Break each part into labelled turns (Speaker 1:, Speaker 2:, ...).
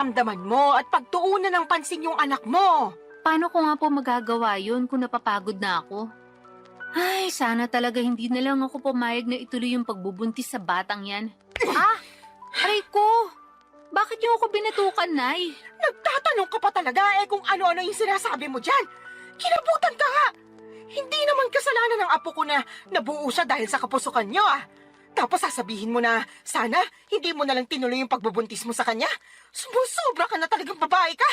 Speaker 1: Ramdaman mo at pagtuunan ng pansin yung anak mo.
Speaker 2: Paano ko nga po magagawa yun kung napapagod na ako? Ay, sana talaga hindi na lang ako pumayag na ituloy yung pagbubuntis sa batang yan. Ah! Aray ko! Bakit niyo ako binatukan, Nay?
Speaker 1: Nagtatanong ka pa talaga kung ano-ano yung sinasabi mo dyan. Kinabutan ka nga. Hindi naman kasalanan ng apo ko na nabuo siya dahil sa kapusukan niyo Tapos sasabihin mo na sana hindi mo na lang tinuloy yung pagbubuntis mo sa kanya. Sumusobra ka na talagang babae ka.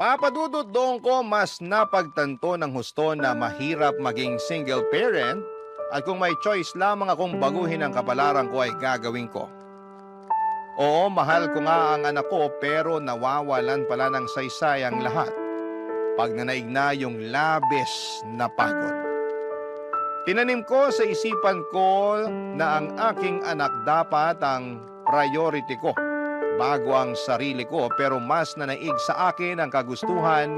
Speaker 3: Papadudot doon ko mas napagtanto ng husto na mahirap maging single parent at kung may choice lamang akong baguhin ang kapalaran ko ay gagawin ko. Oo, mahal ko nga ang anak ko pero nawawalan pala ng saysay ang lahat pag nanaig na yung labis na pagod. Tinanim ko sa isipan ko na ang aking anak dapat ang priority ko bago ang sarili ko pero mas nanaig sa akin ang kagustuhan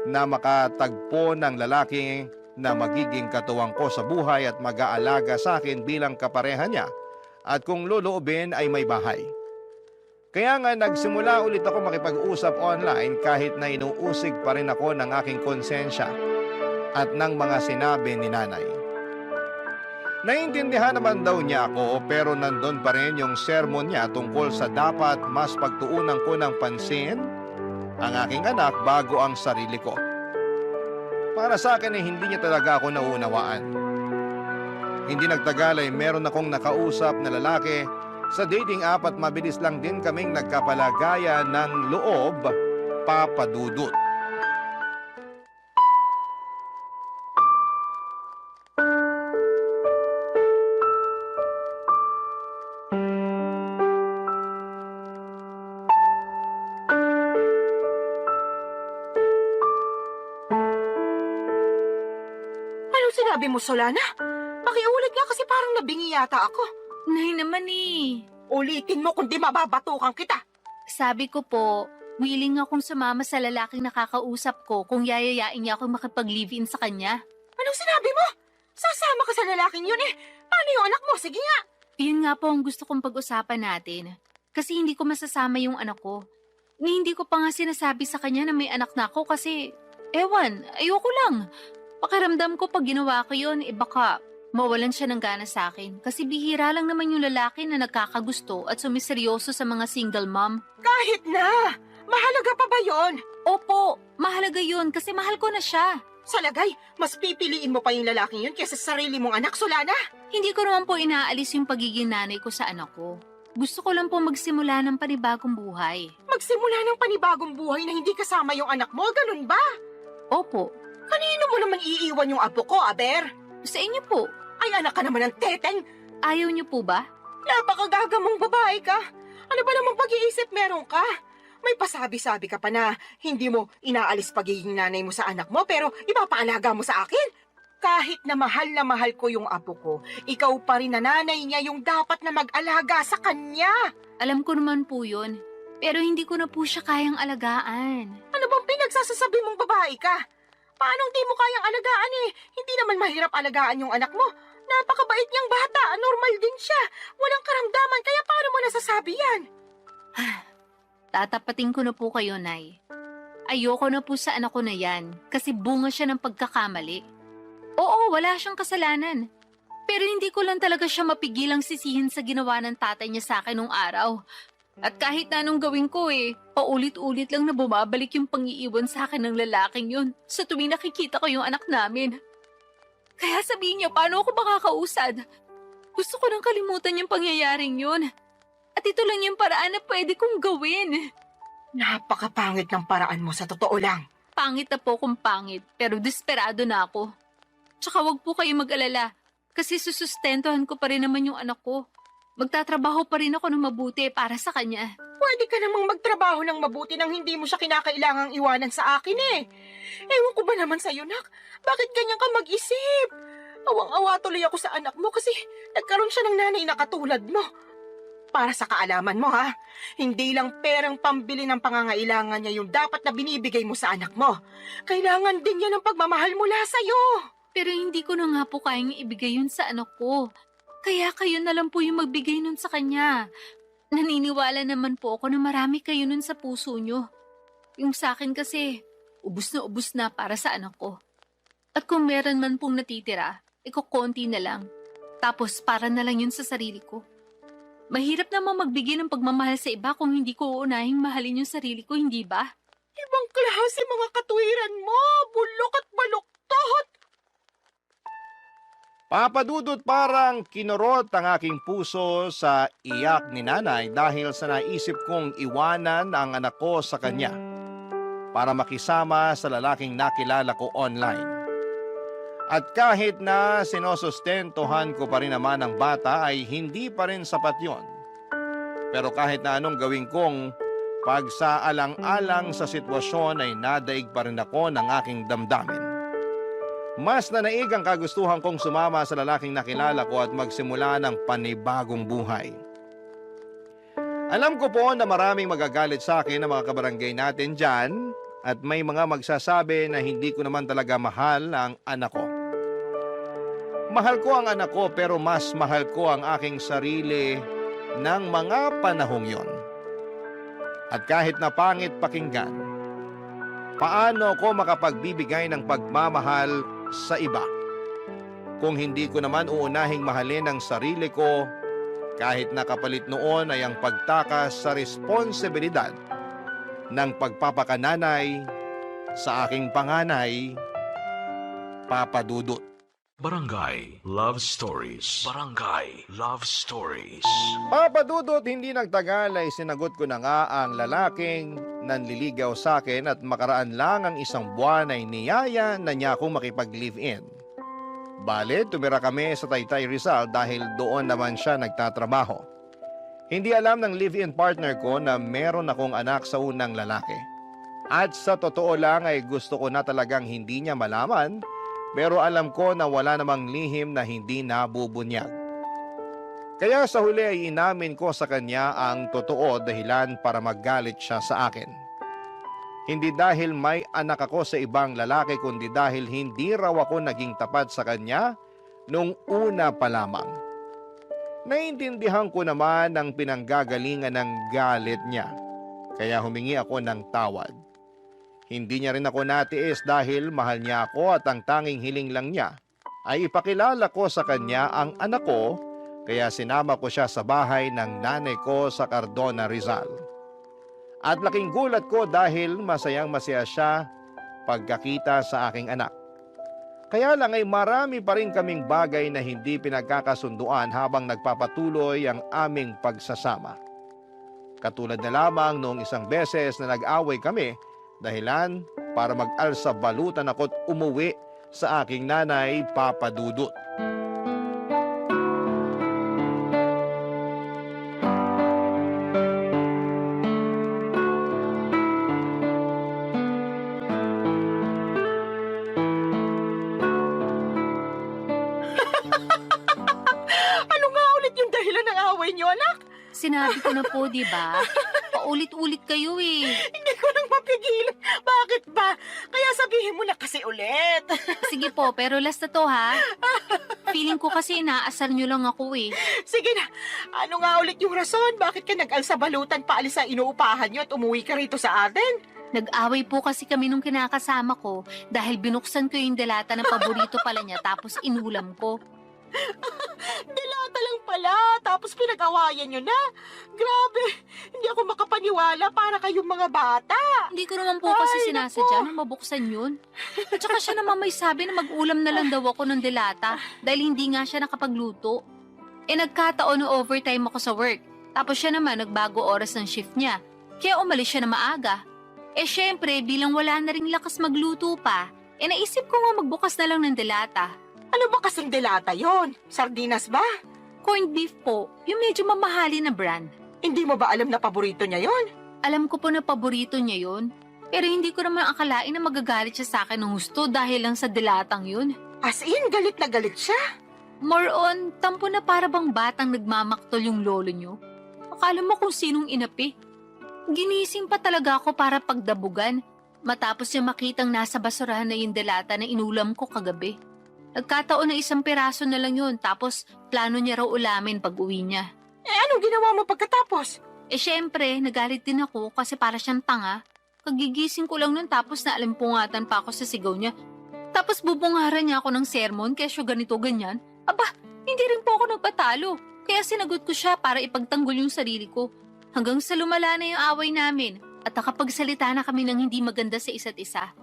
Speaker 3: na makatagpo ng lalaki na magiging katuwang ko sa buhay at mag-aalaga sa akin bilang kapareha niya at kung loloobin ay may bahay. Kaya nga nagsimula ulit ako makipag-usap online kahit na inuusig pa rin ako ng aking konsensya at ng mga sinabi ni nanay. Naiintindihan naman daw niya ako pero nandun pa rin yung sermon niya tungkol sa dapat mas pagtuunan ko ng pansin ang aking anak bago ang sarili ko. Para sa akin ay hindi niya talaga ako naunawaan. Hindi nagtagal ay meron akong nakausap na lalaki sa dating app at mabilis lang din kaming nagkapalagayan ng loob, papadudot.
Speaker 1: Anong sinabi mo, Solana? Pakiulit nga kasi parang nabingi yata ako.
Speaker 2: Nay naman eh.
Speaker 1: Ulitin mo kundi mababatukan kita.
Speaker 2: Sabi ko po, willing akong sumama sa lalaking nakakausap ko kung yayayain niya akong makipag-live-in sa kanya.
Speaker 1: Anong sinabi mo? Sasama ka sa lalaking yun Paano yung anak mo? Sige nga.
Speaker 2: Yun nga po ang gusto kong pag-usapan natin. Kasi hindi ko masasama yung anak ko. Ni hindi ko pa nga sinasabi sa kanya na may anak na ako kasi, ewan, ayoko lang. Pakiramdam ko pag ginawa ko yun, baka mawalan siya ng gana sa akin. Kasi bihira lang naman yung lalaki na nagkakagusto at sumiseryoso sa mga single mom.
Speaker 1: Kahit na. Mahalaga pa ba yon?
Speaker 2: Opo, mahalaga yun kasi mahal ko na siya.
Speaker 1: Sa lagay, mas pipiliin mo pa yung lalaking yun kaysa sa sarili mong anak, Solana.
Speaker 2: Hindi ko naman po inaalis yung pagiging nanay ko sa anak ko. Gusto ko lang po magsimula ng panibagong buhay.
Speaker 1: Magsimula ng panibagong buhay na hindi kasama yung anak mo, ganun ba?
Speaker 2: Opo,
Speaker 1: Kanino mo naman iiwan yung apo ko, Aber?
Speaker 2: sa inyo po.
Speaker 1: Ay, anak ka naman ng teteng.
Speaker 2: Ayaw niyo po ba?
Speaker 1: Napakagagamong babae ka. Ano ba namang pag-iisip meron ka? May pasabi-sabi ka pa na hindi mo inaalis pagiging nanay mo sa anak mo pero ipapaalaga mo sa akin. Kahit na mahal ko yung apo ko, ikaw pa rin na nanay niya yung dapat na mag-alaga sa kanya.
Speaker 2: Alam ko naman po yun. Pero hindi ko na po siya kayang alagaan.
Speaker 1: Ano bang pinagsasasabi mong babae ka? Paano di mo kayang alagaan Hindi naman mahirap alagaan yung anak mo. Napakabait niyang bata, normal din siya. Walang karamdaman, kaya paano mo nasasabi yan?
Speaker 2: Tatapatin ko na po kayo, Nay. Ayoko na po sa anak ko na yan kasi bunga siya ng pagkakamali. Oo, wala siyang kasalanan. Pero hindi ko lang talaga siya mapigilang sisihin sa ginawa ng tatay niya sa akin nung araw. At kahit na anong gawin ko paulit-ulit lang na bumabalik yung pangiiwan sa akin ng lalaking yun sa tuwing nakikita ko yung anak namin. Kaya sabihin niya, paano ako makakausad? Gusto ko nang kalimutan yung pangyayaring yun. At ito lang yung paraan na pwede kong gawin.
Speaker 1: Napakapangit ng paraan mo sa totoo lang.
Speaker 2: Pangit na po kung pangit, pero desperado na ako. Tsaka wag po kayo mag-alala, kasi susustentuhan ko pa rin naman yung anak ko. Magtatrabaho pa rin ako ng mabuti para sa kanya.
Speaker 1: Pwede ka namang magtrabaho ng mabuti nang hindi mo siya kinakailangang iwanan sa akin Ewan ko ba naman sa'yo, nak? Bakit ganyan ka mag-isip? Awang-awa tuloy ako sa anak mo kasi nagkaroon siya ng nanay na katulad mo. Para sa kaalaman mo, hindi lang perang pambili ng pangangailangan niya yung dapat na binibigay mo sa anak mo. Kailangan din niya ng pagmamahal mula sa'yo.
Speaker 2: Pero hindi ko na nga po kayang ibigay yun sa anak ko. Kaya kayo na lang po yung magbigay nun sa kanya. Naniniwala naman po ako na marami kayo nun sa puso nyo. Yung sa akin kasi, ubus na para sa anak ko. At kung meron man pong natitira, konti na lang. Tapos para na lang yun sa sarili ko. Mahirap namang magbigay ng pagmamahal sa iba kung hindi ko uunahing mahalin yung sarili ko, hindi ba?
Speaker 1: Ibang klase mga katwiran mo, bulok at baluktot.
Speaker 3: Papa Dudut, parang kinurot ang aking puso sa iyak ni nanay dahil sa naisip kong iwanan ang anak ko sa kanya para makisama sa lalaking nakilala ko online. At kahit na sinosustentuhan ko pa rin naman ang bata ay hindi pa rin sapat yon. Pero kahit na anong gawin kong pagsaalang-alang sa sitwasyon ay nadaig pa rin ako ng aking damdamin. Mas nanaig ang kagustuhan kong sumama sa lalaking nakilala ko at magsimula ng panibagong buhay. Alam ko po na maraming magagalit sa akin ng mga kabarangay natin dyan at may mga magsasabi na hindi ko naman talaga mahal ang anak ko. Mahal ko ang anak ko pero mas mahal ko ang aking sarili ng mga panahong yon. At kahit na pangit pakinggan, paano ko makapagbibigay ng pagmamahal sa iba kung hindi ko naman uunahing mahalin ang sarili ko kahit nakapalit noon ay ang pagtakas sa responsibilidad ng pagpapakananay sa aking panganay, Papa Dudut.
Speaker 4: Barangay Love Stories. Barangay Love Stories.
Speaker 3: Papa Dudut, hindi nagtagal ay sinagot ko na nga ang lalaking nanliligaw sa akin at makaraan lang ang isang buwan ay niyaya na niya akong makipag-live-in. Bale, tumira kami sa Taytay Rizal dahil doon naman siya nagtatrabaho. Hindi alam ng live-in partner ko na meron akong anak sa unang lalaki. At sa totoo lang ay gusto ko na talagang hindi niya malaman, pero alam ko na wala namang lihim na hindi nabubunyag. Kaya sa huli ay inamin ko sa kanya ang totoo dahilan para maggalit siya sa akin. Hindi dahil may anak ako sa ibang lalaki kundi dahil hindi raw ako naging tapat sa kanya nung una pa lamang. Naiintindihan ko naman ang pinanggagalingan ng galit niya, kaya humingi ako ng tawad. Hindi niya rin ako natiis dahil mahal niya ako at ang tanging hiling lang niya ay ipakilala ko sa kanya ang anak ko, kaya sinama ko siya sa bahay ng nanay ko sa Cardona, Rizal. At laking gulat ko dahil masayang masaya siya pagkakita sa aking anak. Kaya lang ay marami pa rin kaming bagay na hindi pinagkakasunduan habang nagpapatuloy ang aming pagsasama. Katulad na lamang noong isang beses na nag-away kami dahilan para mag-alsa balutan ako't umuwi sa aking nanay, Papa Dudut.
Speaker 1: Ano nga ulit yung dahilan ng away niyo, anak?
Speaker 2: Sinabi ko na po, di ba? Paulit-ulit kayo eh.
Speaker 1: Hindi ko nang mapigilan. Bakit ba? Kaya sabihin mo na kasi ulit.
Speaker 2: Sige po, pero last na to ha. Feeling ko kasi inaasar nyo lang ako eh.
Speaker 1: Sige na, ano nga ulit yung rason? Bakit ka nag-alsa balutan paalis sa inuupahan niyo at umuwi ka rito sa atin?
Speaker 2: Nag-away po kasi kami nung kinakasama ko dahil binuksan ko yung delata ng paborito pala niya tapos inulam ko.
Speaker 1: Dilata lang pala, tapos pinag-awayan niyo na. Grabe, hindi ako makapaniwala para kayong mga bata.
Speaker 2: Hindi ko naman po kasi
Speaker 1: Ay,
Speaker 2: sinasadya na mabuksan yun. At saka siya naman may sabi na mag-ulam na lang daw ako ng delata dahil hindi nga siya nakapagluto. Nagkataon na overtime ako sa work. Tapos siya naman nagbago oras ng shift niya. Kaya umalis siya na maaga. Syempre, bilang wala na ring lakas magluto pa, naisip ko nga magbukas na lang ng delata.
Speaker 1: Ano ba kasing delata yon? Sardinas ba?
Speaker 2: Corned beef po, yung medyo mamahalin na brand.
Speaker 1: Hindi mo ba alam na paborito niya yon?
Speaker 2: Alam ko po na paborito niya yun. Pero hindi ko naman akalain na magagalit siya sa akin ng gusto dahil lang sa dilatang yun.
Speaker 1: As in, galit na galit siya.
Speaker 2: More on, tampo na para bang batang nagmamaktol yung lolo nyo. Akala mo kung sinong inapi. Ginising pa talaga ako para pagdabugan. Matapos niya makitang nasa basurahan na yung delata na inulam ko kagabi. Nagkataon na isang piraso na lang yun tapos plano niya raw ulamin pag uwi niya.
Speaker 1: Anong ginawa mo pagkatapos?
Speaker 2: Syempre, nagalit din ako kasi para siyang tanga. Kagigising ko lang nun tapos naalimpungatan pa ako sa sigaw niya. Tapos bubungaran niya ako ng sermon kesyo ganito ganyan. Aba, hindi rin po ako nagpatalo. Kaya sinagot ko siya para ipagtanggol yung sarili ko. Hanggang sa lumala na yung away namin at nakapagsalita na kami ng hindi maganda sa isa't isa.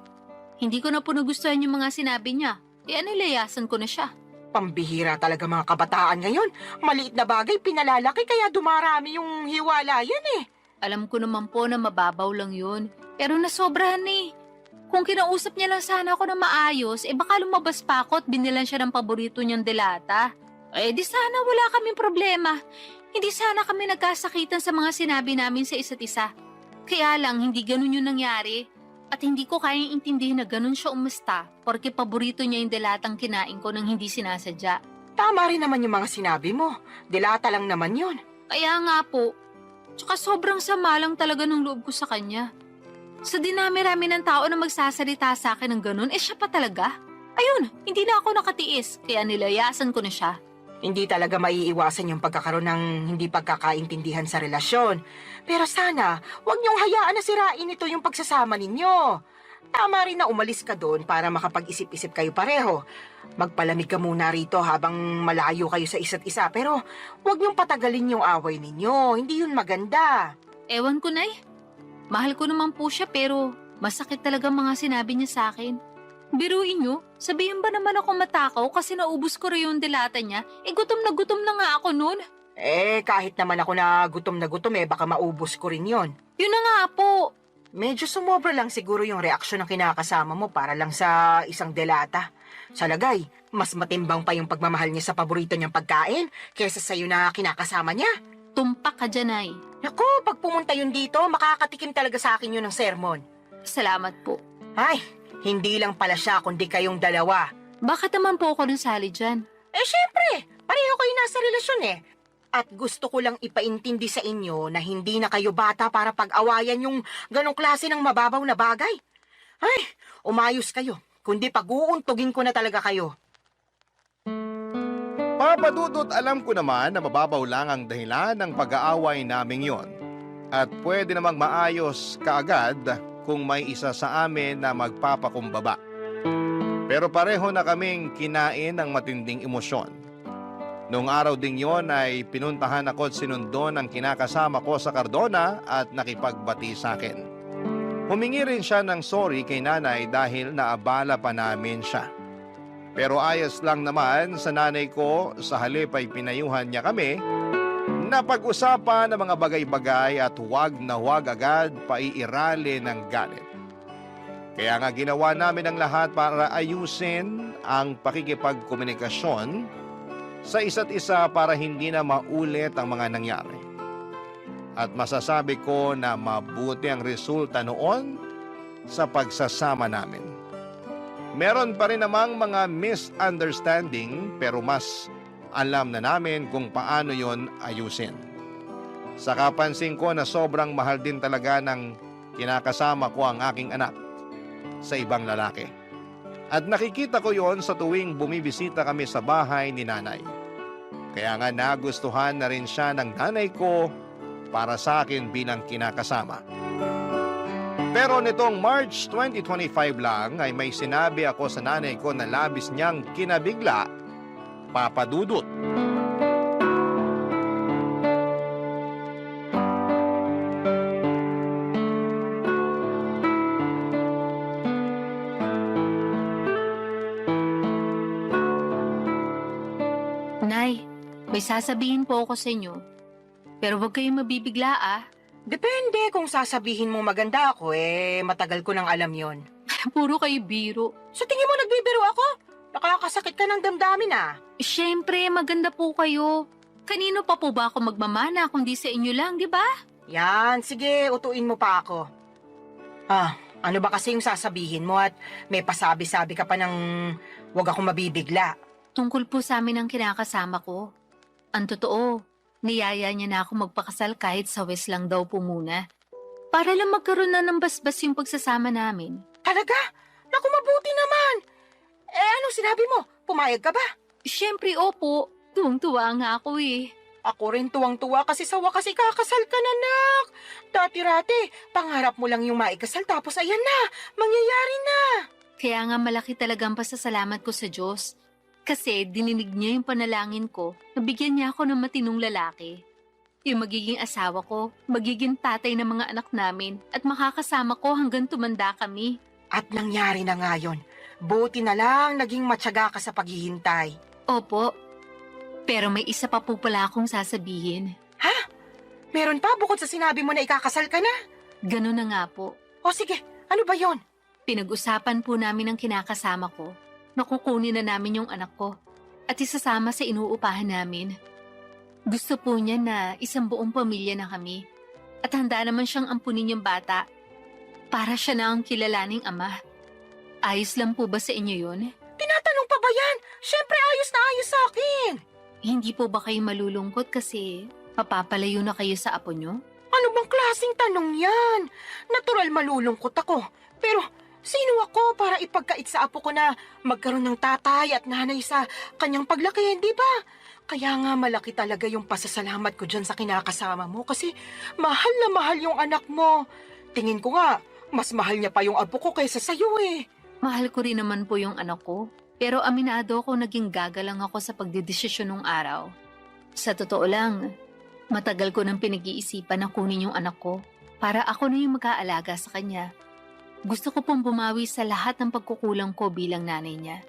Speaker 2: Hindi ko na po nagustuhan yung mga sinabi niya. Nilayasan ko na siya.
Speaker 1: Pambihira talaga mga kabataan ngayon. Maliit na bagay pinalalaki kaya dumarami yung hiwalayan eh.
Speaker 2: Alam ko naman po na mababaw lang yun. Pero nasobrahan eh. Kung kinausap niya lang sana ako na maayos, baka lumabas pa ako at binilan siya ng paborito niyang delata. Di sana wala kaming problema. Hindi sana kami nagkasakitan sa mga sinabi namin sa isa't isa. Kaya lang, hindi ganun yung nangyari. At hindi ko kayang intindihin na ganun siya umasta porque paborito niya yung delatang kinain ko nang hindi sinasadya.
Speaker 1: Tama rin naman yung mga sinabi mo. Dilata lang naman yun.
Speaker 2: Kaya nga po. Tsaka sobrang sama lang talaga ng loob ko sa kanya. Sa dinami-rami ng tao na magsasalita sa akin ng ganun, siya pa talaga. Ayun, hindi na ako nakatiis, kaya nilayasan ko na siya.
Speaker 1: Hindi talaga maiiwasan yung pagkakaroon ng hindi pagkakaintindihan sa relasyon. Pero sana, huwag niyong hayaan na sirain ito yung pagsasama ninyo. Tama rin na umalis ka doon para makapag-isip-isip kayo pareho. Magpalamig ka muna rito habang malayo kayo sa isa't isa. Pero huwag niyong patagalin yung away ninyo. Hindi yun maganda.
Speaker 2: Ewan ko na eh. Mahal ko naman po siya pero masakit talaga mga sinabi niya sa akin. Biruin niyo, sabihin ba naman ako matakaw kasi naubos ko rin yung dilata niya? Gutom na nga ako noon.
Speaker 1: Kahit naman ako na gutom, baka maubos ko rin yon.
Speaker 2: Yun na nga po.
Speaker 1: Medyo sumobra lang siguro yung reaksyon ng kinakasama mo para lang sa isang delata. Sa lagay, mas matimbang pa yung pagmamahal niya sa paborito niyang pagkain kaysa sa'yo na kinakasama niya.
Speaker 2: Tumpak ka dyan ay.
Speaker 1: Naku, pag pumunta yun dito, makakatikim talaga sa akin yun ng sermon.
Speaker 2: Salamat po.
Speaker 1: Ay, hindi lang pala siya kundi kayong dalawa.
Speaker 2: Bakit naman po ako nasali dyan?
Speaker 1: Syempre, pareho kayo nasa relasyon eh. At gusto ko lang ipaintindi sa inyo na hindi na kayo bata para pag-awayan yung ganong klase ng mababaw na bagay. Ay, umayos kayo, kundi pag-uuntugin ko na talaga kayo.
Speaker 3: Papadudot, alam ko naman na mababaw lang ang dahilan ng pag-aaway naming yon. At pwede namang maayos kaagad kung may isa sa amin na magpapakumbaba. Pero pareho na kaming kinain ng matinding emosyon. Noong araw ding yon ay pinuntahan ako at sinundo ng kinakasama ko sa Cardona at nakipagbati sa akin. Humingi rin siya ng sorry kay nanay dahil naabala pa namin siya. Pero ayos lang naman sa nanay ko, sa halip ay pinayuhan niya kami na pag-usapan ng mga bagay-bagay at huwag na huwag agad paiirali ng galit. Kaya nga ginawa namin ang lahat para ayusin ang pakikipagkomunikasyon sa isa't isa para hindi na maulit ang mga nangyari. At masasabi ko na mabuti ang resulta noon sa pagsasama namin. Meron pa rin namang mga misunderstanding pero mas alam na namin kung paano yon ayusin. Saka pansin ko na sobrang mahal din talaga ng kinakasama ko ang aking anak sa ibang lalaki. At nakikita ko yon sa tuwing bumibisita kami sa bahay ni nanay. Kaya nga nagustuhan na rin siya ng nanay ko para sa akin bilang kinakasama. Pero nitong March 2025 lang ay may sinabi ako sa nanay ko na labis niyang kinabigla, papadudot.
Speaker 2: Nay, may sasabihin po ako sa inyo. Pero huwag kayong mabibigla ah.
Speaker 1: Depende kung sasabihin mo maganda ako, matagal ko nang alam yon.
Speaker 2: Puro kayo biro.
Speaker 1: Sa tingin mo nagbibiro ako? Nakakasakit ka ng damdamin ah.
Speaker 2: Siyempre, maganda po kayo. Kanino pa po ba ako magmamana kung di sa inyo lang, di ba?
Speaker 1: Yan, sige, utuin mo pa ako. Ano ba kasi yung sasabihin mo at may pasabi-sabi ka pa ng huwag akong mabibigla?
Speaker 2: Tungkol po sa amin ang kinakasama ko. Ang totoo, niyaya niya na ako magpakasal kahit sa West lang daw po muna. Para lang magkaroon na ng basbas yung pagsasama namin.
Speaker 1: Talaga? Naku, mabuti naman! Anong sinabi mo? Pumayag ka ba?
Speaker 2: Siyempre, opo. Tuwang-tuwa nga ako eh.
Speaker 1: Ako rin tuwang-tuwa kasi sa wakas ikakasal ka na, nak. Dati-rati, pangarap mo lang yung maikasal tapos ayan na, mangyayari na.
Speaker 2: Kaya nga malaki talagang pasasalamat ko sa Diyos. Kasi dininig niya yung panalangin ko, nabigyan niya ako ng matinong lalaki. Yung magiging asawa ko, magiging tatay ng mga anak namin, at makakasama ko hanggang tumanda kami.
Speaker 1: At nangyari na nga yun. Buti na lang naging matyaga ka sa paghihintay.
Speaker 2: Opo, pero may isa pa po pala akong sasabihin.
Speaker 1: Meron pa bukod sa sinabi mo na ikakasal ka na?
Speaker 2: Ganun na nga po.
Speaker 1: O sige, ano ba yon?
Speaker 2: Pinag-usapan po namin ng kinakasama ko. Nakukunin na namin yung anak ko at isasama sa inuupahan namin. Gusto po niya na isang buong pamilya na kami at handa naman siyang ampunin yung bata para siya na ang kilalaning ama. Ayos lang po ba sa inyo yun?
Speaker 1: Tinatanong pa ba yan? Siyempre ayos na ayos sa akin.
Speaker 2: Hindi po ba kayo malulungkot kasi mapapalayo na kayo sa apo nyo?
Speaker 1: Ano bang klaseng tanong yan? Natural malulungkot ako. Pero sino ako para ipagkait sa apo ko na magkaroon ng tatay at nanay sa kanyang paglaki, di ba? Kaya nga malaki talaga yung pasasalamat ko dyan sa kinakasama mo kasi mahal na mahal yung anak mo. Tingin ko nga, mas mahal niya pa yung apo ko kaysa sa'yo eh.
Speaker 2: Mahal ko rin naman po yung anak ko. Pero aminado ko naging gagalang ako sa pagdedesisyon nung araw. Sa totoo lang, matagal ko nang pinag-iisipan na kunin yung anak ko para ako na yung mag-aalaga sa kanya. Gusto ko pong bumawi sa lahat ng pagkukulang ko bilang nanay niya.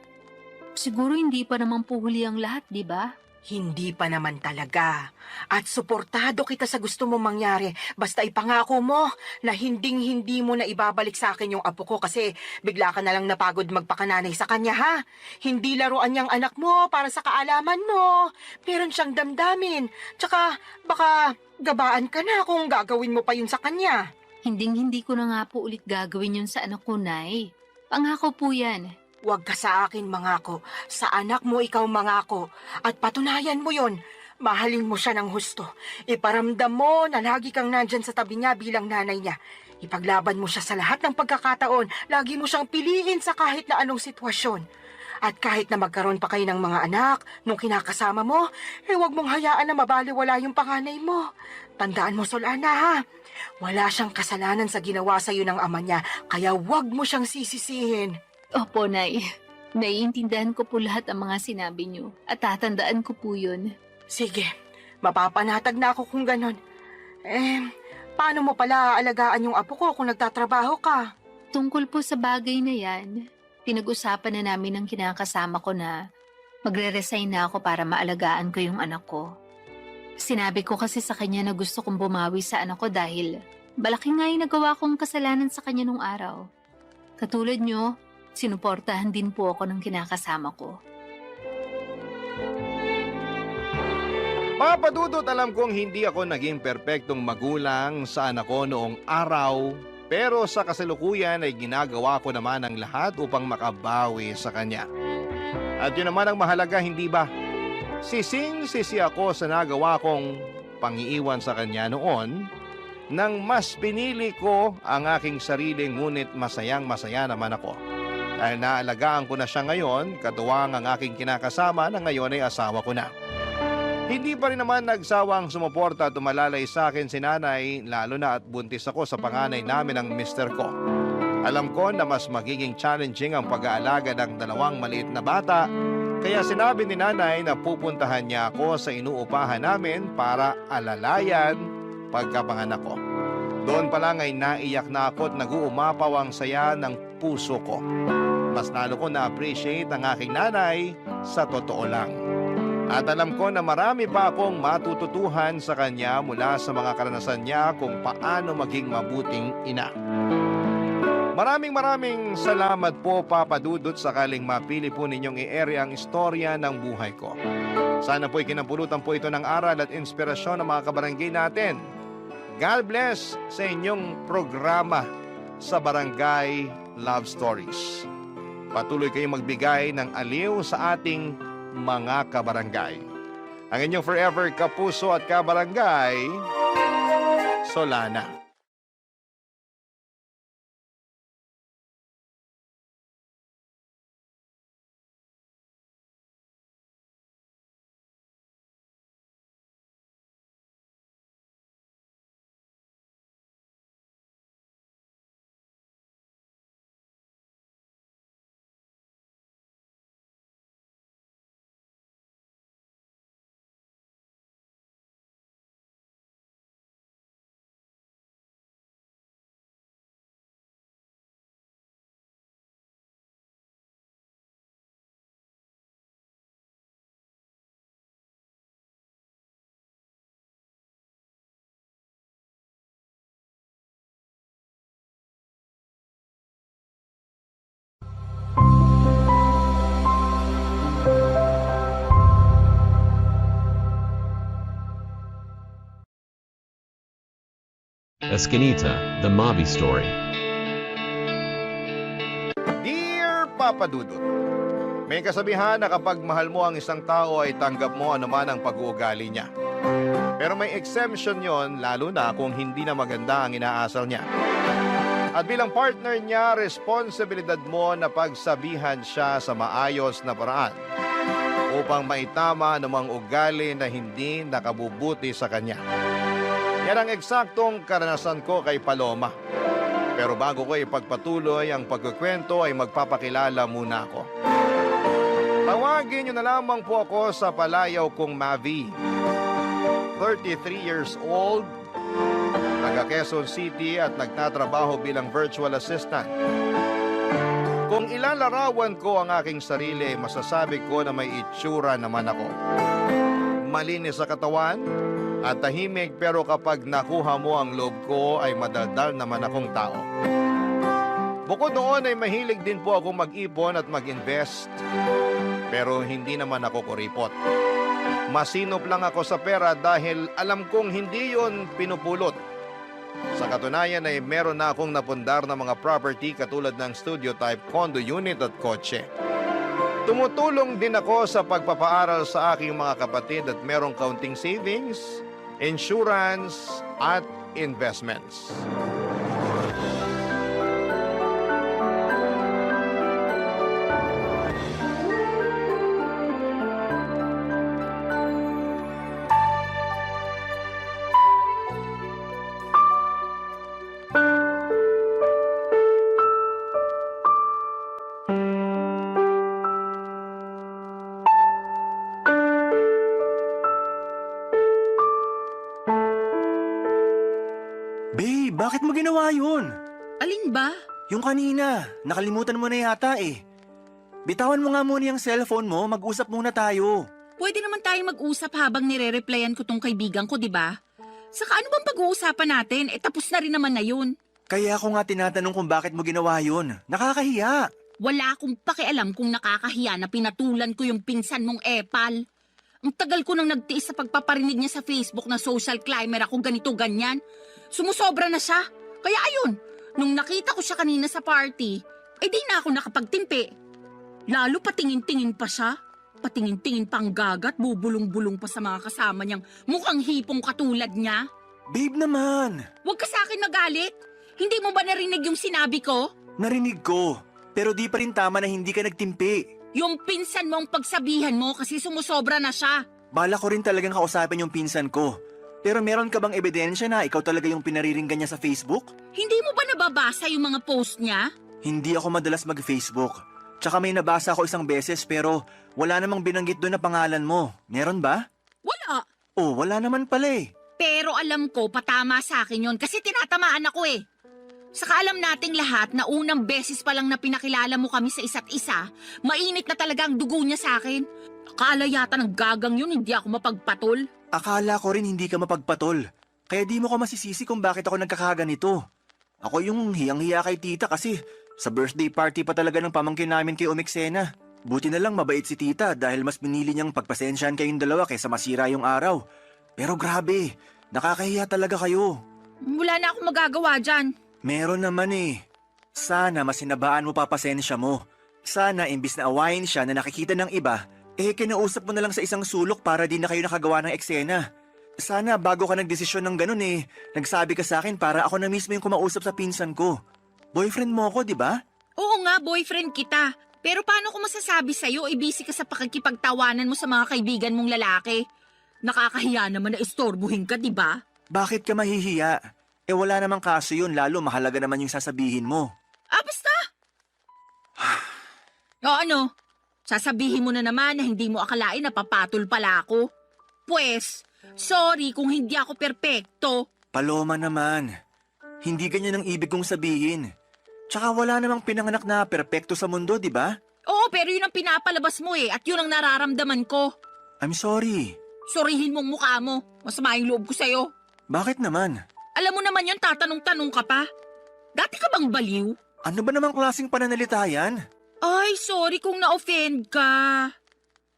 Speaker 2: Siguro hindi pa naman po huli ang lahat, di ba?
Speaker 1: Hindi pa naman talaga. At suportado kita sa gusto mong mangyari. Basta ipangako mo na hinding-hindi mo na ibabalik sa akin yung apo ko kasi bigla ka na lang napagod magpakananay sa kanya, ha? Hindi laruan niyang anak mo para sa kaalaman mo. Meron siyang damdamin. Tsaka baka gabaan ka na kung gagawin mo pa yun sa kanya.
Speaker 2: Hinding-hindi ko na nga po ulit gagawin yun sa anak ko, Nay. Pangako po yan.
Speaker 1: Huwag ka sa akin mangako. Sa anak mo ikaw mangako. At patunayan mo yon. Mahalin mo siya ng husto. Iparamdam mo na lagi kang nandyan sa tabi niya bilang nanay niya. Ipaglaban mo siya sa lahat ng pagkakataon. Lagi mo siyang piliin sa kahit na anong sitwasyon. At kahit na magkaroon pa kayo ng mga anak nung kinakasama mo, huwag mong hayaan na mabaliwala yung panganay mo. Tandaan mo, Solana, ha? Wala siyang kasalanan sa ginawa sa'yo ng ama niya, kaya huwag mo siyang sisisihin.
Speaker 2: Opo, Nay. Naiintindihan ko po lahat ang mga sinabi niyo at tatandaan ko po yun.
Speaker 1: Sige, mapapanatag na ako kung ganon. Paano mo pala aalagaan yung apo ko kung nagtatrabaho ka?
Speaker 2: Tungkol po sa bagay na yan, pinag-usapan na namin ng kinakasama ko na magre-resign na ako para maalagaan ko yung anak ko. Sinabi ko kasi sa kanya na gusto kong bumawi sa anak ko dahil malaki nga yung nagawa kong kasalanan sa kanya nung araw. Katulad nyo, sinuportahan din po ako ng kinakasama ko.
Speaker 3: Mga padudot, alam kong hindi ako naging perpektong magulang sa anak ko noong araw, pero sa kasalukuyan ay ginagawa ko naman ang lahat upang makabawi sa kanya. At yun naman ang mahalaga, hindi ba? Sising-sisi ako sa nagawa kong pangiiwan sa kanya noon, nang mas pinili ko ang aking sarili ngunit masayang-masaya naman ako. Dahil naalagaan ko na siya ngayon, katuwang ang aking kinakasama na ngayon ay asawa ko na. Hindi pa rin naman nagsawang sumuporta at umalalay sa akin si nanay, lalo na at buntis ako sa panganay namin ng mister ko. Alam ko na mas magiging challenging ang pag-aalaga ng dalawang maliit na bata, kaya sinabi ni nanay na pupuntahan niya ako sa inuupahan namin para alalayan pagkapanganak ko. Doon pa lang ay naiyak na ako at nag-uumapaw ang saya ng puso ko. Mas lalo ko na-appreciate ang aking nanay sa totoo lang. At alam ko na marami pa akong matututuhan sa kanya mula sa mga karanasan niya kung paano maging mabuting ina. Maraming salamat po, Papa Dudut, sakaling mapili po ninyong i-ere ang istorya ng buhay ko. Sana po'y kinampulutan po ito ng aral at inspirasyon ng mga kabarangay natin. God bless sa inyong programa sa Barangay Love Stories. Patuloy kayong magbigay ng aliw sa ating mga kabarangay. Ang inyong forever kapuso at kabarangay, Solana.
Speaker 5: Escanita, The Mavi Story.
Speaker 3: Dear Papa Dudut, may kasabihan na kapag mahal mo ang isang tao ay tanggap mo anuman ang pag-uugali niya. Pero may exemption yon, lalo na kung hindi na maganda ang inaasal niya. At bilang partner niya, responsibilidad mo na pagsabihan siya sa maayos na paraan upang maitama anumang ugali na hindi nakabubuti sa kanya. Yan ang eksaktong karanasan ko kay Paloma. Pero bago ko ipagpatuloy ang pagkukwento ay magpapakilala muna ako. Tawagin niyo na lamang po ako sa palayaw kong Mavi. 33 years old, taga Quezon City at nagtatrabaho bilang virtual assistant. Kung ilalarawan ko ang aking sarili, masasabi ko na may itsura naman ako. Malinis sa katawan at tahimik, pero kapag nakuha mo ang loob ko ay madaldal naman akong tao. Bukod doon ay mahilig din po ako mag-ipon at mag-invest, pero hindi naman ako kuripot. Masinop lang ako sa pera dahil alam kong hindi yon pinupulot. Sa katunayan ay meron na akong napundar na mga property katulad ng studio type, condo unit at kotse. Tumutulong din ako sa pagpapaaral sa aking mga kapatid at merong kaunting savings, insurance at investments.
Speaker 6: Babe, bakit mo ginawa yun?
Speaker 7: Alin ba?
Speaker 6: Yung kanina, nakalimutan mo na yata eh. Bitawan mo nga muna yung cellphone mo, mag-usap muna tayo.
Speaker 7: Pwede naman tayo mag-usap habang nire-replyan ko tong kaibigan ko, di ba? Saka ano bang pag-uusapan natin? Tapos na rin naman na yun.
Speaker 6: Kaya ako nga tinatanong kung bakit mo ginawa yun. Nakakahiya.
Speaker 7: Wala akong pakialam kung nakakahiya na pinatulan ko yung pinsan mong epal. Ang tagal ko nang nagtiis sa pagpaparinig niya sa Facebook na social climber ako ganito-ganyan. Sumusobra na siya. Kaya ayun, nung nakita ko siya kanina sa party, di na ako nakapagtimpi. Lalo patingin-tingin pa siya. Patingin-tingin pang gagat, bubulong-bulong pa sa mga kasama niyang mukhang hipong katulad niya.
Speaker 6: Babe naman.
Speaker 7: Huwag ka sa akin magalit. Hindi mo ba narinig yung sinabi ko?
Speaker 6: Narinig ko, pero di pa rin tama na hindi ka nagtimpi.
Speaker 7: Yung pinsan mong pagsabihan mo kasi sumusobra na siya.
Speaker 6: Bala ko rin talagang kausapin yung pinsan ko. Pero meron ka bang ebidensya na ikaw talaga yung pinariringgan niya sa Facebook?
Speaker 7: Hindi mo ba nababasa yung mga post niya?
Speaker 6: Hindi ako madalas mag-Facebook. Tsaka may nabasa ako isang beses pero wala namang binanggit doon na pangalan mo. Meron ba?
Speaker 7: Wala.
Speaker 6: Oh, wala naman pala eh.
Speaker 7: Pero alam ko, patama sa akin yun kasi tinatamaan ako eh. Saka alam nating lahat na unang beses pa lang na pinakilala mo kami sa isa't isa, mainit na talaga ang dugo niya sa akin. Akala yata ng gagang yun, hindi ako mapagpatol.
Speaker 6: Akala ko rin hindi ka mapagpatol. Kaya di mo ko masisisi kung bakit ako nagkakaganito. Ako yung hiyang-hiya kay tita kasi sa birthday party pa talaga ng pamangkin namin kay Umeksena. Buti na lang mabait si tita dahil mas pinili niyang pagpasensyahan kayong dalawa kaysa masira yung araw. Pero grabe, nakakahiya talaga kayo.
Speaker 7: Wala na akong magagawa dyan.
Speaker 6: Meron naman eh. Sana masinabaan mo pa pasensya mo. Sana imbis na awayin siya na nakikita ng iba, kinausap mo na lang sa isang sulok para di na kayo nakagawa ng eksena. Sana bago ka nagdesisyon ng ganun nagsabi ka sa akin para ako na mismo yung kumausap sa pinsan ko. Boyfriend mo ako, di ba?
Speaker 7: Oo nga, boyfriend kita. Pero paano ko masasabi sa'yo, busy ka sa pakikipagtawanan mo sa mga kaibigan mong lalaki? Nakakahiya naman na istorbuhin ka, di ba?
Speaker 6: Bakit ka mahihiya? Wala namang kaso yun, lalo mahalaga naman yung sasabihin mo.
Speaker 7: Basta! O ano? Sasabihin mo na naman na hindi mo akalain na papatol pala ako. Pwes, sorry kung hindi ako perpekto.
Speaker 6: Paloma naman, hindi ganyan ang ibig kong sabihin. Tsaka wala namang pinanganak na perpekto sa mundo, di ba?
Speaker 7: Oo, pero yun ang pinapalabas mo at yun ang nararamdaman ko.
Speaker 6: I'm sorry.
Speaker 7: Sorihin mong mukha mo. Masama yung loob ko sa'yo.
Speaker 6: Bakit naman?
Speaker 7: Alam mo naman yun, tatanong-tanong ka pa. Dati ka bang baliw?
Speaker 6: Ano ba namang klaseng pananalita yan?
Speaker 7: Ay, sorry kung na-offend ka.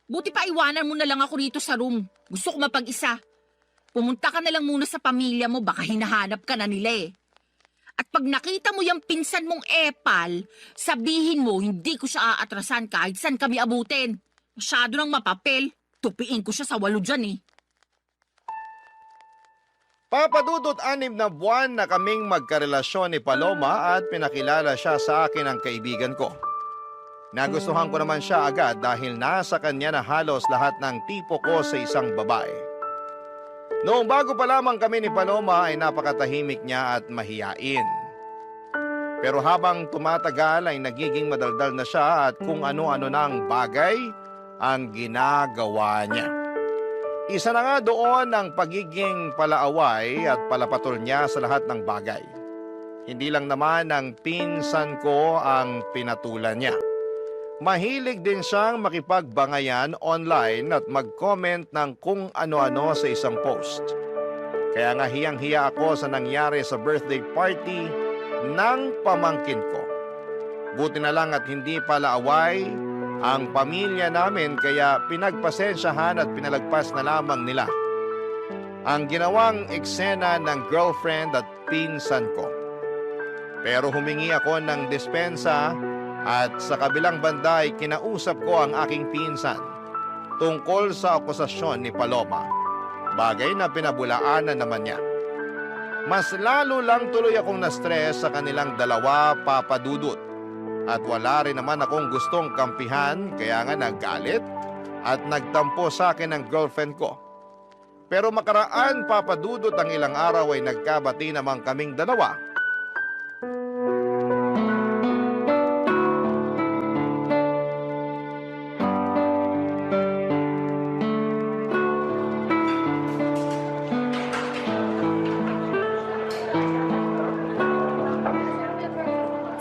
Speaker 7: Buti pa iwanan mo na lang ako rito sa room. Gusto ko mapag-isa. Pumunta ka na lang muna sa pamilya mo, baka hinahanap ka na nila eh. At pag nakita mo yung pinsan mong epal, sabihin mo hindi ko siya aatrasan kahit saan kami abutin. Masyado nang mapapel. Tupiin ko siya sa 8 dyan eh.
Speaker 3: Papadudot 6 na buwan na kaming magkarelasyon ni Paloma at pinakilala siya sa akin ng kaibigan ko. Nagustuhan ko naman siya agad dahil nasa kanya na halos lahat ng tipo ko sa isang babae. Noong bago pa lamang kami ni Paloma ay napakatahimik niya at mahiyain. Pero habang tumatagal ay nagiging madaldal na siya at kung ano-ano nang bagay ang ginagawa niya. Isa na nga doon ang pagiging palaaway at palapatol niya sa lahat ng bagay. Hindi lang naman ang pinsan ko ang pinatulan niya. Mahilig din siyang makipagbangayan online at mag-comment ng kung ano-ano sa isang post. Kaya nga hiyang-hiya ako sa nangyari sa birthday party ng pamangkin ko. Buti na lang at hindi pala away ang pamilya namin kaya pinagpasensyahan at pinalagpas na lamang nila ang ginawang eksena ng girlfriend at pinsan ko. Pero humingi ako ng dispensa at sa kabilang banda ay kinausap ko ang aking pinsan tungkol sa akusasyon ni Paloma. Bagay na pinabulaanan naman niya. Mas lalo lang tuloy akong na-stress sa kanilang dalawa, papadudot. At wala rin naman akong gustong kampihan kaya nga naggalit at nagtampo sa akin ng girlfriend ko. Pero makaraan, papadudot, ang ilang araw ay nagkabati naman kaming dalawa.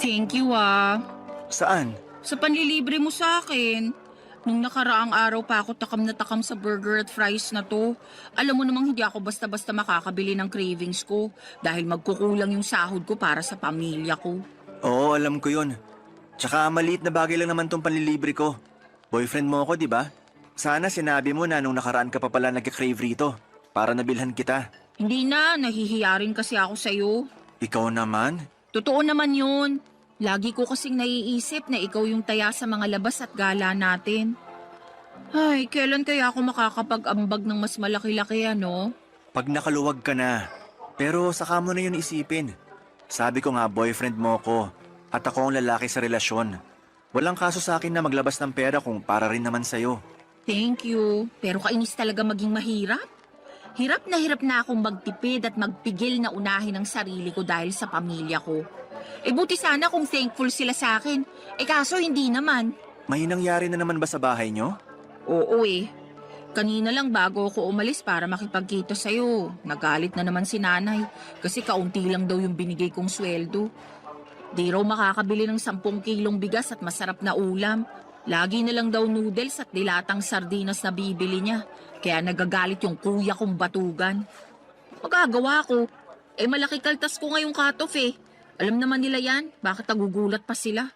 Speaker 7: Thank you ah.
Speaker 6: Saan?
Speaker 7: Sa panlilibre mo sa akin. Nung nakaraang araw pa ako takam na takam sa burger at fries na to. Alam mo namang hindi ako basta-basta makakabili ng cravings ko dahil magkukulang yung sahod ko para sa pamilya ko.
Speaker 6: Oo, alam ko yun. Tsaka maliit na bagay lang naman tong panlilibre ko. Boyfriend mo ako, di ba? Sana sinabi mo na nung nakaraan ka pa pala nagka-crave rito para nabilhan kita.
Speaker 7: Hindi na, nahihiya rin kasi ako sa'yo.
Speaker 6: Ikaw naman?
Speaker 7: Totoo naman yun. Lagi ko kasing naiisip na ikaw yung taya sa mga labas at gala natin. Ay, kailan kaya ako makakapag-ambag ng mas malaki-laki ano?
Speaker 6: Pag nakaluwag ka na. Pero saka mo na yun isipin. Sabi ko nga boyfriend mo ko at ako ang lalaki sa relasyon. Walang kaso sa akin na maglabas ng pera kung para rin naman sa'yo.
Speaker 7: Thank you. Pero kainis talaga maging mahirap. Hirap na akong magtipid at magpigil na unahin ang sarili ko dahil sa pamilya ko. Buti sana kung thankful sila sa akin. Kaso hindi naman.
Speaker 6: May nangyari na naman ba sa bahay nyo?
Speaker 7: Oo Kanina lang bago ako umalis para makipagkita sa'yo. Nagalit na naman si nanay kasi kaunti lang daw yung binigay kong sweldo. Di raw makakabili ng 10 kilong bigas at masarap na ulam. Lagi na lang daw noodles at dilatang sardinas na bibili niya. Kaya nagagalit yung kuya kong batugan. Magagawa ko. Malaki kaltas ko ngayong cut-off Alam naman nila yan, bakit nagugulat pa sila?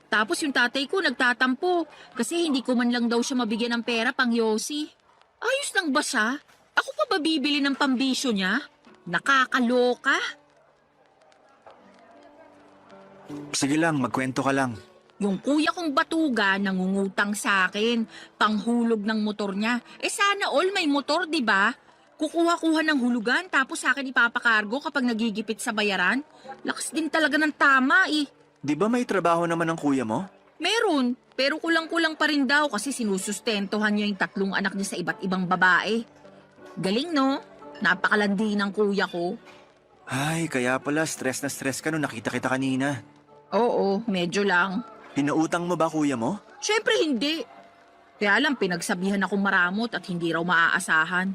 Speaker 7: Tapos yung tatay ko nagtatampo kasi hindi ko man lang daw siya mabigyan ng pera pang yosi. Ayos lang ba siya? Ako pa ba bibili ng pambisyo niya? Nakakaloka.
Speaker 6: Sige lang, magkwento ka lang.
Speaker 7: Yung kuya kong batuga nangungutang sa akin, panghulog ng motor niya. Sana all may motor, di ba? Kukuha-kuha ng hulugan tapos sa akin ipapakargo kapag nagigipit sa bayaran. Lakas din talaga ng tama
Speaker 6: Di ba may trabaho naman ang kuya mo?
Speaker 7: Meron, pero kulang-kulang pa rin daw kasi sinusustentuhan niya yung 3 anak niya sa iba't ibang babae. Galing no? Napakalandi ng kuya ko.
Speaker 6: Ay, kaya pala stress na stress ka nung nakita kita kanina.
Speaker 7: Oo, medyo lang.
Speaker 6: Pinautang mo ba kuya mo?
Speaker 7: Siyempre hindi. Kaya lang pinagsabihan akong maramot at hindi raw maaasahan.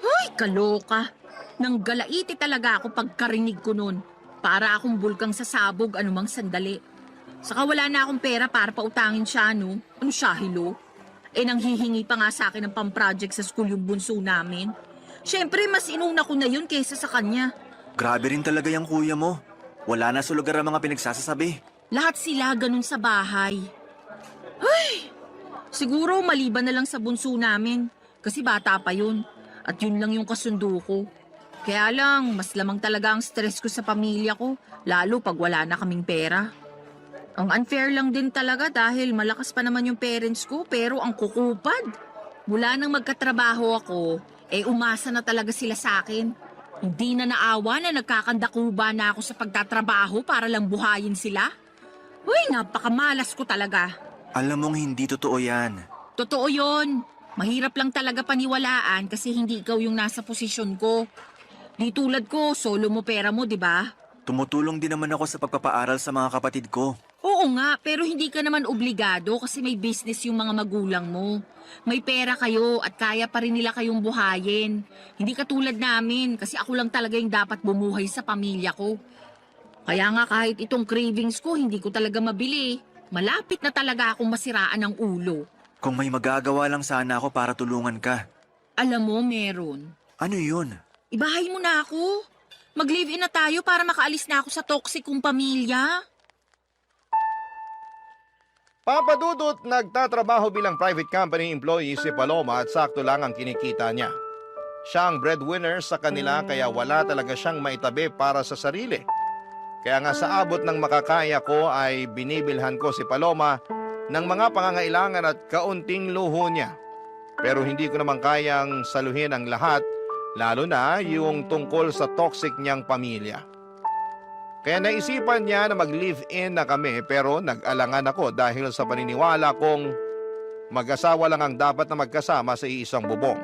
Speaker 7: Ay, kaloka. Nang galaiti talaga ako pagkarinig ko nun. Para akong bulkang sasabog anumang sandali. Saka wala na akong pera para pautangin siya, no? Ano siya, hilo? Nang hihingi pa nga sa akin ng pang-project sa school yung bunso namin. Siyempre, mas inuna ko na yun kaysa sa kanya.
Speaker 6: Grabe rin talaga yung kuya mo. Wala na sa lugar ang mga pinagsasasabi.
Speaker 7: Lahat sila ganun sa bahay. Ay! Siguro maliban na lang sa bunso namin. Kasi bata pa yun. At yun lang yung kasundo ko. Kaya lang, mas lamang talaga ang stress ko sa pamilya ko, lalo pag wala na kaming pera. Ang unfair lang din talaga dahil malakas pa naman yung parents ko pero ang kukupad. Mula nang magkatrabaho ako, umasa na talaga sila sa akin. Hindi na naawa na nagkakandakuba na ako sa pagtatrabaho para lang buhayin sila. Uy, napakamalas ko talaga.
Speaker 6: Alam mong hindi totoo yan.
Speaker 7: Totoo yon. Mahirap lang talaga paniwalaan kasi hindi ikaw yung nasa posisyon ko. Di tulad ko, solo mo pera mo, di ba?
Speaker 6: Tumutulong din naman ako sa pagpapaaral sa mga kapatid ko.
Speaker 7: Oo nga, pero hindi ka naman obligado kasi may business yung mga magulang mo. May pera kayo at kaya pa rin nila kayong buhayin. Hindi katulad namin kasi ako lang talaga yung dapat bumuhay sa pamilya ko. Kaya nga kahit itong cravings ko, hindi ko talaga mabili. Malapit na talaga akong masiraan ng ulo.
Speaker 6: Kung may magagawa lang sana ako para tulungan ka.
Speaker 7: Alam mo, meron.
Speaker 6: Ano yun?
Speaker 7: Ibahay mo na ako. Mag-live-in na tayo para makaalis na ako sa toxic kong pamilya.
Speaker 3: Papa Dudut, nagtatrabaho bilang private company employee si Paloma at sakto lang ang kinikita niya. Siya ang breadwinner sa kanila kaya wala talaga siyang maitabi para sa sarili. Kaya nga sa abot ng makakaya ko ay binibilhan ko si Paloma ng mga pangangailangan at kaunting luho niya. Pero hindi ko naman kayang saluhin ang lahat, lalo na yung tungkol sa toxic niyang pamilya. Kaya naisipan niya na mag-live-in na kami pero nag-alangan ako dahil sa paniniwala kong mag-asawa lang ang dapat na magkasama sa iisang bubong.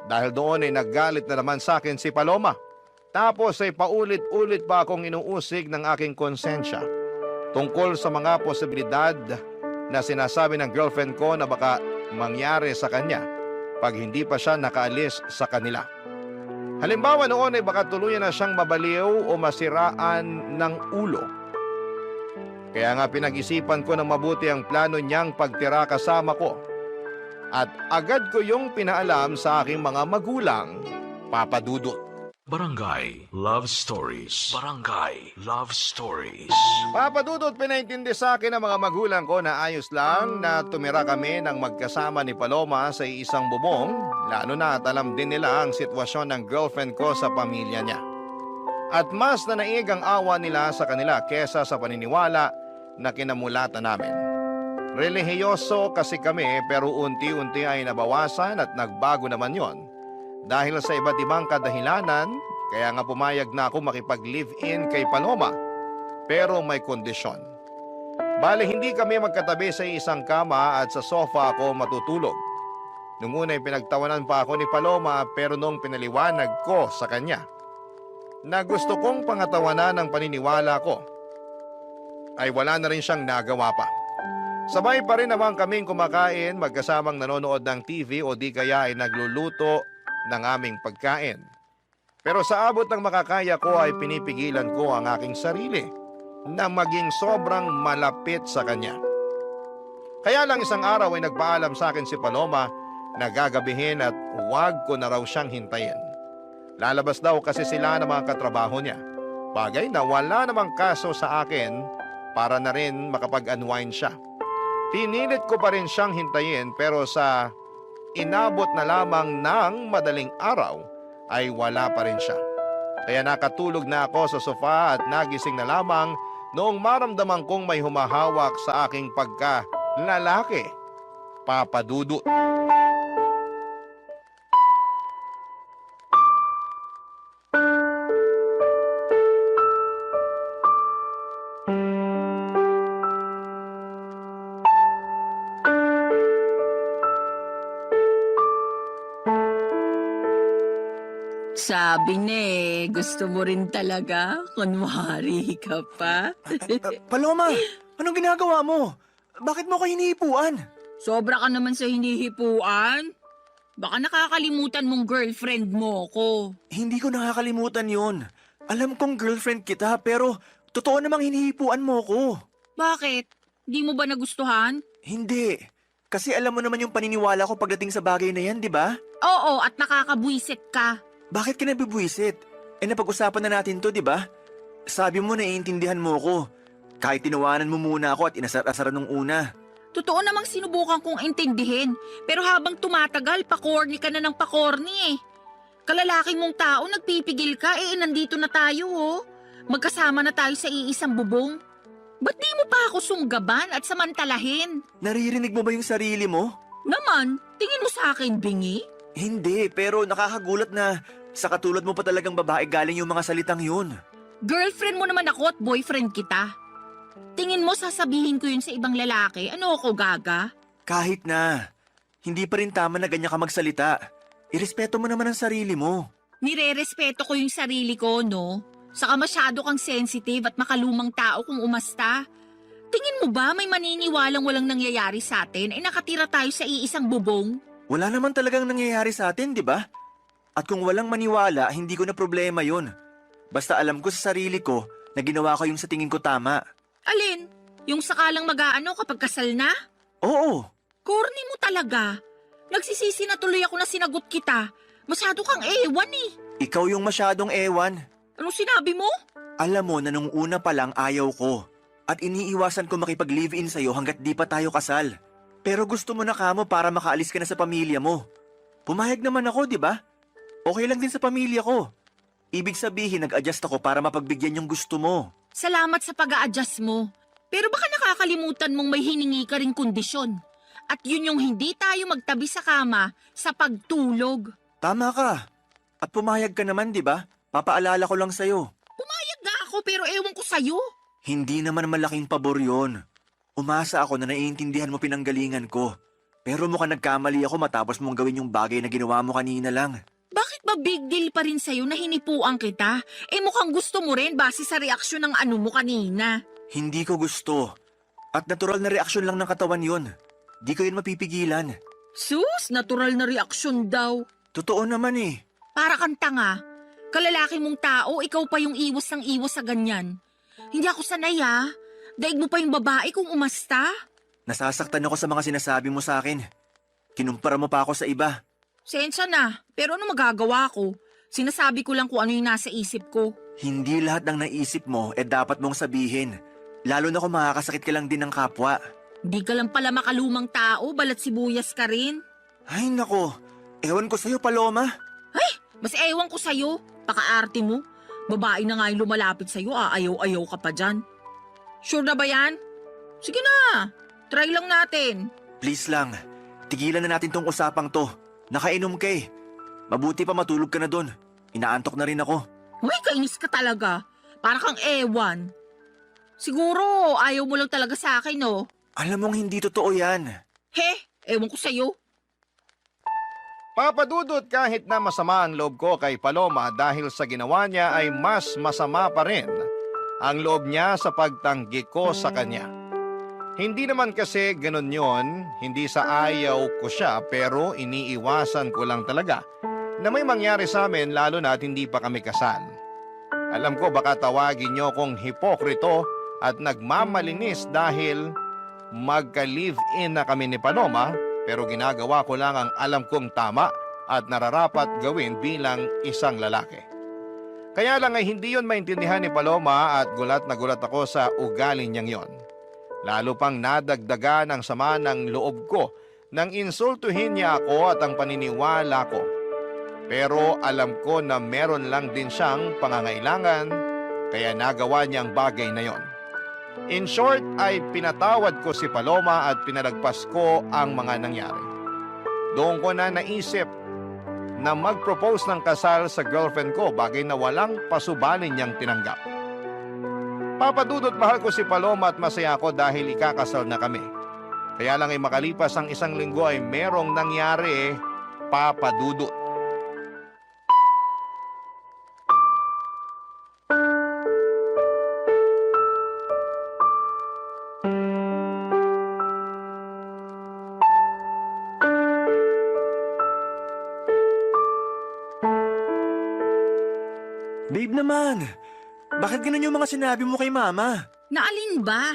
Speaker 3: Dahil doon ay naggalit na naman sa akin si Paloma. Tapos ay paulit-ulit pa akong inuusig ng aking konsensya tungkol sa mga posibilidad na sinasabi ng girlfriend ko na baka mangyari sa kanya pag hindi pa siya nakaalis sa kanila. Halimbawa noon ay baka tuluyan na siyang mabaliw o masiraan ng ulo. Kaya nga pinag-isipan ko ng mabuti ang plano niyang pagtira kasama ko. At agad ko yung pinaalam sa aking mga magulang, Papa Dudut.
Speaker 4: Barangay Love Stories. Barangay Love Stories.
Speaker 3: Papa Dudut, pinaintindi sa akin ng mga magulang ko na ayos lang na tumira kami ng magkasama ni Paloma sa isang bubong, lalo na at alam din nila ang sitwasyon ng girlfriend ko sa pamilya niya. At mas nanaig ang awa nila sa kanila kesa sa paniniwala na kinamulatan namin. Relihiyoso kasi kami pero unti-unti ay nabawasan at nagbago naman yon. Dahil sa iba't ibang kadahilanan, kaya nga pumayag na ako makipag-live-in kay Paloma. Pero may kondisyon. Bale, hindi kami magkatabi sa isang kama at sa sofa ako matutulog. Nung una ay pinagtawanan pa ako ni Paloma pero nung pinaliwanag ko sa kanya na gusto kong pangatawanan ng paniniwala ko, ay wala na rin siyang nagawa pa. Sabay pa rin naman kaming kumakain, magkasamang nanonood ng TV o di kaya ay nagluluto ng aming pagkain. Pero sa abot ng makakaya ko ay pinipigilan ko ang aking sarili na maging sobrang malapit sa kanya. Kaya lang isang araw ay nagpaalam sa akin si Paloma na gagabihin at huwag ko na raw siyang hintayin. Lalabas daw kasi sila ng mga katrabaho niya. Bagay na wala namang kaso sa akin para na rin makapag-unwind siya. Pinilit ko pa rin siyang hintayin pero sa inabot na lamang ng madaling araw ay wala pa rin siya. Kaya nakatulog na ako sa sofa at nagising na lamang noong maramdaman kong may humahawak sa aking pagka-lalaki, Papa Dudut.
Speaker 7: Sabi na gusto mo rin talaga? Kunwari ka pa?
Speaker 6: Paloma, anong ginagawa mo? Bakit mo ko hinihipuan?
Speaker 7: Sobra ka naman sa hinihipuan. Baka nakakalimutan mong girlfriend mo ko.
Speaker 6: Hindi ko nakakalimutan yon. Alam kong girlfriend kita pero totoo namang hinihipuan mo ko.
Speaker 7: Bakit? Di mo ba nagustuhan?
Speaker 6: Hindi. Kasi alam mo naman yung paniniwala ko pagdating sa bagay na yan, di ba?
Speaker 7: Oo, at nakakabwisit ka.
Speaker 6: Bakit ka nabibwisit? Napag-usapan na natin to, di ba? Sabi mo naiintindihan mo ko. Kahit tinawanan mo muna ako at inasar-asaran nung una.
Speaker 7: Totoo namang sinubukan kong intindihin, pero habang tumatagal, pakorni ka na ng pakorni eh. Kalalaki mong tao, nagpipigil ka, nandito na tayo oh. Magkasama na tayo sa iisang bubong. Ba't di mo pa ako sunggaban at samantalahin?
Speaker 6: Naririnig mo ba yung sarili mo?
Speaker 7: Naman, tingin mo sa akin, bingi?
Speaker 6: Hindi, pero nakakagulat na sa katulad mo pa talagang babae galing yung mga salitang yun.
Speaker 7: Girlfriend mo naman ako at boyfriend kita. Tingin mo sasabihin ko yun sa ibang lalaki? Ano ako, gaga?
Speaker 6: Kahit na, hindi pa rin tama na ganyan ka magsalita. Irespeto mo naman ang sarili mo.
Speaker 7: Nire-respeto ko yung sarili ko, no? Saka masyado kang sensitive at makalumang tao kung umasta. Tingin mo ba may maniniwalang walang nangyayari sa atin ay nakatira tayo sa iisang bubong?
Speaker 6: Wala naman talagang nangyayari sa atin, di ba? At kung walang maniwala, hindi ko na problema yun. Basta alam ko sa sarili ko na ginawa ko yung sa tingin ko tama.
Speaker 7: Alin? Yung sakalang mag-aano kapag kasal na?
Speaker 6: Oo,
Speaker 7: Corny mo talaga. Nagsisisi na tuloy ako na sinagot kita. Masyado kang ewan eh.
Speaker 6: ikaw yung masyadong ewan.
Speaker 7: Anong sinabi mo?
Speaker 6: Alam mo na nung una pa lang ayaw ko. At iniiwasan ko makipag-live-in sa'yo hanggat di pa tayo kasal. Pero gusto mo na kamo para makaalis ka na sa pamilya mo. Pumayag naman ako, di ba? Okay lang din sa pamilya ko. Ibig sabihin, nag-adjust ako para mapagbigyan yung gusto mo.
Speaker 7: Salamat sa pag-a-adjust mo. Pero baka nakakalimutan mong may hiningi ka ring kondisyon. At yun yung hindi tayo magtabi sa kama sa pagtulog.
Speaker 6: Tama ka. At pumayag ka naman, di ba? Papaalala ko lang sa'yo.
Speaker 7: Pumayag nga ako pero ewan ko sa'yo.
Speaker 6: Hindi naman malaking pabor yun. Umasa ako na naiintindihan mo pinanggalingan ko. Pero mukhang nagkamali ako matapos mong gawin yung bagay na ginawa mo kanina lang.
Speaker 7: Bakit ba big deal pa rin sa'yo na hinipuan kita? Mukhang gusto mo rin base sa reaksyon ng ano mo kanina.
Speaker 6: Hindi ko gusto. At natural na reaksyon lang ng katawan yun. Di ko yun mapipigilan.
Speaker 7: Sus, natural na reaksyon daw.
Speaker 6: Totoo naman eh.
Speaker 7: Para kang tanga. Kalalaki mong tao, ikaw pa yung iwas ng iwas sa ganyan. Hindi ako sanay ah. Daig mo pa yung babae kung umasta.
Speaker 6: Nasasaktan ako sa mga sinasabi mo sa akin. Kinumpara mo pa ako sa iba.
Speaker 7: Sensya na, pero ano magagawa ko? Sinasabi ko lang kung ano yung nasa isip ko.
Speaker 6: Hindi lahat ng naisip mo dapat mong sabihin. Lalo na kung makakasakit ka lang din ng kapwa.
Speaker 7: Di ka lang pala makalumang tao, balat sibuyas ka rin.
Speaker 6: Ay nako, ewan ko sa'yo Paloma.
Speaker 7: Mas ewan ko sa'yo, pakaarte mo. Babae na nga yung lumalapit sa'yo, ayaw-ayaw ka pa dyan. Sure na ba yan? Sige na, try lang natin.
Speaker 6: Please lang, tigilan na natin tong usapang to. Nakainom ka eh. Mabuti pa matulog ka na dun. Inaantok na rin ako.
Speaker 7: Uy, kainis ka talaga. Para kang ewan. Siguro, ayaw mo lang talaga sa akin, no?
Speaker 6: Alam mong hindi totoo yan.
Speaker 7: He, ewan ko sa'yo.
Speaker 3: Papadudot kahit na masama ang loob ko kay Paloma dahil sa ginawa niya ay mas masama pa rin ang loob niya sa pagtanggi ko sa kanya. Hindi naman kasi ganun yon, hindi sa ayaw ko siya pero iniiwasan ko lang talaga na may mangyari sa amin lalo na at hindi pa kami kasal. Alam ko baka tawagin niyo kong hipokrito at nagmamalinis dahil magka-live-in na kami ni Paloma pero ginagawa ko lang ang alam kong tama at nararapat gawin bilang isang lalaki. Kaya lang ay hindi yon maintindihan ni Paloma at gulat na gulat ako sa ugali niyang yon. Lalo pang nadagdagan ang sama ng loob ko nang insultuhin niya ako at ang paniniwala ko. Pero alam ko na meron lang din siyang pangangailangan kaya nagawa niya ang bagay na yon. In short ay pinatawad ko si Paloma at pinalagpas ko ang mga nangyari. Doon ko na naisip na mag-propose ng kasal sa girlfriend ko, bagay na walang pasubalin niyang tinanggap. Papadudot mahal ko si Paloma at masaya ako dahil ikakasal na kami. Kaya lang ay makalipas ang isang linggo ay merong nangyari papadudot.
Speaker 6: Babe naman, bakit ganun yung mga sinabi mo kay mama?
Speaker 7: Naalin ba?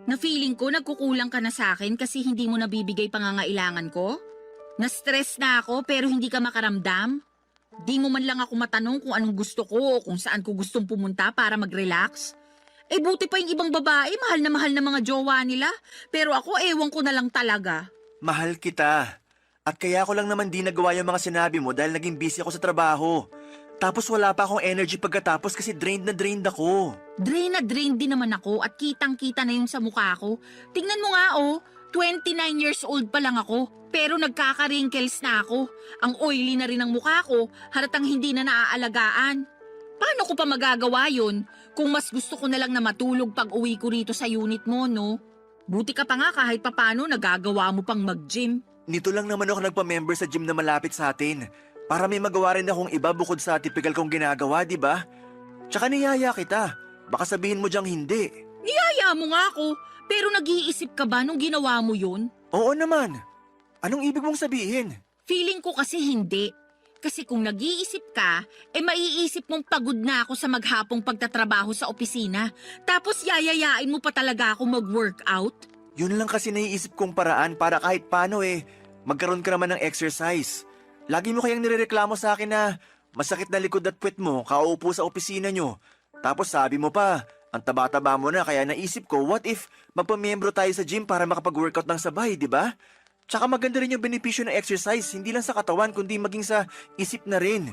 Speaker 7: Na feeling ko nagkukulang ka na sa akin kasi hindi mo nabibigay pangangailangan ko? Na-stress na ako pero hindi ka makaramdam? Di mo man lang ako matanong kung anong gusto ko o kung saan ko gustong pumunta para mag-relax? Buti pa yung ibang babae, mahal na mga jowa nila. Pero ako, ewan ko na lang talaga.
Speaker 6: Mahal kita. At kaya ko lang naman di nagawa yung mga sinabi mo dahil naging busy ako sa trabaho. Tapos wala pa akong energy pagkatapos kasi drained na drained ako.
Speaker 7: Drain na drain din naman ako at kitang-kita na yung sa mukha ko. Tingnan mo nga 29 years old pa lang ako. Pero nagkaka-wrinkles na ako. Ang oily na rin ang mukha ko, halatang hindi na naaalagaan. Paano ko pa magagawa yun kung mas gusto ko na lang na matulog pag uwi ko rito sa unit mo, no? Buti ka pa nga kahit papano nagagawa mo pang mag-gym.
Speaker 6: Nito lang naman ako nagpa-member sa gym na malapit sa atin. Para may magawa rin akong iba bukod sa typical kong ginagawa, di ba? Tsaka niyaya kita. Baka sabihin mo diyang hindi.
Speaker 7: Niyaya mo nga ako, pero nag-iisip ka ba nung ginawa mo yun?
Speaker 6: Oo naman. Anong ibig mong sabihin?
Speaker 7: Feeling ko kasi hindi. Kasi kung nag-iisip ka, maiisip mong pagod na ako sa maghapong pagtatrabaho sa opisina. Tapos yayayain mo pa talaga ako mag-workout?
Speaker 6: Yun lang kasi naiisip kong paraan para kahit paano magkaroon ka naman ng exercise. Lagi mo kayang nirereklamo sa akin na masakit na likod at puwet mo, kaupo sa opisina nyo. Tapos sabi mo pa, ang taba-taba mo na kaya naisip ko, what if magpamiyembro tayo sa gym para makapag-workout ng sabay, di ba? Tsaka maganda rin yung benepisyo ng exercise, hindi lang sa katawan kundi maging sa isip na rin.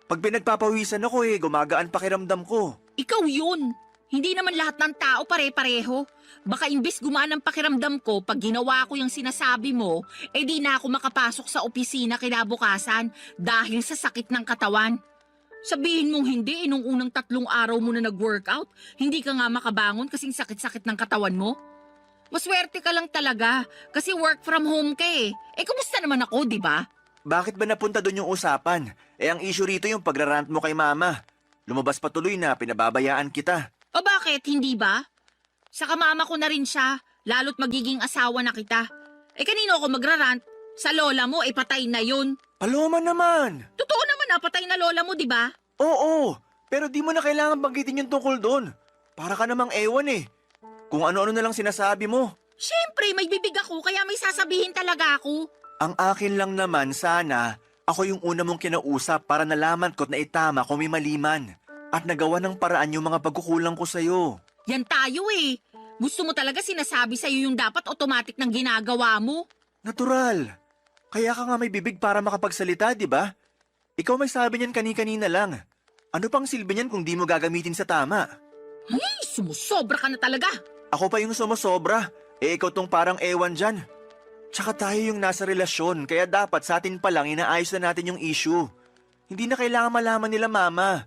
Speaker 6: Pag pinagpapawisan ako gumagaan pakiramdam ko.
Speaker 7: Ikaw yun. Hindi naman lahat ng tao pare-pareho. Baka imbes gumaan ang pakiramdam ko pag ginawa ko yung sinasabi mo, di na ako makapasok sa opisina kinabukasan dahil sa sakit ng katawan. Sabihin mong hindi, nung unang 3 araw mo na nag-workout, hindi ka nga makabangon kasing sakit-sakit ng katawan mo. Maswerte ka lang talaga kasi work from home ka kumusta naman ako, di ba?
Speaker 6: Bakit ba napunta doon yung usapan? Ang issue rito yung pagrarant mo kay mama. Lumabas pa tuloy na pinababayaan kita.
Speaker 7: O bakit, hindi ba? Sa kamama ko na rin siya, lalo't magiging asawa na kita. Kanino ako magrarant? Sa lola mo, patay na yun.
Speaker 6: Paloma naman!
Speaker 7: Totoo naman patay na lola mo, di ba?
Speaker 6: Oo, pero di mo na kailangan banggitin yung tungkol doon. Para ka namang ewan Kung ano-ano na lang sinasabi mo.
Speaker 7: Siyempre, may bibig ako kaya may sasabihin talaga ako.
Speaker 6: Ang akin lang naman sana, ako yung una mong kinausap para nalaman ko't na itama kung may maliman. At nagawa ng paraan yung mga pagkukulang ko sa'yo.
Speaker 7: Yan tayo Gusto mo talaga sinasabi sa'yo yung dapat automatic ng ginagawa mo?
Speaker 6: Natural. Kaya ka nga may bibig para makapagsalita, di ba? Ikaw may sabi niyan kani-kanina lang. Ano pang silbi niyan kung di mo gagamitin sa tama?
Speaker 7: Ay, sumusobra ka na talaga.
Speaker 6: Ako pa yung sumasobra. Ikaw tong parang ewan dyan. Tsaka tayo yung nasa relasyon, kaya dapat sa atin pa lang inaayos na natin yung issue. Hindi na kailangan malaman nila mama.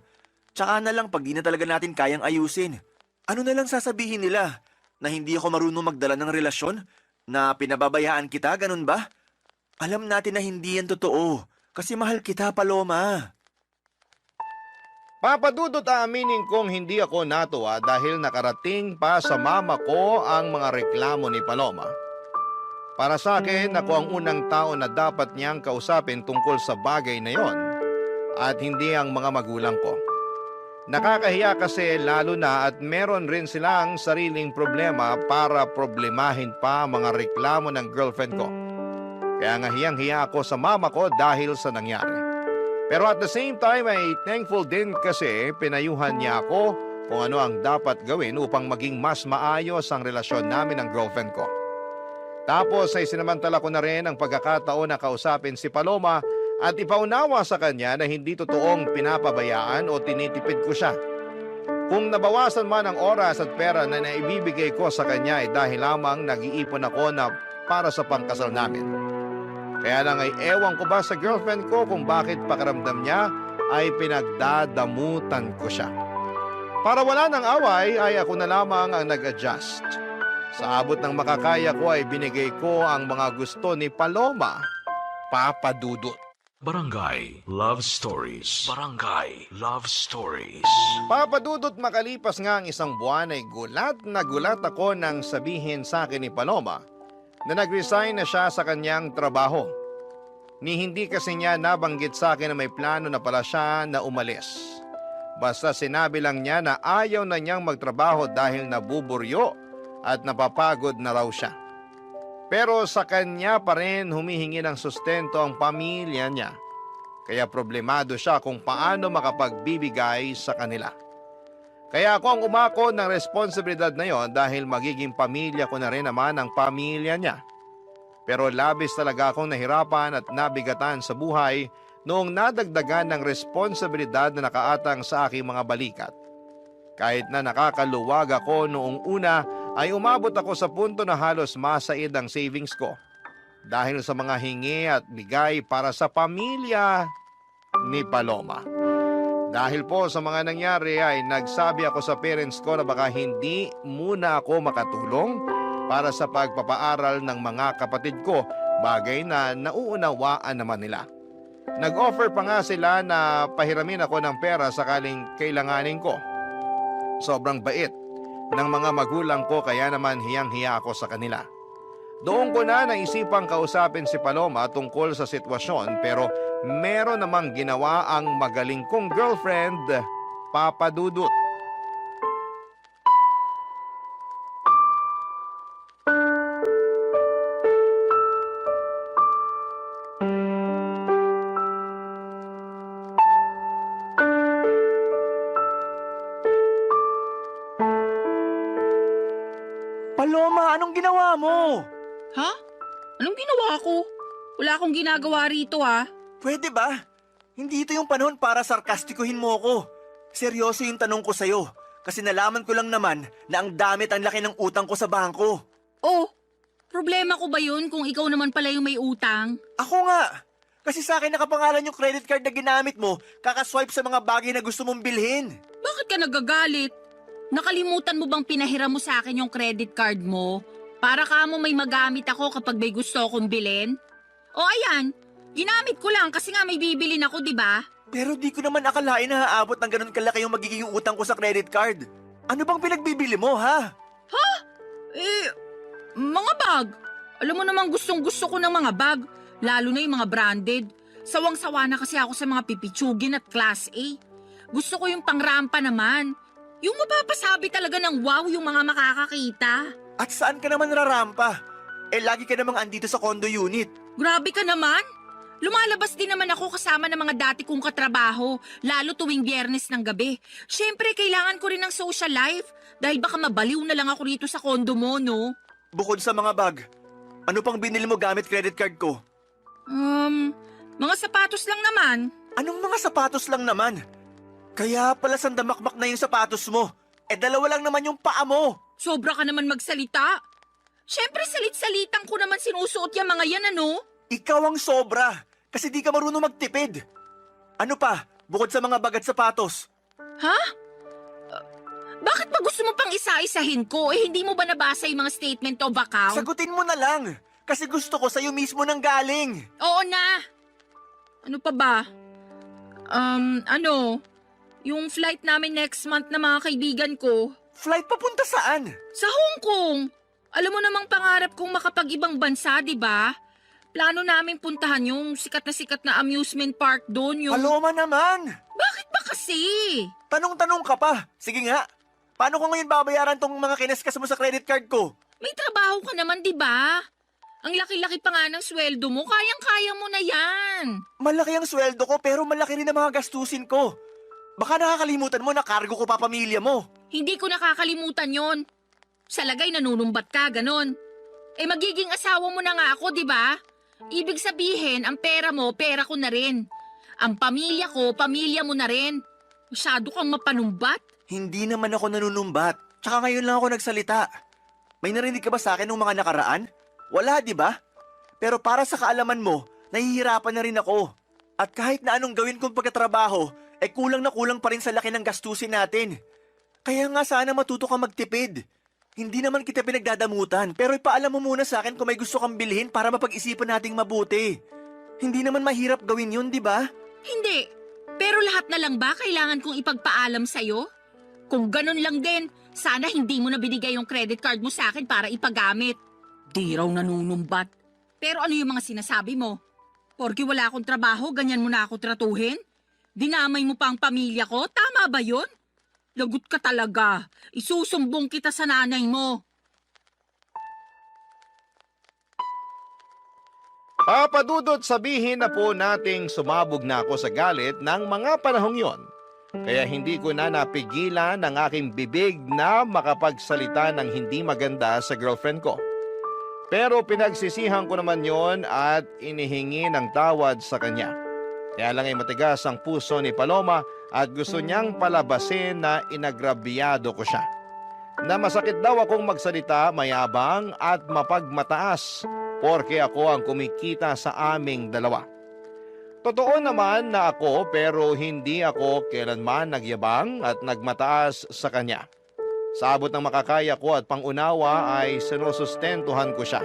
Speaker 6: Tsaka na lang pag di na talaga natin kayang ayusin. Ano na lang sasabihin nila? Na hindi ako marunong magdala ng relasyon? Na pinababayaan kita, ganun ba? Alam natin na hindi yan totoo. Kasi mahal kita, Paloma.
Speaker 3: Papadudot aaminin kong hindi ako natuwa dahil nakarating pa sa mama ko ang mga reklamo ni Paloma. Para sa akin, ako ang unang tao na dapat niyang kausapin tungkol sa bagay na yon at hindi ang mga magulang ko. Nakakahiya kasi lalo na at meron rin silang sariling problema para problemahin pa ang mga reklamo ng girlfriend ko. Kaya nga hiyang-hiya ako sa mama ko dahil sa nangyari. Pero at the same time ay thankful din kasi pinayuhan niya ako kung ano ang dapat gawin upang maging mas maayos ang relasyon namin ng girlfriend ko. Tapos ay sinamantala ko na rin ang pagkakataon na kausapin si Paloma at ipaunawa sa kanya na hindi totoong pinapabayaan o tinitipid ko siya. Kung nabawasan man ang oras at pera na naibibigay ko sa kanya ay dahil lamang nag-iipon ako na para sa pangkasal namin. Kaya lang ay ewan ko ba sa girlfriend ko kung bakit pakiramdam niya ay pinagdadamutan ko siya. Para wala ng away ay ako na lamang ang nag-adjust. Sa abot ng makakaya ko ay binigay ko ang mga gusto ni Paloma, Papadudot.
Speaker 4: Barangay Love Stories. Barangay Love Stories.
Speaker 3: Papadudot, makalipas nga ang isang buwan ay gulat na gulat ako nang sabihin sa akin ni Paloma na nag-resign na siya sa kanyang trabaho. Ni hindi kasi niya nabanggit sa akin na may plano na pala siya na umalis. Basta sinabi lang niya na ayaw na niyang magtrabaho dahil nabuburyo at napapagod na raw siya. Pero sa kanya pa rin humihingi ng sustento ang pamilya niya. Kaya problemado siya kung paano makapagbibigay sa kanila. Kaya ako ang umako ng responsibilidad na yon dahil magiging pamilya ko na rin naman ang pamilya niya. Pero labis talaga akong nahirapan at nabigatan sa buhay noong nadagdagan ng responsibilidad na nakaatang sa aking mga balikat. Kahit na nakakaluwag ako noong una ay umabot ako sa punto na halos masaid ang savings ko dahil sa mga hingi at bigay para sa pamilya ni Paloma. Dahil po sa mga nangyari ay nagsabi ako sa parents ko na baka hindi muna ako makatulong para sa pagpapaaral ng mga kapatid ko, bagay na nauunawaan naman nila. Nag-offer pa nga sila na pahiramin ako ng pera sakaling kailanganin ko. Sobrang bait ng mga magulang ko kaya naman hiyang-hiya ako sa kanila. Doon ko na naisipang kausapin si Paloma tungkol sa sitwasyon pero meron namang ginawa ang magaling kong girlfriend, Papa Dudut.
Speaker 6: Paloma, anong ginawa mo?
Speaker 7: Ha? Anong ginawa ko? Wala akong ginagawa rito
Speaker 6: Pwede ba? Hindi ito yung panahon para sarkastikuhin mo ko. Seryoso yung tanong ko sa'yo. Kasi nalaman ko lang naman na ang damit ang laki ng utang ko sa bangko.
Speaker 7: Oh, problema ko ba yun kung ikaw naman pala yung may utang?
Speaker 6: Ako nga. Kasi sa akin nakapangalan yung credit card na ginamit mo, kakaswipe sa mga bagay na gusto mong bilhin.
Speaker 7: Bakit ka nagagalit? Nakalimutan mo bang pinahiram mo sa akin yung credit card mo? Para ka mo may magamit ako kapag may gusto akong bilhin? O ayan, ginamit ko lang kasi nga may bibilin ako, di ba?
Speaker 6: Pero di ko naman akalain na haabot ng ganun kalaki yung magiging utang ko sa credit card. Ano bang pinagbibili mo, ha?
Speaker 7: Mga bag. Alam mo namang gustong-gusto ko ng mga bag, lalo na yung mga branded. Sawang-sawa na kasi ako sa mga pipitsugin at class A. Gusto ko yung pangrampa naman. Yung mapapasabi talaga ng wow yung mga makakakita.
Speaker 6: At saan ka naman rarampa? Lagi ka namang andito sa condo unit.
Speaker 7: Grabe ka naman. Lumalabas din naman ako kasama ng mga dati kong katrabaho, lalo tuwing Biyernes ng gabi. Siyempre, kailangan ko rin ng social life dahil baka mabaliw na lang ako rito sa condo mo, no?
Speaker 6: Bukod sa mga bag, ano pang binili mo gamit credit card ko?
Speaker 7: Mga sapatos lang naman.
Speaker 6: Anong mga sapatos lang naman? Kaya pala sandamakmak na yung sapatos mo. Dalawa lang naman yung paa mo.
Speaker 7: Sobra ka naman magsalita. Siyempre, salit-salitan ko naman sinusuot yung mga yan, ano?
Speaker 6: Ikaw ang sobra, kasi di ka marunong magtipid. Ano pa, bukod sa mga bag at sapatos?
Speaker 7: Ha? Bakit ba gusto mo pang isa-isahin ko? Hindi mo ba nabasa yung mga statement of account?
Speaker 6: Sagutin mo na lang, kasi gusto ko sa'yo mismo nang galing.
Speaker 7: Oo na. Ano pa ba? Yung flight namin next month na mga kaibigan ko.
Speaker 6: Flight papunta saan?
Speaker 7: Sa Hong Kong. Alam mo namang pangarap kong makapag-ibang bansa, di ba? Plano namin puntahan yung sikat na amusement park doon.
Speaker 6: Paloma naman!
Speaker 7: Bakit ba kasi?
Speaker 6: Tanong-tanong ka pa. Sige nga, paano ko ngayon babayaran tong mga kineskas mo sa credit card ko?
Speaker 7: May trabaho ka naman, di ba? Ang laki-laki pa nga ng sweldo mo, kayang-kaya mo na yan.
Speaker 6: Malaki ang sweldo ko pero malaki rin ang mga gastusin ko. Baka nakakalimutan mo na cargo ko pa pamilya mo.
Speaker 7: Hindi ko nakakalimutan yon. Sa lagay nanunumbat ka, ganon. Magiging asawa mo na nga ako, di ba? Ibig sabihin, ang pera mo, pera ko na rin. Ang pamilya ko, pamilya mo na rin. Masyado kang mapanumbat.
Speaker 6: Hindi naman ako nanunumbat. Tsaka ngayon lang ako nagsalita. May narinig ka ba sa akin nung mga nakaraan? Wala, di ba? Pero para sa kaalaman mo, nahihirapan na rin ako. At kahit na anong gawin kong pagkatrabaho, kulang na kulang pa rin sa laki ng gastusin natin. Kaya nga sana matuto ka magtipid. Hindi naman kita pinagdadamutan, pero ipaalam mo muna sa akin kung may gusto kang bilhin para mapag-isipan nating mabuti. Hindi naman mahirap gawin yun, di ba?
Speaker 7: Hindi. Pero lahat na lang ba kailangan kong ipagpaalam sa'yo? Kung ganun lang din, sana hindi mo na binigay yung credit card mo sa akin para ipagamit. Di raw nanunumbat. Pero ano yung mga sinasabi mo? Porke wala akong trabaho, ganyan mo na ako tratuhin? Dinamay mo pa ang pamilya ko? Tama ba yun? Lagot ka talaga. Isusumbong kita sa nanay mo.
Speaker 3: Papadudot, sabihin na po nating sumabog na ako sa galit ng mga panahong yon. Kaya hindi ko na napigilan ang aking bibig na makapagsalita ng hindi maganda sa girlfriend ko. Pero pinagsisihan ko naman yon at inihingi ng tawad sa kanya. Kaya lang ay matigas ang puso ni Paloma at gusto niyang palabasin na inagrabyado ko siya. Na masakit daw akong magsalita, mayabang at mapagmataas porke ako ang kumikita sa aming dalawa. Totoo naman na ako pero hindi ako kailanman nagyabang at nagmataas sa kanya. Sa abot ng makakaya ko at pangunawa ay sinusustentuhan ko siya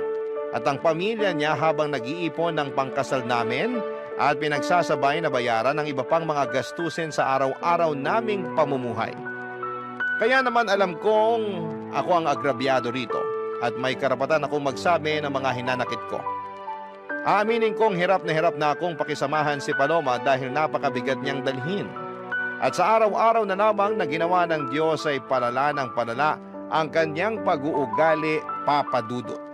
Speaker 3: at ang pamilya niya habang nag-iipon ng pangkasal namin at pinagsasabay na bayaran ng iba pang mga gastusin sa araw-araw naming pamumuhay. Kaya naman alam kong ako ang agrabyado rito at may karapatan akong magsabi ng mga hinanakit ko. Aaminin kong hirap na akong pakisamahan si Paloma dahil napakabigat niyang dalhin. At sa araw-araw na lamang na ginawa ng Diyos ay palala ng palala ang kanyang pag-uugali, Papa Dudut.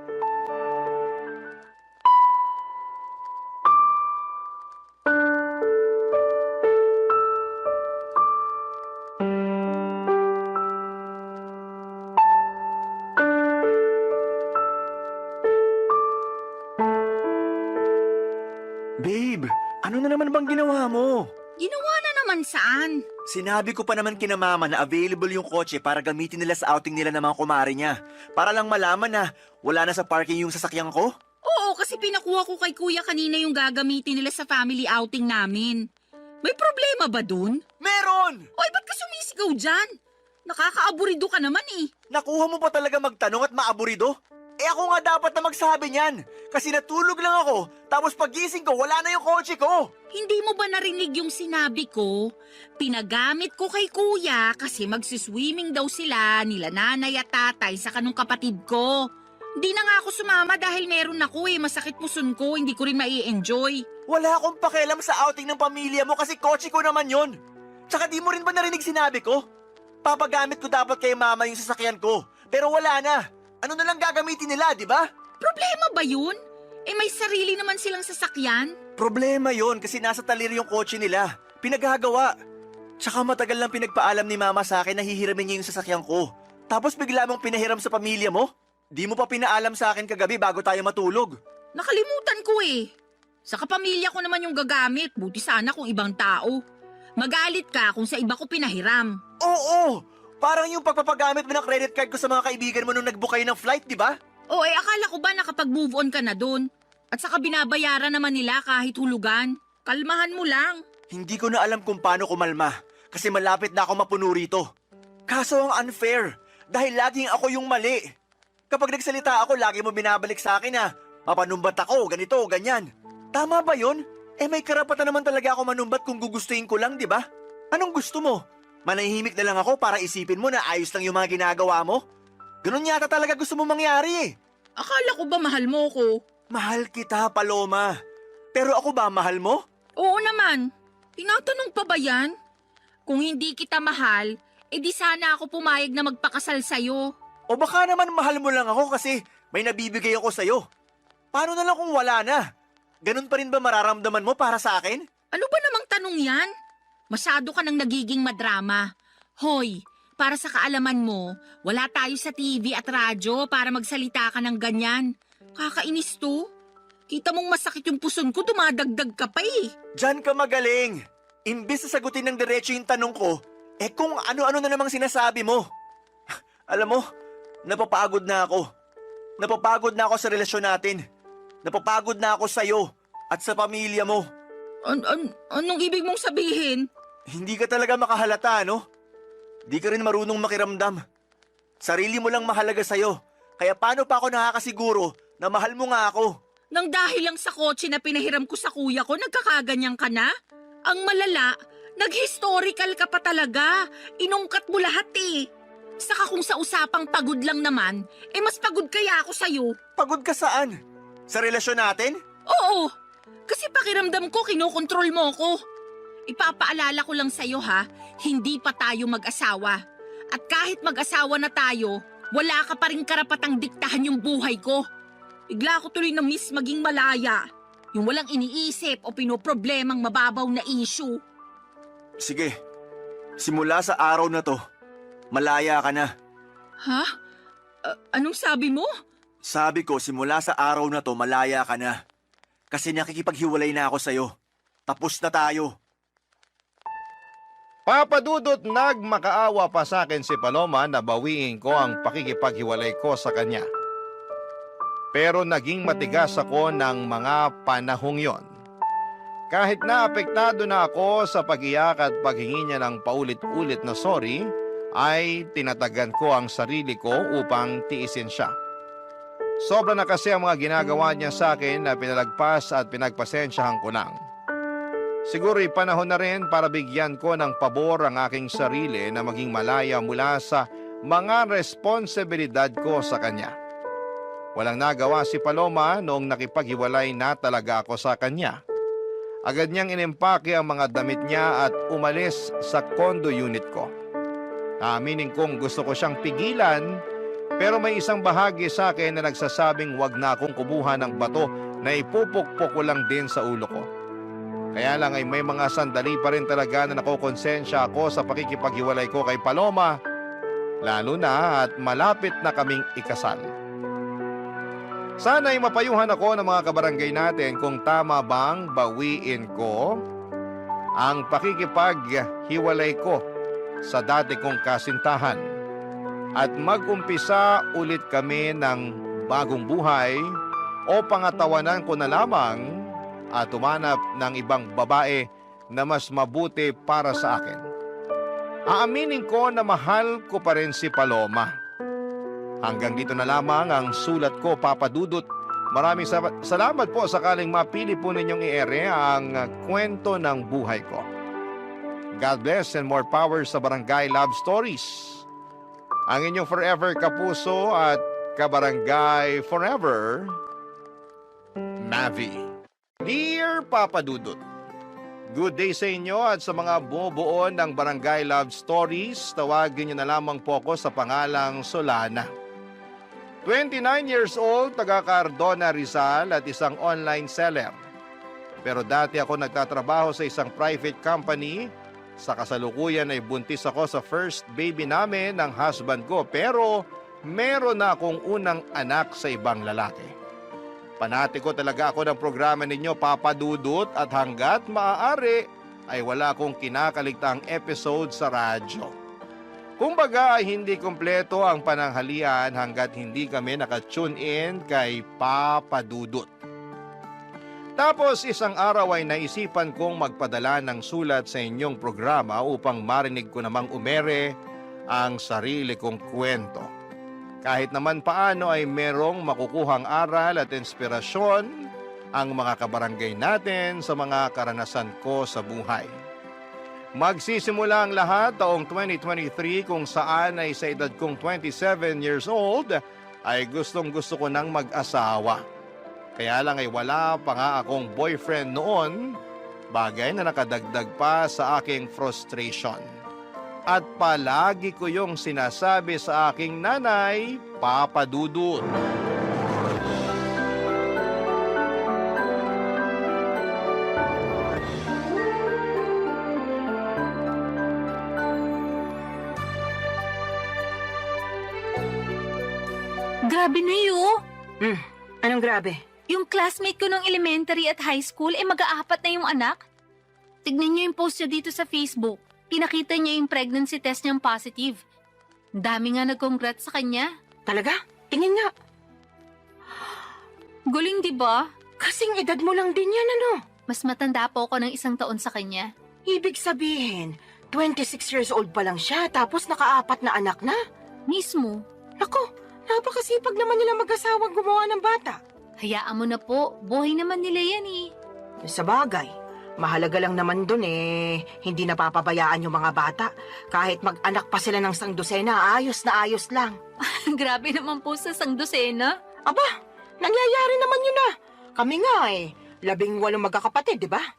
Speaker 6: Babe, ano na naman bang ginawa mo?
Speaker 7: Ginawa na naman saan?
Speaker 6: Sinabi ko pa naman kina mama na available yung kotse para gamitin nila sa outing nila ng mga kumare niya. Para lang malaman na wala na sa parking yung sasakyan ko.
Speaker 7: Oo, kasi pinakuha ko kay kuya kanina yung gagamitin nila sa family outing namin. May problema ba dun?
Speaker 6: Meron!
Speaker 7: Oy, ba't ka sumisigaw dyan? Nakakaaburido ka naman eh.
Speaker 6: Nakuha mo pa talaga magtanong at maaburido? Eh ako nga dapat na magsabi niyan. Kasi natulog lang ako, tapos pagising ko wala na yung kotse ko.
Speaker 7: Hindi mo ba narinig yung sinabi ko? Pinagamit ko kay kuya kasi magsiswimming daw sila nila nanay at tatay sa kanong kapatid ko. Hindi na nga ako sumama dahil meron ako masakit puson ko, hindi ko rin mai-enjoy.
Speaker 6: Wala akong pakialam sa outing ng pamilya mo kasi kotse ko naman yon. Tsaka di mo rin ba narinig sinabi ko? Papagamit ko dapat kay mama yung sasakyan ko, pero wala na. Ano na lang gagamitin nila, di ba?
Speaker 7: Problema ba yun? May sarili naman silang sasakyan.
Speaker 6: Problema yon kasi nasa talir yung kotse nila. Pinaghagawa. Tsaka matagal lang pinagpaalam ni mama sa akin na hihiramin niya yung sasakyan ko. Tapos bigla mong pinahiram sa pamilya mo? Di mo pa pinaalam sa akin kagabi bago tayo matulog.
Speaker 7: Nakalimutan ko Sa kapamilya ko naman yung gagamit, buti sana kung ibang tao. Magalit ka kung sa iba ko pinahiram.
Speaker 6: Oo! Parang yung pagpapagamit mo ng credit card ko sa mga kaibigan mo nung nag-book kayo ng flight, di ba?
Speaker 7: Akala ko ba nakapag-move on ka na dun? At saka binabayaran naman nila kahit hulugan. Kalmahan mo lang.
Speaker 6: Hindi ko na alam kung paano kumalma kasi malapit na ako mapuno rito. Kaso ang unfair dahil laging ako yung mali. Kapag nagsalita ako, lagi mo binabalik sa akin na mapanumbat ako, ganito, ganyan. Tama ba yun? May karapatan naman talaga ako manumbat kung gugustuhin ko lang, di ba? Anong gusto mo? Manahimik na lang ako para isipin mo na ayos lang yung mga ginagawa mo? Ganun yata talaga gusto mo mangyari
Speaker 7: Akala ko ba mahal mo ko?
Speaker 6: Mahal kita, Paloma. Pero ako ba mahal mo?
Speaker 7: Oo naman. Tinatanong pa ba yan? Kung hindi kita mahal, di sana ako pumayag na magpakasal sa'yo.
Speaker 6: O baka naman mahal mo lang ako kasi may nabibigay ako sa'yo. Paano na lang kung wala na? Ganun pa rin ba mararamdaman mo para sa akin?
Speaker 7: Ano ba namang tanong yan? Masyado ka nang nagiging madrama. Hoy, para sa kaalaman mo, wala tayo sa TV at radyo para magsalita ka ng ganyan. Kakainis to. Kita mong masakit yung puson ko, dumadagdag ka pa
Speaker 6: Diyan ka magaling. Imbis na sagutin ng diretso yung tanong ko, kung ano-ano na namang sinasabi mo. Alam mo, napapagod na ako. Napapagod na ako sa relasyon natin. Napapagod na ako sa'yo at sa pamilya mo.
Speaker 7: Anong ibig mong sabihin?
Speaker 6: Hindi ka talaga makahalata, no? Di ka rin marunong makiramdam. Sarili mo lang mahalaga sa'yo. Kaya paano pa ako nakakasiguro na mahal mo nga ako?
Speaker 7: Nang dahil lang sa kotse na pinahiram ko sa kuya ko, nagkakaganyan ka na? Ang malala, nag-historical ka pa talaga. Inungkat mo lahat Saka kung sa usapang pagod lang naman, mas pagod kaya ako sa'yo.
Speaker 6: Pagod ka saan? Sa relasyon natin?
Speaker 7: Oo, kasi pakiramdam ko kinokontrol mo ko. Ipapaalala ko lang sa'yo hindi pa tayo mag-asawa. At kahit mag-asawa na tayo, wala ka pa rin karapatang diktahan yung buhay ko. Bigla ko tuloy na miss maging malaya. Yung walang iniisip o pinoproblemang mababaw na issue.
Speaker 6: Sige, Simula sa araw na to, malaya ka na.
Speaker 7: Ha? Anong sabi mo?
Speaker 6: Sabi ko, simula sa araw na to, malaya ka na. Kasi nakikipaghiwalay na ako sa'yo. Tapos na tayo.
Speaker 3: Papa Dudut, nagmakaawa pa sa akin si Paloma na bawiin ko ang pakikipaghiwalay ko sa kanya. Pero naging matigas ako ng mga panahong yon. Kahit na apektado na ako sa pag-iyak at paghingi niya ng paulit-ulit na sorry, ay tinatagan ko ang sarili ko upang tiisin siya. Sobra na kasi ang mga ginagawa niya sa akin na pinalagpas at pinagpasensyahan ko lang. Siguro'y panahon na rin para bigyan ko ng pabor ang aking sarili na maging malaya mula sa mga responsibilidad ko sa kanya. Walang nagawa si Paloma noong nakipaghiwalay na talaga ako sa kanya. Agad niyang inimpake ang mga damit niya at umalis sa condo unit ko. Aaminin kong gusto ko siyang pigilan, pero may isang bahagi sa akin na nagsasabing wag na akong kubuhan ng bato na ipupukpok ko lang din sa ulo ko. Kaya lang ay may mga sandali pa rin talaga na nakokonsensya ako sa pakikipaghiwalay ko kay Paloma, lalo na at malapit na kaming ikasal. Sana ay mapayuhan ako ng mga kabarangay natin kung tama bang bawiin ko ang pakikipaghiwalay ko sa dati kong kasintahan at mag-umpisa ulit kami ng bagong buhay o pangatawanan ko na lamang at tumanap ng ibang babae na mas mabuti para sa akin. Aaminin ko na mahal ko pa rin si Paloma. Hanggang dito na lamang ang sulat ko, Papa Dudut. Maraming salamat po sakaling mapili po ninyong i-ere ang kwento ng buhay ko. God bless and more power sa Barangay Love Stories. Ang inyong forever kapuso at kabarangay forever, Mavi. Dear Papa Dudut, good day sa inyo at sa mga bumubuo ng Barangay Love Stories, tawagin niyo na lamang po ako sa pangalang Solana. 29 years old, taga Cardona, Rizal at isang online seller. Pero dati ako nagtatrabaho sa isang private company. Sa kasalukuyan ay buntis ako sa first baby namin ng husband ko, pero meron na akong unang anak sa ibang lalaki. Panati ko talaga ako ng programa ninyo, Papa Dudut, at hanggat maaari ay wala akong kinakaligtaang episode sa radyo. Kumbaga ay hindi kumpleto ang pananghalian hanggat hindi kami nakatune in kay Papa Dudut. Tapos isang araw ay naisipan kong magpadala ng sulat sa inyong programa upang marinig ko namang umere ang sarili kong kwento. Kahit naman paano ay merong makukuhang aral at inspirasyon ang mga kabarangay natin sa mga karanasan ko sa buhay. Magsisimula ang lahat taong 2023 kung saan ay sa edad kong 27 years old ay gustong-gusto ko nang mag-asawa. Kaya lang ay wala pa nga akong boyfriend noon, bagay na nakadagdag pa sa aking frustration. At palagi ko yung sinasabi sa aking nanay, Papa Dudut.
Speaker 2: Grabe na yun.
Speaker 1: Anong grabe?
Speaker 2: Yung classmate ko nung elementary at high school, mag-aapat na yung anak. Tignan niyo yung post niya dito sa Facebook. Pinakita niya yung pregnancy test niyang positive. Dami nga nag-congrats sa kanya.
Speaker 1: Talaga? Tingin nga.
Speaker 2: Guling, di ba?
Speaker 1: Kasing edad mo lang din yan, ano?
Speaker 2: Mas matanda po ako ng 1 taon sa kanya.
Speaker 1: Ibig sabihin, 26 years old pa lang siya tapos nakaapat na anak na?
Speaker 2: Mismo.
Speaker 1: Ako, napakasipag naman nila mag-asawang gumawa ng bata.
Speaker 2: Hayaan mo na po. Buhay naman nila yan eh.
Speaker 1: Sa bagay, mahalaga lang naman dun hindi napapabayaan yung mga bata. Kahit mag-anak pa sila ng 100, ayos na ayos lang.
Speaker 2: Grabe naman po sa sangdosena.
Speaker 1: Aba, nangyayari naman yun na. Kami nga 18 magkakapatid, di ba?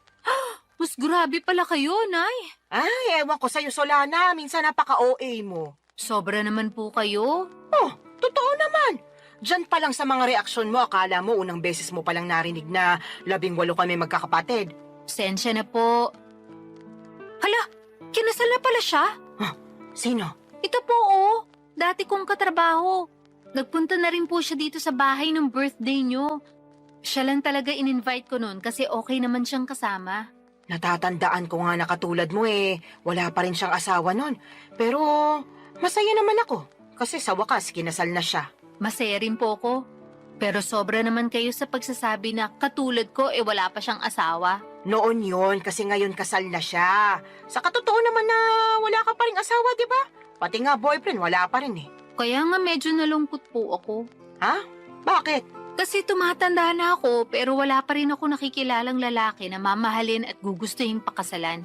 Speaker 2: Mas grabe pala kayo, Nay.
Speaker 1: Ay, ewan ko sa'yo, Solana. Minsan napaka-OA mo.
Speaker 2: Sobra naman po kayo.
Speaker 1: Oh, totoo naman. Diyan pa lang sa mga reaksyon mo, akala mo unang beses mo palang narinig na 18 kami magkakapatid.
Speaker 2: Sensya na po. Hala, Kinasal na pala siya?
Speaker 1: Sino?
Speaker 2: Ito po oh, dati kong katrabaho. Nagpunta na rin po siya dito sa bahay ng birthday niyo. Siya lang talaga in-invite ko noon kasi okay naman siyang kasama.
Speaker 1: Natatandaan ko nga na katulad mo wala pa rin siyang asawa nun. Pero masaya naman ako kasi sa wakas kinasal na siya.
Speaker 2: Masaya rin po ko. Pero sobra naman kayo sa pagsasabi na katulad ko wala pa siyang asawa.
Speaker 1: Noon yon kasi ngayon kasal na siya. Sa katotoo naman na wala ka pa rin asawa, di ba? Pati nga boyfriend, wala pa rin
Speaker 2: Kaya nga medyo nalungkot po ako.
Speaker 1: Ha? Bakit?
Speaker 2: Kasi tumatanda na ako pero wala pa rin ako nakikilalang lalaki na mamahalin at gugustuhin pakasalan.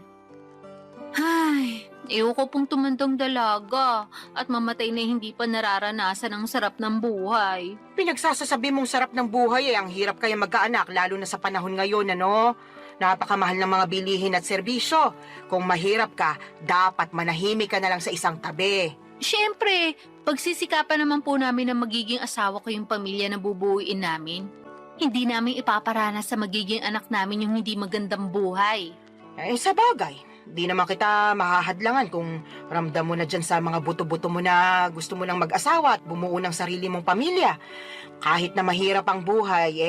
Speaker 2: Ay, ayoko pong tumandang dalaga at mamatay na hindi pa nararanasan ang sarap ng buhay.
Speaker 1: Pinagsasasabi mong sarap ng buhay ang hirap kaya magkaanak lalo na sa panahon ngayon, ano? Napakamahal ng mga bilihin at serbisyo. Kung mahirap ka, dapat manahimik ka na lang sa isang tabi.
Speaker 2: Siyempre, pagsisikapan naman po namin na magiging asawa ko yung pamilya na bubuuin namin. Hindi namin ipaparanas sa magiging anak namin yung hindi magandang buhay.
Speaker 1: Sa bagay, di naman kita mahahadlangan kung ramdam mo na dyan sa mga buto-buto mo na gusto mo nang mag-asawa at bumuo ng sarili mong pamilya. Kahit na mahirap ang buhay,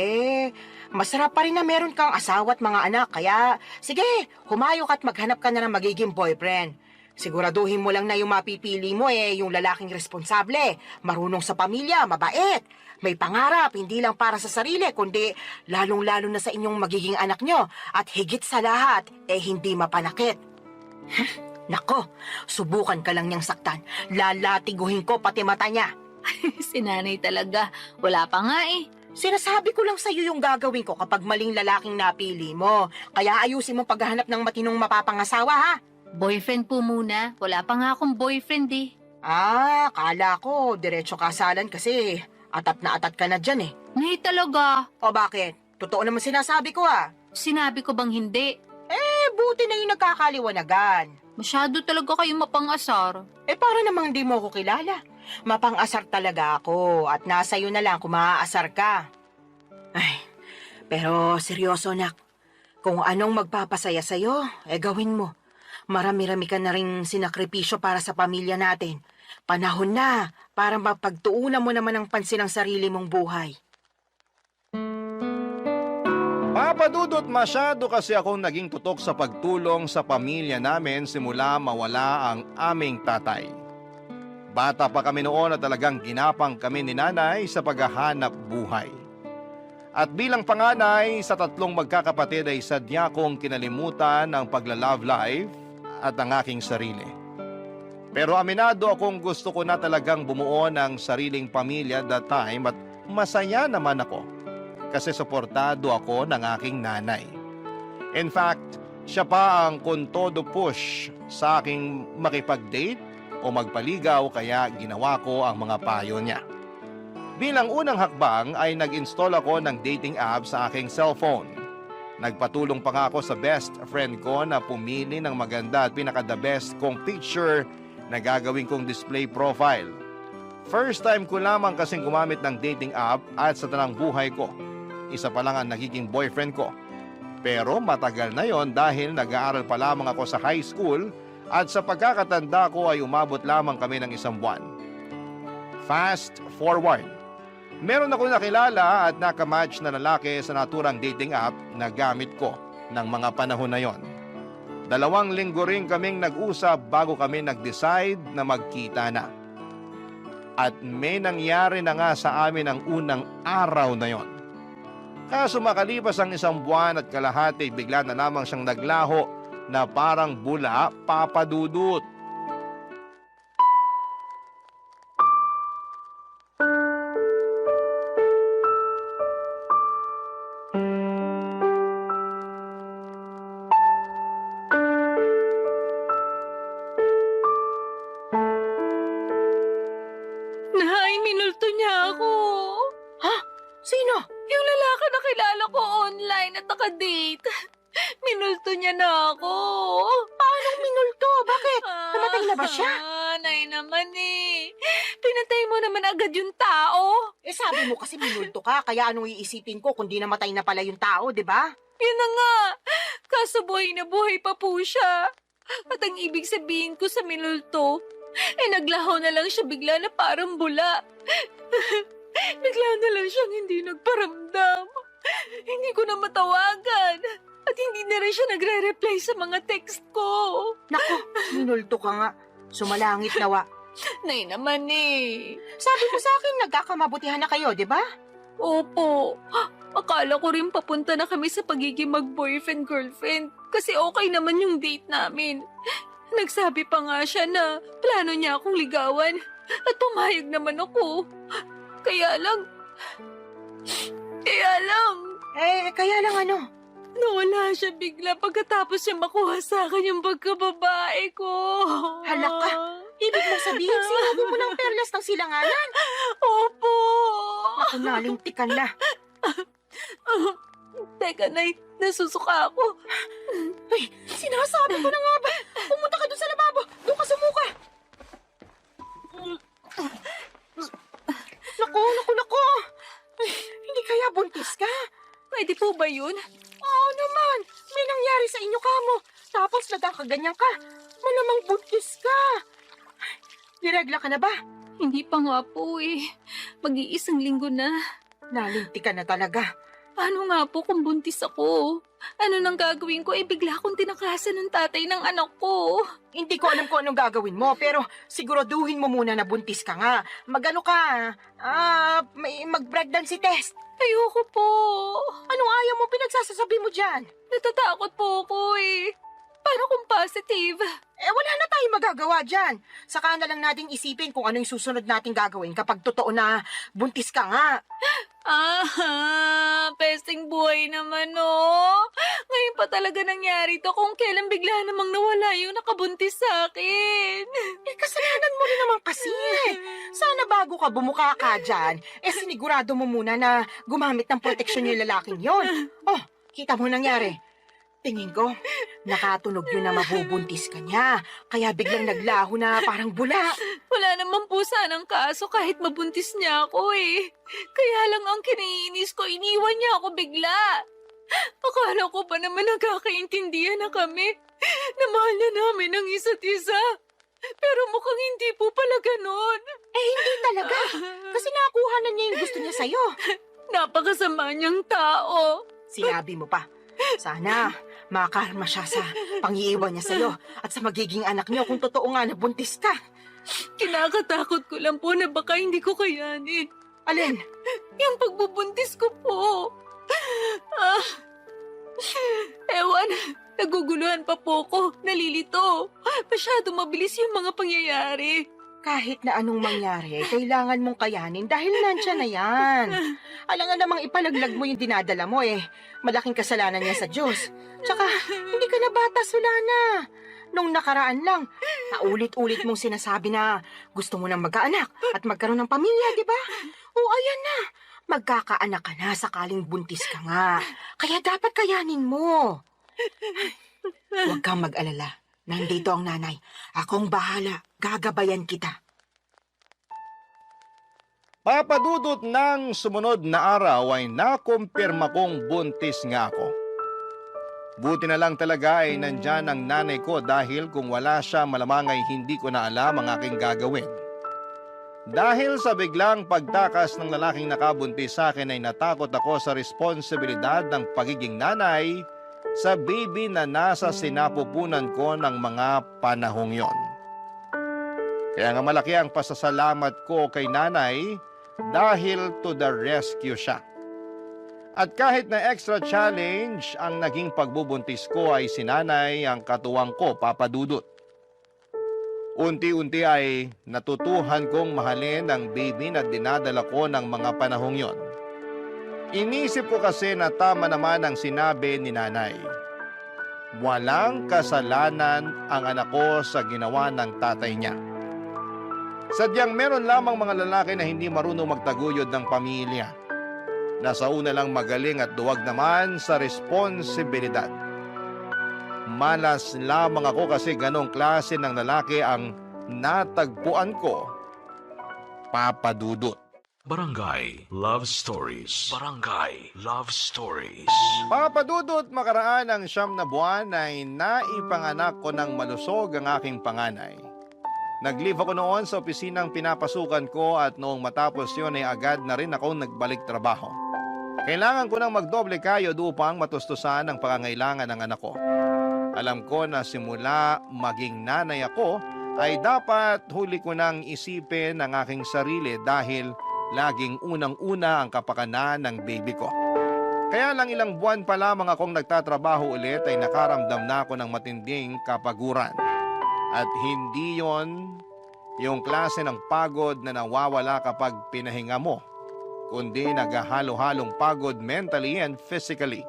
Speaker 1: masarap pa rin na meron kang asawa at mga anak. Kaya, sige, humayok at maghanap ka na ng magiging boyfriend. Siguraduhin mo lang na yung mapipili mo yung lalaking responsable, marunong sa pamilya, mabait, may pangarap, hindi lang para sa sarili, kundi lalong-lalo na sa inyong magiging anak nyo, at higit sa lahat, hindi mapanakit. Nako, subukan ka lang niyang saktan, lalatiguhin ko pati mata niya.
Speaker 2: Si nanay talaga, wala pa nga
Speaker 1: Sinasabi ko lang sa'yo yung gagawin ko kapag maling lalaking napili mo, kaya ayusin mo paghahanap ng matinong mapapangasawa, ha?
Speaker 2: Boyfriend po muna, wala pa nga akong boyfriend
Speaker 1: Kala ko, diretso kasalan kasi atat na atat ka na dyan
Speaker 2: Nay talaga,
Speaker 1: O bakit? Totoo naman sinasabi ko
Speaker 2: sinabi ko bang hindi?
Speaker 1: Buti na yung nagkakaliwanagan.
Speaker 2: Masyado talaga kayo mapangasar.
Speaker 1: Para namang di mo ko kilala. Mapang-asar talaga ako at nasa iyo na lang kung maaasar ka. Pero seryoso nak, kung anong magpapasaya sa'yo, gawin mo. Marami-rami ka na rin sinakripisyo para sa pamilya natin. Panahon na para mapagtuunan mo naman ang pansin ng sarili mong buhay.
Speaker 3: Papa Dudut, masyado kasi akong naging tutok sa pagtulong sa pamilya namin simula mawala ang aming tatay. Bata pa kami noon at talagang ginapang kami ni nanay sa paghahanap buhay. At bilang panganay sa 3 magkakapatid ay sadya kong kinalimutan ang pagla-love life at ang aking sarili. Pero aminado akong gusto ko na talagang bumuo ng sariling pamilya that time at masaya naman ako kasi suportado ako ng aking nanay. In fact, siya pa ang kontodo push sa aking makipag-date o magpaligaw kaya ginawa ko ang mga payo niya. Bilang unang hakbang ay nag-install ako ng dating app sa aking cellphone. Nagpatulong pa nga ako sa best friend ko na pumili ng maganda at pinaka-the best kong picture na gagawin kong display profile. First time ko lamang kasing gumamit ng dating app at sa tanang buhay ko. Isa pa lang ang nagiging boyfriend ko. Pero matagal na yon dahil nag-aaral pa lamang ako sa high school at sa pagkakatanda ko ay umabot lamang kami ng 1 buwan. Fast forward. Meron ako nakilala at nakamatch na lalaki sa naturang dating app na gamit ko ng mga panahon na yon. 2 linggo rin kaming nag-usap bago kami nag-decide na magkita na. At may nangyari na nga sa amin ang unang araw na yon. Kaso makalipas ang 1 buwan at kalahati, bigla na lamang siyang naglaho na parang bula, Papa Dudut.
Speaker 2: Nay, minulto niya ako.
Speaker 1: Sino?
Speaker 2: Yung lalaki na kilala ko online at naka-date. Minulto niya na ako.
Speaker 1: Paano minulto? Bakit? Namatay na ba siya?
Speaker 2: Nay naman Pinatay mo naman agad yung tao.
Speaker 1: Sabi mo kasi minulto ka, kaya anong iisipin ko kung di namatay na pala yung tao, di ba?
Speaker 2: Yun na nga. Kaso buhay na buhay pa po siya. At ang ibig sabihin ko sa minulto, naglaho na lang siya bigla na parang bula. Bigla na lang siyang hindi nagparamdam. Hindi ko na matawagan. At hindi na rin siya nagre-reply sa mga text ko.
Speaker 1: Naku, minulto ka nga. Sumalangit nawa.
Speaker 2: Nay naman eh.
Speaker 1: Sabi mo sa akin, nagkakamabutihan na kayo, di ba?
Speaker 2: Opo. Akala ko rin papunta na kami sa pagiging mag-boyfriend-girlfriend kasi okay naman yung date namin. Nagsabi pa nga siya na plano niya akong ligawan at pumayag naman ako. Kaya lang...
Speaker 1: Kaya lang ano?
Speaker 2: Nawala siya bigla pagkatapos niya makuha sa akin yung pagkababae ko.
Speaker 1: Hala ka. Ibig mo sabihin, sinabi mo ng perlas ng silanganan?
Speaker 2: Opo.
Speaker 1: Ako nalintikan na.
Speaker 2: Teka, Nay, nasusuka ako.
Speaker 1: Ay, sinasabi ko na nga ba? Pumunta ka doon sa lababo. Doon ka sumuka. Naku. Ay, hindi kaya buntis ka?
Speaker 2: Pwede po ba yun?
Speaker 1: Oo naman. May nangyari sa inyo kamo. Tapos nagkakaganyan ka. Malamang buntis ka. Niregla ka na ba?
Speaker 2: Hindi pa nga po eh. Mag-iisang linggo na.
Speaker 1: Nalinti ka na talaga.
Speaker 2: Paano nga po kung buntis ako? Ano nang gagawin ko? Bigla akong tinakasan ng tatay ng anak ko.
Speaker 1: Hindi ko alam kung anong gagawin mo, pero siguraduhin mo muna na buntis ka nga. Mag-ano ka? Mag-pregnancy test.
Speaker 2: Ayoko po.
Speaker 1: Anong ayaw mo pinagsasasabi mo dyan?
Speaker 2: Natatakot po ako eh. Paano kung positive?
Speaker 1: Wala na tayong magagawa dyan. Saka na lang nating isipin kung ano yung susunod nating gagawin kapag totoo na buntis ka nga.
Speaker 2: Pesting buhay naman oh. Ngayon pa talaga nangyari to kung kailan bigla namang nawala yung nakabuntis sa akin.
Speaker 1: Kasalanan mo rin naman kasi. Sana bago ka bumuka ka dyan, sinigurado mo muna na gumamit ng proteksyon yung lalaking yon. Oh, kita mo nangyari. Tingin ko, nakatunog yun na mabubuntis ka niya. Kaya biglang naglaho na parang bula.
Speaker 2: Wala naman po sanang kaso kahit mabuntis niya ako eh. Kaya lang ang kiniinis ko, iniwan niya ako bigla. Akala ko pa naman nagkakaintindihan na kami. Na mahal na namin ang isa't isa. Pero mukhang hindi po pala ganon.
Speaker 1: Hindi talaga. Kasi nakuha na niya yung gusto niya sa'yo.
Speaker 2: Napakasama niyang tao.
Speaker 1: Sinabi mo pa. Sana makarma siya sa pangiiwan niya sa'yo at sa magiging anak niyo kung totoo nga na buntis ka.
Speaker 2: Kinakatakot ko lang po na baka hindi ko kayanin.
Speaker 1: Alin?
Speaker 2: Yung pagbubuntis ko po. Ewan, naguguluhan pa po ko, nalilito. Masyado mabilis yung mga pangyayari.
Speaker 1: Kahit na anong mangyari, kailangan mong kayanin dahil nandiyan na yan. Alangan namang ipalaglag mo yung dinadala mo Malaking kasalanan niya sa Diyos. Tsaka, hindi ka na batas, wala na. Nung nakaraan lang, naulit-ulit mong sinasabi na gusto mo nang magkaanak at magkaroon ng pamilya, di ba? O ayan na, magkakaanak ka na sakaling buntis ka nga. Kaya dapat kayanin mo. Huwag kang mag-alala. Nandito ang nanay. Akong bahala. Gagabayan kita.
Speaker 3: Papadudot ng sumunod na araw ay nakumpirma kong buntis nga ako. Buti na lang talaga ay nandyan ang nanay ko dahil kung wala siya malamang ay hindi ko na alam ang aking gagawin. Dahil sa biglang pagtakas ng lalaking nakabuntis sa akin ay natakot ako sa responsibilidad ng pagiging nanay sa baby na nasa sinapupunan ko ng mga panahong yon. Kaya nga malaki ang pasasalamat ko kay nanay dahil to the rescue siya. At kahit na extra challenge ang naging pagbubuntis ko ay si nanay ang katuwang ko, Papa Dudut. Unti-unti ay natutuhan kong mahalin ang baby na dinadala ko ng mga panahong yon. Inisip ko kasi na tama naman ang sinabi ni nanay. Walang kasalanan ang anak ko sa ginawa ng tatay niya. Sadyang meron lamang mga lalaki na hindi marunong magtaguyod ng pamilya. Nasa una lang magaling at duwag naman sa responsibilidad. Malas lamang ako kasi ganong klase ng lalaki ang natagpuan ko, Papa Dudut.
Speaker 4: Barangay Love Stories. Barangay Love Stories.
Speaker 3: Papadudot makaraan ng 9 na buwan ay naipanganak ko ng malusog ang aking panganay. Nag-leave ako noon sa opisinang pinapasukan ko at noong matapos yun ay agad na rin ako nagbalik trabaho. Kailangan ko nang magdoble kayod upang matustusan ang pangangailangan ng anak ko. Alam ko na simula maging nanay ako ay dapat huli ko nang isipin ang aking sarili dahil laging unang-una ang kapakanan ng baby ko. Kaya lang ilang buwan pa lamang akong nagtatrabaho ulit ay nakaramdam na ako ng matinding kapaguran. At hindi yon yung klase ng pagod na nawawala kapag pinahinga mo, kundi naghahalo-halong pagod mentally and physically.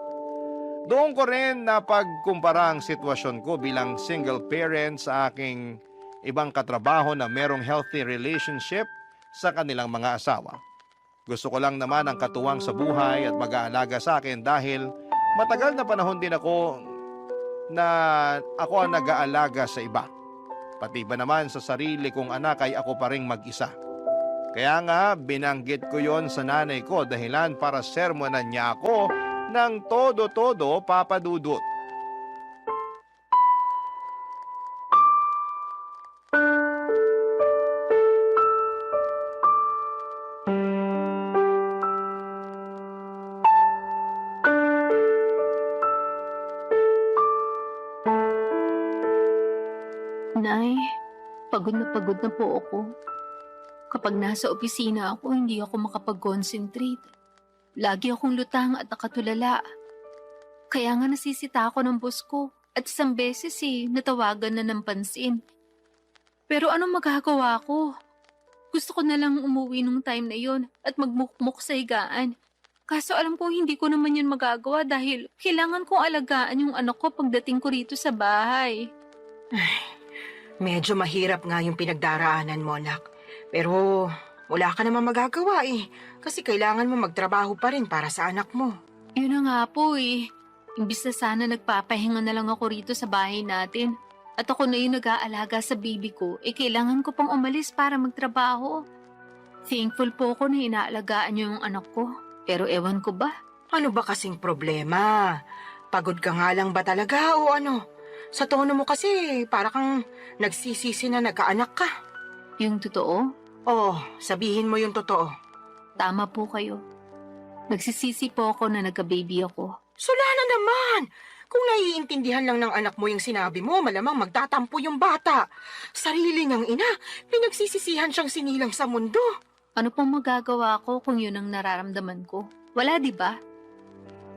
Speaker 3: Doon ko rin napagkumpara ang sitwasyon ko bilang single parent sa aking ibang katrabaho na merong healthy relationship sa kanilang mga asawa. Gusto ko lang naman ang katuwang sa buhay at mag-aalaga sa akin dahil matagal na panahon din ako ang nag-aalaga sa iba. Pati ba naman sa sarili kong anak ay ako pa ring mag-isa. Kaya nga binanggit ko yon sa nanay ko dahilan para sermonan niya ako ng todo-todo papadudot.
Speaker 2: Nay, pagod na po ako. Kapag nasa opisina ako, hindi ako makapag-concentrate. Lagi akong lutang at nakatulala. Kaya nga nasisita ako ng boss ko at isang beses natawagan na ng pansin. Pero anong magagawa ko? Gusto ko na lang umuwi nung time na yon at magmukmuk sa higaan. Kaso alam ko hindi ko naman yun magagawa dahil kailangan kong alagaan yung anak ko pagdating ko rito sa bahay.
Speaker 1: Medyo mahirap nga yung pinagdaraanan mo, anak. Pero wala ka naman magagawa kasi kailangan mo magtrabaho pa rin para sa anak mo.
Speaker 2: Yun na nga po Imbis na sana nagpapahinga na lang ako rito sa bahay natin. At ako na yung nag-aalaga sa baby ko, kailangan ko pang umalis para magtrabaho. Thankful po ako na inaalagaan niyo yung anak ko. Pero ewan ko ba?
Speaker 1: Ano ba kasing problema? Pagod ka nga lang ba talaga o ano? Sa tono mo kasi para kang nagsisisi na nagkaanak ka.
Speaker 2: Yung totoo?
Speaker 1: Oh, sabihin mo yung totoo.
Speaker 2: Tama po kayo. Nagsisisi po ako na nagka-baby ako.
Speaker 1: Sula na naman! Kung naiintindihan lang ng anak mo yung sinabi mo, malamang magtatampo yung bata. Sarili niyang ina, pinagsisisihan siyang sinilang sa mundo.
Speaker 2: Ano pong magagawa ko kung yun ang nararamdaman ko? Wala, di ba?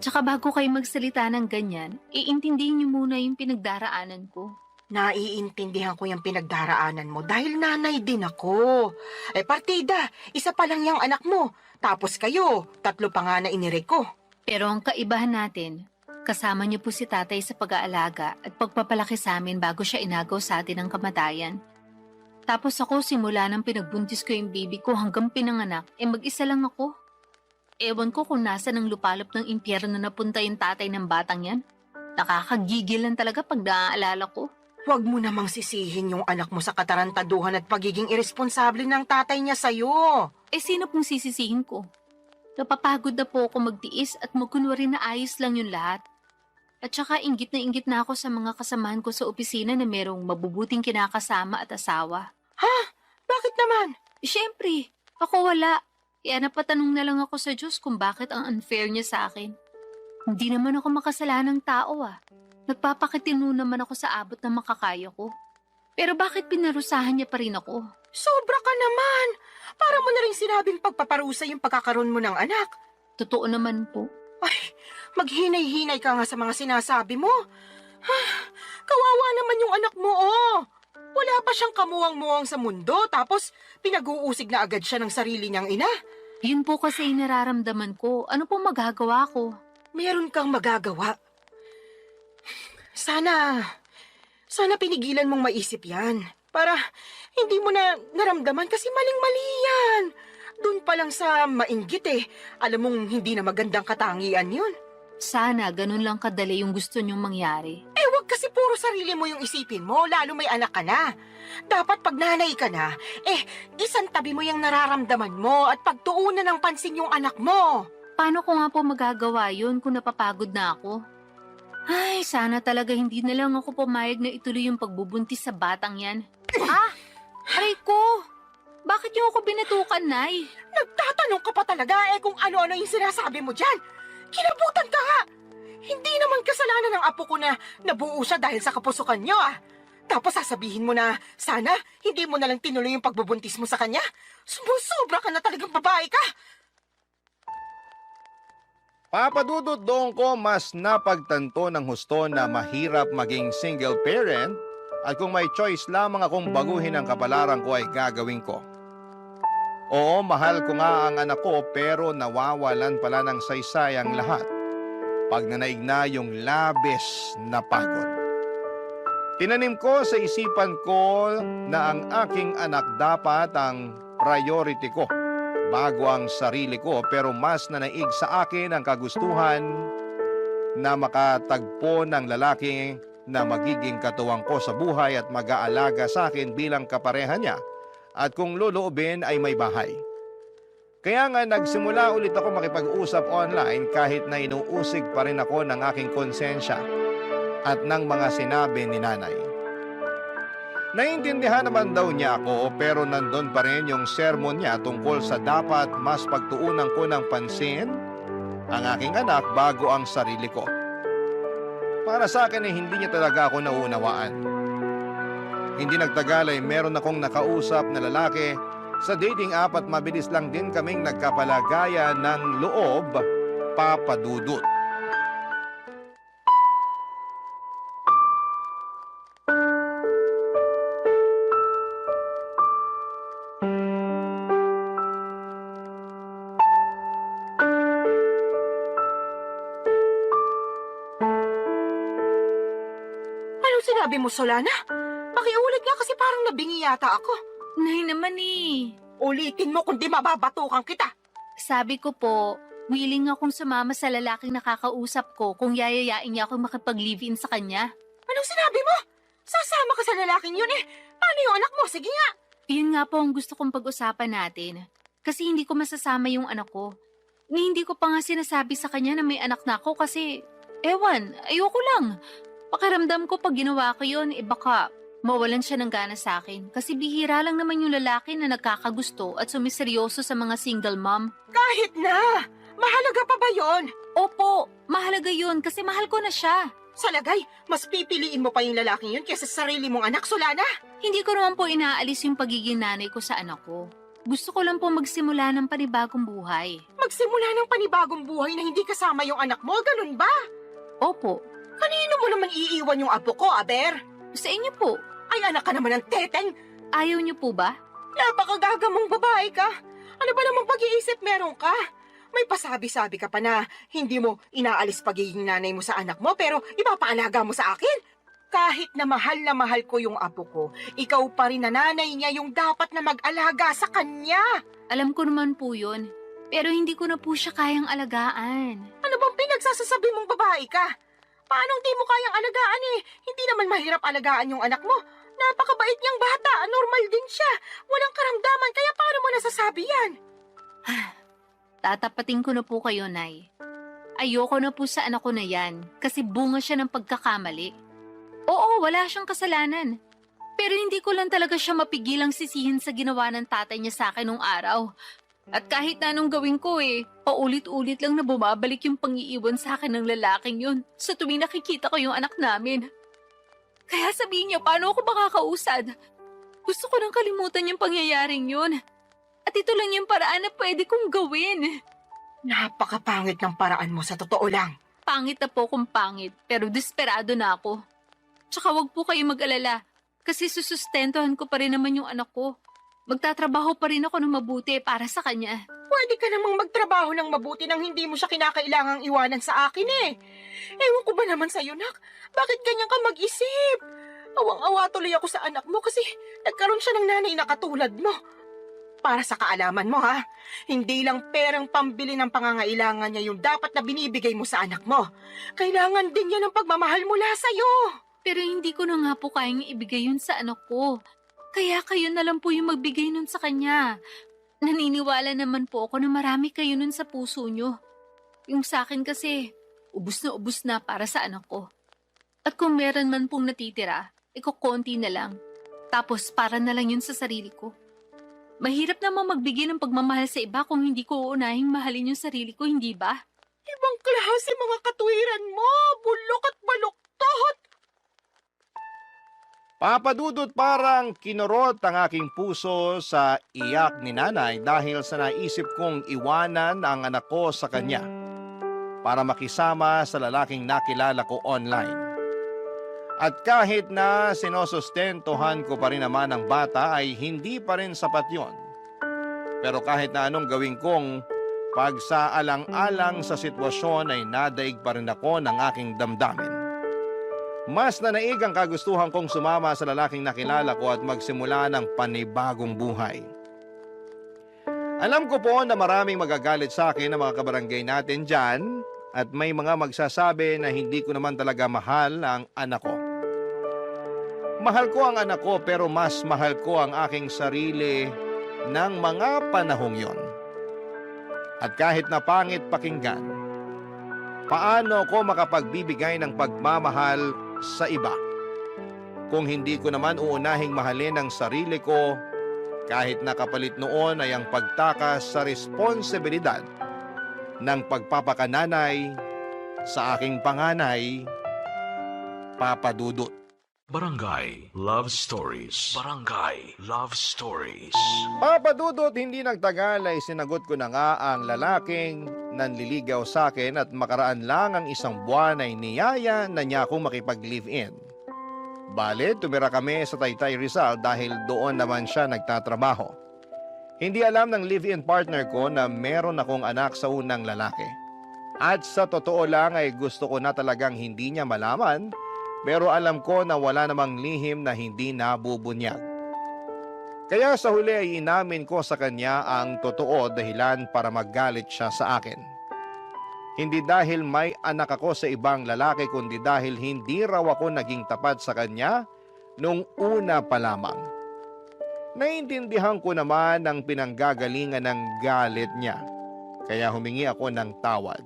Speaker 2: Tsaka bago kayo magsalita ng ganyan, iintindihin niyo muna yung pinagdaraanan ko.
Speaker 1: Naiintindihan ko yung pinagdaraanan mo dahil nanay din ako. Partida, isa pa lang yung anak mo. Tapos kayo, 3 pa nga na inire ko.
Speaker 2: Pero ang kaibahan natin, kasama niyo po si tatay sa pag-aalaga at pagpapalaki sa amin bago siya inagaw sa atin ng kamatayan. Tapos ako simula nang pinagbuntis ko yung baby ko hanggang pinanganak, mag-isa lang ako. Ewan ko kung nasa ng lupalop ng impyerno na napunta yung tatay ng batang yan. Nakakagigil lang talaga pag naaalala ko.
Speaker 1: Huwag mo namang sisihin yung anak mo sa katarantaduhan at pagiging irresponsable ng tatay niya sa'yo.
Speaker 2: Sino pong sisisihin ko? Napapagod na po ako magtiis at magkunwari na ayos lang yung lahat. At saka inggit na ako sa mga kasamahan ko sa opisina na merong mabubuting kinakasama at asawa.
Speaker 1: Ha? Bakit naman?
Speaker 2: Siyempre, ako wala. Kaya napatanong na lang ako sa Diyos kung bakit ang unfair niya sa akin. Hindi naman ako makasalanang tao Nagpapakitino naman ako sa abot na makakaya ko. Pero bakit pinarusahan niya pa rin ako?
Speaker 1: Sobra ka naman! Para mo na rin sinabing pagpaparusa yung pagkakaroon mo ng anak.
Speaker 2: Totoo naman po.
Speaker 1: Ay, maghinay-hinay ka nga sa mga sinasabi mo. Kawawa naman yung anak mo, Wala pa siyang kamuwang-muwang sa mundo, tapos pinag-uusig na agad siya ng sarili niyang ina.
Speaker 2: Yun po kasi yung nararamdaman ko. Ano po magagawa ko?
Speaker 1: Meron kang magagawa. Sana pinigilan mong maisip yan. Para hindi mo na naramdaman kasi maling-mali yan. Doon pa lang sa mainggit alam mong hindi na magandang katangian yun.
Speaker 2: Sana ganun lang kadali yung gusto niyong mangyari.
Speaker 1: Wag kasi puro sarili mo yung isipin mo, lalo may anak ka na. Dapat pag nanay ka na, isang tabi mo yung nararamdaman mo at pagtuunan ng pansin yung anak mo.
Speaker 2: Paano ko nga po magagawa yun kung napapagod na ako? Ay, sana talaga hindi na lang ako pumayag na ituloy yung pagbubuntis sa batang yan. Aray ko! Bakit yung ako binatukan, Nay?
Speaker 1: Nagtatanong ka pa talaga kung ano-ano yung sinasabi mo dyan. Kinabutan ka nga! Hindi naman kasalanan ng apo ko na nabuo siya dahil sa kapusukan niyo Tapos sasabihin mo na sana hindi mo na lang tinuloy yung pagbubuntis mo sa kanya. Sumusobra ka na talagang babae ka!
Speaker 3: Papadudot doon ko mas napagtanto ng husto na mahirap maging single parent at kung may choice lamang akong baguhin ang kapalaran ko ay gagawin ko. Oo, mahal ko nga ang anak ko pero nawawalan pala ng saysay ang lahat pag nanaig na yung labis na pagod. Tinanim ko sa isipan ko na ang aking anak dapat ang priority ko bago ang sarili ko pero mas nanaig sa akin ang kagustuhan na makatagpo ng lalaki na magiging katuwang ko sa buhay at mag-aalaga sa akin bilang kapareha niya at kung loloobin ay may bahay. Kaya nga nagsimula ulit ako makipag-usap online kahit na inuusig pa rin ako ng aking konsensya at ng mga sinabi ni nanay. Naintindihan naman daw niya ako pero nandun pa rin yung sermon niya tungkol sa dapat mas pagtuunan ko ng pansin ang aking anak bago ang sarili ko. Para sa akin ay hindi niya talaga ako nauunawaan. Hindi nagtagal ay meron akong nakausap na lalaki sa dating app at mabilis lang din kaming nagkapalagaya ng loob, papadudot.
Speaker 1: Anong sinabi mo, Solana? Pakiulit nga kasi parang nabingi yata ako.
Speaker 2: Nay naman eh.
Speaker 1: Ulitin mo kundi mababatukan kita.
Speaker 2: Sabi ko po, willing akong sumama sa lalaking nakakausap ko kung yayayain niya akong makipag-live-in sa kanya.
Speaker 1: Anong sinabi mo? Sasama ka sa lalaking yun Paano yung anak mo? Sige nga.
Speaker 2: Yun nga po ang gusto kong pag-usapan natin. Kasi hindi ko masasama yung anak ko. Ni hindi ko pa nga sinasabi sa kanya na may anak na ako kasi, ewan, ayoko lang. Pakiramdam ko pag ginawa ko yun, baka mawalan siya ng gana sa akin. Kasi bihira lang naman yung lalaki na nagkakagusto at sumiseryoso sa mga single mom.
Speaker 1: Kahit na. Mahalaga pa ba yon?
Speaker 2: Opo, mahalaga yun kasi mahal ko na siya.
Speaker 1: Sa lagay, mas pipiliin mo pa yung lalaking yun kaysa sa sarili mong anak, Solana.
Speaker 2: Hindi ko naman po inaalis yung pagiging nanay ko sa anak ko. Gusto ko lang po magsimula ng panibagong buhay.
Speaker 1: Magsimula ng panibagong buhay na hindi kasama yung anak mo, ganun ba?
Speaker 2: Opo,
Speaker 1: Kanino mo naman iiwan yung apo ko, Aber?
Speaker 2: sa inyo po.
Speaker 1: Ay, anak ka naman ng teteng.
Speaker 2: Ayaw niyo po ba?
Speaker 1: Napakagagamong babae ka. Ano ba namang pag-iisip meron ka? May pasabi-sabi ka pa na hindi mo inaalis pagiging nanay mo sa anak mo pero ipapaalaga mo sa akin. Kahit na mahal ko yung apo ko, ikaw pa rin na nanay niya yung dapat na mag-alaga sa kanya.
Speaker 2: Alam ko naman po yun. Pero hindi ko na po siya kayang alagaan.
Speaker 1: Ano bang pinagsasasabi mong babae ka? Paano hindi mo kayang alagaan Hindi naman mahirap alagaan yung anak mo. Napakabait niyang bata, normal din siya. Walang karamdaman, kaya paano mo nasasabi yan?
Speaker 2: Tatapatin ko na po kayo, Nay. Ayoko na po sa anak ko na yan kasi bunga siya ng pagkakamali. Oo, wala siyang kasalanan. Pero hindi ko lang talaga siya mapigilang sisihin sa ginawa ng tatay niya sa akin nung araw. At kahit na anong gawin ko paulit-ulit lang na bumabalik yung pangiiwan sa akin ng lalaking yun sa tuwing nakikita ko yung anak namin. Kaya sabihin niya, paano ako makakausad? Gusto ko nang kalimutan yung pangyayaring yun. At ito lang yung paraan na pwede kong gawin.
Speaker 1: Napakapangit ng paraan mo sa totoo lang.
Speaker 2: Pangit na po kung pangit, pero desperado na ako. Tsaka wag po kayo mag-alala, kasi susustentuhan ko pa rin naman yung anak ko. Magtatrabaho pa rin ako ng mabuti para sa kanya.
Speaker 1: Pwede ka namang magtrabaho ng mabuti nang hindi mo siya kinakailangang iwanan sa akin Ewan ko ba naman sa'yo, nak? Bakit ganyan ka mag-isip? Awang-awa tuloy ako sa anak mo kasi nagkaroon siya ng nanay na katulad mo. Para sa kaalaman mo ha, hindi lang perang pambili ng pangangailangan niya yung dapat na binibigay mo sa anak mo. Kailangan din niya ng pagmamahal mula sa'yo.
Speaker 2: Pero hindi ko na nga po kayang ibigay yun sa anak ko. Kaya kayo na lang po yung magbigay nun sa kanya. Naniniwala naman po ako na marami kayo nun sa puso nyo. Yung sa akin kasi, ubus na para sa anak ko. At kung meron man pong natitira, konti na lang. Tapos para na lang yun sa sarili ko. Mahirap naman magbigay ng pagmamahal sa iba kung hindi ko uunahing mahalin yung sarili ko, hindi ba?
Speaker 1: Ibang klase mga katwiran mo, bulok at baluktot.
Speaker 3: Papa Dudut, parang kinurot ang aking puso sa iyak ni nanay dahil sa naisip kong iwanan ang anak ko sa kanya para makisama sa lalaking nakilala ko online. At kahit na sinosustentuhan ko pa rin naman ang bata ay hindi pa rin sapat yon. Pero kahit na anong gawin kong pagsaalang-alang sa sitwasyon ay nadaig pa rin ako ng aking damdamin. Mas nanaig ang kagustuhan kong sumama sa lalaking nakilala ko at magsimula ng panibagong buhay. Alam ko po na maraming magagalit sa akin ng mga kabarangay natin dyan at may mga magsasabi na hindi ko naman talaga mahal ang anak ko. Mahal ko ang anak ko pero mas mahal ko ang aking sarili ng mga panahong yon. At kahit na pangit pakinggan, paano ko makapagbibigay ng pagmamahal sa iba kung hindi ko naman uunahing mahalin ang sarili ko kahit na kapalit noon ay ang pagtakas sa responsibilidad ng pagpapakananay sa aking panganay, Papa Dudut.
Speaker 4: Barangay Love Stories. Barangay Love Stories.
Speaker 3: Papa Dudut, hindi nagtagal ay sinagot ko na nga ang lalaking nanliligaw sa akin at makaraan lang ang isang buwan ay niyaya na niya akong makipag-live-in. Bale, tumira kami sa Taytay Rizal dahil doon naman siya nagtatrabaho. Hindi alam ng live-in partner ko na meron akong anak sa unang lalaki. At sa totoo lang ay gusto ko na talagang hindi niya malaman, pero alam ko na wala namang lihim na hindi nabubunyag. Kaya sa huli ay inamin ko sa kanya ang totoo dahilan para maggalit siya sa akin. Hindi dahil may anak ako sa ibang lalaki kundi dahil hindi raw ako naging tapat sa kanya nung una pa lamang. Naintindihan ko naman ang pinanggagalingan ng galit niya, kaya humingi ako ng tawad.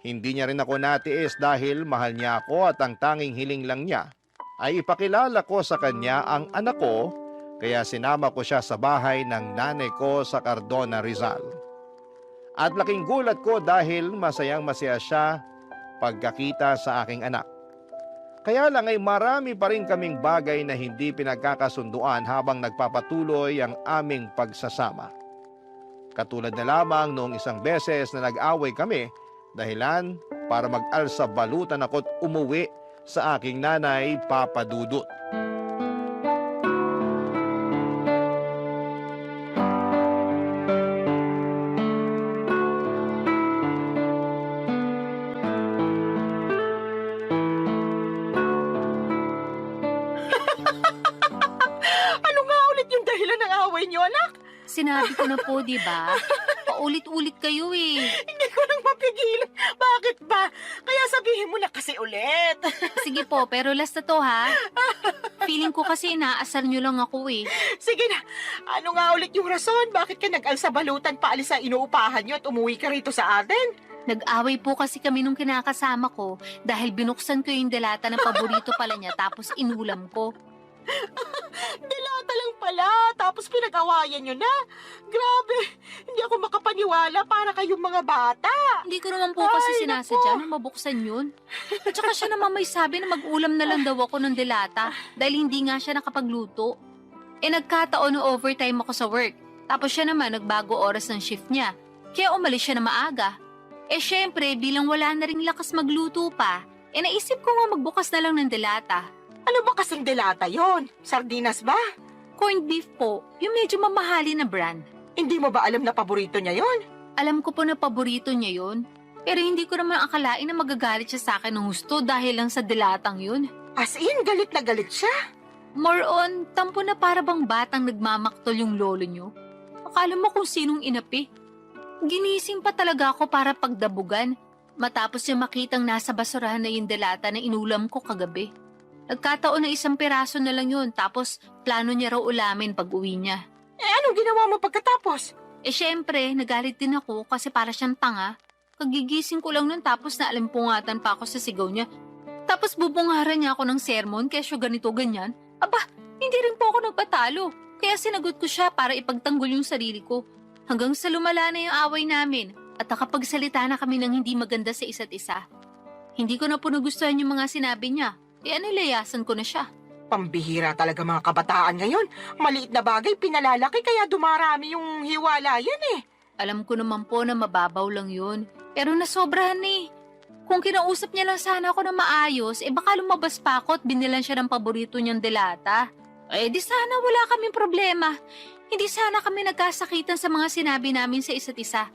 Speaker 3: Hindi niya rin ako natiis dahil mahal niya ako at ang tanging hiling lang niya ay ipakilala ko sa kanya ang anak ko, kaya sinama ko siya sa bahay ng nanay ko sa Cardona, Rizal. At laking gulat ko dahil masayang-masaya siya pagkakita sa aking anak. Kaya lang ay marami pa rin kaming bagay na hindi pinagkakasunduan habang nagpapatuloy ang aming pagsasama. Katulad na lamang noong isang beses na nag-away kami dahilan para mag-alsa balutan ako't umuwi sa aking nanay, Papa Dudut.
Speaker 1: Ano nga ulit yung dahilan ng away niyo, anak?
Speaker 2: Sinabi ko na po, di ba? Paulit-ulit kayo eh.
Speaker 1: Hindi ko nang mapigilan. Bakit ba? Kaya sabihin mo na kasi ulit.
Speaker 2: Sige po, pero last na to ha. Feeling ko kasi inaasar nyo lang ako eh.
Speaker 1: Sige na, ano nga ulit yung rason? Bakit ka nag-alsa balutan paalis sa inuupahan niyo at umuwi ka rito sa atin?
Speaker 2: Nag-away po kasi kami nung kinakasama ko dahil binuksan ko yung delata ng paborito pala niya tapos inulam ko.
Speaker 1: Dilata lang pala, tapos pinag-awayan nyo na. Grabe, hindi ako makapaniwala para kayong mga bata.
Speaker 2: Hindi ko naman po kasi
Speaker 1: Ay,
Speaker 2: sinasadya
Speaker 1: naku.
Speaker 2: nung mabuksan yun. At saka siya naman may sabi na mag-ulam na lang daw ako ng delata dahil hindi nga siya nakapagluto. Eh nagkataon na overtime ako sa work. Tapos siya naman nagbago oras ng shift niya. Kaya umalis siya na maaga. Eh syempre, bilang wala na ring lakas magluto pa, eh naisip ko nga magbukas na lang ng delata.
Speaker 1: Ano ba kasing delata yon? Sardinas ba?
Speaker 2: Corned beef po, yung medyo mamahali na brand.
Speaker 1: Hindi mo ba alam na paborito niya yon?
Speaker 2: Alam ko po na paborito niya yun. Pero hindi ko naman akalain na magagalit siya sa akin ng gusto dahil lang sa dilatang yun.
Speaker 1: As in, galit na galit siya.
Speaker 2: More on, tampo na para bang batang nagmamaktol yung lolo nyo. Akala mo kung sinong inapi. Ginising pa talaga ako para pagdabugan. Matapos niya makitang nasa basurahan na yung delata na inulam ko kagabi. Nagkataon na 1 piraso na lang yun, tapos plano niya raw ulamin pag uwi niya.
Speaker 1: Anong ginawa mo pagkatapos?
Speaker 2: Syempre, nagalit din ako kasi para siyang tanga. Kagigising ko lang nun tapos naalimpungatan pa ako sa sigaw niya. Tapos bubungaran niya ako ng sermon kesyo ganito ganyan. Aba, hindi rin po ako nagpatalo. Kaya sinagot ko siya para ipagtanggol yung sarili ko. Hanggang sa lumala na yung away namin at nakapagsalita na kami ng hindi maganda sa isa't isa. Hindi ko na po nagustuhan yung mga sinabi niya. Nilayasan ko na siya.
Speaker 1: Pambihira talaga mga kabataan ngayon. Maliit na bagay pinalalaki kaya dumarami yung hiwalayan eh.
Speaker 2: Alam ko naman po na mababaw lang yun. Pero nasobrahan eh. Kung kinausap niya lang sana ako na maayos, baka lumabas pa ako at binilan siya ng paborito niyang delata. Di sana wala kaming problema. Hindi sana kami nagkasakitan sa mga sinabi namin sa isa't isa.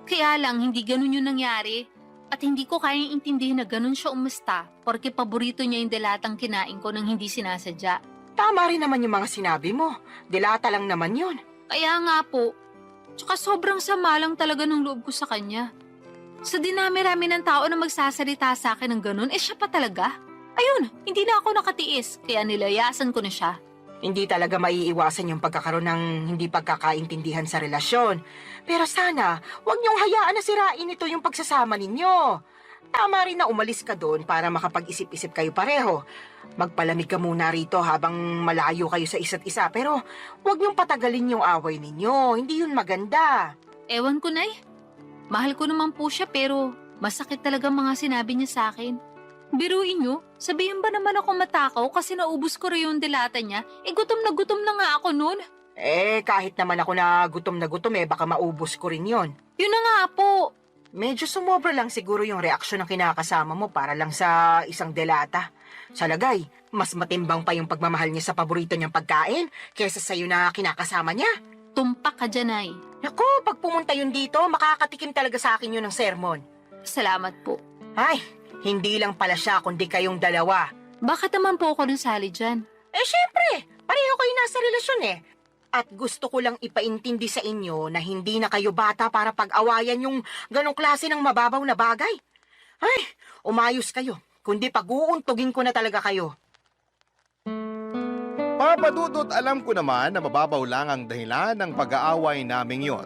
Speaker 2: Kaya lang, hindi ganun yung nangyari. At hindi ko kayang intindihin na ganun siya umusta porque paborito niya yung delatang kinain ko nang hindi sinasadya.
Speaker 1: Tama rin naman yung mga sinabi mo. Dilata lang naman yun.
Speaker 2: Kaya nga po. Tsaka sobrang sama lang talaga ng loob ko sa kanya. Sa dinami-rami ng tao na magsasalita sa akin ng ganun, siya pa talaga. Ayun, hindi na ako nakatiis, kaya nilayasan ko na siya.
Speaker 1: Hindi talaga maiiwasan yung pagkakaroon ng hindi pagkakaintindihan sa relasyon. Pero sana, huwag niyong hayaan na sirain ito yung pagsasama ninyo. Tama rin na umalis ka doon para makapag-isip-isip kayo pareho. Magpalamig ka muna rito habang malayo kayo sa isa't isa. Pero huwag niyong patagalin yung away ninyo. Hindi yun maganda.
Speaker 2: Ewan ko, Nay. Mahal ko naman po siya pero masakit talaga mga sinabi niya sa akin. Biruin niyo, sabihin ba naman ako matakaw kasi naubos ko rin yung delata niya? Gutom na nga ako noon.
Speaker 1: Kahit naman ako na gutom, baka maubos ko rin yon.
Speaker 2: Yun na nga po.
Speaker 1: Medyo sumobra lang siguro yung reaksyon ng kinakasama mo para lang sa isang delata. Sa lagay, mas matimbang pa yung pagmamahal niya sa paborito niyang pagkain kesa sa'yo na kinakasama niya.
Speaker 2: Tumpak ka dyan, Nay.
Speaker 1: Naku, pag pumunta yun dito, makakatikim talaga sa akin yun ng sermon.
Speaker 2: Salamat po.
Speaker 1: Ay, hindi lang pala siya kundi kayong dalawa.
Speaker 2: Bakit naman po ako nasali dyan?
Speaker 1: Syempre, pareho kayo nasa relasyon eh. At gusto ko lang ipaintindi sa inyo na hindi na kayo bata para pag-awayan yung ganong klase ng mababaw na bagay. Ay, umayos kayo. Kundi pag-uuntugin ko na talaga kayo.
Speaker 3: Papa Dudut, alam ko naman na mababaw lang ang dahilan ng pag-aaway naming yon.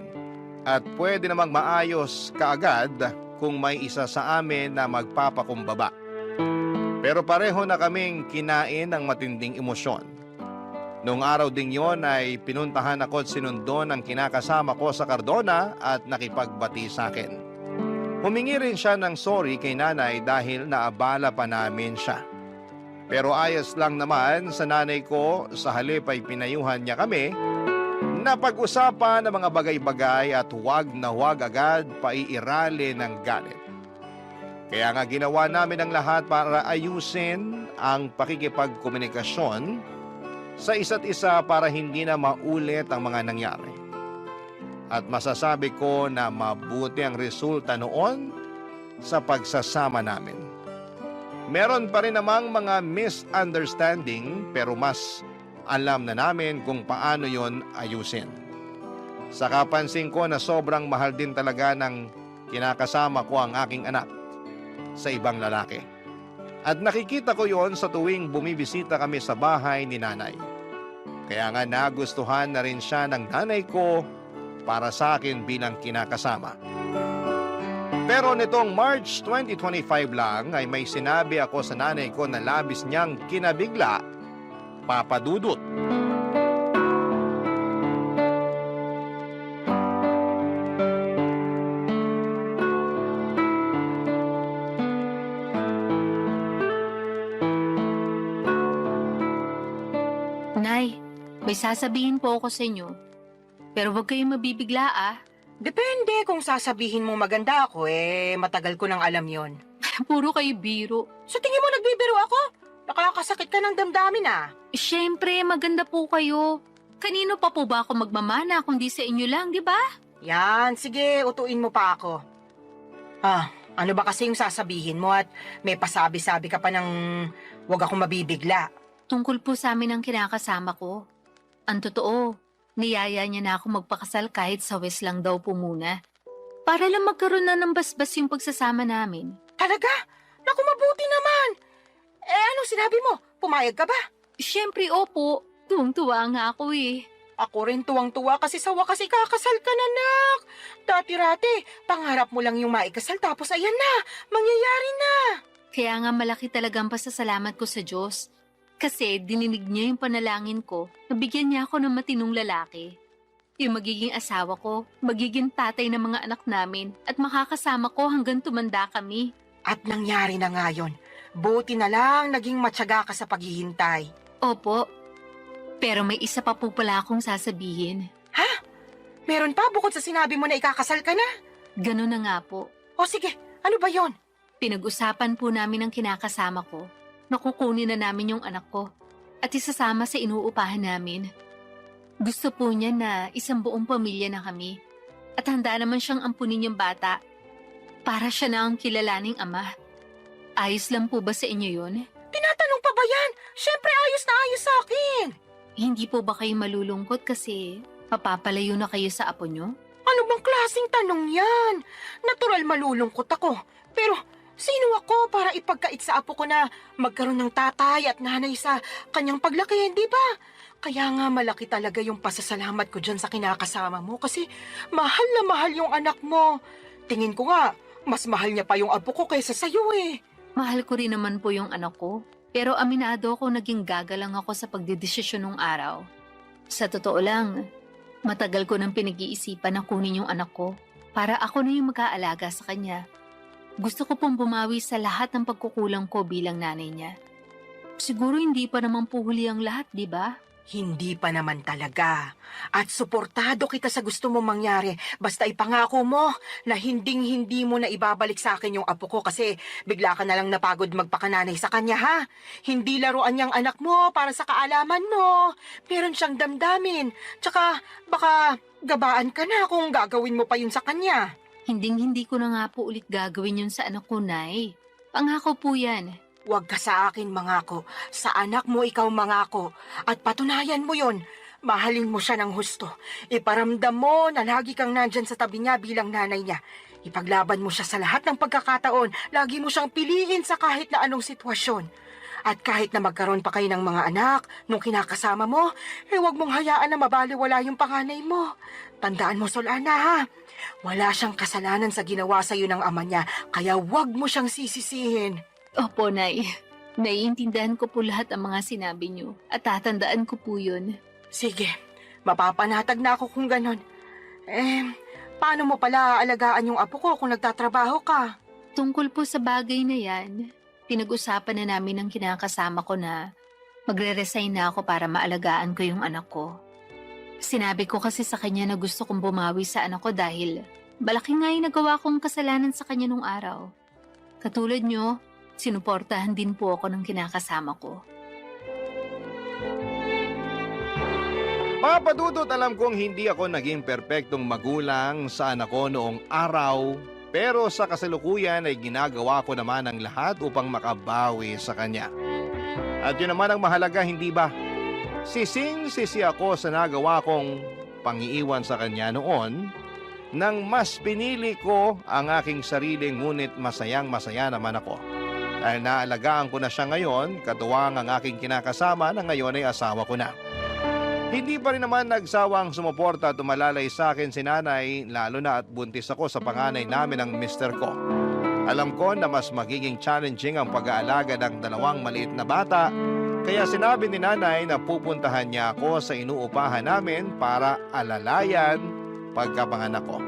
Speaker 3: At pwede namang maayos kaagad kung may isa sa amin na magpapakumbaba. Pero pareho na kaming kinain ng matinding emosyon. Noong araw ding yon ay pinuntahan ako at sinundo ng kinakasama ko sa Cardona at nakipagbati sa akin. Humingi rin siya ng sorry kay nanay dahil naabala pa namin siya. Pero ayos lang naman sa nanay ko, sa halip ay pinayuhan niya kami na pag-usapan ng mga bagay-bagay at huwag na huwag agad paiirali ng galit. Kaya nga ginawa namin ang lahat para ayusin ang pakikipagkomunikasyon sa isa't isa para hindi na maulit ang mga nangyari. At masasabi ko na mabuti ang resulta noon sa pagsasama namin. Meron pa rin namang mga misunderstanding pero mas alam na namin kung paano yon ayusin. Saka pansin ko na sobrang mahal din talaga ng kinakasama ko ang aking anak sa ibang lalaki. At nakikita ko yon sa tuwing bumibisita kami sa bahay ni nanay. Kaya nga nagustuhan na rin siya ng nanay ko para sa akin bilang kinakasama. Pero nitong March 2025 lang ay may sinabi ako sa nanay ko na labis niyang kinabigla, Papa Dudut.
Speaker 2: Nay, may sasabihin po ako sa inyo. Pero huwag kayong mabibigla
Speaker 1: Depende kung sasabihin mo maganda ako matagal ko nang alam yon.
Speaker 2: Puro kayo biro.
Speaker 1: Sa tingin mo nagbibiro ako? Nakakasakit ka ng damdamin
Speaker 2: Siyempre, maganda po kayo. Kanino pa po ba ako magmamana kung di sa inyo lang, di ba?
Speaker 1: Yan, sige, utuin mo pa ako. Ano ba kasi yung sasabihin mo at may pasabi-sabi ka pa ng wag akong mabibigla?
Speaker 2: Tungkol po sa amin ang kinakasama ko. Ang totoo, Niyaya niya na ako magpakasal kahit sa West lang daw po muna. Para lang magkaroon na ng basbas yung pagsasama namin.
Speaker 1: Talaga? Naku, mabuti naman. Anong sinabi mo? Pumayag ka ba?
Speaker 2: Siyempre, opo. Tuwang-tuwa nga ako eh.
Speaker 1: Ako rin tuwang-tuwa kasi sa wakas ikakasal ka na, nak. Dati-rati, pangarap mo lang yung maikasal tapos ayan na, mangyayari na.
Speaker 2: Kaya nga malaki talagang pasasalamat ko sa Diyos. Kasi dininig niya yung panalangin ko na bigyan niya ako ng matinong lalaki. Yung magiging asawa ko, magiging tatay ng mga anak namin at makakasama ko hanggang tumanda kami.
Speaker 1: At nangyari na nga yun. Buti na lang naging matyaga ka sa paghihintay.
Speaker 2: Opo. Pero may isa pa po pala akong sasabihin.
Speaker 1: Meron pa bukod sa sinabi mo na ikakasal ka na?
Speaker 2: Ganun na nga po.
Speaker 1: O sige, ano ba yon?
Speaker 2: Pinag-usapan po namin ng kinakasama ko. Nakukunin na namin yung anak ko at isasama sa inuupahan namin. Gusto po niya na isang buong pamilya na kami at handa naman siyang ampunin yung bata para siya na ang kilalaning ama. Ayos lang po ba sa inyo yun?
Speaker 1: Tinatanong pa ba yan? Siyempre ayos na ayos sa akin.
Speaker 2: Hindi po ba kayo malulungkot kasi mapapalayo na kayo sa apo nyo?
Speaker 1: Ano bang klaseng tanong yan? Natural malulungkot ako. Pero sino ako para ipagkait sa apo ko na magkaroon ng tatay at nanay sa kanyang paglaki, di ba? Kaya nga malaki talaga yung pasasalamat ko dyan sa kinakasama mo kasi mahal na mahal yung anak mo. Tingin ko nga, mas mahal niya pa yung apo ko kaysa sa'yo eh.
Speaker 2: Mahal ko rin naman po yung anak ko. Pero aminado ko naging gagalang ako sa pagdedesisyon nung araw. Sa totoo lang, matagal ko nang pinag-iisipan na kunin yung anak ko para ako na yung mag-aalaga sa kanya. Gusto ko pong bumawi sa lahat ng pagkukulang ko bilang nanay niya. Siguro hindi pa naman po huli ang lahat, di ba?
Speaker 1: Hindi pa naman talaga. At suportado kita sa gusto mong mangyari. Basta ipangako mo na hinding-hindi mo na ibabalik sa akin yung apo ko kasi bigla ka na lang napagod magpakananay sa kanya, ha? Hindi laruan niyang anak mo para sa kaalaman mo. Meron siyang damdamin. Tsaka baka gabaan ka na kung gagawin mo pa yun sa kanya.
Speaker 2: Hinding-hindi ko na nga po ulit gagawin yun sa anak ko, Nay. Pangako po yan.
Speaker 1: Huwag ka sa akin mangako. Sa anak mo ikaw mangako. At patunayan mo yon. Mahalin mo siya ng husto. Iparamdam mo na lagi kang nandyan sa tabi niya bilang nanay niya. Ipaglaban mo siya sa lahat ng pagkakataon. Lagi mo siyang piliin sa kahit na anong sitwasyon. At kahit na magkaroon pa kayo ng mga anak, nung kinakasama mo, huwag mong hayaan na mabaliwala yung panganay mo. Tandaan mo, Solana, ha? Wala siyang kasalanan sa ginawa sa'yo ng ama niya, kaya huwag mo siyang sisisihin.
Speaker 2: Opo, Nay. Naiintindihan ko po lahat ang mga sinabi niyo at tatandaan ko po yun.
Speaker 1: Sige, mapapanatag na ako kung ganon. Paano mo pala aalagaan yung apo ko kung nagtatrabaho ka?
Speaker 2: Tungkol po sa bagay na yan, pinag-usapan na namin ng kinakasama ko na magre-resign na ako para maalagaan ko yung anak ko. Sinabi ko kasi sa kanya na gusto kong bumawi sa anak ko dahil malaki nga yung nagawa kong kasalanan sa kanya nung araw. Katulad nyo, sinuportahan din po ako ng kinakasama ko.
Speaker 3: Papadudot, alam kong hindi ako naging perpektong magulang sa anak ko noong araw, pero sa kasalukuyan ay ginagawa ko naman ang lahat upang makabawi sa kanya. At yun naman ang mahalaga, hindi ba? Sising-sisi ako sa nagawa kong pangiiwan sa kanya noon nang mas pinili ko ang aking sarili, ngunit masayang-masaya naman ako. Dahil naalagaan ko na siya ngayon, katuwang ang aking kinakasama na ngayon ay asawa ko na. Hindi pa rin naman nagsawang sumuporta at tumalalay sa akin si nanay, lalo na at buntis ako sa panganay namin ng mister ko. Alam ko na mas magiging challenging ang pag-aalaga ng dalawang maliit na bata, kaya sinabi ni nanay na pupuntahan niya ako sa inuupahan namin para alalayan pagkapanganak ko.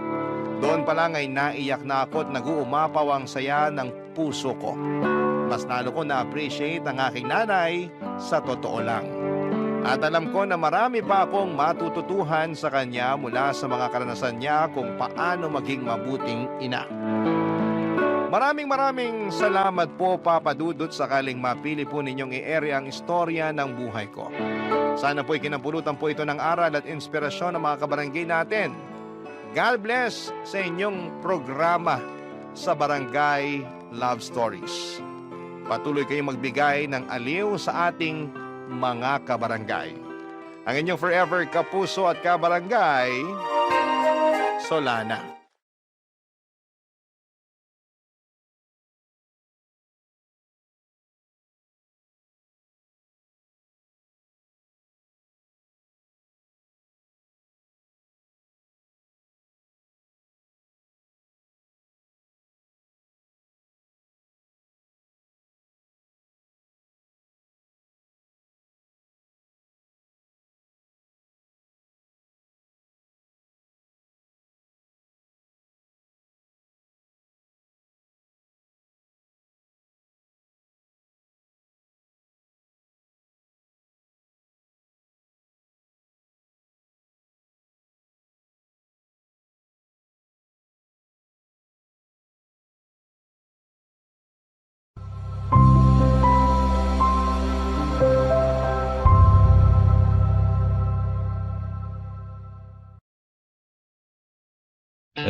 Speaker 3: Doon pa lang ay naiyak na ako at nag-uumapaw ang saya ng puso ko. Mas lalo ko na-appreciate ang aking nanay sa totoo lang. At alam ko na marami pa akong matututuhan sa kanya mula sa mga karanasan niya kung paano maging mabuting ina. Maraming salamat po, Papa Dudut, sakaling mapili po ninyong i-ere ang istorya ng buhay ko. Sana po'y kinapulutan po ito ng aral at inspirasyon ng mga kabarangay natin. God bless sa inyong programa sa Barangay Love Stories. Patuloy kayong magbigay ng aliw sa ating mga kabarangay. Ang inyong forever kapuso at kabarangay, Solana.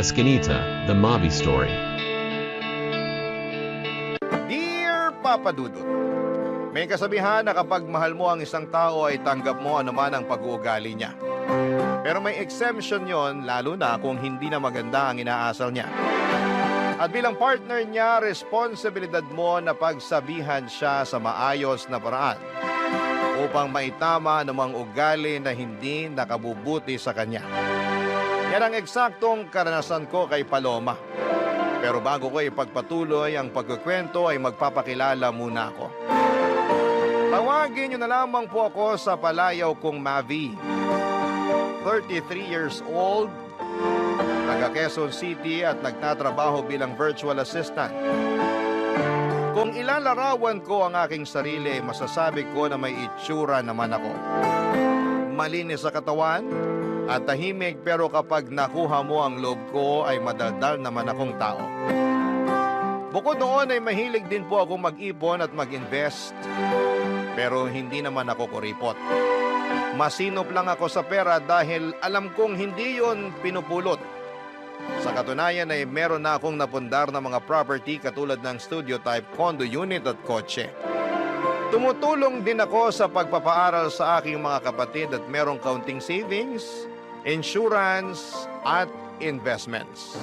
Speaker 5: Escanita, the Mobby Story.
Speaker 3: Dear Papa Dudut, may kasabihan na kapag mahal mo ang isang tao ay tanggap mo anuman ang pag-uugali niya. Pero may exemption yon, lalo na kung hindi na maganda ang inaasal niya. At bilang partner niya, responsibilidad mo na pagsabihan siya sa maayos na paraan upang maitama anumang ugali na hindi nakabubuti sa kanya. Yan ang eksaktong karanasan ko kay Paloma. Pero bago ko ipagpatuloy ang pagkukwento ay magpapakilala muna ako. Tawagin niyo na lamang po ako sa palayaw kong Mavi. 33 years old, taga Quezon City at nagtatrabaho bilang virtual assistant. Kung ilalarawan ko ang aking sarili, masasabi ko na may itsura naman ako. Malinis sa katawan at tahimik, pero kapag nakuha mo ang loob ko ay madaldal naman akong tao. Bukod doon ay mahilig din po ako mag-ipon at mag-invest, pero hindi naman ako kuripot. Masinop lang ako sa pera dahil alam kong hindi yon pinupulot. Sa katunayan ay meron na akong napundar na mga property katulad ng studio type, condo unit at kotse. Tumutulong din ako sa pagpapaaral sa aking mga kapatid at merong kaunting savings, insurance at investments.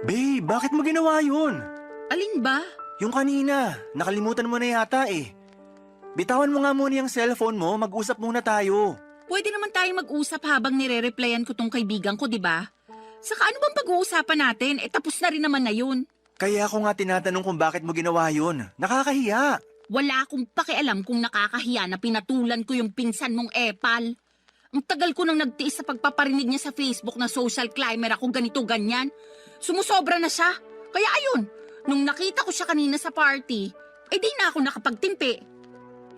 Speaker 6: Babe, bakit mo ginawa yun?
Speaker 7: Alin ba?
Speaker 6: Yung kanina, nakalimutan mo na yata eh. Bitawan mo nga muna yung cellphone mo, mag-usap muna tayo.
Speaker 7: Pwede naman tayong mag-usap habang nire-replyan ko tong kaibigan ko, di ba? Saka ano bang pag-uusapan natin? Tapos na rin naman na yun.
Speaker 6: Kaya ako nga tinatanong kung bakit mo ginawa yun. Nakakahiya.
Speaker 7: Wala akong pakialam kung nakakahiya na pinatulan ko yung pinsan mong epal. Ang tagal ko nang nagtiis sa pagpaparinig niya sa Facebook na social climber ako ganito ganyan. Sumusobra na siya. Kaya ayun, nung nakita ko siya kanina sa party, di na ako nakapagtimpi.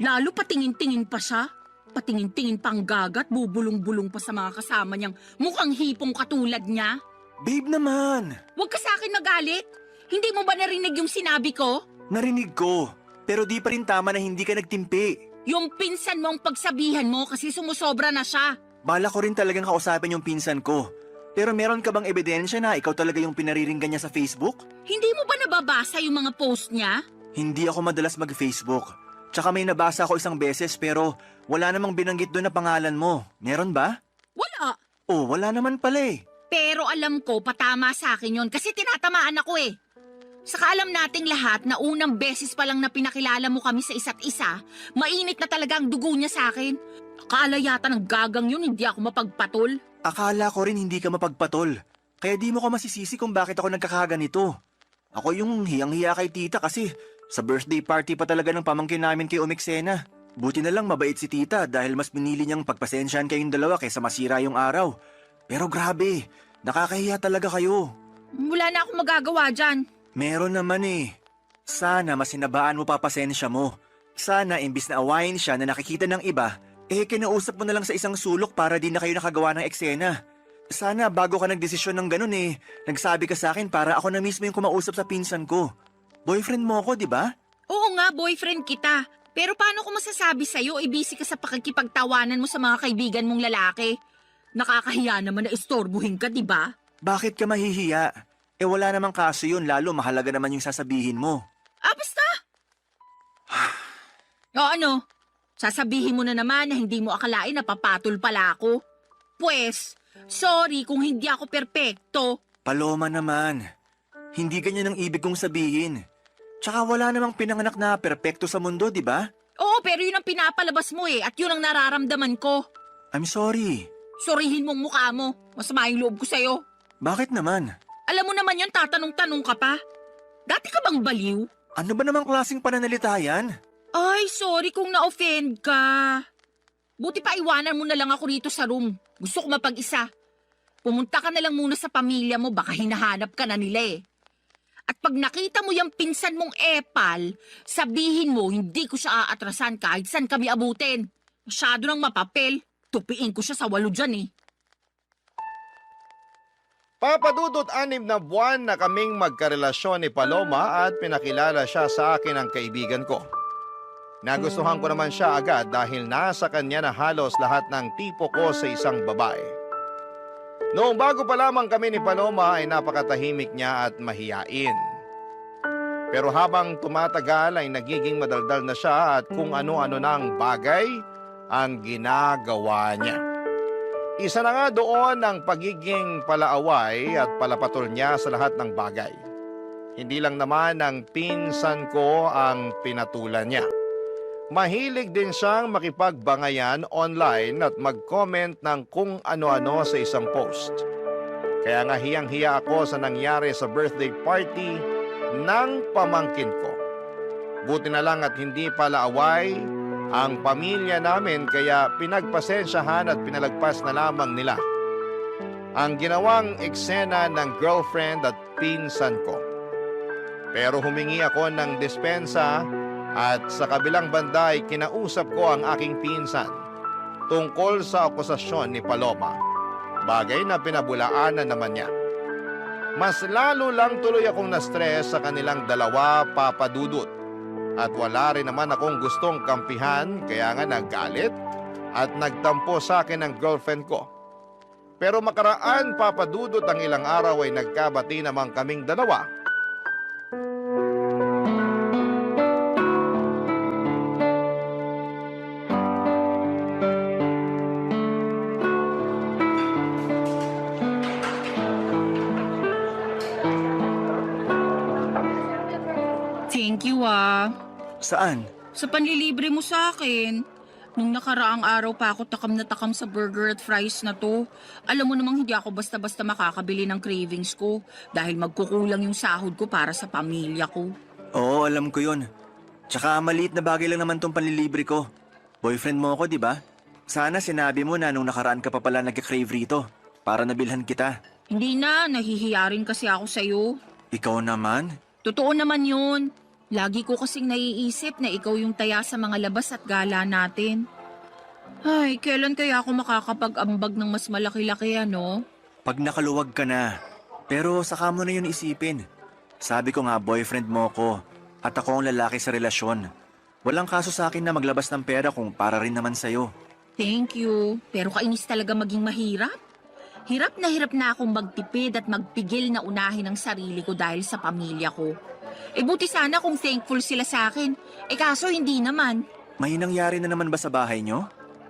Speaker 7: Lalo patingin-tingin pa siya. Patingin-tingin pang gagat, bubulong-bulong pa sa mga kasama niyang mukhang hipong katulad niya.
Speaker 6: Babe naman.
Speaker 7: Huwag ka sa akin magalit. Hindi mo ba narinig yung sinabi ko?
Speaker 6: Narinig ko. Pero di pa rin tama na hindi ka nagtimpi.
Speaker 7: Yung pinsan mo ang pagsabihan mo kasi sumusobra na siya.
Speaker 6: Bala ko rin talagang kausapin yung pinsan ko. Pero meron ka bang ebidensya na ikaw talaga yung pinariringgan niya sa Facebook?
Speaker 7: Hindi mo ba nababasa yung mga post niya?
Speaker 6: Hindi ako madalas mag-Facebook. Tsaka may nabasa ako isang beses pero wala namang binanggit doon na pangalan mo. Meron ba?
Speaker 7: Wala.
Speaker 6: Oh, wala naman pala eh.
Speaker 7: Pero alam ko, patama sa akin yon kasi tinatamaan ako eh. Saka alam nating lahat na unang beses pa lang na pinakilala mo kami sa isa't isa, mainit na talaga ang dugo niya sa akin. Akala yata ng gagang yun, hindi ako mapagpatol.
Speaker 6: Akala ko rin hindi ka mapagpatol. Kaya di mo ko masisisi kung bakit ako nagkakaganito. Ako yung hiyang-hiya kay tita kasi sa birthday party pa talaga ng pamangkin namin kay Umiksena. Buti na lang mabait si tita dahil mas pinili niyang pagpasensyahan kayong dalawa kaysa masira yung araw. Pero grabe, nakakahiya talaga kayo.
Speaker 7: Wala na akong magagawa dyan.
Speaker 6: Meron naman eh. Sana masinabaan mo pa pasensya mo. Sana imbis na awayin siya na nakikita ng iba, Kinausap mo na lang sa isang sulok para di na kayo nakagawa ng eksena. Sana bago ka nagdesisyon ng ganun nagsabi ka sa akin para ako na mismo yung kumausap sa pinsan ko. Boyfriend mo ako, di ba?
Speaker 7: Oo nga, boyfriend kita. Pero paano ko masasabi sa'yo, busy ka sa pakikipagtawanan mo sa mga kaibigan mong lalaki? Nakakahiya naman na istorbuhin ka, di ba?
Speaker 6: Bakit ka mahihiya? Wala namang kaso yun, lalo mahalaga naman yung sasabihin mo.
Speaker 7: Basta! O ano? Sasabihin mo na naman na hindi mo akalain na papatol pala ako. Pwes, sorry kung hindi ako perpekto.
Speaker 6: Paloma naman, hindi ganyan ang ibig kong sabihin. Tsaka wala namang pinanganak na perpekto sa mundo, di ba?
Speaker 7: Oo, pero yun ang pinapalabas mo at yun ang nararamdaman ko.
Speaker 6: I'm sorry.
Speaker 7: Sorihin mong mukha mo. Masama yung loob ko sa'yo.
Speaker 6: Bakit naman?
Speaker 7: Alam mo naman yun, tatanong-tanong ka pa. Dati ka bang baliw?
Speaker 6: Ano ba namang klaseng pananalita yan?
Speaker 7: Ay, sorry kung na-offend ka. Buti pa iwanan mo na lang ako rito sa room. Gusto ko mapag-isa. Pumunta ka na lang muna sa pamilya mo, baka hinahanap ka na nila At pag nakita mo yung pinsan mong epal, sabihin mo hindi ko siya aatrasan kahit saan kami abutin. Masyado ng mapapel. Tupiin ko siya sa 8 dyan
Speaker 3: Papadudot 6 na buwan na kaming magkarelasyon ni Paloma at pinakilala siya sa akin ng kaibigan ko. Nagustuhan ko naman siya agad dahil nasa kanya na halos lahat ng tipo ko sa isang babae. Noong bago pa lamang kami ni Paloma ay napakatahimik niya at mahiyain. Pero habang tumatagal ay nagiging madaldal na siya at kung ano-ano na ang bagay ang ginagawa niya. Isa na nga doon ang pagiging palaaway at palapatol niya sa lahat ng bagay. Hindi lang naman ang pinsan ko ang pinatulan niya. Mahilig din siyang makipagbangayan online at mag-comment ng kung ano-ano sa isang post. Kaya nga hiyang-hiya ako sa nangyari sa birthday party ng pamangkin ko. Buti na lang at hindi palaaway ang pamilya namin kaya pinagpasensyahan at pinalagpas na lamang nila ang ginawang eksena ng girlfriend at pinsan ko. Pero humingi ako ng dispensa at sa kabilang banda ay kinausap ko ang aking pinsan tungkol sa akusasyon ni Paloma. Bagay na pinabulaanan naman niya. Mas lalo lang tuloy akong na-stress sa kanilang dalawa, papadudot. At wala rin naman akong gustong kampihan kaya nga naggalit at nagtampo sa akin ang girlfriend ko. Pero makaraan papadudot ang ilang araw ay nagkabati naman kaming dalawa.
Speaker 7: Thank you
Speaker 6: Saan?
Speaker 7: Sa panlilibre mo sa akin. Nung nakaraang araw pa ako takam na takam sa burger at fries na to. Alam mo namang hindi ako basta-basta makakabili ng cravings ko dahil magkukulang yung sahod ko para sa pamilya ko.
Speaker 6: Oo, alam ko yun. Tsaka maliit na bagay lang naman tong panlilibre ko. Boyfriend mo ako, di ba? Sana sinabi mo na nung nakaraan ka pa pala nagka-crave rito para nabilhan kita.
Speaker 7: Hindi na, nahihiya rin kasi ako sa'yo.
Speaker 6: Ikaw naman?
Speaker 7: Totoo naman yun. Lagi ko kasing naiisip na ikaw yung taya sa mga labas at gala natin. Ay, kailan kaya ako makakapag-ambag ng mas malaki-laki
Speaker 6: Pag nakaluwag ka na. Pero saka mo na yun isipin. Sabi ko nga boyfriend mo ko at ako ang lalaki sa relasyon. Walang kaso sa akin na maglabas ng pera kung para rin naman sa'yo.
Speaker 7: Thank you. Pero kainis talaga maging mahirap. Hirap na akong magtipid at magpigil na unahin ang sarili ko dahil sa pamilya ko. Buti sana kung thankful sila sa akin. Kaso hindi naman.
Speaker 6: May nangyari na naman ba sa bahay nyo?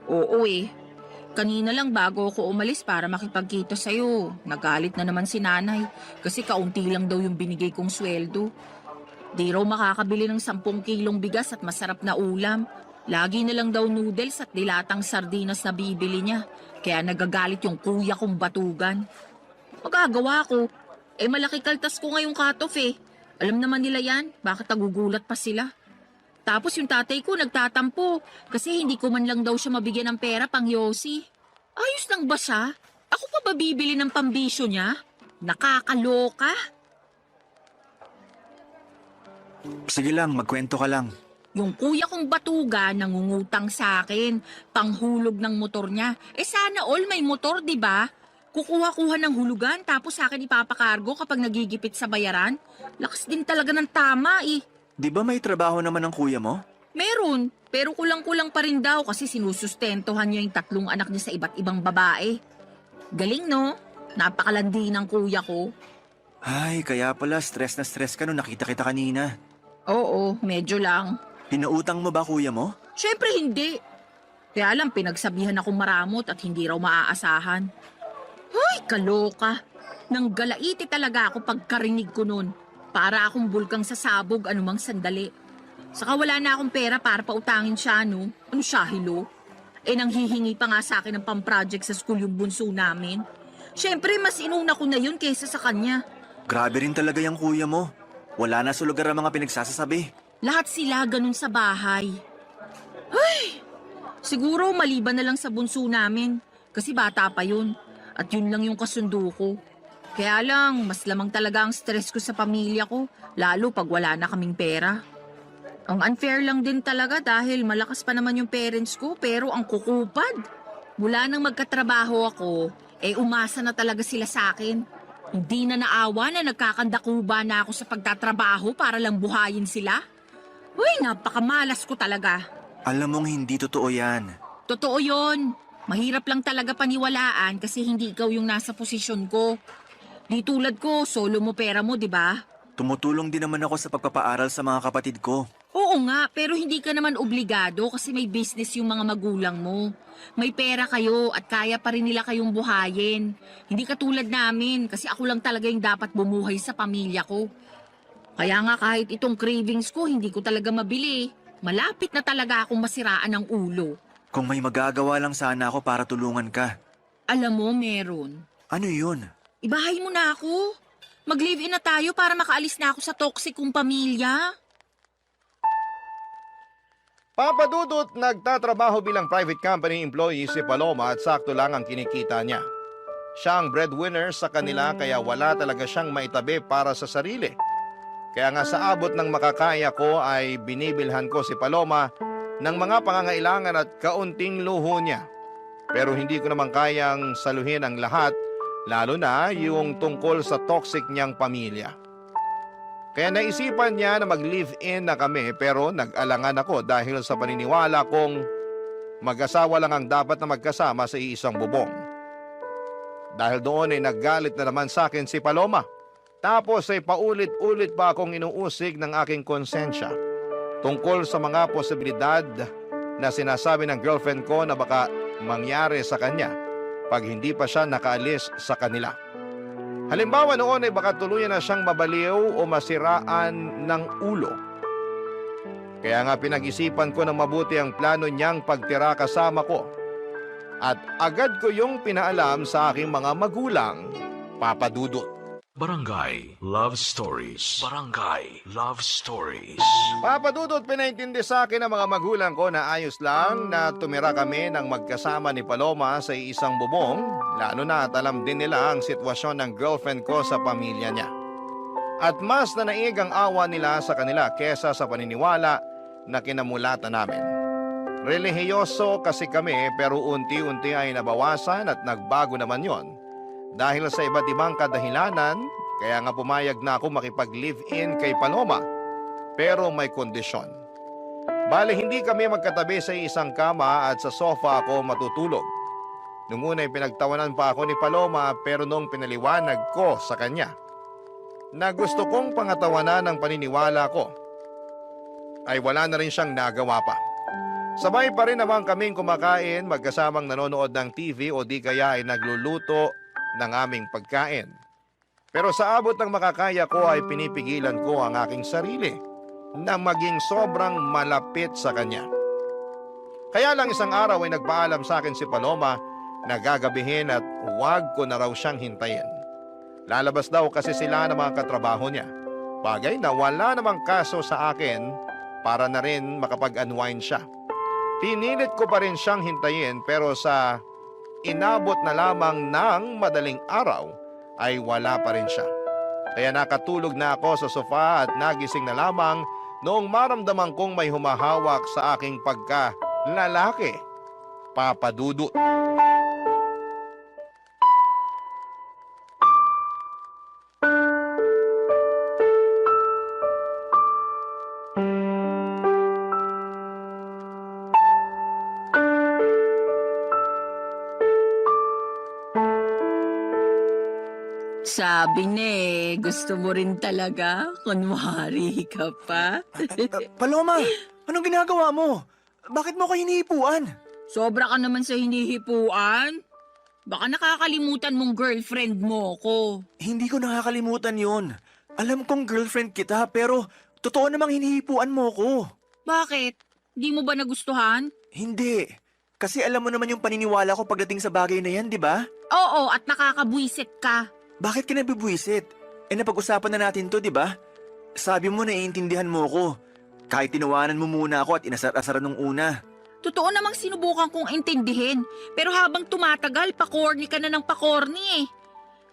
Speaker 7: Oo Kanina lang bago ako umalis para makipagkita sa'yo. Nagalit na naman si nanay kasi kaunti lang daw yung binigay kong sweldo. Di raw makakabili ng 10 kilong bigas at masarap na ulam. Lagi na lang daw noodles at dilatang sardinas na bibili niya. Kaya nagagalit yung kuya kong batugan. Magagawa ko. Malaki kaltas ko ngayong cut-off Alam naman nila yan, bakit nagugulat pa sila? Tapos yung tatay ko nagtatampo kasi hindi ko man lang daw siya mabigyan ng pera pang yosi. Ayos lang ba siya? Ako pa ba bibili ng pambisyo niya? Nakakaloka.
Speaker 6: Sige lang, magkwento ka lang.
Speaker 7: Yung kuya kong batuga nangungutang sa akin, panghulog ng motor niya. Sana all may motor, di ba? Kukuha-kuha ng hulugan tapos sa akin ipapakargo kapag nagigipit sa bayaran. Lakas din talaga ng tama eh.
Speaker 6: Di ba may trabaho naman ng kuya mo?
Speaker 7: Meron, pero kulang-kulang pa rin daw kasi sinusustentuhan niya yung 3 anak niya sa iba't ibang babae. Galing no? Napakalandi ng kuya ko.
Speaker 6: Ay, kaya pala stress na stress ka nung nakita kita kanina.
Speaker 7: Oo, medyo lang.
Speaker 6: Pinautang mo ba kuya mo?
Speaker 7: Siyempre hindi. Kaya lang pinagsabihan akong maramot at hindi raw maaasahan. Ay, kaloka. Nang galaiti talaga ako pagkarinig ko nun. Para akong bulkang sasabog anumang sandali. Saka wala na akong pera para pautangin siya, no? Ano siya, hilo? Nang hihingi pa nga sa akin ng pamproject sa school yung bunso namin. Siyempre, mas inuna ko na yun kaysa sa kanya.
Speaker 6: Grabe rin talaga yung kuya mo. Wala na sa lugar ang mga pinagsasasabi.
Speaker 7: Lahat sila ganun sa bahay. Ay! Siguro maliban na lang sa bunso namin. Kasi bata pa yun. At yun lang yung kasundo ko. Kaya lang, mas lamang talaga ang stress ko sa pamilya ko. Lalo pag wala na kaming pera. Ang unfair lang din talaga dahil malakas pa naman yung parents ko pero ang kukupad. Mula nang magkatrabaho ako, umasa na talaga sila sa akin. Hindi na naawa na nagkakandakuba na ako sa pagtatrabaho para lang buhayin sila. Uy, napakamalas ko talaga.
Speaker 6: Alam mong hindi totoo yan.
Speaker 7: Totoo yon. Mahirap lang talaga paniwalaan kasi hindi ikaw yung nasa posisyon ko. Di tulad ko, solo mo pera mo, di ba?
Speaker 6: Tumutulong din naman ako sa pagpapaaral sa mga kapatid ko.
Speaker 7: Oo nga, pero hindi ka naman obligado kasi may business yung mga magulang mo. May pera kayo at kaya pa rin nila kayong buhayin. Hindi katulad namin kasi ako lang talaga yung dapat bumuhay sa pamilya ko. Kaya nga kahit itong cravings ko, hindi ko talaga mabili. Malapit na talaga akong masiraan ng ulo.
Speaker 6: Kung may magagawa lang sana ako para tulungan ka.
Speaker 7: Alam mo, meron.
Speaker 6: Ano yun?
Speaker 7: Ibahay mo na ako. Mag-live-in na tayo para makaalis na ako sa toxic kong pamilya.
Speaker 3: Papa Dudut, nagtatrabaho bilang private company employee si Paloma at sakto lang ang kinikita niya. Siya ang breadwinner sa kanila kaya wala talaga siyang maitabi para sa sarili. Kaya nga sa abot ng makakaya ko ay binibilhan ko si Paloma ng mga pangangailangan at kaunting luho niya. Pero hindi ko naman kayang saluhin ang lahat, lalo na yung tungkol sa toxic niyang pamilya. Kaya naisipan niya na mag-live-in na kami pero nag-alangan ako dahil sa paniniwala kong mag-asawa lang ang dapat na magkasama sa iisang bubong. Dahil doon ay naggalit na naman sa akin si Paloma. Tapos ay paulit-ulit pa akong inuusig ng aking konsensya tungkol sa mga posibilidad na sinasabi ng girlfriend ko na baka mangyari sa kanya pag hindi pa siya nakaalis sa kanila. Halimbawa noon ay baka tuluyan na siyang mabaliw o masiraan ng ulo. Kaya nga pinag-isipan ko ng mabuti ang plano niyang pagtira kasama ko. At agad ko yung pinaalam sa aking mga magulang, Papa Dudut.
Speaker 4: Barangay Love Stories. Barangay Love Stories.
Speaker 3: Papa Dudut, pinaintindi sa akin ng mga magulang ko na ayos lang na tumira kami ng magkasama ni Paloma sa isang bubong, lalo na at alam din nila ang sitwasyon ng girlfriend ko sa pamilya niya. At mas nanaig ang awa nila sa kanila kesa sa paniniwala na kinamulatan namin. Relihiyoso kasi kami pero unti-unti ay nabawasan at nagbago naman yon. Dahil sa iba't ibang kadahilanan, kaya nga pumayag na ako makipag-live-in kay Paloma. Pero may kondisyon. Bale, hindi kami magkatabi sa isang kama at sa sofa ako matutulog. Nung una ay pinagtawanan pa ako ni Paloma pero nung pinaliwanag ko sa kanya na gusto kong pangatawanan ng paniniwala ko, ay wala na rin siyang nagawa pa. Sabay pa rin naman kaming kumakain, magkasamang nanonood ng TV o di kaya ay nagluluto ng aming pagkain. Pero sa abot ng makakaya ko ay pinipigilan ko ang aking sarili na maging sobrang malapit sa kanya. Kaya lang isang araw ay nagpaalam sa akin si Paloma na gagabihin at huwag ko na raw siyang hintayin. Lalabas daw kasi sila ng mga katrabaho niya. Bagay na wala namang kaso sa akin para na rin makapag-unwind siya. Pinilit ko pa rin siyang hintayin pero sa inabot na lamang ng madaling araw ay wala pa rin siya. Kaya nakatulog na ako sa sofa at nagising na lamang noong maramdaman kong may humahawak sa aking pagka-lalaki. Papa Dudut.
Speaker 7: Sabi na gusto mo rin talaga? Kunwari ka pa?
Speaker 6: Paloma, anong ginagawa mo? Bakit mo ko hinihipuan?
Speaker 7: Sobra ka naman sa hinihipuan. Baka nakakalimutan mong girlfriend mo ko.
Speaker 6: Hindi ko nakakalimutan yon. Alam kong girlfriend kita pero totoo namang hinihipuan mo ko.
Speaker 7: Bakit? Di mo ba nagustuhan?
Speaker 6: Hindi. Kasi alam mo naman yung paniniwala ko pagdating sa bagay na yan, di ba?
Speaker 7: Oo, at nakakabwisit ka.
Speaker 6: Bakit ka nabibwisit? Napag-usapan na natin to, di ba? Sabi mo naiintindihan mo ko. Kahit tinawanan mo muna ako at inasar-asaran nung una.
Speaker 7: Totoo namang sinubukan kong intindihin. Pero habang tumatagal, pakorni ka na ng pakorni eh.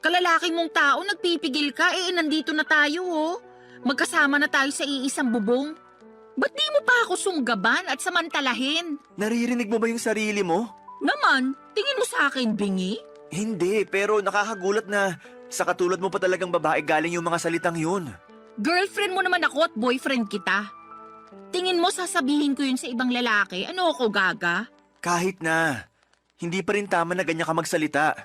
Speaker 7: Kalalaking mong tao, nagpipigil ka nandito na tayo oh. Magkasama na tayo sa iisang bubong. Ba't di mo pa ako sunggaban at samantalahin?
Speaker 6: Naririnig mo ba yung sarili mo?
Speaker 7: Naman, tingin mo sa akin, bingi?
Speaker 6: Hindi, pero nakakagulat na sa katulad mo pa talagang babae galing yung mga salitang yun.
Speaker 7: Girlfriend mo naman ako at boyfriend kita. Tingin mo sasabihin ko yun sa ibang lalaki? Ano ako, gaga?
Speaker 6: Kahit na, hindi pa rin tama na ganyan ka magsalita.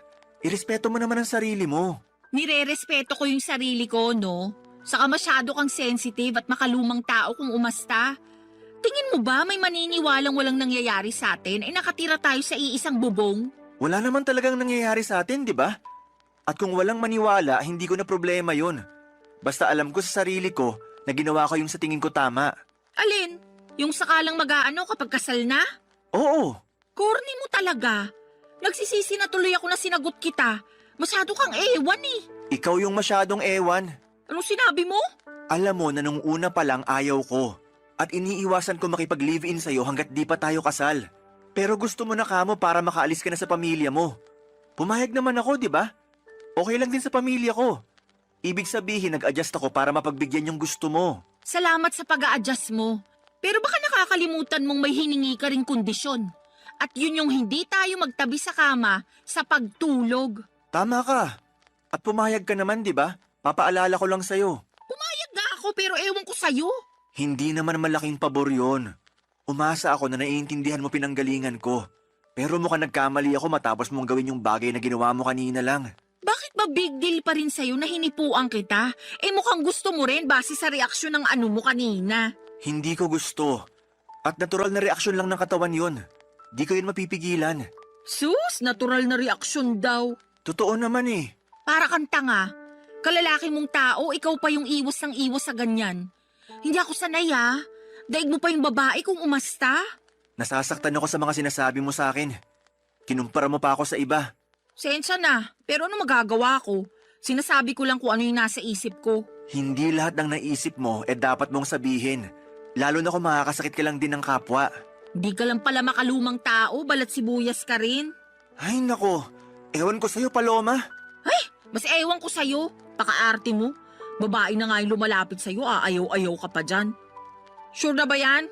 Speaker 6: Irespeto mo naman ang sarili mo.
Speaker 7: Nire-respeto ko yung sarili ko, no? Saka masyado kang sensitive at makalumang tao kung umasta. Tingin mo ba may maniniwalang walang nangyayari sa atin nakatira tayo sa iisang bubong?
Speaker 6: Wala naman talagang nangyayari sa atin, di ba? At kung walang maniwala, hindi ko na problema yun. Basta alam ko sa sarili ko na ginawa ko yung sa tingin ko tama.
Speaker 7: Alin? Yung sakalang mag-aano kapag kasal na?
Speaker 6: Oo,
Speaker 7: Corny mo talaga. Nagsisisi na tuloy ako na sinagot kita. Masyado kang ewan eh.
Speaker 6: ikaw yung masyadong ewan.
Speaker 7: Anong sinabi mo?
Speaker 6: Alam mo na nung una pa lang ayaw ko. At iniiwasan ko makipag-live-in sa'yo hanggat di pa tayo kasal. Pero gusto mo na kamo para makaalis ka na sa pamilya mo. Pumayag naman ako, di ba? Okay lang din sa pamilya ko. Ibig sabihin, nag-adjust ako para mapagbigyan yung gusto mo.
Speaker 7: Salamat sa pag-a-adjust mo. Pero baka nakakalimutan mong may hiningi ka ring kondisyon. At yun yung hindi tayo magtabi sa kama sa pagtulog.
Speaker 6: Tama ka. At pumayag ka naman, di ba? Papaalala ko lang sa'yo.
Speaker 7: Pumayag nga ako pero ewan ko sa'yo.
Speaker 6: Hindi naman malaking pabor yun. Umasa ako na naiintindihan mo pinanggalingan ko. Pero mukhang nagkamali ako matapos mong gawin yung bagay na ginawa mo kanina lang.
Speaker 7: Bakit ba big deal pa rin sa'yo na hinipuan kita? Mukhang gusto mo rin base sa reaksyon ng ano mo kanina.
Speaker 6: Hindi ko gusto. At natural na reaksyon lang ng katawan yun. Di ko yun mapipigilan.
Speaker 7: Sus, natural na reaksyon daw.
Speaker 6: Totoo naman eh.
Speaker 7: Para kang tanga. Kalalaki mong tao, ikaw pa yung iwas ng iwas sa ganyan. Hindi ako sanay Daig mo pa yung babae kung umasta.
Speaker 6: Nasasaktan ako sa mga sinasabi mo sa akin. Kinumpara mo pa ako sa iba.
Speaker 7: Sensya na, pero ano magagawa ko? Sinasabi ko lang kung ano yung nasa isip ko.
Speaker 6: Hindi lahat ng naisip mo dapat mong sabihin. Lalo na kung makakasakit ka lang din ng kapwa.
Speaker 7: Hindi ka lang pala makalumang tao, balat sibuyas ka rin.
Speaker 6: Ay nako, ewan ko sa'yo Paloma.
Speaker 7: Mas ewan ko sa'yo, pakaarte mo. Babae na nga yung lumalapit sa'yo, ayaw-ayaw ka pa dyan. Sure na ba yan?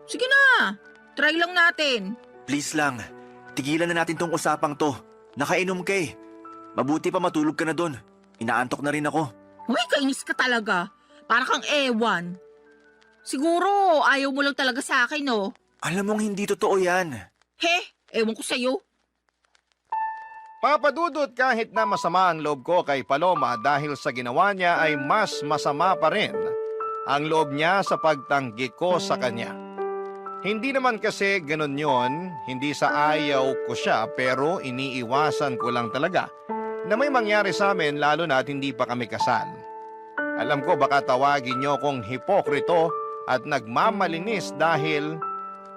Speaker 7: Sige na, try lang natin.
Speaker 6: Please lang, tigilan na natin tong usapang to. Nakainom ka eh. Mabuti pa matulog ka na dun. Inaantok na rin ako.
Speaker 7: Uy, kainis ka talaga. Para kang ewan. Siguro, ayaw mo lang talaga sa akin, no?
Speaker 6: Alam mong hindi totoo yan.
Speaker 7: Ewan ko sa'yo.
Speaker 3: Papadudot kahit na masama ang loob ko kay Paloma dahil sa ginawa niya ay mas masama pa rin ang loob niya sa pagtanggi ko sa kanya. Hindi naman kasi ganun yon, hindi sa ayaw ko siya pero iniiwasan ko lang talaga na may mangyari sa amin lalo na at hindi pa kami kasal. Alam ko baka tawagin niyo kong hipokrito at nagmamalinis dahil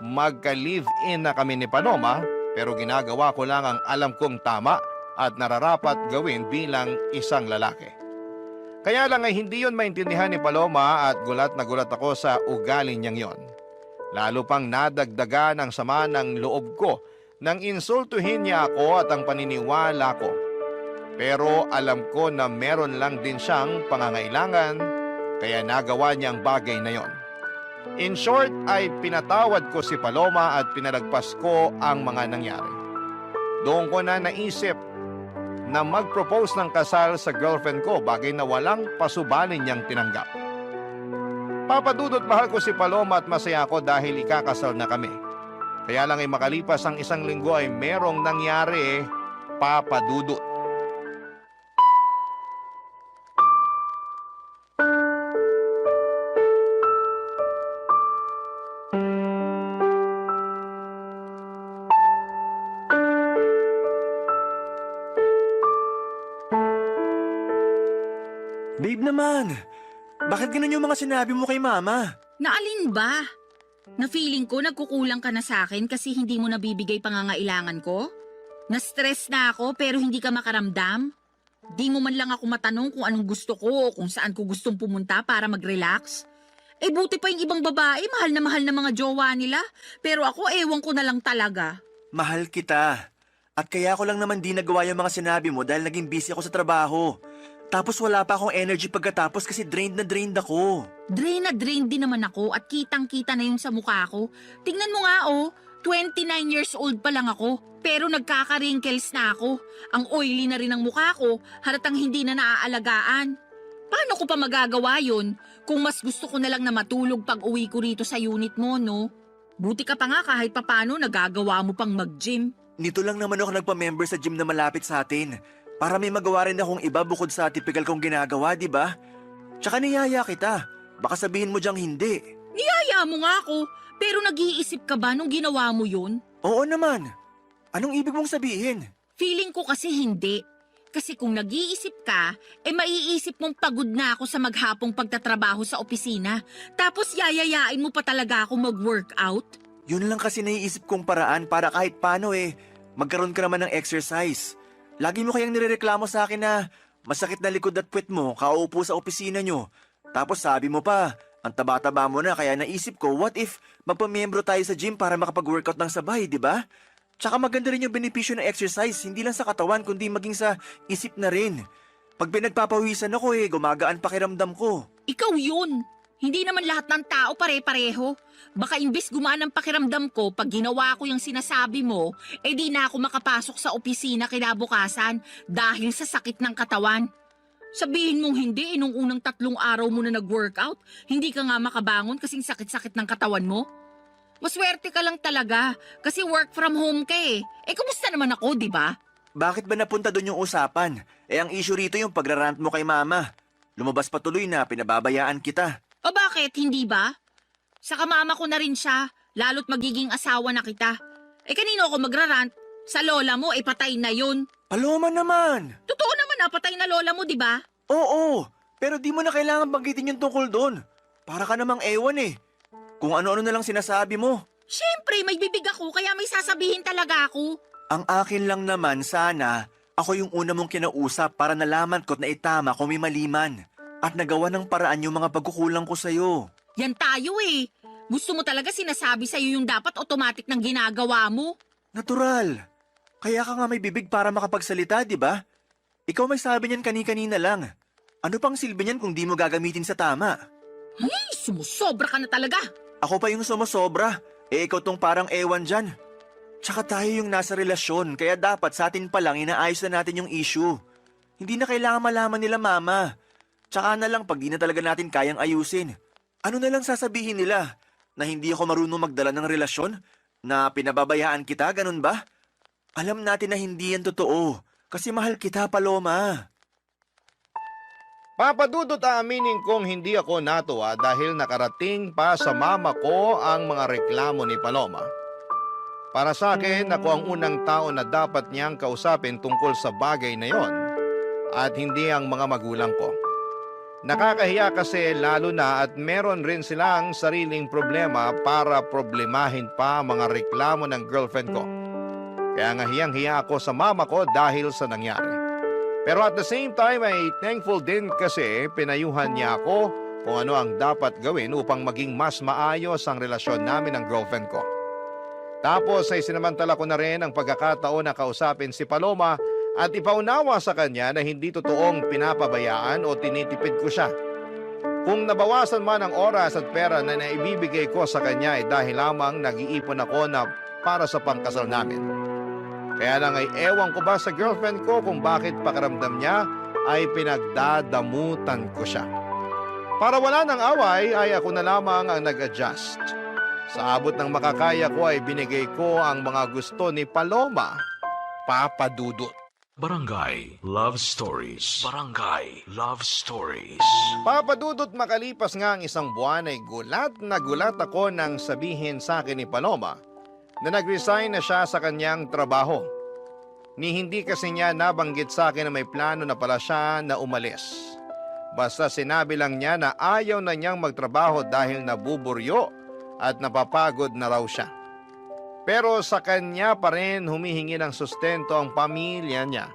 Speaker 3: magka-live-in na kami ni Paloma pero ginagawa ko lang ang alam kong tama at nararapat gawin bilang isang lalaki. Kaya lang ay hindi yon maintindihan ni Paloma at gulat na gulat ako sa ugali niyang yon. Lalo pang nadagdagan ang sama ng loob ko nang insultuhin niya ako at ang paniniwala ko. Pero alam ko na meron lang din siyang pangangailangan kaya nagawa niya ang bagay na yon. In short ay pinatawad ko si Paloma at pinalagpas ko ang mga nangyari. Doon ko na naisip na mag-propose ng kasal sa girlfriend ko, bagay na walang pasubanin niyang tinanggap. Papadudot, mahal ko si Paloma at masaya ako dahil ikakasal na kami. Kaya lang ay makalipas ang 1 linggo ay merong nangyari, papadudot.
Speaker 6: Babe naman, bakit ganun yung mga sinabi mo kay mama?
Speaker 7: Naalin ba? Na feeling ko nagkukulang ka na sa akin kasi hindi mo nabibigay pangangailangan ko? Na-stress na ako pero hindi ka makaramdam? Di mo man lang ako matanong kung anong gusto ko o kung saan ko gustong pumunta para mag-relax? Eh buti pa yung ibang babae, mahal na mga jowa nila. Pero ako ewan ko na lang talaga.
Speaker 6: Mahal kita. At kaya ko lang naman di nagawa yung mga sinabi mo dahil naging busy ako sa trabaho. Tapos wala pa akong energy pagkatapos kasi drained na drained ako.
Speaker 7: Drain na drain din naman ako at kitang-kita na yung sa mukha ko. Tingnan mo nga 29 years old pa lang ako. Pero nagkaka-wrinkles na ako. Ang oily na rin ang mukha ko, halatang hindi na naaalagaan. Paano ko pa magagawa yun kung mas gusto ko na lang na matulog pag uwi ko rito sa unit mo, no? Buti ka pa nga kahit papano nagagawa mo pang mag-gym.
Speaker 6: Nito lang naman ako nagpa-member sa gym na malapit sa atin. Para may magawa rin akong iba bukod sa typical kong ginagawa, di ba? Tsaka niyaya kita. Baka sabihin mo diyang hindi.
Speaker 7: Niyaya mo nga ako, pero nag-iisip ka ba nung ginawa mo yun?
Speaker 6: Oo naman. Anong ibig mong sabihin?
Speaker 7: Feeling ko kasi hindi. Kasi kung nag-iisip ka, maiisip mong pagod na ako sa maghapong pagtatrabaho sa opisina. Tapos yayayain mo pa talaga ako mag-workout?
Speaker 6: Yun lang kasi naiisip kong paraan para kahit paano magkaroon ka naman ng exercise. Lagi mo kayang nirereklamo sa akin na masakit na likod at puwet mo kauupo sa opisina nyo. Tapos sabi mo pa, ang taba-taba mo na kaya naisip ko, what if magpamiyembro tayo sa gym para makapag-workout ng sabay, di ba? Tsaka maganda rin yung benepisyo ng exercise, hindi lang sa katawan kundi maging sa isip na rin. Pag pinagpapawisan ako gumagaan pakiramdam ko.
Speaker 7: Ikaw yun! Hindi naman lahat ng tao pare-pareho. Baka imbes gumaan ang pakiramdam ko pag ginawa ko yung sinasabi mo, di na ako makapasok sa opisina kinabukasan dahil sa sakit ng katawan. Sabihin mong hindi, nung unang 3 araw mo na nag-workout, hindi ka nga makabangon kasing sakit-sakit ng katawan mo. Maswerte ka lang talaga kasi work from home ka kumusta naman ako, di ba?
Speaker 6: Bakit ba napunta doon yung usapan? Ang issue rito yung pagrarant mo kay mama. Lumabas pa tuloy na pinababayaan kita.
Speaker 7: O bakit, hindi ba? Saka mama ko na rin siya, lalo't magiging asawa na kita. Kanino ako magrarant? Sa lola mo, patay na yun.
Speaker 6: Paloma naman!
Speaker 7: Totoo naman patay na lola mo, di ba?
Speaker 6: Oo, pero di mo na kailangan banggitin yung tungkol doon. Para ka namang ewan Kung ano-ano na lang sinasabi mo.
Speaker 7: Siyempre, may bibig ako kaya may sasabihin talaga ako.
Speaker 6: Ang akin lang naman sana, ako yung una mong kinausap para nalaman ko't na itama kung may maliman. At nagawa ng paraan yung mga pagkukulang ko sa'yo.
Speaker 7: Yan tayo Gusto mo talaga sinasabi sa'yo yung dapat automatic ng ginagawa mo?
Speaker 6: Natural. Kaya ka nga may bibig para makapagsalita, di ba? Ikaw may sabi niyan kani-kanina lang. Ano pang silbi niyan kung di mo gagamitin sa tama?
Speaker 7: Ay, sumusobra ka na talaga.
Speaker 6: Ako pa yung sumusobra. Ikaw tong parang ewan dyan. Tsaka tayo yung nasa relasyon, kaya dapat sa atin pa lang inaayos na natin yung issue. Hindi na kailangan malaman nila mama. Tsaka na lang pag di na talaga natin kayang ayusin. Ano na lang sasabihin nila? Na hindi ako marunong magdala ng relasyon? Na pinababayaan kita, ganun ba? Alam natin na hindi yan totoo. Kasi mahal kita, Paloma.
Speaker 3: Papadudot, aaminin kong hindi ako natuwa dahil nakarating pa sa mama ko ang mga reklamo ni Paloma. Para sa akin, ako ang unang tao na dapat niyang kausapin tungkol sa bagay na yon at hindi ang mga magulang ko. Nakakahiya kasi lalo na at meron rin silang sariling problema para problemahin pa ang mga reklamo ng girlfriend ko. Kaya nga hiyang-hiya ako sa mama ko dahil sa nangyari. Pero at the same time ay thankful din kasi pinayuhan niya ako kung ano ang dapat gawin upang maging mas maayos ang relasyon namin ng girlfriend ko. Tapos ay sinamantala ko na rin ang pagkakataon na kausapin si Paloma at ipaunawa sa kanya na hindi totoong pinapabayaan o tinitipid ko siya. Kung nabawasan man ang oras at pera na naibibigay ko sa kanya ay dahil lamang nag-iipon ako na para sa pangkasal namin. Kaya lang ay ewan ko ba sa girlfriend ko kung bakit pakiramdam niya ay pinagdadamutan ko siya. Para wala ng away ay ako na lamang ang nag-adjust. Sa abot ng makakaya ko ay binigay ko ang mga gusto ni Paloma, Papa Dudut.
Speaker 4: Barangay Love Stories. Barangay Love Stories.
Speaker 3: Papa Dudut, makalipas nga ang isang buwan ay gulat na gulat ako nang sabihin sa akin ni Paloma na nag-resign na siya sa kanyang trabaho. Ni hindi kasi niya nabanggit sa akin na may plano na pala siya na umalis. Basta sinabi lang niya na ayaw na niyang magtrabaho dahil nabuburyo at napapagod na raw siya. Pero sa kanya pa rin humihingi ng sustento ang pamilya niya.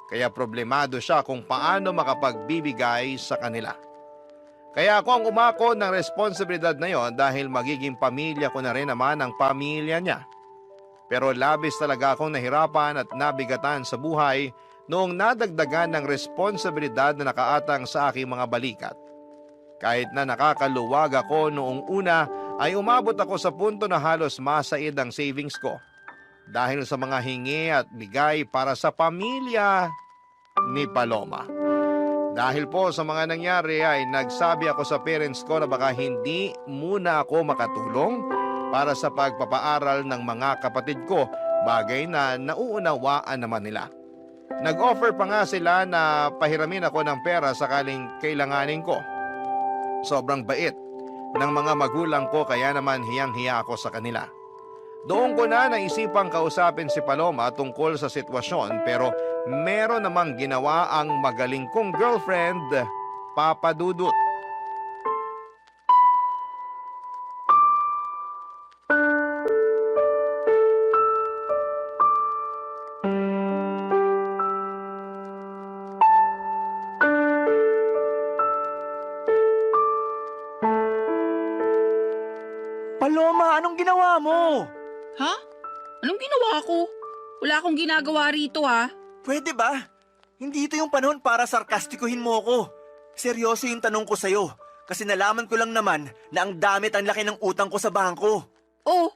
Speaker 3: Kaya problemado siya kung paano makapagbibigay sa kanila. Kaya ako ang umako ng responsibilidad na yon dahil magiging pamilya ko na rin naman ang pamilya niya. Pero labis talaga akong nahirapan at nabigatan sa buhay noong nadagdagan ng responsibilidad na nakaatang sa aking mga balikat. Kahit na nakakaluwag ako noong una, ay umabot ako sa punto na halos masaid ang savings ko dahil sa mga hingi at bigay para sa pamilya ni Paloma. Dahil po sa mga nangyari ay nagsabi ako sa parents ko na baka hindi muna ako makatulong para sa pagpapaaral ng mga kapatid ko, bagay na nauunawaan naman nila. Nag-offer pa nga sila na pahiramin ako ng pera sakaling kailanganin ko. Sobrang bait ng mga magulang ko kaya naman hiyang-hiya ako sa kanila. Doon ko na naisipang kausapin si Paloma tungkol sa sitwasyon pero meron namang ginawa ang magaling kong girlfriend, Papa Dudut.
Speaker 6: Paloma, anong ginawa mo?
Speaker 7: Ha? Anong ginawa ko? Wala akong ginagawa rito
Speaker 6: Pwede ba? Hindi ito yung panahon para sarkastikuhin mo ko. Seryoso yung tanong ko sa'yo. Kasi nalaman ko lang naman na ang damit ang laki ng utang ko sa bangko.
Speaker 7: Oh,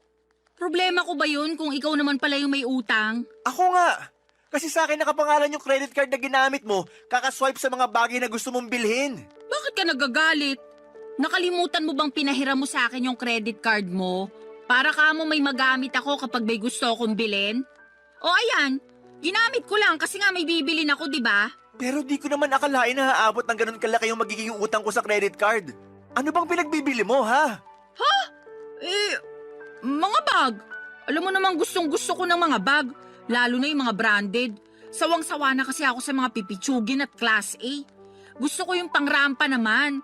Speaker 7: problema ko ba yun kung ikaw naman pala yung may utang?
Speaker 6: Ako nga. Kasi sa akin nakapangalan yung credit card na ginamit mo, kakaswipe sa mga bagay na gusto mong bilhin.
Speaker 7: Bakit ka nagagalit? Nakalimutan mo bang pinahiram mo sa akin yung credit card mo? Para ka mo may magamit ako kapag may gusto akong bilhin? O ayan, ginamit ko lang kasi nga may bibilin ako, di ba?
Speaker 6: Pero di ko naman akalain na haabot ng ganun kalaki yung magiging utang ko sa credit card. Ano bang pinagbibili mo, ha?
Speaker 7: Mga bag. Alam mo namang gustong-gusto ko ng mga bag, lalo na yung mga branded. Sawang-sawa na kasi ako sa mga pipitsugin at class A. Gusto ko yung pangrampa naman.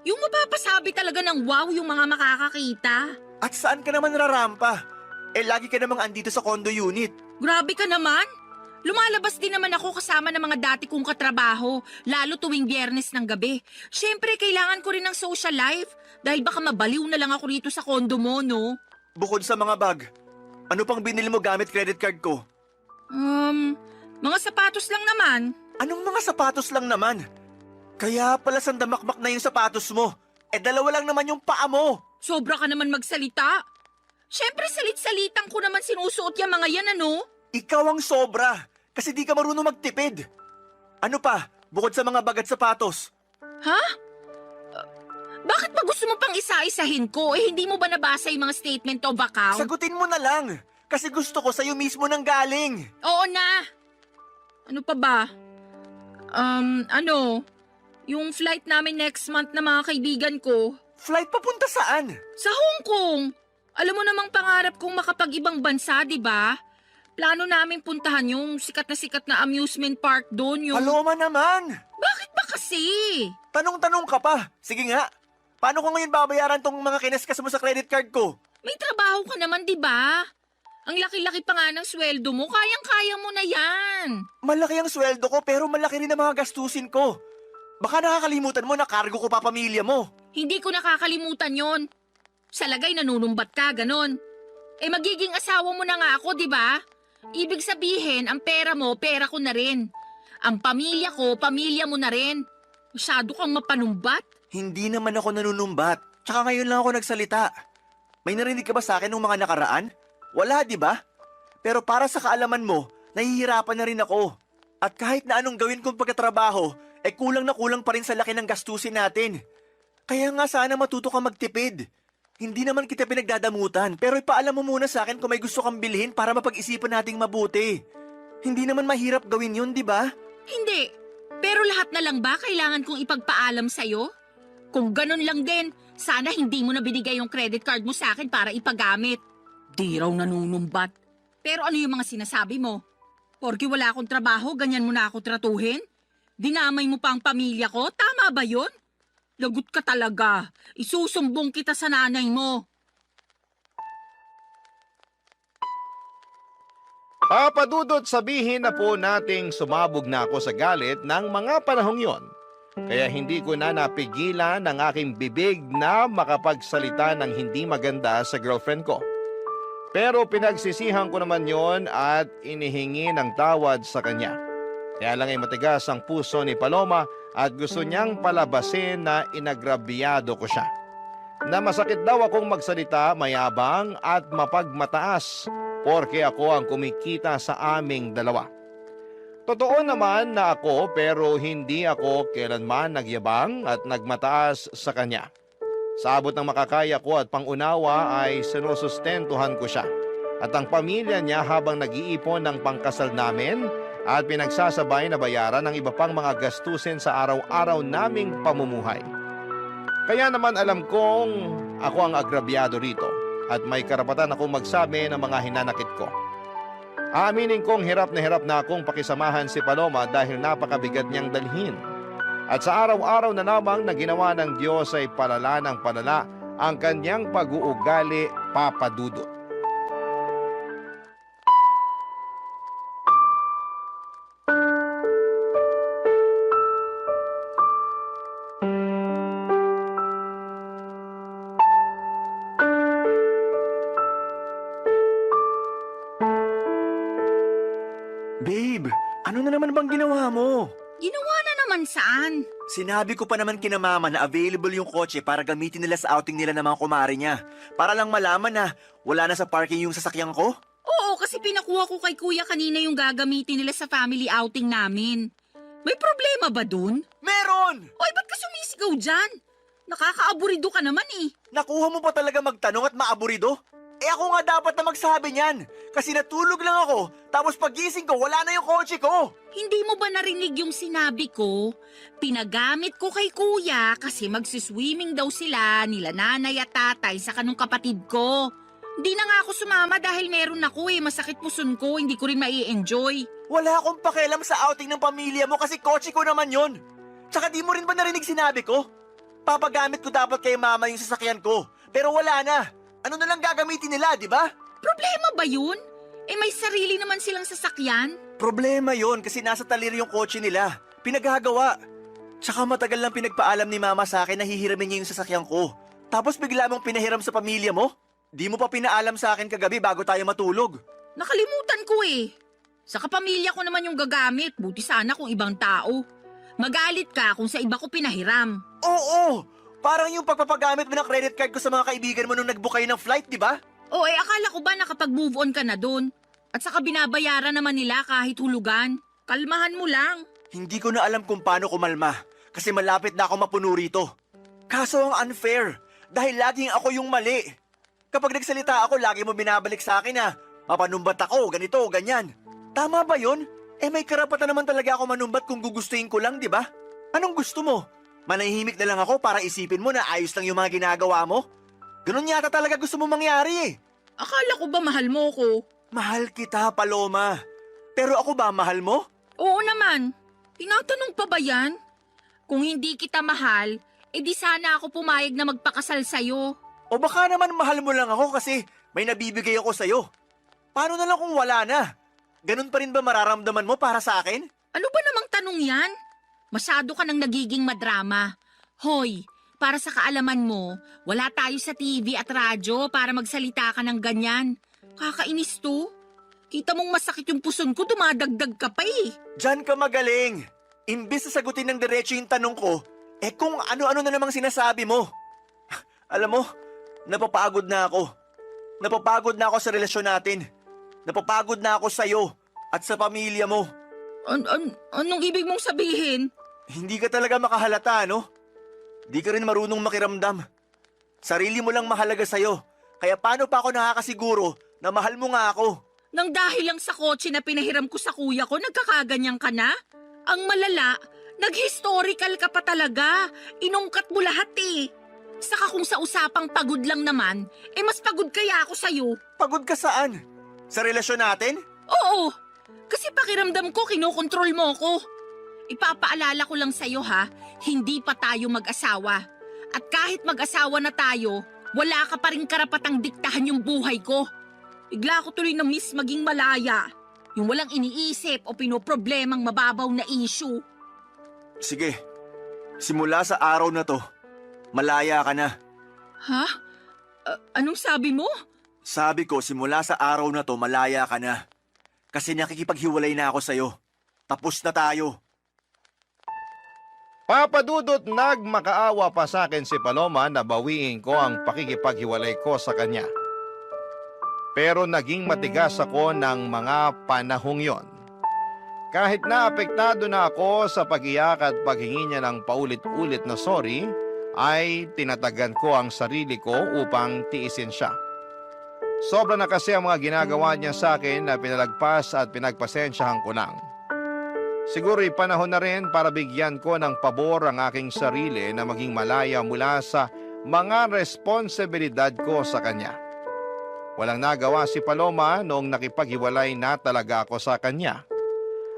Speaker 7: Yung mapapasabi talaga ng wow yung mga makakakita.
Speaker 6: At saan ka naman rarampa? Lagi ka namang andito sa condo unit.
Speaker 7: Grabe ka naman. Lumalabas din naman ako kasama ng mga dati kong katrabaho, lalo tuwing Biyernes ng gabi. Siyempre, kailangan ko rin ng social life dahil baka mabaliw na lang ako rito sa condo mo, no?
Speaker 6: Bukod sa mga bag, ano pang binili mo gamit credit card ko?
Speaker 7: Mga sapatos lang naman.
Speaker 6: Anong mga sapatos lang naman? Kaya pala sandamakmak na yung sapatos mo. Dalawa lang naman yung paa mo.
Speaker 7: Sobra ka naman magsalita. Siyempre, salit-salitan ko naman sinusuot yung mga yan, ano?
Speaker 6: Ikaw ang sobra, kasi di ka marunong magtipid. Ano pa, bukod sa mga bag at sapatos?
Speaker 7: Ha? Bakit ba gusto mo pang isa-isahin ko? Hindi mo ba nabasa yung mga statement of account?
Speaker 6: Sagutin mo na lang, kasi gusto ko sa'yo mismo nang galing.
Speaker 7: Oo na. Ano pa ba? Yung flight namin next month na mga kaibigan ko.
Speaker 6: Flight papunta saan?
Speaker 7: Sa Hong Kong. Alam mo namang pangarap kong makapag-ibang bansa, di ba? Plano namin puntahan yung sikat na amusement park doon.
Speaker 6: Paloma naman!
Speaker 7: Bakit ba kasi?
Speaker 6: Tanong-tanong ka pa. Sige nga, paano ko ngayon babayaran tong mga kinaskas mo sa credit card ko?
Speaker 7: May trabaho ka naman, di ba? Ang laki-laki pa nga ng sweldo mo, kayang-kaya mo na yan.
Speaker 6: Malaki ang sweldo ko pero malaki rin ang mga gastusin ko. Baka nakakalimutan mo na cargo ko pa pamilya mo.
Speaker 7: Hindi ko nakakalimutan yon. Sa lagay nanunumbat ka, ganon. Magiging asawa mo na nga ako, di ba? Ibig sabihin, ang pera mo, pera ko na rin. Ang pamilya ko, pamilya mo na rin. Masyado kang mapanumbat.
Speaker 6: Hindi naman ako nanunumbat. Tsaka ngayon lang ako nagsalita. May narinig ka ba sa akin nung mga nakaraan? Wala, di ba? Pero para sa kaalaman mo, nahihirapan na rin ako. At kahit na anong gawin kong pagkatrabaho, kulang na kulang pa rin sa laki ng gastusin natin. Kaya nga sana matuto ka magtipid. Hindi naman kita pinagdadamutan, pero ipaalam mo muna sa akin kung may gusto kang bilhin para mapag-isipan nating mabuti. Hindi naman mahirap gawin yun, di ba?
Speaker 7: Hindi. Pero lahat na lang ba kailangan kong ipagpaalam sa'yo? Kung ganun lang din, sana hindi mo na binigay yung credit card mo sa akin para ipagamit. Di raw nanunumbat. Pero ano yung mga sinasabi mo? Porke wala akong trabaho, ganyan mo na ako tratuhin? Dinamay mo pa ang pamilya ko? Tama ba yun? Lagot ka talaga. Isusumbong kita sa nanay mo.
Speaker 3: Papadudot, sabihin na po nating sumabog na ako sa galit ng mga panahong yon. Kaya hindi ko na napigilan ang aking bibig na makapagsalita ng hindi maganda sa girlfriend ko. Pero pinagsisihan ko naman yon at inihingi ng tawad sa kanya. Kaya lang ay matigas ang puso ni Paloma at gusto niyang palabasin na inagrabyado ko siya. Na masakit daw akong magsalita, mayabang at mapagmataas porke ako ang kumikita sa aming dalawa. Totoo naman na ako pero hindi ako kailanman nagyabang at nagmataas sa kanya. Sa abot ng makakaya ko at pangunawa ay sinusustentuhan ko siya at ang pamilya niya habang nag-iipon ng pangkasal namin at pinagsasabay na bayaran ng iba pang mga gastusin sa araw-araw naming pamumuhay. Kaya naman alam kong ako ang agrabyado rito at may karapatan akong magsabi ng mga hinanakit ko. Aaminin kong hirap na akong pakisamahan si Paloma dahil napakabigat niyang dalhin. At sa araw-araw na lamang na ginawa ng Diyos ay palala ng palala ang kanyang pag-uugali, papadudot.
Speaker 6: Babe, ano na naman bang ginawa mo?
Speaker 7: Ginawa na naman saan?
Speaker 6: Sinabi ko pa naman kina mama na available yung kotse para gamitin nila sa outing nila ng mga kumare niya. Para lang malaman na wala na sa parking yung sasakyan ko.
Speaker 7: Oo, kasi pinakuha ko kay kuya kanina yung gagamitin nila sa family outing namin. May problema ba dun?
Speaker 6: Meron!
Speaker 7: Oy, ba't ka sumisigaw dyan? Nakakaaburido ka naman eh.
Speaker 6: Nakuha mo pa talaga magtanong at maaburido? Ako nga dapat na magsabi niyan. Kasi natulog lang ako, tapos pagising ko, wala na yung kotse ko.
Speaker 7: Hindi mo ba narinig yung sinabi ko? Pinagamit ko kay kuya kasi magsiswimming daw sila nila nanay at tatay sa kanong kapatid ko. Hindi na nga ako sumama dahil meron ako masakit puson ko, hindi ko rin mai-enjoy.
Speaker 6: Wala akong pakialam sa outing ng pamilya mo kasi kotse ko naman yon. Tsaka di mo rin ba narinig sinabi ko? Papagamit ko dapat kay mama yung sasakyan ko, pero wala na. Ano na lang gagamitin nila, di ba?
Speaker 7: Problema ba yun? May sarili naman silang sasakyan.
Speaker 6: Problema yon kasi nasa talir yung kotse nila. Pinagagawa. Tsaka matagal lang pinagpaalam ni mama sa akin na hihiramin niya yung sasakyan ko. Tapos bigla mong pinahiram sa pamilya mo? Di mo pa pinaalam sa akin kagabi bago tayo matulog.
Speaker 7: Nakalimutan ko Sa kapamilya ko naman yung gagamit, buti sana kung ibang tao. Magalit ka kung sa iba ko pinahiram.
Speaker 6: Oo! Parang yung pagpapagamit mo ng credit card ko sa mga kaibigan mo nung nagbook kayo ng flight, di ba?
Speaker 7: Oo, akala ko ba nakapag-move on ka na dun? At saka binabayaran naman nila kahit hulugan. Kalmahan mo lang.
Speaker 6: Hindi ko na alam kung paano kumalma kasi malapit na ako mapuno rito. Kaso ang unfair dahil laging ako yung mali. Kapag nagsalita ako, lagi mo binabalik sa akin na mapanumbat ako, ganito, ganyan. Tama ba yun? May karapatan naman talaga ako manumbat kung gugustuhin ko lang, di ba? Anong gusto mo? Manahimik na lang ako para isipin mo na ayos lang yung mga ginagawa mo? Ganun yata talaga gusto mo mangyari
Speaker 7: Akala ko ba mahal mo ko?
Speaker 6: Mahal kita, Paloma. Pero ako ba mahal mo?
Speaker 7: Oo naman. Tinatanong pa ba yan? Kung hindi kita mahal, di sana ako pumayag na magpakasal sa'yo.
Speaker 6: O baka naman mahal mo lang ako kasi may nabibigay ako sa'yo. Paano na lang kung wala na? Ganun pa rin ba mararamdaman mo para sa akin?
Speaker 7: Ano ba namang tanong yan? Masyado ka nang nagiging madrama. Hoy, para sa kaalaman mo, wala tayo sa TV at radyo para magsalita ka ng ganyan. Kakainis to. Kita mong masakit yung puson ko, dumadagdag ka pa
Speaker 6: Diyan ka magaling. Imbes na sagutin ng diretso yung tanong ko, Eh kung ano-ano na namang sinasabi mo. Alam mo, napapagod na ako. Napapagod na ako sa relasyon natin. Napapagod na ako sa'yo at sa pamilya mo.
Speaker 7: Anong ibig mong sabihin?
Speaker 6: Hindi ka talaga makahalata, no? Di ka rin marunong makiramdam. Sarili mo lang mahalaga sa'yo. Kaya paano pa ako nakakasiguro na mahal mo nga ako?
Speaker 7: Nang dahil lang sa kotse na pinahiram ko sa kuya ko, nagkakaganyan ka na? Ang malala, nag-historical ka pa talaga. Inungkat mo lahat eh. Saka kung sa usapang pagod lang naman, mas pagod kaya ako sa'yo.
Speaker 6: Pagod ka saan? Sa relasyon natin?
Speaker 7: Oo, kasi pakiramdam ko kinokontrol mo ko. Ipapaalala ko lang sa'yo ha, hindi pa tayo mag-asawa. At kahit mag-asawa na tayo, wala ka pa rin karapatang diktahan yung buhay ko. Bigla ko tuloy na miss maging malaya. Yung walang iniisip o pinoproblemang mababaw na issue.
Speaker 6: Sige, simula sa araw na to, malaya ka na.
Speaker 7: Ha? Anong sabi mo?
Speaker 6: Sabi ko, simula sa araw na to, malaya ka na. Kasi nakikipaghiwalay na ako sa'yo. Tapos na tayo.
Speaker 3: Papa Dudut, nagmakaawa pa sa akin si Paloma na bawiin ko ang pakikipaghiwalay ko sa kanya. Pero naging matigas ako ng mga panahong yon. Kahit na apektado na ako sa pag-iyak at paghingi niya ng paulit-ulit na sorry, ay tinatagan ko ang sarili ko upang tiisin siya. Sobra na kasi ang mga ginagawa niya sa akin na pinalagpas at pinagpasensyahan ko lang. Siguro'y panahon na rin para bigyan ko ng pabor ang aking sarili na maging malaya mula sa mga responsibilidad ko sa kanya. Walang nagawa si Paloma noong nakipaghiwalay na talaga ako sa kanya.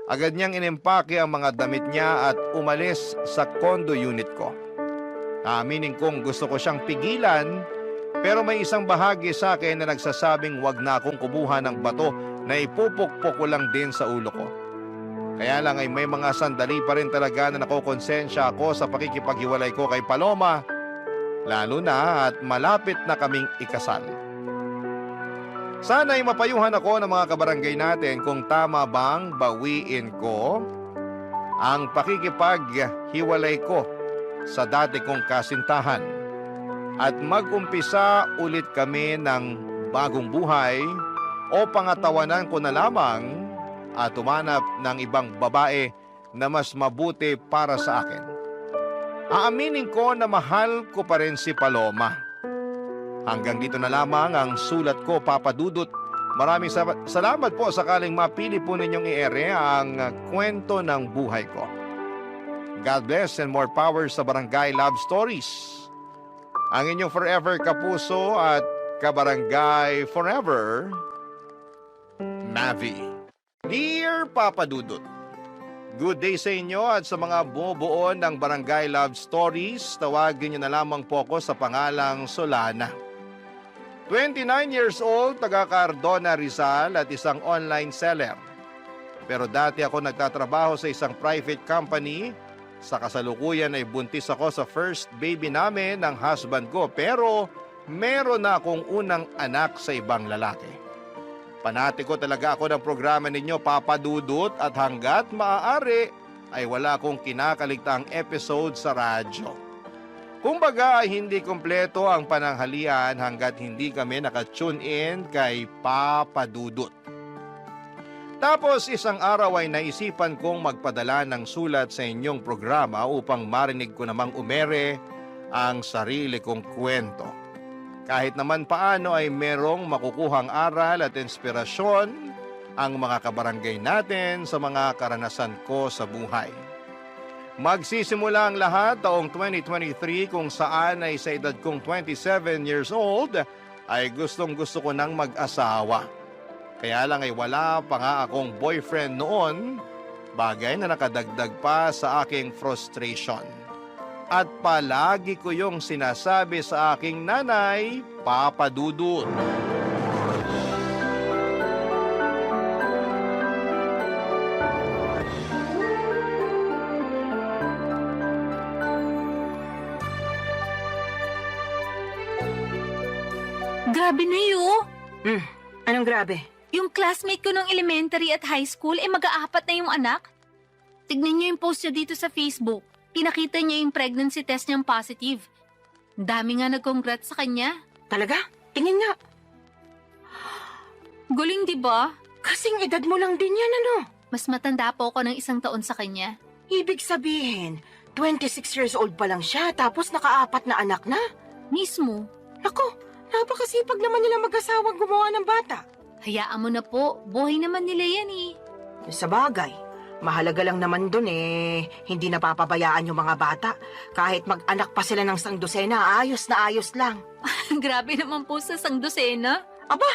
Speaker 3: Agad niyang inimpake ang mga damit niya at umalis sa condo unit ko. Aaminin kong gusto ko siyang pigilan, pero may isang bahagi sa akin na nagsasabing wag na akong kubuhan ng bato na ipupukpok ko lang din sa ulo ko. Kaya lang ay may mga sandali pa rin talaga na nakokonsensya ako sa pakikipaghiwalay ko kay Paloma, lalo na at malapit na kaming ikasal. Sana'y mapayuhan ako ng mga kabarangay natin kung tama bang bawiin ko ang pakikipaghiwalay ko sa dati kong kasintahan at mag-umpisa ulit kami ng bagong buhay o pangatawanan ko na lamang at umanap ng ibang babae na mas mabuti para sa akin. Aaminin ko na mahal ko pa rin si Paloma. Hanggang dito na lamang ang sulat ko, Papa Dudut. Maraming salamat po sakaling mapili po ninyong i-ere ang kwento ng buhay ko. God bless and more power sa Barangay Love Stories. Ang inyong forever kapuso at kabarangay forever, Mavi. Dear Papa Dudut, good day sa inyo at sa mga bumubuo ng Barangay Love Stories, tawagin niyo na lamang po ako sa pangalang Solana. 29 years old, taga Cardona, Rizal at isang online seller. Pero dati ako nagtatrabaho sa isang private company. Sa kasalukuyan ay buntis ako sa first baby namin ng husband ko, pero meron na akong unang anak sa ibang lalaki. Panati ko talaga ako ng programa ninyo, Papa Dudut, at hanggat maaari ay wala akong kinakaligtaang episode sa radyo. Kumbaga ay hindi kumpleto ang pananghalian hanggat hindi kami nakatune in kay Papa Dudut. Tapos isang araw ay naisipan kong magpadala ng sulat sa inyong programa upang marinig ko namang umere ang sarili kong kwento. Kahit naman paano ay merong makukuhang aral at inspirasyon ang mga kabarangay natin sa mga karanasan ko sa buhay. Magsisimula ang lahat taong 2023 kung saan ay sa edad kong 27 years old ay gustong-gusto ko nang mag-asawa. Kaya lang ay wala pa nga akong boyfriend noon, bagay na nakadagdag pa sa aking frustration. At palagi ko yung sinasabi sa aking nanay, Papa Dudut.
Speaker 2: Grabe na yun.
Speaker 1: Anong grabe?
Speaker 2: Yung classmate ko nung elementary at high school, mag-aapat na yung anak. Tignan niyo yung post niya dito sa Facebook. Pinakita niya yung pregnancy test niyang positive. Ang dami nga nag-congrats sa kanya.
Speaker 1: Talaga? Tingin nga.
Speaker 2: Galing, di ba?
Speaker 1: Kasing edad mo lang din yan, ano?
Speaker 2: Mas matanda po ako ng 1 taon sa kanya.
Speaker 1: Ibig sabihin, 26 years old pa lang siya, tapos naka-4 na anak na.
Speaker 2: Mismo.
Speaker 1: Naku, napakasipag naman nila mag-asawang gumawa ng bata.
Speaker 2: Hayaan mo na po. Buhay naman nila yan eh.
Speaker 1: Sa bagay, mahalaga lang naman dun hindi napapabayaan yung mga bata. Kahit mag-anak pa sila ng 100, ayos na ayos lang.
Speaker 2: Grabe naman po sa sangdosena.
Speaker 1: Aba,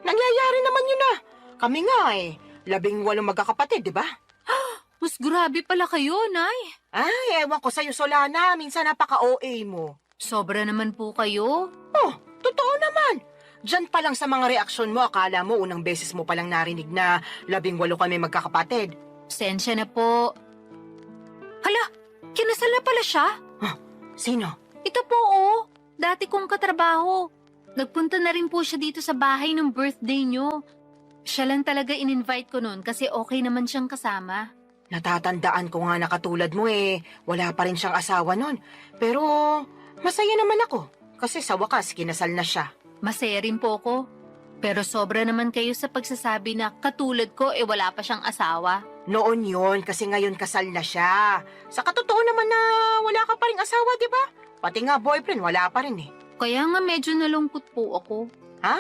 Speaker 1: nangyayari naman yun na. Kami nga 18 magkakapatid, di ba?
Speaker 2: Mas grabe pala kayo, Nay.
Speaker 1: Ay, ewan ko sa'yo, Solana. Minsan napaka-OA mo.
Speaker 2: Sobra naman po kayo.
Speaker 1: Oh, totoo naman. Diyan pa lang sa mga reaksyon mo, akala mo unang beses mo palang narinig na 18 kami magkakapatid.
Speaker 2: Sensya na po. Hala, kinasal na pala siya?
Speaker 1: Sino?
Speaker 2: Ito po oh, dati kong katrabaho. Nagpunta na rin po siya dito sa bahay ng birthday niyo. Siya lang talaga in-invite ko noon kasi okay naman siyang kasama.
Speaker 1: Natatandaan ko nga na katulad mo wala pa rin siyang asawa nun. Pero masaya naman ako kasi sa wakas kinasal na siya.
Speaker 2: Masaya rin po ko. Pero sobra naman kayo sa pagsasabi na katulad ko wala pa siyang asawa.
Speaker 1: Noon yon kasi ngayon kasal na siya. Sa katotoo naman na wala ka pa rin asawa, di ba? Pati nga boyfriend, wala pa rin
Speaker 2: Kaya nga medyo nalungkot po ako.
Speaker 1: Ha?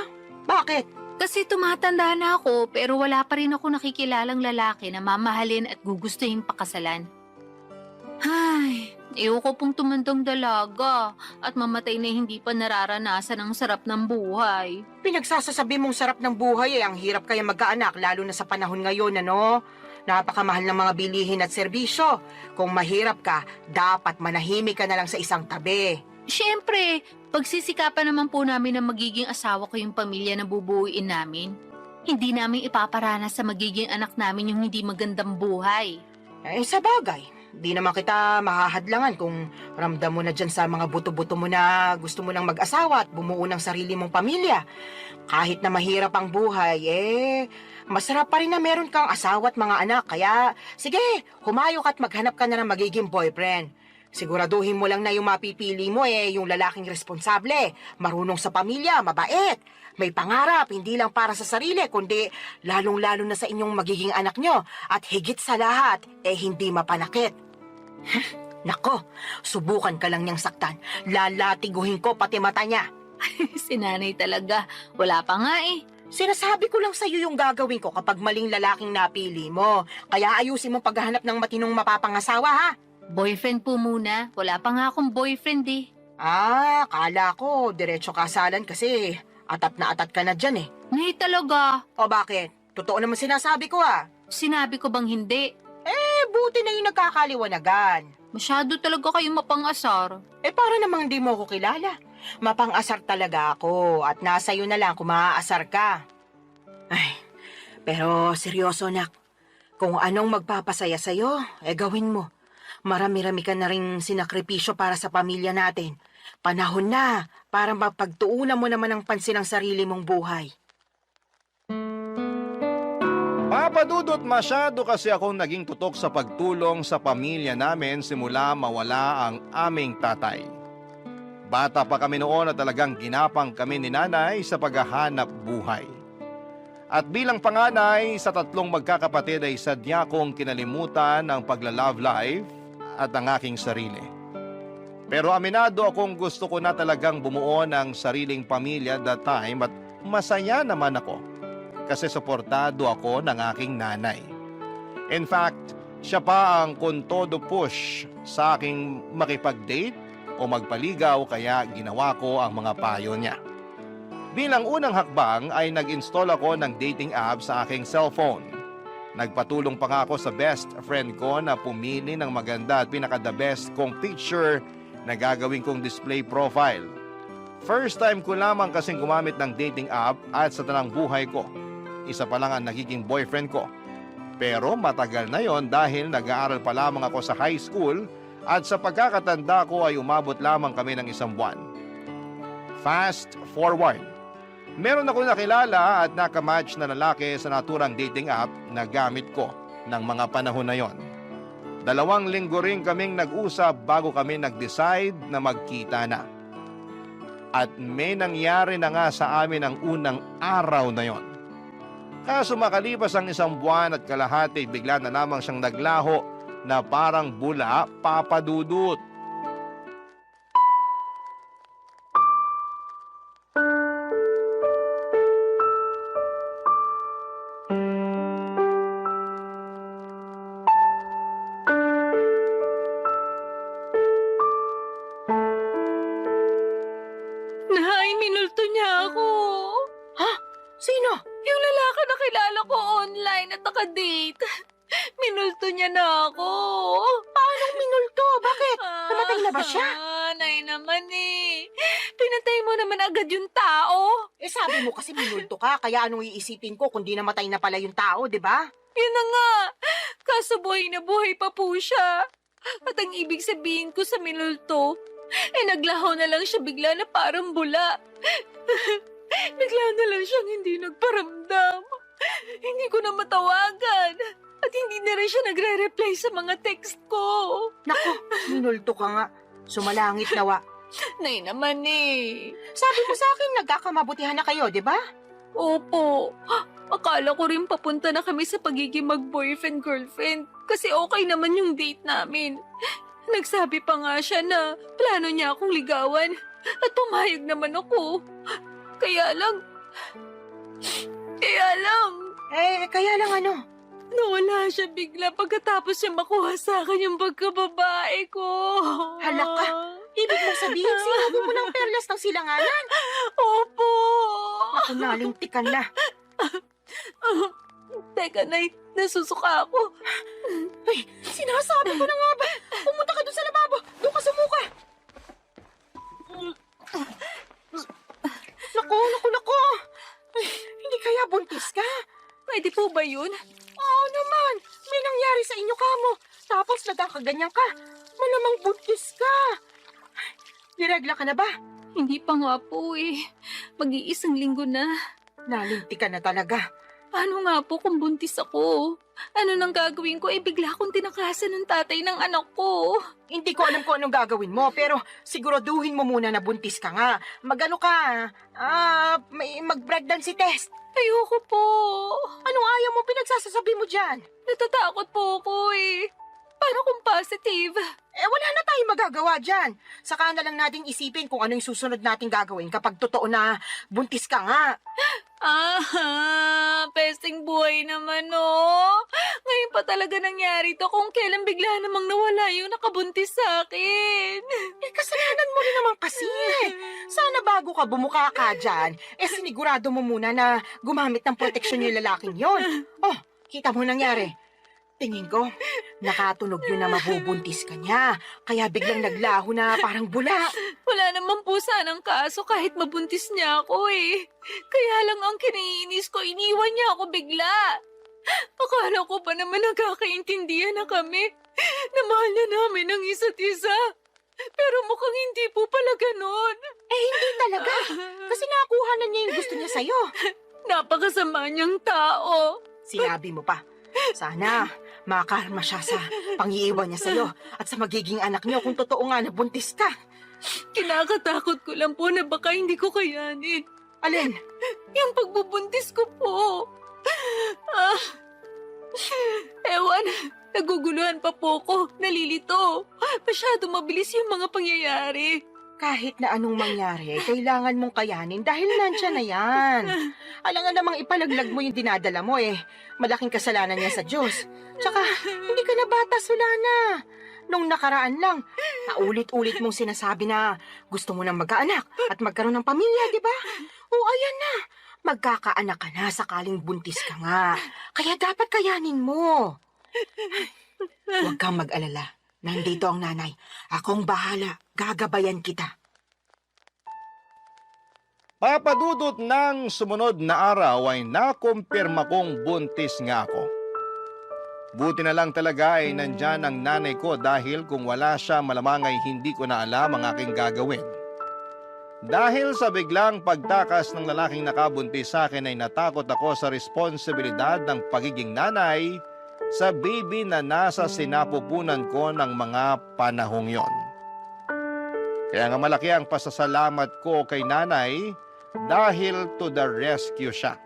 Speaker 1: Bakit?
Speaker 2: Kasi tumatanda na ako pero wala pa rin ako nakikilalang lalaki na mamahalin at gugustuhin pakasalan. Ay, ayoko pong tumandang dalaga at mamatay na hindi pa nararanasan ang sarap ng buhay.
Speaker 1: Pinagsasasabi mong sarap ng buhay ang hirap kaya magkaanak lalo na sa panahon ngayon, ano? Napakamahal ng mga bilihin at serbisyo. Kung mahirap ka, dapat manahimik ka na lang sa isang tabi.
Speaker 2: Siyempre, pagsisikapan naman po namin na magiging asawa ko yung pamilya na bubuuin namin. Hindi namin ipaparana sa magiging anak namin yung hindi magandang buhay.
Speaker 1: Sa bagay, di naman kita mahahadlangan kung ramdam mo na dyan sa mga buto-buto mo na gusto mo lang mag-asawa at bumuo ng sarili mong pamilya. Kahit na mahirap ang buhay, masarap pa rin na meron kang asawa at mga anak. Kaya, sige, humayok at maghanap ka na ng magiging boyfriend. Siguraduhin mo lang na yung mapipili mo yung lalaking responsable, marunong sa pamilya, mabait, may pangarap, hindi lang para sa sarili, kundi lalong-lalo na sa inyong magiging anak nyo. At higit sa lahat, hindi mapanakit. Nako, subukan ka lang niyang saktan. Lalatiguhin ko pati mata niya.
Speaker 2: Si nanay talaga, wala pa nga
Speaker 1: Sinasabi ko lang sa'yo yung gagawin ko kapag maling lalaking napili mo. Kaya ayusin mo paghahanap ng matinong mapapangasawa, ha?
Speaker 2: Boyfriend po muna, wala pa nga akong boyfriend
Speaker 1: Kala ko, diretso kasalan kasi atat na atat ka na dyan
Speaker 2: Nay talaga,
Speaker 1: O bakit? Totoo naman sinasabi ko
Speaker 2: sinabi ko bang hindi?
Speaker 1: Buti na yung nagkakaliwanagan.
Speaker 2: Masyado talaga kayo mapangasar.
Speaker 1: Para namang di mo ko kilala. Mapang-asar talaga ako at nasa iyo na lang kung maaasar ka. Ay, pero seryoso nak, kung anong magpapasaya sa'yo, gawin mo. Marami-rami ka na rin sinakripisyo para sa pamilya natin. Panahon na para mapagtuunan mo naman ang pansin ng sarili mong buhay.
Speaker 3: Papadudot, masyado kasi akong naging tutok sa pagtulong sa pamilya namin simula mawala ang aming tatay. Bata pa kami noon at talagang ginapang kami ni nanay sa paghahanap buhay. At bilang panganay sa 3 magkakapatid ay sadya kong kinalimutan ang pagla-love life at ang aking sarili. Pero aminado akong gusto ko na talagang bumuo ng sariling pamilya that time at masaya naman ako kasi suportado ako ng aking nanay. In fact, siya pa ang kontodo push sa aking makipag-date o magpaligaw kaya ginawa ko ang mga payo niya. Bilang unang hakbang ay nag-install ako ng dating app sa aking cellphone. Nagpatulong pa nga ako sa best friend ko na pumili ng maganda at pinaka-the best kong picture na gagawin kong display profile. First time ko lamang kasing gumamit ng dating app at sa tanang buhay ko, isa pa lang ang nagiging boyfriend ko. Pero matagal na yon dahil nag-aaral pa lamang ako sa high school at sa pagkakatanda ko ay umabot lamang kami ng 1 buwan. Fast forward. Meron ako nakilala at nakamatch na lalaki sa naturang dating app na gamit ko ng mga panahon na yon. 2 linggo rin kaming nag-usap bago kami nag-decide na magkita na. At may nangyari na nga sa amin ang unang araw na yon. Kaso makalipas ang 1 buwan at kalahati, bigla na lamang siyang naglaho na parang bula, Papa Dudut.
Speaker 2: Nay, minulto niya ako.
Speaker 1: Sino?
Speaker 2: Yung lalaki na kilala ko online at naka-date. Minulto niya na ako.
Speaker 1: Paanong minulto? Bakit? Namatay na ba siya?
Speaker 2: Nay naman eh. Pinatay mo naman agad yung tao.
Speaker 1: Sabi mo kasi minulto ka, kaya anong iisipin ko kung di namatay na pala yung tao, di ba?
Speaker 2: Yun na nga. Kaso buhay na buhay pa po siya. At ang ibig sabihin ko sa minulto, naglaho na lang siya bigla na parang bula. Bigla na lang siyang hindi nagparamdam. Hindi ko na matawagan. At hindi na rin siya nagre-reply sa mga text ko.
Speaker 1: Naku, minulto ka nga. Sumalangit nawa.
Speaker 2: Nay naman eh.
Speaker 1: Sabi mo sa akin, nagkakamabutihan na kayo, di ba?
Speaker 2: Opo. Akala ko rin papunta na kami sa pagiging mag-boyfriend-girlfriend kasi okay naman yung date namin. Nagsabi pa nga siya na plano niya akong ligawan at pumayag naman ako. Kaya lang...
Speaker 1: Kaya lang ano?
Speaker 2: Nawala siya bigla pagkatapos siya makuha sa akin yung pagkababae ko.
Speaker 1: Hala ka. Ibig mo sabihin, sinabi mo ng perlas ng silanganan?
Speaker 2: Opo.
Speaker 1: Naku, nalintikan na.
Speaker 2: Teka, Nay, nasusuka ako.
Speaker 1: Ay, sinasabi ko na nga ba? Pumunta ka doon sa lababo. Doon ka sumuka. Naku. Ay, hindi kaya buntis ka?
Speaker 2: Pwede po ba yun?
Speaker 1: Oo naman. May nangyari sa inyo kamo. Tapos nagkakaganyan ka. Malamang buntis ka. Niregla ka na ba?
Speaker 2: Hindi pa nga po eh. Mag-iisang linggo na.
Speaker 1: Nalintikan na talaga.
Speaker 2: Paano nga po kung buntis ako? Ano nang gagawin ko? Bigla akong tinakasan ng tatay ng anak ko.
Speaker 1: Hindi ko alam kung anong gagawin mo, pero siguraduhin mo muna na buntis ka nga. Mag-ano ka? Mag-pregnancy test.
Speaker 2: Ayoko po.
Speaker 1: Anong ayaw mo pinagsasasabi mo dyan?
Speaker 2: Natatakot po ako eh. Paano kung positive?
Speaker 1: Wala na tayong magagawa dyan. Saka na lang nating isipin kung ano yung susunod nating gagawin kapag totoo na buntis ka nga.
Speaker 2: Pesting buhay naman oh. Ngayon pa talaga nangyari to kung kailan bigla namang nawala yung nakabuntis sa akin.
Speaker 1: Kasalanan mo rin naman kasi. Sana bago ka bumuka ka dyan, sinigurado mo muna na gumamit ng proteksyon yung lalaking yon. Oh, kita mo nangyari. Tingin ko, nakatunog yun na mabubuntis ka niya. Kaya biglang naglaho na parang bula.
Speaker 2: Wala naman po sanang kaso kahit mabuntis niya ako eh. Kaya lang ang kiniinis ko, iniwan niya ako bigla. Akala ko ba naman nagkakaintindihan na kami? Na mahal na namin ang isa't isa. Pero mukhang hindi po pala ganon.
Speaker 1: Hindi talaga. Kasi nakuha na niya yung gusto niya sa'yo.
Speaker 2: Napakasama niyang tao.
Speaker 1: Sinabi mo pa. Sana makarma siya sa pangiiwan niya sa'yo at sa magiging anak niyo kung totoo nga na buntis ka.
Speaker 2: Kinakatakot ko lang po na baka hindi ko kayanin.
Speaker 1: Alin?
Speaker 2: Yung pagbubuntis ko po. Ewan, naguguluhan pa po ko. Nalilito. Masyado mabilis yung mga pangyayari.
Speaker 1: Kahit na anong mangyari, kailangan mong kayanin dahil nandiyan na yan. Alangan namang ipalaglag mo yung dinadala mo Malaking kasalanan niya sa Diyos. Tsaka, hindi ka na bata, Solana. Nung nakaraan lang, naulit-ulit mong sinasabi na gusto mo nang magkaanak at magkaroon ng pamilya, di ba? O ayan na, magkakaanak ka na sakaling buntis ka nga. Kaya dapat kayanin mo. Huwag kang mag-alala. Nandito ang nanay. Akong bahala. Gagabayan kita.
Speaker 3: Papadudot ng sumunod na araw ay nakumpirma kong buntis nga ako. Buti na lang talaga ay nandyan ang nanay ko dahil kung wala siya malamang ay hindi ko na alam ang aking gagawin. Dahil sa biglang pagtakas ng lalaking nakabuntis sa akin ay natakot ako sa responsibilidad ng pagiging nanay sa baby na nasa sinapupunan ko ng mga panahong yon. Kaya nga malaki ang pasasalamat ko kay nanay dahil to the rescue siya.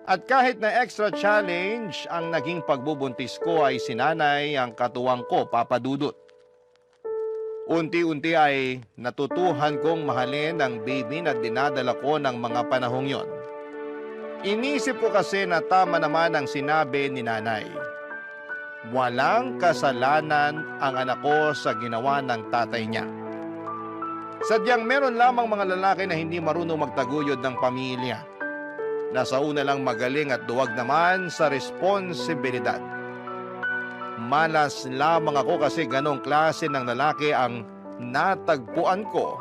Speaker 3: At kahit na extra challenge ang naging pagbubuntis ko ay si nanay ang katuwang ko, Papa Dudut. Unti-unti ay natutuhan kong mahalin ang baby na dinadala ko ng mga panahong yon. Inisip ko kasi na tama naman ang sinabi ni nanay. Walang kasalanan ang anak ko sa ginawa ng tatay niya. Sadyang meron lamang mga lalaki na hindi marunong magtaguyod ng pamilya. Nasa una lang magaling at duwag naman sa responsibilidad. Malas lamang ako kasi ganong klase ng lalaki ang natagpuan ko,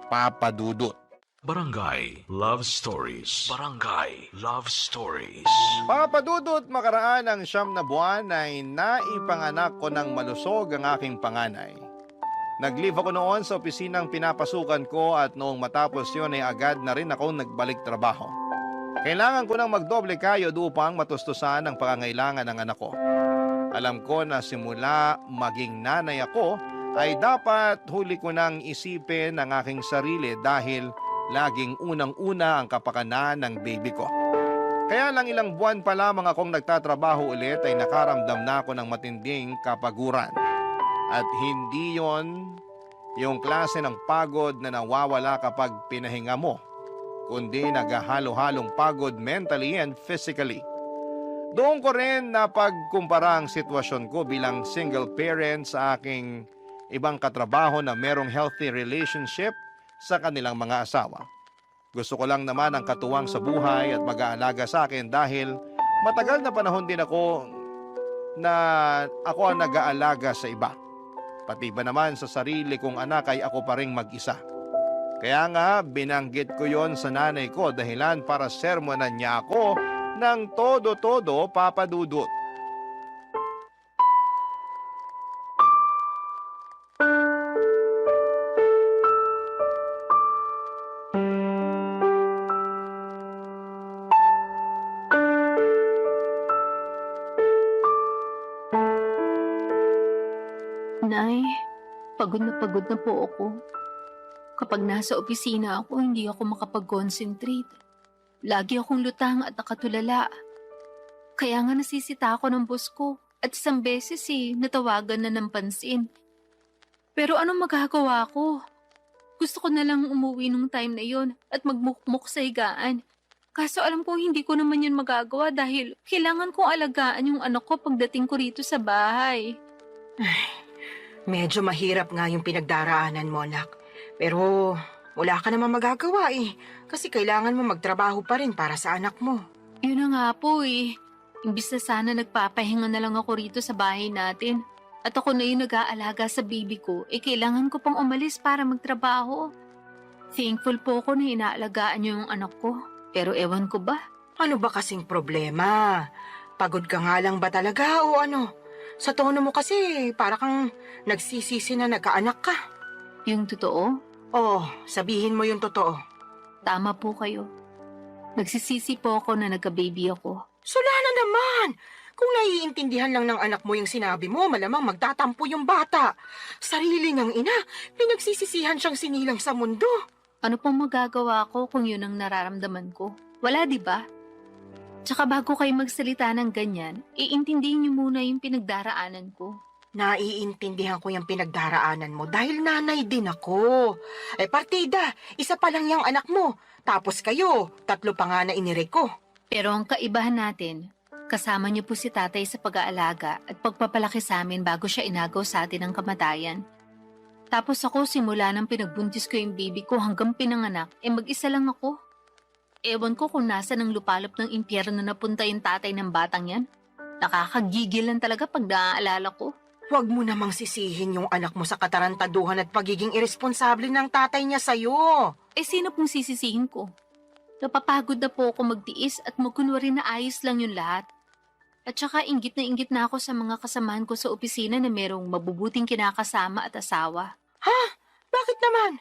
Speaker 3: Papa Dudut.
Speaker 4: Barangay Love Stories. Barangay Love Stories.
Speaker 3: Papa Dudut, makaraan ng 9 na buwan ay naipanganak ko ng malusog ang aking panganay. Nag-leave ako noon sa opisinang pinapasukan ko at noong matapos yun ay agad na rin ako nagbalik trabaho. Kailangan ko nang magdoble kayod upang matustusan ang pangangailangan ng anak ko. Alam ko na simula maging nanay ako ay dapat huli ko nang isipin ang aking sarili dahil laging unang-una ang kapakanan ng baby ko. Kaya lang ilang buwan pa lamang akong nagtatrabaho ulit ay nakaramdam na ako ng matinding kapaguran. At hindi yon yung klase ng pagod na nawawala kapag pinahinga mo, kundi naghahalo-halong pagod mentally and physically. Doon ko rin napagkumpara ang sitwasyon ko bilang single parent sa aking ibang katrabaho na merong healthy relationship sa kanilang mga asawa. Gusto ko lang naman ang katuwang sa buhay at mag-aalaga sa akin dahil matagal na panahon din ako ang nag-aalaga sa iba. Pati ba naman sa sarili kong anak ay ako pa ring mag-isa. Kaya nga binanggit ko yon sa nanay ko dahilan para sermonan niya ako ng todo-todo, Papa Dudut.
Speaker 2: Nay, pagod na po ako. Kapag nasa opisina ako, hindi ako makapag-concentrate. Lagi akong lutang at nakatulala. Kaya nga nasisita ako ng boss ko at isang beses natawagan na ng pansin. Pero anong magagawa ko? Gusto ko na lang umuwi nung time na yon at magmukmuk sa higaan. Kaso alam ko hindi ko naman yun magagawa dahil kailangan kong alagaan yung anak ko pagdating ko rito sa bahay.
Speaker 1: Medyo mahirap nga yung pinagdaraanan mo, anak. Pero wala ka naman magagawa kasi kailangan mo magtrabaho pa rin para sa anak mo.
Speaker 2: Yun na nga po Imbis na sana nagpapahinga na lang ako rito sa bahay natin. At ako na yung nag-aalaga sa baby ko, kailangan ko pang umalis para magtrabaho. Thankful po ako na inaalagaan niyo yung anak ko. Pero ewan ko ba?
Speaker 1: Ano ba kasing problema? Pagod ka nga lang ba talaga o ano? Sa tono mo kasi para kang nagsisisi na nagkaanak ka.
Speaker 2: Yung totoo?
Speaker 1: Oh, sabihin mo yung totoo.
Speaker 2: Tama po kayo. Nagsisisi po ako na nagka-baby ako.
Speaker 1: Sula na naman! Kung naiintindihan lang ng anak mo yung sinabi mo, malamang magtatampo yung bata. Sarili niyang ina, pinagsisisihan siyang sinilang sa mundo.
Speaker 2: Ano pong magagawa ko kung yun ang nararamdaman ko? Wala, di ba? Tsaka bago kayo magsalita ng ganyan, iintindihin niyo muna yung pinagdaraanan ko.
Speaker 1: Naiintindihan ko yung pinagdaraanan mo dahil nanay din ako. Partida, isa pa lang yung anak mo. Tapos kayo, 3 pa nga na inire ko.
Speaker 2: Pero ang kaibahan natin, kasama niyo po si tatay sa pag-aalaga at pagpapalaki sa amin bago siya inagaw sa atin ng kamatayan. Tapos ako simula nang pinagbuntis ko yung baby ko hanggang pinanganak, mag-isa lang ako. Ewan ko kung nasa ng lupalop ng impyerno na napunta yung tatay ng batang yan. Nakakagigil lang talaga pag naaalala ko.
Speaker 1: Huwag mo namang sisihin yung anak mo sa katarantaduhan at pagiging irresponsable ng tatay niya sa'yo.
Speaker 2: Sino pong sisisihin ko? Napapagod na po ako magtiis at magkunwari na ayos lang yung lahat. At saka inggit na ako sa mga kasamahan ko sa opisina na merong mabubuting kinakasama at asawa.
Speaker 1: Ha? Bakit naman?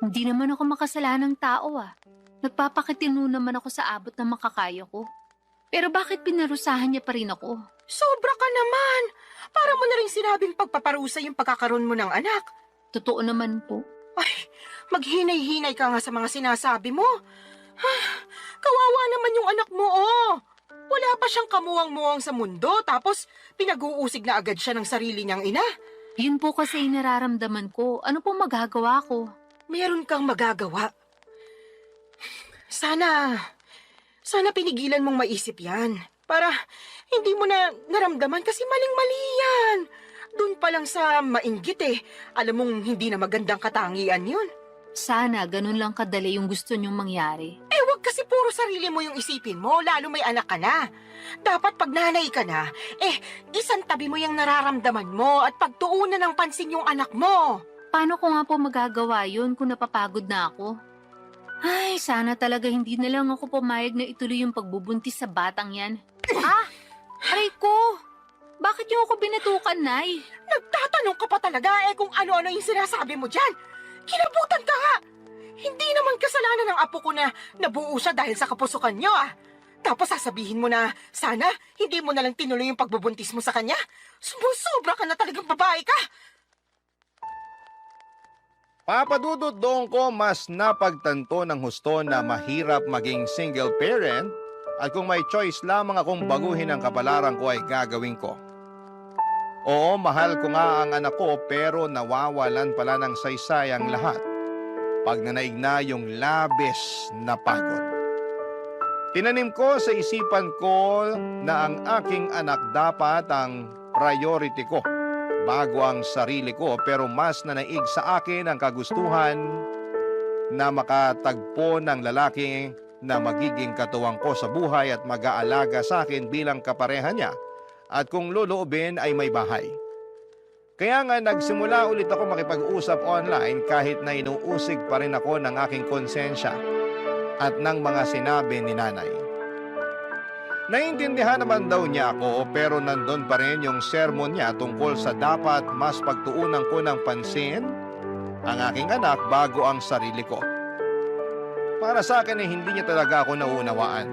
Speaker 2: Hindi naman ako makasalanang tao ah. Nagpapakitino naman ako sa abot ng makakaya ko. Pero bakit pinarusahan niya pa rin ako?
Speaker 1: Sobra ka naman. Para mo na rin sinabing pagpaparusa yung pagkakaroon mo ng anak.
Speaker 2: Totoo naman po.
Speaker 1: Ay, maghinay-hinay ka nga sa mga sinasabi mo. Kawawa naman yung anak mo, oh. Wala pa siyang kamuwang-muwang sa mundo, tapos pinag-uusig na agad siya ng sarili niyang ina.
Speaker 2: Yun po kasi yung nararamdaman ko. Ano po magagawa ko?
Speaker 1: Meron kang magagawa. Sana pinigilan mong maisip yan. Para hindi mo na naramdaman kasi maling-mali yan. Doon pa lang sa mainggit eh. Alam mong hindi na magandang katangian yun.
Speaker 2: Sana ganun lang kadali yung gusto niyong mangyari.
Speaker 1: Wag kasi puro sarili mo yung isipin mo, lalo may anak ka na. Dapat pag nanay ka na, isantabi mo yung nararamdaman mo at pagtuunan ng pansin yung anak mo.
Speaker 2: Paano ko nga po magagawa yun kung napapagod na ako? Ay, sana talaga hindi na lang ako pumayag na ituloy yung pagbubuntis sa batang yan. Aray ko! Bakit yung ako binatukan, Nay?
Speaker 1: Nagtatanong ka pa talaga kung ano-ano yung sinasabi mo dyan. Kinabutan ka nga! Hindi naman kasalanan ng apo ko na nabuo siya dahil sa kapusukan niyo Tapos sasabihin mo na sana hindi mo na lang tinuloy yung pagbubuntis mo sa kanya. Sumusobra ka na talagang babae ka!
Speaker 3: Papadudot doon ko mas napagtanto ng husto na mahirap maging single parent at kung may choice lamang akong baguhin ang kapalaran ko ay gagawin ko. Oo, mahal ko nga ang anak ko pero nawawalan pala ng saysay ang lahat pag nanaig na yung labis na pagod. Tinanim ko sa isipan ko na ang aking anak dapat ang priority ko bago ang sarili ko pero mas nanaig sa akin ang kagustuhan na makatagpo ng lalaki na magiging katuwang ko sa buhay at mag-aalaga sa akin bilang kapareha niya at kung loloobin ay may bahay. Kaya nga nagsimula ulit ako makipag-usap online kahit na inuusig pa rin ako ng aking konsensya at ng mga sinabi ni nanay. Naintindihan naman daw niya ako pero nandun pa rin yung sermon niya tungkol sa dapat mas pagtuunan ko ng pansin ang aking anak bago ang sarili ko. Para sa akin ay hindi niya talaga ako nauunawaan.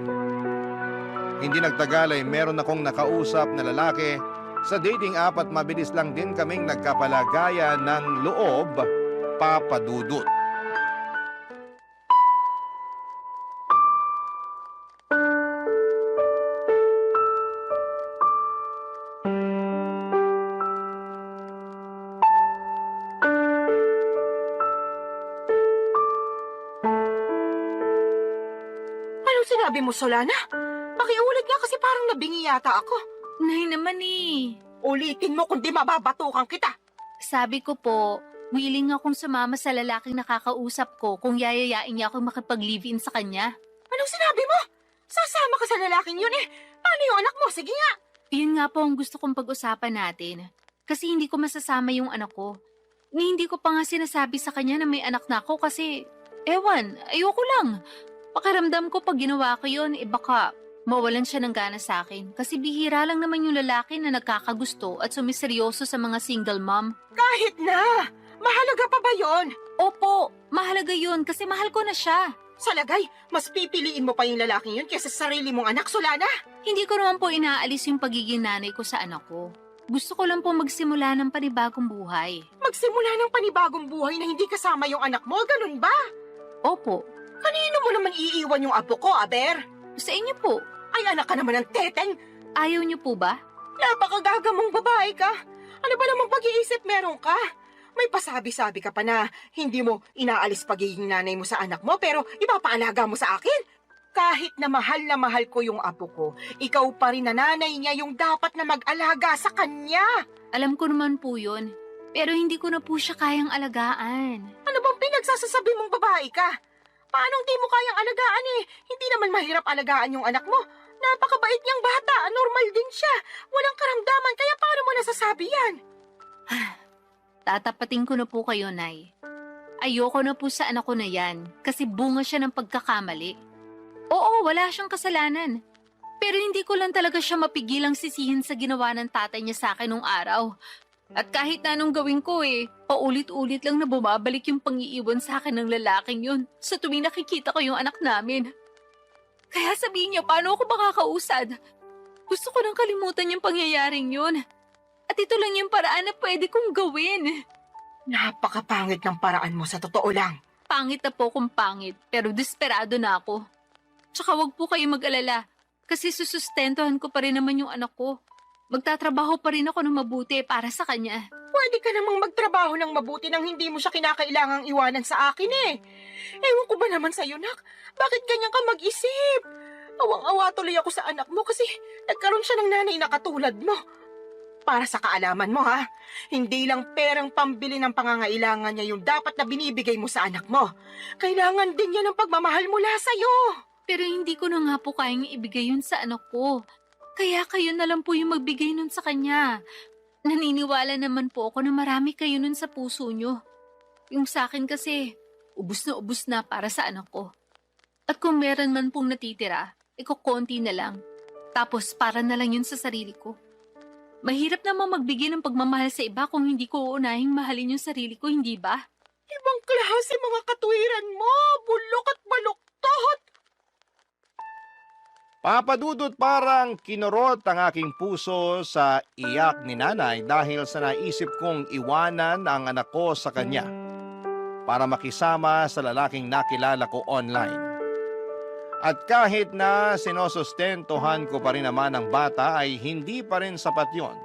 Speaker 3: Hindi nagtagal ay meron akong nakausap na lalaki sa dating app at mabilis lang din kaming nagkapalagayan ng loob, papadudot.
Speaker 1: Anong sinabi mo, Solana? Pakiulit nga kasi parang nabingi yata ako.
Speaker 2: Nay naman eh.
Speaker 1: Ulitin mo kundi mababatukan kita.
Speaker 2: Sabi ko po, willing akong sumama sa lalaking nakakausap ko kung yayayain niya akong makipag-live-in sa kanya.
Speaker 1: Anong sinabi mo? Sasama ka sa lalaking yun eh. Paano yung anak mo? Sige nga.
Speaker 2: Yun nga po ang gusto kong pag-usapan natin. Kasi hindi ko masasama yung anak ko. Ni hindi ko pa nga sinasabi sa kanya na may anak na ako kasi, ewan, ayoko lang. Pakiramdam ko pag ginawa ko yun, baka mawalan siya ng gana sa akin. Kasi bihira lang naman yung lalaki na nagkakagusto at sumiseryoso sa mga single mom.
Speaker 1: Kahit na. Mahalaga pa ba yon?
Speaker 2: Opo, mahalaga yun kasi mahal ko na siya.
Speaker 1: Sa lagay, mas pipiliin mo pa yung lalaking yun kaysa sa sarili mong anak, Solana.
Speaker 2: Hindi ko naman po inaalis yung pagiging nanay ko sa anak ko. Gusto ko lang po magsimula ng panibagong buhay.
Speaker 1: Magsimula ng panibagong buhay na hindi kasama yung anak mo, ganun ba?
Speaker 2: Opo,
Speaker 1: Kanino mo naman iiwan yung apo ko, Aber?
Speaker 2: sa inyo po.
Speaker 1: Ay, anak ka naman ng teteng.
Speaker 2: Ayaw niyo po ba?
Speaker 1: Napakagagamong babae ka. Ano ba namang pag-iisip meron ka? May pasabi-sabi ka pa na hindi mo inaalis pagiging nanay mo sa anak mo pero ipapaalaga mo sa akin. Kahit na mahal ko yung apo ko, ikaw pa rin na nanay niya yung dapat na mag-alaga sa kanya.
Speaker 2: Alam ko naman po yun. Pero hindi ko na po siya kayang alagaan.
Speaker 1: Ano bang pinagsasasabi mong babae ka? Paano di mo kayang alagaan eh? Hindi naman mahirap alagaan yung anak mo. Napakabait niyang bata, normal din siya. Walang karamdaman, kaya paano mo nasasabi yan?
Speaker 2: Tatapatin ko na po kayo, Nay. Ayoko na po sa anak ko na yan kasi bunga siya ng pagkakamali. Oo, wala siyang kasalanan. Pero hindi ko lang talaga siya mapigilang sisihin sa ginawa ng tatay niya sa akin nung araw. At kahit na anong gawin ko paulit-ulit lang na bumabalik yung pang-iiwan sa akin ng lalaking yun sa tuwing nakikita ko yung anak namin. Kaya sabihin niya, paano ako makakausad? Gusto ko nang kalimutan yung pangyayaring yun. At ito lang yung paraan na pwede kong gawin.
Speaker 1: Napakapangit ng paraan mo, sa totoo lang.
Speaker 2: Pangit na po kung pangit, pero desperado na ako. Tsaka wag po kayo mag-alala, kasi susustentuhan ko pa rin naman yung anak ko. Magtatrabaho pa rin ako ng mabuti para sa kanya.
Speaker 1: Pwede ka namang magtrabaho ng mabuti nang hindi mo siya kinakailangang iwanan sa akin eh. Ewan ko ba naman sa'yo, nak? Bakit ganyan ka mag-isip? Awang-awa tuloy ako sa anak mo kasi nagkaroon siya ng nanay na katulad mo. Para sa kaalaman mo ha, hindi lang perang pambili ng pangangailangan niya yung dapat na binibigay mo sa anak mo. Kailangan din niya ng pagmamahal mula sa'yo.
Speaker 2: Pero hindi ko na nga po kayang ibigay yun sa anak ko. Kaya kayo na lang po yung magbigay nun sa kanya. Naniniwala naman po ako na marami kayo nun sa puso nyo. Yung sa akin kasi, ubus na para sa anak ko. At kung meron man pong natitira, konti na lang. Tapos para na lang yun sa sarili ko. Mahirap namang magbigay ng pagmamahal sa iba kung hindi ko uunahing mahalin yung sarili ko, hindi ba?
Speaker 1: Ibang klase mga katwiran mo, bulok at baluktot.
Speaker 3: Papadudot, parang kinurot ang aking puso sa iyak ni nanay dahil sa naisip kong iwanan ang anak ko sa kanya para makisama sa lalaking nakilala ko online. At kahit na sinosustentuhan ko pa rin naman ang bata ay hindi pa rin sapat yon.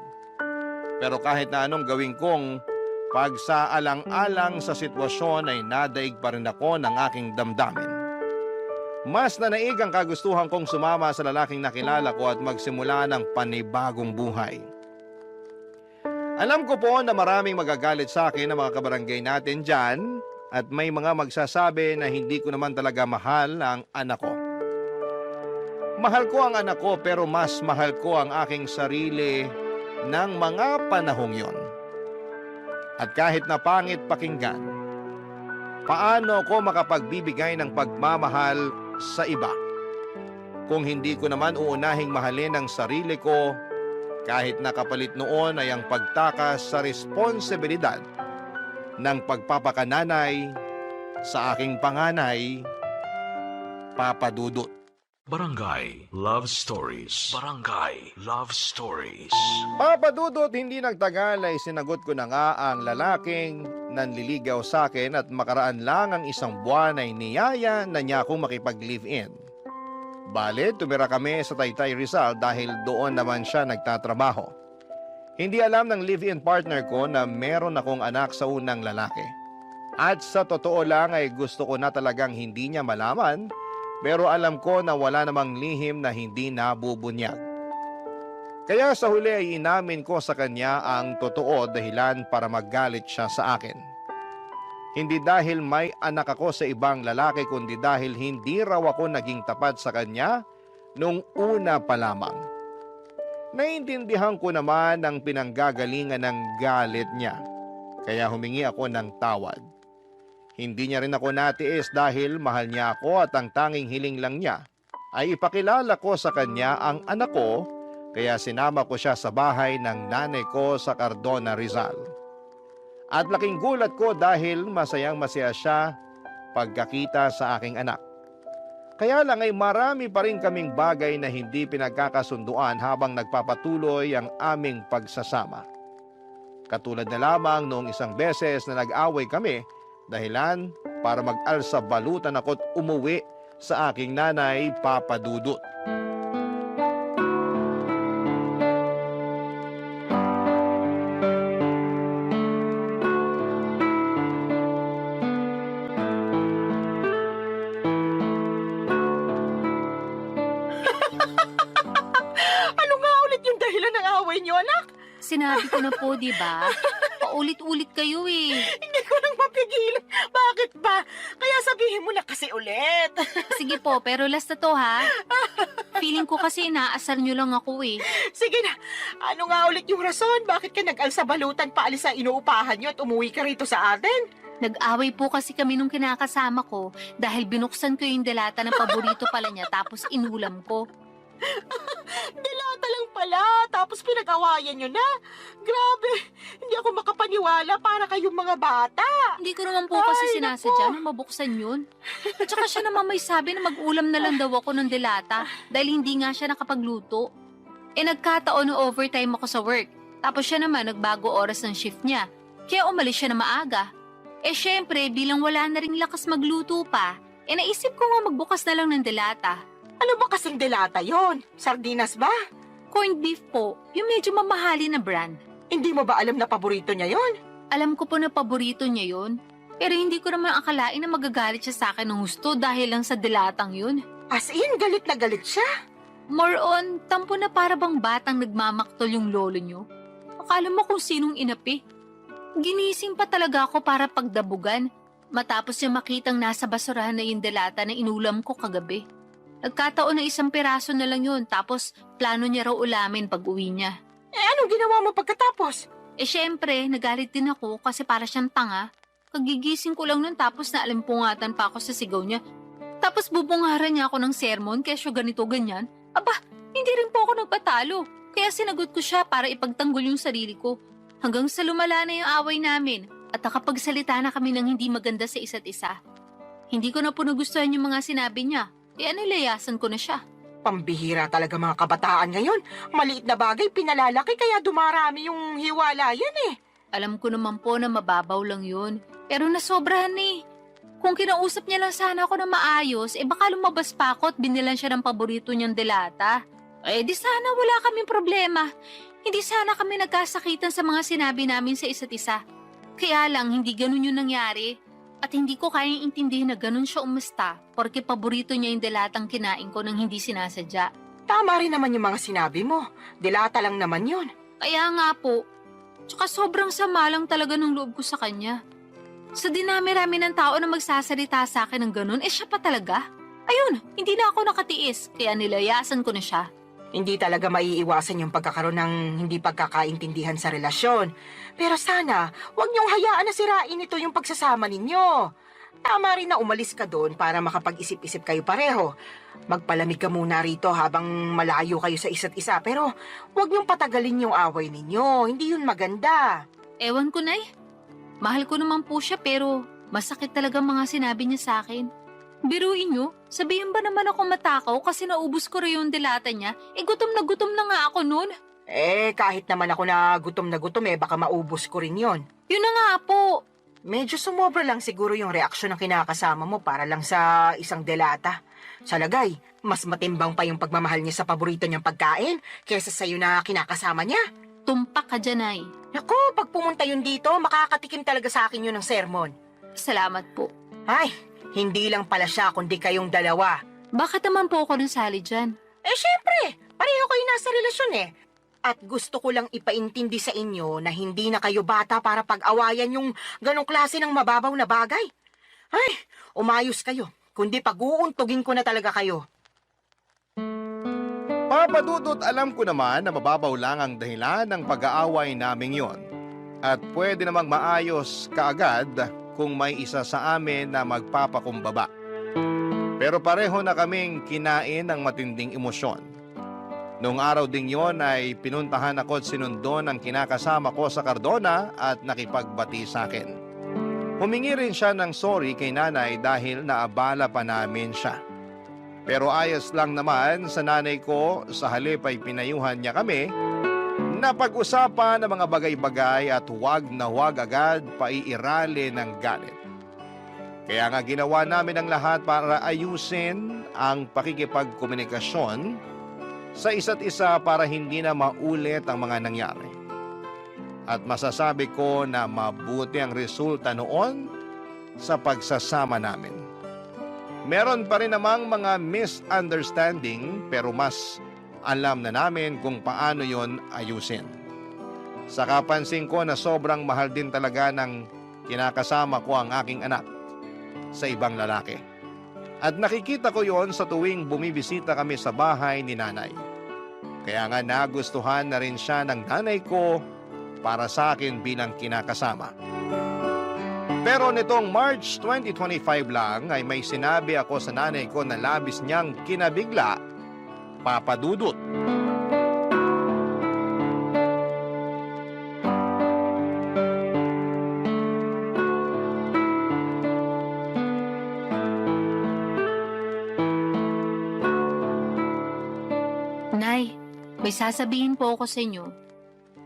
Speaker 3: Pero kahit na anong gawin kong pagsaalang-alang sa sitwasyon ay nadaig pa rin ako ng aking damdamin. Mas nanaig ang kagustuhan kong sumama sa lalaking nakilala ko at magsimula ng panibagong buhay. Alam ko po na maraming magagalit sa akin ng mga kabarangay natin dyan at may mga magsasabi na hindi ko naman talaga mahal ang anak ko. Mahal ko ang anak ko pero mas mahal ko ang aking sarili ng mga panahong yon. At kahit na pangit pakinggan, paano ko makapagbibigay ng pagmamahal sa iba kung hindi ko naman uunahing mahalin ang sarili ko kahit nakapalit noon ay ang pagtakas sa responsibilidad ng pagpapakananay sa aking panganay, Papa Dudut.
Speaker 4: Barangay Love Stories. Barangay Love Stories.
Speaker 3: Papa Dudut, hindi nagtagal ay sinagot ko na nga ang lalaking nanliligaw sa akin at makaraan lang ang isang buwan ay niyaya na niya akong makipag-live-in. Bale, tumira kami sa Taytay Rizal dahil doon naman siya nagtatrabaho. Hindi alam ng live-in partner ko na meron akong anak sa unang lalaki. At sa totoo lang ay gusto ko na talagang hindi niya malaman, pero alam ko na wala namang lihim na hindi nabubunyag. Kaya sa huli ay inamin ko sa kanya ang totoo dahilan para magalit siya sa akin. Hindi dahil may anak ako sa ibang lalaki kundi dahil hindi raw ako naging tapat sa kanya nung una pa lamang. Naintindihan ko naman ang pinanggagalingan ng galit niya, kaya humingi ako ng tawad. Hindi niya rin ako natiis dahil mahal niya ako at ang tanging hiling lang niya ay ipakilala ko sa kanya ang anak ko, kaya sinama ko siya sa bahay ng nanay ko sa Cardona, Rizal. At laking gulat ko dahil masayang masaya siya pagkakita sa aking anak. Kaya lang ay marami pa rin kaming bagay na hindi pinagkakasunduan habang nagpapatuloy ang aming pagsasama. Katulad na lamang noong isang beses na nag-away kami, dahilan para mag-alsa balutan ako't umuwi sa aking nanay, Papa Dudut.
Speaker 1: Ano nga ulit yung dahilan ng away niyo, anak?
Speaker 2: Sinabi ko na po, di ba? Paulit-ulit kayo
Speaker 1: Hindi ko nang mapigilan. Bakit ba? Kaya sabihin mo na kasi ulit.
Speaker 2: Sige po, pero last na to ha. Feeling ko kasi inaasar nyo lang ako
Speaker 1: Sige na, ano nga ulit yung rason? Bakit ka nag-alsa balutan paalis sa inuupahan niyo at umuwi ka rito sa atin?
Speaker 2: Nag-away po kasi kami nung kinakasama ko dahil binuksan ko yung delata ng paborito pala niya tapos inulam ko.
Speaker 1: Dilata lang pala, tapos pinag-awayan nyo na. Grabe, hindi ako makapaniwala para kayong mga bata.
Speaker 2: Hindi ko naman po kasi
Speaker 1: Ay,
Speaker 2: sinasadya
Speaker 1: naku.
Speaker 2: na mabuksan yun. At saka siya naman may sabi na mag-ulam na lang daw ako ng delata dahil hindi nga siya nakapagluto. Nagkataon na overtime ako sa work. Tapos siya naman nagbago oras ng shift niya. Kaya umalis siya na maaga. Syempre, bilang wala na ring lakas magluto pa, naisip ko nga magbukas na lang ng delata.
Speaker 1: Ano ba kasing dilata yon? Sardinas ba?
Speaker 2: Corned beef po, yung medyo mamahali na brand.
Speaker 1: Hindi mo ba alam na paborito niya yon?
Speaker 2: Alam ko po na paborito niya yun, pero hindi ko naman akalain na magagalit siya sa akin ng husto dahil lang sa dilatang yun.
Speaker 1: As in, galit na galit siya.
Speaker 2: More on, tampo na para bang batang nagmamaktol yung lolo nyo. Akala mo kung sinong inapi. Ginising pa talaga ako para pagdabugan, matapos niya makitang nasa basurahan na yung delata na inulam ko kagabi. Nagkataon na 1 piraso na lang yun, tapos plano niya raw ulamin pag uwi niya.
Speaker 1: Anong ginawa mo pagkatapos?
Speaker 2: Syempre, nagalit din ako kasi para siyang tanga. Kagigising ko lang nun tapos naalimpungatan pa ako sa sigaw niya. Tapos bubungaran niya ako ng sermon kesyo ganito ganyan. Aba, hindi rin po ako nagpatalo. Kaya sinagot ko siya para ipagtanggol yung sarili ko. Hanggang sa lumala na yung away namin at nakapagsalita na kami ng hindi maganda sa isa't isa. Hindi ko na po nagustuhan yung mga sinabi niya. Kaya nilayasan ko na siya.
Speaker 1: Pambihira talaga mga kabataan ngayon. Maliit na bagay pinalalaki kaya dumarami yung hiwalayan eh.
Speaker 2: Alam ko naman po na mababaw lang yun. Pero nasobrahan eh. Kung kinausap niya lang sana ako na maayos, baka lumabas pa ako at binilan siya ng paborito niyang delata. Di sana wala kaming problema. Hindi sana kami nagkasakitan sa mga sinabi namin sa isa't isa. Kaya lang, hindi ganun yung nangyari. At hindi ko kayang intindihin na ganun siya umasta porque paborito niya yung delatang kinain ko nang hindi sinasadya.
Speaker 1: Tama rin naman yung mga sinabi mo. Dilata lang naman yun.
Speaker 2: Kaya nga po. Tsaka sobrang sama lang talaga ng loob ko sa kanya. Sa dinami-rami ng tao na magsasalita sa akin ng ganun, siya pa talaga. Ayun, hindi na ako nakatiis, kaya nilayasan ko na siya.
Speaker 1: Hindi talaga maiiwasan yung pagkakaroon ng hindi pagkakaintindihan sa relasyon. Pero sana, huwag niyong hayaan na sirain ito yung pagsasama ninyo. Tama rin na umalis ka doon para makapag-isip-isip kayo pareho. Magpalamig ka muna rito habang malayo kayo sa isa't isa. Pero huwag niyong patagalin yung away ninyo. Hindi yun maganda.
Speaker 2: Ewan ko, Nay. Mahal ko naman po siya pero masakit talaga mga sinabi niya sa akin. Biruin niyo, sabihin ba naman ako matakaw kasi naubos ko rin yung dilata niya? Gutom na nga ako noon.
Speaker 1: Kahit naman ako na gutom, baka maubos ko rin yon.
Speaker 2: Yun na nga po.
Speaker 1: Medyo sumobra lang siguro yung reaksyon ng kinakasama mo para lang sa isang delata. Sa lagay, mas matimbang pa yung pagmamahal niya sa paborito niyang pagkain kaysa sa'yo na kinakasama niya.
Speaker 2: Tumpak ka dyan, Nay.
Speaker 1: Naku, pag pumunta yun dito, makakatikim talaga sa akin yun ng sermon.
Speaker 2: Salamat po.
Speaker 1: Ay, hindi lang pala siya kundi kayong dalawa.
Speaker 2: Bakit naman po ako nasali dyan?
Speaker 1: Syempre, pareho kayo nasa relasyon eh. At gusto ko lang ipaintindi sa inyo na hindi na kayo bata para pag-awayan yung ganong klase ng mababaw na bagay. Ay, umayos kayo. Kundi pag-uuntugin ko na talaga kayo.
Speaker 3: Papa Dudut, alam ko naman na mababaw lang ang dahilan ng pag-aaway naming yon. At pwede namang maayos kaagad kung may isa sa amin na magpapakumbaba. Pero pareho na kaming kinain ng matinding emosyon. Noong araw ding yon ay pinuntahan ako at sinundo ng kinakasama ko sa Cardona at nakipagbati sa akin. Humingi rin siya ng sorry kay nanay dahil naabala pa namin siya. Pero ayos lang naman sa nanay ko, sa halip ay pinayuhan niya kami na pag-usapan ng mga bagay-bagay at huwag na huwag agad paiirali ng galit. Kaya nga ginawa namin ang lahat para ayusin ang pakikipagkomunikasyon sa isa't isa para hindi na maulit ang mga nangyari. At masasabi ko na mabuti ang resulta noon sa pagsasama namin. Meron pa rin namang mga misunderstanding pero mas alam na namin kung paano yon ayusin. Sa kapansin ko na sobrang mahal din talaga ng kinakasama ko ang aking anak sa ibang lalaki. At nakikita ko yon sa tuwing bumibisita kami sa bahay ni nanay. Kaya nga nagustuhan na rin siya ng nanay ko para sa akin bilang kinakasama. Pero nitong March 2025 lang ay may sinabi ako sa nanay ko na labis niyang kinabigla Papa Dudut.
Speaker 2: Nay, may sasabihin po ako sa inyo.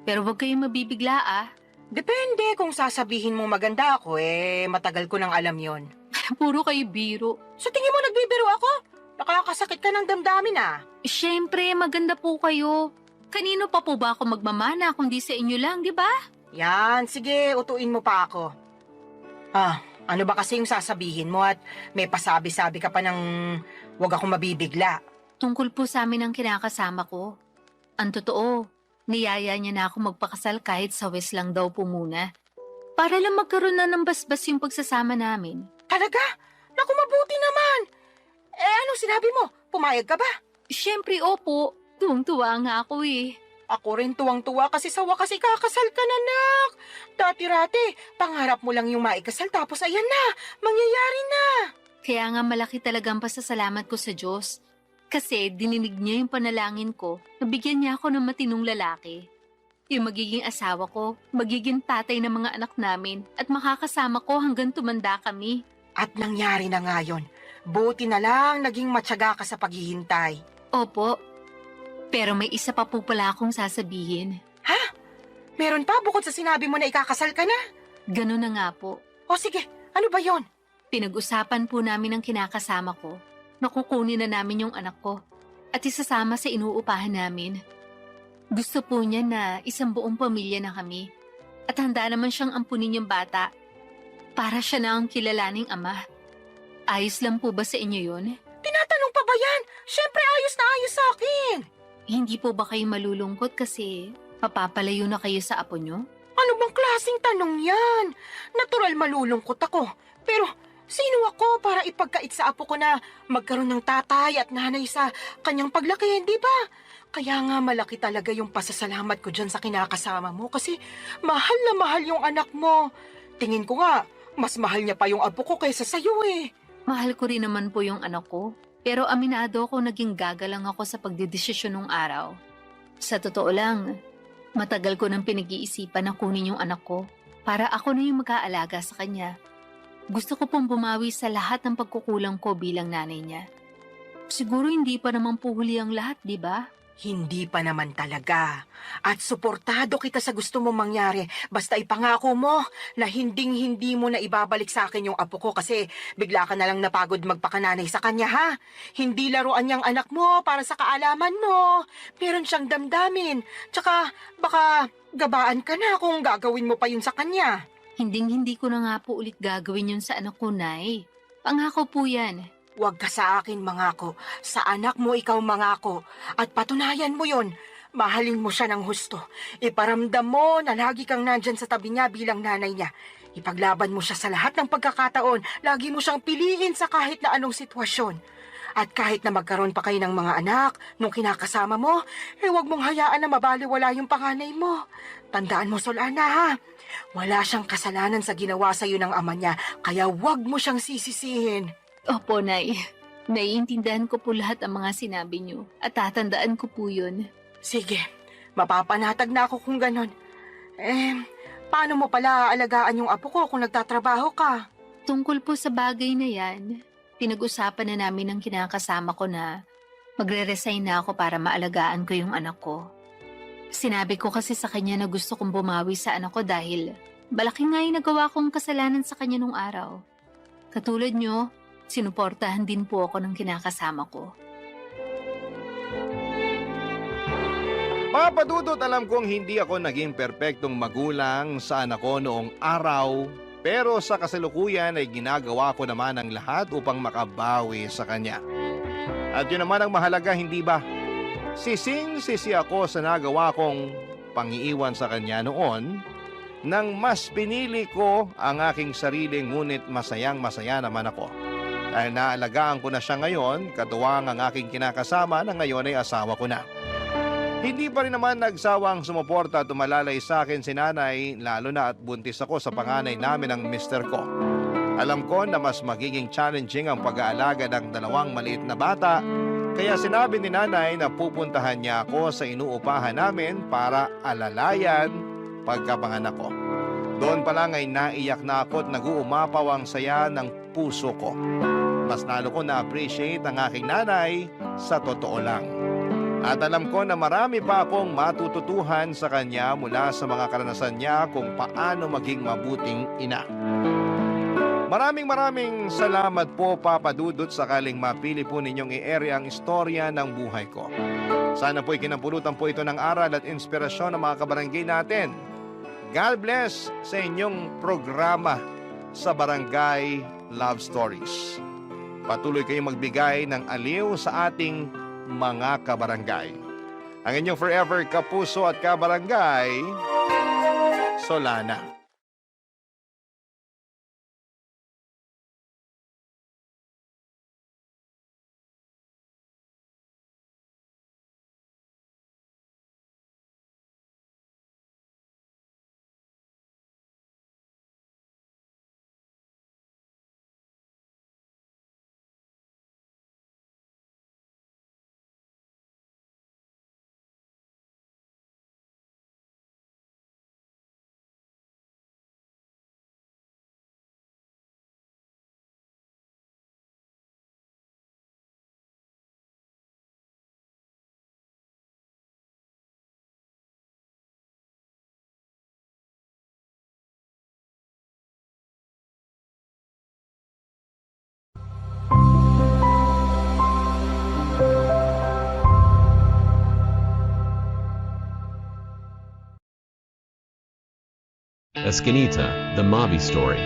Speaker 2: Pero huwag kayong mabibigla ah.
Speaker 1: Depende kung sasabihin mo maganda ako, matagal ko nang alam yon.
Speaker 2: Puro kayo biro.
Speaker 1: Sa tingin mo nagbibiro ako? Nakakasakit ka ng damdamin ah.
Speaker 2: Siyempre, maganda po kayo. Kanino pa po ba ako magmamana kundi sa inyo lang, di ba?
Speaker 1: Yan, sige, utuin mo pa ako. Ano ba kasi yung sasabihin mo at may pasabi-sabi ka pa ng wag akong mabibigla?
Speaker 2: Tungkol po sa amin ang kinakasama ko. Ang totoo, niyaya niya na ako magpakasal kahit sa West lang daw po muna. Para lang magkaroon na ng basbas yung pagsasama namin.
Speaker 1: Talaga? Naku, mabuti naman. Anong sinabi mo? Pumayag ka ba?
Speaker 2: Siyempre, opo. Tuwang-tuwa nga ako eh.
Speaker 1: Ako rin tuwang-tuwa kasi sa wakas ikakasal ka na, nak. Dati-rati, pangarap mo lang yung maikasal tapos ayan na, mangyayari na.
Speaker 2: Kaya nga malaki talagang pasasalamat ko sa Diyos. Kasi dininig niya yung panalangin ko, nabigyan niya ako ng matinong lalaki. Yung magiging asawa ko, magiging tatay ng mga anak namin, at makakasama ko hanggang tumanda kami.
Speaker 1: At nangyari na nga yun. Buti na lang naging matyaga ka sa paghihintay.
Speaker 2: Opo. Pero may isa pa po pala akong sasabihin.
Speaker 1: Ha? Meron pa bukod sa sinabi mo na ikakasal ka na?
Speaker 2: Ganun na nga po.
Speaker 1: O sige, ano ba yon?
Speaker 2: Pinag-usapan po namin ang kinakasama ko. Nakukunin na namin yung anak ko at isasama sa inuupahan namin. Gusto po niya na isang buong pamilya na kami at handa naman siyang ampunin yung bata para siya na ang kilalaning ama. Ayos lang po ba sa inyo yun?
Speaker 1: Tinatanong pa ba yan? Siyempre ayos na ayos sa akin.
Speaker 2: Hindi po ba kayo malulungkot kasi mapapalayo na kayo sa apo nyo?
Speaker 1: Ano bang klaseng tanong yan? Natural malulungkot ako. Pero sino ako para ipagkait sa apo ko na magkaroon ng tatay at nanay sa kanyang paglaki, di ba? Kaya nga malaki talaga yung pasasalamat ko dyan sa kinakasama mo kasi mahal na mahal yung anak mo. Tingin ko nga, mas mahal niya pa yung apo ko kaysa sa'yo eh.
Speaker 2: Mahal ko rin naman po yung anak ko. Pero aminado ko naging gagalang ako sa pagdedesisyon nung araw. Sa totoo lang, matagal ko nang pinag-iisipan na kunin yung anak ko para ako na yung mag-aalaga sa kanya. Gusto ko pong bumawi sa lahat ng pagkukulang ko bilang nanay niya. Siguro hindi pa naman po huli ang lahat, di ba?
Speaker 1: Hindi pa naman talaga. At suportado kita sa gusto mong mangyari. Basta ipangako mo na hinding-hindi mo na ibabalik sa akin yung apo ko kasi bigla ka na lang napagod magpakananay sa kanya, ha? Hindi laruan niyang anak mo para sa kaalaman mo. Meron siyang damdamin. Tsaka baka gabaan ka na kung gagawin mo pa yun sa kanya.
Speaker 2: Hinding-hindi ko na nga po ulit gagawin yun sa anak ko, Nay. Pangako po yan.
Speaker 1: Huwag ka sa akin mangako. Sa anak mo ikaw mangako. At patunayan mo yon. Mahalin mo siya ng husto. Iparamdam mo na lagi kang nandyan sa tabi niya bilang nanay niya. Ipaglaban mo siya sa lahat ng pagkakataon. Lagi mo siyang piliin sa kahit na anong sitwasyon. At kahit na magkaroon pa kayo ng mga anak, nung kinakasama mo, huwag mong hayaan na mabaliwala yung panganay mo. Tandaan mo, Solana, ha? Wala siyang kasalanan sa ginawa sa'yo ng ama niya, kaya huwag mo siyang sisisihin.
Speaker 2: Opo, Nay. Naiintindihan ko po lahat ang mga sinabi niyo at tatandaan ko po yun.
Speaker 1: Sige, mapapanatag na ako kung ganon. Paano mo pala aalagaan yung apo ko kung nagtatrabaho ka?
Speaker 2: Tungkol po sa bagay na yan, pinag-usapan na namin ng kinakasama ko na magre-resign na ako para maalagaan ko yung anak ko. Sinabi ko kasi sa kanya na gusto kong bumawi sa anak ko dahil malaki nga yung nagawa kong kasalanan sa kanya nung araw. Katulad nyo, sinuportahan din po ako ng kinakasama ko.
Speaker 3: Papa Dudut, alam kong hindi ako naging perpektong magulang sa anak ko noong araw, pero sa kasalukuyan ay ginagawa ko naman ang lahat upang makabawi sa kanya. At yun naman ang mahalaga, hindi ba? Sising-sisi ako sa nagawa kong pangiiwan sa kanya noon nang mas pinili ko ang aking sarili ngunit masayang-masaya naman ako. Dahil naalagaan ko na siya ngayon, katuwang ang aking kinakasama na ngayon ay asawa ko na. Hindi pa rin naman nagsawang sumuporta at tumalalay sa akin si nanay, lalo na at buntis ako sa panganay namin ng mister ko. Alam ko na mas magiging challenging ang pag-aalaga ng dalawang maliit na bata Kaya sinabi ni nanay na pupuntahan niya ako sa inuupahan namin para alalayan pagkapanganak ko. Doon pa lang ay naiyak na ako at nag-uumapaw ang saya ng puso ko. Mas lalo ko na-appreciate ang aking nanay sa totoo lang. At alam ko na marami pa akong matututuhan sa kanya mula sa mga karanasan niya kung paano maging mabuting ina. Maraming salamat po, Papa Dudut, sakaling mapili po ninyong i-ere ang istorya ng buhay ko. Sana po'y kinapulutan po ito ng aral at inspirasyon ng mga kabarangay natin. God bless sa inyong programa sa Barangay Love Stories. Patuloy kayong magbigay ng aliw sa ating mga kabarangay. Ang inyong forever kapuso at kabarangay, Solana.
Speaker 5: Escanita, the Mavi Story.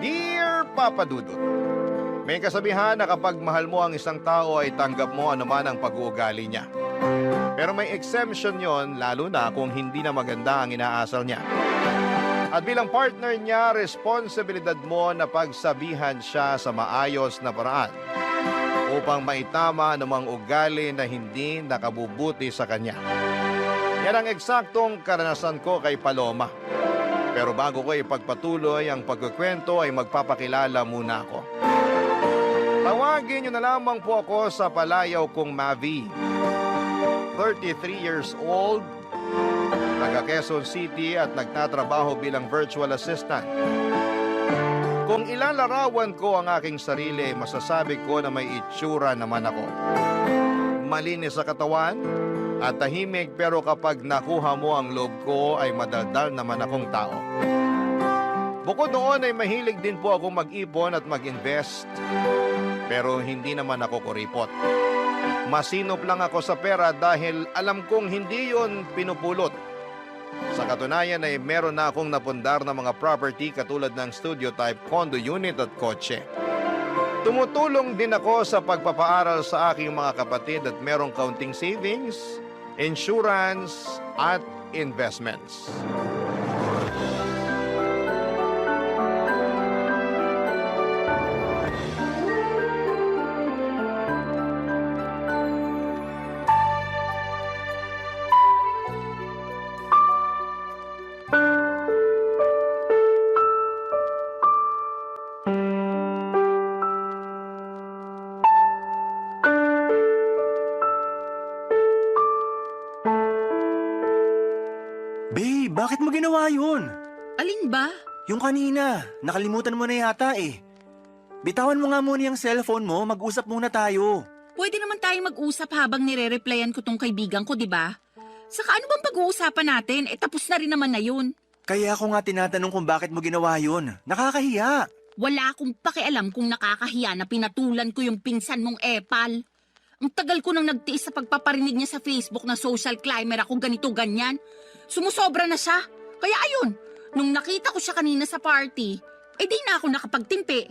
Speaker 3: Dear Papa Dudut, may kasabihan na kapag mahal mo ang isang tao ay tanggap mo anuman ang pag-uugali niya. Pero may exemption yon, lalo na kung hindi na maganda ang inaasal niya. At bilang partner niya, responsibilidad mo na pagsabihan siya sa maayos na paraan upang maitama anumang ugali na hindi nakabubuti sa kanya. Yan ang eksaktong karanasan ko kay Paloma. Pero bago ko ipagpatuloy ang pagkukwento ay magpapakilala muna ako. Tawagin niyo na lamang po ako sa palayaw kong Mavi. 33 years old, taga Quezon City at nagtatrabaho bilang virtual assistant. Kung ilalarawan ko ang aking sarili, masasabi ko na may itsura naman ako. Malinis sa katawan at tahimik, pero kapag nakuha mo ang loob ko ay madaldal naman akong tao. Bukod doon ay mahilig din po akong mag-ipon at mag-invest, pero hindi naman ako kuripot. Masinop lang ako sa pera dahil alam kong hindi yon pinupulot. Sa katunayan ay meron na akong napundar na mga property katulad ng studio type condo unit at kotse. Tumutulong din ako sa pagpapaaral sa aking mga kapatid at merong kaunting savings, insurance at investments.
Speaker 6: Babe, bakit mo ginawa yun?
Speaker 7: Alin ba?
Speaker 6: Yung kanina, nakalimutan mo na yata eh. Bitawan mo nga muna yung cellphone mo, mag-usap muna tayo.
Speaker 7: Pwede naman tayong mag-usap habang nire-replyan ko tong kaibigan ko, di ba? Saka ano bang pag-uusapan natin? Tapos na rin naman na yun.
Speaker 6: Kaya ako nga tinatanong kung bakit mo ginawa yun. Nakakahiya.
Speaker 7: Wala akong pakialam kung nakakahiya na pinatulan ko yung pinsan mong epal. Ang tagal ko nang nagtiis sa pagpaparinig niya sa Facebook na social climber ako ganito-ganyan. Sumusobra na siya. Kaya ayun, nung nakita ko siya kanina sa party, di na ako nakapagtimpi.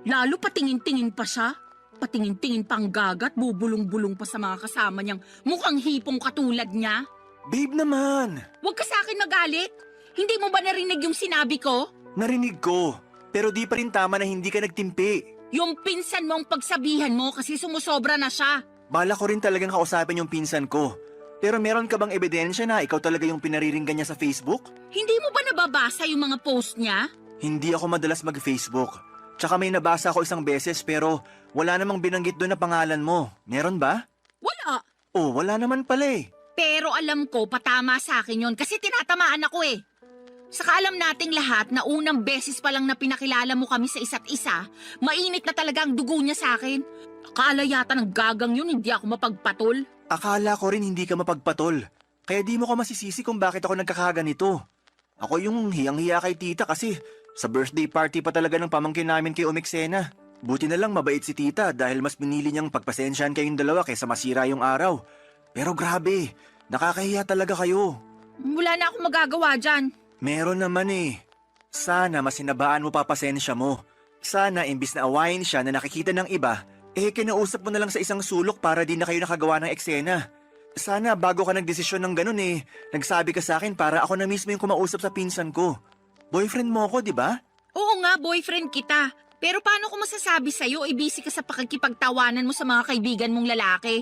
Speaker 7: Lalo patingin-tingin pa siya. Patingin-tingin pang gagat, bubulong-bulong pa sa mga kasama niyang mukhang hipong katulad niya.
Speaker 6: Babe naman.
Speaker 7: Huwag ka sa akin magalit. Hindi mo ba narinig yung sinabi ko?
Speaker 6: Narinig ko, pero di pa rin tama na hindi ka nagtimpi.
Speaker 7: Yung pinsan mo ang pagsabihan mo kasi sumusobra na siya.
Speaker 6: Bala ko rin talagang kausapin yung pinsan ko. Pero meron ka bang ebidensya na ikaw talaga yung pinariringgan niya sa Facebook?
Speaker 7: Hindi mo ba nababasa yung mga post niya?
Speaker 6: Hindi ako madalas mag-Facebook. Tsaka may nabasa ako isang beses pero wala namang binanggit doon na pangalan mo. Meron ba?
Speaker 7: Wala.
Speaker 6: Oh, wala naman pala eh.
Speaker 7: Pero alam ko, patama sa akin yon kasi tinatamaan ako eh. Saka alam nating lahat na unang beses pa lang na pinakilala mo kami sa isa't isa, mainit na talaga ang dugo niya sa akin. Akala yata ng gagang yun, hindi ako mapagpatol.
Speaker 6: Akala ko rin hindi ka mapagpatol. Kaya di mo ko masisisi kung bakit ako nagkakaganito. Ako yung hiyang-hiya kay tita kasi sa birthday party pa talaga ng pamangkin namin kay Umiksena. Buti na lang mabait si tita dahil mas pinili niyang pagpasensyahan kayong dalawa kaysa masira yung araw. Pero grabe, nakakahiya talaga kayo.
Speaker 7: Wala na akong magagawa dyan.
Speaker 6: Meron naman eh. Sana masinabaan mo pa pasensya mo. Sana imbis na awayin siya na nakikita ng iba, kinausap mo na lang sa isang sulok para di na kayo nakagawa ng eksena. Sana bago ka nagdesisyon ng ganun nagsabi ka sa akin para ako na mismo yung kumausap sa pinsan ko. Boyfriend mo ako, di ba?
Speaker 7: Oo nga, boyfriend kita. Pero paano ko masasabi sa'yo, busy ka sa pakikipagtawanan mo sa mga kaibigan mong lalaki?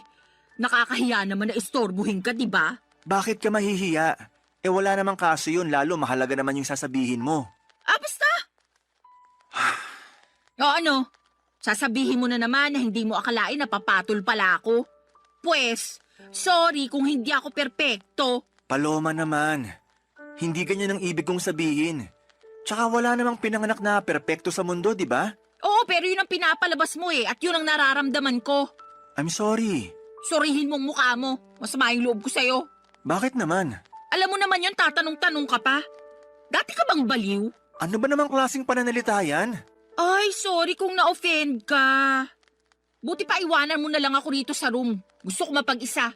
Speaker 7: Nakakahiya naman na istorbuhin ka, di ba?
Speaker 6: Bakit ka mahihiya? Wala namang kaso yun, lalo mahalaga naman yung sasabihin mo.
Speaker 7: Basta! O ano? Sasabihin mo na naman na hindi mo akalain na papatol pala ako. Pues, sorry kung hindi ako perpekto.
Speaker 6: Paloma naman, hindi ganyan ang ibig kong sabihin. Tsaka wala namang pinanganak na perpekto sa mundo, di ba?
Speaker 7: Oo, pero yun ang pinapalabas mo at yun ang nararamdaman ko.
Speaker 6: I'm sorry.
Speaker 7: Sorihin mong mukha mo. Masama yung loob ko sa'yo.
Speaker 6: Bakit naman?
Speaker 7: Alam mo naman yun, tatanong-tanong ka pa. Dati ka bang baliw?
Speaker 6: Ano ba namang klaseng pananalita yan?
Speaker 7: Ay, sorry kung na-offend ka. Buti pa iwanan mo na lang ako rito sa room. Gusto ko mapag-isa.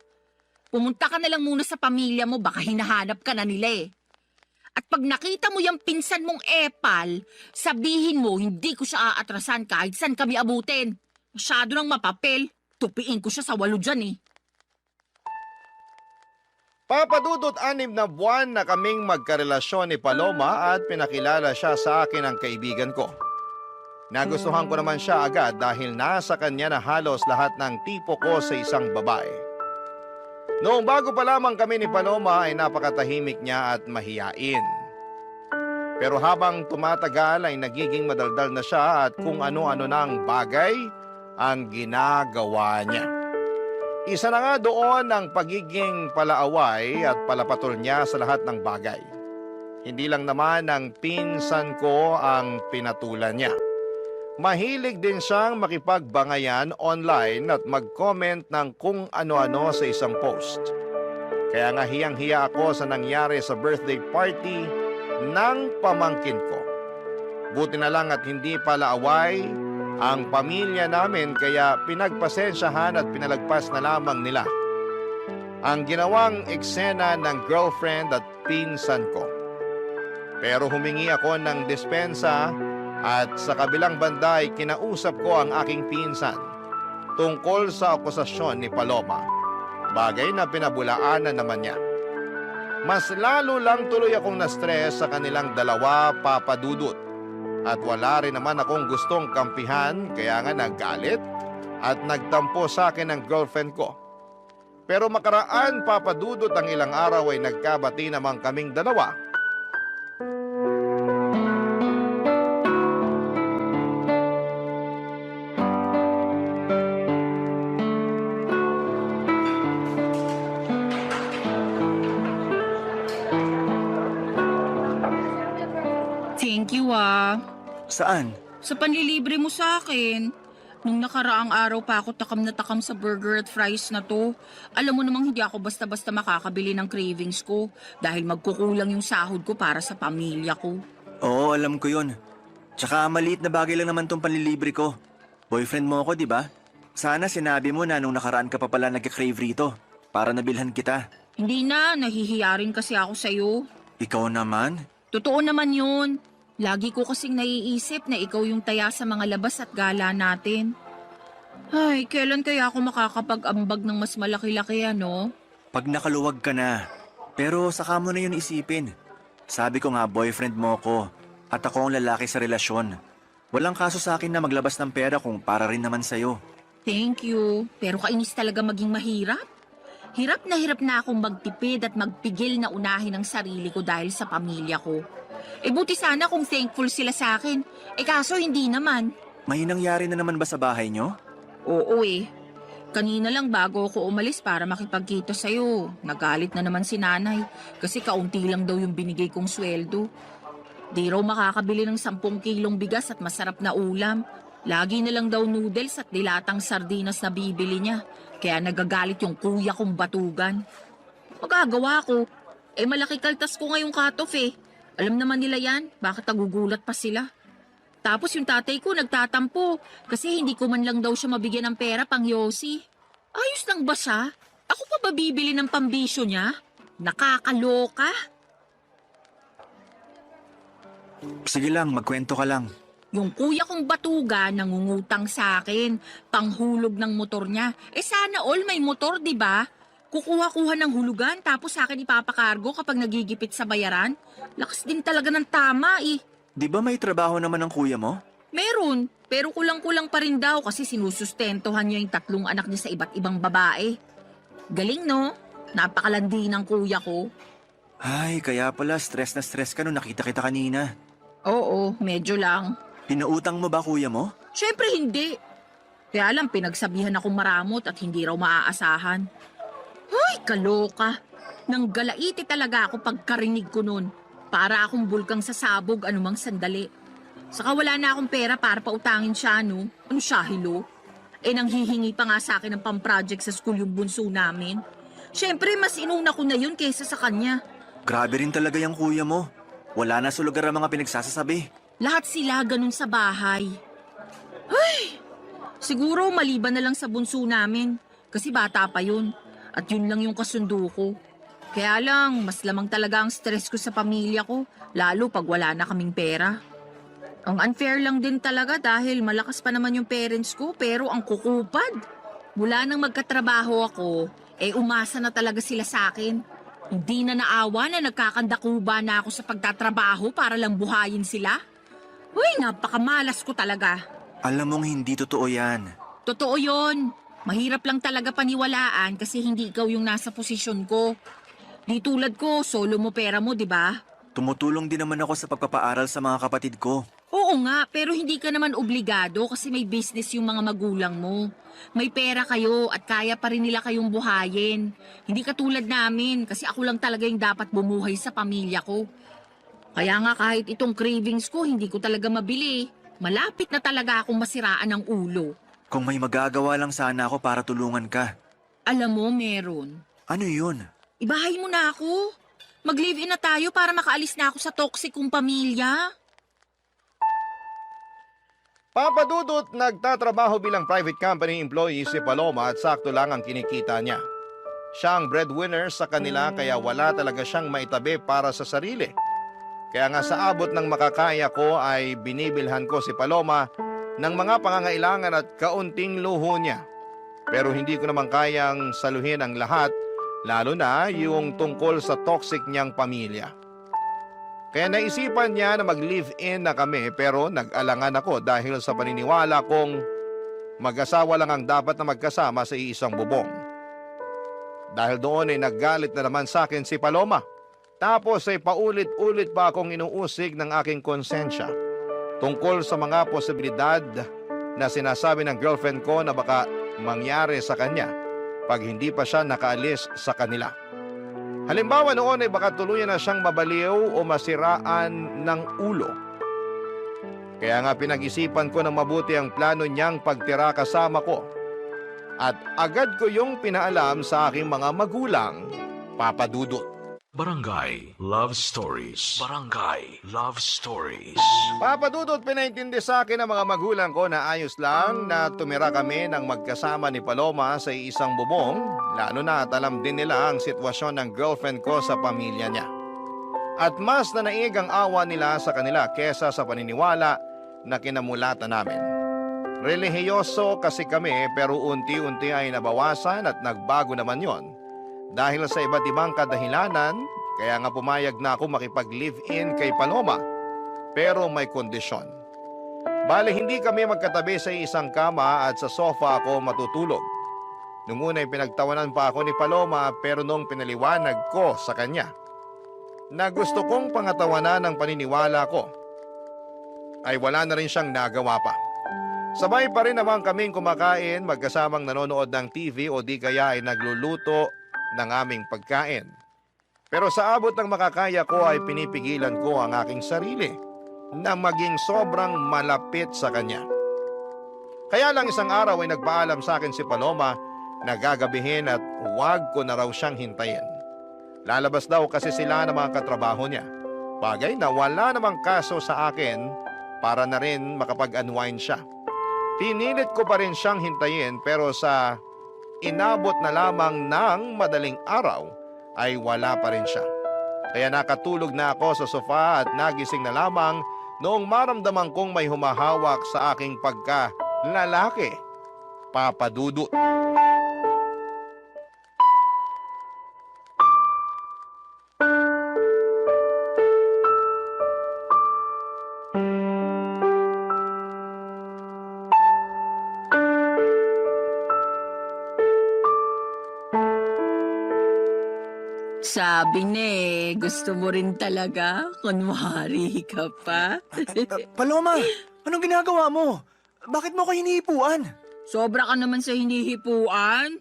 Speaker 7: Pumunta ka na lang muna sa pamilya mo, baka hinahanap ka na nila At pag nakita mo yung pinsan mong epal, sabihin mo hindi ko siya aatrasan kahit saan kami abutin. Masyado ng mapapel. Tupiin ko siya sa 8 dyan
Speaker 3: Papadudot 6 na buwan na kaming magkarelasyon ni Paloma at pinakilala siya sa akin ng kaibigan ko. Nagustuhan ko naman siya agad dahil nasa kanya na halos lahat ng tipo ko sa isang babae. Noong bago pa lamang kami ni Paloma ay napakatahimik niya at mahiyain. Pero habang tumatagal ay nagiging madaldal na siya at kung ano-ano na ang bagay ang ginagawa niya. Isa na nga doon ang pagiging palaaway at palapatol niya sa lahat ng bagay. Hindi lang naman ang pinsan ko ang pinatulan niya. Mahilig din siyang makipagbangayan online at mag-comment ng kung ano-ano sa isang post. Kaya nga hiyang-hiya ako sa nangyari sa birthday party ng pamangkin ko. Buti na lang at hindi pala away ang pamilya namin kaya pinagpasensyahan at pinalagpas na lamang nila ang ginawang eksena ng girlfriend at pinsan ko. Pero humingi ako ng dispensa at sa kabilang banda ay kinausap ko ang aking pinsan tungkol sa akusasyon ni Paloma. Bagay na pinabulaanan naman niya. Mas lalo lang tuloy akong na-stress sa kanilang dalawa, papadudot. At wala rin naman akong gustong kampihan kaya nga naggalit at nagtampo sa akin ng girlfriend ko. Pero makaraan, papadudot, ang ilang araw ay nagkabati naman kaming dalawa.
Speaker 7: Thank you
Speaker 6: Saan?
Speaker 7: Sa panlilibre mo sa akin. Nung nakaraang araw pa ako takam na takam sa burger at fries na to. Alam mo namang hindi ako basta-basta makakabili ng cravings ko dahil magkukulang yung sahod ko para sa pamilya ko.
Speaker 6: Oo, alam ko yun. Tsaka maliit na bagay lang naman tong panlilibre ko. Boyfriend mo ako, di ba? Sana sinabi mo na nung nakaraan ka pa pala nagka-crave rito para nabilhan kita.
Speaker 7: Hindi na, nahihiya rin kasi ako sa'yo.
Speaker 6: Ikaw naman?
Speaker 7: Totoo naman yun. Lagi ko kasing naiisip na ikaw yung taya sa mga labas at gala natin. Ay, kailan kaya ako makakapag-ambag ng mas malaki-laki
Speaker 6: Pag nakaluwag ka na. Pero saka mo na yun isipin. Sabi ko nga boyfriend mo ko at ako ang lalaki sa relasyon. Walang kaso sa akin na maglabas ng pera kung para rin naman sa'yo.
Speaker 7: Thank you. Pero kainis talaga maging mahirap. Hirap na akong magtipid at magpigil na unahin ang sarili ko dahil sa pamilya ko. Buti sana kung thankful sila sa akin. Kaso hindi naman.
Speaker 6: May nangyari na naman ba sa bahay nyo?
Speaker 7: Oo Kanina lang bago ako umalis para makipagkita sa'yo. Nagalit na naman si nanay kasi kaunti lang daw yung binigay kong sweldo. Di raw makakabili ng 10 kilong bigas at masarap na ulam. Lagi na lang daw noodles at dilatang sardinas na bibili niya. Kaya nagagalit yung kuya kong batugan. Magagawa ko. Malaki kaltas ko ngayong cut-off Alam naman nila yan, bakit nagugulat pa sila? Tapos yung tatay ko nagtatampo kasi hindi ko man lang daw siya mabigyan ng pera pang yosi. Ayos lang ba siya? Ako pa ba bibili ng pambisyo niya? Nakakaloka.
Speaker 6: Sige lang, magkwento ka lang.
Speaker 7: Yung kuya kong batuga nangungutang sa akin, panghulog ng motor niya. Sana all may motor, di ba? Kukuha-kuha ng hulugan tapos sa akin ipapakargo kapag nagigipit sa bayaran. Lakas din talaga ng tama
Speaker 6: Di ba may trabaho naman ng kuya mo?
Speaker 7: Meron, pero kulang-kulang pa rin daw kasi sinusustentuhan niya yung 3 anak niya sa iba't ibang babae. Galing no? Napakalandi ng kuya ko.
Speaker 6: Ay, kaya pala stress na stress ka nung nakita kita kanina.
Speaker 7: Oo, medyo lang.
Speaker 6: Pinautang mo ba kuya mo?
Speaker 7: Syempre hindi. Kaya lang pinagsabihan akong maramot at hindi raw maaasahan. Ay, kaloka. Nang galaiti talaga ako pagkarinig ko nun. Para akong bulkang sasabog anumang sandali. Saka wala na akong pera para pautangin siya, no? Ano siya, hilo? Nanghihingi pa nga sa akin ng pang-project sa school yung bunso namin. Syempre, mas inuna ko na yun kaysa sa kanya.
Speaker 6: Grabe rin talaga yung kuya mo. Wala na sa lugar ang mga pinagsasasabi.
Speaker 7: Lahat sila ganun sa bahay. Ay! Siguro maliban na lang sa bunso namin. Kasi bata pa yun. At yun lang yung kasundo ko. Kaya lang, mas lamang talaga ang stress ko sa pamilya ko. Lalo pag wala na kaming pera. Ang unfair lang din talaga dahil malakas pa naman yung parents ko pero ang kukupad. Mula nang magkatrabaho ako, umasa na talaga sila sa akin. Hindi na naawa na nagkakandakuba na ako sa pagtatrabaho para lang buhayin sila. Uy, napakamalas ko talaga.
Speaker 6: Alam mong hindi totoo yan.
Speaker 7: Totoo yon. Mahirap lang talaga paniwalaan kasi hindi ikaw yung nasa posisyon ko. Di tulad ko, solo mo pera mo, di ba?
Speaker 6: Tumutulong din naman ako sa pagpapaaral sa mga kapatid ko.
Speaker 7: Oo nga, pero hindi ka naman obligado kasi may business yung mga magulang mo. May pera kayo at kaya pa rin nila kayong buhayin. Hindi katulad namin kasi ako lang talaga yung dapat bumuhay sa pamilya ko. Kaya nga kahit itong cravings ko, hindi ko talaga mabili. Malapit na talaga akong masiraan ng ulo.
Speaker 6: Kung may magagawa lang sana ako para tulungan ka.
Speaker 7: Alam mo, meron.
Speaker 6: Ano yun?
Speaker 7: Ibahay mo na ako. Mag-live-in na tayo para makaalis na ako sa toxic kong pamilya.
Speaker 3: Papa Dudut, nagtatrabaho bilang private company employee si Paloma at sakto lang ang kinikita niya. Siya ang breadwinner sa kanila kaya wala talaga siyang maitabi para sa sarili. Kaya nga sa abot ng makakaya ko ay binibilhan ko si Paloma ng mga pangangailangan at kaunting luho niya. Pero hindi ko naman kayang saluhin ang lahat, lalo na yung tungkol sa toxic niyang pamilya. Kaya naisipan niya na mag-live-in na kami pero nag-alangan ako dahil sa paniniwala kong mag-asawa lang ang dapat na magkasama sa iisang bubong. Dahil doon ay naggalit na naman sa akin si Paloma. Tapos ay paulit-ulit pa akong inuusig ng aking konsensya tungkol sa mga posibilidad na sinasabi ng girlfriend ko na baka mangyari sa kanya pag hindi pa siya nakaalis sa kanila. Halimbawa noon ay baka tuluyan na siyang mabaliw o masiraan ng ulo. Kaya nga pinag-isipan ko ng mabuti ang plano niyang pagtira kasama ko. At agad ko yung pinaalam sa aking mga magulang, Papa Dudut.
Speaker 4: Barangay Love Stories. Barangay Love Stories.
Speaker 3: Papa Dudut, pinaintindi sa akin ng mga magulang ko na ayos lang na tumira kami ng magkasama ni Paloma sa isang bubong, lalo na at alam din nila ang sitwasyon ng girlfriend ko sa pamilya niya. At mas nanaig ang awa nila sa kanila kesa sa paniniwala na kinamulatan namin. Relihiyoso kasi kami pero unti-unti ay nabawasan at nagbago naman yon. Dahil sa iba't ibang kadahilanan, kaya nga pumayag na ako makipag-live-in kay Paloma. Pero may kondisyon. Bale, hindi kami magkatabi sa isang kama at sa sofa ako matutulog. Nung una'y pinagtawanan pa ako ni Paloma pero nung pinaliwanag ko sa kanya na gusto kong pangatawanan ng paniniwala ko, ay wala na rin siyang nagawa pa. Sabay pa rin naman kaming kumakain, magkasamang nanonood ng TV o di kaya ay nagluluto ng aming pagkain. Pero sa abot ng makakaya ko ay pinipigilan ko ang aking sarili na maging sobrang malapit sa kanya. Kaya lang isang araw ay nagpaalam sa akin si Paloma na gagabihin at huwag ko na raw siyang hintayin. Lalabas daw kasi sila ng mga katrabaho niya. Bagay na wala namang kaso sa akin para na rin makapag-unwind siya. Pinilit ko pa rin siyang hintayin pero sa inabot na lamang ng madaling araw ay wala pa rin siya. Kaya nakatulog na ako sa sofa at nagising na lamang noong maramdaman kong may humahawak sa aking pagka-lalaki. Papa Dudut.
Speaker 7: Sabi na gusto mo rin talaga? Kunwari ka pa?
Speaker 6: Paloma, anong ginagawa mo? Bakit mo ko hinihipuan?
Speaker 7: Sobra ka naman sa hinihipuan.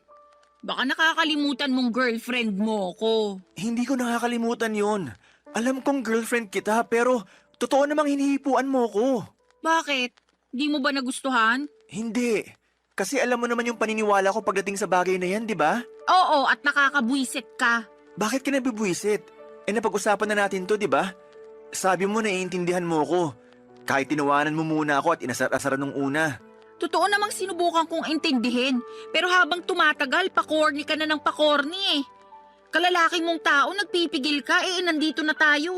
Speaker 7: Baka nakakalimutan mong girlfriend mo ko.
Speaker 6: Hindi ko nakakalimutan yon. Alam kong girlfriend kita pero totoo namang hinihipuan mo ko.
Speaker 7: Bakit? Di mo ba nagustuhan?
Speaker 6: Hindi. Kasi alam mo naman yung paniniwala ko pagdating sa bagay na yan, di ba?
Speaker 7: Oo, at nakakabwisit ka.
Speaker 6: Bakit ka nabibwisit? Napag-usapan na natin to, di ba? Sabi mo naiintindihan mo ko. Kahit tinawanan mo muna ako at inasar-asaran nung una.
Speaker 7: Totoo namang sinubukan kong intindihin. Pero habang tumatagal, pakorni ka na ng pakorni Kalalaki mong tao, nagpipigil ka, nandito na tayo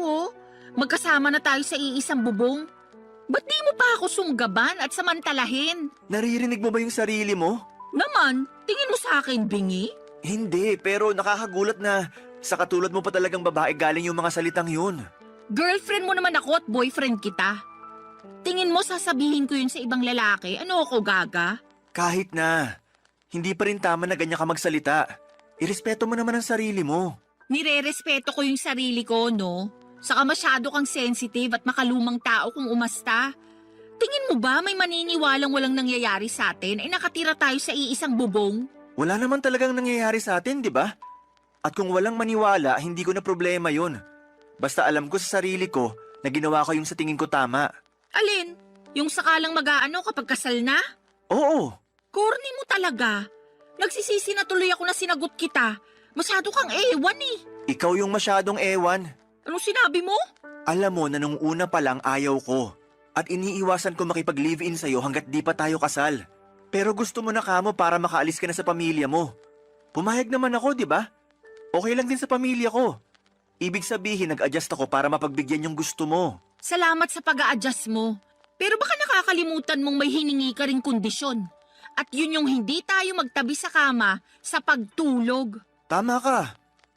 Speaker 7: Magkasama na tayo sa iisang bubong. Ba't di mo pa ako sunggaban at samantalahin?
Speaker 6: Naririnig mo ba yung sarili mo?
Speaker 7: Naman, tingin mo sa akin, bingi?
Speaker 6: Hindi, pero nakakagulat na sa katulad mo pa talagang babae galing yung mga salitang yun.
Speaker 7: Girlfriend mo naman ako at boyfriend kita. Tingin mo sasabihin ko yun sa ibang lalaki? Ano ako, gaga?
Speaker 6: Kahit na, hindi pa rin tama na ganyan ka magsalita. Irespeto mo naman ang sarili mo.
Speaker 7: Nire-respeto ko yung sarili ko, no? Saka masyado kang sensitive at makalumang tao kung umasta. Tingin mo ba may maniniwalang walang nangyayari sa atin ay nakatira tayo sa iisang bubong?
Speaker 6: Wala naman talagang nangyayari sa atin, di ba? At kung walang maniwala, hindi ko na problema yun. Basta alam ko sa sarili ko na ginawa ko yung sa tingin ko tama.
Speaker 7: Alin? Yung sakalang mag-aano kapag kasal na?
Speaker 6: Oo,
Speaker 7: Corny mo talaga. Nagsisisi na tuloy ako na sinagot kita. Masyado kang ewan
Speaker 6: ikaw yung masyadong ewan.
Speaker 7: Anong sinabi mo?
Speaker 6: Alam mo na nung una pa lang ayaw ko. At iniiwasan ko makipag-live-in sa'yo hanggat di pa tayo kasal. Pero gusto mo na kamo para makaalis ka na sa pamilya mo. Pumayag naman ako, di ba? Okay lang din sa pamilya ko. Ibig sabihin, nag-adjust ako para mapagbigyan yung gusto mo.
Speaker 7: Salamat sa pag-a-adjust mo. Pero baka nakakalimutan mong may hiningi ka ring kondisyon. At yun yung hindi tayo magtabi sa kama sa pagtulog.
Speaker 6: Tama ka.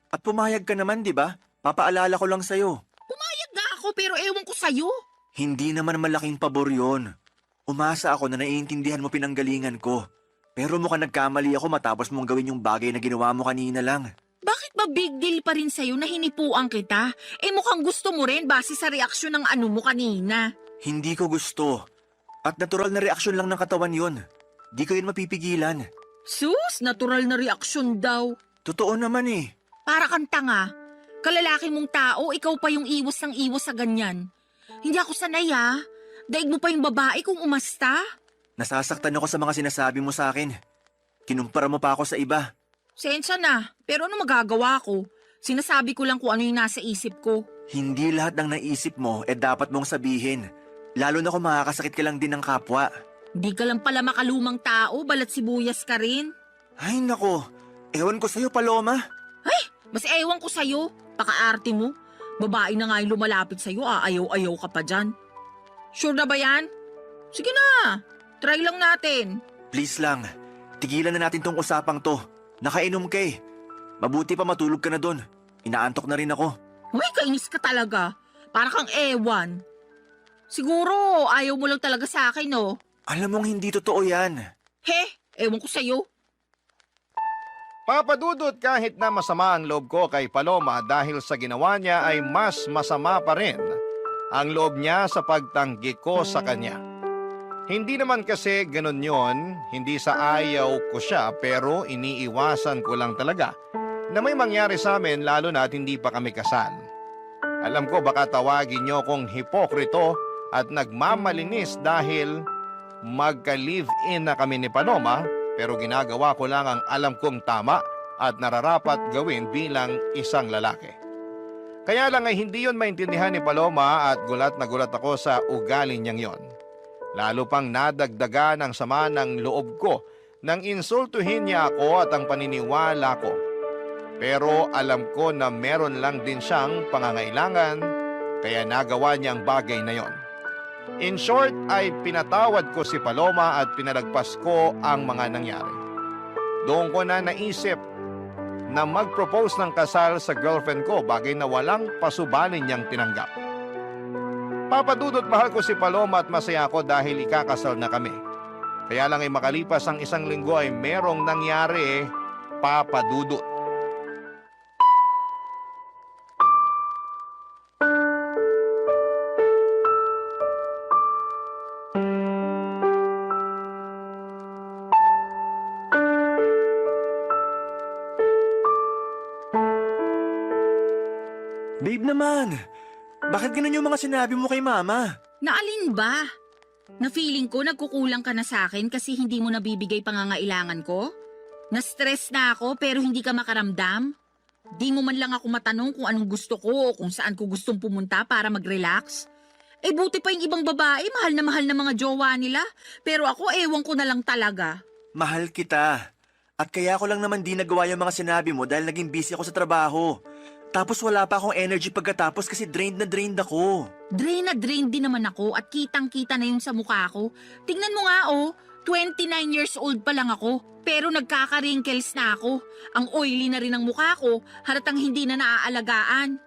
Speaker 6: At pumayag ka naman, di ba? Papaalala ko lang sa'yo.
Speaker 7: Pumayag nga ako pero ewan ko sa'yo.
Speaker 6: Hindi naman malaking pabor yun. Umasa ako na naiintindihan mo pinanggalingan ko. Pero mukhang nagkamali ako matapos mong gawin yung bagay na ginawa mo kanina lang.
Speaker 7: Bakit ba big deal pa rin sa'yo na hinipuan kita? Mukhang gusto mo rin base sa reaksyon ng ano mo kanina.
Speaker 6: Hindi ko gusto. At natural na reaksyon lang ng katawan yun. Di ko yun mapipigilan.
Speaker 7: Sus, natural na reaksyon daw.
Speaker 6: Totoo naman
Speaker 7: Para kang tanga. Kalalaki mong tao, ikaw pa yung iwas ng iwas sa ganyan. Hindi ako sanay Daig mo pa yung babae kung umasta.
Speaker 6: Nasasaktan ako sa mga sinasabi mo sa akin. Kinumpara mo pa ako sa iba.
Speaker 7: Sensya na, pero ano magagawa ko? Sinasabi ko lang kung ano yung nasa isip ko.
Speaker 6: Hindi lahat ng naisip mo dapat mong sabihin. Lalo na kung makakasakit ka lang din ng kapwa.
Speaker 7: Hindi ka lang pala makalumang tao, balat sibuyas ka rin.
Speaker 6: Ay nako, ewan ko sa'yo Paloma.
Speaker 7: Mas ewan ko sa'yo, pakaarte mo. Babae na nga yung lumalapit sa'yo, ayaw-ayaw ka pa dyan. Sure na ba yan? Sige na, try lang natin.
Speaker 6: Please lang, tigilan na natin tong usapang to. Nakainom ka Mabuti pa matulog ka na doon. Inaantok na rin ako.
Speaker 7: Uy, kainis ka talaga. Para kang ewan. Siguro, ayaw mo lang talaga sa akin, no?
Speaker 6: Alam mong hindi totoo yan.
Speaker 7: Ewan ko sa'yo.
Speaker 3: Papadudot, kahit na masama ang loob ko kay Paloma dahil sa ginawa niya ay mas masama pa rin ang loob niya sa pagtanggi ko sa kanya. Hindi naman kasi ganun yon, hindi sa ayaw ko siya pero iniiwasan ko lang talaga na may mangyari sa amin lalo na at hindi pa kami kasal. Alam ko baka tawagin niyo kong hipokrito at nagmamalinis dahil magka-live-in na kami ni Paloma pero ginagawa ko lang ang alam kong tama at nararapat gawin bilang isang lalaki. Kaya lang ay hindi yon maintindihan ni Paloma at gulat na gulat ako sa ugali niyang yon. Lalo pang nadagdagan ang sama ng loob ko nang insultuhin niya ako at ang paniniwala ko. Pero alam ko na meron lang din siyang pangangailangan kaya nagawa niya ang bagay na yon. In short ay pinatawad ko si Paloma at pinalagpas ko ang mga nangyari. Doon ko na naisip na mag-propose ng kasal sa girlfriend ko, bagay na walang pasubanin niyang tinanggap. Papadudot, mahal ko si Paloma at masaya ako dahil ikakasal na kami. Kaya lang ay makalipas ang isang linggo ay merong nangyari, Papadudot.
Speaker 6: Babe naman, bakit ganun yung mga sinabi mo kay Mama?
Speaker 7: Naalin ba? Na feeling ko nagkukulang ka na sa akin kasi hindi mo nabibigay pangangailangan ko? Na-stress na ako pero hindi ka makaramdam? Di mo man lang ako matanong kung anong gusto ko o kung saan ko gustong pumunta para mag-relax? Eh buti pa yung ibang babae, mahal na mga jowa nila. Pero ako ewan ko na lang talaga.
Speaker 6: Mahal kita. At kaya ko lang naman di nagawa yung mga sinabi mo dahil naging busy ako sa trabaho. Tapos wala pa akong energy pagkatapos kasi drained na drained ako.
Speaker 7: Drain na drain din naman ako at kitang-kita na yung sa mukha ko. Tingnan mo nga 29 years old pa lang ako. Pero nagkaka-wrinkles na ako. Ang oily na rin ang mukha ko, halatang hindi na naaalagaan.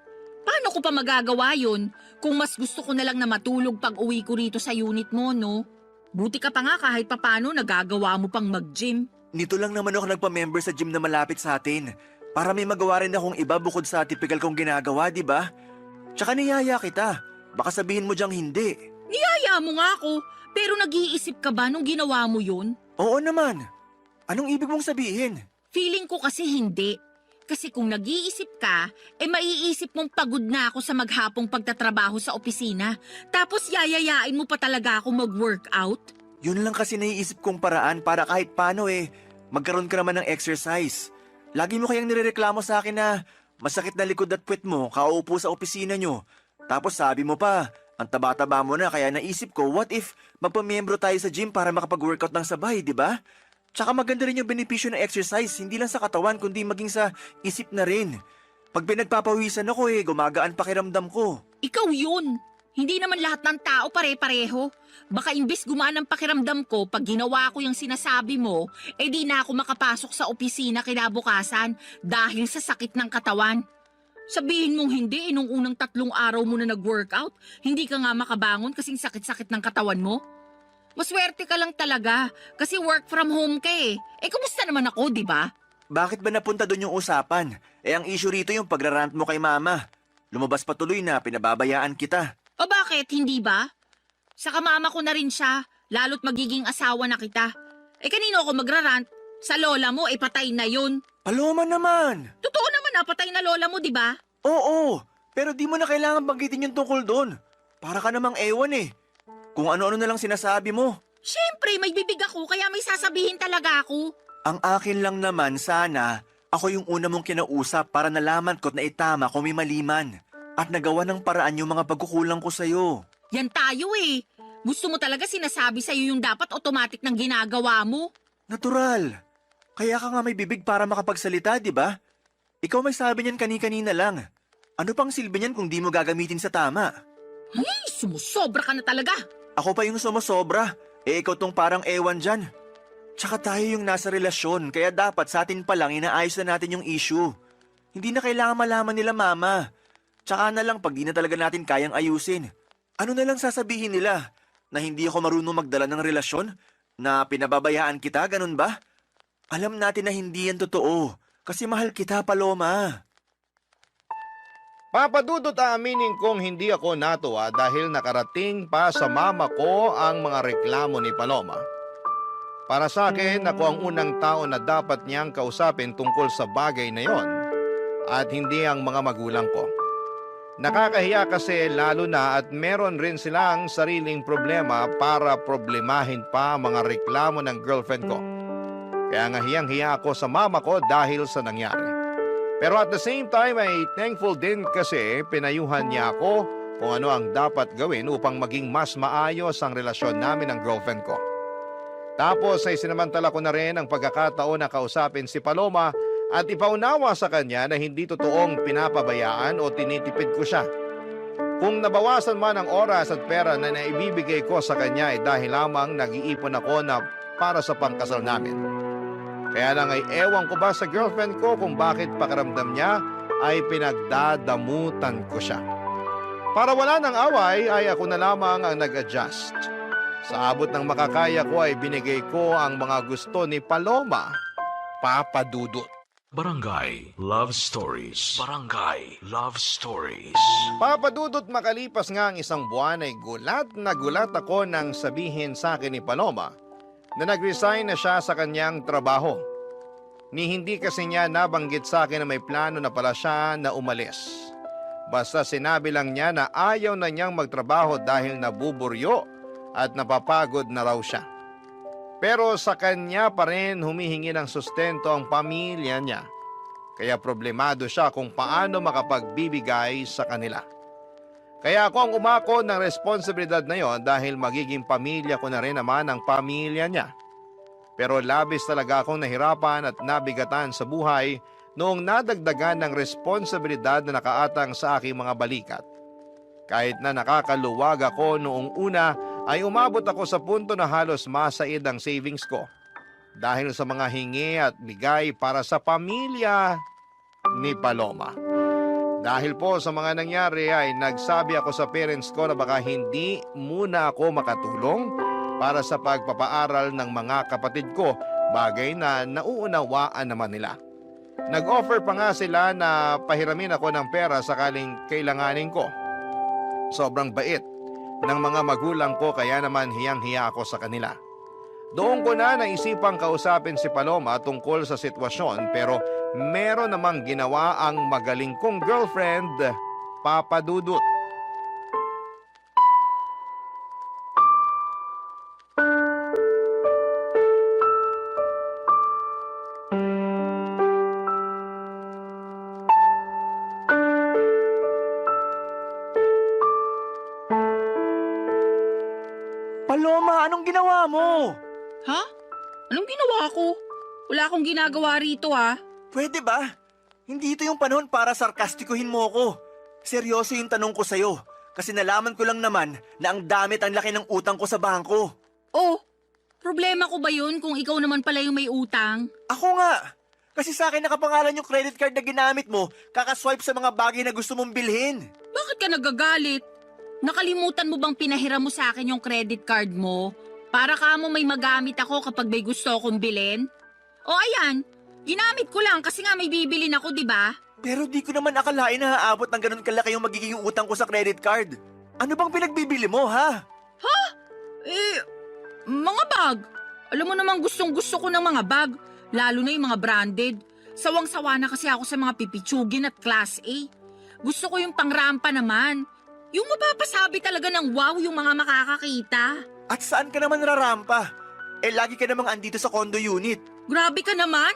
Speaker 7: Paano ko pa magagawa yun? Kung mas gusto ko na lang na matulog pag uwi ko rito sa unit mo, no? Buti ka pa nga kahit papano nagagawa mo pang mag-gym.
Speaker 6: Nito lang naman ako nagpa-member sa gym na malapit sa atin. Para may magawa rin akong iba bukod sa typical kong ginagawa, di ba? Tsaka niyaya kita. Baka sabihin mo diyang hindi.
Speaker 7: Niyaya mo nga ako, pero nag-iisip ka ba nung ginawa mo yun?
Speaker 6: Oo naman. Anong ibig mong sabihin?
Speaker 7: Feeling ko kasi hindi. Kasi kung nag-iisip ka, maiisip mong pagod na ako sa maghapong pagtatrabaho sa opisina. Tapos yayayain mo pa talaga ako mag-workout?
Speaker 6: Yun lang kasi naiisip kong paraan para kahit paano magkaroon ka naman ng exercise. Lagi mo kayang nirereklamo sa akin na masakit na likod at puwet mo kauupo sa opisina nyo. Tapos sabi mo pa, ang taba-taba mo na kaya naisip ko, what if magpamiyembro tayo sa gym para makapag-workout ng sabay, di ba? Tsaka maganda rin yung benepisyo ng exercise, hindi lang sa katawan kundi maging sa isip na rin. Pag pinagpapawisan ako gumagaan pakiramdam ko.
Speaker 7: Ikaw yun. Hindi naman lahat ng tao pare-pareho. Baka imbis gumaan ang pakiramdam ko pag ginawa ko yung sinasabi mo, di na ako makapasok sa opisina kinabukasan dahil sa sakit ng katawan. Sabihin mong hindi, nung unang 3 araw mo na nag-workout, hindi ka nga makabangon kasing sakit-sakit ng katawan mo. Maswerte ka lang talaga kasi work from home ka kumusta naman ako, di ba?
Speaker 6: Bakit ba napunta doon yung usapan? Ang issue rito yung pagrarant mo kay Mama. Lumabas pa tuloy na pinababayaan kita.
Speaker 7: O bakit, hindi ba? Sa kamama ko na rin siya, lalo't magiging asawa na kita. Kanino ako magrarant? Sa lola mo, patay na yun.
Speaker 6: Paloma naman!
Speaker 7: Totoo naman patay na lola mo, di ba?
Speaker 6: Oo, pero di mo na kailangan banggitin yung tungkol doon. Para ka namang ewan Kung ano-ano na lang sinasabi mo.
Speaker 7: Siyempre, may bibig ako, kaya may sasabihin talaga ako.
Speaker 6: Ang akin lang naman sana, ako yung una mong kinausap para nalaman ko't na itama kung may maliman. At nagawa ng paraan yung mga pagkukulang ko sa'yo.
Speaker 7: Yan tayo Gusto mo talaga sinasabi sa'yo yung dapat automatic ng ginagawa mo?
Speaker 6: Natural. Kaya ka nga may bibig para makapagsalita, di ba? Ikaw may sabi niyan kani-kanina lang. Ano pang silbi niyan kung di mo gagamitin sa tama?
Speaker 7: Ay, sumusobra ka na talaga.
Speaker 6: Ako pa yung sumasobra. Ikaw tong parang ewan dyan. Tsaka tayo yung nasa relasyon, kaya dapat sa atin pa lang inaayos na natin yung issue. Hindi na kailangan malaman nila Mama. Tsaka na lang pag di na talaga natin kayang ayusin. Ano na lang sasabihin nila? Na hindi ako marunong magdala ng relasyon? Na pinababayaan kita, ganun ba? Alam natin na hindi yan totoo. Kasi mahal kita, Paloma.
Speaker 3: Papadudot aaminin kong hindi ako natuwa dahil nakarating pa sa mama ko ang mga reklamo ni Paloma. Para sa akin, ako ang unang tao na dapat niyang kausapin tungkol sa bagay na yon at hindi ang mga magulang ko. Nakakahiya kasi lalo na at meron rin silang sariling problema para problemahin pa ang mga reklamo ng girlfriend ko. Kaya nga hiyang-hiya ako sa mama ko dahil sa nangyari. Pero at the same time ay thankful din kasi pinayuhan niya ako kung ano ang dapat gawin upang maging mas maayos ang relasyon namin ng girlfriend ko. Tapos ay sinamantala ko na rin ang pagkakataon na kausapin si Paloma at ipaunawa sa kanya na hindi totoong pinapabayaan o tinitipid ko siya. Kung nabawasan man ang oras at pera na naibibigay ko sa kanya ay dahil lamang nag-iipon ako na para sa pangkasal namin. Kaya lang ay ewan ko ba sa girlfriend ko kung bakit pakiramdam niya ay pinagdadamutan ko siya. Para wala ng away ay ako na lamang ang nag-adjust. Sa abot ng makakaya ko ay binigay ko ang mga gusto ni Paloma, Papadudot.
Speaker 4: Barangay Love Stories. Barangay Love Stories.
Speaker 3: Papadudot makalipas nga ang isang buwan ay gulat na gulat ako nang sabihin sa akin ni Paloma na nag-resign na siya sa kanyang trabaho. Ni hindi kasi niya nabanggit sa akin na may plano na pala siya na umalis. Basta sinabi lang niya na ayaw na niyang magtrabaho dahil nabuburyo at napapagod na raw siya. Pero sa kanya pa rin humihingi ng sustento ang pamilya niya. Kaya problemado siya kung paano makapagbibigay sa kanila. Kaya ako ang umako ng responsibilidad na yon dahil magiging pamilya ko na rin naman ang pamilya niya. Pero labis talaga akong nahirapan at nabigatan sa buhay noong nadagdagan ng responsibilidad na nakaatang sa aking mga balikat. Kahit na nakakaluwag ako noong una ay umabot ako sa punto na halos masaid ang savings ko dahil sa mga hingi at bigay para sa pamilya ni Paloma. Dahil po sa mga nangyari ay nagsabi ako sa parents ko na baka hindi muna ako makatulong para sa pagpapaaral ng mga kapatid ko, bagay na nauunawaan naman nila. Nag-offer pa nga sila na pahiramin ako ng pera sakaling kailanganin ko. Sobrang bait ng mga magulang ko kaya naman hiyang-hiya ako sa kanila. Doon ko na naisipang kausapin si Paloma tungkol sa sitwasyon pero meron namang ginawa ang magaling kong girlfriend, Papadudot.
Speaker 6: Paloma, anong ginawa mo?
Speaker 7: Ha? Anong ginawa ko? Wala akong ginagawa rito ha.
Speaker 6: Pwede ba? Hindi ito yung panahon para sarkastikuhin mo ako. Seryoso yung tanong ko sa'yo. Kasi nalaman ko lang naman na ang damit ang laki ng utang ko sa bangko.
Speaker 7: Oh, problema ko ba yun kung ikaw naman pala yung may utang?
Speaker 6: Ako nga. Kasi sa akin nakapangalan yung credit card na ginamit mo, kakaswipe sa mga bagay na gusto mong bilhin.
Speaker 7: Bakit ka nagagalit? Nakalimutan mo bang pinahiram mo sa akin yung credit card mo? Para ka mo may magamit ako kapag may gusto akong bilhin? O ayan, ginamit ko lang kasi nga may bibilin ako, di ba?
Speaker 6: Pero di ko naman akalain na haabot ng ganun kalaki yung magiging utang ko sa credit card. Ano bang pinagbibili mo, ha?
Speaker 7: Mga bag. Alam mo namang gustong-gusto ko ng mga bag, lalo na yung mga branded. Sawang-sawa na kasi ako sa mga pipitsugin at class A. Gusto ko yung pangrampa naman. Yung mapapasabi talaga ng wow yung mga makakakita.
Speaker 6: At saan ka naman rarampa? Lagi ka namang andito sa condo unit.
Speaker 7: Grabe ka naman.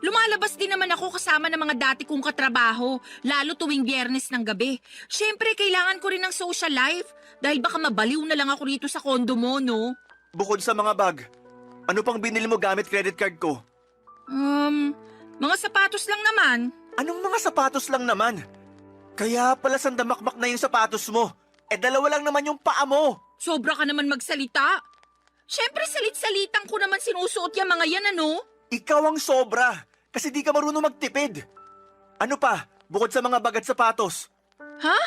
Speaker 7: Lumalabas din naman ako kasama ng mga dati kong katrabaho, lalo tuwing Biyernes ng gabi. Siyempre, kailangan ko rin ng social life dahil baka mabaliw na lang ako rito sa condo mo, no?
Speaker 6: Bukod sa mga bag, ano pang binili mo gamit credit card ko?
Speaker 7: Mga sapatos lang naman.
Speaker 6: Anong mga sapatos lang naman? Kaya pala sandamakmak na yung sapatos mo. Dalawa lang naman yung paa mo.
Speaker 7: Sobra ka naman magsalita. Siyempre, salit-salitan ko naman sinusuot yung mga yan, ano?
Speaker 6: Ikaw ang sobra. Kasi di ka marunong magtipid. Ano pa, bukod sa mga bag at sapatos?
Speaker 7: Ha?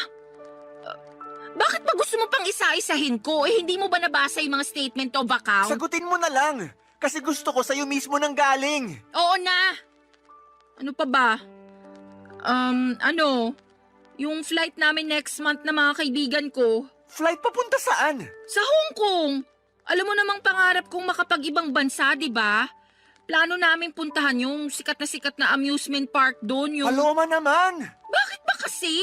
Speaker 7: Bakit ba gusto mo pang isa-isahin ko? Hindi mo ba nabasa yung mga statement of account?
Speaker 6: Sagutin mo na lang. Kasi gusto ko sa'yo mismo nang galing.
Speaker 7: Oo na. Ano pa ba? Yung flight namin next month na mga kaibigan ko,
Speaker 6: Flight papunta saan?
Speaker 7: sa Hong Kong. Alam mo namang pangarap kong makapag-ibang bansa, di ba? Plano namin puntahan yung sikat na amusement park doon, yung...
Speaker 6: Paloma naman!
Speaker 7: Bakit ba kasi?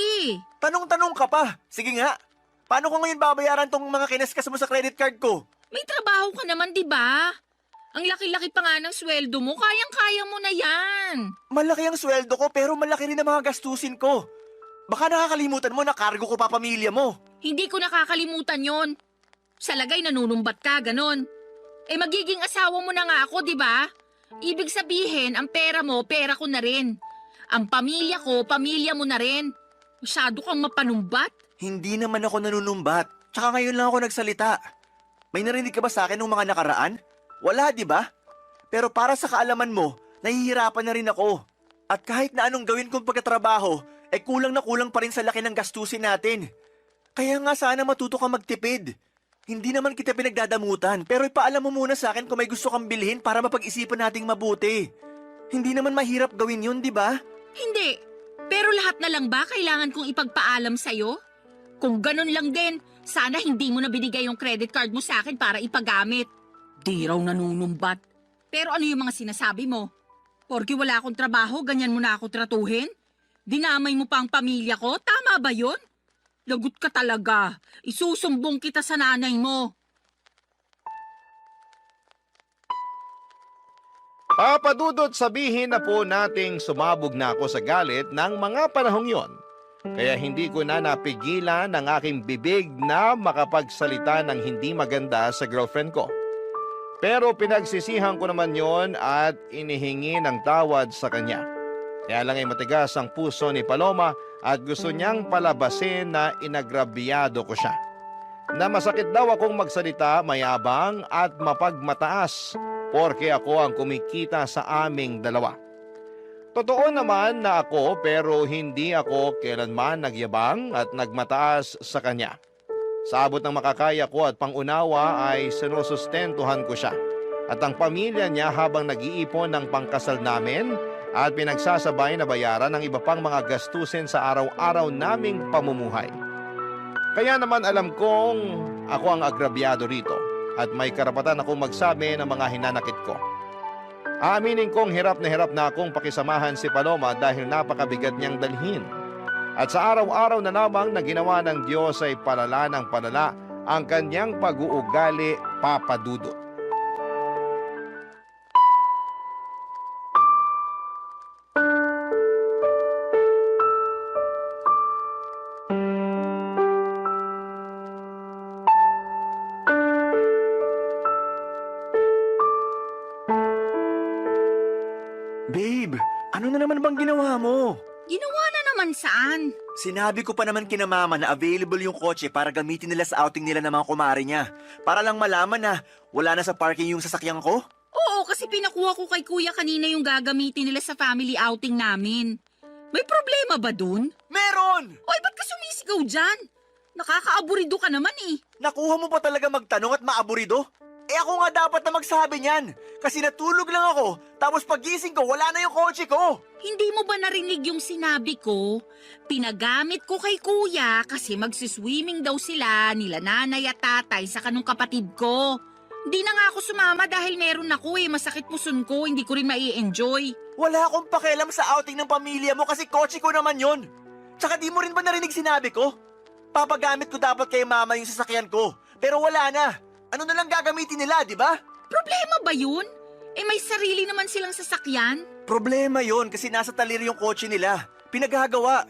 Speaker 6: Tanong-tanong ka pa. Sige nga. Paano ko ngayon babayaran tong mga kineskas mo sa credit card ko?
Speaker 7: May trabaho ka naman, di ba? Ang laki-laki pa nga ng sweldo mo, kayang-kaya mo na yan.
Speaker 6: Malaki ang sweldo ko pero malaki rin ang mga gastusin ko. Baka nakakalimutan mo na cargo ko pa pamilya mo.
Speaker 7: Hindi ko nakakalimutan yon. Sa lagay nanunumbat ka, ganon. Eh magiging asawa mo na nga ako, di ba? Ibig sabihin, ang pera mo, pera ko na rin. Ang pamilya ko, pamilya mo na rin. Masyado kang mapanumbat.
Speaker 6: Hindi naman ako nanunumbat. Tsaka ngayon lang ako nagsalita. May narinig ka ba sa akin nung mga nakaraan? Wala, di ba? Pero para sa kaalaman mo, nahihirapan na rin ako. At kahit na anong gawin kong pagkatrabaho, kulang na kulang pa rin sa laki ng gastusin natin. Kaya nga sana matuto ka magtipid. Hindi naman kita pinagdadamutan, pero ipaalam mo muna sa akin kung may gusto kang bilhin para mapag-isipan nating mabuti. Hindi naman mahirap gawin yun, di ba?
Speaker 7: Hindi. Pero lahat na lang ba kailangan kong ipagpaalam sa'yo? Kung ganun lang din, sana hindi mo na binigay yung credit card mo sa akin para ipagamit. Di raw nanunumbat. Pero ano yung mga sinasabi mo? Porke wala akong trabaho, ganyan mo na ako tratuhin? Dinamay mo pa ang pamilya ko? Tama ba yun? Lagot ka talaga. Isusumbong kita sa nanay mo.
Speaker 3: Papadudot sabihin na po nating sumabog na ako sa galit ng mga panahong yon. Kaya hindi ko na napigilan ang aking bibig na makapagsalita ng hindi maganda sa girlfriend ko. Pero pinagsisihan ko naman yon at inihingi ng tawad sa kanya. Kaya lang ay matigas ang puso ni Paloma at gusto niyang palabasin na inagrabyado ko siya. Na masakit daw akong magsalita, mayabang at mapagmataas porke ako ang kumikita sa aming dalawa. Totoo naman na ako pero hindi ako kailanman nagyabang at nagmataas sa kanya. Sa abot ng makakaya ko at pangunawa ay sinusustentuhan ko siya at ang pamilya niya habang nag-iipon ng pangkasal namin at pinagsasabay na bayaran ng iba pang mga gastusin sa araw-araw naming pamumuhay. Kaya naman alam kong ako ang agrabyado rito at may karapatan akong magsabi ng mga hinanakit ko. Aaminin kong hirap na akong pakisamahan si Paloma dahil napakabigat niyang dalhin. At sa araw-araw na lamang na ginawa ng Diyos ay palala ng palala ang kanyang pag-uugali, papadudot.
Speaker 6: Babe, ano na naman bang ginawa mo?
Speaker 7: Ginawa na naman saan?
Speaker 6: Sinabi ko pa naman kina mama na available yung kotse para gamitin nila sa outing nila ng mga kumare niya. Para lang malaman na wala na sa parking yung sasakyan ko.
Speaker 7: Oo, kasi pinakuha ko kay kuya kanina yung gagamitin nila sa family outing namin. May problema ba dun?
Speaker 6: Meron!
Speaker 7: Oy, ba't ka sumisigaw dyan? Nakakaaburido ka naman eh.
Speaker 6: Nakuha mo pa talaga magtanong at maaburido? Ako nga dapat na magsabi niyan. Kasi natulog lang ako, tapos pagising ko, wala na yung kotse ko.
Speaker 7: Hindi mo ba narinig yung sinabi ko? Pinagamit ko kay kuya kasi magsiswimming daw sila nila nanay at tatay sa kanong kapatid ko. Hindi na nga ako sumama dahil meron ako masakit puson ko, hindi ko rin mai-enjoy.
Speaker 6: Wala akong pakialam sa outing ng pamilya mo kasi kotse ko naman yon. Tsaka di mo rin ba narinig sinabi ko? Papagamit ko dapat kay mama yung sasakyan ko, pero wala na. Ano na lang gagamitin nila, di ba?
Speaker 7: Problema ba yun? May sarili naman silang sasakyan.
Speaker 6: Problema yon kasi nasa talir yung kotse nila. Pinaghagawa.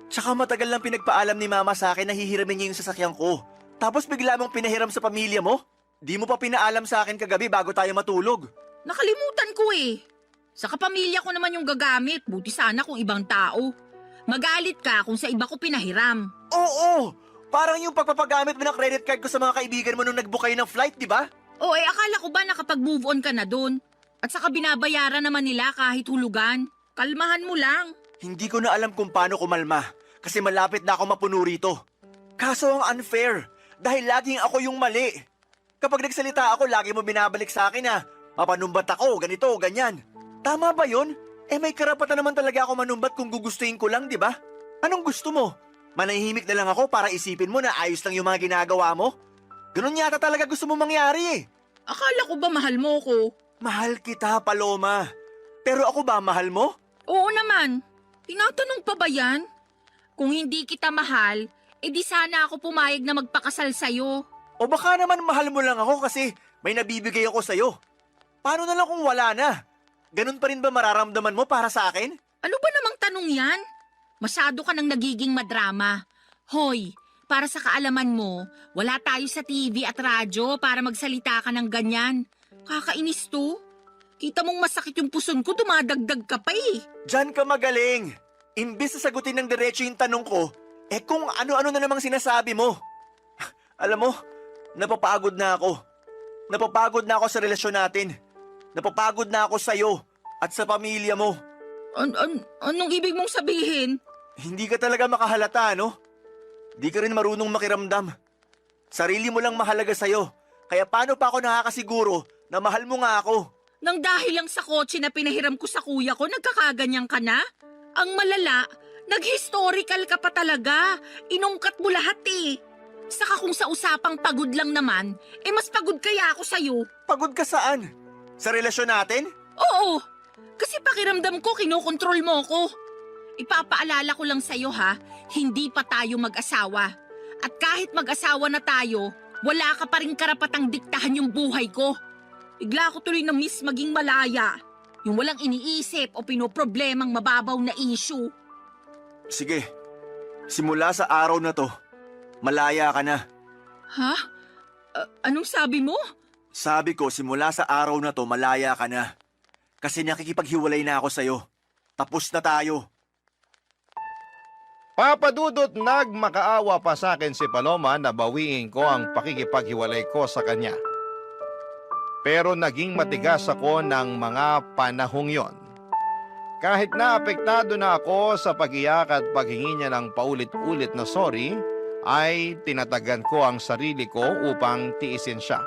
Speaker 6: Tsaka matagal lang pinagpaalam ni mama sa akin na hihiramin niya yung sasakyan ko. Tapos bigla mong pinahiram sa pamilya mo? Di mo pa pinaalam sa akin kagabi bago tayo matulog.
Speaker 7: Nakalimutan ko Sa kapamilya ko naman yung gagamit, buti sana kung ibang tao. Magalit ka kung sa iba ko pinahiram.
Speaker 6: Oo! Parang yung pagpapagamit mo ng credit card ko sa mga kaibigan mo nung nag-book kayo ng flight, di ba?
Speaker 7: Akala ko ba nakapag-move on ka na dun? At saka binabayaran naman nila kahit hulugan. Kalmahan mo lang.
Speaker 6: Hindi ko na alam kung paano kumalma kasi malapit na ako mapuno rito. Kaso ang unfair dahil laging ako yung mali. Kapag nagsalita ako, lagi mo binabalik sa akin na mapanumbat ako, ganito, ganyan. Tama ba yun? May karapatan naman talaga ako manumbat kung gugustuhin ko lang, di ba? Anong gusto mo? Manahimik na lang ako para isipin mo na ayos lang yung mga ginagawa mo? Ganun yata talaga gusto mo mangyari eh.
Speaker 7: Akala ko ba mahal mo ko?
Speaker 6: Mahal kita, Paloma. Pero ako ba mahal mo?
Speaker 7: Oo naman. Tinatanong pa ba yan? Kung hindi kita mahal, edi sana ako pumayag na magpakasal sa'yo.
Speaker 6: O baka naman mahal mo lang ako kasi may nabibigay ako sa'yo. Paano na lang kung wala na? Ganun pa rin ba mararamdaman mo para sa akin?
Speaker 7: Ano ba namang tanong yan? Masyado ka nang nagiging madrama. Hoy, para sa kaalaman mo, wala tayo sa TV at radyo para magsalita ka ng ganyan. Kakainis to. Kita mong masakit yung puson ko, dumadagdag ka pa eh.
Speaker 6: Diyan ka magaling. Imbis na sagutin ng diretso yung tanong ko, kung ano-ano na namang sinasabi mo. Alam mo, napapagod na ako. Napapagod na ako sa relasyon natin. Napapagod na ako sa'yo at sa pamilya mo.
Speaker 7: Anong ibig mong sabihin?
Speaker 6: Hindi ka talaga makahalata, no? Di ka rin marunong makiramdam. Sarili mo lang mahalaga sa'yo. Kaya paano pa ako nakakasiguro na mahal mo nga ako?
Speaker 7: Nang dahil lang sa kotse na pinahiram ko sa kuya ko, nagkakaganyan ka na? Ang malala, nag-historical ka pa talaga. Inungkat mo lahat eh. Saka kung sa usapang pagod lang naman, mas pagod kaya ako sa'yo.
Speaker 6: Pagod ka saan? Sa relasyon natin?
Speaker 7: Oo, kasi pakiramdam ko kinokontrol mo ko. Ipapaalala ko lang sa'yo ha, hindi pa tayo mag-asawa. At kahit mag-asawa na tayo, wala ka pa rin karapatang diktahan yung buhay ko. Bigla ko tuloy na miss maging malaya. Yung walang iniisip o pinoproblemang mababaw na issue.
Speaker 6: Sige, simula sa araw na to, malaya ka na.
Speaker 7: Ha? Anong sabi mo?
Speaker 6: Sabi ko, simula sa araw na to, malaya ka na. Kasi nakikipaghiwalay na ako sa'yo. Tapos na tayo.
Speaker 3: Papadudot, nagmakaawa pa sa akin si Paloma na bawiin ko ang pakikipaghiwalay ko sa kanya. Pero naging matigas ako ng mga panahong yon. Kahit na apektado na ako sa pag-iyak at paghingi niya ng paulit-ulit na sorry, ay tinatagan ko ang sarili ko upang tiisin siya.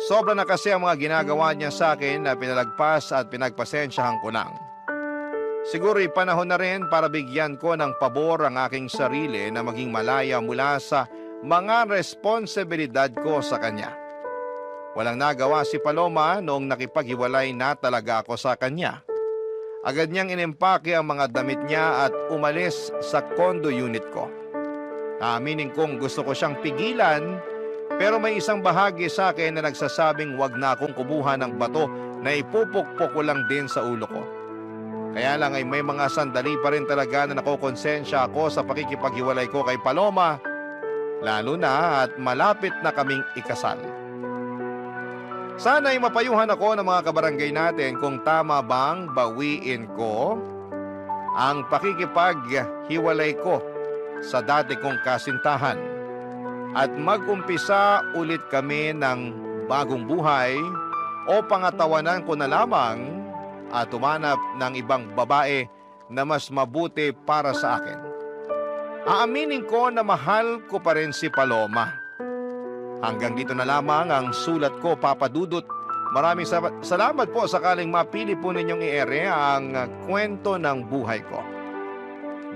Speaker 3: Sobra na kasi ang mga ginagawa niya sa akin na pinalagpas at pinagpasensyahan ko lang. Siguro'y panahon na rin para bigyan ko ng pabor ang aking sarili na maging malaya mula sa mga responsibilidad ko sa kanya. Walang nagawa si Paloma noong nakipaghiwalay na talaga ako sa kanya. Agad niyang inimpake ang mga damit niya at umalis sa condo unit ko. Aaminin kong gusto ko siyang pigilan, pero may isang bahagi sa akin na nagsasabing wag na akong kumuha ng bato na ipupukpok ko lang din sa ulo ko. Kaya lang ay may mga sandali pa rin talaga na nakokonsensya ako sa pakikipaghiwalay ko kay Paloma, lalo na at malapit na kaming ikasal. Sana'y mapayuhan ako ng mga kabarangay natin kung tama bang bawiin ko ang pakikipaghiwalay ko sa dati kong kasintahan at mag-umpisa ulit kami ng bagong buhay o pangatawanan ko na lamang at tumanap ng ibang babae na mas mabuti para sa akin. Aaminin ko na mahal ko pa rin si Paloma. Hanggang dito na lamang ang sulat ko, Papa Dudut. Maraming salamat po sakaling mapili po ninyong i-ere ang kwento ng buhay ko.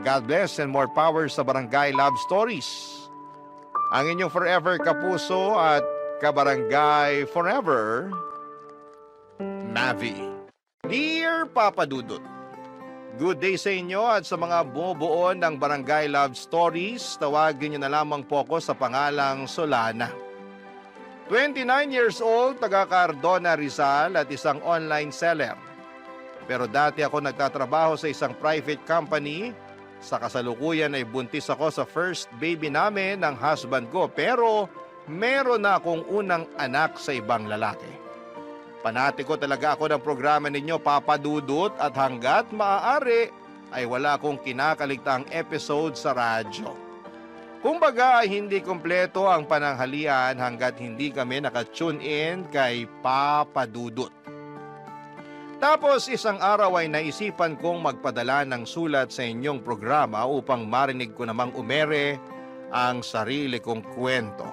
Speaker 3: God bless and more power sa Barangay Love Stories. Ang inyong forever kapuso at kabarangay forever, Mavi. Dear Papa Dudut, good day sa inyo at sa mga bumubuo ng Barangay Love Stories. Tawagin niyo na lamang po ako sa pangalang Solana. 29 years old, taga Cardona, Rizal at isang online seller. Pero dati ako nagtatrabaho sa isang private company. Sa kasalukuyan ay buntis ako sa first baby namin ng husband ko, pero meron na akong unang anak sa ibang lalaki. Panati ko talaga ako ng programa ninyo, Papa Dudut, at hanggat maaari ay wala akong kinakaligtaang episode sa radyo. Kumbaga ay hindi kompleto ang pananghalian hanggat hindi kami nakatune in kay Papa Dudut. Tapos isang araw ay naisipan kong magpadala ng sulat sa inyong programa upang marinig ko namang umere ang sarili kong kwento.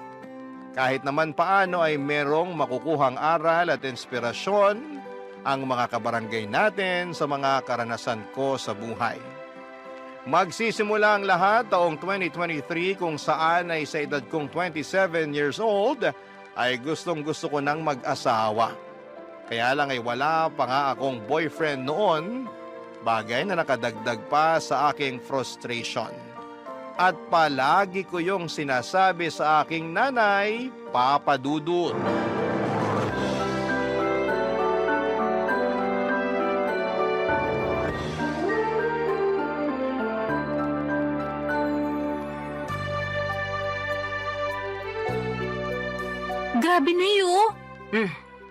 Speaker 3: Kahit naman paano ay merong makukuhang aral at inspirasyon ang mga kabarangay natin sa mga karanasan ko sa buhay. Magsisimula ang lahat taong 2023 kung saan ay sa edad kong 27 years old ay gustong-gusto ko nang mag-asawa. Kaya lang ay wala pa nga akong boyfriend noon, bagay na nakadagdag pa sa aking frustration. At palagi ko yung sinasabi sa aking nanay, Papa Dudut.
Speaker 2: Grabe na yun.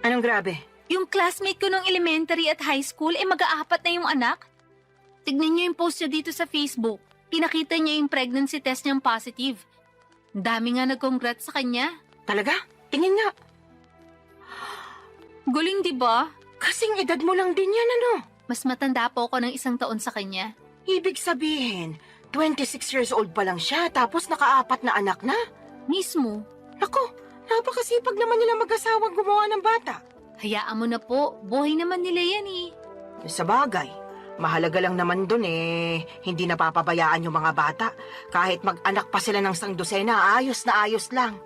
Speaker 1: Anong grabe?
Speaker 2: Yung classmate ko nung elementary at high school, mag-aapat na yung anak. Tignan niyo yung post niya dito sa Facebook. Pinakita niya yung pregnancy test niyang positive. Dami nga nag-congrats sa kanya.
Speaker 1: Talaga? Tingin nga.
Speaker 2: Galing, di ba?
Speaker 1: Kasing edad mo lang din yan, ano?
Speaker 2: Mas matanda po ako ng 1 taon sa kanya.
Speaker 1: Ibig sabihin, 26 years old pa lang siya tapos nakaapat na anak na.
Speaker 2: Mismo.
Speaker 1: Naku, napakasipag naman nila mag-asawang gumawa ng bata.
Speaker 2: Hayaan mo na po. Buhay naman nila yan eh.
Speaker 1: Sa bagay, mahalaga lang naman dun hindi napapabayaan yung mga bata. Kahit mag-anak pa sila ng 100, ayos na ayos lang.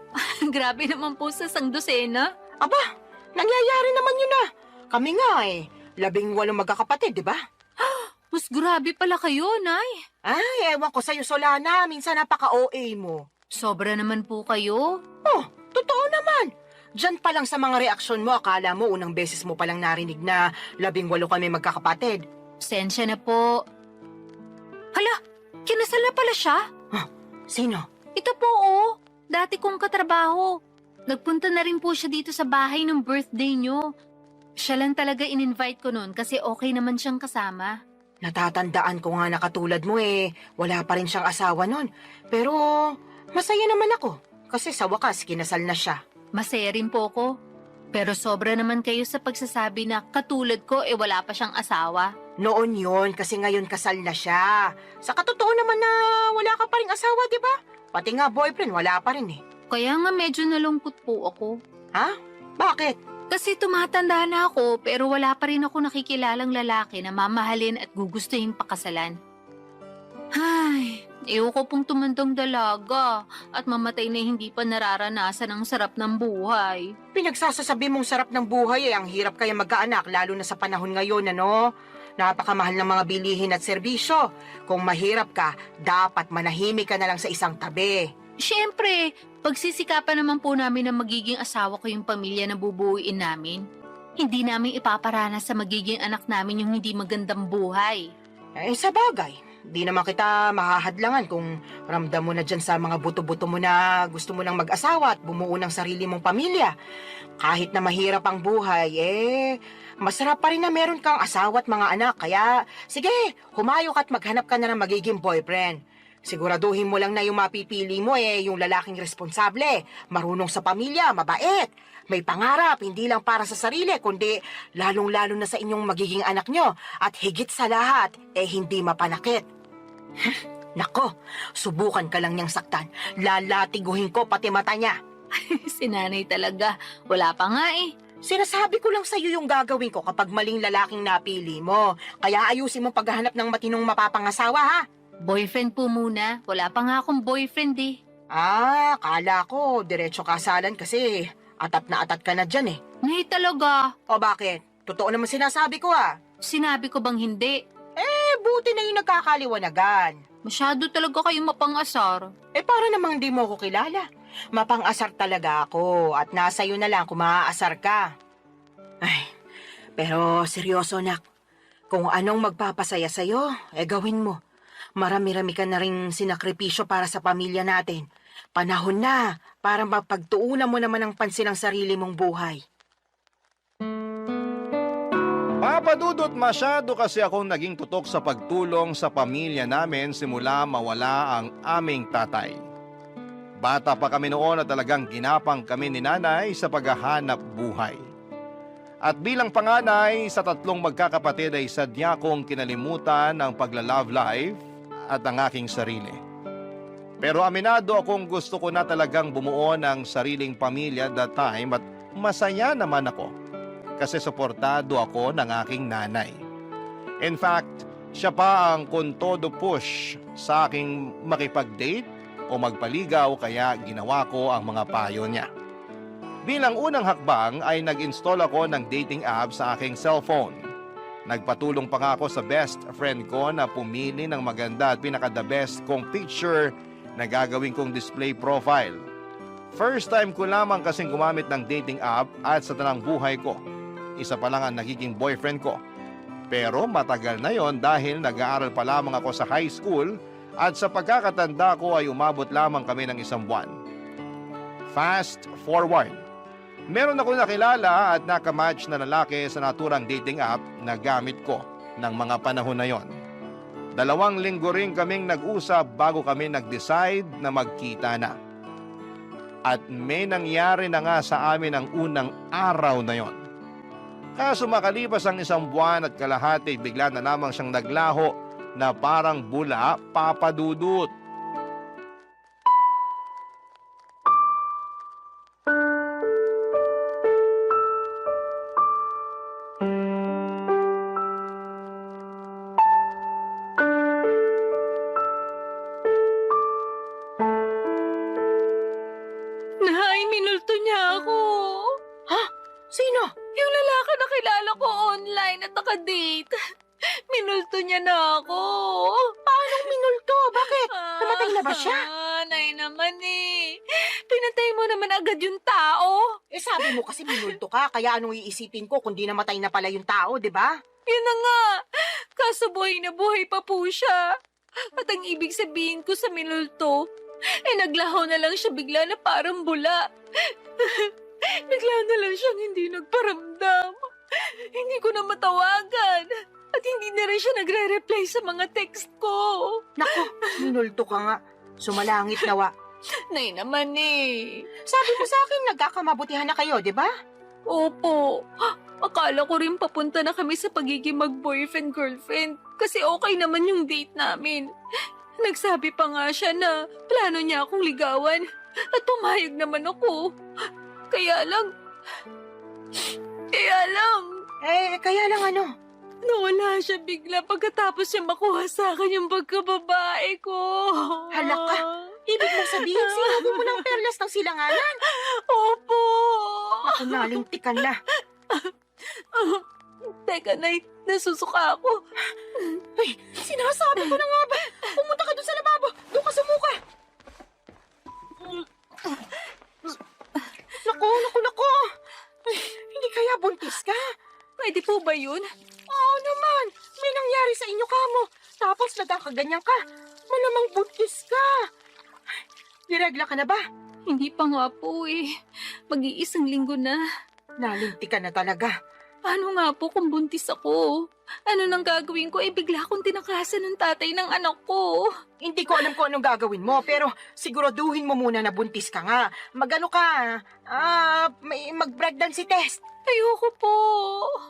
Speaker 2: Grabe naman po sa sangdosena.
Speaker 1: Aba, nangyayari naman yun ah. Kami nga 18 magkakapatid, di ba?
Speaker 2: Mas grabe pala kayo, Nay.
Speaker 1: Ay, ewan ko sa'yo, Solana. Minsan napaka-OA mo.
Speaker 2: Sobra naman po kayo.
Speaker 1: Oh, totoo naman. Diyan pa lang sa mga reaksyon mo, akala mo unang beses mo palang narinig na 18 kami magkakapatid.
Speaker 2: Sensya na po. Hala, kinasal na pala siya?
Speaker 1: Sino?
Speaker 2: Ito po oh, dati kong katrabaho. Nagpunta na rin po siya dito sa bahay ng birthday niyo. Siya lang talaga in-invite ko noon kasi okay naman siyang kasama.
Speaker 1: Natatandaan ko nga na katulad mo wala pa rin siyang asawa nun. Pero masaya naman ako kasi sa wakas kinasal na siya.
Speaker 2: Masaya rin po ako. Pero sobra naman kayo sa pagsasabi na katulad ko wala pa siyang asawa.
Speaker 1: Noon yon kasi ngayon kasal na siya. Sa katotoo naman na wala ka pa rin asawa, di ba? Pati nga boyfriend, wala pa rin
Speaker 2: Kaya nga medyo nalungkot po ako.
Speaker 1: Ha? Bakit?
Speaker 2: Kasi tumatanda na ako pero wala pa rin ako nakikilalang lalaki na mamahalin at gugustuhin pakasalan. Ay, ayoko pong tumandang dalaga at mamatay na hindi pa nararanasan ang sarap ng buhay.
Speaker 1: Pinagsasasabi mong sarap ng buhay ang hirap kaya magkaanak lalo na sa panahon ngayon, ano? Napakamahal ng mga bilihin at serbisyo. Kung mahirap ka, dapat manahimik ka na lang sa isang tabi.
Speaker 2: Siyempre, pagsisikapan naman po namin na magiging asawa ko yung pamilya na bubuuin namin. Hindi namin ipaparana sa magiging anak namin yung hindi magandang buhay.
Speaker 1: Sa bagay, di naman kita mahahadlangan kung ramdam mo na dyan sa mga buto-buto mo na gusto mo nang mag-asawa at bumuo ng sarili mong pamilya. Kahit na mahirap ang buhay, masarap pa rin na meron kang asawa at mga anak. Kaya, sige, humayok at maghanap ka na ng magiging boyfriend. Siguraduhin mo lang na yung mapipili mo yung lalaking responsable, marunong sa pamilya, mabait, may pangarap, hindi lang para sa sarili, kundi lalong-lalo na sa inyong magiging anak nyo, at higit sa lahat, hindi mapanakit. Nako, subukan ka lang niyang saktan, lalatiguhin ko pati mata niya.
Speaker 2: Si nanay talaga, wala pa nga
Speaker 1: Sinasabi ko lang sa'yo yung gagawin ko kapag maling lalaking napili mo, kaya ayusin mo paghahanap ng matinong mapapangasawa ha.
Speaker 2: Boyfriend po muna. Wala pa nga akong boyfriend
Speaker 1: Kala ko, diretso kasalan kasi atat na atat ka na dyan
Speaker 2: Nay talaga.
Speaker 1: O bakit? Totoo naman sinasabi ko
Speaker 2: Sinabi ko bang hindi?
Speaker 1: Buti na yung nagkakaliwanagan.
Speaker 2: Masyado talaga kayo mapangasar.
Speaker 1: Para namang di mo ko kilala. Mapang-asar talaga ako at nasa iyo na lang kung maaasar ka. Pero seryoso nak, kung anong magpapasaya sa'yo, gawin mo. Marami-rami ka na rin sinakripisyo para sa pamilya natin. Panahon na para mapagtuunan mo naman ang pansin ng sarili mong buhay.
Speaker 3: Papa Dudut, masyado kasi akong naging tutok sa pagtulong sa pamilya namin simula mawala ang aming tatay. Bata pa kami noon at talagang ginapang kami ni nanay sa paghahanap buhay. At bilang panganay sa 3 magkakapatid ay sadya kong kinalimutan ang pagla-love life at ang aking sarili. Pero aminado akong gusto ko na talagang bumuo ng sariling pamilya that time at masaya naman ako. kasi suportado ako ng aking nanay. In fact, siya pa ang kontodo push sa aking makipag-date o magpaligaw kaya ginawa ko ang mga payo niya. Bilang unang hakbang ay nag-install ako ng dating app sa aking cellphone. Nagpatulong pa nga ako sa best friend ko na pumili ng maganda at pinaka-the best kong picture na gagawin kong display profile. First time ko lamang kasing gumamit ng dating app at sa tanang buhay ko. Isa pa lang ang nagiging boyfriend ko. Pero matagal na yon dahil nag-aaral pa lamang ako sa high school at sa pagkakatanda ko ay umabot lamang kami ng 1 buwan. Fast forward. Meron ako nakilala at nakamatch na lalaki sa naturang dating app na gamit ko ng mga panahon na yon. 2 linggo rin kaming nag-usap bago kami nag-decide na magkita na. At may nangyari na nga sa amin ang unang araw na yon. Kaso makalipas ang 1 buwan at kalahati, bigla na lamang siyang naglaho na parang bula papadudot.
Speaker 2: Nay, minulto niya ako.
Speaker 1: Sino?
Speaker 2: Yung lalaki na kilala ko online at naka-date. Minulto niya na ako.
Speaker 1: Paanong minulto? Bakit? Namatay na ba siya?
Speaker 2: Nay naman eh. Pinatay mo naman agad yung tao.
Speaker 1: Sabi mo kasi minulto ka, kaya anong iisipin ko kung di namatay na pala yung tao, di ba?
Speaker 2: Yun na nga. Kaso buhay na buhay pa po siya. At ang ibig sabihin ko sa minulto, naglaho na lang siya bigla na parang bula. Bigla na lang siyang hindi nagparamdam. Hindi ko na matawagan. At hindi na rin siya nagre-reply sa mga text ko.
Speaker 1: Naku, minulto ka nga. Sumalangit nawa.
Speaker 2: Nay naman eh.
Speaker 1: Sabi mo sa akin, nagkakamabutihan na kayo, di ba?
Speaker 2: Opo. Akala ko rin papunta na kami sa pagiging mag-boyfriend-girlfriend kasi okay naman yung date namin. Nagsabi pa nga siya na plano niya akong ligawan at pumayag naman ako. Kaya lang...
Speaker 1: Kaya lang ano?
Speaker 2: Nawala siya bigla pagkatapos niya makuha sa akin yung pagkababae ko.
Speaker 1: Hala ka. Ibig mo sabihin, sinubo mo ng perlas ng silanganan?
Speaker 2: Opo.
Speaker 1: Ako nalintikan na.
Speaker 2: Teka, Nay, nasusuka ako.
Speaker 1: Ay, sinasabi ko na nga ba? Pumunta ka doon sa lababo. Doon ka sumuka. Naku. Ay, hindi kaya buntis ka?
Speaker 2: Pwede po ba yun?
Speaker 1: Oo naman. May nangyari sa inyo kamo. Tapos nagkakaganyan ka. Malamang buntis ka. Niregla ka na ba?
Speaker 2: Hindi pa nga po eh. Mag-iisang linggo na.
Speaker 1: Nalinti ka na talaga.
Speaker 2: Paano nga po kung buntis ako? Ano nang gagawin ko? Bigla akong tinakasan ng tatay ng anak ko.
Speaker 1: Hindi ko alam kung anong gagawin mo, pero siguraduhin mo muna na buntis ka nga. Magano ka? Mag-pregnancy test.
Speaker 2: Ayoko po.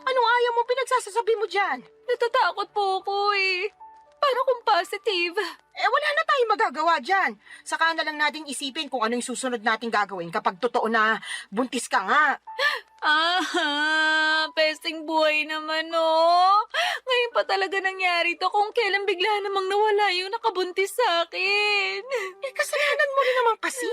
Speaker 1: Anong ayaw mo pinagsasasabi mo dyan?
Speaker 2: Natatakot po ako eh. Paano kung positive?
Speaker 1: Wala na tayong magagawa dyan. Saka na lang nating isipin kung ano yung susunod nating gagawin kapag totoo na buntis ka nga.
Speaker 2: Pesting buhay naman oh. Ngayon pa talaga nangyari to kung kailan bigla namang nawala yung nakabuntis sa akin.
Speaker 1: Kasalanan mo rin naman kasi.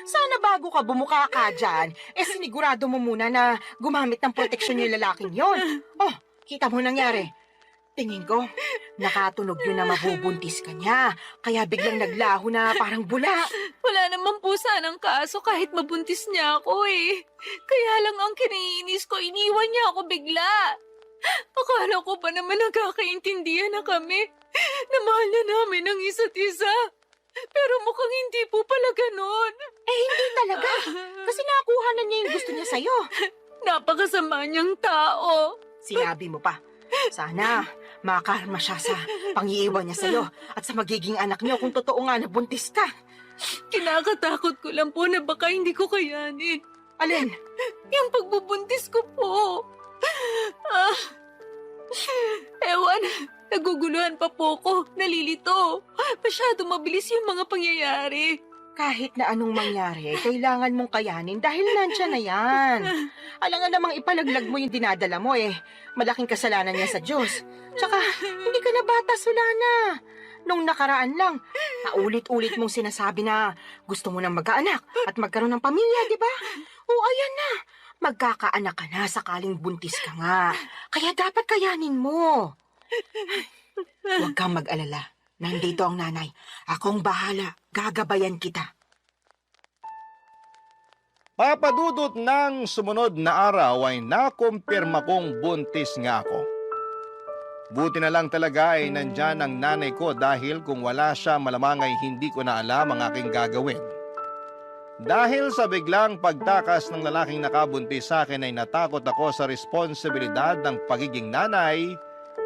Speaker 1: Sana bago ka bumuka ka dyan, sinigurado mo muna na gumamit ng proteksyon yung lalaking yon. Oh, kita mo nangyari. Tingin ko, nakatunog yun na mabubuntis ka niya. Kaya biglang naglaho na parang bula.
Speaker 2: Wala naman po sanang kaso kahit mabuntis niya ako eh. Kaya lang ang kiniinis ko, iniwan niya ako bigla. Akala ko pa naman nagkakaintindihan na kami. Na mahal na namin ang isa't isa. Pero mukhang hindi po pala ganon.
Speaker 1: Hindi talaga. Kasi nakuha na niya yung gusto niya sa'yo.
Speaker 2: Napakasama niyang tao.
Speaker 1: Sinabi mo pa. Sana makarma siya sa pangiiwan niya sa'yo at sa magiging anak niyo kung totoo nga na buntis ka.
Speaker 2: Kinakatakot ko lang po na baka hindi ko kayanin.
Speaker 1: Alin?
Speaker 2: Yung pagbubuntis ko po. Ewan, naguguluhan pa po ko. Nalilito. Masyado mabilis yung mga pangyayari.
Speaker 1: Kahit na anong mangyari, kailangan mong kayanin dahil nandyan na yan. Alam nga namang ipalaglag mo yung dinadala mo eh. Malaking kasalanan niya sa Diyos. Tsaka, hindi ka na bata, Solana. Nung nakaraan lang, paulit-ulit mong sinasabi na gusto mo nang magkaanak at magkaroon ng pamilya, di ba? O ayan na, magkakaanak ka na sakaling buntis ka nga. Kaya dapat kayanin mo. Huwag kang mag-alala. Nandito ang nanay. Akong bahala. Gagabayan kita.
Speaker 3: Papadudot ng sumunod na araw ay nakumpirma kong buntis nga ako. Buti na lang talaga ay nandyan ang nanay ko dahil kung wala siya malamang ay hindi ko na alam ang aking gagawin. Dahil sa biglang pagtakas ng lalaking nakabuntis sa akin ay natakot ako sa responsibilidad ng pagiging nanay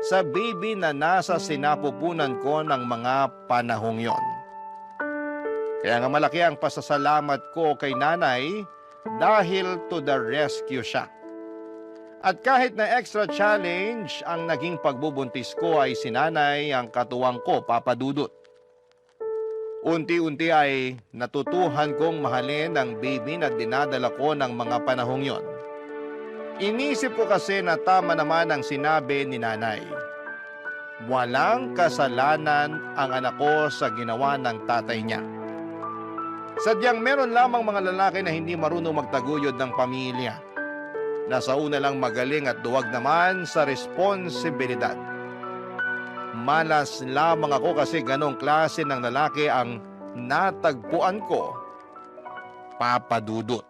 Speaker 3: sa baby na nasa sinapupunan ko ng mga panahong yon. Kaya nga malaki ang pasasalamat ko kay nanay dahil to the rescue siya. At kahit na extra challenge ang naging pagbubuntis ko ay si nanay ang katuwang ko, Papa Dudut. Unti-unti ay natutuhan kong mahalin ang baby na dinadala ko ng mga panahong yon. Inisip ko kasi na tama naman ang sinabi ni nanay. Walang kasalanan ang anak ko sa ginawa ng tatay niya. Sadyang meron lamang mga lalaki na hindi marunong magtaguyod ng pamilya. Nasa una lang magaling at duwag naman sa responsibilidad. Malas lamang ako kasi ganong klase ng lalaki ang natagpuan ko, Papa Dudut.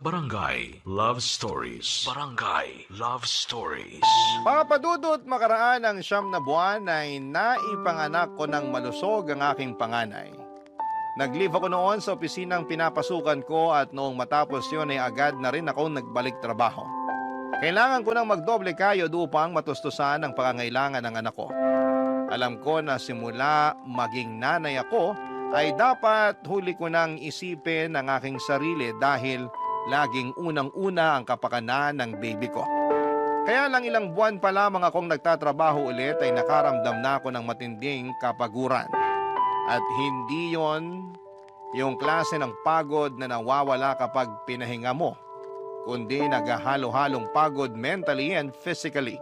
Speaker 4: Barangay Love Stories. Barangay Love Stories.
Speaker 3: Papa Dudut, makaraan ng 9 na buwan ay naipanganak ko ng malusog ang aking panganay. Nag-leave ako noon sa opisinang pinapasukan ko at noong matapos yun ay agad na rin ako nagbalik trabaho. Kailangan ko nang magdoble kayod upang matustusan ang pangangailangan ng anak ko. Alam ko na simula maging nanay ako ay dapat huli ko nang isipin ang aking sarili dahil laging unang-una ang kapakanan ng baby ko. Kaya lang ilang buwan pa lamang akong nagtatrabaho ulit ay nakaramdam na ako ng matinding kapaguran. At hindi yon yung klase ng pagod na nawawala kapag pinahinga mo, kundi naghahalo-halong pagod mentally and physically.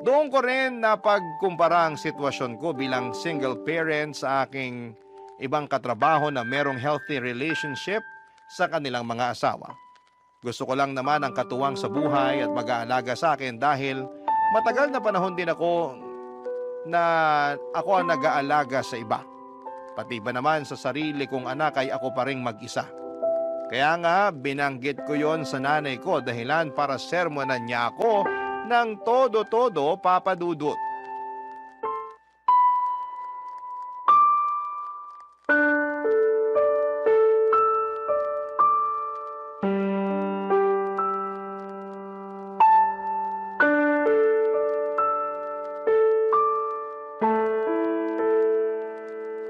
Speaker 3: Doon ko rin napagkumpara ang sitwasyon ko bilang single parent sa aking ibang katrabaho na merong healthy relationship sa kanilang mga asawa. Gusto ko lang naman ang katuwang sa buhay at mag-aalaga sa akin dahil matagal na panahon din ako ang nag-aalaga sa iba. Pati ba naman sa sarili kong anak ay ako pa ring mag-isa. Kaya nga binanggit ko yon sa nanay ko dahilan para sermonan niya ako ng todo-todo, Papa Dudut.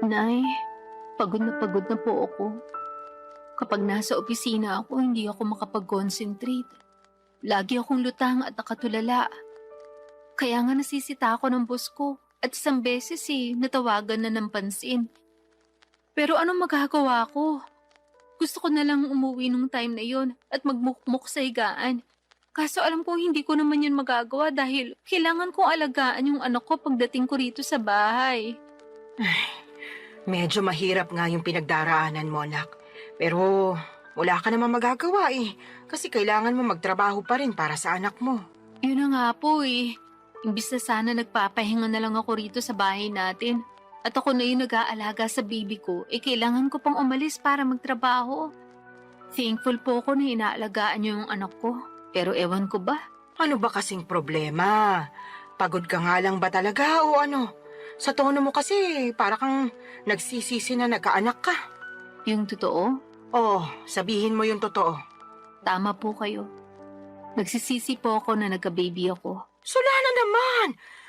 Speaker 2: Nay, pagod na po ako. Kapag nasa opisina ako, hindi ako makapag-concentrate. Lagi akong lutang at nakatulala. Kaya nga nasisita ako ng boss ko at isang beses natawagan na ng pansin. Pero anong magagawa ko? Gusto ko na lang umuwi nung time na yon at magmukmuk sa higaan. Kaso alam ko hindi ko naman yun magagawa dahil kailangan kong alagaan yung anak ko pagdating ko rito sa bahay.
Speaker 1: Medyo mahirap nga yung pinagdaraanan mo, anak. Pero wala ka naman magagawa kasi kailangan mo magtrabaho pa rin para sa anak mo.
Speaker 2: Yun na nga po Imbis na sana nagpapahinga na lang ako rito sa bahay natin. At ako na yung nag-aalaga sa baby ko, kailangan ko pang umalis para magtrabaho. Thankful po ako na inaalagaan niyo yung anak ko. Pero ewan ko ba?
Speaker 1: Ano ba kasing problema? Pagod ka nga lang ba talaga o ano? Sa tono mo kasi para kang nagsisisi na nagkaanak ka.
Speaker 2: Yung totoo?
Speaker 1: Oh, sabihin mo yung totoo.
Speaker 2: Tama po kayo. Nagsisisi po ako na nagka-baby ako.
Speaker 1: Solana naman!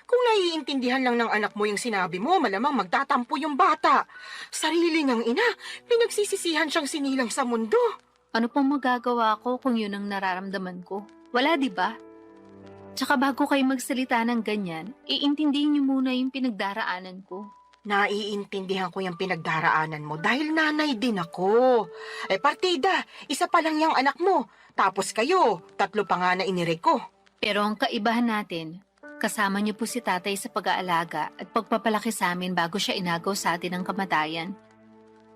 Speaker 1: Kung naiintindihan lang ng anak mo yung sinabi mo, malamang magtatampo yung bata. Sarili niyang ina, pinagsisisihan siyang sinilang sa mundo.
Speaker 2: Ano pong magagawa ko kung yun ang nararamdaman ko? Wala, di ba? Tsaka bago kayo magsalita ng ganyan, iintindihin niyo muna yung pinagdaraanan ko.
Speaker 1: Naiintindihan ko yung pinagdaraanan mo dahil nanay din ako. Partida, isa pa lang yung anak mo. Tapos kayo, 3 pa nga na inire ko.
Speaker 2: Pero ang kaibahan natin, kasama niyo po si tatay sa pag-aalaga at pagpapalaki sa amin bago siya inagaw sa atin ng kamatayan.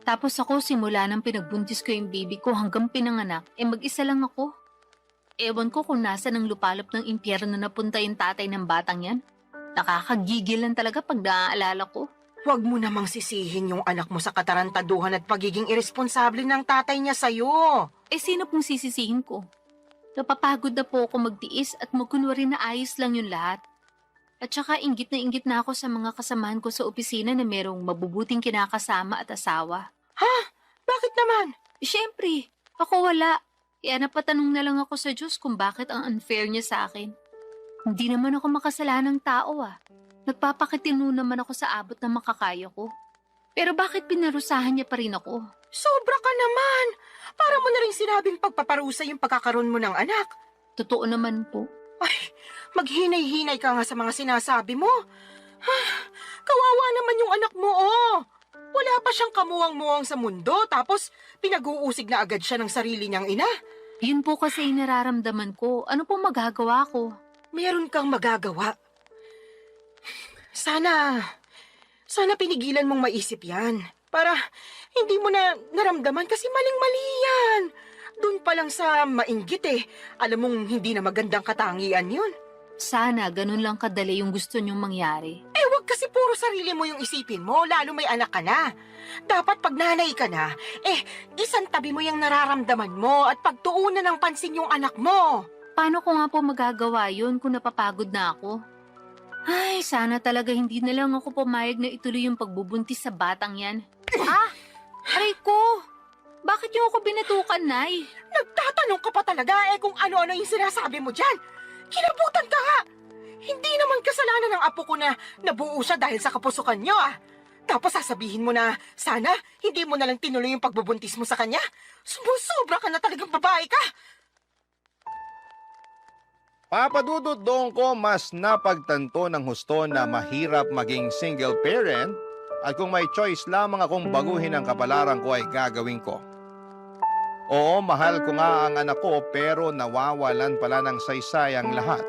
Speaker 2: Tapos ako, simula nang pinagbuntis ko yung baby ko hanggang pinanganak, mag-isa lang ako. Ewan ko kung nasa ng lupalop ng impyerno na napunta yung tatay ng batang yan. Nakakagigil lang talaga pag naaalala ko.
Speaker 1: Huwag mo namang sisihin yung anak mo sa katarantaduhan at pagiging irresponsable ng tatay niya sa'yo.
Speaker 2: Sino pong sisisihin ko? Napapagod na po ako magtiis at magkunwari na ayos lang yung lahat. At saka inggit na ako sa mga kasamahan ko sa opisina na merong mabubuting kinakasama at asawa.
Speaker 1: Ha? Bakit naman?
Speaker 2: Siyempre, ako wala. Kaya napatanong na lang ako sa Diyos kung bakit ang unfair niya sa akin. Hindi naman ako makasalanang tao Nagpapakitino naman ako sa abot na makakaya ko. Pero bakit pinarusahan niya pa rin ako?
Speaker 1: Sobra ka naman. Para mo na rin sinabing pagpaparusa yung pagkakaroon mo ng anak.
Speaker 2: Totoo naman po.
Speaker 1: Ay, maghinay-hinay ka nga sa mga sinasabi mo. Kawawa naman yung anak mo, Wala pa siyang kamuwang-muwang sa mundo, tapos pinag-uusig na agad siya ng sarili niyang ina.
Speaker 2: Yun po kasi yung nararamdaman ko. Ano pong magagawa ko?
Speaker 1: Meron kang magagawa. Sana pinigilan mong maisip yan. Para hindi mo na naramdaman kasi maling-mali yan. Doon pa lang sa mainggit alam mong hindi na magandang katangian yun.
Speaker 2: Sana ganun lang kadali yung gusto niyong mangyari.
Speaker 1: Wag kasi puro sarili mo yung isipin mo, lalo may anak ka na. Dapat pag nanay ka na, isang tabi mo yung nararamdaman mo at pagtuunan ng pansin yung anak mo.
Speaker 2: Paano ko nga po magagawa yun kung napapagod na ako? Ay, sana talaga hindi na lang ako pumayag na ituloy yung pagbubuntis sa batang yan. Aray ko! Bakit niyo ako binatukan, Nay?
Speaker 1: Nagtatanong ka pa talaga kung ano-ano yung sinasabi mo dyan. Kinabutan ka nga! Hindi naman kasalanan ng apo ko na nabuo siya dahil sa kapusukan niyo Tapos sasabihin mo na sana hindi mo na lang tinuloy yung pagbubuntis mo sa kanya. Sumusobra ka na talagang babae ka!
Speaker 3: Papadudot doon ko mas napagtanto ng husto na mahirap maging single parent at kung may choice lamang akong baguhin ang kapalaran ko ay gagawin ko. Oo, mahal ko nga ang anak ko pero nawawalan pala ng saysay ang lahat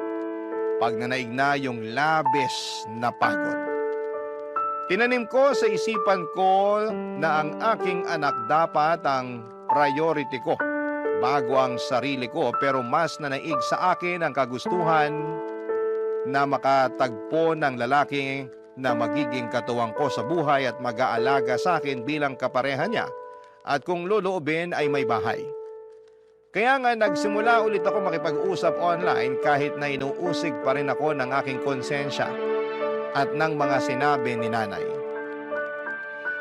Speaker 3: pag nanaig na yung labis na pagod. Tinanim ko sa isipan ko na ang aking anak dapat ang priority ko bago ang sarili ko pero mas nanaig sa akin ang kagustuhan na makatagpo ng lalaki na magiging katuwang ko sa buhay at mag-aalaga sa akin bilang kapareha niya at kung loloobin ay may bahay. Kaya nga nagsimula ulit ako makipag-usap online kahit na inuusig pa rin ako ng aking konsensya at ng mga sinabi ni nanay.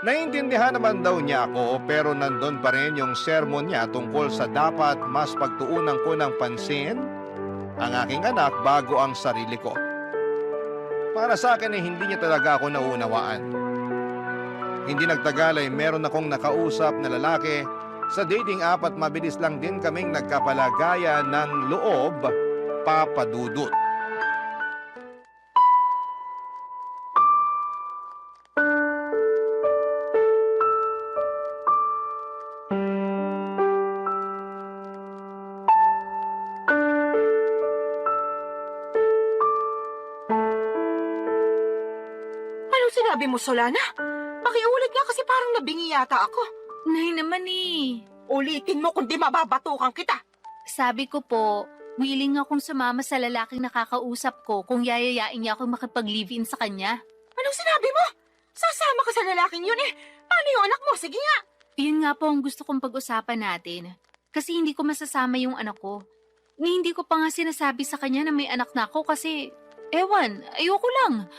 Speaker 3: Naintindihan naman daw niya ako pero nandun pa rin yung sermon niya tungkol sa dapat mas pagtuunan ko ng pansin ang aking anak bago ang sarili ko. Para sa akin ay hindi niya talaga ako naunawaan. Hindi nagtagal ay meron akong nakausap na lalaki sa dating app at mabilis lang din kaming nagkapalagayan ng loob, papadudot.
Speaker 1: Sinabi mo, Solana? Pakiulit nga kasi parang nabingi yata ako.
Speaker 2: Nay naman
Speaker 1: Ulitin mo kundi mababatukan kita.
Speaker 2: Sabi ko po, willing akong sumama sa lalaking nakakausap ko kung yayayain niya akong makipag-live-in sa kanya.
Speaker 1: Anong sinabi mo? Sasama ka sa lalaking yun Paano yung anak mo? Sige nga.
Speaker 2: Yun nga po ang gusto kong pag-usapan natin. Kasi hindi ko masasama yung anak ko. Hindi ko pa nga sinasabi sa kanya na may anak na ako kasi, ayoko lang.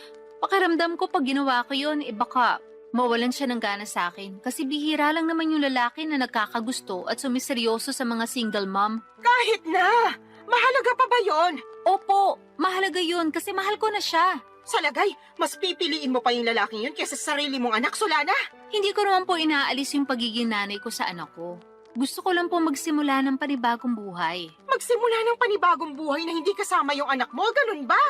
Speaker 2: Pakiramdam ko pag ginawa ko yun, baka mawalan siya ng gana sa akin. Kasi bihira lang naman yung lalaki na nagkakagusto at sumiseryoso sa mga single mom.
Speaker 1: Kahit na! Mahalaga pa ba yon?
Speaker 2: Opo, mahalaga yun kasi mahal ko na siya.
Speaker 1: Sa lagay, mas pipiliin mo pa yung lalaking yun kaysa sa sarili mong anak, Solana.
Speaker 2: Hindi ko naman po inaalis yung pagiging nanay ko sa anak ko. Gusto ko lang po magsimula ng panibagong buhay.
Speaker 1: Magsimula ng panibagong buhay na hindi kasama yung anak mo, ganun ba?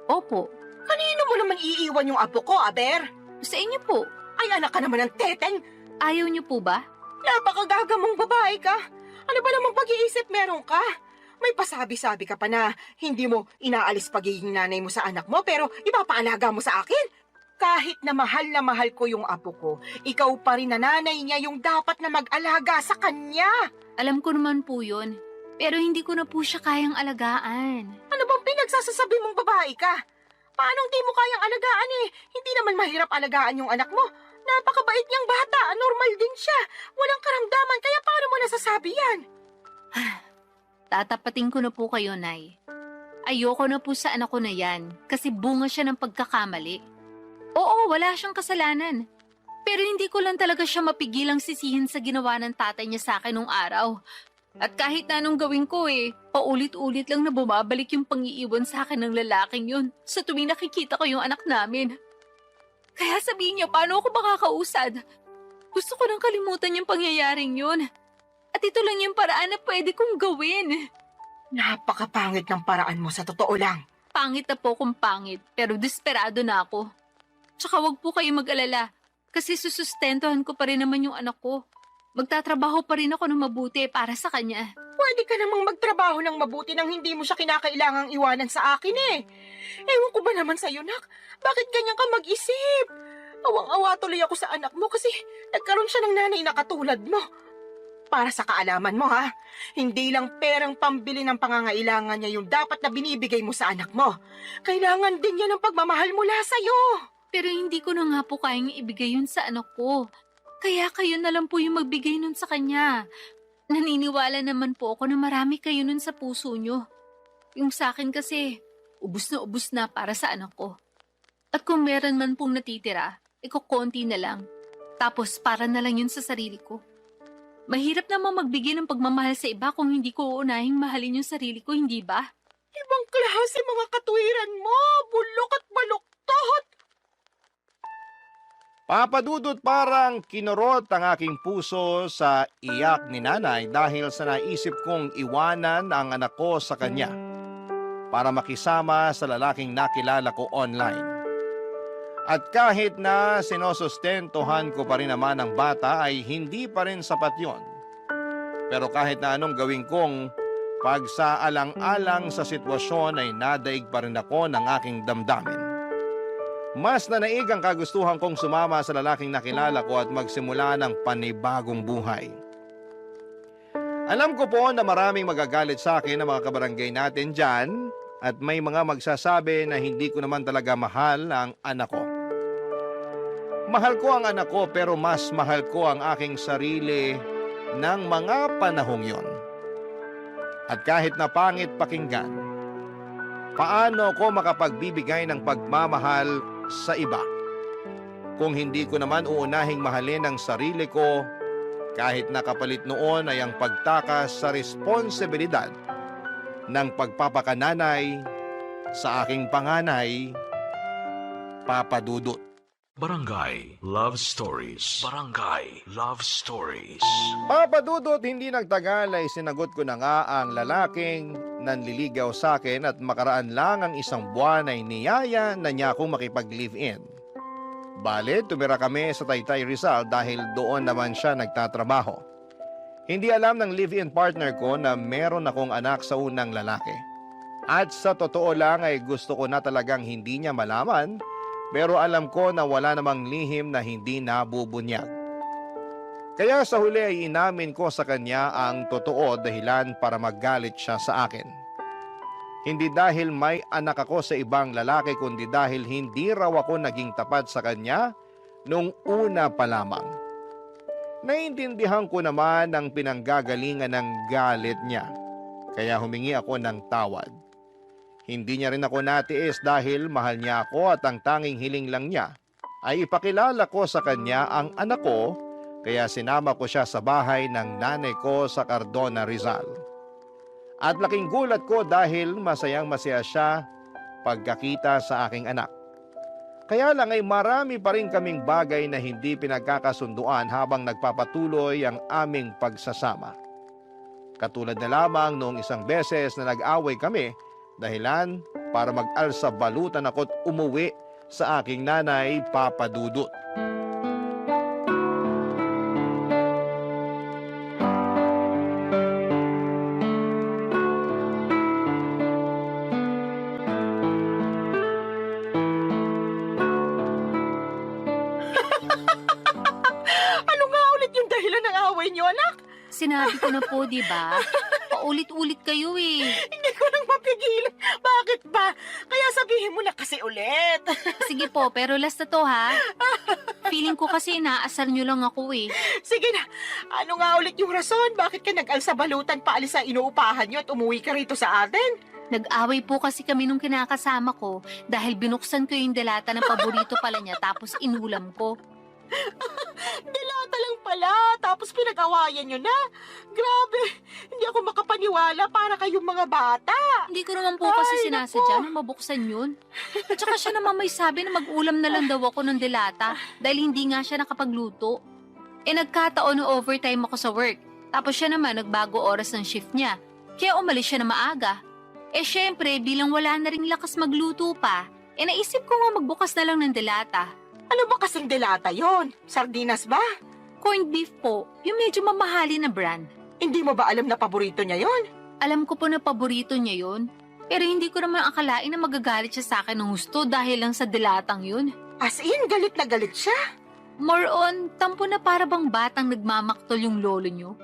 Speaker 2: Opo.
Speaker 1: Kanino mo naman iiwan yung apo ko, Aber?
Speaker 2: Sa inyo po.
Speaker 1: Ay, anak ka naman ng teteng!
Speaker 2: Ayaw niyo po ba?
Speaker 1: Napakagagamong babae ka! Ano ba namang pag-iisip meron ka? May pasabi-sabi ka pa na hindi mo inaalis pagiging nanay mo sa anak mo pero ipapaalaga mo sa akin. Kahit na mahal ko yung apo ko, ikaw pa rin na nanay niya yung dapat na mag-alaga sa kanya.
Speaker 2: Alam ko naman po yun. Pero hindi ko na po siya kayang alagaan.
Speaker 1: Ano bang pinagsasasabi mong babae ka? Paano hindi mo kayang alagaan eh? Hindi naman mahirap alagaan yung anak mo. Napakabait niyang bata, normal din siya. Walang karamdaman, kaya paano mo nasasabi yan?
Speaker 2: Tatapatin ko na po kayo, Nay. Ayoko na po sa anak ko na yan kasi bunga siya ng pagkakamali. Oo, wala siyang kasalanan. Pero hindi ko lang talaga siya mapigilang sisihin sa ginawa ng tatay niya sa akin nung araw. At kahit na anong gawin ko paulit-ulit lang na bumabalik yung pangiiwan sa akin ng lalaking yun sa tuwing nakikita ko yung anak namin. Kaya sabihin niya, paano ako makakausad? Gusto ko nang kalimutan yung pangyayaring yun. At ito lang yung paraan na pwede kong gawin.
Speaker 1: Napakapangit ng paraan mo sa totoo lang.
Speaker 2: Pangit na po kung pangit, pero desperado na ako. Tsaka wag po kayo mag-alala, kasi susustentuhan ko pa rin naman yung anak ko. Magtatrabaho pa rin ako ng mabuti para sa kanya.
Speaker 1: Pwede ka namang magtrabaho ng mabuti nang hindi mo siya kinakailangang iwanan sa akin eh. Ewan ko ba naman sa'yo, nak? Bakit ganyan ka mag-isip? Awang-awa tuloy ako sa anak mo kasi nagkaroon siya ng nanay na katulad mo. Para sa kaalaman mo ha, hindi lang perang pambili ng pangangailangan niya yung dapat na binibigay mo sa anak mo. Kailangan din niya ng pagmamahal mula sa'yo.
Speaker 2: Pero hindi ko na nga po kayang ibigay yun sa anak ko. Kaya kayo na lang po yung magbigay nun sa kanya. Naniniwala naman po ako na marami kayo nun sa puso nyo. Yung sa akin kasi, ubus na para sa anak ko. At kung meron man pong natitira, konti na lang. Tapos para na lang yun sa sarili ko. Mahirap naman magbigay ng pagmamahal sa iba kung hindi ko uunahing mahalin yung sarili ko, hindi ba?
Speaker 1: Ibang klase mga katuwiran mo, bulok at baluktot.
Speaker 3: Papadudot, parang kinurot ang aking puso sa iyak ni nanay dahil sa naisip kong iwanan ang anak ko sa kanya para makisama sa lalaking nakilala ko online. At kahit na sinosustentuhan ko pa rin naman ang bata ay hindi pa rin sapat yon. Pero kahit na anong gawin kong pagsaalang-alang sa sitwasyon ay nadaig pa rin ako ng aking damdamin. Mas nanaig ang kagustuhan kong sumama sa lalaking nakilala ko at magsimula ng panibagong buhay. Alam ko po na maraming magagalit sa akin ng mga kabarangay natin dyan at may mga magsasabi na hindi ko naman talaga mahal ang anak ko. Mahal ko ang anak ko pero mas mahal ko ang aking sarili ng mga panahong yon. At kahit na pangit pakinggan, paano ko makapagbibigay ng pagmamahal sa iba kung hindi ko naman uunahing mahalin ang sarili ko kahit nakapalit noon ay ang pagtakas sa responsibilidad ng pagpapakananay sa aking panganay, Papa Dudut.
Speaker 4: Barangay Love Stories. Barangay Love Stories.
Speaker 3: Papa Dudut, hindi nagtagal ay sinagot ko na nga ang lalaking nanliligaw sa akin at makaraan lang ang isang buwan ay niyaya na niya akong makipag-live-in. Bale, tumira kami sa Taytay Rizal dahil doon naman siya nagtatrabaho. Hindi alam ng live-in partner ko na meron akong anak sa unang lalaki. At sa totoo lang ay gusto ko na talagang hindi niya malaman, pero alam ko na wala namang lihim na hindi nabubunyag. Kaya sa huli ay inamin ko sa kanya ang totoo dahilan para magalit siya sa akin. Hindi dahil may anak ako sa ibang lalaki kundi dahil hindi raw ako naging tapat sa kanya nung una pa lamang. Naiintindihan ko naman ang pinanggagalingan ng galit niya, kaya humingi ako ng tawad. Hindi niya rin ako natiis dahil mahal niya ako at ang tanging hiling lang niya ay ipakilala ko sa kanya ang anak ko, kaya sinama ko siya sa bahay ng nanay ko sa Cardona, Rizal. At laking gulat ko dahil masayang masaya siya pagkakita sa aking anak. Kaya lang ay marami pa rin kaming bagay na hindi pinagkakasunduan habang nagpapatuloy ang aming pagsasama. Katulad na lamang noong isang beses na nag-away kami dahilan para mag-alsa balutan ako't umuwi sa aking nanay, Papa Dudut.
Speaker 1: Ano nga ulit yung dahilan ng away niyo, anak?
Speaker 2: Sinabi ko na po, di ba? Paulit-ulit kayo eh.
Speaker 1: Hindi ko nang mapigilan. Bakit ba? Kaya sabihin mo na kasi ulit.
Speaker 2: Sige po, pero last na to ha. Feeling ko kasi inaasar nyo lang ako eh.
Speaker 1: Sige na, ano nga ulit yung rason? Bakit ka nag-alsa balutan paalis sa inuupahan niyo at umuwi ka rito sa atin?
Speaker 2: Nag-away po kasi kami nung kinakasama ko dahil binuksan ko yung delata ng paborito pala niya tapos inulam ko.
Speaker 1: Dilata lang pala, tapos pinag-awayan niyo na. Grabe, hindi ako makapaniwala para kayong mga bata.
Speaker 2: Hindi ko naman po kasi
Speaker 1: Ay,
Speaker 2: sinasadya
Speaker 1: naku.
Speaker 2: na mabuksan yun. At saka siya naman may sabi na mag-ulam na lang daw ako ng delata dahil hindi nga siya nakapagluto. Nagkataon na overtime ako sa work. Tapos siya naman nagbago oras ng shift niya. Kaya umalis siya na maaga. Syempre, bilang wala na ring lakas magluto pa, naisip ko nga magbukas na lang ng delata.
Speaker 1: Ano ba kasing dilata yon? Sardinas ba?
Speaker 2: Corned beef po, yung medyo mamahalin na brand.
Speaker 1: Hindi mo ba alam na paborito niya yon?
Speaker 2: Alam ko po na paborito niya yun. Pero hindi ko naman akalain na magagalit siya sa akin ng gusto dahil lang sa dilatang yun.
Speaker 1: As in, galit na galit siya.
Speaker 2: More on, tampo na para bang batang nagmamaktol yung lolo nyo.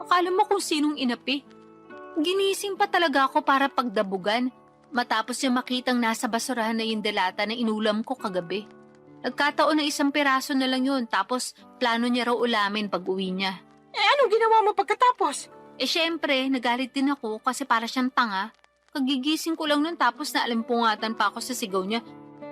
Speaker 2: Akala mo kung sinong inapi. Ginising pa talaga ako para pagdabugan. Matapos niya makitang nasa basurahan na yung delata na inulam ko kagabi. Nagkataon na 1 piraso na lang yun tapos plano niya raw ulamin pag uwi niya.
Speaker 1: Anong ginawa mo pagkatapos?
Speaker 2: Syempre, nagalit din ako kasi para siyang tanga. Kagigising ko lang nun tapos naalimpungatan pa ako sa sigaw niya.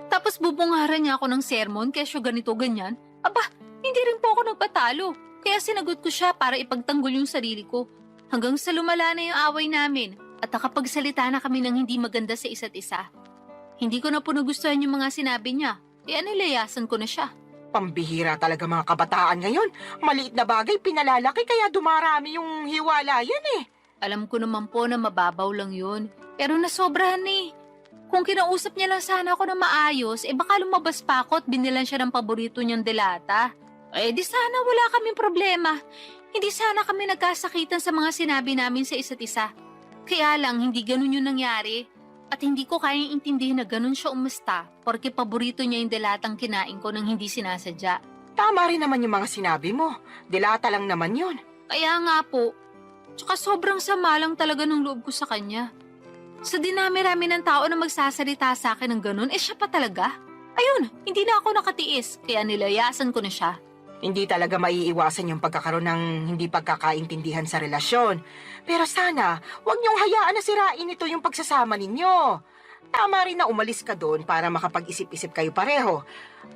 Speaker 2: Tapos bubungaran niya ako ng sermon kesyo ganito ganyan. Aba, hindi rin po ako nagpatalo. Kaya sinagot ko siya para ipagtanggol yung sarili ko. Hanggang sa lumala na yung away namin at nakapagsalita na kami ng hindi maganda sa isa't isa. Hindi ko na po nagustuhan yung mga sinabi niya. Nilayasan ko na siya.
Speaker 1: Pambihira talaga mga kabataan ngayon. Maliit na bagay pinalalaki kaya dumarami yung hiwalayan eh.
Speaker 2: Alam ko naman po na mababaw lang yun. Pero nasobrahan eh. Kung kinausap niya lang sana ako na maayos, baka lumabas pa ako at binilan siya ng paborito niyang delata. Di sana wala kaming problema. Hindi sana kami nagkasakitan sa mga sinabi namin sa isa't isa. Kaya lang, hindi ganun yung nangyari. At hindi ko kayang intindihin na ganun siya umusta porque paborito niya yung delatang kinain ko nang hindi sinasadya.
Speaker 1: Tama rin naman yung mga sinabi mo. Dilata lang naman yun.
Speaker 2: Kaya nga po, tsaka sobrang sama lang talaga ng loob ko sa kanya. Sa dinami-rami ng tao na magsasalita sa akin ng ganun, siya pa talaga. Ayun, hindi na ako nakatiis, kaya nilayasan ko na siya.
Speaker 1: Hindi talaga maiiwasan yung pagkakaroon ng hindi pagkakaintindihan sa relasyon. Pero sana, huwag niyong hayaan na sirain ito yung pagsasama ninyo. Tama rin na umalis ka doon para makapag-isip-isip kayo pareho.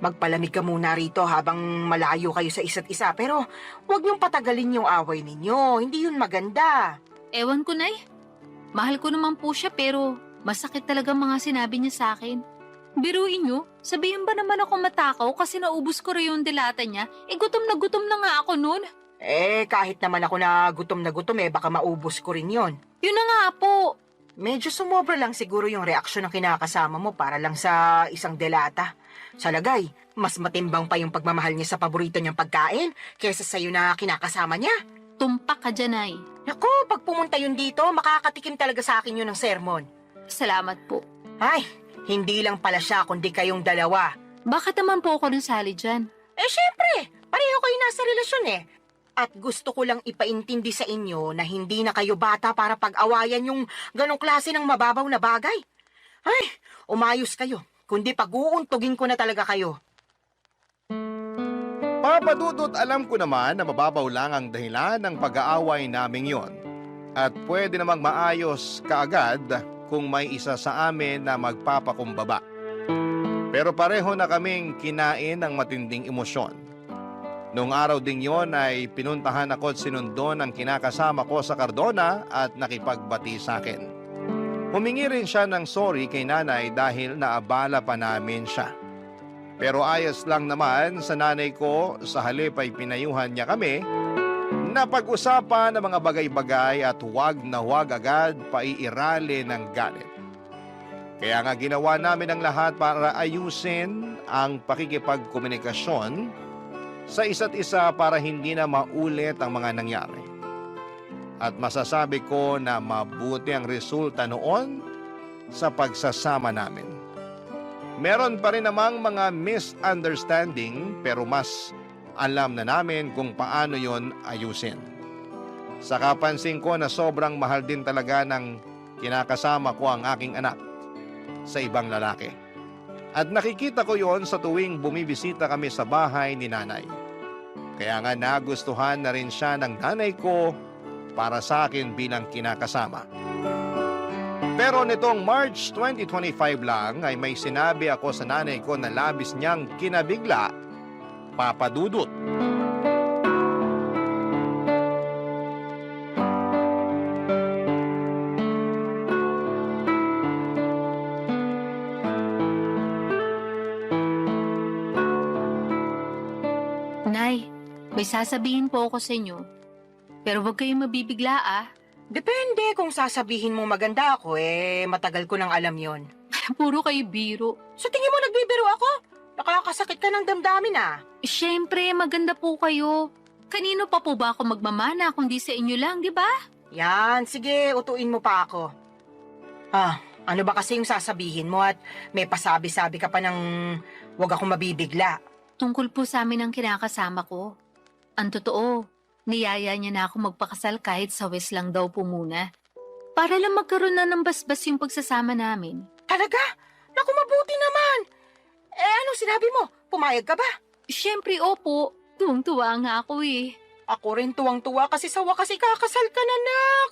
Speaker 1: Magpalamig ka muna rito habang malayo kayo sa isa't isa. Pero huwag niyong patagalin yung away ninyo. Hindi yun maganda.
Speaker 2: Ewan ko na Mahal ko naman po siya pero masakit talaga mga sinabi niya sa akin. Biruin niyo, sabihin ba naman ako matakaw kasi naubos ko rin yung dilata niya? Gutom na nga ako noon.
Speaker 1: Kahit naman ako na gutom, baka maubos ko rin yon.
Speaker 2: Yun na nga po.
Speaker 1: Medyo sumobra lang siguro yung reaksyon ng kinakasama mo para lang sa isang delata. Sa lagay, mas matimbang pa yung pagmamahal niya sa paborito niyang pagkain kaysa sa'yo na kinakasama niya.
Speaker 2: Tumpak ka dyan ay.
Speaker 1: Naku, pag pumunta yun dito, makakatikim talaga sa akin yun ng sermon.
Speaker 2: Salamat po.
Speaker 1: Ay, hindi lang pala siya kundi kayong dalawa.
Speaker 2: Bakit naman po ako nasali dyan?
Speaker 1: Syempre, pareho kayo nasa relasyon eh. At gusto ko lang ipaintindi sa inyo na hindi na kayo bata para pag-awayan yung ganong klase ng mababaw na bagay. Ay, umayos kayo. Kundi pag-uuntugin ko na talaga kayo.
Speaker 3: Papa Dudut, alam ko naman na mababaw lang ang dahilan ng pag-aaway naming yon. At pwede namang maayos kaagad kung may isa sa amin na magpapakumbaba. Pero pareho na kaming kinain ng matinding emosyon. Noong araw ding yon ay pinuntahan ako at sinundo ng kinakasama ko sa Cardona at nakipagbati sa akin. Humingi rin siya ng sorry kay nanay dahil naabala pa namin siya. Pero ayos lang naman sa nanay ko, sa halip ay pinayuhan niya kami na pag-usapan ng mga bagay-bagay at huwag na huwag agad paiirali ng galit. Kaya nga ginawa namin ang lahat para ayusin ang pakikipagkomunikasyon sa isa't isa para hindi na maulit ang mga nangyari. At masasabi ko na mabuti ang resulta noon sa pagsasama namin. Meron pa rin namang mga misunderstanding pero mas alam na namin kung paano yon ayusin. Saka pansin ko na sobrang mahal din talaga ng kinakasama ko ang aking anak sa ibang lalaki. At nakikita ko yon sa tuwing bumibisita kami sa bahay ni nanay. Kaya nga nagustuhan na rin siya ng nanay ko para sa akin bilang kinakasama. Pero nitong March 2025 lang ay may sinabi ako sa nanay ko na labis niyang kinabigla, Papa Dudut.
Speaker 2: Nay, may sasabihin po ako sa inyo. Pero huwag kayong mabibigla ah.
Speaker 1: Depende kung sasabihin mo maganda ako, matagal ko nang alam yon.
Speaker 2: Puro kayo biro.
Speaker 1: Sa tingin mo nagbibiro ako? Nakakasakit ka ng damdamin ah.
Speaker 2: Siyempre, maganda po kayo. Kanino pa po ba ako magmamana kundi sa inyo lang, di ba?
Speaker 1: Yan, sige, utuin mo pa ako. Ano ba kasi yung sasabihin mo at may pasabi-sabi ka pa ng wag akong mabibigla?
Speaker 2: Tungkol po sa amin ang kinakasama ko. Ang totoo, niyaya niya na ako magpakasal kahit sa West lang daw po muna. Para lang magkaroon na ng basbas yung pagsasama namin.
Speaker 1: Talaga? Naku, mabuti naman. Anong sinabi mo? Pumayag ka ba?
Speaker 2: Siyempre, opo. Tuwang-tuwa nga ako eh.
Speaker 1: Ako rin tuwang-tuwa kasi sa wakas ikakasal ka na, nak.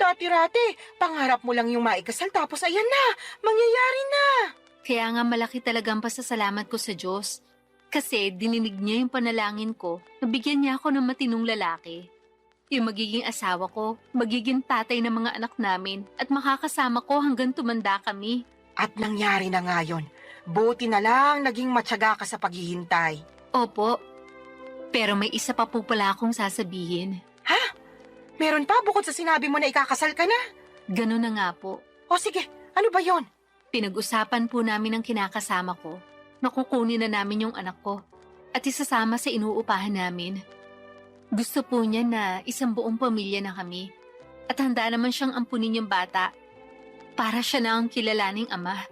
Speaker 1: Dati-rati, pangarap mo lang yung maikasal tapos ayan na, mangyayari na.
Speaker 2: Kaya nga malaki talagang pasasalamat ko sa Diyos. Kasi dininig niya yung panalangin ko, nabigyan niya ako ng matinong lalaki. Yung magiging asawa ko, magiging tatay ng mga anak namin, at makakasama ko hanggang tumanda kami.
Speaker 1: At nangyari na nga yun. Buti na lang naging matyaga ka sa paghihintay.
Speaker 2: Opo. Pero may isa pa po pala akong sasabihin.
Speaker 1: Ha? Meron pa bukod sa sinabi mo na ikakasal ka na?
Speaker 2: Ganun na nga po.
Speaker 1: O sige, ano ba yon?
Speaker 2: Pinag-usapan po namin ang kinakasama ko. Nakukunin na namin yung anak ko at isasama sa inuupahan namin. Gusto po niya na isang buong pamilya na kami at handa naman siyang ampunin yung bata para siya na ang kilalaning ama.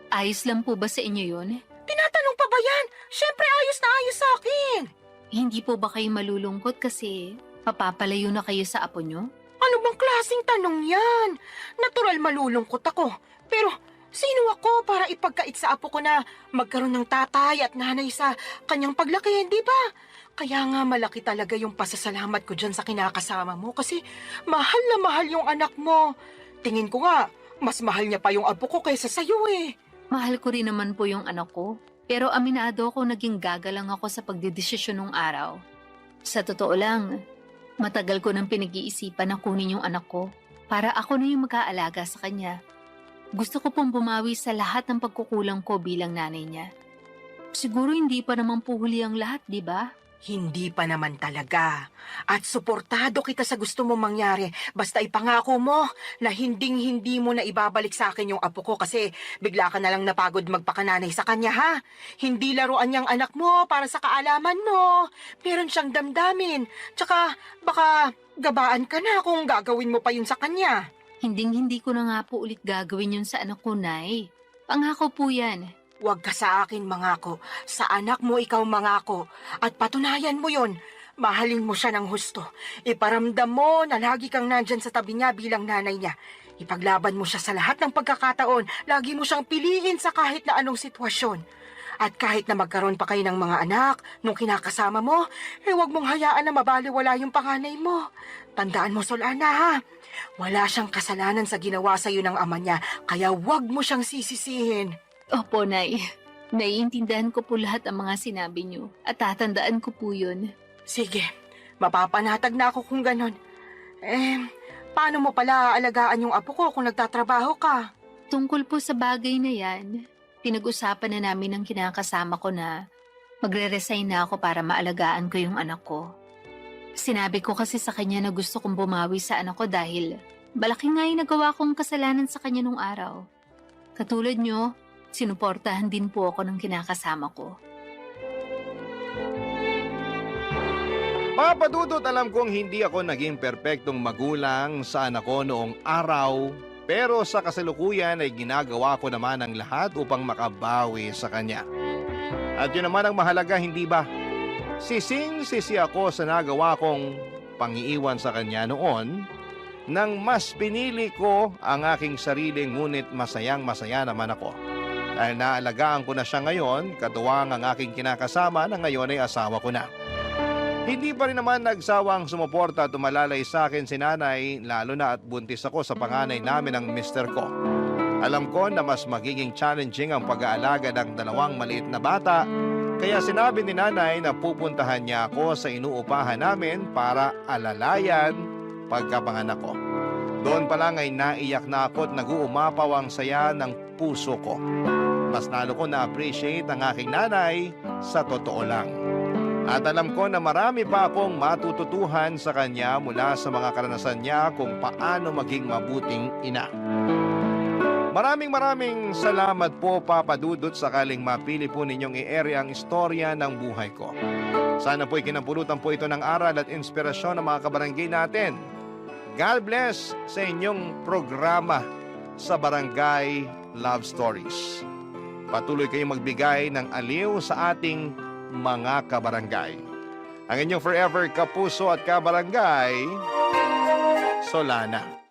Speaker 2: Ayos lang po ba sa inyo yun?
Speaker 1: Tinatanong pa ba yan? Siyempre ayos na ayos sa akin.
Speaker 2: Hindi po ba kayo malulungkot kasi mapapalayo na kayo sa apo nyo?
Speaker 1: Ano bang klaseng tanong yan? Natural malulungkot ako. Pero sino ako para ipagkait sa apo ko na magkaroon ng tatay at nanay sa kanyang paglaki, di ba? Kaya nga malaki talaga yung pasasalamat ko dyan sa kinakasama mo kasi mahal na mahal yung anak mo. Tingin ko nga, mas mahal niya pa yung apo ko kaysa sa'yo eh.
Speaker 2: Mahal ko rin naman po yung anak ko. Pero aminado ko naging gagalang ako sa pagdedesisyon nung araw. Sa totoo lang, matagal ko nang pinag-iisipan na kunin yung anak ko para ako na yung mag-aalaga sa kanya. Gusto ko pong bumawi sa lahat ng pagkukulang ko bilang nanay niya. Siguro hindi pa naman po huli ang lahat, di ba?
Speaker 1: Hindi pa naman talaga. At suportado kita sa gusto mong mangyari. Basta ipangako mo na hinding-hindi mo na ibabalik sa akin yung apo ko kasi bigla ka na lang napagod magpakananay sa kanya, ha? Hindi laruan niyang anak mo para sa kaalaman mo. Meron siyang damdamin. Tsaka baka gabaan ka na kung gagawin mo pa yun sa kanya.
Speaker 2: Hinding-hindi ko na nga po ulit gagawin yun sa anak ko, Nay. Pangako po yan.
Speaker 1: Huwag ka sa akin mangako. Sa anak mo ikaw mangako. At patunayan mo yon. Mahalin mo siya ng husto. Iparamdam mo na lagi kang nandyan sa tabi niya bilang nanay niya. Ipaglaban mo siya sa lahat ng pagkakataon. Lagi mo siyang piliin sa kahit na anong sitwasyon. At kahit na magkaroon pa kayo ng mga anak, nung kinakasama mo, huwag mong hayaan na mabaliwala yung panganay mo. Tandaan mo, Solana, ha? Wala siyang kasalanan sa ginawa sa'yo ng ama niya, kaya huwag mo siyang sisisihin.
Speaker 2: Opo, Nay. Naiintindihan ko po lahat ang mga sinabi niyo at tatandaan ko po yun.
Speaker 1: Sige, mapapanatag na ako kung ganon. Paano mo pala aalagaan yung apo ko kung nagtatrabaho ka?
Speaker 2: Tungkol po sa bagay na yan, pinag-usapan na namin ng kinakasama ko na magre-resign na ako para maalagaan ko yung anak ko. Sinabi ko kasi sa kanya na gusto kong bumawi sa anak ko dahil malaki nga yung nagawa kong kasalanan sa kanya nung araw. Katulad nyo, sinuportahan din po ako ng kinakasama ko.
Speaker 3: Papa Dudut, alam kong hindi ako naging perpektong magulang sa anak ko noong araw, pero sa kasalukuyan ay ginagawa ko naman ang lahat upang makabawi sa kanya. At yun naman ang mahalaga, hindi ba? Sising-sisi ako sa nagawa kong pangiiwan sa kanya noon, nang mas pinili ko ang aking sarili, ngunit masayang-masaya naman ako. Dahil naalagaan ko na siya ngayon, katuwang ang aking kinakasama na ngayon ay asawa ko na. Hindi pa rin naman nagsawang sumuporta at umalalay sa akin si nanay, lalo na at buntis ako sa panganay namin ng mister ko. Alam ko na mas magiging challenging ang pag-aalaga ng dalawang maliit na bata, kaya sinabi ni nanay na pupuntahan niya ako sa inuupahan namin para alalayan pagkapanganak ko. Doon pa lang ay naiyak na ako at nag-uumapaw ang saya ng puso ko. Mas lalo ko na-appreciate ang aking nanay sa totoo lang. At alam ko na marami pa akong matututuhan sa kanya mula sa mga karanasan niya kung paano maging mabuting ina. Maraming salamat po, Papa Dudut, sakaling mapili po ninyong i-ere ang istorya ng buhay ko. Sana po'y kinampulutan po ito ng aral at inspirasyon ng mga kabarangay natin. God bless sa inyong programa sa Barangay Love Stories. Patuloy kayong magbigay ng aliw sa ating mga kabarangay. Ang inyong forever kapuso at kabarangay, Solana.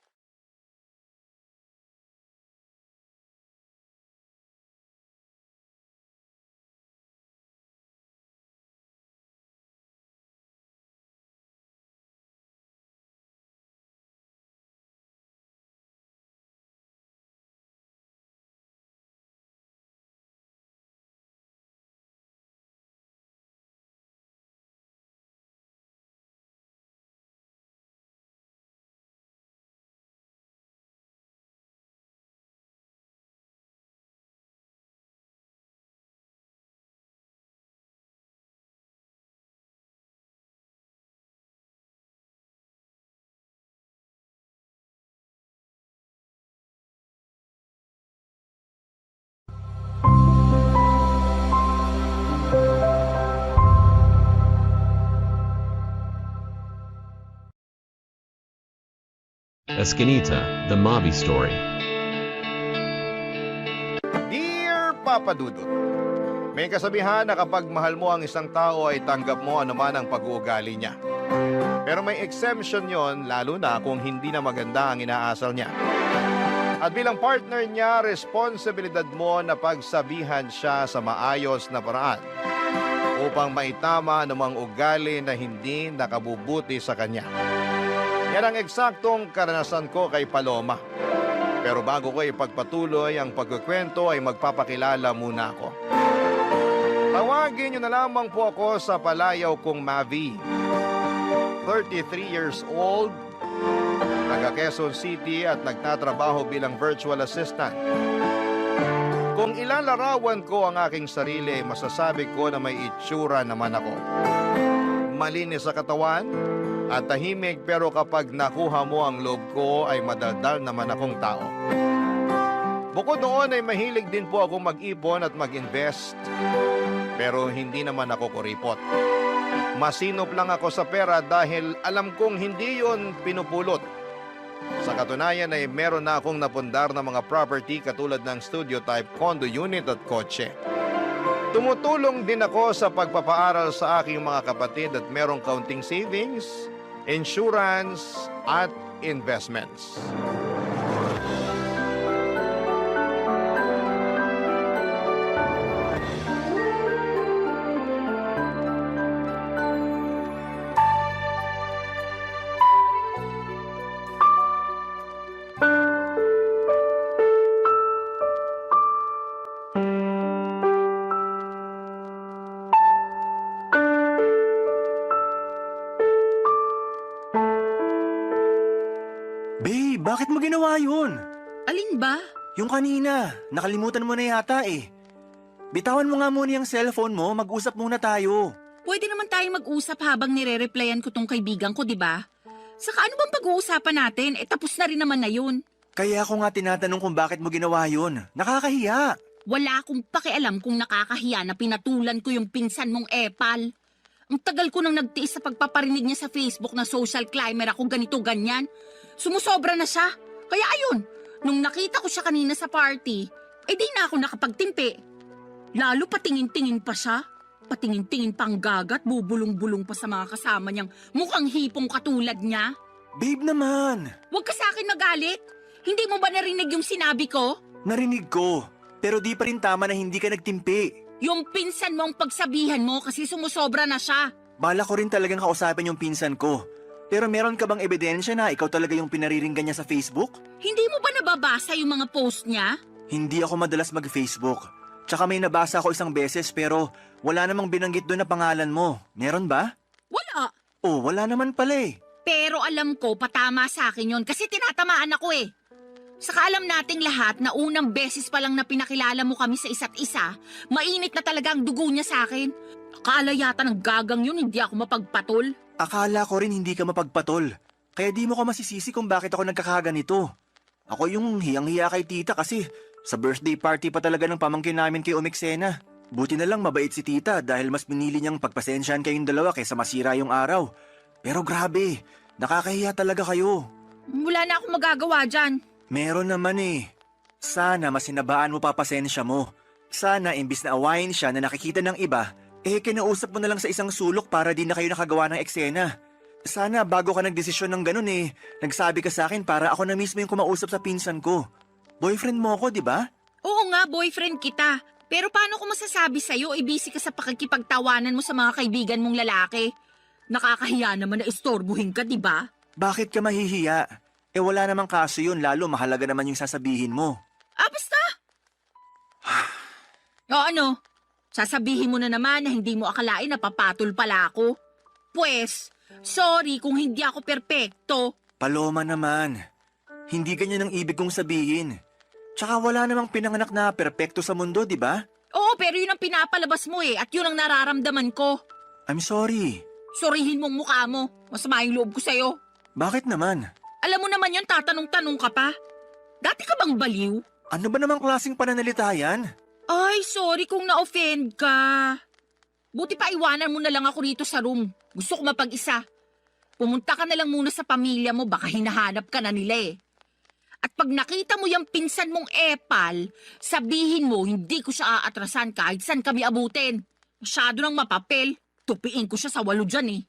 Speaker 5: Escanita, The Mavi Story.
Speaker 3: Dear Papa Dudut, may kasabihan na kapag mahal mo ang isang tao ay tanggap mo anuman ang pag-uugali niya. Pero may exemption yon, lalo na kung hindi na maganda ang inaasal niya. At bilang partner niya, responsibilidad mo na pagsabihan siya sa maayos na paraan upang maitama anumang ugali na hindi nakabubuti sa kanya. Yan ang eksaktong karanasan ko kay Paloma. Pero bago ko ipagpatuloy ang pagkukwento ay magpapakilala muna ako. Tawagin niyo na lamang po ako sa palayaw kong Mavi. 33 years old, taga Quezon City at nagtatrabaho bilang virtual assistant. Kung ilalarawan ko ang aking sarili, masasabi ko na may itsura naman ako. Malinis sa katawan at tahimik, pero kapag nakuha mo ang loob ko ay madaldal naman akong tao. Bukod doon ay mahilig din po ako mag-ipon at mag-invest, pero hindi naman ako kuripot. Masinop lang ako sa pera dahil alam kong hindi yon pinupulot. Sa katunayan ay meron na akong napundar na mga property katulad ng studio type, condo unit at kotse. Tumutulong din ako sa pagpapaaral sa aking mga kapatid at merong kaunting savings, insurance at investments.
Speaker 6: Babe, bakit mo ginawa yun?
Speaker 7: Alin ba?
Speaker 6: Yung kanina, nakalimutan mo na yata eh. Bitawan mo nga muna yung cellphone mo, mag-usap muna tayo.
Speaker 7: Pwede naman tayo mag-usap habang nire-replyan ko tong kaibigan ko, di ba? Saka ano bang pag-uusapan natin? Tapos na rin naman na yun.
Speaker 6: Kaya ako nga tinatanong kung bakit mo ginawa yun. Nakakahiya.
Speaker 7: Wala akong pakialam kung nakakahiya na pinatulan ko yung pinsan mong epal. Ang tagal ko nang nagtiis sa pagpaparinig niya sa Facebook na social climber ako ganito ganyan. Sumusobra na siya. Kaya ayun, nung nakita ko siya kanina sa party, di na ako nakapagtimpi. Lalo patingin-tingin pa siya. Patingin-tingin pang gagat, bubulong-bulong pa sa mga kasama niyang mukhang hipong katulad niya.
Speaker 6: Babe naman.
Speaker 7: Huwag ka sa akin magalit. Hindi mo ba narinig yung sinabi ko?
Speaker 6: Narinig ko. Pero di pa rin tama na hindi ka nagtimpi.
Speaker 7: Yung pinsan mo ang pagsabihan mo kasi sumusobra na siya.
Speaker 6: Bala ko rin talagang kausapin yung pinsan ko. Pero meron ka bang ebidensya na ikaw talaga yung pinariringgan niya sa Facebook?
Speaker 7: Hindi mo ba nababasa yung mga post niya?
Speaker 6: Hindi ako madalas mag-Facebook. Tsaka may nabasa ako isang beses pero wala namang binanggit doon na pangalan mo. Meron ba?
Speaker 7: Wala.
Speaker 6: Oh, wala naman pala eh.
Speaker 7: Pero alam ko, patama sa akin yun kasi tinatamaan ako eh. Saka alam nating lahat na unang beses pa lang na pinakilala mo kami sa isa't isa, mainit na talaga ang dugo niya sa akin. Akala yata ng gagang yun, hindi ako mapagpatol.
Speaker 6: Akala ko rin hindi ka mapagpatol. Kaya di mo ko masisisi kung bakit ako nagkakaganito. Ako yung hiyang-hiya kay tita kasi sa birthday party pa talaga ng pamangkin namin kay Umiksena. Buti na lang mabait si tita dahil mas pinili niyang pagpasensyahan kayong dalawa kaysa masira yung araw. Pero grabe, nakakahiya talaga kayo.
Speaker 7: Wala na akong magagawa dyan.
Speaker 6: Meron naman eh. Sana masinabaan mo pa pasensya mo. Sana imbis na awayin siya na nakikita ng iba, kinausap mo na lang sa isang sulok para di na kayo nakagawa ng eksena. Sana bago ka nagdesisyon ng ganun nagsabi ka sa akin para ako na mismo yung kumausap sa pinsan ko. Boyfriend mo ako, di ba?
Speaker 7: Oo nga, boyfriend kita. Pero paano ko masasabi sa'yo, busy ka sa pakikipagtawanan mo sa mga kaibigan mong lalaki? Nakakahiya naman na istorbuhin ka, di ba?
Speaker 6: Bakit ka mahihiya? Wala namang kaso yun, lalo mahalaga naman yung sasabihin mo.
Speaker 7: Basta! O ano? Sasabihin mo na naman na hindi mo akalain na papatol pala ako. Pwes, sorry kung hindi ako perpekto.
Speaker 6: Paloma naman, hindi ganyan ang ibig kong sabihin. Tsaka wala namang pinanganak na perpekto sa mundo, di ba?
Speaker 7: Oo, pero yun ang pinapalabas mo at yun ang nararamdaman ko.
Speaker 6: I'm sorry.
Speaker 7: Sorihin mong mukha mo. Masama yung loob ko sa'yo.
Speaker 6: Bakit naman?
Speaker 7: Alam mo naman yun, tatanong-tanong ka pa. Dati ka bang baliw?
Speaker 6: Ano ba namang klaseng pananalita yan?
Speaker 7: Ay, sorry kung na-offend ka. Buti pa iwanan mo na lang ako rito sa room. Gusto ko mapag-isa. Pumunta ka na lang muna sa pamilya mo, baka hinahanap ka na nila At pag nakita mo yung pinsan mong epal, sabihin mo hindi ko siya aatrasan kahit saan kami abutin. Masyado ng mapapel. Tupiin ko siya sa 8 dyan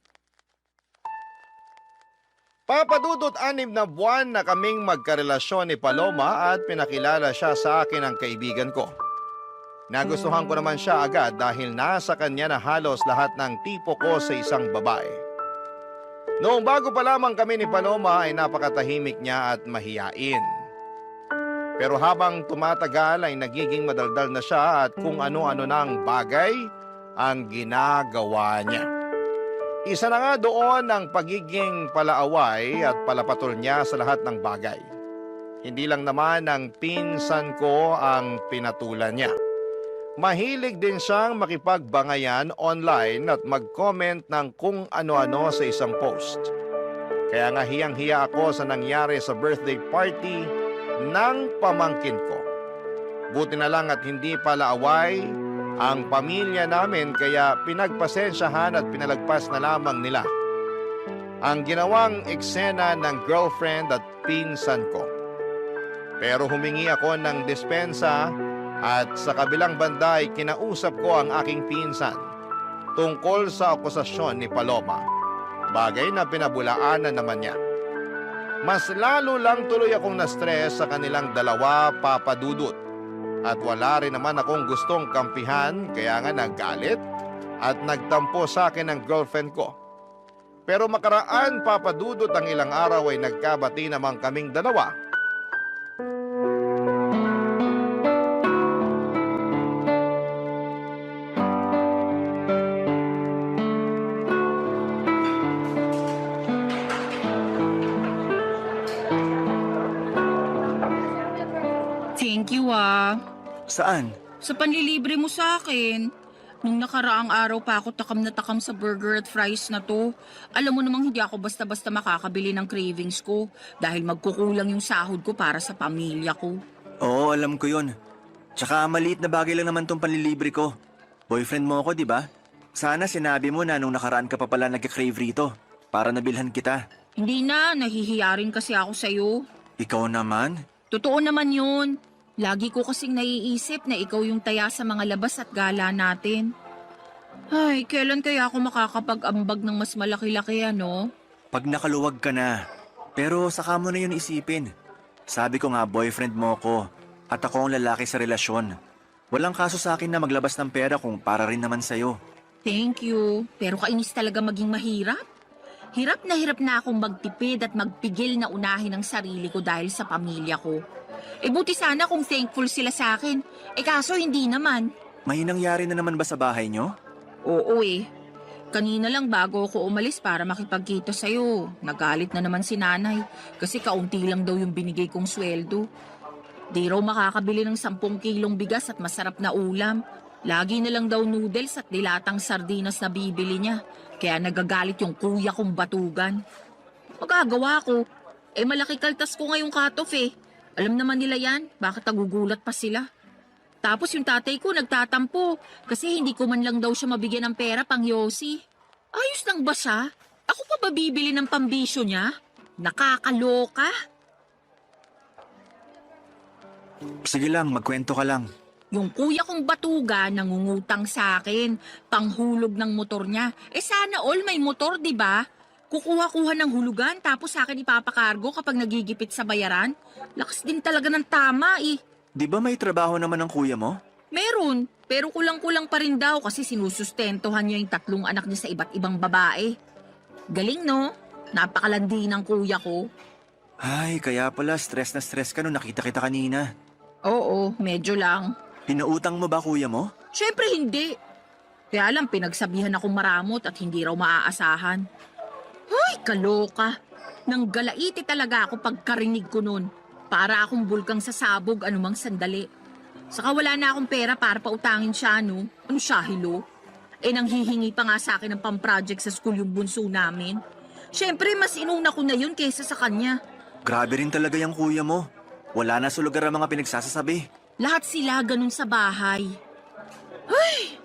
Speaker 3: Papadudot 6 na buwan na kaming magkarelasyon ni Paloma at pinakilala siya sa akin ng kaibigan ko. Nagustuhan ko naman siya agad dahil nasa kanya na halos lahat ng tipo ko sa isang babae. Noong bago pa lamang kami ni Paloma ay napakatahimik niya at mahiyain. Pero habang tumatagal ay nagiging madaldal na siya at kung ano-ano ng bagay ang ginagawa niya. Isa na nga doon ang pagiging palaaway at palapatol niya sa lahat ng bagay. Hindi lang naman ang pinsan ko ang pinatulan niya. Mahilig din siyang makipagbangayan online at mag-comment ng kung ano-ano sa isang post. Kaya nga hiyang-hiya ako sa nangyari sa birthday party ng pamangkin ko. Buti na lang at hindi palaaway ang pamilya namin kaya pinagpasensyahan at pinalagpas na lamang nila ang ginawang eksena ng girlfriend at pinsan ko. Pero humingi ako ng dispensa at sa kabilang banda ay kinausap ko ang aking pinsan tungkol sa akusasyon ni Paloma. Bagay na pinabulaanan naman niya. Mas lalo lang tuloy akong na-stress sa kanilang dalawa, papadudot. At wala rin naman akong gustong kampihan kaya nga naggalit at nagtampo sa akin ng girlfriend ko. Pero makaraan papadudot ang ilang araw ay nagkabati naman kaming dalawa.
Speaker 7: Thank you
Speaker 6: Saan?
Speaker 7: Sa panlilibre mo sa akin. Nung nakaraang araw pa ako takam na takam sa burger at fries na to. Alam mo namang hindi ako basta-basta makakabili ng cravings ko dahil magkukulang yung sahod ko para sa pamilya ko.
Speaker 6: Oo, alam ko yun. Tsaka maliit na bagay lang naman tong panlilibre ko. Boyfriend mo ako, di ba? Sana sinabi mo na nung nakaraan ka pa pala nagka-crave rito para nabilhan kita.
Speaker 7: Hindi na, nahihiya rin kasi ako sa'yo.
Speaker 6: Ikaw naman?
Speaker 7: Totoo naman yun. Lagi ko kasing naiisip na ikaw yung taya sa mga labas at gala natin. Ay, kailan kaya ako makakapag-ambag ng mas malaki-laki ano?
Speaker 6: Pag nakaluwag ka na. Pero saka mo na yun isipin. Sabi ko nga boyfriend mo ko at ako ang lalaki sa relasyon. Walang kaso sa akin na maglabas ng pera kung para rin naman sa'yo.
Speaker 7: Thank you. Pero kainis talaga maging mahirap. Hirap na akong magtipid at magpigil na unahin ang sarili ko dahil sa pamilya ko. Buti sana kung thankful sila sa akin. Kaso hindi naman.
Speaker 6: May nangyari na naman ba sa bahay nyo?
Speaker 7: Oo Kanina lang bago ako umalis para makipagkita sa'yo. Nagalit na naman si nanay kasi kaunti lang daw yung binigay kong sweldo. Di raw makakabili ng 10 kilong bigas at masarap na ulam. Lagi na lang daw noodles at dilatang sardinas na bibili niya. Kaya nagagalit yung kuya kong batugan. Magagawa ko. Malaki kaltas ko ngayong cut-off Alam naman nila yan, bakit nagugulat pa sila? Tapos yung tatay ko nagtatampo kasi hindi ko man lang daw siya mabigyan ng pera pang yosi. Ayos lang ba siya? Ako pa ba bibili ng pambisyo niya? Nakakaloka.
Speaker 6: Sige lang, magkwento ka lang.
Speaker 7: Yung kuya kong batuga nangungutang sa akin, panghulog ng motor niya. Sana all may motor, di ba? Kukuha-kuha ng hulugan tapos sa akin ipapakargo kapag nagigipit sa bayaran. Lakas din talaga ng tama
Speaker 6: Di ba may trabaho naman ng kuya mo?
Speaker 7: Meron, pero kulang-kulang pa rin daw kasi sinusustentuhan niya yung 3 anak niya sa iba't ibang babae. Galing no? Napakalandi ng kuya ko.
Speaker 6: Ay, kaya pala stress na stress ka nung nakita kita kanina.
Speaker 7: Oo, medyo lang.
Speaker 6: Pinautang mo ba kuya mo?
Speaker 7: Siyempre hindi. Kaya lang pinagsabihan akong maramot at hindi raw maaasahan. Ay, kaloka. Nang galaiti talaga ako pagkarinig ko nun. Para akong bulkang sasabog anumang sandali. Saka wala na akong pera para pautangin siya, no? Ano siya, hilo? Nanghihingi pa nga sa akin ng pang-project sa school yung bunso namin. Siyempre, mas inuna ko na yun kaysa sa kanya.
Speaker 6: Grabe rin talaga yung kuya mo. Wala na sa lugar ang mga pinagsasasabi.
Speaker 7: Lahat sila ganun sa bahay. Ay!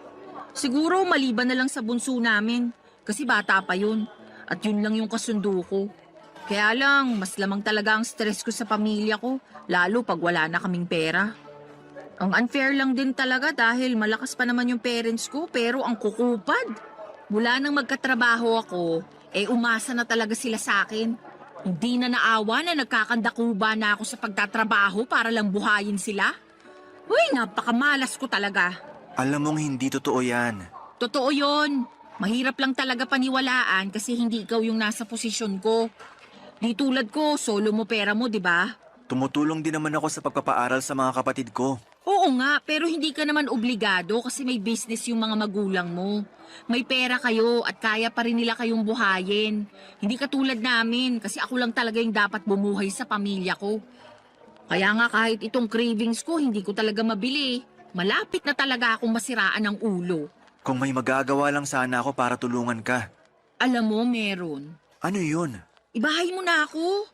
Speaker 7: Siguro maliban na lang sa bunso namin. Kasi bata pa yun. At yun lang yung kasundo ko. Kaya lang, mas lamang talaga ang stress ko sa pamilya ko. Lalo pag wala na kaming pera. Ang unfair lang din talaga dahil malakas pa naman yung parents ko pero ang kukupad. Mula nang magkatrabaho ako, umasa na talaga sila sa akin. Hindi na naawa na nagkakandakuba na ako sa pagtatrabaho para lang buhayin sila. Uy, napakamalas ko talaga.
Speaker 6: Alam mong hindi totoo yan.
Speaker 7: Totoo yon. Mahirap lang talaga paniwalaan kasi hindi ikaw yung nasa posisyon ko. Di tulad ko, solo mo pera mo, di ba?
Speaker 6: Tumutulong din naman ako sa pagpapaaral sa mga kapatid ko.
Speaker 7: Oo nga, pero hindi ka naman obligado kasi may business yung mga magulang mo. May pera kayo at kaya pa rin nila kayong buhayin. Hindi katulad namin kasi ako lang talaga yung dapat bumuhay sa pamilya ko. Kaya nga kahit itong cravings ko, hindi ko talaga mabili. Malapit na talaga akong masiraan ng ulo.
Speaker 6: Kung may magagawa lang sana ako para tulungan ka.
Speaker 7: Alam mo, meron.
Speaker 6: Ano yun?
Speaker 7: Ibahay mo na ako.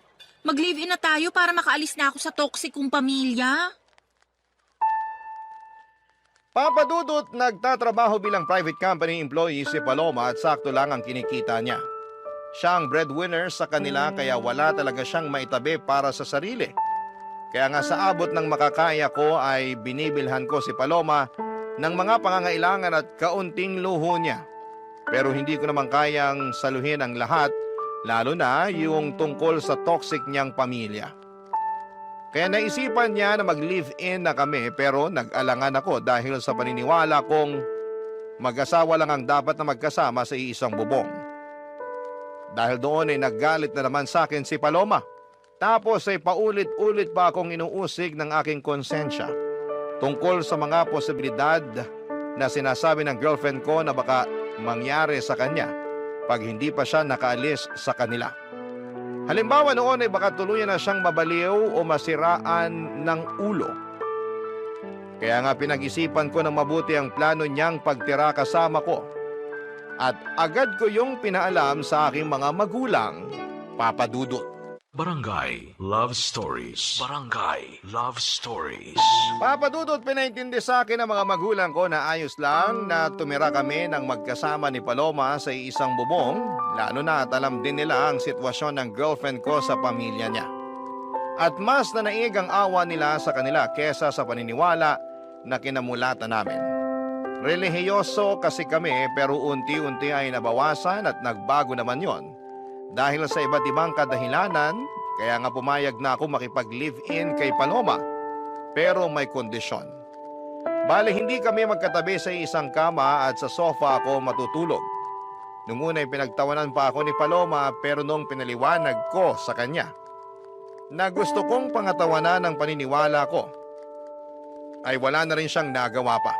Speaker 7: Mag-live-in na tayo para makaalis na ako sa toxic kong pamilya.
Speaker 3: Papa Dudut, nagtatrabaho bilang private company employee si Paloma at sakto lang ang kinikita niya. Siya ang breadwinner sa kanila kaya wala talaga siyang maitabi para sa sarili. Kaya nga sa abot ng makakaya ko ay binibilhan ko si Paloma ng mga pangangailangan at kaunting luho niya. Pero hindi ko naman kayang saluhin ang lahat, lalo na yung tungkol sa toxic niyang pamilya. Kaya naisipan niya na mag-live-in na kami pero nag-alangan ako dahil sa paniniwala kong mag-asawa lang ang dapat na magkasama sa iisang bubong. Dahil doon ay naggalit na naman sa akin si Paloma. Tapos ay paulit-ulit pa akong inuusig ng aking konsensya tungkol sa mga posibilidad na sinasabi ng girlfriend ko na baka mangyari sa kanya pag hindi pa siya nakaalis sa kanila. Halimbawa noon ay baka tuluyan na siyang mabaliw o masiraan ng ulo. Kaya nga pinag-isipan ko ng mabuti ang plano niyang pagtira kasama ko. At agad ko yung pinaalam sa aking mga magulang, Papa Dudut.
Speaker 4: Barangay Love Stories. Barangay Love Stories.
Speaker 3: Papa Dudut, pinaintindi sa akin ng mga magulang ko na ayos lang na tumira kami ng magkasama ni Paloma sa isang bubong, lalo na at alam din nila ang sitwasyon ng girlfriend ko sa pamilya niya. At mas nanaig ang awa nila sa kanila kesa sa paniniwala na kinamulatan namin. Relihiyoso kasi kami pero unti-unti ay nabawasan at nagbago naman yon. Dahil sa iba't ibang kadahilanan, kaya nga pumayag na ako makipag-live-in kay Paloma. Pero may kondisyon. Bale, hindi kami magkatabi sa isang kama at sa sofa ako matutulog. Nung una ay pinagtawanan pa ako ni Paloma pero nung pinaliwanag ko sa kanya na gusto kong pangatawanan ng paniniwala ko, ay wala na rin siyang nagawa pa.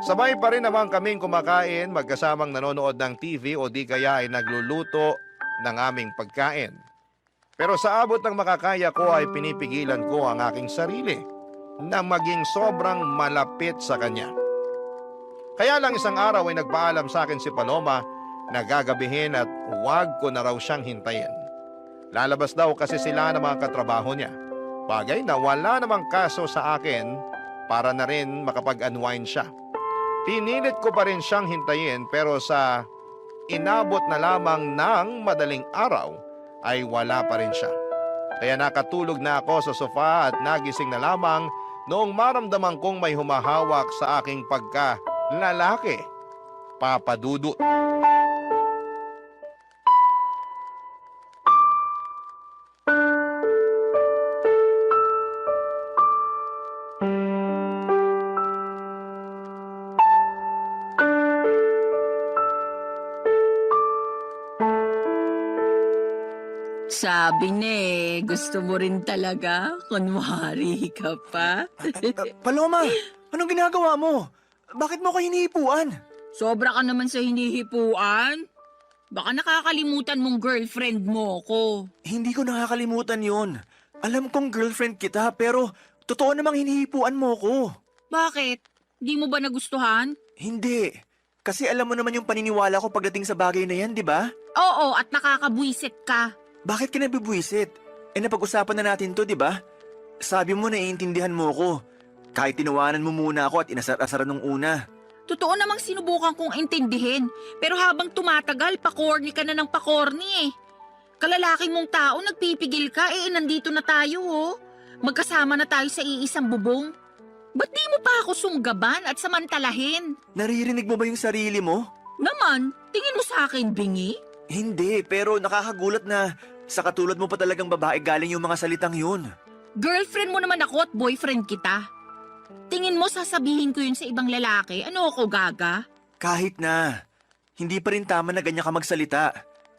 Speaker 3: Sabay pa rin naman kaming kumakain, magkasamang nanonood ng TV o di kaya ay nagluluto ng aming pagkain. Pero sa abot ng makakaya ko ay pinipigilan ko ang aking sarili na maging sobrang malapit sa kanya. Kaya lang isang araw ay nagpaalam sa akin si Paloma na gagabihin at huwag ko na raw siyang hintayin. Lalabas daw kasi sila ng mga katrabaho niya. Bagay na wala namang kaso sa akin para na rin makapag-unwind siya. Pinilit ko pa rin siyang hintayin pero sa inabot na lamang ng madaling araw ay wala pa rin siya. Kaya nakatulog na ako sa sofa at nagising na lamang noong maramdaman kong may humahawak sa aking pagka-lalaki, Papa Dudut.
Speaker 7: Sabi na gusto mo rin talaga? Kunwari ka pa?
Speaker 6: Paloma, anong ginagawa mo? Bakit mo ko hinihipuan?
Speaker 7: Sobra ka naman sa hinihipuan. Baka nakakalimutan mong girlfriend mo ko.
Speaker 6: Hindi ko nakakalimutan yon. Alam kong girlfriend kita pero totoo namang hinihipuan mo ko.
Speaker 7: Bakit? Di mo ba nagustuhan?
Speaker 6: Hindi. Kasi alam mo naman yung paniniwala ko pagdating sa bagay na yan, di ba?
Speaker 7: Oo, at nakakabwisit ka.
Speaker 6: Bakit ka nabibwisit? Napag-usapan na natin to, di ba? Sabi mo naiintindihan mo ko. Kahit tinawanan mo muna ako at inasar-asaran nung una.
Speaker 7: Totoo namang sinubukan kong intindihin. Pero habang tumatagal, pakorni ka na ng pakorni eh. Kalalaki mong tao, nagpipigil ka, nandito na tayo oh. Magkasama na tayo sa iisang bubong. Ba't di mo pa ako sunggaban at samantalahin?
Speaker 6: Naririnig mo ba yung sarili mo?
Speaker 7: Naman, tingin mo sa akin, bingi?
Speaker 6: Hindi, pero nakakagulat na sa katulad mo pa talagang babae galing yung mga salitang yun.
Speaker 7: Girlfriend mo naman ako at boyfriend kita. Tingin mo sasabihin ko yun sa ibang lalaki? Ano ako, gaga?
Speaker 6: Kahit na, hindi pa rin tama na ganyan ka magsalita.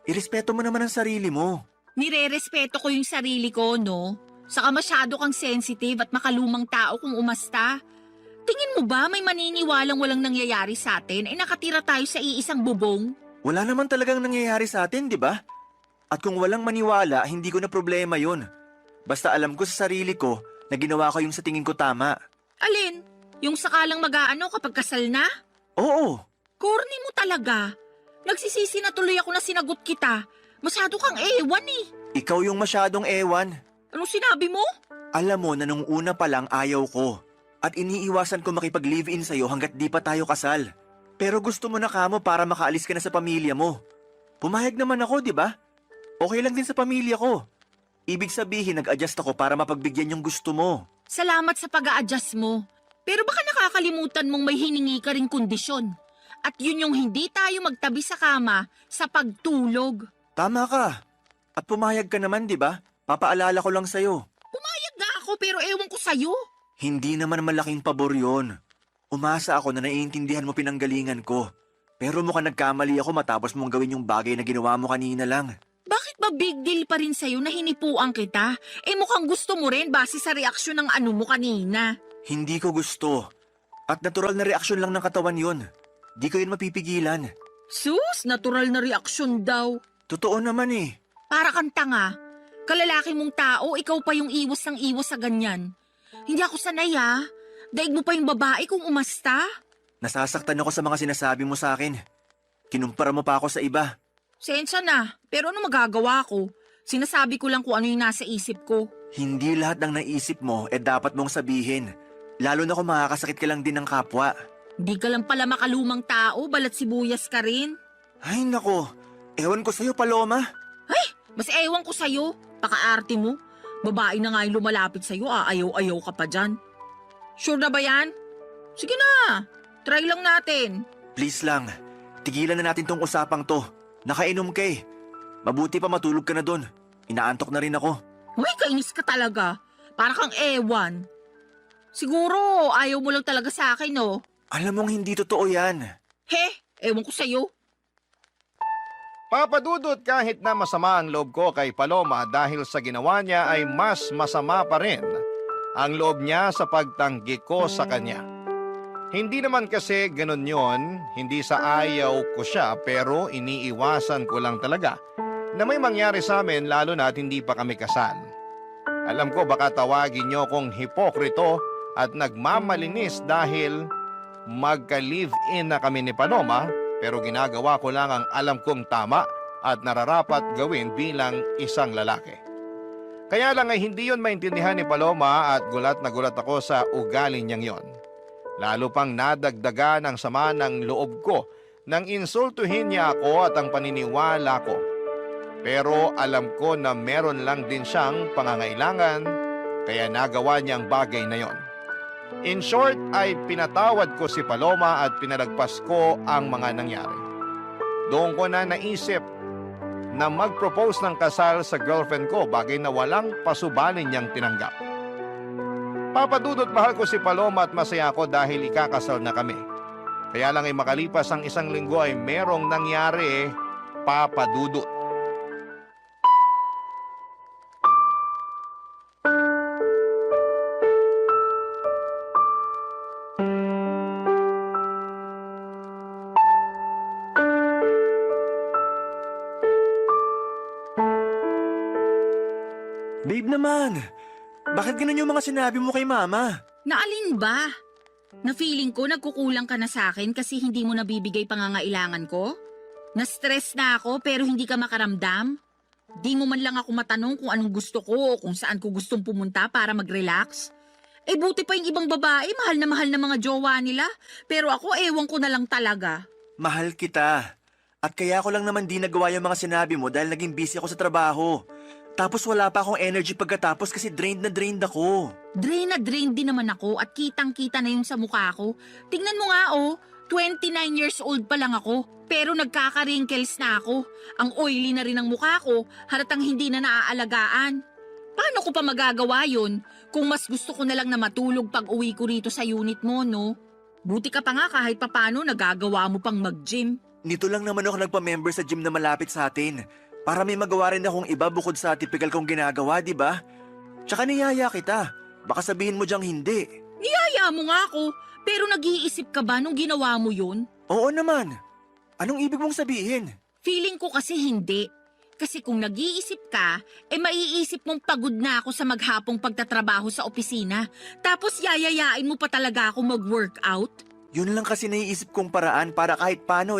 Speaker 6: Irespeto mo naman ang sarili mo.
Speaker 7: Nire-respeto ko yung sarili ko, no? Saka masyado kang sensitive at makalumang tao kung umasta. Tingin mo ba may maniniwalang walang nangyayari sa atin ay nakatira tayo sa iisang bubong?
Speaker 6: Wala naman talagang nangyayari sa atin, di ba? At kung walang maniwala, hindi ko na problema yun. Basta alam ko sa sarili ko na ginawa ko yung sa tingin ko tama.
Speaker 7: Alin? Yung sakalang mag-aano kapag kasal na?
Speaker 6: Oo,
Speaker 7: Corny mo talaga. Nagsisisi na tuloy ako na sinagot kita. Masyado kang ewan eh.
Speaker 6: ikaw yung masyadong ewan.
Speaker 7: Anong sinabi mo?
Speaker 6: Alam mo na nung una pa lang ayaw ko. At iniiwasan ko makipag-live-in sa'yo hanggat di pa tayo kasal. Pero gusto mo na kamo para makaalis ka na sa pamilya mo. Pumayag naman ako, di ba? Okay lang din sa pamilya ko. Ibig sabihin, nag-adjust ako para mapagbigyan yung gusto mo.
Speaker 7: Salamat sa pag-a-adjust mo. Pero baka nakakalimutan mong may hiningi ka ring kondisyon. At yun yung hindi tayo magtabi sa kama sa pagtulog.
Speaker 6: Tama ka. At pumayag ka naman, di ba? Papaalala ko lang sa'yo.
Speaker 7: Pumayag nga ako pero ewan ko sa'yo.
Speaker 6: Hindi naman malaking pabor yun. Umasa ako na naiintindihan mo pinanggalingan ko. Pero mukhang nagkamali ako matapos mong gawin yung bagay na ginawa mo kanina lang.
Speaker 7: Bakit ba big deal pa rin sa'yo na hinipuan kita? Mukhang gusto mo rin base sa reaksyon ng ano mo kanina.
Speaker 6: Hindi ko gusto. At natural na reaksyon lang ng katawan yun. Di ko yun mapipigilan.
Speaker 7: Sus, natural na reaksyon daw.
Speaker 6: Totoo naman eh.
Speaker 7: Para kang tanga. Kalalaki mong tao, ikaw pa yung iwas ng iwas sa ganyan. Hindi ako sanay Daig mo pa yung babae kung umasta?
Speaker 6: Nasasaktan ako sa mga sinasabi mo sa akin. Kinumpara mo pa ako sa iba.
Speaker 7: Sensya na, pero ano magagawa ko? Sinasabi ko lang kung ano yung nasa isip ko.
Speaker 6: Hindi lahat ng naisip mo dapat mong sabihin. Lalo na kung makakasakit ka lang din ng kapwa.
Speaker 7: Di ka lang pala makalumang tao, balat sibuyas ka rin.
Speaker 6: Ay nako, ewan ko sa'yo Paloma.
Speaker 7: Mas ewan ko sa'yo, pakaarte mo. Babae na nga yung lumalapit sa'yo, aayaw-ayaw ka pa dyan. Sure na ba yan? Sige na, try lang natin.
Speaker 6: Please lang, tigilan na natin tong usapang to. Nakainom ka eh. Mabuti pa matulog ka na doon. Inaantok na rin ako.
Speaker 7: Uy, kainis ka talaga. Para kang ewan. Siguro, ayaw mo lang talaga sa akin, no?
Speaker 6: Alam mong hindi totoo yan.
Speaker 7: He, ewan ko sa'yo.
Speaker 3: Papadudot kahit na masama ang loob ko kay Paloma dahil sa ginawa niya ay mas masama pa rin ang loob niya sa pagtanggi ko sa kanya. Hindi naman kasi ganun yon, hindi sa ayaw ko siya pero iniiwasan ko lang talaga na may mangyari sa amin lalo na at hindi pa kami kasal. Alam ko baka tawagin niyo kong hipokrito at nagmamalinis dahil magka-live-in na kami ni Paloma pero ginagawa ko lang ang alam kong tama at nararapat gawin bilang isang lalaki. Kaya lang ay hindi yon maintindihan ni Paloma at gulat na gulat ako sa ugali niyang yon. Lalo pang nadagdagan ang sama ng loob ko nang insultuhin niya ako at ang paniniwala ko. Pero alam ko na meron lang din siyang pangangailangan kaya nagawa niya ang bagay na yon. In short ay pinatawad ko si Paloma at pinalagpas ko ang mga nangyari. Doon ko na naisip na mag-propose ng kasal sa girlfriend ko, bagay na walang pasubanin niyang tinanggap. Papadudot mahal ko si Paloma at masaya ako dahil ikakasal na kami. Kaya lang ay makalipas ang isang linggo ay merong nangyari papadudot.
Speaker 6: Babe naman, bakit ganun yung mga sinabi mo kay mama?
Speaker 7: Naalin ba? Na feeling ko nagkukulang ka na sa akin kasi hindi mo nabibigay pangangailangan ko? Na-stress na ako pero hindi ka makaramdam? Di mo man lang ako matanong kung anong gusto ko o kung saan ko gustong pumunta para mag-relax? Eh buti pa yung ibang babae, mahal na mga jowa nila. Pero ako ewan ko na lang talaga.
Speaker 6: Mahal kita. At kaya ko lang naman di nagawa yung mga sinabi mo dahil naging busy ako sa trabaho. Tapos wala pa akong energy pagkatapos kasi drained na drained ako.
Speaker 7: Drain na drain din naman ako at kitang-kita na yung sa mukha ko. Tingnan mo nga 29 years old pa lang ako. Pero nagkaka-wrinkles na ako. Ang oily na rin ang mukha ko, halatang hindi na naaalagaan. Paano ko pa magagawa yun kung mas gusto ko na lang na matulog pag uwi ko rito sa unit mo, no? Buti ka pa nga kahit papano nagagawa mo pang mag-gym.
Speaker 6: Nito lang naman ako nagpa-member sa gym na malapit sa atin. Para may magawa rin akong iba bukod sa typical kong ginagawa, di ba? Tsaka niyaya kita. Baka sabihin mo diyang hindi.
Speaker 7: Niyaya mo nga ako, pero nag-iisip ka ba nung ginawa mo yun?
Speaker 6: Oo naman. Anong ibig mong sabihin?
Speaker 7: Feeling ko kasi hindi. Kasi kung nag-iisip ka, maiisip mong pagod na ako sa maghapong pagtatrabaho sa opisina. Tapos yayayain mo pa talaga ako mag-workout?
Speaker 6: Yun lang kasi naiisip kong paraan para kahit paano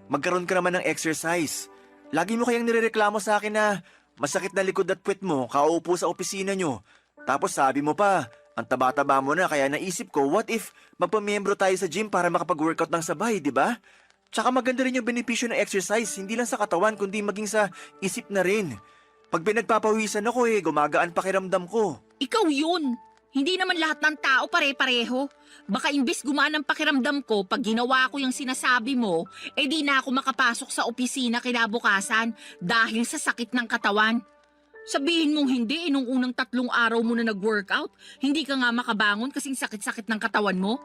Speaker 6: magkaroon ka naman ng exercise. Lagi mo kayang nirereklamo sa akin na masakit na likod at puwet mo kauupo sa opisina nyo. Tapos sabi mo pa, ang taba-taba mo na kaya naisip ko, what if magpamiyembro tayo sa gym para makapag-workout ng sabay, di ba? Tsaka maganda rin yung benepisyo ng exercise, hindi lang sa katawan kundi maging sa isip na rin. Pag pinagpapawisan ako gumagaan pakiramdam ko.
Speaker 7: Ikaw yun! Hindi naman lahat ng tao pare-pareho. Baka imbis gumaan ang pakiramdam ko pag ginawa ko yung sinasabi mo, di na ako makapasok sa opisina kinabukasan dahil sa sakit ng katawan. Sabihin mong hindi, nung unang 3 araw mo na nag-workout, hindi ka nga makabangon kasing sakit-sakit ng katawan mo?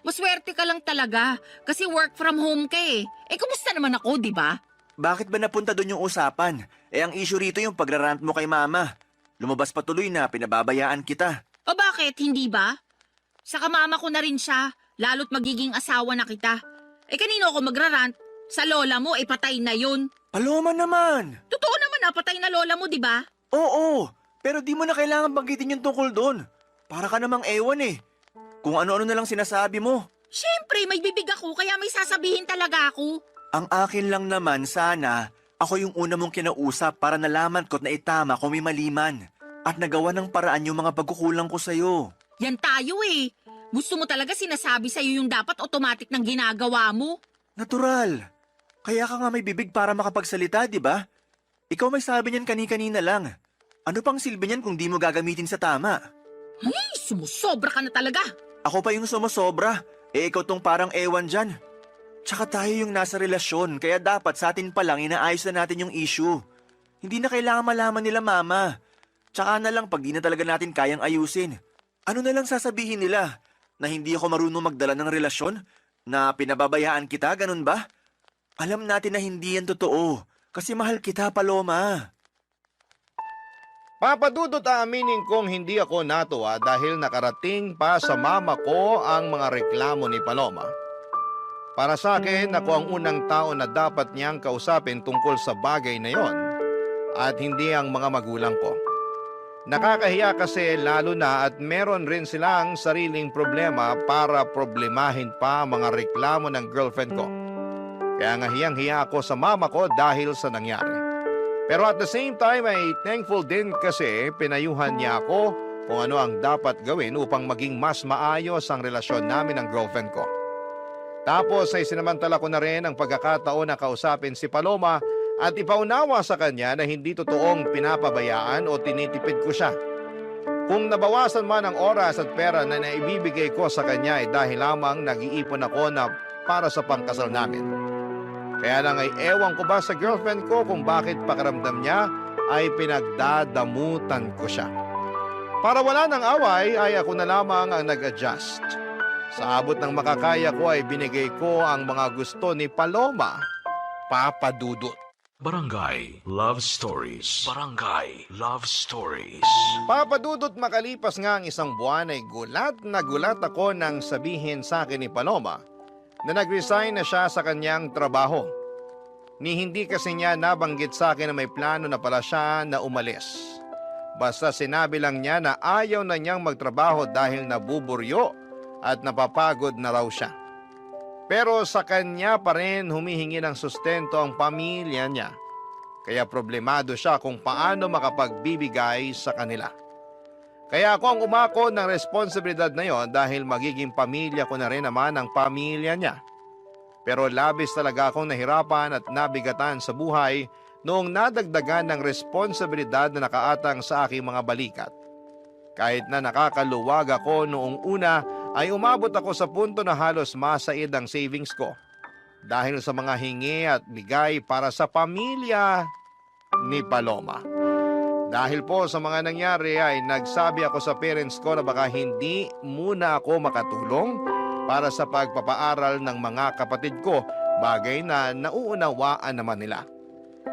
Speaker 7: Maswerte ka lang talaga kasi work from home ka kumusta naman ako, di ba?
Speaker 6: Bakit ba napunta doon yung usapan? Ang issue rito yung pagrarant mo kay mama. Lumabas pa tuloy na pinababayaan kita.
Speaker 7: O bakit, hindi ba? Sa kamama ko na rin siya, lalo't magiging asawa na kita. Kanino ako magrarant? Sa lola mo, patay na yun.
Speaker 6: Paloma naman!
Speaker 7: Totoo naman patay na lola mo, di ba?
Speaker 6: Oo, pero di mo na kailangan banggitin yung tungkol doon. Para ka namang ewan Kung ano-ano na lang sinasabi mo.
Speaker 7: Siyempre, may bibig ako kaya may sasabihin talaga ako.
Speaker 6: Ang akin lang naman sana, ako yung una mong kinausap para nalaman ko't na itama kung may maliman. At nagawa ng paraan yung mga pagkukulang ko sa'yo.
Speaker 7: Yan tayo eh. Gusto mo talaga sinasabi sa'yo yung dapat automatic ng ginagawa mo?
Speaker 6: Natural. Kaya ka nga may bibig para makapagsalita, di ba? Ikaw may sabi niyan kani-kanina lang. Ano pang silbi niyan kung di mo gagamitin sa tama?
Speaker 7: Ay, sumusobra ka na talaga.
Speaker 6: Ako pa yung sumusobra. Ikaw tong parang ewan dyan. Tsaka tayo yung nasa relasyon, kaya dapat sa atin pa lang inaayos na natin yung issue. Hindi na kailangan malaman nila mama. Tsaka na lang pag di na talaga natin kayang ayusin. Ano na lang sasabihin nila? Na hindi ako marunong magdala ng relasyon? Na pinababayaan kita, ganun ba? Alam natin na hindi yan totoo. Kasi mahal kita, Paloma.
Speaker 3: Papadudot aaminin kong hindi ako natuwa dahil nakarating pa sa mama ko ang mga reklamo ni Paloma. Para sa akin, ako ang unang tao na dapat niyang kausapin tungkol sa bagay na yon at hindi ang mga magulang ko. Nakakahiya kasi lalo na at meron rin silang sariling problema para problemahin pa ang mga reklamo ng girlfriend ko. Kaya nga hiyang-hiya ako sa mama ko dahil sa nangyari. Pero at the same time ay thankful din kasi pinayuhan niya ako kung ano ang dapat gawin upang maging mas maayos ang relasyon namin ng girlfriend ko. Tapos ay sinamantala ko na rin ang pagkakataon na kausapin si Paloma at ipaunawa sa kanya na hindi totoong pinapabayaan o tinitipid ko siya. Kung nabawasan man ang oras at pera na naibibigay ko sa kanya ay dahil lamang nag-iipon ako na para sa pangkasal namin. Kaya lang ay ewan ko ba sa girlfriend ko kung bakit pakiramdam niya ay pinagdadamutan ko siya. Para wala ng away ay ako na lamang ang nag-adjust. Sa abot ng makakaya ko ay binigay ko ang mga gusto ni Paloma, Papadudot.
Speaker 4: Barangay Love Stories. Barangay Love Stories.
Speaker 3: Papadudot makalipas nga ang isang buwan ay gulat na gulat ako nang sabihin sa akin ni Paloma na nag-resign na siya sa kanyang trabaho. Ni hindi kasi niya nabanggit sa akin na may plano na pala siya na umalis. Basta sinabi lang niya na ayaw na niyang magtrabaho dahil nabuburyo at napapagod na raw siya. Pero sa kanya pa rin humihingi ng sustento ang pamilya niya. Kaya problemado siya kung paano makapagbibigay sa kanila. Kaya ako ang umako ng responsibilidad na yon dahil magiging pamilya ko na rin naman ang pamilya niya. Pero labis talaga akong nahirapan at nabigatan sa buhay noong nadagdagan ng responsibilidad na nakaatang sa aking mga balikat. Kahit na nakakaluwag ako noong una, ay umabot ako sa punto na halos masaid ang savings ko dahil sa mga hingi at bigay para sa pamilya ni Paloma. Dahil po sa mga nangyari ay nagsabi ako sa parents ko na baka hindi muna ako makatulong para sa pagpapaaral ng mga kapatid ko, bagay na nauunawaan naman nila.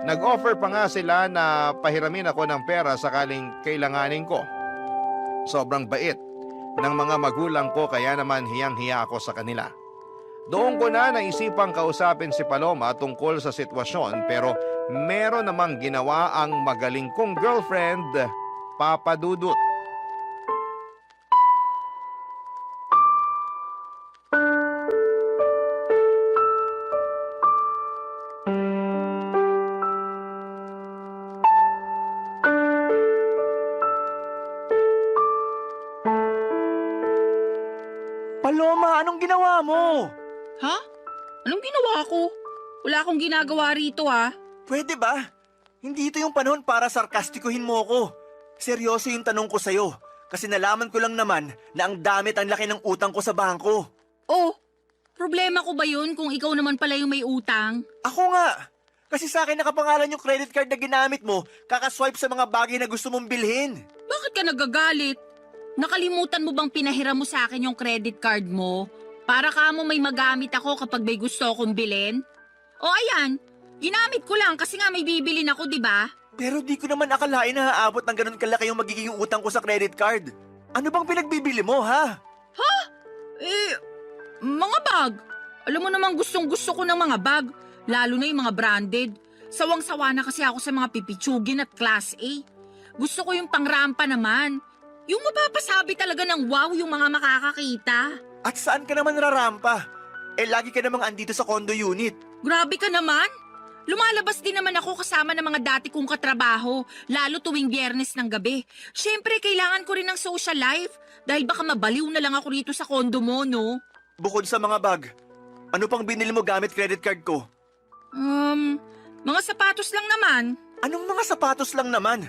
Speaker 3: Nag-offer pa nga sila na pahiramin ako ng pera sakaling kailanganin ko. Sobrang bait ng mga magulang ko kaya naman hiyang-hiya ako sa kanila. Doon ko na naisipang kausapin si Paloma tungkol sa sitwasyon pero meron namang ginawa ang magaling kong girlfriend, Papadudot.
Speaker 6: Paloma, anong ginawa mo?
Speaker 7: Ha? Anong ginawa ko? Wala akong ginagawa rito ha.
Speaker 6: Pwede ba? Hindi ito yung panahon para sarkastikuhin mo ako. Seryoso yung tanong ko sa'yo. Kasi nalaman ko lang naman na ang damit ang laki ng utang ko sa bangko.
Speaker 7: Oh, problema ko ba yun kung ikaw naman pala yung may utang?
Speaker 6: Ako nga. Kasi sa akin nakapangalan yung credit card na ginamit mo, kakaswipe sa mga bagay na gusto mong bilhin.
Speaker 7: Bakit ka nagagalit? Nakalimutan mo bang pinahiram mo sa akin yung credit card mo? Para ka mo may magamit ako kapag may gusto akong bilhin? O ayan, ginamit ko lang kasi nga may bibilin ako, di ba?
Speaker 6: Pero di ko naman akalain na haabot ng ganun kalaki yung magiging utang ko sa credit card. Ano bang pinagbibili mo, ha?
Speaker 7: Mga bag. Alam mo namang gustong-gusto ko ng mga bag, lalo na yung mga branded. Sawang-sawa na kasi ako sa mga pipitsugin at class A. Gusto ko yung pangrampa naman. Yung mapapasabi talaga ng wow yung mga makakakita.
Speaker 6: At saan ka naman rarampa? Lagi ka namang andito sa condo unit.
Speaker 7: Grabe ka naman. Lumalabas din naman ako kasama ng mga dati kong katrabaho, lalo tuwing Biyernes ng gabi. Siyempre, kailangan ko rin ng social life dahil baka mabaliw na lang ako rito sa condo mo, no?
Speaker 6: Bukod sa mga bag, ano pang binili mo gamit credit card ko?
Speaker 7: Mga sapatos lang naman.
Speaker 6: Anong mga sapatos lang naman?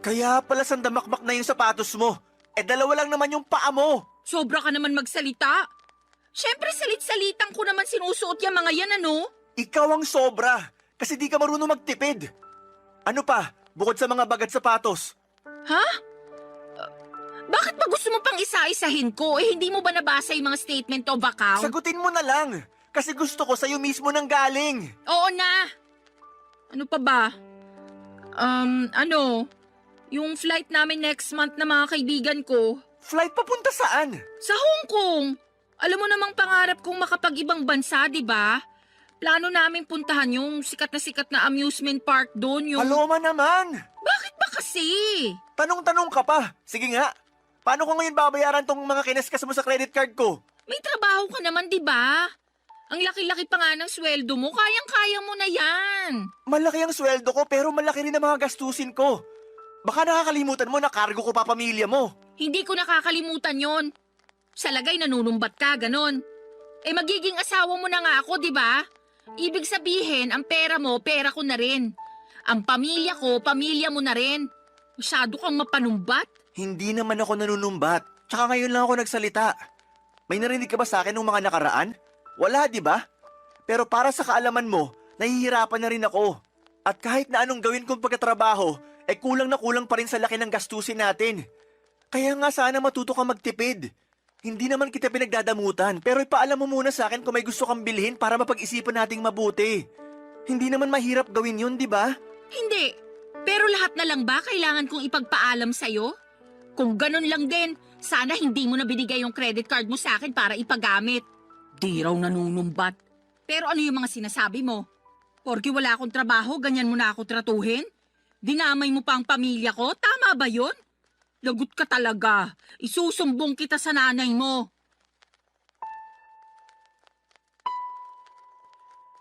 Speaker 6: Kaya pala sandamakmak na yung sapatos mo. Dalawa lang naman yung paa mo.
Speaker 7: Sobra ka naman magsalita. Siyempre, salit-salitan ko naman sinusuot yung mga yan, ano?
Speaker 6: Ikaw ang sobra. Kasi di ka marunong magtipid. Ano pa, bukod sa mga bag at sapatos?
Speaker 7: Ha? Bakit ba gusto mo pang isa-isahin ko? Hindi mo ba nabasa yung mga statement of account?
Speaker 6: Sagutin mo na lang. Kasi gusto ko sa'yo mismo nang galing.
Speaker 7: Oo na. Ano pa ba? Yung flight namin next month na mga kaibigan ko.
Speaker 6: Flight papunta saan?
Speaker 7: Sa Hong Kong. Alam mo namang pangarap kong makapag-ibang bansa, di ba? Plano namin puntahan yung sikat na amusement park doon.
Speaker 6: Paloma naman.
Speaker 7: Bakit ba kasi?
Speaker 6: Tanong-tanong ka pa. Sige nga. Paano ko ngayon babayaran tong mga kineskas mo sa credit card ko?
Speaker 7: May trabaho ka naman, di ba? Ang laki-laki pa nga ng sweldo mo, kayang-kaya mo na yan.
Speaker 6: Malaki ang sweldo ko pero malaki rin ang mga gastusin ko. Baka nakakalimutan mo na cargo ko pa pamilya mo.
Speaker 7: Hindi ko nakakalimutan yon. Sa lagay nanunumbat ka, ganon. Magiging asawa mo na nga ako, di ba? Ibig sabihin, ang pera mo, pera ko na rin. Ang pamilya ko, pamilya mo na rin. Masyado kang mapanumbat.
Speaker 6: Hindi naman ako nanunumbat. Tsaka ngayon lang ako nagsalita. May narinig ka ba sa akin nung mga nakaraan? Wala, di ba? Pero para sa kaalaman mo, nahihirapan na rin ako. At kahit na anong gawin kong pagkatrabaho, kulang na kulang pa rin sa laki ng gastusin natin. Kaya nga sana matuto ka magtipid. Hindi naman kita pinagdadamutan, pero ipaalam mo muna sa akin kung may gusto kang bilhin para mapag-isipan nating mabuti. Hindi naman mahirap gawin yun, di ba?
Speaker 7: Hindi. Pero lahat na lang ba kailangan kong ipagpaalam sa'yo? Kung ganun lang din, sana hindi mo na binigay yung credit card mo sa akin para ipagamit. Di raw nanunumbat. Pero ano yung mga sinasabi mo? Porke wala akong trabaho, ganyan mo na ako tratuhin? Dinamay mo pa ang pamilya ko? Tama ba yun? Lagot ka talaga. Isusumbong kita sa nanay mo.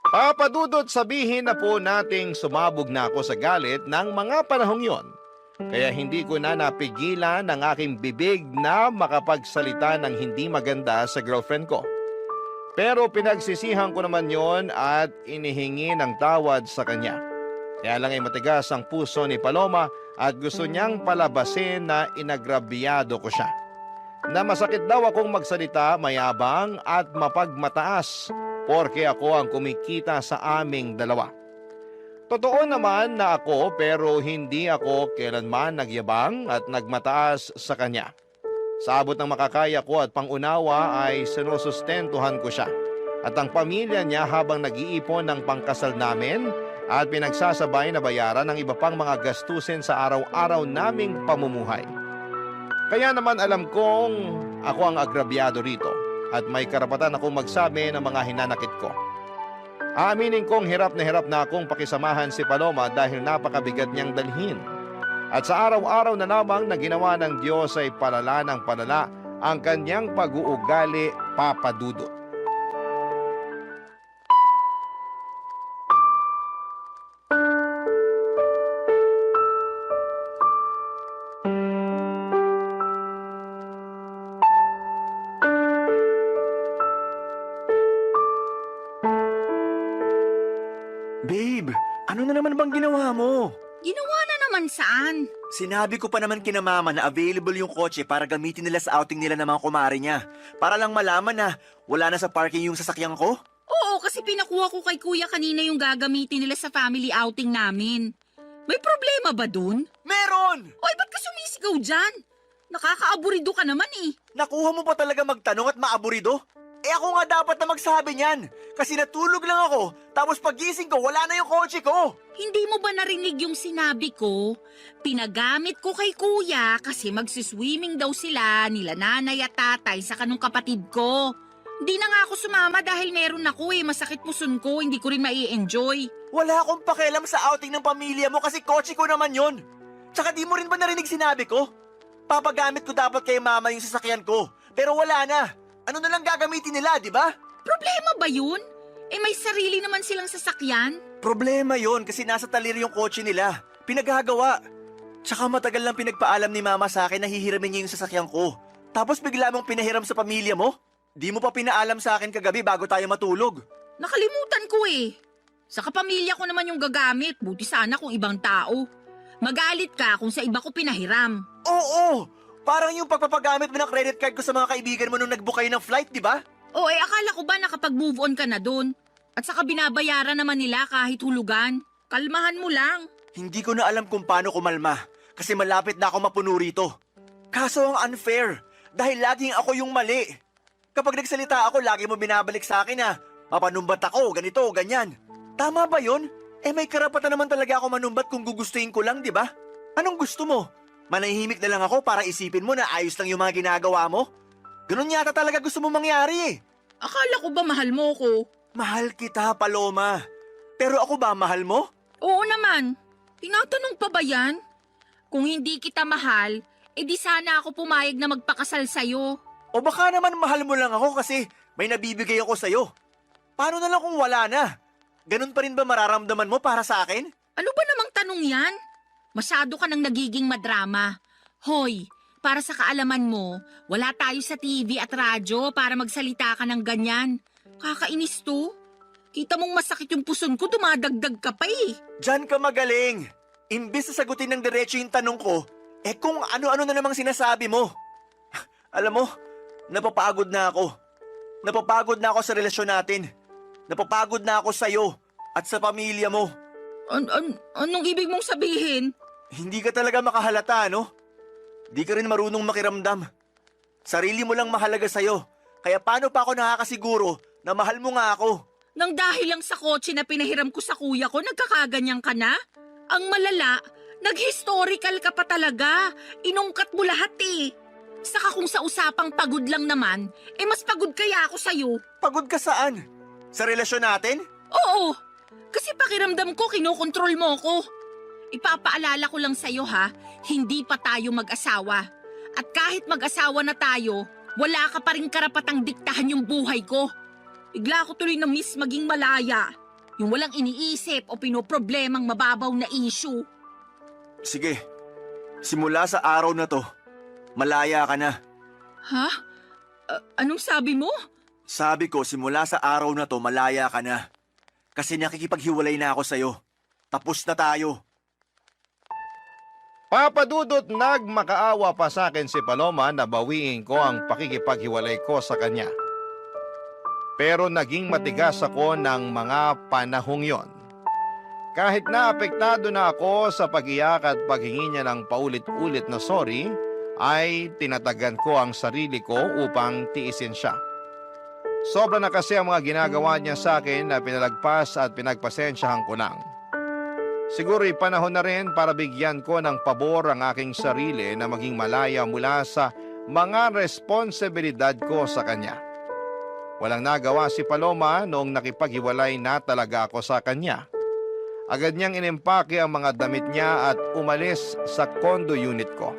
Speaker 3: Papadudot, sabihin na po nating sumabog na ako sa galit ng mga panahong yon. Kaya hindi ko na napigilan ang aking bibig na makapagsalita ng hindi maganda sa girlfriend ko. Pero pinagsisihan ko naman yon at inihingi ng tawad sa kanya. Kaya lang ay matigas ang puso ni Paloma at gusto niyang palabasin na inagrabyado ko siya. Na masakit daw akong magsalita, mayabang at mapagmataas porke ako ang kumikita sa aming dalawa. Totoo naman na ako pero hindi ako kailanman nagyabang at nagmataas sa kanya. Sa abot ng makakaya ko at pangunawa ay sinusustentuhan ko siya at ang pamilya niya habang nag-iipon ng pangkasal namin at pinagsasabay na bayaran ng iba pang mga gastusin sa araw-araw naming pamumuhay. Kaya naman alam kong ako ang agrabyado rito at may karapatan akong magsabi ng mga hinanakit ko. Aaminin kong hirap na akong pakisamahan si Paloma dahil napakabigat niyang dalhin. At sa araw-araw na lamang na ginawa ng Diyos ay palala ng palala ang kanyang pag-uugali, papadudot.
Speaker 6: Babe, ano na naman bang ginawa mo?
Speaker 7: Ginawa na naman saan?
Speaker 6: Sinabi ko pa naman kina mama na available yung kotse para gamitin nila sa outing nila ng mga kumare niya. Para lang malaman na wala na sa parking yung sasakyan ko.
Speaker 7: Oo, kasi pinakuha ko kay kuya kanina yung gagamitin nila sa family outing namin. May problema ba dun?
Speaker 6: Meron!
Speaker 7: Oy, ba't ka sumisigaw dyan? Nakakaaburido ka naman eh.
Speaker 6: Nakuha mo pa talaga magtanong at maaburido? Ako nga dapat na magsabi niyan. Kasi natulog lang ako, tapos pagising ko, wala na yung kotse ko.
Speaker 7: Hindi mo ba narinig yung sinabi ko? Pinagamit ko kay kuya kasi magsiswimming daw sila nila nanay at tatay sa kanong kapatid ko. Hindi na nga ako sumama dahil meron ako masakit puson ko, hindi ko rin mai-enjoy.
Speaker 6: Wala akong pakialam sa outing ng pamilya mo kasi kotse ko naman yon. Tsaka di mo rin ba narinig sinabi ko? Papagamit ko dapat kay mama yung sasakyan ko. Pero wala na. Ano na lang gagamitin nila, di ba?
Speaker 7: Problema ba yun? Eh may sarili naman silang sasakyan.
Speaker 6: Problema yon kasi nasa talir yung kotse nila. Pinaghagawa. Tsaka matagal lang pinagpaalam ni mama sa akin na hihiramin niya yung sasakyan ko. Tapos bigla mong pinahiram sa pamilya mo? Di mo pa pinaalam sa akin kagabi bago tayo matulog.
Speaker 7: Nakalimutan ko eh. Sa kapamilya ko naman yung gagamit. Buti sana kung ibang tao. Magalit ka kung sa iba ko pinahiram.
Speaker 6: Oo! Parang yung pagpapagamit mo ng credit card ko sa mga kaibigan mo nung nag-book kayo ng flight, di ba?
Speaker 7: O eh akala ko ba nakapag-move on ka na dun? At saka binabayaran naman nila kahit hulugan. Kalmahan mo lang.
Speaker 6: Hindi ko na alam kung paano kumalma kasi malapit na ako mapuno rito. Kaso ang unfair dahil laging ako yung mali. Kapag nagsalita ako, lagi mo binabalik sa akin na mapanumbat ako, ganito, ganyan. Tama ba yun? Eh may karapatan naman talaga ako manumbat kung gugustuhin ko lang, di ba? Anong gusto mo? Manahimik na lang ako para isipin mo na ayos lang yung mga ginagawa mo? Ganun yata talaga gusto mo mangyari eh.
Speaker 7: Akala ko ba mahal mo ko?
Speaker 6: Mahal kita, Paloma. Pero ako ba mahal mo?
Speaker 7: Oo naman. Tinatanong pa ba yan? Kung hindi kita mahal, edi sana ako pumayag na magpakasal sa'yo.
Speaker 6: O baka naman mahal mo lang ako kasi may nabibigay ako sa'yo. Paano na lang kung wala na? Ganun pa rin ba mararamdaman mo para sa akin?
Speaker 7: Ano ba namang tanong yan? Masyado ka nang nagiging madrama. Hoy, para sa kaalaman mo, wala tayo sa TV at radyo para magsalita ka ng ganyan. Kakainis to. Kita mong masakit yung puson ko, dumadagdag ka pa eh.
Speaker 6: Diyan ka magaling. Imbis na sagutin ng diretso yung tanong ko, eh kung ano-ano na namang sinasabi mo. Alam mo, napapagod na ako. Napapagod na ako sa relasyon natin. Napapagod na ako sa'yo at sa pamilya mo.
Speaker 7: Anong ibig mong sabihin?
Speaker 6: Hindi ka talaga makahalata, no? Di ka rin marunong makiramdam. Sarili mo lang mahalaga sa'yo. Kaya paano pa ako nakakasiguro na mahal mo nga ako?
Speaker 7: Nang dahil lang sa kotse na pinahiram ko sa kuya ko, nagkakaganyan ka na? Ang malala, nag-historical ka pa talaga. Inungkat mo lahat eh. Saka kung sa usapang pagod lang naman, eh mas pagod kaya ako sa'yo.
Speaker 6: Pagod ka saan? Sa relasyon natin?
Speaker 7: Oo, kasi pakiramdam ko kinokontrol mo ko. Ipapaalala ko lang sa'yo ha, hindi pa tayo mag-asawa. At kahit mag-asawa na tayo, wala ka pa rin karapatang diktahan yung buhay ko. Bigla ko tuloy na miss maging malaya. Yung walang iniisip o pinoproblemang mababaw na issue.
Speaker 6: Sige, simula sa araw na to, malaya ka na.
Speaker 7: Ha? Anong sabi mo?
Speaker 6: Sabi ko, simula sa araw na to, malaya ka na. Kasi nakikipaghiwalay na ako sa'yo. Tapos na tayo.
Speaker 3: Papadudot, nagmakaawa pa sa akin si Paloma na bawiin ko ang pakikipaghiwalay ko sa kanya. Pero naging matigas ako ng mga panahong yon. Kahit na apektado na ako sa pag-iyak at paghingi niya ng paulit-ulit na sorry, ay tinatagan ko ang sarili ko upang tiisin siya. Sobra na kasi ang mga ginagawa niya sa akin na pinalagpas at pinagpasensyahan ko lang. Siguro'y panahon na rin para bigyan ko ng pabor ang aking sarili na maging malaya mula sa mga responsibilidad ko sa kanya. Walang nagawa si Paloma noong nakipaghiwalay na talaga ako sa kanya. Agad niyang inimpake ang mga damit niya at umalis sa condo unit ko.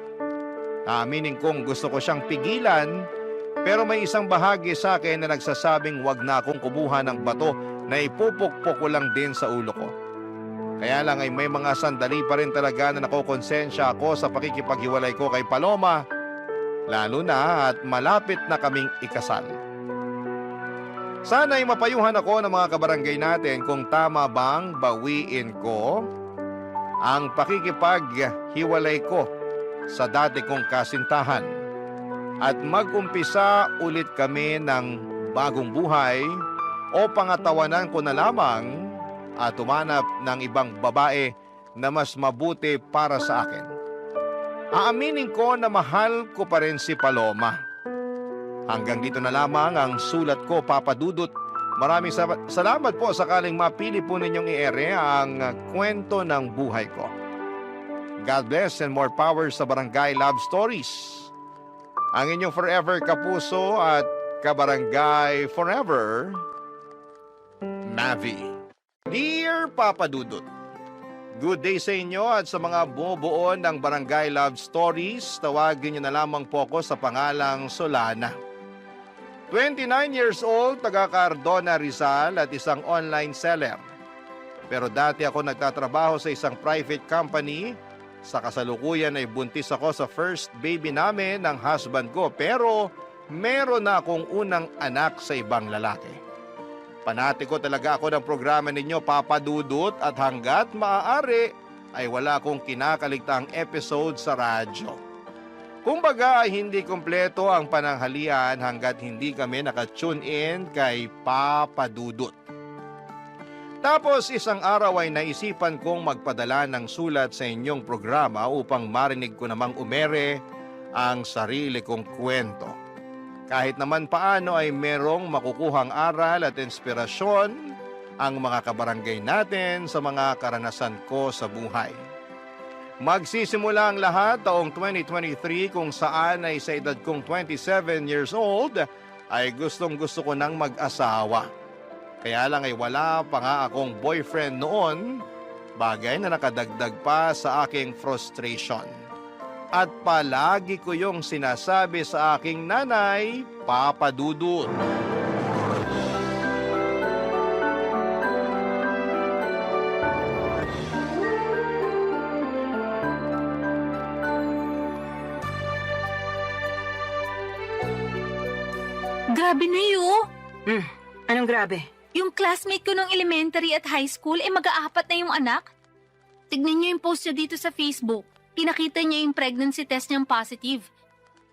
Speaker 3: Aaminin kong gusto ko siyang pigilan, pero may isang bahagi sa akin na nagsasabing wag na akong kubuha ng bato na ipupukpok ko lang din sa ulo ko. Kaya lang ay may mga sandali pa rin talaga na nakokonsensya ako sa pakikipaghiwalay ko kay Paloma, lalo na at malapit na kaming ikasal. Sana'y mapayuhan ako ng mga kabarangay natin kung tama bang bawiin ko ang pakikipaghiwalay ko sa dati kong kasintahan at mag-umpisa ulit kami ng bagong buhay o pangatawanan ko na lamang at tumanap ng ibang babae na mas mabuti para sa akin. Aaminin ko na mahal ko pa rin si Paloma. Hanggang dito na lamang ang sulat ko, Papa Dudut. Maraming salamat po sakaling mapili po ninyong i-ere ang kwento ng buhay ko. God bless and more power sa Barangay Love Stories. Ang inyong forever kapuso at kabarangay forever, Mavi. Dear Papa Dudut, Good day sa inyo at sa mga bumubuo ng Barangay Love Stories, tawagin niyo na lamang po ako sa pangalang Solana. 29 years old, taga Cardona, Rizal at isang online seller. Pero dati ako nagtatrabaho sa isang private company. Sa kasalukuyan ay buntis ako sa first baby namin ng husband ko, pero meron na akong unang anak sa ibang lalaki. Panatiko talaga ako ng programa ninyo, Papa Dudut, at hanggat maaari ay wala akong kinakaligtaang episode sa radyo. Kumbaga ay hindi kumpleto ang pananghalian hanggat hindi kami nakatune in kay Papa Dudut. Tapos isang araw ay naisipan kong magpadala ng sulat sa inyong programa upang marinig ko namang umere ang sarili kong kwento. Kahit naman paano ay merong makukuhang aral at inspirasyon ang mga kabarangay natin sa mga karanasan ko sa buhay. Magsisimula ang lahat taong 2023 kung saan ay sa edad kong 27 years old ay gustong-gusto ko nang mag-asawa. Kaya lang ay wala pa nga akong boyfriend noon, bagay na nakadagdag pa sa aking frustration. At palagi ko yung sinasabi sa aking nanay, Papa Dudut.
Speaker 2: Grabe na yun.
Speaker 1: Anong grabe?
Speaker 2: Yung classmate ko nung elementary at high school, mag-aapat na yung anak. Tignan niyo yung post niya dito sa Facebook. Pinakita niya yung pregnancy test niyang positive.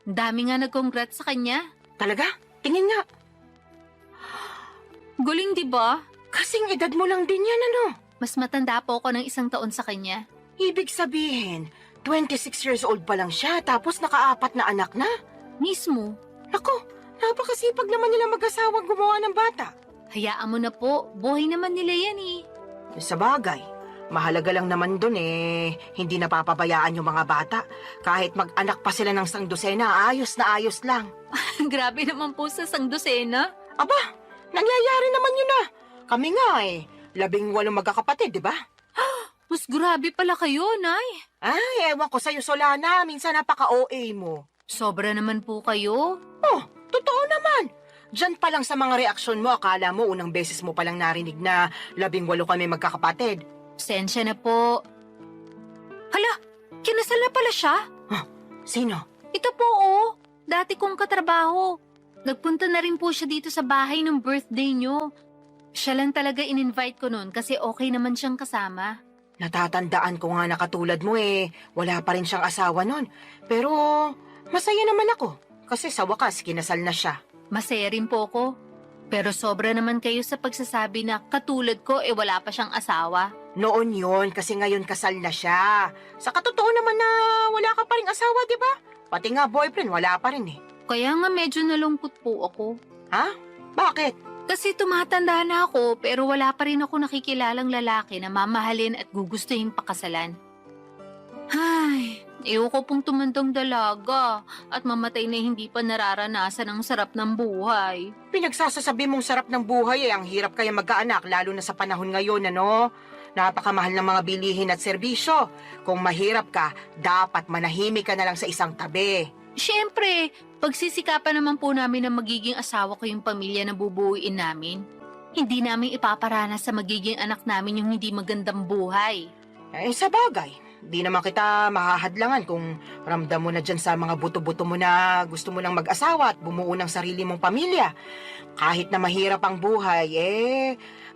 Speaker 2: Dami nga nag-congrats sa kanya.
Speaker 1: Talaga? Tingin nga.
Speaker 2: Guling, di ba?
Speaker 1: Kasing edad mo lang din yan, ano?
Speaker 2: Mas matanda po ako ng 1 taon sa kanya.
Speaker 1: Ibig sabihin, 26 years old pa lang siya tapos nakaapat na anak na.
Speaker 2: Mismo.
Speaker 1: Ako, napakasipag naman nila mag-asawang gumawa ng bata.
Speaker 2: Hayaan mo na po. Buhay naman nila yan eh.
Speaker 1: Sa bagay, mahalaga lang naman dun hindi napapabayaan yung mga bata. Kahit mag-anak pa sila ng 100, ayos na ayos lang.
Speaker 2: Grabe naman po sa sangdosena.
Speaker 1: Aba, nangyayari naman yun na. Kami nga 18 magkakapatid, di ba?
Speaker 2: Mas grabe pala kayo, Nay.
Speaker 1: Ay, ewan ko sa'yo, Solana. Minsan napaka-OA mo.
Speaker 2: Sobra naman po kayo.
Speaker 1: Oh, totoo naman. Diyan pa lang sa mga reaksyon mo, akala mo unang beses mo palang narinig na 18 kami magkakapatid.
Speaker 2: Sensya na po. Hala, kinasal na pala siya?
Speaker 1: Sino?
Speaker 2: Ito po oh, dati kong katrabaho. Nagpunta na rin po siya dito sa bahay ng birthday niyo. Siya lang talaga in-invite ko noon kasi okay naman siyang kasama.
Speaker 1: Natatandaan ko nga na katulad mo wala pa rin siyang asawa nun. Pero masaya naman ako kasi sa wakas kinasal na siya.
Speaker 2: Masaya rin po ako. Pero sobra naman kayo sa pagsasabi na katulad ko wala pa siyang asawa.
Speaker 1: Noon yun kasi ngayon kasal na siya. Sa katotoo naman na wala ka pa rin asawa, di ba? Pati nga boyfriend, wala pa rin
Speaker 2: Kaya nga medyo nalungkot po ako.
Speaker 1: Ha? Bakit?
Speaker 2: Kasi tumatanda na ako pero wala pa rin ako nakikilalang lalaki na mamahalin at gugustuhin pakasalan. Ay, ayoko pong tumandang dalaga at mamatay na hindi pa nararanasan ang sarap ng buhay.
Speaker 1: Pinagsasasabi mong sarap ng buhay ang hirap kaya magkaanak lalo na sa panahon ngayon, ano? Napakamahal ng mga bilihin at serbisyo. Kung mahirap ka, dapat manahimik ka na lang sa isang tabi.
Speaker 2: Siyempre, pagsisikapan naman po namin na magiging asawa ko yung pamilya na bubuuin namin. Hindi namin ipaparanas sa magiging anak namin yung hindi magandang buhay.
Speaker 1: Sa bagay, di naman kita mahahadlangan kung ramdam mo na dyan sa mga buto-buto mo na gusto mo lang mag-asawa at bumuo ng sarili mong pamilya. Kahit na mahirap ang buhay,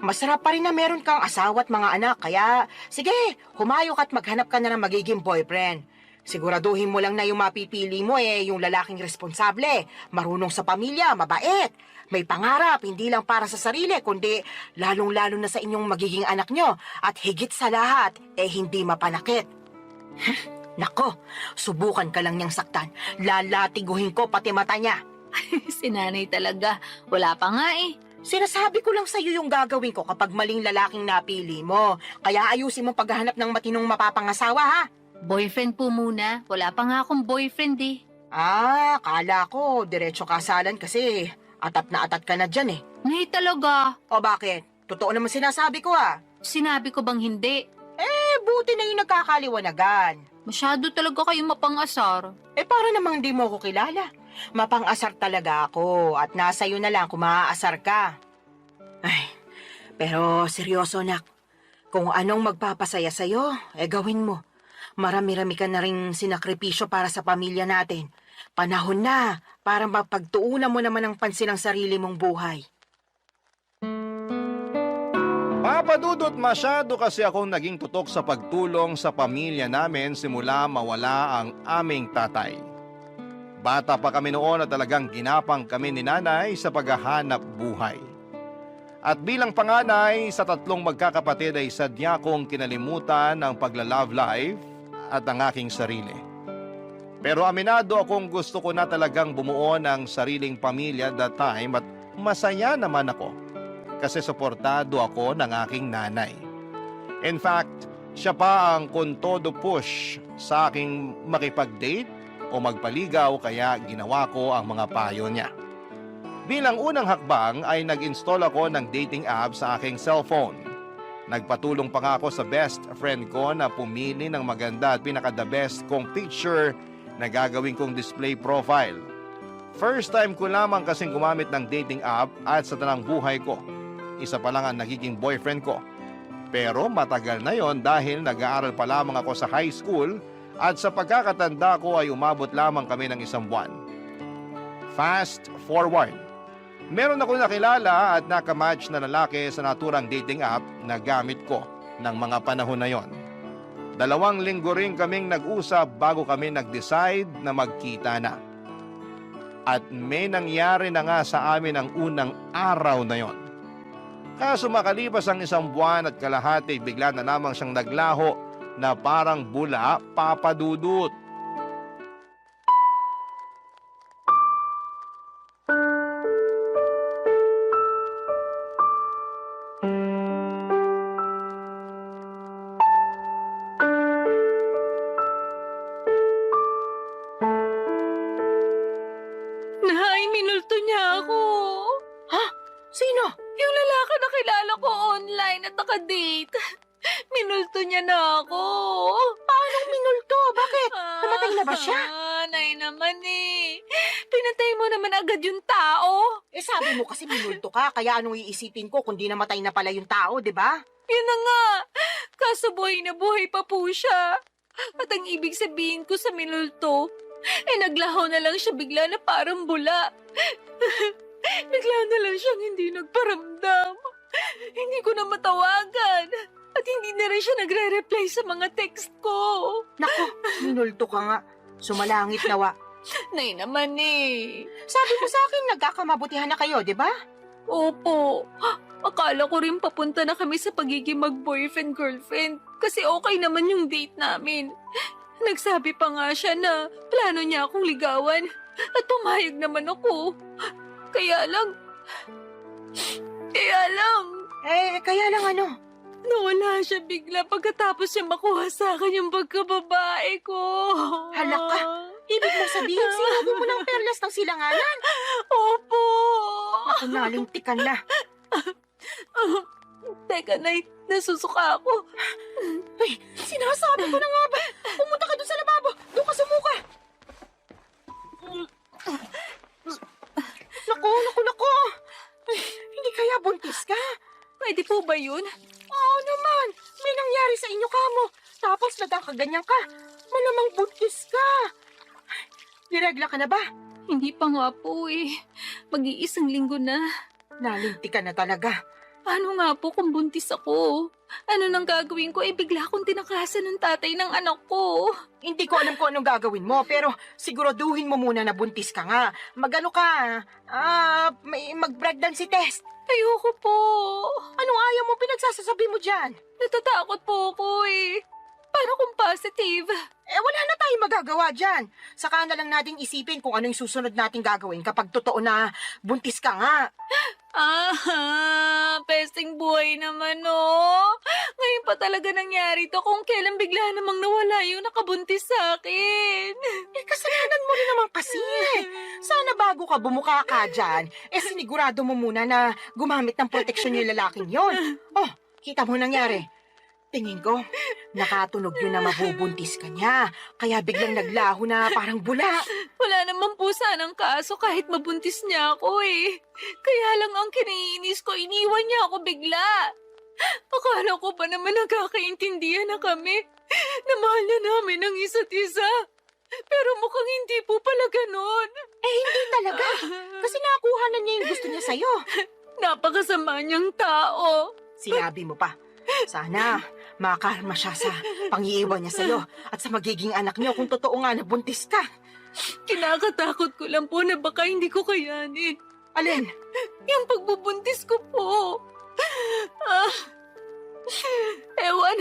Speaker 1: masarap pa rin na meron kang asawa at mga anak. Kaya, sige, humayok at maghanap ka na ng magiging boyfriend. Siguraduhin mo lang na yung mapipili mo yung lalaking responsable, marunong sa pamilya, mabait, may pangarap, hindi lang para sa sarili, kundi lalong-lalo na sa inyong magiging anak nyo. At higit sa lahat, hindi mapanakit. Nako, subukan ka lang niyang saktan. Lalatiguhin ko pati mata niya.
Speaker 2: Si nanay talaga, wala pa nga
Speaker 1: Sinasabi ko lang sa'yo yung gagawin ko kapag maling lalaking napili mo. Kaya ayusin mo paghahanap ng matinong mapapangasawa, ha?
Speaker 2: Boyfriend po muna, wala pa nga akong boyfriend
Speaker 1: Kala ko, diretso kasalan kasi atat na atat ka na dyan
Speaker 2: Nay talaga,
Speaker 1: O bakit? Totoo naman sinasabi ko
Speaker 2: sinabi ko bang hindi?
Speaker 1: mabuti na yung nagkakaliwanagan.
Speaker 2: Masyado talaga kayong mapangasar.
Speaker 1: Para namang di mo ko kilala. Mapang-asar talaga ako at nasa iyo na lang kung maaasar ka. Ay, pero seryoso nak. Kung anong magpapasaya sa'yo, gawin mo. Marami-rami ka na rin sinakripisyo para sa pamilya natin. Panahon na para mapagtuunan mo naman ang pansin ng sarili mong buhay.
Speaker 3: Papa Dudut, masyado kasi akong naging tutok sa pagtulong sa pamilya namin simula mawala ang aming tatay. Bata pa kami noon at talagang ginapang kami ni nanay sa paghahanap buhay. At bilang panganay sa 3 magkakapatid ay sadya kong kinalimutan ang pagla-love life at ang aking sarili. Pero aminado akong gusto ko na talagang bumuo ng sariling pamilya that time at masaya naman ako kasi suportado ako ng aking nanay. In fact, siya pa ang kontodo push sa aking makipag-date o magpaligaw kaya ginawa ko ang mga payo niya. Bilang unang hakbang ay nag-install ako ng dating app sa aking cellphone. Nagpatulong pa nga ako sa best friend ko na pumili ng maganda at pinaka-the best kong picture na gagawin kong display profile. First time ko lamang kasing gumamit ng dating app at sa tanang buhay ko. Isa pa lang ang nagiging boyfriend ko. Pero matagal na yon dahil nag-aaral pa lamang ako sa high school at sa pagkakatanda ko ay umabot lamang kami ng 1 buwan. Fast forward. Meron ako nakilala at nakamatch na lalaki sa naturang dating app na gamit ko ng mga panahon na yon. 2 linggo rin kaming nag-usap bago kami nag-decide na magkita na. At may nangyari na nga sa amin ang unang araw na yon. Kaso makalipas ang 1 buwan at kalahati, bigla na lamang siyang naglaho na parang bula, Papa Dudut.
Speaker 2: Nay, minulto niya ako.
Speaker 1: Sino?
Speaker 2: Yung lalaki na kilala ko online at naka-date. Minulto niya na ako.
Speaker 1: Paano minulto? Bakit? Namatay na ba siya?
Speaker 2: Nay naman eh. Pinatay mo naman agad yung tao.
Speaker 1: Sabi mo kasi minulto ka, kaya anong iisipin ko kundi namatay na pala yung tao, di ba?
Speaker 2: Yun na nga. Kaso buhay na buhay pa po siya. At ang ibig sabihin ko sa minulto, naglaho na lang siya bigla na parang bula. Bigla na lang siyang hindi nagparamdam. Hindi ko na matawagan. At hindi na rin siya nagre-reply sa mga text ko.
Speaker 1: Naku, minulto ka nga. Sumalangit nawa.
Speaker 2: Nay naman eh.
Speaker 1: Sabi mo sa akin, nagkakamabutihan na kayo, di ba?
Speaker 2: Opo. Akala ko rin papunta na kami sa pagiging mag-boyfriend-girlfriend kasi okay naman yung date namin. Nagsabi pa nga siya na plano niya akong ligawan at pumayag naman ako. Kaya lang...
Speaker 1: Kaya lang ano?
Speaker 2: Nawala siya bigla pagkatapos niya makuha sa akin yung pagkababae ko.
Speaker 1: Hala ka. Ibig mong sabihin, sinabi mo ng perlas ng silanganan.
Speaker 2: Opo.
Speaker 1: Ako nalintikan na.
Speaker 2: Teka, Nay, nasusuka ako.
Speaker 1: Ay, sinasabi ko na nga ba? Pumunta ka doon sa lababo. Doon ka sumuka. Naku. Ay, hindi kaya buntis ka?
Speaker 2: Pwede po ba yun?
Speaker 1: Oo naman. May nangyari sa inyo kamo. Tapos nagkakaganyan ka. Malamang buntis ka. Niregla ka na ba?
Speaker 2: Hindi pa nga po eh. Mag-iisang linggo na.
Speaker 1: Nalinti ka na talaga.
Speaker 2: Paano nga po kung buntis ako? Ano nang gagawin ko? Bigla akong tinakasan ng tatay ng anak ko.
Speaker 1: Hindi ko alam kung anong gagawin mo, pero siguraduhin mo muna na buntis ka nga. Magano ka? Mag-pregnancy test.
Speaker 2: Ayoko po.
Speaker 1: Anong ayaw mo pinagsasasabi mo dyan?
Speaker 2: Natatakot po ako eh. Paano kung positive?
Speaker 1: Wala na tayong magagawa dyan. Saka na lang nating isipin kung ano yung susunod nating gagawin kapag totoo na buntis ka nga.
Speaker 2: Pesting buhay naman oh. Ngayon pa talaga nangyari to kung kailan bigla namang nawala yung nakabuntis sa akin.
Speaker 1: Kasalanan mo rin naman kasi. Sana bago ka bumuka ka dyan, sinigurado mo muna na gumamit ng proteksyon yung lalaking yon. Oh, kita mo nangyari. Tingin ko, Nakatunog yun na mabubuntis ka niya. Kaya biglang naglaho na parang bula.
Speaker 2: Wala naman po sanang kaso kahit mabuntis niya ako eh. Kaya lang ang kiniinis ko, iniwan niya ako bigla. Akala ko pa naman nagkakaintindihan na kami. Na mahal na namin ang isa't isa. Pero mukhang hindi po pala ganon.
Speaker 1: Hindi talaga. Kasi nakuha na niya yung gusto niya sa'yo.
Speaker 2: Napakasama niyang tao.
Speaker 1: Sinabi mo pa. Sana makarma siya sa pangiiwan niya sa'yo at sa magiging anak niyo kung totoo nga na buntis ka.
Speaker 2: Kinakatakot ko lang po na baka hindi ko kayanin.
Speaker 1: Alin?
Speaker 2: Yung pagbubuntis ko po. Ewan,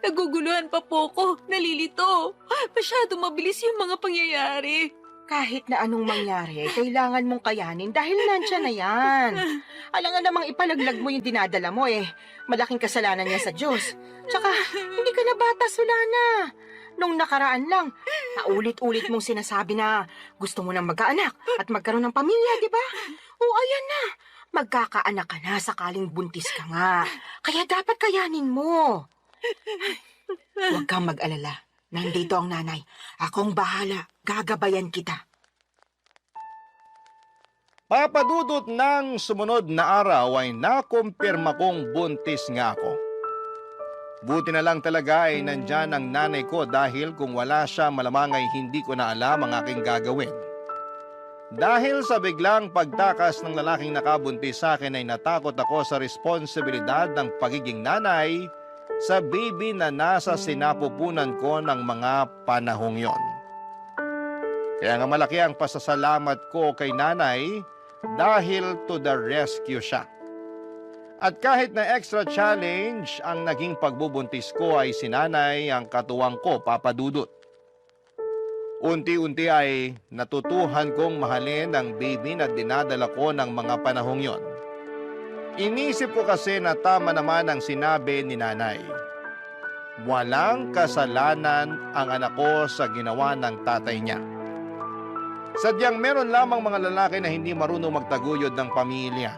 Speaker 2: naguguluhan pa po ko, nalilito. Masyado mabilis yung mga pangyayari.
Speaker 1: Kahit na anong mangyari, kailangan mong kayanin dahil nandyan na yan. Alangan namang ipalaglag mo yung dinadala mo eh. Malaking kasalanan niya sa Diyos. Tsaka, hindi ka na bata, Solana. Nung nakaraan lang, naulit-ulit mong sinasabi na gusto mo nang magkaanak at magkaroon ng pamilya, di ba? O ayan na, magkakaanak ka na sakaling buntis ka nga. Kaya dapat kayanin mo. Huwag kang mag-alala. Nandito ang nanay. Akong bahala. Gagabayan kita.
Speaker 3: Papadudot ng sumunod na araw ay nakumpirma kong buntis nga ako. Buti na lang talaga ay nandyan ang nanay ko dahil kung wala siya malamang ay hindi ko na alam ang aking gagawin. Dahil sa biglang pagtakas ng lalaking nakabuntis sa akin ay natakot ako sa responsibilidad ng pagiging nanay sa baby na nasa sinapupunan ko ng mga panahong yon. Kaya nga malaki ang pasasalamat ko kay nanay dahil to the rescue siya. At kahit na extra challenge ang naging pagbubuntis ko ay si nanay ang katuwang ko, Papadudot. Unti-unti ay natutuhan kong mahalin ang baby na dinadala ko ng mga panahong yon. Inisip ko kasi na tama naman ang sinabi ni nanay. Walang kasalanan ang anak ko sa ginawa ng tatay niya. Sadyang meron lamang mga lalaki na hindi marunong magtaguyod ng pamilya.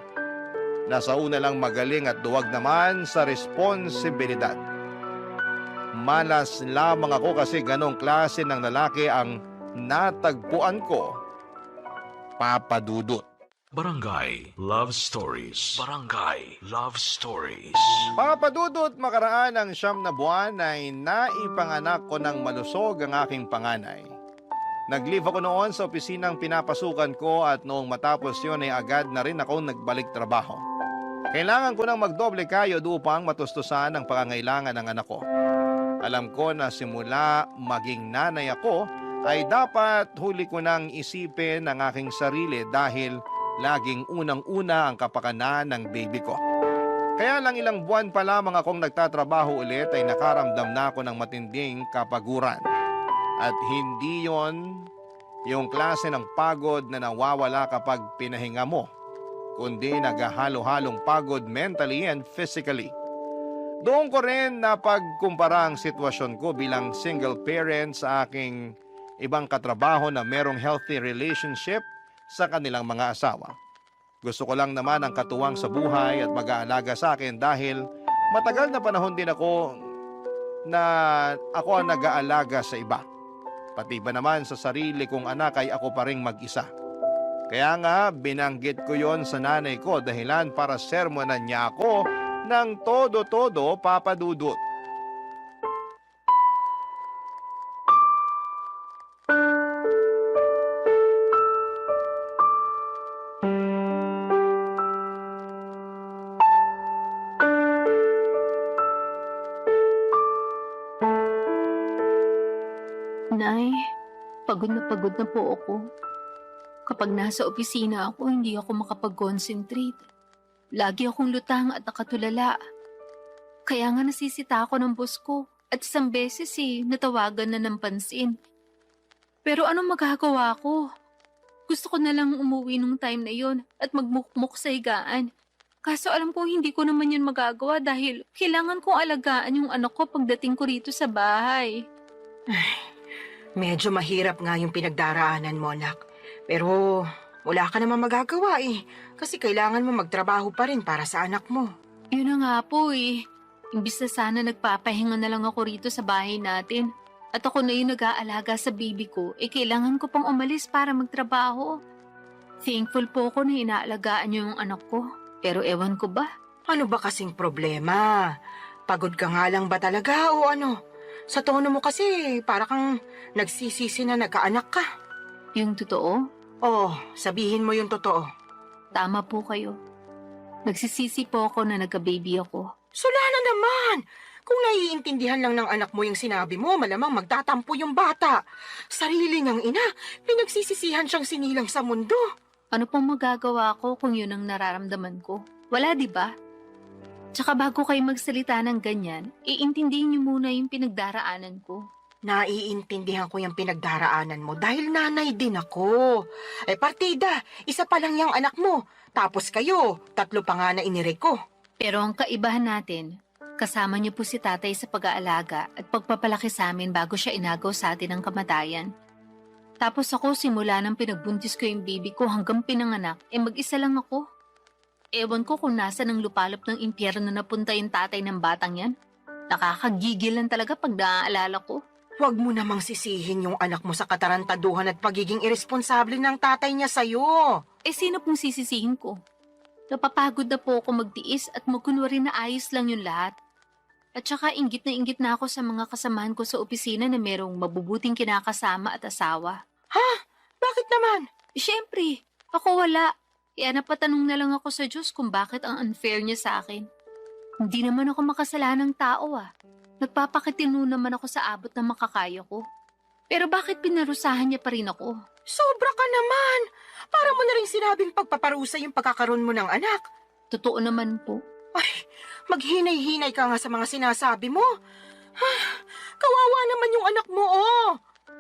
Speaker 3: Nasa una lang magaling at duwag naman sa responsibilidad. Malas lamang ako kasi ganong klase ng lalaki ang natagpuan ko, Papadudot.
Speaker 4: Barangay Love Stories. Barangay Love Stories.
Speaker 3: Papadudot, makaraan ng 9 na buwan ay naipanganak ko ng malusog ang aking panganay. Nag-leave ako noon sa opisinang pinapasukan ko at noong matapos yun ay agad na rin ako nagbalik trabaho. Kailangan ko nang magdoble kayod upang matustusan ang pangangailangan ng anak ko. Alam ko na simula maging nanay ako ay dapat huli ko nang isipin ang aking sarili dahil laging unang-una ang kapakanan ng baby ko. Kaya lang ilang buwan pa lamang akong nagtatrabaho ulit ay nakaramdam na ako ng matinding kapaguran. At hindi yon yung klase ng pagod na nawawala kapag pinahinga mo, kundi naghahalo-halong pagod mentally and physically. Doon ko rin napagkumpara ang sitwasyon ko bilang single parent sa aking ibang katrabaho na merong healthy relationship sa kanilang mga asawa. Gusto ko lang naman ang katuwang sa buhay at mag-aalaga sa akin dahil matagal na panahon din ako ang nag-aalaga sa iba. Pati ba naman sa sarili kong anak ay ako pa ring mag-isa. Kaya nga binanggit ko yon sa nanay ko dahilan para sermonan niya ako ng todo-todo, Papadudot.
Speaker 2: Nay, pagod na po ako. Kapag nasa opisina ako, hindi ako makapag-concentrate. Lagi akong lutang at nakatulala. Kaya nga nasisita ako ng boss ko at isang beses natawagan na ng pansin. Pero anong magagawa ko? Gusto ko na lang umuwi nung time na yon at magmukmuk sa higaan. Kaso alam ko hindi ko naman yun magagawa dahil kailangan kong alagaan yung anak ko pagdating ko rito sa bahay.
Speaker 1: Medyo mahirap nga yung pinagdaraanan mo, anak. Pero wala ka naman magagawa kasi kailangan mo magtrabaho pa rin para sa anak mo.
Speaker 2: Yun na nga po Imbis na sana nagpapahinga na lang ako rito sa bahay natin. At ako na yung nag-aalaga sa baby ko, kailangan ko pang umalis para magtrabaho. Thankful po ako na inaalagaan niyo yung anak ko. Pero ewan ko ba?
Speaker 1: Ano ba kasing problema? Pagod ka nga lang ba talaga o ano? Sa tono mo kasi, para kang nagsisisi na nagkaanak ka.
Speaker 2: Yung totoo?
Speaker 1: Oh, sabihin mo yung totoo.
Speaker 2: Tama po kayo. Nagsisisi po ako na nagka-baby ako.
Speaker 1: Solana naman! Kung naiintindihan lang ng anak mo yung sinabi mo, malamang magtatampo yung bata. Sarili niyang ina, pinagsisisihan siyang sinilang sa mundo.
Speaker 2: Ano pong magagawa ko kung yun ang nararamdaman ko? Wala, di ba? Tsaka bago kayo magsalita ng ganyan, iintindihin niyo muna yung pinagdaraanan ko.
Speaker 1: Naiintindihan ko yung pinagdaraanan mo dahil nanay din ako. Partida, isa pa lang yung anak mo. Tapos kayo, 3 pa nga na inire ko.
Speaker 2: Pero ang kaibahan natin, kasama niyo po si tatay sa pag-aalaga at pagpapalaki sa amin bago siya inagaw sa atin ng kamatayan. Tapos ako, simula nang pinagbuntis ko yung baby ko hanggang pinanganak, mag-isa lang ako. Ewan ko kung nasa ng lupalop ng impyerno na napunta yung tatay ng batang yan. Nakakagigil lang talaga pag naaalala ko.
Speaker 1: Huwag mo namang sisihin yung anak mo sa katarantaduhan at pagiging irresponsable ng tatay niya sa'yo.
Speaker 2: Sino pong sisisihin ko? Napapagod na po ako magtiis at magkunwari na ayos lang yung lahat. At saka inggit na ako sa mga kasamahan ko sa opisina na merong mabubuting kinakasama at asawa.
Speaker 1: Ha? Bakit naman?
Speaker 2: Siyempre, ako wala. Kaya napatanong na lang ako sa Diyos kung bakit ang unfair niya sa akin. Hindi naman ako makasalanang tao Nagpapakitino naman ako sa abot na makakaya ko. Pero bakit pinarusahan niya pa rin ako?
Speaker 1: Sobra ka naman! Para mo na rin sinabing pagpaparusa yung pagkakaroon mo ng anak.
Speaker 2: Totoo naman po.
Speaker 1: Ay, maghinay-hinay ka nga sa mga sinasabi mo. Kawawa naman yung anak mo,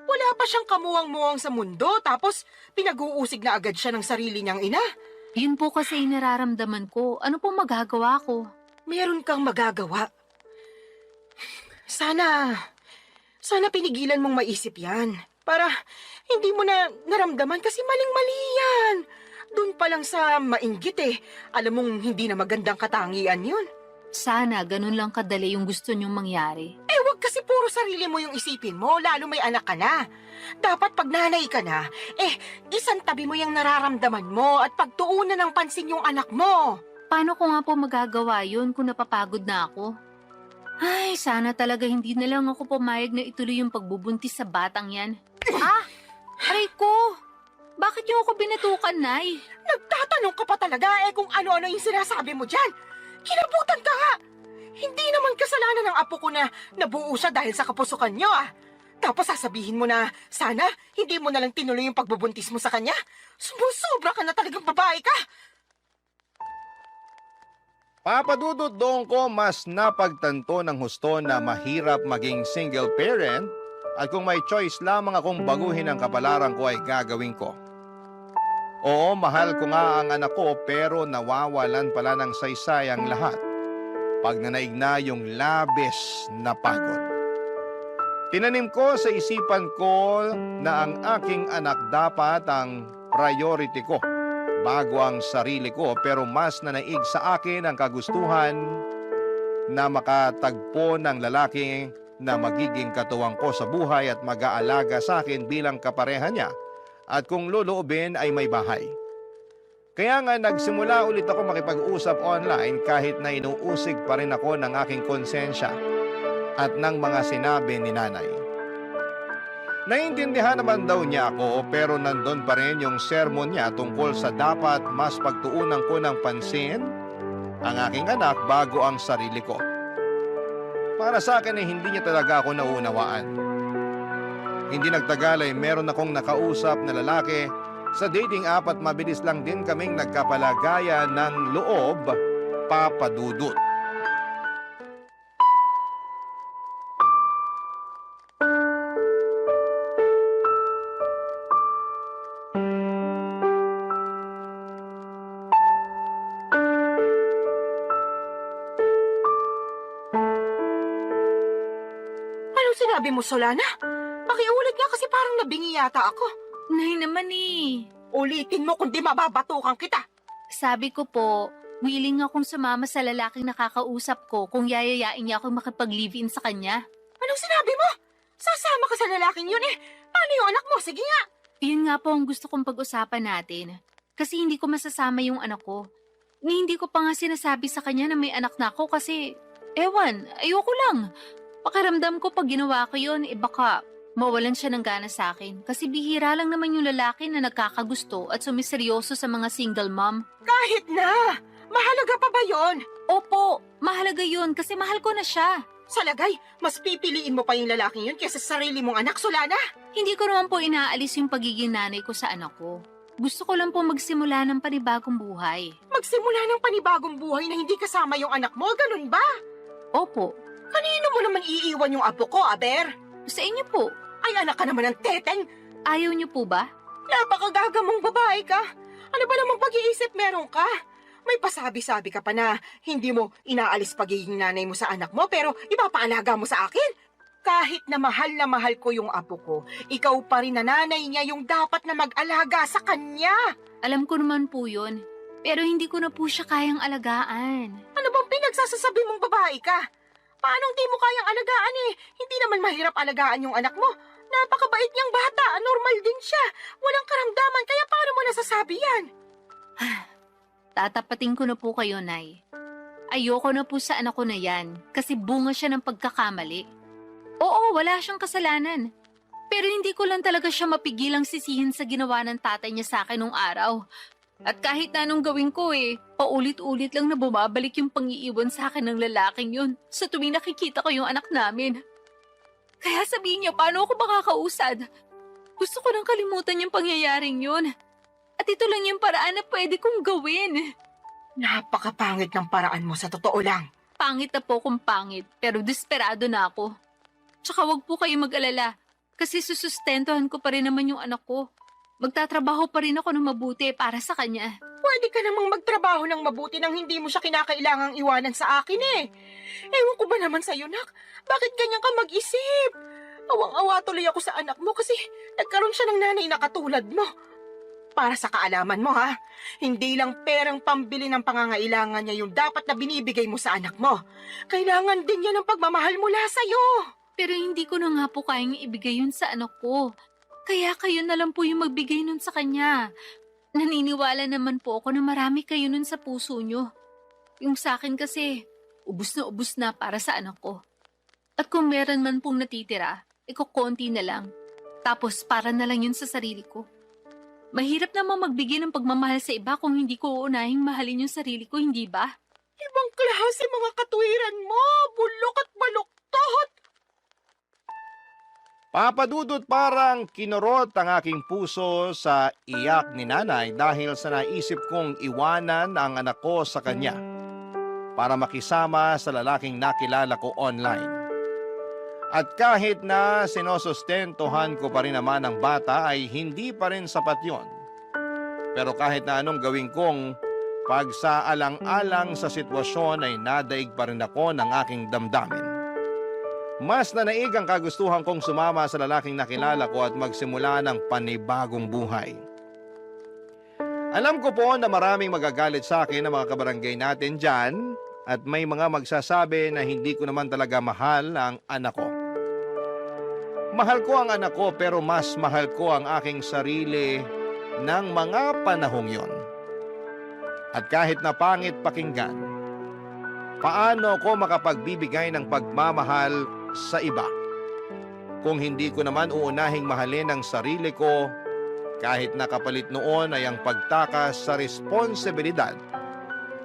Speaker 1: Wala pa siyang kamuwang-muwang sa mundo, tapos pinag-uusig na agad siya ng sarili niyang ina.
Speaker 2: Yun po kasi yung nararamdaman ko. Ano po magagawa ko?
Speaker 1: Meron kang magagawa. Sana pinigilan mong maisip yan. Para hindi mo na naramdaman kasi maling-mali yan. Doon pa lang sa mainggit alam mong hindi na magandang katangian yun.
Speaker 2: Sana ganun lang kadali yung gusto niyong mangyari.
Speaker 1: Wag kasi puro sarili mo yung isipin mo, lalo may anak ka na. Dapat pag nanay ka na, isang tabi mo yung nararamdaman mo at pagtuunan ng pansin yung anak mo.
Speaker 2: Paano ko nga po magagawa yun kung napapagod na ako? Ay, sana talaga hindi na lang ako pumayag na ituloy yung pagbubuntis sa batang yan. Aray ko! Bakit yung ako binatukan, Nay?
Speaker 1: Nagtatanong ka pa talaga kung ano-ano yung sinasabi mo dyan. Kinabutan ka nga! Hindi naman kasalanan ng apo ko na nabuo siya dahil sa kapusukan niyo Tapos sasabihin mo na sana hindi mo na lang tinuloy yung pagbubuntis mo sa kanya. Sumusobra ka na talagang babae ka!
Speaker 3: Papadudot doon ko mas napagtanto ng husto na mahirap maging single parent at kung may choice lamang akong baguhin ang kapalaran ko ay gagawin ko. Oo, mahal ko nga ang anak ko pero nawawalan pala ng saysay ang lahat pag nanaig na yung labis na pagod. Tinanim ko sa isipan ko na ang aking anak dapat ang priority ko bago ang sarili ko pero mas nanaig sa akin ang kagustuhan na makatagpo ng lalaki na magiging katuwang ko sa buhay at mag-aalaga sa akin bilang kapareha niya at kung loloobin ay may bahay. Kaya nga nagsimula ulit ako makipag-usap online kahit na inuusig pa rin ako ng aking konsensya at ng mga sinabi ni nanay. Naiintindihan naman daw niya ako pero nandun pa rin yung sermon niya tungkol sa dapat mas pagtuunan ko ng pansin ang aking anak bago ang sarili ko. Para sa akin ay hindi niya talaga ako nauunawaan. Hindi nagtagal ay meron akong nakausap na lalaki sa dating app at mabilis lang din kaming nagkapalagayan ng loob, papadudot.
Speaker 1: Anong sinabi mo, Solana? Pakiulit nga kasi parang nabingi yata ako.
Speaker 2: Nay naman
Speaker 1: Ulitin mo kundi mababatukan kita.
Speaker 2: Sabi ko po, willing akong sumama sa lalaking nakakausap ko kung yayayain niya ako makipag-live-in sa kanya.
Speaker 1: Anong sinabi mo? Sasama ka sa lalaking yun eh. Paano yung anak mo? Sige nga.
Speaker 2: Yun nga po ang gusto kong pag-usapan natin. Kasi hindi ko masasama yung anak ko. Hindi ko pa nga sinasabi sa kanya na may anak na ako kasi, ewan, ayoko lang. Pakiramdam ko pag ginawa ko yun, baka mawalan siya ng gana sa akin. Kasi bihira lang naman yung lalaki na nagkakagusto at sumiseryoso sa mga single mom.
Speaker 1: Kahit na. Mahalaga pa ba yon?
Speaker 2: Opo, mahalaga yun kasi mahal ko na siya.
Speaker 1: Sa lagay, mas pipiliin mo pa yung lalaking yun kaysa sa sarili mong anak, Solana.
Speaker 2: Hindi ko naman po inaalis yung pagiging nanay ko sa anak ko. Gusto ko lang po magsimula ng panibagong buhay.
Speaker 1: Magsimula ng panibagong buhay na hindi kasama yung anak mo, ganun ba?
Speaker 2: Opo,
Speaker 1: Kanino mo naman iiwan yung apo ko, Aber?
Speaker 2: sa inyo po.
Speaker 1: Ay, anak ka naman ng teteng.
Speaker 2: Ayaw niyo po ba?
Speaker 1: Napakagagamong babae ka. Ano ba namang pag-iisip meron ka? May pasabi-sabi ka pa na hindi mo inaalis pagiging nanay mo sa anak mo pero ipapaalaga mo sa akin. Kahit na mahal ko yung apo ko, ikaw pa rin na nanay niya yung dapat na mag-alaga sa kanya.
Speaker 2: Alam ko naman po yun. Pero hindi ko na po siya kayang alagaan.
Speaker 1: Ano bang pinagsasasabi mong babae ka? Paano hindi mo kayang alagaan eh? Hindi naman mahirap alagaan yung anak mo. Napakabait niyang bata, normal din siya. Walang karamdaman, kaya paano mo nasasabi yan?
Speaker 2: Tatapatin ko na po kayo, Nay. Ayoko na po sa anak ko na yan kasi bunga siya ng pagkakamali. Oo, wala siyang kasalanan. Pero hindi ko lang talaga siya mapigilang sisihin sa ginawa ng tatay niya sa akin nung araw. At kahit na anong gawin ko paulit-ulit lang na bumabalik yung pangiiwan sa akin ng lalaking yun sa tuwing nakikita ko yung anak namin. Kaya sabihin niya, paano ako makakausad? Gusto ko nang kalimutan yung pangyayaring yun. At ito lang yung paraan na pwede kong gawin.
Speaker 1: Napakapangit ng paraan mo sa totoo lang.
Speaker 2: Pangit na po kung pangit, pero desperado na ako. Tsaka wag po kayo mag-alala, kasi susustentuhan ko pa rin naman yung anak ko. Magtatrabaho pa rin ako ng mabuti para sa kanya.
Speaker 1: Pwede ka namang magtrabaho ng mabuti nang hindi mo siya kinakailangang iwanan sa akin eh. Ewan ko ba naman sa'yo, nak? Bakit ganyan ka mag-isip? Awang-awa tuloy ako sa anak mo kasi nagkaroon siya ng nanay na katulad mo. Para sa kaalaman mo ha, hindi lang perang pambili ng pangangailangan niya yung dapat na binibigay mo sa anak mo. Kailangan din niya ng pagmamahal mula sa'yo.
Speaker 2: Pero hindi ko na nga po kayang ibigay yun sa anak ko. Kaya kayo na lang po yung magbigay nun sa kanya. Naniniwala naman po ako na marami kayo nun sa puso nyo. Yung sa akin kasi, ubus na para sa anak ko. At kung meron man pong natitira, konti na lang. Tapos para na lang yun sa sarili ko. Mahirap namang magbigay ng pagmamahal sa iba kung hindi ko uunahing mahalin yung sarili ko, hindi ba?
Speaker 1: Ibang klase mga katwiran mo, bulok at baluktot.
Speaker 3: Papadudot parang kinurot ang aking puso sa iyak ni nanay dahil sa naisip kong iwanan ang anak ko sa kanya para makisama sa lalaking nakilala ko online. At kahit na sinosustentuhan ko pa rin naman ang bata ay hindi pa rin sapat yon. Pero kahit na anong gawin kong pagsaalang-alang sa sitwasyon ay nadaig pa rin ako ng aking damdamin. Mas nanaig ang kagustuhan kong sumama sa lalaking nakilala ko at magsimula ng panibagong buhay. Alam ko po na maraming magagalit sa akin ng mga kabarangay natin dyan at may mga magsasabi na hindi ko naman talaga mahal ang anak ko. Mahal ko ang anak ko pero mas mahal ko ang aking sarili ng mga panahong yon. At kahit na pangit pakinggan, paano ko makapagbibigay ng pagmamahal sa iba kung hindi ko naman uunahing mahalin ang sarili ko kahit nakapalit noon ay ang pagtakas sa responsibilidad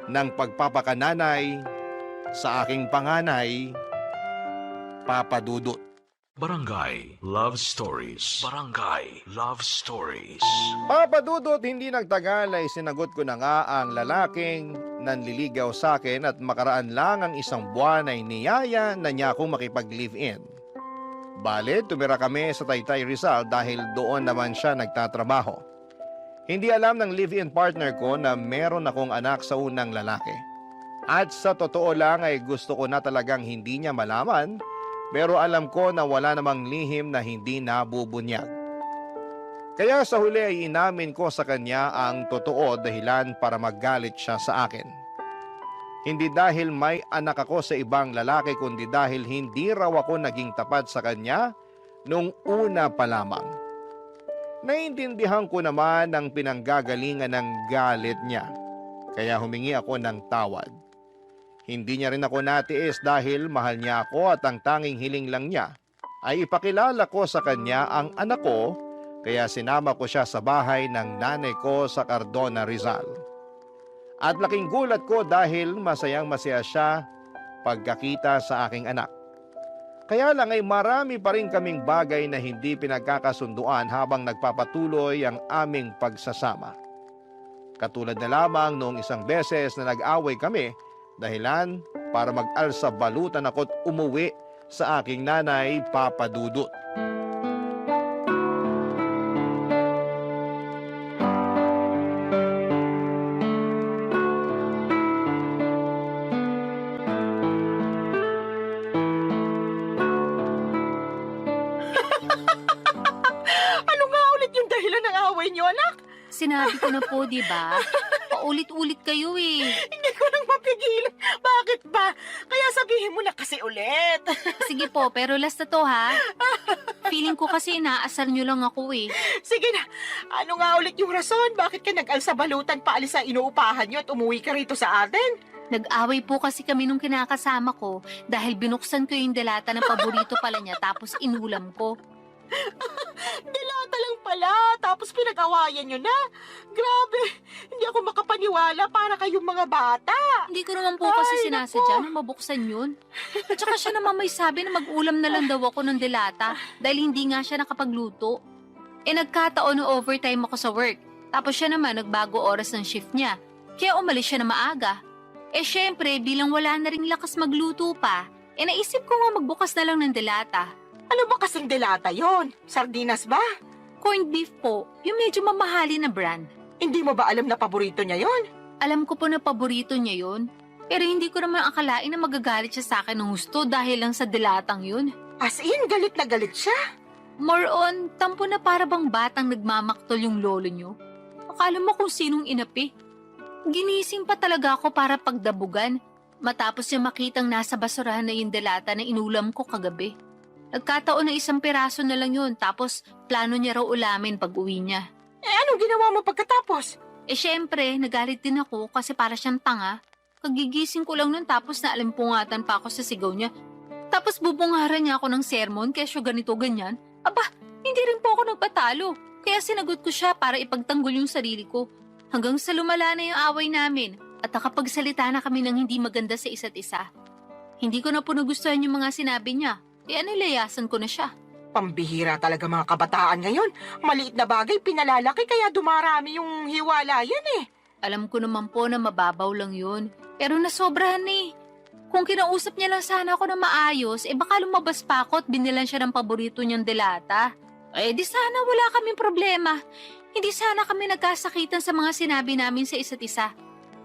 Speaker 3: ng pagpapakananay sa aking panganay, Papa Dudut.
Speaker 4: Barangay Love Stories. Barangay Love Stories.
Speaker 3: Papa Dudut, hindi nagtagal ay sinagot ko na nga ang lalaking nanliligaw sa akin at makaraan lang ang isang buwan ay niyaya na niya akong makipag-live-in. Bale, tumira kami sa Taytay Rizal dahil doon naman siya nagtatrabaho. Hindi alam ng live-in partner ko na meron akong anak sa unang lalaki. At sa totoo lang ay gusto ko na talagang hindi niya malaman, pero alam ko na wala namang lihim na hindi nabubunyag. Kaya sa huli ay inamin ko sa kanya ang totoo dahilan para magalit siya sa akin. Hindi dahil may anak ako sa ibang lalaki kundi dahil hindi raw ako naging tapat sa kanya nung una pa lamang. Naintindihan ko naman ang pinanggagalingan ng galit niya, kaya humingi ako ng tawad. Hindi niya rin ako natiis dahil mahal niya ako at ang tanging hiling lang niya ay ipakilala ko sa kanya ang anak ko, kaya sinama ko siya sa bahay ng nanay ko sa Cardona, Rizal. At laking gulat ko dahil masayang masaya siya pagkakita sa aking anak. Kaya lang ay marami pa rin kaming bagay na hindi pinagkakasunduan habang nagpapatuloy ang aming pagsasama. Katulad na lamang noong isang beses na nag-away kami, dahilan para mag-alsa balutan ako't umuwi sa aking nanay, Papa Dudut.
Speaker 1: Ano nga ulit yung dahilan ng away niyo, anak?
Speaker 2: Sinabi ko na po, di ba? Paulit-ulit kayo eh.
Speaker 1: Hindi ko nang mapigilan. Bakit ba? Kaya sabihin mo na kasi ulit.
Speaker 2: Sige po, pero last na to ha. Feeling ko kasi inaasar nyo lang ako eh.
Speaker 1: Sige na, ano nga ulit yung rason? Bakit ka nag-alsa balutan paalis sa inuupahan niyo at umuwi ka rito sa atin?
Speaker 2: Nag-away po kasi kami nung kinakasama ko dahil binuksan ko yung delata ng paborito pala niya tapos inulam ko.
Speaker 1: Dilata lang pala, tapos pinag-awayan niyo na. Grabe, hindi ako makapaniwala para kayong mga bata.
Speaker 2: Hindi ko naman po kasi
Speaker 1: Ay,
Speaker 2: sinasadya
Speaker 1: naku.
Speaker 2: na mabuksan yun. At saka siya naman may sabi na mag-ulam na lang daw ako ng delata dahil hindi nga siya nakapagluto. Nagkataon na overtime ako sa work. Tapos siya naman nagbago oras ng shift niya. Kaya umalis siya na maaga. Syempre, bilang wala na ring lakas magluto pa, naisip ko nga magbukas na lang ng delata.
Speaker 1: Ano ba kasing dilata yon? Sardinas ba?
Speaker 2: Corned beef po, yung medyo mamahali na brand.
Speaker 1: Hindi mo ba alam na paborito niya yon?
Speaker 2: Alam ko po na paborito niya yun. Pero hindi ko naman akalain na magagalit siya sa akin ng gusto dahil lang sa dilatang yun.
Speaker 1: As in, galit na galit siya.
Speaker 2: More on, tampo na para bang batang nagmamaktol yung lolo nyo. Akala mo kung sinong inapi. Ginising pa talaga ako para pagdabugan. Matapos niya makitang nasa basurahan na yung delata na inulam ko kagabi. Nagkataon na isang piraso na lang yun tapos plano niya raw ulamin pag uwi niya.
Speaker 1: Anong ginawa mo pagkatapos?
Speaker 2: Syempre, nagalit din ako kasi para siyang tanga. Kagigising ko lang nun tapos naalimpungatan pa ako sa sigaw niya. Tapos bubungaran niya ako ng sermon kesyo ganito ganyan. Aba, hindi rin po ako nagpatalo. Kaya sinagot ko siya para ipagtanggol yung sarili ko. Hanggang sa lumala na yung away namin at nakapagsalita na kami ng hindi maganda sa isa't isa. Hindi ko na po nagustuhan yung mga sinabi niya. Kaya nilayasan ko na siya.
Speaker 1: Pambihira talaga mga kabataan ngayon. Maliit na bagay pinalalaki kaya dumarami yung hiwala yan eh.
Speaker 2: Alam ko naman po na mababaw lang yun. Pero nasobrahan eh. Kung kinausap niya lang sana ako na maayos, baka lumabas pa ako at binilan siya ng paborito niyang delata. Di sana wala kaming problema. Hindi sana kami nagkasakitan sa mga sinabi namin sa isa't isa.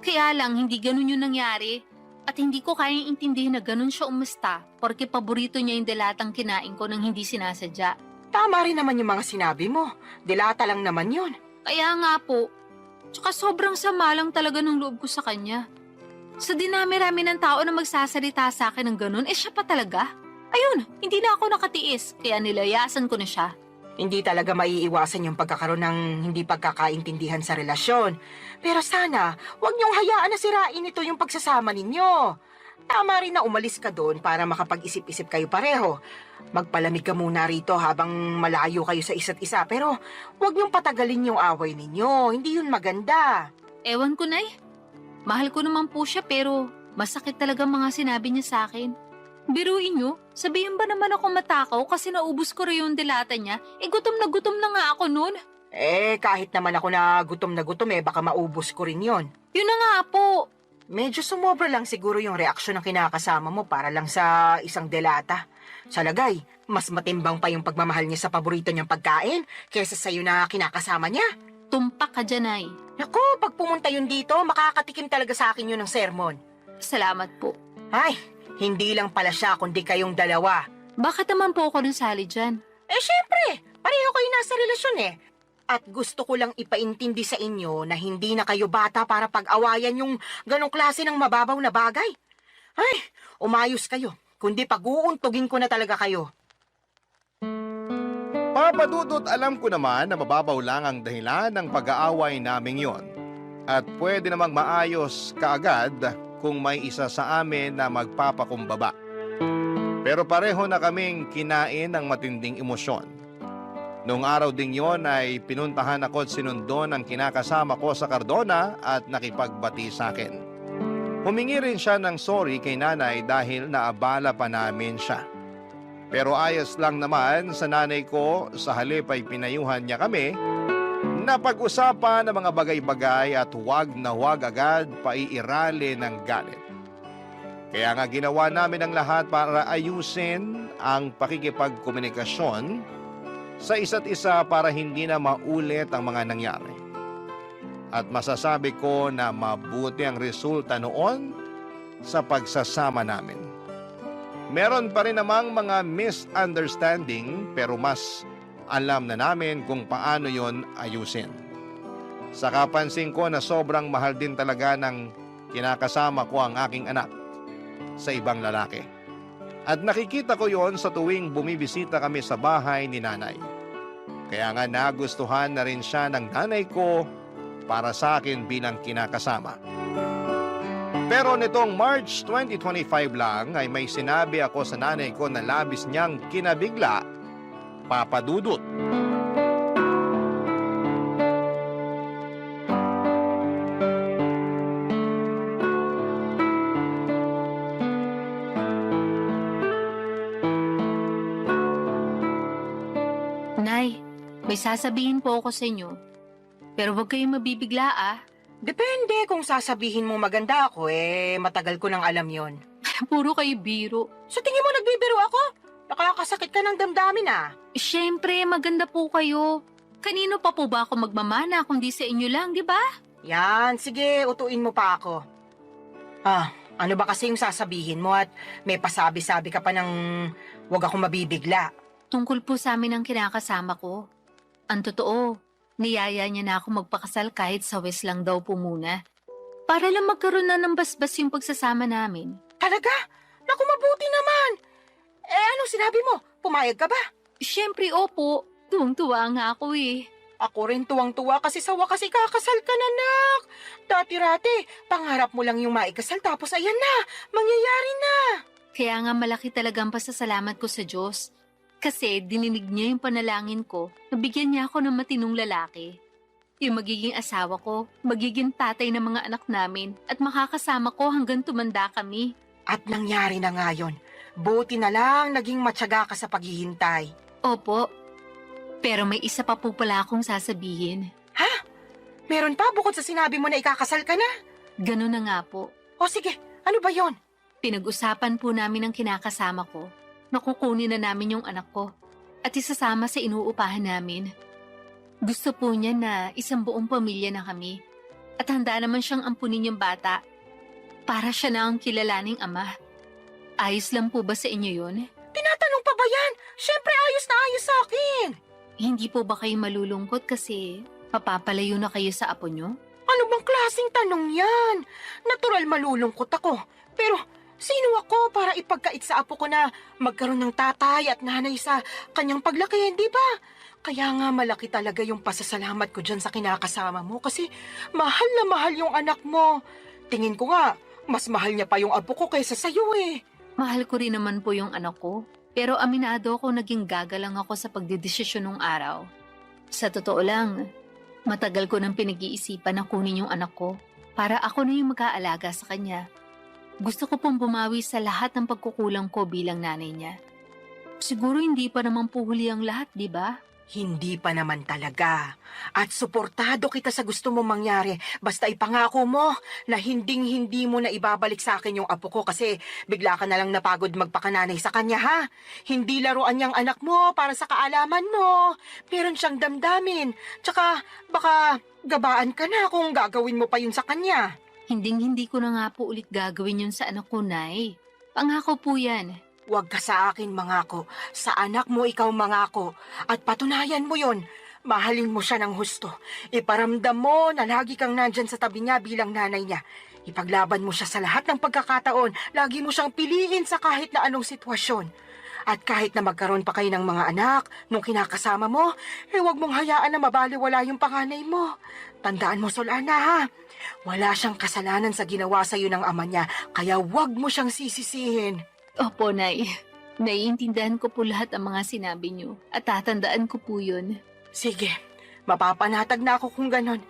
Speaker 2: Kaya lang, hindi ganun yung nangyari. At hindi ko kayang intindihin na ganun siya umasta porque paborito niya yung delatang kinain ko nang hindi sinasadya.
Speaker 1: Tama rin naman yung mga sinabi mo. Dilata lang naman yun.
Speaker 2: Kaya nga po. Tsaka sobrang sama lang talaga ng loob ko sa kanya. Sa dinami-rami ng tao na magsasalita sa akin ng ganun, siya pa talaga. Ayun, hindi na ako nakatiis kaya nilayasan ko na siya.
Speaker 1: Hindi talaga maiiwasan yung pagkakaroon ng hindi pagkakaintindihan sa relasyon. Pero sana, huwag niyong hayaan na sirain ito yung pagsasama ninyo. Tama rin na umalis ka doon para makapag-isip-isip kayo pareho. Magpalamig ka muna rito habang malayo kayo sa isa't isa. Pero huwag niyong patagalin yung away ninyo. Hindi yun maganda.
Speaker 2: Ewan ko na eh. Mahal ko naman po siya pero masakit talaga mga sinabi niya sa akin. Biruin niyo, sabihin ba naman ako matakaw kasi naubos ko rin yung delata niya? Gutom na nga ako noon.
Speaker 1: Kahit naman ako na gutom, baka maubos ko rin yon.
Speaker 2: Yun na nga po.
Speaker 1: Medyo sumobra lang siguro yung reaksyon ng kinakasama mo para lang sa isang delata. Sa lagay, mas matimbang pa yung pagmamahal niya sa paborito niyang pagkain kaysa sa'yo na kinakasama niya.
Speaker 2: Tumpak ka dyan ay.
Speaker 1: Naku, pag pumunta yun dito, makakatikim talaga sa akin yun ng sermon.
Speaker 2: Salamat po.
Speaker 1: Ay, hindi lang pala siya kundi kayong dalawa.
Speaker 2: Bakit naman po ako nasali dyan?
Speaker 1: Syempre, pareho kayo nasa relasyon eh. At gusto ko lang ipaintindi sa inyo na hindi na kayo bata para pag-awayan yung ganong klase ng mababaw na bagay. Ay, umayos kayo. Kundi pag-uuntugin ko na talaga kayo.
Speaker 3: Papa Dudut, alam ko naman na mababaw lang ang dahilan ng pag-aaway naming yon. At pwede namang maayos kaagad kung may isa sa amin na magpapakumbaba. Pero pareho na kaming kinain ng matinding emosyon. Noong araw ding yon ay pinuntahan ako at sinundo ng kinakasama ko sa Cardona at nakipagbati sa akin. Humingi rin siya ng sorry kay nanay dahil naabala pa namin siya. Pero ayos lang naman sa nanay ko, sa halip ay pinayuhan niya kami na pag-usapan ng mga bagay-bagay at huwag na huwag agad paiirali ng galit. Kaya nga ginawa namin ang lahat para ayusin ang pakikipagkomunikasyon sa isa't isa para hindi na maulit ang mga nangyari. At masasabi ko na mabuti ang resulta noon sa pagsasama namin. Meron pa rin namang mga misunderstanding pero mas alam na namin kung paano yon ayusin. Saka pansin ko na sobrang mahal din talaga ng kinakasama ko ang aking anak sa ibang lalaki. At nakikita ko yon sa tuwing bumibisita kami sa bahay ni nanay. Kaya nga nagustuhan na rin siya ng nanay ko para sa akin bilang kinakasama. Pero nitong March 2025 lang ay may sinabi ako sa nanay ko na labis niyang kinabigla, Papa Dudut.
Speaker 2: Nay, may sasabihin po ako sa inyo. Pero huwag kayong mabibigla ah.
Speaker 1: Depende kung sasabihin mo maganda ako, matagal ko nang alam yon.
Speaker 2: Puro kayo biro.
Speaker 1: Sa tingin mo nagbibiro ako? Nakakasakit ka ng damdamin ah.
Speaker 2: Siyempre, maganda po kayo. Kanino pa po ba ako magmamana kung di sa inyo lang, di ba?
Speaker 1: Yan, sige, utuin mo pa ako. Ano ba kasi yung sasabihin mo at may pasabi-sabi ka pa ng wag ako mabibigla?
Speaker 2: Tungkol po sa amin ang kinakasama ko. Ang totoo, niyaya niya na ako magpakasal kahit sa West lang daw po muna. Para lang magkaroon na ng basbas yung pagsasama namin.
Speaker 1: Talaga? Naku, mabuti naman. Anong sinabi mo? Pumayag ka ba?
Speaker 2: Siyempre, opo. Tuwang-tuwa nga ako eh.
Speaker 1: Ako rin tuwang-tuwa kasi sa wakas ikakasal ka na, nak. Dati-rati, pangarap mo lang yung maikasal tapos ayan na, mangyayari na.
Speaker 2: Kaya nga malaki talagang pasasalamat ko sa Diyos. Kasi dininig niya yung panalangin ko, nabigyan niya ako ng matinong lalaki. Yung magiging asawa ko, magiging tatay ng mga anak namin, at makakasama ko hanggang tumanda kami.
Speaker 1: At nangyari na nga yun. Buti na lang naging matyaga ka sa paghihintay.
Speaker 2: Opo, pero may isa pa po pala akong sasabihin.
Speaker 1: Meron pa bukod sa sinabi mo na ikakasal ka na?
Speaker 2: Ganun na nga po.
Speaker 1: O sige, ano ba yon?
Speaker 2: Pinag-usapan po namin ang kinakasama ko. Nakukunin na namin yung anak ko at isasama sa inuupahan namin. Gusto po niya na isang buong pamilya na kami at handa naman siyang ampunin yung bata para siya na ang kilalaning ama. Ayos lang po ba sa inyo yun?
Speaker 1: Tinatanong pa ba yan? Siyempre ayos na ayos sa akin.
Speaker 2: Hindi po ba kayo malulungkot kasi papapalayo na kayo sa apo nyo?
Speaker 1: Ano bang klaseng tanong yan? Natural malulungkot ako. Pero sino ako para ipagkait sa apo ko na magkaroon ng tatay at nanay sa kanyang paglaki, di ba? Kaya nga malaki talaga yung pasasalamat ko dyan sa kinakasama mo kasi mahal na mahal yung anak mo. Tingin ko nga, mas mahal niya pa yung apo ko kaysa sa'yo eh.
Speaker 2: Mahal ko rin naman po yung anak ko. Pero aminado ko naging gagalang ako sa pagdedesisyon nung araw. Sa totoo lang, matagal ko nang pinag-iisipan na kunin yung anak ko para ako na yung mag-aalaga sa kanya. Gusto ko pong bumawi sa lahat ng pagkukulang ko bilang nanay niya. Siguro hindi pa naman po huli ang lahat, di ba?
Speaker 1: Hindi pa naman talaga. At suportado kita sa gusto mong mangyari. Basta ipangako mo na hinding-hindi mo na ibabalik sa akin yung apo ko kasi bigla ka na lang napagod magpakananay sa kanya, ha? Hindi laruan niyang anak mo para sa kaalaman mo. Meron siyang damdamin. Tsaka baka gabaan ka na kung gagawin mo pa yun sa kanya.
Speaker 2: Hinding-hindi ko na nga po ulit gagawin yun sa anak ko, Nay. Pangako po yan.
Speaker 1: Huwag ka sa akin mangako. Sa anak mo ikaw mangako. At patunayan mo yon. Mahalin mo siya ng husto. Iparamdam mo na lagi kang nandyan sa tabi niya bilang nanay niya. Ipaglaban mo siya sa lahat ng pagkakataon. Lagi mo siyang piliin sa kahit na anong sitwasyon. At kahit na magkaroon pa kayo ng mga anak, nung kinakasama mo, huwag mong hayaan na mabaliwala yung panganay mo. Tandaan mo, Solana, ha? Wala siyang kasalanan sa ginawa sa iyo ng ama niya, kaya huwag mo siyang sisisihin.
Speaker 2: Opo, Nay. Naiintindihan ko po lahat ang mga sinabi niyo at tatandaan ko po yun.
Speaker 1: Sige, mapapanatag na ako kung ganon.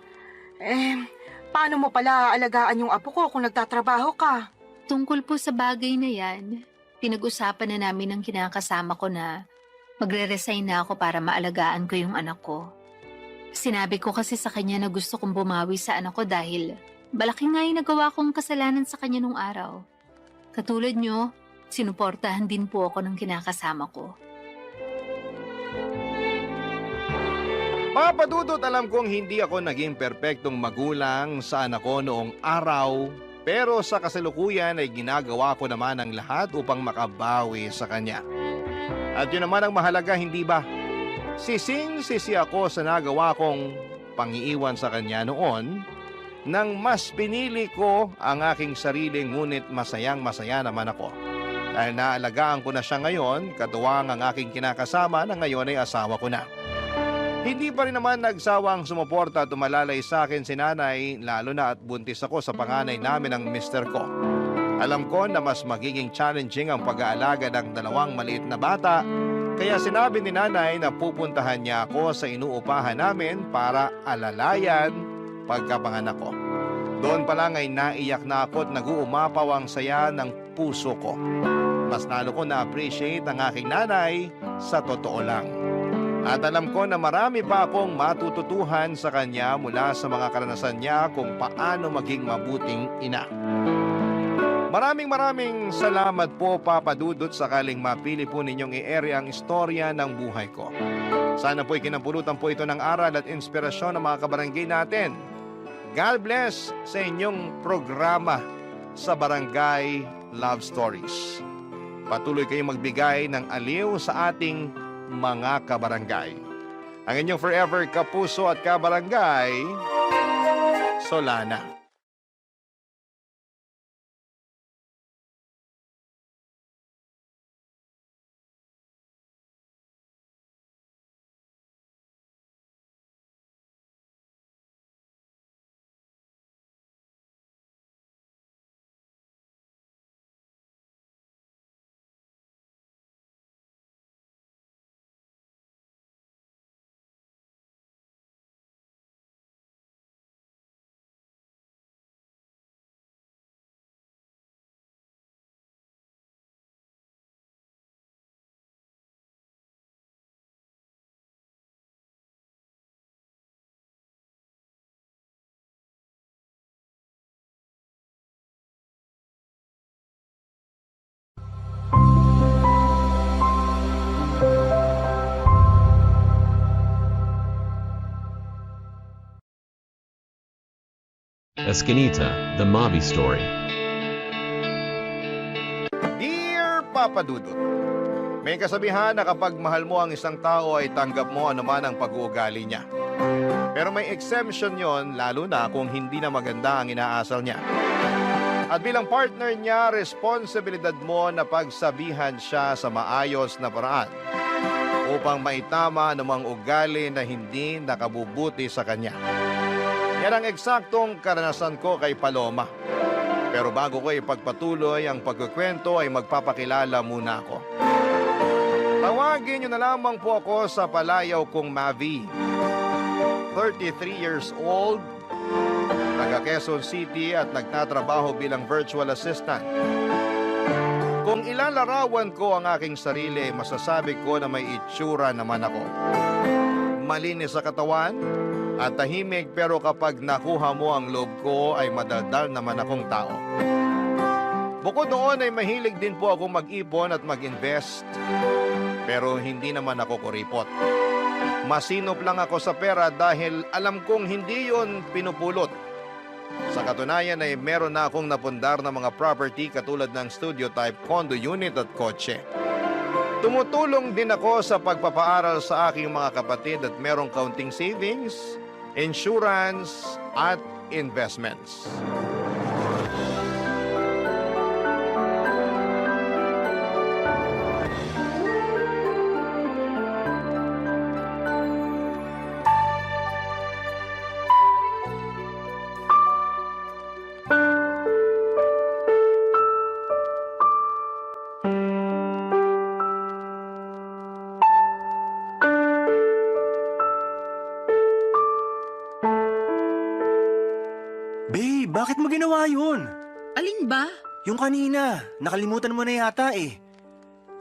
Speaker 1: Paano mo pala aalagaan yung apo ko kung nagtatrabaho ka?
Speaker 2: Tungkol po sa bagay na yan, pinag-usapan na namin ng kinakasama ko na magre-resign na ako para maalagaan ko yung anak ko. Sinabi ko kasi sa kanya na gusto kong bumawi sa anak ko dahil malaki nga yung nagawa kong kasalanan sa kanya nung araw. Katulad nyo, sinuportahan din po ako ng kinakasama ko.
Speaker 3: Papa Dudut, alam kong hindi ako naging perpektong magulang sa anak ko noong araw, pero sa kasalukuyan ay ginagawa ko naman ang lahat upang makabawi sa kanya. At yun naman ang mahalaga, hindi ba? Sising-sisi ako sa nagawa kong pangiiwan sa kanya noon nang mas pinili ko ang aking sarili, ngunit masayang-masaya naman ako. Dahil naalagaan ko na siya ngayon, katuwang ang aking kinakasama na ngayon ay asawa ko na. Hindi pa rin naman nagsawang sumuporta at tumalalay sa akin si nanay, lalo na at buntis ako sa panganay namin ng mister ko. Alam ko na mas magiging challenging ang pag-aalaga ng dalawang maliit na bata, kaya sinabi ni nanay na pupuntahan niya ako sa inuupahan namin para alalayan pagkapanganak ko. Doon pa lang ay naiyak na ako at nag-uumapaw ang saya ng puso ko. Mas lalo ko na-appreciate ang aking nanay sa totoo lang. At alam ko na marami pa akong matututuhan sa kanya mula sa mga karanasan niya kung paano maging mabuting ina. Maraming salamat po, Papa Dudut, sakaling mapili po ninyong i-ere ang istorya ng buhay ko. Sana po'y kinapulutan po ito ng aral at inspirasyon ng mga kabarangay natin. God bless sa inyong programa sa Barangay Love Stories. Patuloy kayong magbigay ng aliw sa ating mga kabarangay. Ang inyong forever kapuso at kabarangay, Solana.
Speaker 5: Escanita, The Mavi Story.
Speaker 3: Dear Papa Dudut, may kasabihan na kapag mahal mo ang isang tao ay tanggap mo anuman ang pag-uugali niya. Pero may exemption yon, lalo na kung hindi na maganda ang inaasal niya. At bilang partner niya, responsibilidad mo na pagsabihan siya sa maayos na paraan upang maitama anumang ugali na hindi nakabubuti sa kanya. Yan ang eksaktong karanasan ko kay Paloma. Pero bago ko ipagpatuloy ang pagkukwento ay magpapakilala muna ako. Tawagin niyo na lamang po ako sa palayaw kong Mavi. 33 years old, taga Quezon City at nagtatrabaho bilang virtual assistant. Kung ilalarawan ko ang aking sarili, masasabi ko na may itsura naman ako. Malinis sa katawan at tahimik, pero kapag nakuha mo ang loob ko ay madaldal naman akong tao. Bukod doon ay mahilig din po ako mag-ipon at mag-invest, pero hindi naman ako kuripot. Masinop lang ako sa pera dahil alam kong hindi yon pinupulot. Sa katunayan ay meron na akong napundar na mga property katulad ng studio type condo unit at kotse. Tumutulong din ako sa pagpapaaral sa aking mga kapatid at merong kaunting savings, insurance at investments.
Speaker 6: Babe, bakit mo ginawa yun?
Speaker 7: Alin ba?
Speaker 6: Yung kanina, nakalimutan mo na yata eh.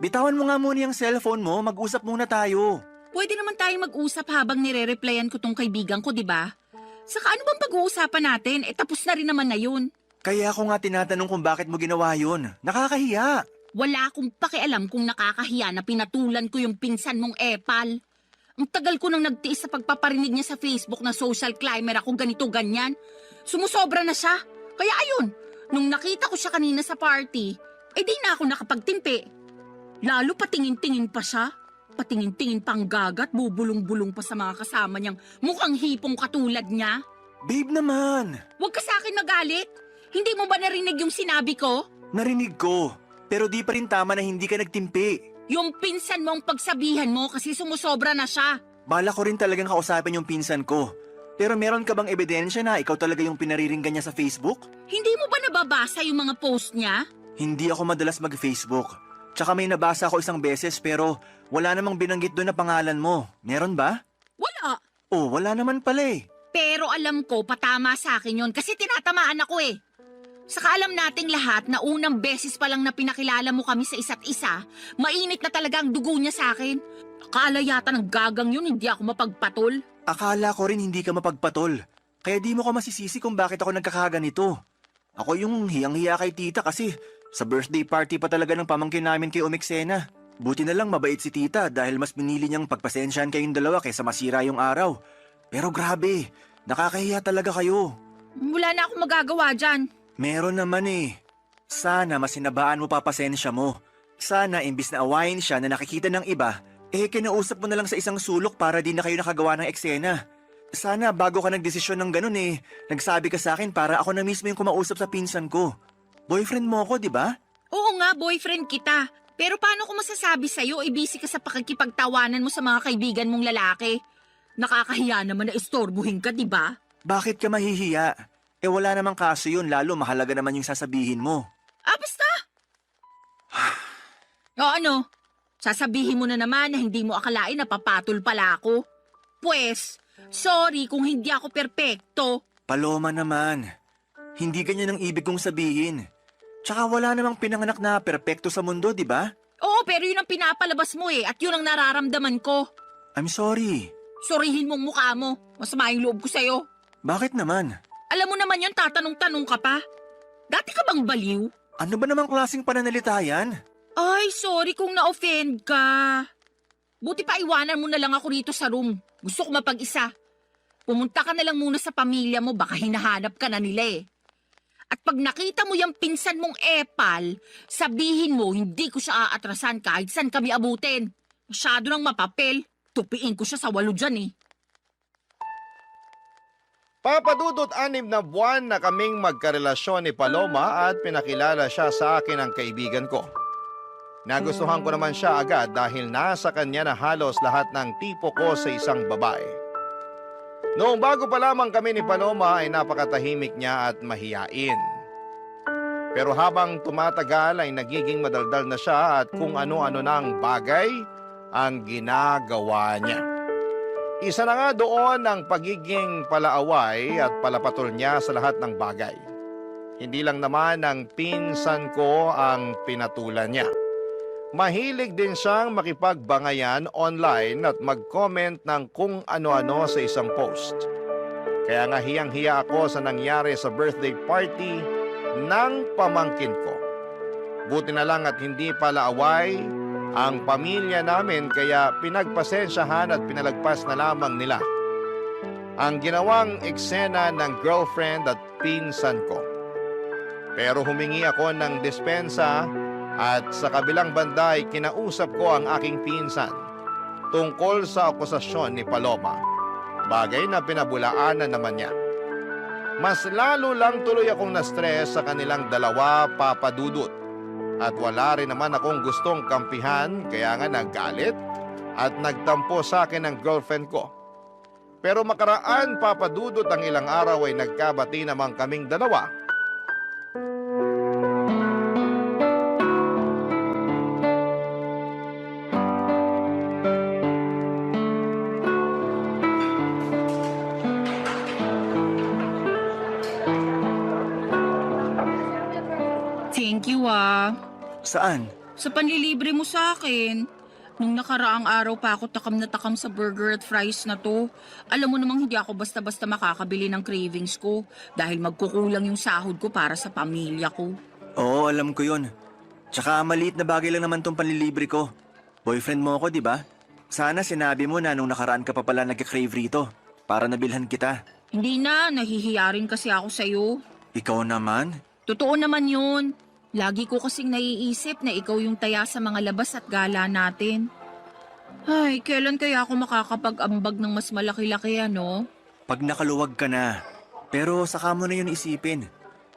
Speaker 6: Bitawan mo nga muna yung cellphone mo, mag-usap muna tayo.
Speaker 7: Pwede naman tayo mag-usap habang nire-replyan ko tong kaibigan ko, di ba? Saka ano bang pag-uusapan natin? Tapos na rin naman na yun.
Speaker 6: Kaya ako nga tinatanong kung bakit mo ginawa yun. Nakakahiya.
Speaker 7: Wala akong pakialam kung nakakahiya na pinatulan ko yung pinsan mong epal. Ang tagal ko nang nagtiis sa pagpaparinig niya sa Facebook na social climber ako ganito ganyan. Sumusobra na siya. Kaya ayun, nung nakita ko siya kanina sa party, di na ako nakapagtimpi. Lalo patingin-tingin pa siya. Patingin-tingin pang gagat, bubulong-bulong pa sa mga kasama niyang mukhang hipong katulad niya.
Speaker 6: Babe naman.
Speaker 7: Huwag ka sa akin magalit. Hindi mo ba narinig yung sinabi ko?
Speaker 6: Narinig ko. Pero di pa rin tama na hindi ka nagtimpi.
Speaker 7: Yung pinsan mo ang pagsabihan mo kasi sumusobra na siya.
Speaker 6: Bala ko rin talagang kausapin yung pinsan ko. Pero meron ka bang ebidensya na ikaw talaga yung pinariringgan niya sa Facebook?
Speaker 7: Hindi mo ba nababasa yung mga post niya?
Speaker 6: Hindi ako madalas mag-Facebook. Tsaka may nabasa ako isang beses pero wala namang binanggit doon na pangalan mo. Meron ba?
Speaker 7: Wala.
Speaker 6: Oh, wala naman pala eh.
Speaker 7: Pero alam ko, patama sa akin yon kasi tinatamaan ako eh. Saka alam nating lahat na unang beses pa lang na pinakilala mo kami sa isa't isa, mainit na talaga ang dugo niya sa akin. Akala yata ng gagang yun, hindi ako mapagpatol.
Speaker 6: Akala ko rin hindi ka mapagpatol. Kaya di mo ko masisisi kung bakit ako nagkakaganito. Ako yung hiyang-hiya kay tita kasi sa birthday party pa talaga ng pamangkin namin kay Umiksena. Buti na lang mabait si tita dahil mas pinili niyang pagpasensyahan kayong dalawa kaysa masira yung araw. Pero grabe, nakakahiya talaga kayo.
Speaker 7: Wala na akong magagawa dyan.
Speaker 6: Meron naman eh. Sana masinabaan mo pa pasensya mo. Sana imbis na awayin siya na nakikita ng iba, kinausap mo na lang sa isang sulok para di na kayo nakagawa ng eksena. Sana bago ka nagdesisyon ng ganun nagsabi ka sa akin para ako na mismo yung kumausap sa pinsan ko. Boyfriend mo ako, di ba?
Speaker 7: Oo nga, boyfriend kita. Pero paano ko masasabi sa'yo, busy ka sa pakikipagtawanan mo sa mga kaibigan mong lalaki? Nakakahiya naman na istorbuhin ka, di ba?
Speaker 6: Bakit ka mahihiya? Wala namang kaso yun, lalo mahalaga naman yung sasabihin mo.
Speaker 7: Basta! O ano? Sasabihin mo na naman na hindi mo akalain na papatol pala ako. Pwes, sorry kung hindi ako perpekto.
Speaker 6: Paloma naman, hindi ganyan ang ibig kong sabihin. Tsaka wala namang pinanganak na perpekto sa mundo, di ba?
Speaker 7: Oo, pero yun ang pinapalabas mo at yun ang nararamdaman ko.
Speaker 6: I'm sorry.
Speaker 7: Sorihin mong mukha mo. Masama yung loob ko sa'yo.
Speaker 6: Bakit naman?
Speaker 7: Alam mo naman yun, tatanong-tanong ka pa. Dati ka bang baliw?
Speaker 6: Ano ba namang klaseng pananalita yan?
Speaker 7: Ay, sorry kung na-offend ka. Buti pa iwanan mo na lang ako rito sa room. Gusto ko mapag-isa. Pumunta ka na lang muna sa pamilya mo, baka hinahanap ka na nila At pag nakita mo yung pinsan mong epal, sabihin mo hindi ko siya aatrasan kahit saan kami abutin. Masyado nang mapapel. Tupiin ko siya sa 8 dyan
Speaker 3: Papadudot 6 na buwan na kaming magkarelasyon ni Paloma at pinakilala siya sa akin ng kaibigan ko. Nagustuhan ko naman siya agad dahil nasa kanya na halos lahat ng tipo ko sa isang babae. Noong bago pa lamang kami ni Paloma ay napakatahimik niya at mahiyain. Pero habang tumatagal ay nagiging madaldal na siya at kung ano-ano nang bagay ang ginagawa niya. Isa na nga doon ang pagiging palaaway at palapatol niya sa lahat ng bagay. Hindi lang naman ang pinsan ko ang pinatulan niya. Mahilig din siyang makipagbangayan online at mag-comment ng kung ano-ano sa isang post. Kaya nga hiyang-hiya ako sa nangyari sa birthday party ng pamangkin ko. Buti na lang at hindi palaaway ang pamilya namin kaya pinagpasensyahan at pinalagpas na lamang nila ang ginawang eksena ng girlfriend at pinsan ko. Pero humingi ako ng dispensa At sa kabilang banda ay kinausap ko ang aking pinsan tungkol sa akusasyon ni Paloma. Bagay na pinabulaanan naman niya. Mas lalo lang tuloy akong na-stress sa kanilang dalawa, Papa Dudut. At wala rin naman akong gustong kampihan, kaya nga naggalit at nagtampo sa akin ang girlfriend ko. Pero makaraan, Papa Dudut, ang ilang araw ay nagkabati naman kaming dalawa.
Speaker 7: Thank you
Speaker 6: Saan?
Speaker 7: sa panlilibre mo sa akin. Nung nakaraang araw pa ako takam na takam sa burger at fries na to. Alam mo namang hindi ako basta-basta makakabili ng cravings ko dahil magkukulang yung sahod ko para sa pamilya ko.
Speaker 6: Oo, alam ko yun. Tsaka maliit na bagay lang naman tong panlilibre ko. Boyfriend mo ako, di ba? Sana sinabi mo na nung nakaraan ka pa pala nagka-crave rito para nabilhan kita.
Speaker 7: Hindi na, nahihiya rin kasi ako sa'yo.
Speaker 6: Ikaw naman?
Speaker 7: Totoo naman yun. Lagi ko kasing naiisip na ikaw yung taya sa mga labas at gala natin. Ay, kailan kaya ako makakapag-ambag ng mas malaki-laki ano?
Speaker 6: Pag nakaluwag ka na. Pero saka mo na yun isipin.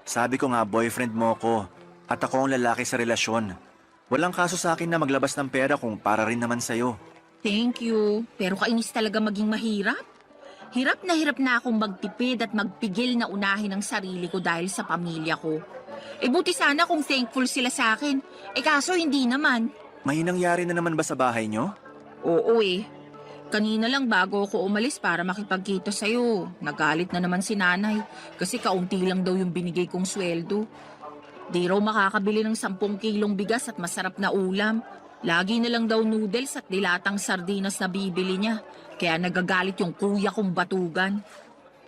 Speaker 6: Sabi ko nga boyfriend mo ko at ako ang lalaki sa relasyon. Walang kaso sa akin na maglabas ng pera kung para rin naman sa'yo.
Speaker 7: Thank you. Pero kainis talaga maging mahirap. Hirap na akong magtipid at magpigil na unahin ang sarili ko dahil sa pamilya ko. Buti sana kung thankful sila sa akin. Kaso hindi naman.
Speaker 6: May nangyari na naman ba sa bahay nyo?
Speaker 7: Oo Kanina lang bago ako umalis para makipagkita sa'yo. Nagalit na naman si nanay kasi kaunti lang daw yung binigay kong sweldo. Di raw makakabili ng 10 kilong bigas at masarap na ulam. Lagi na lang daw noodles at dilatang sardinas na bibili niya. Kaya nagagalit yung kuya kong batugan.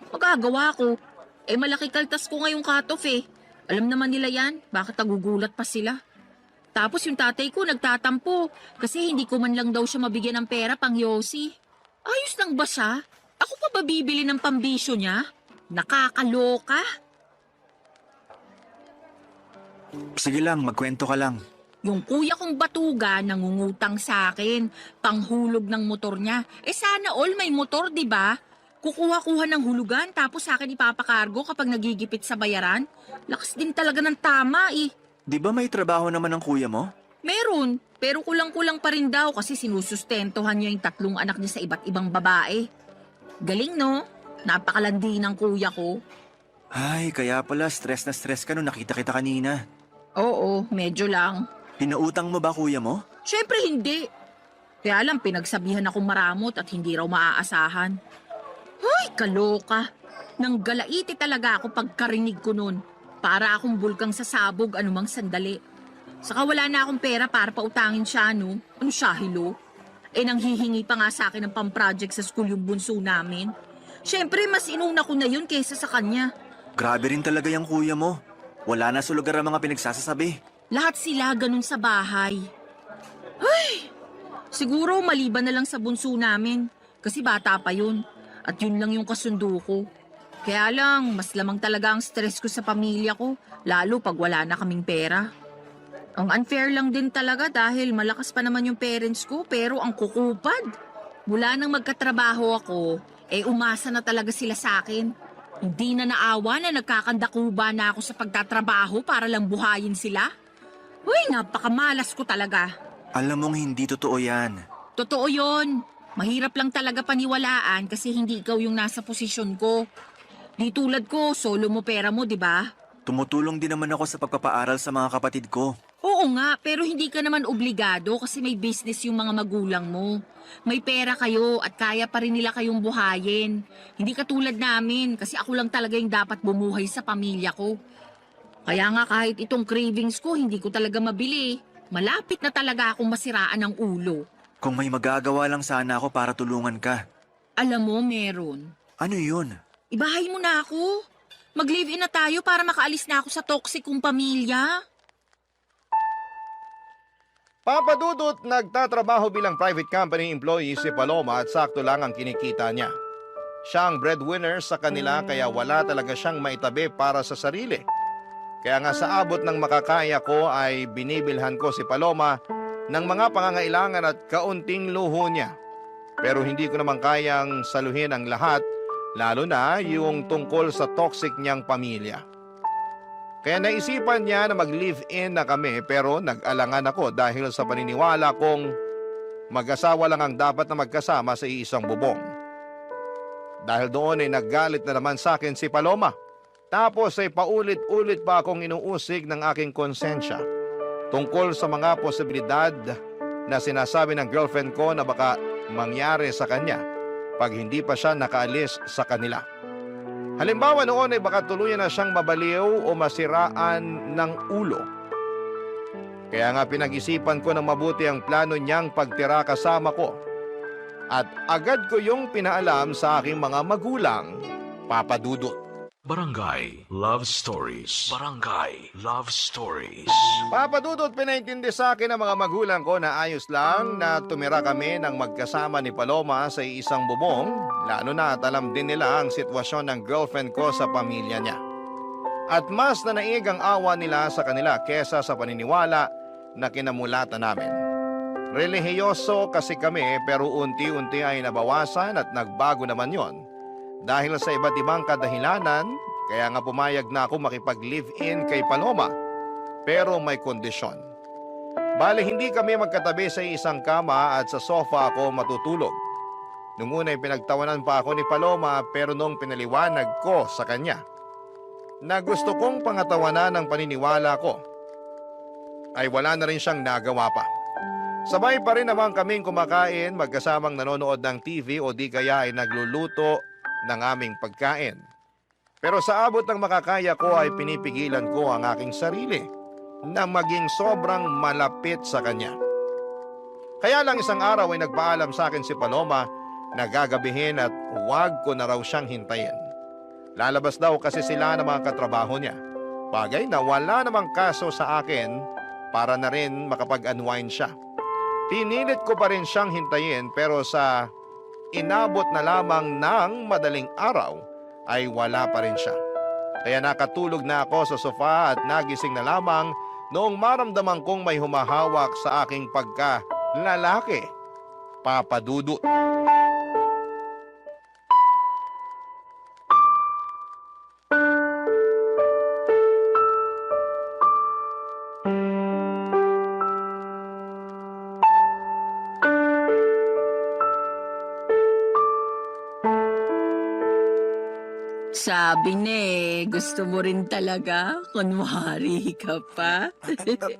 Speaker 7: Magagawa ko. Malaki kaltas ko ngayong cut-off Alam naman nila yan, bakit nagugulat pa sila? Tapos yung tatay ko nagtatampo kasi hindi ko man lang daw siya mabigyan ng pera pang yosi. Ayos lang ba siya? Ako pa ba bibili ng pambisyo niya? Nakakaloka.
Speaker 6: Sige lang, magkwento ka lang.
Speaker 7: Yung kuya kong batuga nangungutang sa akin, panghulog ng motor niya. Sana all may motor, di ba? Kukuha-kuha ng hulugan tapos sa akin ipapakargo kapag nagigipit sa bayaran. Lakas din talaga ng tama
Speaker 6: Di ba may trabaho naman ng kuya mo?
Speaker 7: Meron, pero kulang-kulang pa rin daw kasi sinusustentuhan niya yung 3 anak niya sa iba't ibang babae. Galing no? Napakalandi ng kuya ko.
Speaker 6: Ay, kaya pala stress na stress ka nung nakita kita kanina.
Speaker 7: Oo, medyo lang.
Speaker 6: Pinautang mo ba kuya mo?
Speaker 7: Syempre hindi. Kaya lang pinagsabihan akong maramot at hindi raw maaasahan. Ay, kaloka. Nang galaiti talaga ako pagkarinig ko nun. Para akong bulkang sasabog anumang sandali. Saka wala na akong pera para pautangin siya, no? Ano siya, hilo? Nanghihingi pa nga sa akin ng pang-project sa school yung bunso namin. Syempre, mas inuna ko na yun kaysa sa kanya.
Speaker 6: Grabe rin talaga yung kuya mo. Wala na sa lugar ang mga pinagsasasabi.
Speaker 7: Lahat sila ganun sa bahay. Ay! Siguro maliban na lang sa bunso namin. Kasi bata pa yun. At yun lang yung kasundo ko. Kaya lang, mas lamang talaga ang stress ko sa pamilya ko. Lalo pag wala na kaming pera. Ang unfair lang din talaga dahil malakas pa naman yung parents ko pero ang kukupad. Mula nang magkatrabaho ako, umasa na talaga sila sa akin. Hindi na naawa na nagkakandakuba na ako sa pagtatrabaho para lang buhayin sila. Uy, napakamalas ko talaga.
Speaker 6: Alam mong hindi totoo yan.
Speaker 7: Totoo yon. Mahirap lang talaga paniwalaan kasi hindi ikaw yung nasa posisyon ko. Di tulad ko, solo mo pera mo, di ba?
Speaker 6: Tumutulong din naman ako sa pagpapaaral sa mga kapatid ko.
Speaker 7: Oo nga, pero hindi ka naman obligado kasi may business yung mga magulang mo. May pera kayo at kaya pa rin nila kayong buhayin. Hindi katulad namin kasi ako lang talaga yung dapat bumuhay sa pamilya ko. Kaya nga kahit itong cravings ko, hindi ko talaga mabili. Malapit na talaga akong masiraan ng ulo.
Speaker 6: Kung may magagawa lang sana ako para tulungan ka.
Speaker 7: Alam mo, meron.
Speaker 6: Ano yun?
Speaker 7: Ibahay mo na ako. Mag-live-in na tayo para makaalis na ako sa toxic kong pamilya.
Speaker 3: Papa Dudut, nagtatrabaho bilang private company employee si Paloma at sakto lang ang kinikita niya. Siya ang breadwinner sa kanila kaya wala talaga siyang maitabi para sa sarili. Kaya nga sa abot ng makakaya ko ay binibilhan ko si Paloma ng mga pangangailangan at kaunting luho niya. Pero hindi ko naman kayang saluhin ang lahat, lalo na yung tungkol sa toxic niyang pamilya. Kaya naisipan niya na mag-live-in na kami pero nag-alangan ako dahil sa paniniwala kong mag-asawa lang ang dapat na magkasama sa iisang bubong. Dahil doon ay naggalit na naman sa akin si Paloma. Tapos ay paulit-ulit pa akong inuusig ng aking konsensya tungkol sa mga posibilidad na sinasabi ng girlfriend ko na baka mangyari sa kanya pag hindi pa siya nakaalis sa kanila. Halimbawa noon ay baka tuluyan na siyang mabaliw o masiraan ng ulo. Kaya nga pinag-isipan ko ng mabuti ang plano niyang pagtira kasama ko. At agad ko yung pinaalam sa aking mga magulang, Papa Dudut.
Speaker 4: Barangay Love Stories. Barangay Love Stories.
Speaker 3: Papa Dudut, pinaintindi sa akin ng mga magulang ko na ayos lang na tumira kami ng magkasama ni Paloma sa isang bubong, lalo na at alam din nila ang sitwasyon ng girlfriend ko sa pamilya niya. At mas nanaig ang awa nila sa kanila kesa sa paniniwala na kinamulatan namin. Relihiyoso kasi kami pero unti-unti ay nabawasan at nagbago naman yon. Dahil sa iba't ibang kadahilanan, kaya nga pumayag na ako makipag-live-in kay Paloma. Pero may kondisyon. Bale, hindi kami magkatabi sa isang kama at sa sofa ako matutulog. Nung una ay pinagtawanan pa ako ni Paloma pero nung pinaliwanag ko sa kanya na gusto kong pangatawanan ng paniniwala ko, ay wala na rin siyang nagawa pa. Sabay pa rin naman kaming kumakain, magkasamang nanonood ng TV o di kaya ay nagluluto ng aming pagkain. Pero sa abot ng makakaya ko ay pinipigilan ko ang aking sarili na maging sobrang malapit sa kanya. Kaya lang isang araw ay nagpaalam sa akin si Paloma na gagabihin at huwag ko na raw siyang hintayin. Lalabas daw kasi sila ng mga katrabaho niya. Bagay na wala namang kaso sa akin para na rin makapag-unwind siya. Pinilit ko pa rin siyang hintayin pero sa inabot na lamang ng madaling araw ay wala pa rin siya. Kaya nakatulog na ako sa sofa at nagising na lamang noong maramdaman kong may humahawak sa aking pagka-lalaki, Papa Dudut.
Speaker 7: Sabi na gusto mo rin talaga? Kunwari ka pa?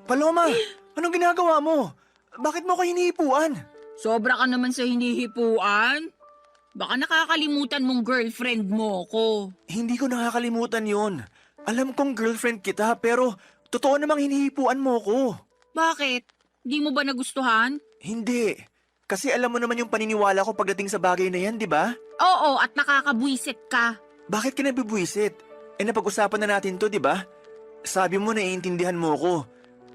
Speaker 6: Paloma, anong ginagawa mo? Bakit mo ko hinihipuan?
Speaker 7: Sobra ka naman sa hinihipuan. Baka nakakalimutan mong girlfriend mo ko.
Speaker 6: Hindi ko nakakalimutan yon. Alam kong girlfriend kita pero totoo namang hinihipuan mo ko.
Speaker 7: Bakit? Di mo ba nagustuhan?
Speaker 6: Hindi. Kasi alam mo naman yung paniniwala ko pagdating sa bagay na yan, di ba?
Speaker 7: Oo, at nakakabwisit ka.
Speaker 6: Bakit ka nabibwisit? Napag-usapan na natin to, di ba? Sabi mo naiintindihan mo ko.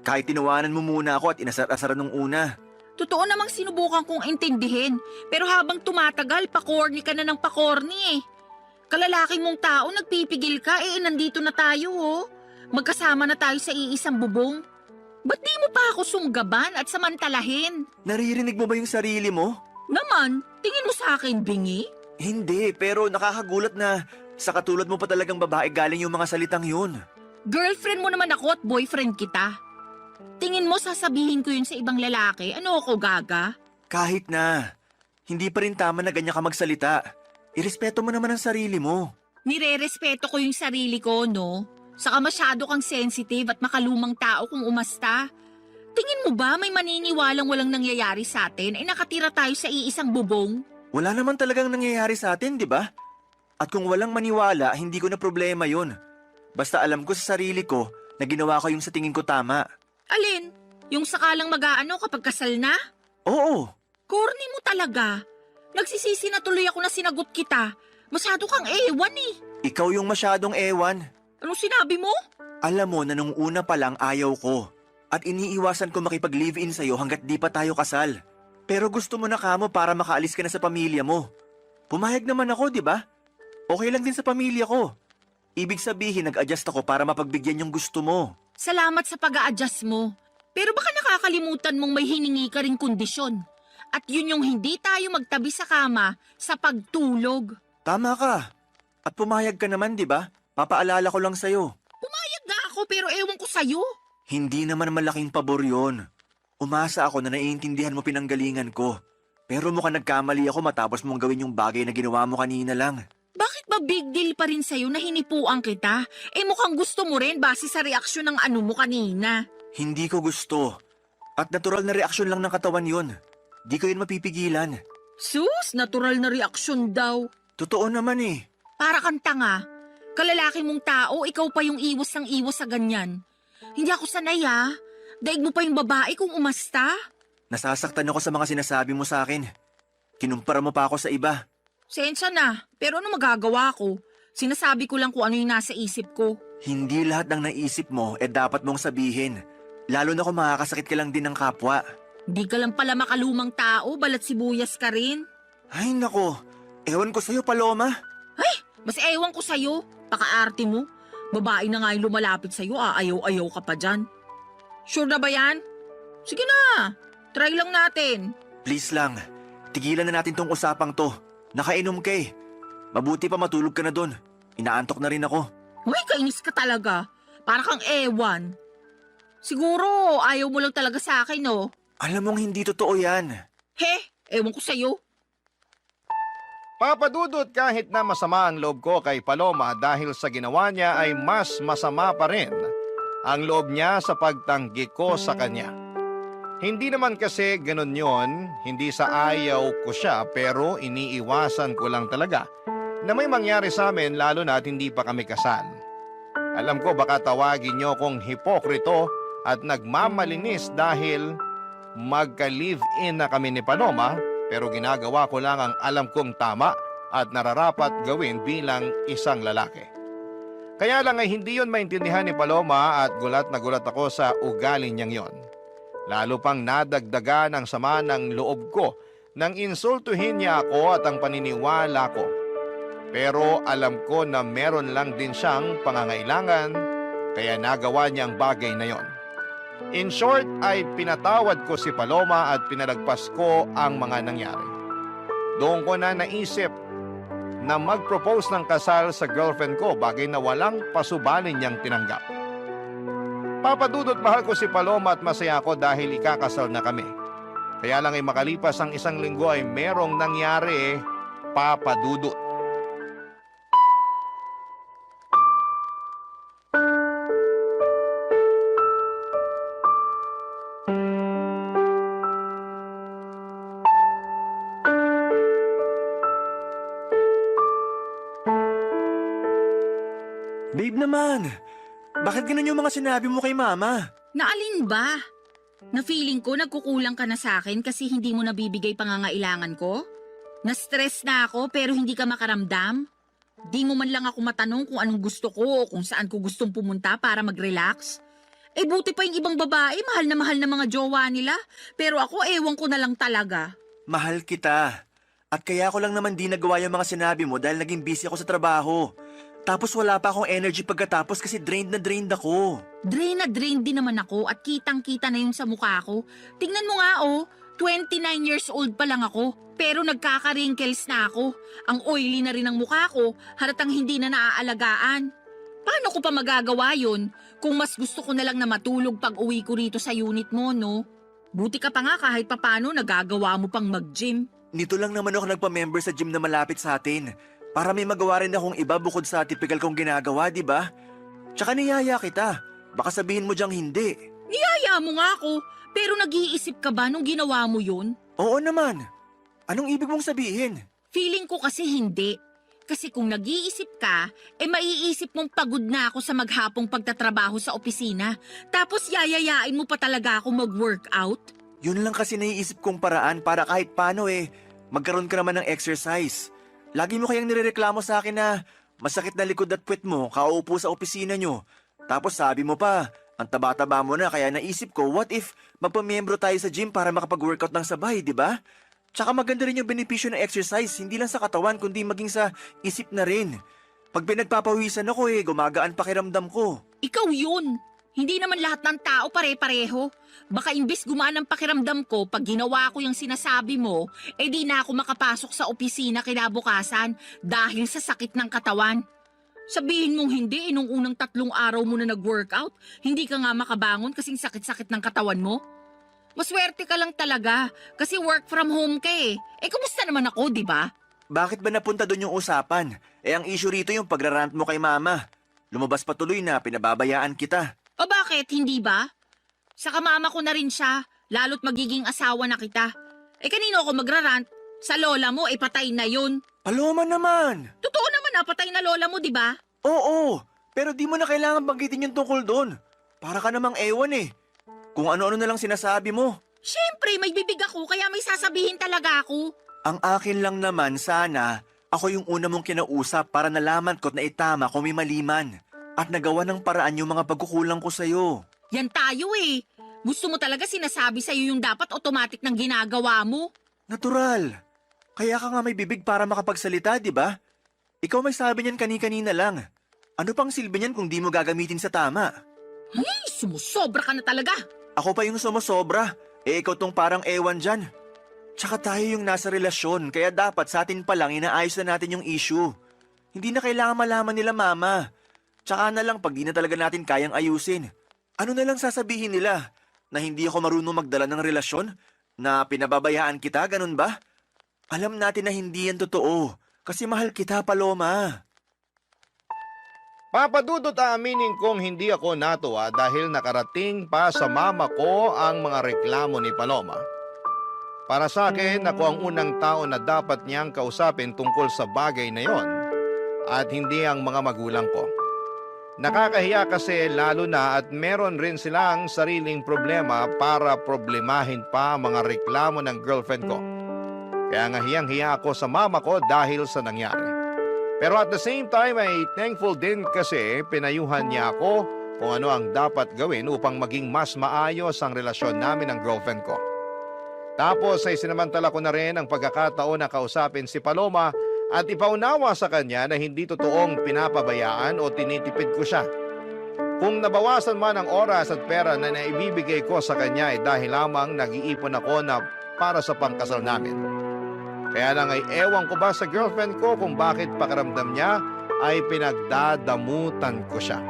Speaker 6: Kahit tinawanan mo muna ako at inasar-asaran nung una.
Speaker 7: Totoo namang sinubukan kong intindihin. Pero habang tumatagal, pakorni ka na ng pakorni Kalalaki mong tao, nagpipigil ka, nandito na tayo Magkasama na tayo sa iisang bubong. Ba't di mo pa ako sunggaban at samantalahin?
Speaker 6: Naririnig mo ba yung sarili mo?
Speaker 7: Naman, tingin mo sa akin, bingi?
Speaker 6: Hindi, pero nakakagulat na sa katulad mo pa talagang babae galing yung mga salitang yun.
Speaker 7: Girlfriend mo naman ako at boyfriend kita. Tingin mo sasabihin ko yun sa ibang lalaki? Ano ako, gaga?
Speaker 6: Kahit na, hindi pa rin tama na ganyan ka magsalita. Irespeto mo naman ang sarili mo.
Speaker 7: Nire-respeto ko yung sarili ko, no? Saka masyado kang sensitive at makalumang tao kung umasta. Tingin mo ba may maniniwalang walang nangyayari sa atin nakatira tayo sa iisang bubong?
Speaker 6: Wala naman talagang nangyayari sa atin, di ba? At kung walang maniwala, hindi ko na problema yun. Basta alam ko sa sarili ko na ginawa ko yung sa tingin ko tama.
Speaker 7: Alin? Yung sakalang mag-aano kapag kasal na?
Speaker 6: Oo.
Speaker 7: Corny mo talaga. Nagsisisi na tuloy ako na sinagot kita. Masyado kang ewan
Speaker 6: Ikaw yung masyadong ewan.
Speaker 7: Anong sinabi mo?
Speaker 6: Alam mo na nung una pa lang ayaw ko. At iniiwasan ko makipag-live-in sa'yo hanggat di pa tayo kasal. Pero gusto mo na kamo para makaalis ka na sa pamilya mo. Pumayag naman ako, di ba? Okay lang din sa pamilya ko. Ibig sabihin, nag-adjust ako para mapagbigyan yung gusto mo.
Speaker 7: Salamat sa pag-a-adjust mo. Pero baka nakakalimutan mong may hiningi ka ring kondisyon. At yun yung hindi tayo magtabi sa kama sa pagtulog.
Speaker 6: Tama ka. At pumayag ka naman, di ba? Papaalala ko lang sa'yo.
Speaker 7: Pumayag nga ako pero ewan ko sa'yo.
Speaker 6: Hindi naman malaking pabor yun. Umasa ako na naiintindihan mo pinanggalingan ko. Pero mukhang nagkamali ako matapos mong gawin yung bagay na ginawa mo kanina lang.
Speaker 7: Bakit ba big deal pa rin sa'yo na hinipuan kita? Mukhang gusto mo rin base sa reaksyon ng ano mo kanina.
Speaker 6: Hindi ko gusto. At natural na reaksyon lang ng katawan yun. Di ko yun mapipigilan.
Speaker 7: Sus, natural na reaksyon daw.
Speaker 6: Totoo naman eh.
Speaker 7: Para kang tanga. Kalalaki mong tao, ikaw pa yung iwas ng iwas sa ganyan. Hindi ako sanay Daig mo pa yung babae kung umasta.
Speaker 6: Nasasaktan ako sa mga sinasabi mo sa akin. Kinumpara mo pa ako sa iba.
Speaker 7: Sensya na, pero ano magagawa ko? Sinasabi ko lang kung ano yung nasa isip ko.
Speaker 6: Hindi lahat ng naisip mo dapat mong sabihin. Lalo na kung makakasakit ka lang din ng kapwa.
Speaker 7: Hindi ka lang pala makalumang tao, balat sibuyas ka rin.
Speaker 6: Ay nako, ewan ko sa'yo Paloma.
Speaker 7: Mas ewan ko sa'yo, pakaarte mo. Babae na nga yung lumalapit sa'yo, ayaw-ayaw ka pa dyan. Sure na ba yan? Sige na, try lang natin.
Speaker 6: Please lang, tigilan na natin tong usapang to. Nakainom ka eh. Mabuti pa matulog ka na dun. Inaantok na rin ako.
Speaker 7: Uy, kainis ka talaga. Para kang ewan. Siguro, ayaw mo lang talaga sa akin, no?
Speaker 6: Alam mong hindi totoo yan.
Speaker 7: Ewan ko sa'yo.
Speaker 3: Papadudot kahit na masama ang loob ko kay Paloma dahil sa ginawa niya ay mas masama pa rin ang loob niya sa pagtanggi ko sa kanya. Hindi naman kasi ganun yon, hindi sa ayaw ko siya pero iniiwasan ko lang talaga na may mangyari sa amin lalo na at hindi pa kami kasal. Alam ko baka tawagin niyo kong hipokrito at nagmamalinis dahil magka-live-in na kami ni Paloma pero ginagawa ko lang ang alam kong tama at nararapat gawin bilang isang lalaki. Kaya lang ay hindi yon maintindihan ni Paloma at gulat na gulat ako sa ugali niyang yon. Lalo pang nadagdagan ang sama ng loob ko nang insultuhin niya ako at ang paniniwala ko. Pero alam ko na meron lang din siyang pangangailangan kaya nagawa niya ang bagay na yon. In short ay pinatawad ko si Paloma at pinalagpas ko ang mga nangyari. Doon ko na naisip na mag-propose ng kasal sa girlfriend ko, bagay na walang pasubalin niyang tinanggap. Papadudot mahal ko si Paloma at masaya ako dahil ikakasal na kami. Kaya lang ay makalipas ang isang linggo ay merong nangyari papadudot.
Speaker 6: Babe naman, bakit ganun yung mga sinabi mo kay mama?
Speaker 7: Naalin ba? Na feeling ko nagkukulang ka na sa akin kasi hindi mo nabibigay pangangailangan ko? Na-stress na ako pero hindi ka makaramdam? Di mo man lang ako matanong kung anong gusto ko o kung saan ko gustong pumunta para mag-relax? Buti pa yung ibang babae, mahal na mga jowa nila. Pero ako ewan ko na lang talaga.
Speaker 6: Mahal kita. At kaya ko lang naman di nagawa yung mga sinabi mo dahil naging busy ako sa trabaho. Tapos wala pa akong energy pagkatapos kasi drained na drained ako.
Speaker 7: Drain na drain din naman ako at kitang-kita na yung sa mukha ko. Tingnan mo nga 29 years old pa lang ako. Pero nagkaka-wrinkles na ako. Ang oily na rin ang mukha ko, halatang hindi na naaalagaan. Paano ko pa magagawa yun kung mas gusto ko na lang na matulog pag uwi ko rito sa unit mo, no? Buti ka pa nga kahit papano nagagawa mo pang mag-gym.
Speaker 6: Nito lang naman ako nagpa-member sa gym na malapit sa atin. Para may magawa rin akong iba bukod sa typical kong ginagawa, di ba? Tsaka niyaya kita. Baka sabihin mo diyang hindi.
Speaker 7: Niyaya mo nga ako, pero nag-iisip ka ba nung ginawa mo yun?
Speaker 6: Oo naman. Anong ibig mong sabihin?
Speaker 7: Feeling ko kasi hindi. Kasi kung nag-iisip ka, maiisip mong pagod na ako sa maghapong pagtatrabaho sa opisina. Tapos yayayain mo pa talaga ako mag-workout?
Speaker 6: Yun lang kasi naiisip kong paraan para kahit paano magkaroon ka naman ng exercise. Lagi mo kayang nirereklamo sa akin na masakit na likod at puwet mo kauupo sa opisina nyo. Tapos sabi mo pa, ang taba-taba mo na kaya naisip ko, what if magpamiyembro tayo sa gym para makapag-workout ng sabay, di ba? Tsaka maganda rin yung benepisyo ng exercise, hindi lang sa katawan kundi maging sa isip na rin. Pag pinagpapawisan ako gumagaan pakiramdam ko.
Speaker 7: Ikaw yun. Hindi naman lahat ng tao pare-pareho. Baka imbes gumaan ang pakiramdam ko pag ginawa ko yung sinasabi mo, di na ako makapasok sa opisina kinabukasan dahil sa sakit ng katawan. Sabihin mong hindi, nung unang 3 araw mo na nag-workout, hindi ka nga makabangon kasing sakit-sakit ng katawan mo. Maswerte ka lang talaga kasi work from home ka kumusta naman ako, di ba?
Speaker 6: Bakit ba napunta doon yung usapan? Ang issue rito yung pagrarant mo kay mama. Lumabas pa tuloy na pinababayaan kita.
Speaker 7: O bakit, hindi ba? Sa kamama ko na rin siya, lalo't magiging asawa na kita. Kanino ako magrarant? Sa lola mo, patay na yun.
Speaker 6: Paloma naman!
Speaker 7: Totoo naman patay na lola mo, di ba?
Speaker 6: Oo, pero di mo na kailangan banggitin yung tungkol doon. Para ka namang ewan Kung ano-ano na lang sinasabi mo.
Speaker 7: Siyempre, may bibig ako, kaya may sasabihin talaga ako.
Speaker 6: Ang akin lang naman sana, ako yung una mong kinausap para nalaman ko't na itama kung may maliman. At nagawa ng paraan yung mga pagkukulang ko sa'yo.
Speaker 7: Yan tayo Gusto mo talaga sinasabi sa'yo yung dapat automatic ng ginagawa mo?
Speaker 6: Natural. Kaya ka nga may bibig para makapagsalita, di ba? Ikaw may sabi niyan kani-kanina lang. Ano pang silbi niyan kung di mo gagamitin sa tama?
Speaker 7: Ay, sumusobra ka na talaga.
Speaker 6: Ako pa yung sumusobra. Ikaw tong parang ewan dyan. Tsaka tayo yung nasa relasyon, kaya dapat sa atin pa lang inaayos na natin yung issue. Hindi na kailangan malaman nila mama. Tsaka na lang pag di na talaga natin kayang ayusin. Ano na lang sasabihin nila? Na hindi ako marunong magdala ng relasyon? Na pinababayaan kita, ganun ba? Alam natin na hindi yan totoo. Kasi mahal kita, Paloma.
Speaker 3: Papadudot aaminin kong hindi ako natuwa dahil nakarating pa sa mama ko ang mga reklamo ni Paloma. Para sa akin, ako ang unang tao na dapat niyang kausapin tungkol sa bagay na yon at hindi ang mga magulang ko. Nakakahiya kasi lalo na at meron rin silang sariling problema para problemahin pa ang mga reklamo ng girlfriend ko. Kaya nga hiyang-hiya ako sa mama ko dahil sa nangyari. Pero at the same time ay thankful din kasi pinayuhan niya ako kung ano ang dapat gawin upang maging mas maayos ang relasyon namin ng girlfriend ko. Tapos ay sinamantala ko na rin ang pagkakataon na kausapin si Paloma at ipaunawa sa kanya na hindi totoong pinapabayaan o tinitipid ko siya. Kung nabawasan man ang oras at pera na naibibigay ko sa kanya ay dahil lamang nag-iipon ako na para sa pangkasal namin. Kaya lang ay ewan ko ba sa girlfriend ko kung bakit pakiramdam niya ay pinagdadamutan ko siya.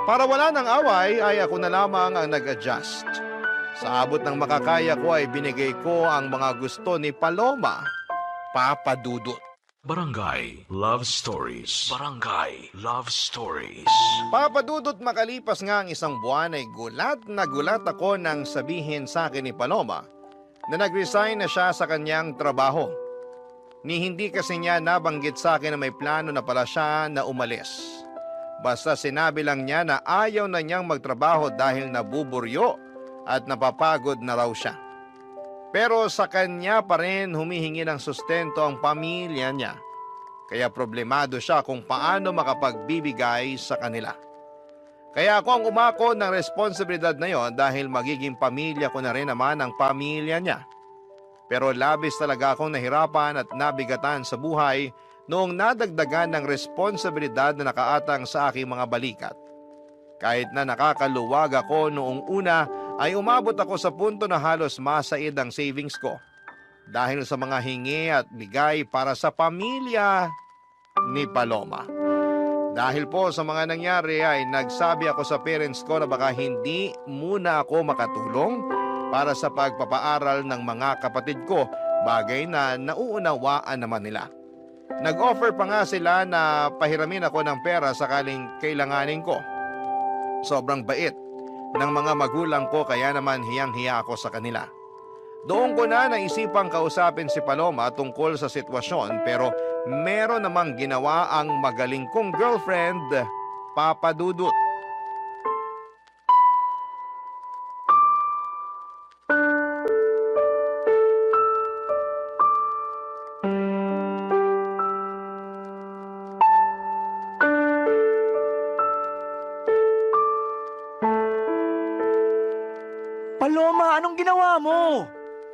Speaker 3: Para wala ng away ay ako na lamang ang nag-adjust. Sa abot ng makakaya ko ay binigay ko ang mga gusto ni Paloma, Papadudot.
Speaker 4: Barangay Love Stories. Barangay Love Stories.
Speaker 3: Papadudot, makalipas nga ang isang buwan ay gulat na gulat ako nang sabihin sa akin ni Paloma na nag-resign na siya sa kanyang trabaho. Ni hindi kasi niya nabanggit sa akin na may plano na pala siya na umalis. Basta sinabi lang niya na ayaw na niyang magtrabaho dahil nabuburyo at napapagod na raw siya. Pero sa kanya pa rin humihingi ng sustento ang pamilya niya. Kaya problemado siya kung paano makapagbibigay sa kanila. Kaya ako ang umako ng responsibilidad na yon dahil magiging pamilya ko na rin naman ang pamilya niya. Pero labis talaga akong nahirapan at nabigatan sa buhay noong nadagdagan ng responsibilidad na nakaatang sa aking mga balikat. Kahit na nakakaluwag ako noong una, ay umabot ako sa punto na halos masaid ang savings ko dahil sa mga hingi at bigay para sa pamilya ni Paloma. Dahil po sa mga nangyari ay nagsabi ako sa parents ko na baka hindi muna ako makatulong para sa pagpapaaral ng mga kapatid ko, bagay na nauunawaan naman nila. Nag-offer pa nga sila na pahiramin ako ng pera sakaling kailanganin ko. Sobrang bait ng mga magulang ko kaya naman hiyang-hiya ako sa kanila. Doon ko na naisipang kausapin si Paloma tungkol sa sitwasyon pero meron namang ginawa ang magaling kong girlfriend, Papadudot.
Speaker 6: Paloma, anong ginawa mo?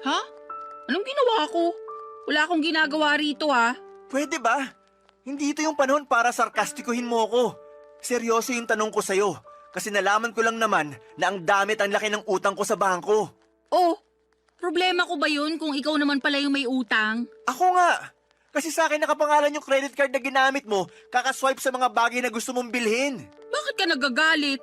Speaker 7: Ha? Anong ginawa ko? Wala akong ginagawa rito
Speaker 6: Pwede ba? Hindi ito yung panahon para sarkastikuhin mo ko. Seryoso yung tanong ko sa'yo. Kasi nalaman ko lang naman na ang damit ang laki ng utang ko sa bangko.
Speaker 7: Oh, problema ko ba yun kung ikaw naman pala yung may utang?
Speaker 6: Ako nga. Kasi sa akin nakapangalan yung credit card na ginamit mo, kakaswipe sa mga bagay na gusto mong bilhin.
Speaker 7: Bakit ka nagagalit?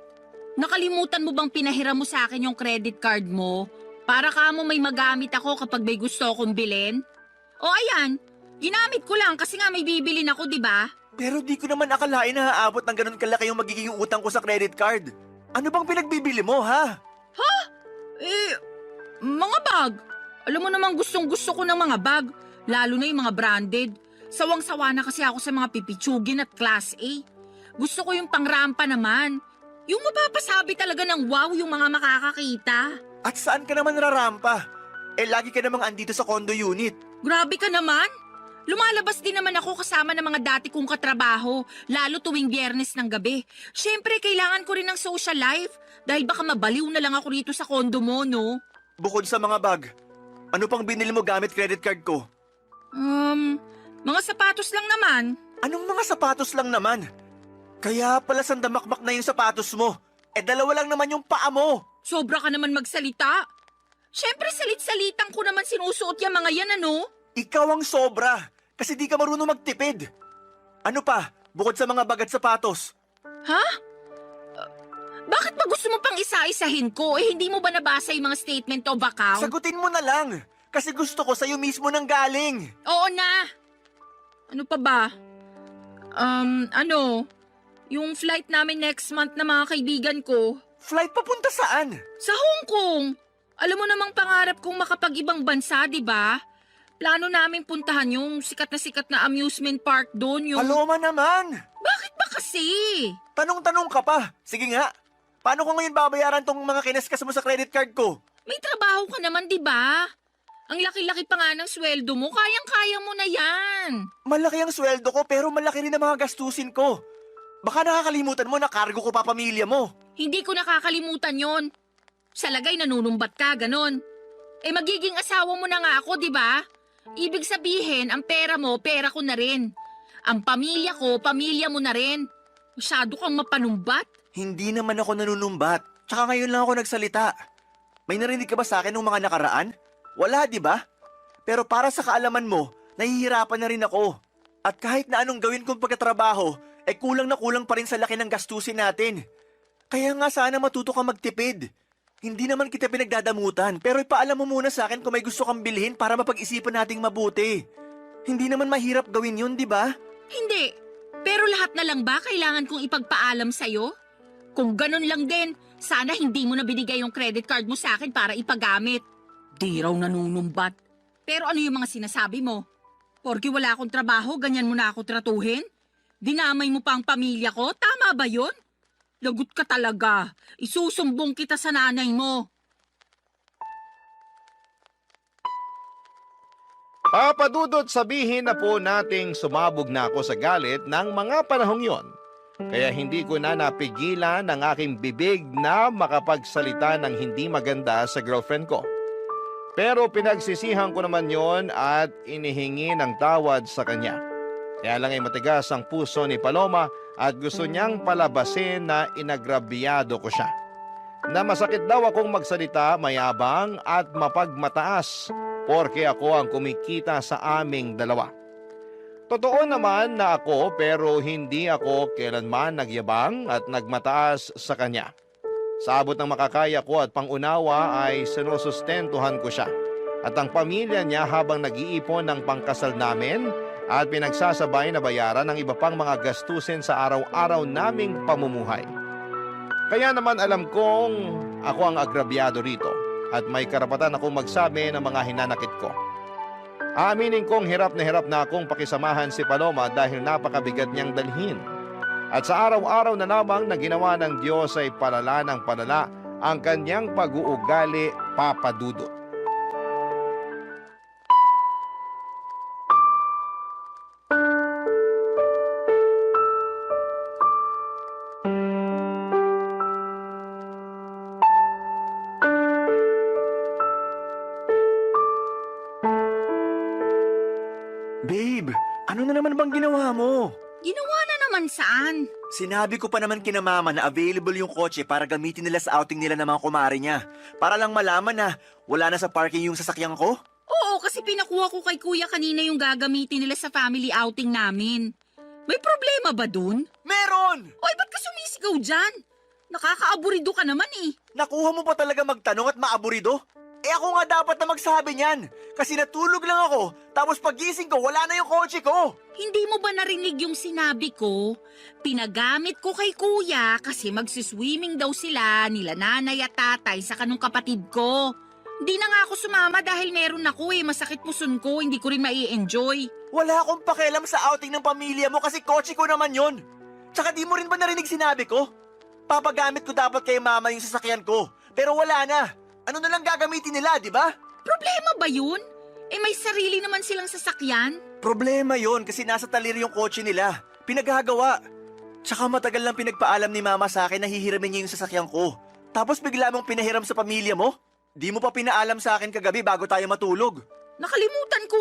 Speaker 7: Nakalimutan mo bang pinahiram mo sa akin yung credit card mo? Para ka mo may magamit ako kapag may gusto akong bilhin? O ayan, ginamit ko lang kasi nga may bibilin ako, di ba?
Speaker 6: Pero di ko naman akalain na haabot ng ganun kalaki yung magiging utang ko sa credit card. Ano bang pinagbibili mo, ha?
Speaker 7: Mga bag. Alam mo namang gustong-gusto ko ng mga bag, lalo na yung mga branded. Sawang-sawa na kasi ako sa mga pipitsugin at class A. Gusto ko yung pangrampa naman. Yung mapapasabi talaga ng wow yung mga makakakita.
Speaker 6: At saan ka naman rarampa? Lagi ka namang andito sa condo unit.
Speaker 7: Grabe ka naman. Lumalabas din naman ako kasama ng mga dati kong katrabaho, lalo tuwing Biyernes ng gabi. Siyempre, kailangan ko rin ng social life dahil baka mabaliw na lang ako rito sa condo mo, no?
Speaker 6: Bukod sa mga bag, ano pang binili mo gamit credit card ko?
Speaker 7: Mga sapatos lang naman.
Speaker 6: Anong mga sapatos lang naman? Kaya pala sandamakmak na yung sapatos mo. Dalawa lang naman yung paa mo.
Speaker 7: Sobra ka naman magsalita. Siyempre, salit-salitan ko naman sinusuot yung mga yan, ano?
Speaker 6: Ikaw ang sobra, kasi di ka marunong magtipid. Ano pa, bukod sa mga bag at sapatos?
Speaker 7: Ha? Bakit ba gusto mo pang isa-isahin ko? Hindi mo ba nabasa yung mga statement of account?
Speaker 6: Sagutin mo na lang, kasi gusto ko sa'yo mismo nang galing.
Speaker 7: Oo na. Ano pa ba? Yung flight namin next month na mga kaibigan ko.
Speaker 6: Flight papunta saan?
Speaker 7: Sa Hong Kong. Alam mo namang pangarap kong makapag-ibang bansa, di ba? Plano namin puntahan yung sikat na amusement park doon. Yung...
Speaker 6: Paloma naman.
Speaker 7: Bakit ba kasi?
Speaker 6: Tanong-tanong ka pa. Sige nga, paano ko ngayon babayaran tong mga kinaskas mo sa credit card ko?
Speaker 7: May trabaho ka naman, di ba? Ang laki-laki pa nga ng sweldo mo, kayang-kaya mo na yan.
Speaker 6: Malaki ang sweldo ko pero malaki rin ang mga gastusin ko. Baka nakakalimutan mo na kargo ko pa pamilya mo.
Speaker 7: Hindi ko nakakalimutan yon. Sa lagay nanunumbat ka, ganon. Magiging asawa mo na nga ako, di ba? Ibig sabihin, ang pera mo, pera ko na rin. Ang pamilya ko, pamilya mo na rin. Masyado kang mapanumbat.
Speaker 6: Hindi naman ako nanunumbat. Tsaka ngayon lang ako nagsalita. May narinig ka ba sa akin nung mga nakaraan? Wala, di ba? Pero para sa kaalaman mo, nahihirapan na rin ako. At kahit na anong gawin kong pagkatrabaho, kulang na kulang pa rin sa laki ng gastusin natin. Kaya nga sana matuto kang magtipid. Hindi naman kita pinagdadamutan, pero ipaalam mo muna sa akin kung may gusto kang bilhin para mapag-isipan nating mabuti. Hindi naman mahirap gawin yun, di ba?
Speaker 7: Hindi. Pero lahat na lang ba kailangan kong ipagpaalam sa'yo? Kung ganun lang din, sana hindi mo na binigay yung credit card mo sa akin para ipagamit. Di raw nanunumbat. Pero ano yung mga sinasabi mo? Porke wala akong trabaho, ganyan mo na ako tratuhin? Dinamay mo pa ang pamilya ko? Tama ba yun? Lagot ka talaga. Isusumbong kita sa nanay mo.
Speaker 3: Papadudot sabihin na po nating sumabog na ako sa galit ng mga panahong yon. Kaya hindi ko na napigilan ang aking bibig na makapagsalita ng hindi maganda sa girlfriend ko. Pero pinagsisihan ko naman yon at inihingi ng tawad sa kanya. Kaya lang ay matigas ang puso ni Paloma at gusto niyang palabasin na inagrabyado ko siya. Na masakit daw akong magsalita, mayabang at mapagmataas porke ako ang kumikita sa aming dalawa. Totoo naman na ako pero hindi ako kailanman nagyabang at nagmataas sa kanya. Sa abot ng makakaya ko at pangunawa ay sinusustentuhan ko siya at ang pamilya niya habang nag-iipon ng pangkasal namin at pinagsasabay na bayaran ng iba pang mga gastusin sa araw-araw naming pamumuhay. Kaya naman alam kong ako ang agrabyado rito at may karapatan akong magsabi ng mga hinanakit ko. Aaminin kong hirap na akong pakisamahan si Paloma dahil napakabigat niyang dalhin. At sa araw-araw na lamang na ginawa ng Diyos ay palala ng palala ang kanyang pag-uugali, papadudot.
Speaker 6: Babe, ano na naman bang ginawa mo?
Speaker 7: Ginawa na naman saan?
Speaker 6: Sinabi ko pa naman kina mama na available yung kotse para gamitin nila sa outing nila ng mga kumare niya. Para lang malaman na wala na sa parking yung sasakyan ko.
Speaker 7: Oo, kasi pinakuha ko kay kuya kanina yung gagamitin nila sa family outing namin. May problema ba dun?
Speaker 6: Meron!
Speaker 7: Oy, ba't ka sumisigaw dyan? Nakakaaburido ka naman eh.
Speaker 6: Nakuha mo pa talaga magtanong at maaburido? Ako nga dapat na magsabi niyan. Kasi natulog lang ako, tapos pagising ko, wala na yung kotse ko.
Speaker 7: Hindi mo ba narinig yung sinabi ko? Pinagamit ko kay kuya kasi magsiswimming daw sila nila nanay at tatay sa kanong kapatid ko. Hindi na nga ako sumama dahil meron ako masakit puson ko, hindi ko rin mai-enjoy.
Speaker 6: Wala akong pakialam sa outing ng pamilya mo kasi kotse ko naman yon. Tsaka di mo rin ba narinig sinabi ko? Papagamit ko dapat kay mama yung sasakyan ko, pero wala na. Ano na lang gagamitin nila, di ba?
Speaker 7: Problema ba yun? May sarili naman silang sasakyan.
Speaker 6: Problema yon kasi nasa talir yung kotse nila. Pinaghagawa. Tsaka matagal lang pinagpaalam ni mama sa akin na hihiramin niya yung sasakyan ko. Tapos bigla mong pinahiram sa pamilya mo? Di mo pa pinaalam sa akin kagabi bago tayo matulog.
Speaker 7: Nakalimutan ko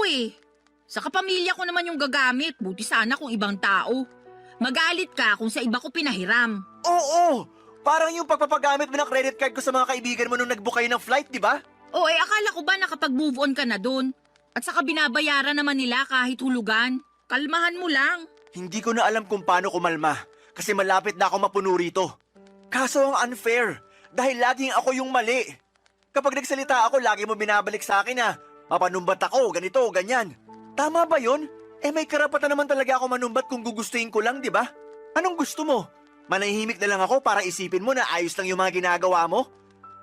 Speaker 7: Sa kapamilya ko naman yung gagamit, buti sana kung ibang tao. Magalit ka kung sa iba ko pinahiram.
Speaker 6: Oo! Parang yung pagpapagamit mo ng credit card ko sa mga kaibigan mo nung nag-book kayo ng flight, di ba?
Speaker 7: Akala ko ba nakapag-move on ka na dun? At saka binabayaran naman nila kahit hulugan. Kalmahan mo lang.
Speaker 6: Hindi ko na alam kung paano kumalma kasi malapit na ako mapuno rito. Kaso ang unfair dahil laging ako yung mali. Kapag nagsalita ako, lagi mo binabalik sa akin na mapanumbat ako, ganito, ganyan. Tama ba yun? May karapatan naman talaga ako manumbat kung gugustuhin ko lang, di ba? Anong gusto mo? Manahimik na lang ako para isipin mo na ayos lang yung mga ginagawa mo?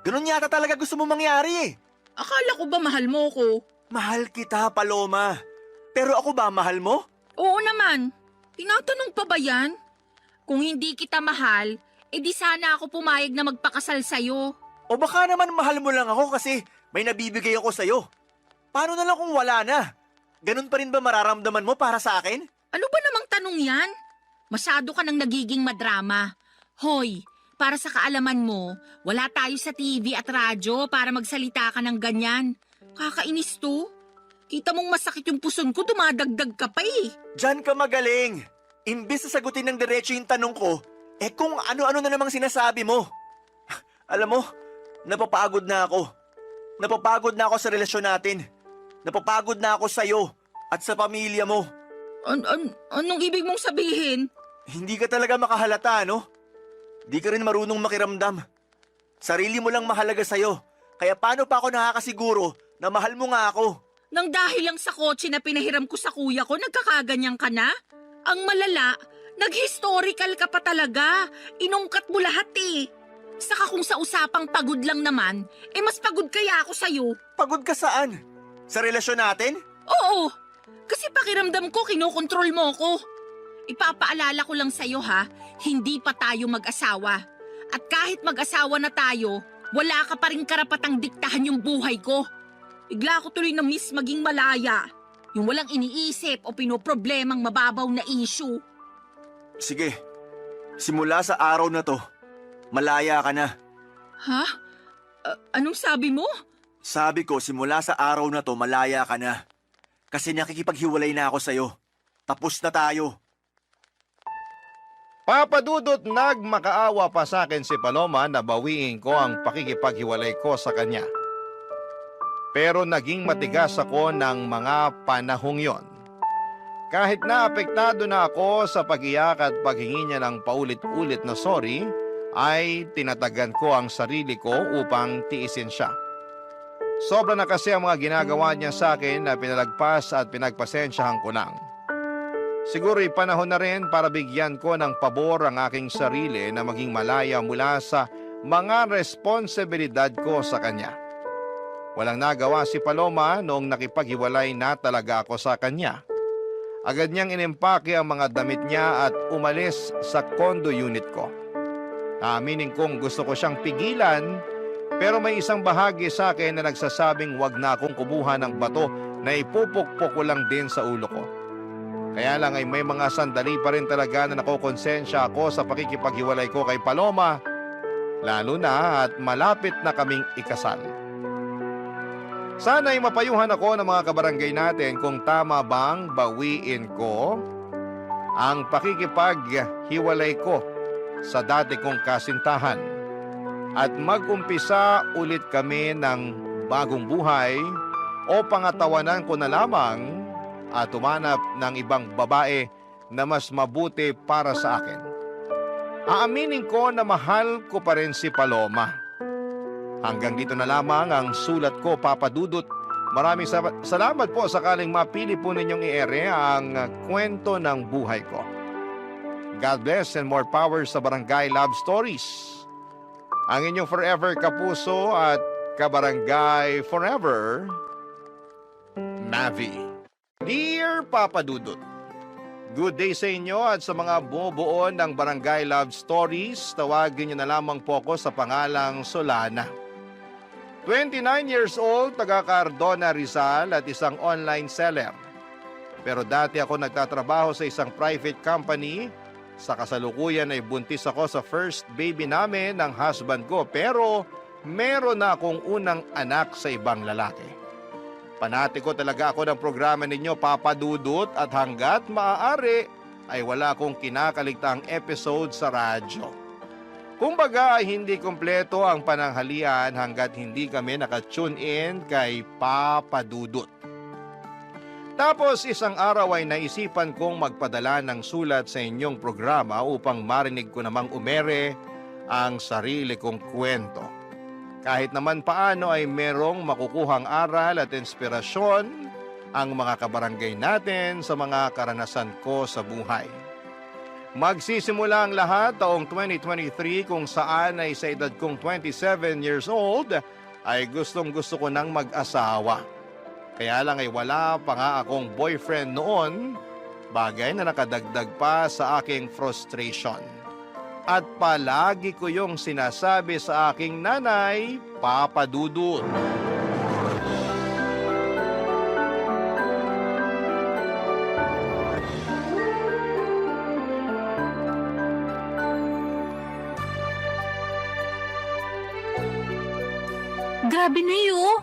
Speaker 6: Ganun yata talaga gusto mo mangyari
Speaker 7: Akala ko ba mahal mo ko?
Speaker 6: Mahal kita, Paloma. Pero ako ba mahal mo?
Speaker 7: Oo naman. Tinatanong pa ba yan? Kung hindi kita mahal, di sana ako pumayag na magpakasal sa'yo.
Speaker 6: O baka naman mahal mo lang ako kasi may nabibigay ako sa'yo. Paano na lang kung wala na? Ganun pa rin ba mararamdaman mo para sa akin?
Speaker 7: Ano ba namang tanong yan? Masyado ka nang nagiging madrama. Hoy, para sa kaalaman mo, wala tayo sa TV at radyo para magsalita ka ng ganyan. Kakainis to. Kita mong masakit yung puson ko, dumadagdag ka pa
Speaker 6: Diyan ka magaling. Imbis na sagutin ng diretso yung tanong ko, kung ano-ano na namang sinasabi mo. Alam mo, napapagod na ako. Napapagod na ako sa relasyon natin. Napapagod na ako sa'yo at sa pamilya mo.
Speaker 7: Anong ibig mong sabihin?
Speaker 6: Hindi ka talaga makahalata, no? Di ka rin marunong makiramdam. Sarili mo lang mahalaga sa'yo. Kaya paano pa ako nakakasiguro na mahal mo nga ako?
Speaker 7: Nang dahil lang sa kotse na pinahiram ko sa kuya ko, nagkakaganyan ka na? Ang malala, nag-historical ka pa talaga. Inungkat mo lahat Saka kung sa usapang pagod lang naman, mas pagod kaya ako sa'yo.
Speaker 6: Pagod ka saan? Sa relasyon natin?
Speaker 7: Oo, kasi pakiramdam ko kinokontrol mo ko. Ipapaalala ko lang sa'yo hindi pa tayo mag-asawa. At kahit mag-asawa na tayo, wala ka pa rin karapatang diktahan yung buhay ko. Bigla ko tuloy na miss maging malaya. Yung walang iniisip o pinoproblemang mababaw na issue.
Speaker 6: Sige, simula sa araw na to, malaya ka na.
Speaker 7: Ha? Anong sabi mo?
Speaker 6: Sabi ko, simula sa araw na to, malaya ka na. Kasi nakikipaghiwalay na ako sa'yo. Tapos na tayo.
Speaker 3: Papadudot nagmakaawa pa sa akin si Paloma na bawiin ko ang pakikipaghiwalay ko sa kanya. Pero naging matigas ako ng mga panahong yon. Kahit na apektado na ako sa pag-iyak at paghingi niya ng paulit-ulit na sorry, ay tinatagan ko ang sarili ko upang tiisin siya. Sobra na kasi ang mga ginagawa niya sa akin na pinalagpas at pinagpasensyahan ko lang. Siguro'y panahon na rin para bigyan ko ng pabor ang aking sarili na maging malaya mula sa mga responsibilidad ko sa kanya. Walang nagawa si Paloma noong nakipaghiwalay na talaga ako sa kanya. Agad niyang inimpake ang mga damit niya at umalis sa condo unit ko. Aminin kong gusto ko siyang pigilan, pero may isang bahagi sa akin na nagsasabing wag na akong kubuhan ng bato na ipupukpok ko lang din sa ulo ko. Kaya lang ay may mga sandali pa rin talaga na nakokonsensya ako sa pakikipaghiwalay ko kay Paloma, lalo na at malapit na kaming ikasal. Sana'y mapayuhan ako ng mga kabarangay natin kung tama bang bawiin ko ang pakikipaghiwalay ko sa dati kong kasintahan at mag-umpisa ulit kami ng bagong buhay o pangatawanan ko na lamang at umanap ng ibang babae na mas mabuti para sa akin. Aaminin ko na mahal ko pa rin si Paloma. Hanggang dito na lamang ang sulat ko, Papa Dudut. Maraming salamat po sakaling mapili po ninyong i-ere ang kwento ng buhay ko. God bless and more power sa Barangay Love Stories. Ang inyong forever kapuso at kabarangay forever, Mavi. Dear Papa Dudut, good day sa inyo at sa mga bumubuo ng Barangay Love Stories. Tawagin niyo na lamang po ako sa pangalang Solana. 29 years old, taga Cardona, Rizal at isang online seller. Pero dati ako nagtatrabaho sa isang private company. Sa kasalukuyan ay buntis ako sa first baby namin ng husband ko. Pero meron na akong unang anak sa ibang lalaki. Panati ko talaga ako ng programa ninyo, Papa Dudut, at hanggat maaari ay wala akong kinakaligtaang episode sa radyo. Kumbaga ay hindi kumpleto ang pananghalian hanggat hindi kami nakatune in kay Papa Dudut. Tapos isang araw ay naisipan kong magpadala ng sulat sa inyong programa upang marinig ko namang umere ang sarili kong kwento. Kahit naman paano ay merong makukuhang aral at inspirasyon ang mga kabarangay natin sa mga karanasan ko sa buhay. Magsisimula ang lahat taong 2023 kung saan ay sa edad kong 27 years old ay gustong-gusto ko nang mag-asawa. Kaya lang ay wala pa nga akong boyfriend noon, bagay na nakadagdag pa sa aking frustration. At palagi ko yung sinasabi sa aking nanay, Papa Dudut.
Speaker 2: Grabe na yun.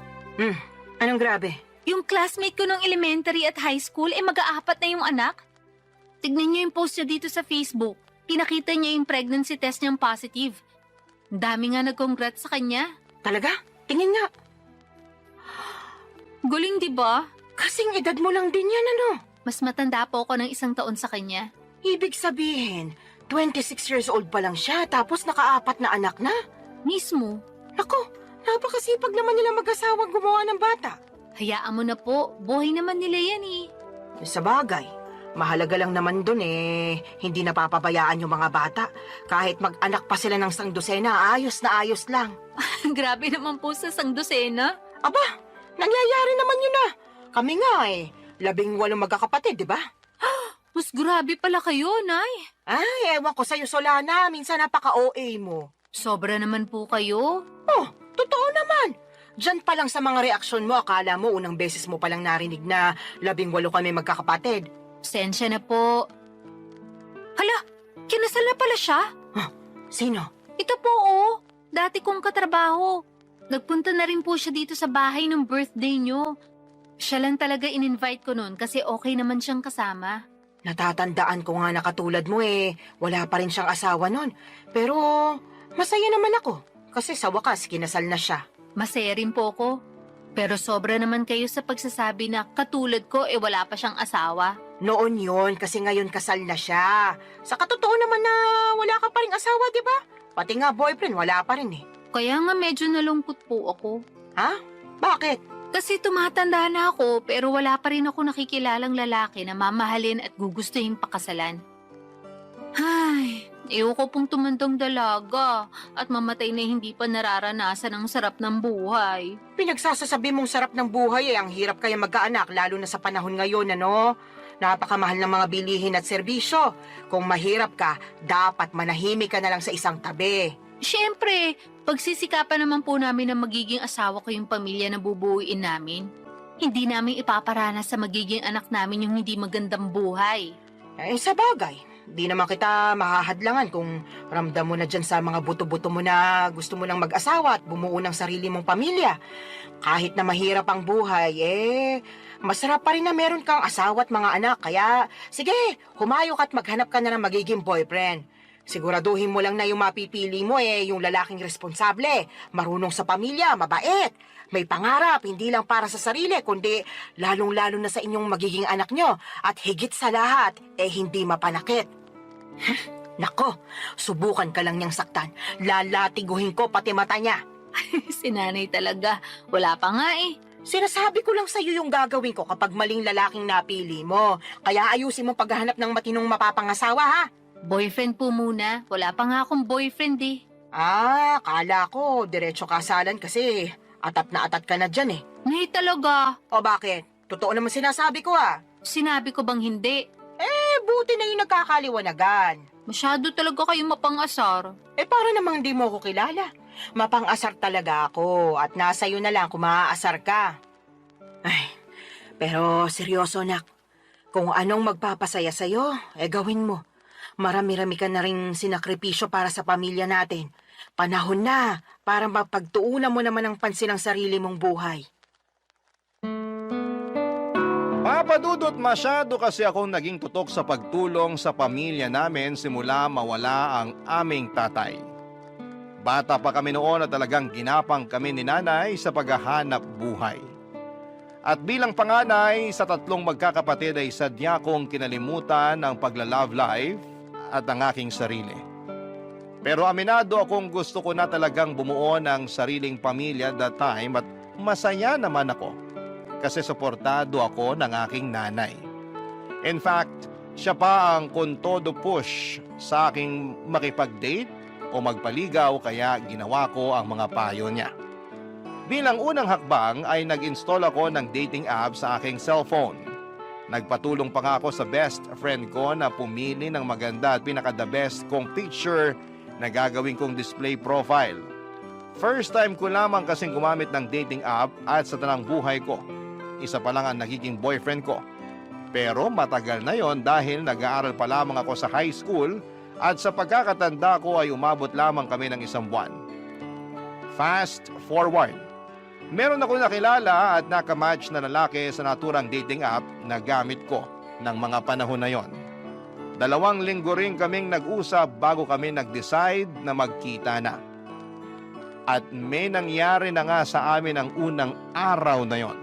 Speaker 1: Anong grabe?
Speaker 2: Yung classmate ko nung elementary at high school, mag-aapat na yung anak. Tignan niyo yung post niya dito sa Facebook. Pinakita niya yung pregnancy test niyang positive. Ang dami nga nag-congrats sa kanya.
Speaker 1: Talaga? Tingin nga.
Speaker 2: Guling, di ba?
Speaker 1: Kasing edad mo lang din yan, ano?
Speaker 2: Mas matanda po ako ng 1 taon sa kanya.
Speaker 1: Ibig sabihin, 26 years old pa lang siya tapos nakaapat na anak na.
Speaker 2: Mismo.
Speaker 1: Naku, napakasipag naman nila mag-asawang gumawa ng bata.
Speaker 2: Hayaan mo na po. Buhay naman nila yan eh.
Speaker 1: Sa bagay, mahalaga lang naman dun hindi napapabayaan yung mga bata. Kahit mag-anak pa sila ng 100, ayos na ayos lang.
Speaker 2: Grabe naman po sa sangdosena.
Speaker 1: Aba, nangyayari naman yun na. Kami nga 18 magkakapatid, di ba?
Speaker 2: Mas grabe pala kayo, Nay.
Speaker 1: Ay, ewan ko sa'yo, Solana. Minsan napaka-OA mo.
Speaker 2: Sobra naman po kayo.
Speaker 1: Oh, totoo naman. Diyan pa lang sa mga reaksyon mo, akala mo unang beses mo palang narinig na 18 kami magkakapatid.
Speaker 2: Sensya na po. Hala, kinasal na pala siya?
Speaker 1: Sino?
Speaker 2: Ito po oh, dati kong katrabaho. Nagpunta na rin po siya dito sa bahay ng birthday niyo. Siya lang talaga in-invite ko noon kasi okay naman siyang kasama.
Speaker 1: Natatandaan ko nga na katulad mo wala pa rin siyang asawa nun. Pero masaya naman ako kasi sa wakas kinasal na siya.
Speaker 2: Masaya rin po ko. Pero sobra naman kayo sa pagsasabi na katulad ko wala pa siyang asawa.
Speaker 1: Noon yon kasi ngayon kasal na siya. Sa katotoo naman na wala ka pa rin asawa, di ba? Pati nga boyfriend, wala pa rin
Speaker 2: Kaya nga medyo nalungkot po ako.
Speaker 1: Ha? Bakit?
Speaker 2: Kasi tumatanda na ako pero wala pa rin ako nakikilalang lalaki na mamahalin at gugustuhin pakasalan. Ay, ayoko pong tumandang dalaga at mamatay na hindi pa nararanasan ang sarap ng buhay.
Speaker 1: Pinagsasasabi mong sarap ng buhay ang hirap kaya magkaanak lalo na sa panahon ngayon, ano? Napakamahal ng mga bilihin at serbisyo. Kung mahirap ka, dapat manahimik ka na lang sa isang tabi.
Speaker 2: Siyempre, pagsisikapan naman po namin na magiging asawa ko yung pamilya na bubuuin namin. Hindi namin ipaparanas sa magiging anak namin yung hindi magandang buhay.
Speaker 1: Sa bagay, di naman kita mahahadlangan kung ramdam mo na dyan sa mga buto-buto mo na gusto mo lang mag-asawa at bumuo ng sarili mong pamilya. Kahit na mahirap ang buhay, masarap pa rin na meron kang asawa at mga anak. Kaya, sige, humayok at maghanap ka na ng magiging boyfriend. Siguraduhin mo lang na yung mapipili mo yung lalaking responsable, marunong sa pamilya, mabait, may pangarap, hindi lang para sa sarili, kundi lalong-lalo na sa inyong magiging anak nyo. At higit sa lahat, hindi mapanakit. Nako, subukan ka lang niyang saktan. Lalatiguhin ko pati mata niya.
Speaker 2: Si nanay talaga. Wala pa nga eh.
Speaker 1: Sinasabi ko lang sa'yo yung gagawin ko kapag maling lalaking napili mo. Kaya ayusin mo paghahanap ng matinong mapapangasawa, ha?
Speaker 2: Boyfriend po muna. Wala pa nga akong boyfriend eh.
Speaker 1: Kala ko, diretso kasalan kasi atat na atat ka na dyan eh.
Speaker 2: Nay talaga.
Speaker 1: O bakit? Totoo naman sinasabi ko
Speaker 2: Sinabi ko bang hindi?
Speaker 1: Buti na yung nagkakaliwanagan.
Speaker 2: Masyado talaga kayong mapangasar.
Speaker 1: Para namang di mo ko kilala. Mapang-asar talaga ako at nasa iyo na lang kung maaasar ka. Pero seryoso nak, kung anong magpapasaya sa'yo, gawin mo. Marami-rami ka na rin sinakripisyo para sa pamilya natin. Panahon na para mapagtuunan mo naman ang pansin ng sarili mong buhay.
Speaker 3: Papa Dudut, masyado kasi akong naging tutok sa pagtulong sa pamilya namin simula mawala ang aming tatay. Bata pa kami noon at talagang ginapang kami ni nanay sa paghahanap buhay. At bilang panganay sa 3 magkakapatid ay sadya kong kinalimutan ang pagla-love life at ang aking sarili. Pero aminado akong gusto ko na talagang bumuo ng sariling pamilya that time at masaya naman ako kasi suportado ako ng aking nanay. In fact, siya pa ang kontodo push sa aking makipag-date o magpaligaw kaya ginawa ko ang mga payo niya. Bilang unang hakbang ay nag-install ako ng dating app sa aking cellphone. Nagpatulong pa nga ako sa best friend ko na pumili ng maganda at pinaka-the best kong picture na gagawin kong display profile. First time ko lamang kasing gumamit ng dating app at sa tanang buhay ko, isa pa lang ang nagiging boyfriend ko. Pero matagal na yon dahil nag-aaral pa lamang ako sa high school at sa pagkakatanda ko ay umabot lamang kami ng 1 buwan. Fast forward. Meron ako nakilala at nakamatch na lalaki sa naturang dating app na gamit ko ng mga panahon na yon. 2 linggo rin kaming nag-usap bago kami nag-decide na magkita na. At may nangyari na nga sa amin ang unang araw na yon.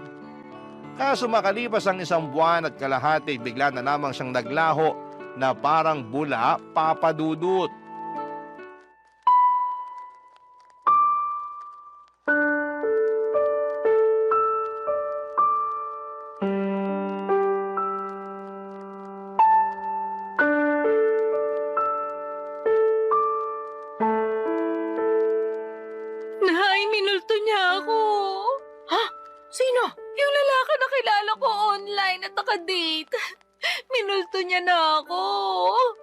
Speaker 3: Kaso makalipas ang 1 buwan at kalahati, bigla na lamang siyang naglaho na parang bula, Papa Dudut.
Speaker 2: Nay, minulto niya ako.
Speaker 1: Sino?
Speaker 2: Yung lalaki na kilala ko online at naka-date. Minulto niya na ako.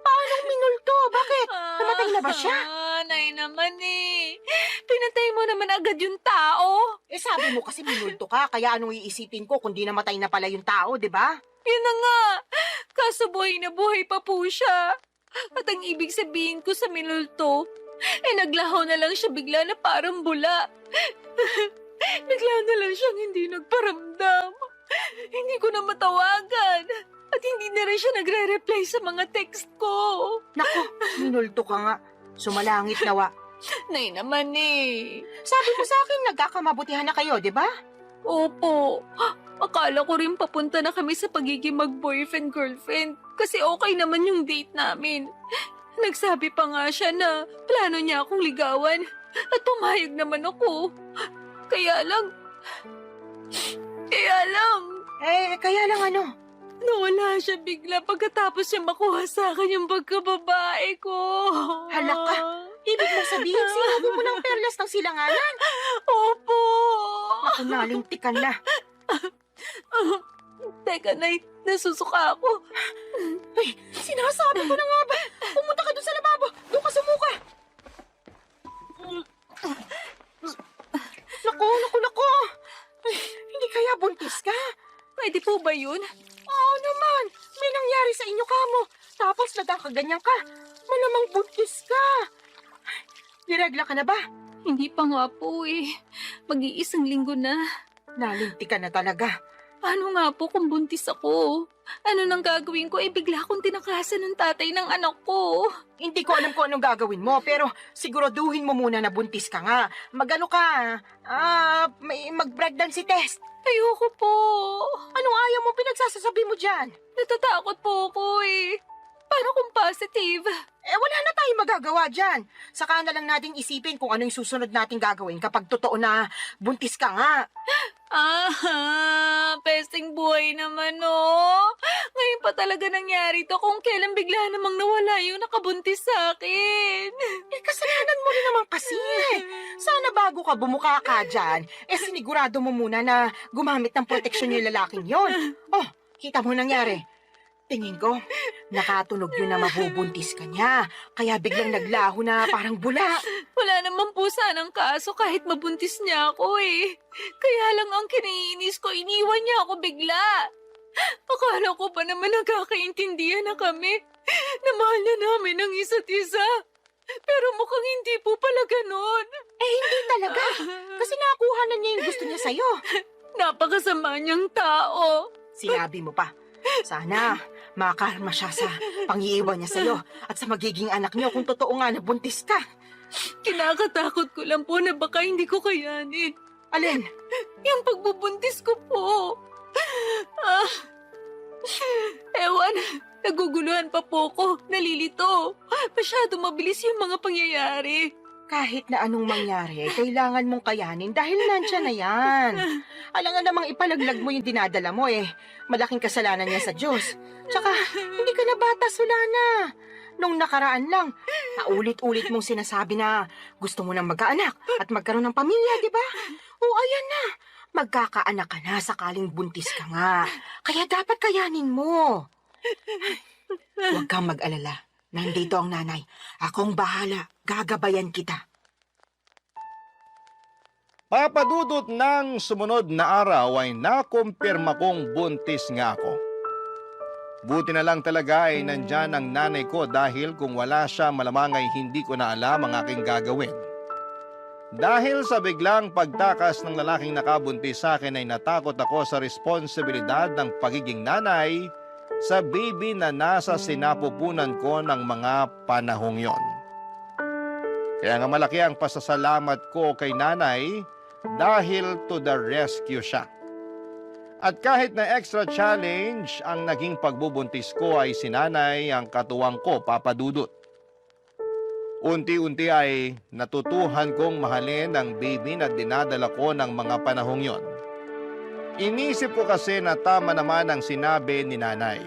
Speaker 1: Paanong minulto? Bakit? Namatay na ba siya?
Speaker 2: Nay naman eh. Pinatay mo naman agad yung tao.
Speaker 1: Sabi mo kasi minulto ka, kaya anong iisipin ko kung di namatay na pala yung tao, di ba?
Speaker 2: Yun na nga. Kaso buhay na buhay pa po siya. At ang ibig sabihin ko sa minulto, naglaho na lang siya bigla na parang bula. Bigla na lang siyang hindi nagparamdam. Hindi ko na matawagan. At hindi na rin siya nagre-reply sa mga text ko.
Speaker 1: Naku, minulto ka nga. Sumalangit nawa.
Speaker 2: Nay naman eh.
Speaker 1: Sabi mo sa akin, nagkakamabutihan na kayo, di ba?
Speaker 2: Opo. Akala ko rin papunta na kami sa pagiging mag-boyfriend-girlfriend. Kasi okay naman yung date namin. Nagsabi pa nga siya na plano niya akong ligawan. At pumayag naman ako. Kaya lang...
Speaker 1: Kaya lang ano?
Speaker 2: Nawala siya bigla pagkatapos siya makuha sa akin yung pagkababae ko.
Speaker 1: Hala ka. Ibig mo sabihin, sinabi mo ng perlas ng silanganan.
Speaker 2: Opo.
Speaker 1: Naku, nalintikan na.
Speaker 2: Teka, Nay, nasusuka ako.
Speaker 1: Ay, sinasabi ko na nga ba? Pumunta ka doon sa lababo. Doon ka sumuka. Naku. Ay, hindi kaya buntis ka?
Speaker 2: Pwede po ba yun?
Speaker 1: Oo naman. May nangyari sa inyo, kamo. Tapos nagkakaganyan ka. Malamang buntis ka. Niregla ka na ba?
Speaker 2: Hindi pa nga po eh. Mag-iisang linggo na.
Speaker 1: Nalinti ka na talaga.
Speaker 2: Paano nga po kung buntis ako? Ano nang gagawin ko? Bigla akong tinakasan ng tatay ng anak ko.
Speaker 1: Hindi ko alam kung anong gagawin mo, pero siguraduhin mo muna na buntis ka nga. Magano ka? Mag-pregnancy test.
Speaker 2: Ayoko po.
Speaker 1: Anong ayaw mo pinagsasasabi mo dyan?
Speaker 2: Natatakot po ako eh. Paano kung positive?
Speaker 1: Wala na tayong magagawa dyan. Saka na lang nating isipin kung ano yung susunod nating gagawin kapag totoo na buntis ka nga.
Speaker 2: Pesting buhay naman oh. Ngayon pa talaga nangyari to kung kailan bigla namang nawala yung nakabuntis sa akin.
Speaker 1: Kasalanan mo rin naman kasi. Sana bago ka bumuka ka dyan, sinigurado mo muna na gumamit ng proteksyon yung lalaking yon. Oh, kita mo nangyari. Tingin ko, nakatunog yun na mabubuntis ka niya. Kaya biglang naglaho na parang bula.
Speaker 2: Wala naman po sanang kaso kahit mabuntis niya ako eh. Kaya lang ang kiniinis ko, iniwan niya ako bigla. Akala ko pa naman nagkakaintindihan na kami. Na mahal na namin ang isa't isa. Pero mukhang hindi po pala ganon.
Speaker 1: Hindi talaga. Kasi nakuha na niya yung gusto niya sa'yo.
Speaker 2: Napakasama niyang tao.
Speaker 1: Sinabi mo pa. Sana makarma siya sa pangiiwan niya sa'yo at sa magiging anak niyo kung totoo nga na buntis ka.
Speaker 2: Kinakatakot ko lang po na baka hindi ko kayanin.
Speaker 1: Alin?
Speaker 2: Yung pagbubuntis ko po. Ewan, naguguluhan pa po ko, nalilito. Masyado mabilis yung mga pangyayari.
Speaker 1: Kahit na anong mangyari, kailangan mong kayanin dahil nandiyan na yan. Alangan namang ipalaglag mo yung dinadala mo Malaking kasalanan niya sa Diyos. Tsaka, hindi ka na bata, Solana. Nung nakaraan lang, paulit-ulit mong sinasabi na gusto mo nang magkaanak at magkaroon ng pamilya, di ba? O ayan na, magkakaanak ka na sakaling buntis ka nga. Kaya dapat kayanin mo. Huwag kang mag-alala. Nandito ang nanay. Akong bahala. Gagabayan kita.
Speaker 3: Papadudot ng sumunod na araw ay nakumpirma kong buntis nga ako. Buti na lang talaga ay nandyan ang nanay ko dahil kung wala siya malamang ay hindi ko na alam ang aking gagawin. Dahil sa biglang pagtakas ng lalaking nakabuntis sa akin ay natakot ako sa responsibilidad ng pagiging nanay sa baby na nasa sinapupunan ko ng mga panahong yon. Kaya nga malaki ang pasasalamat ko kay nanay dahil to the rescue siya. At kahit na extra challenge ang naging pagbubuntis ko ay si nanay ang katuwang ko, Papa Dudut. Unti-unti ay natutuhan kong mahalin ang baby na dinadala ko ng mga panahong yon. Inisip ko kasi na tama naman ang sinabi ni nanay.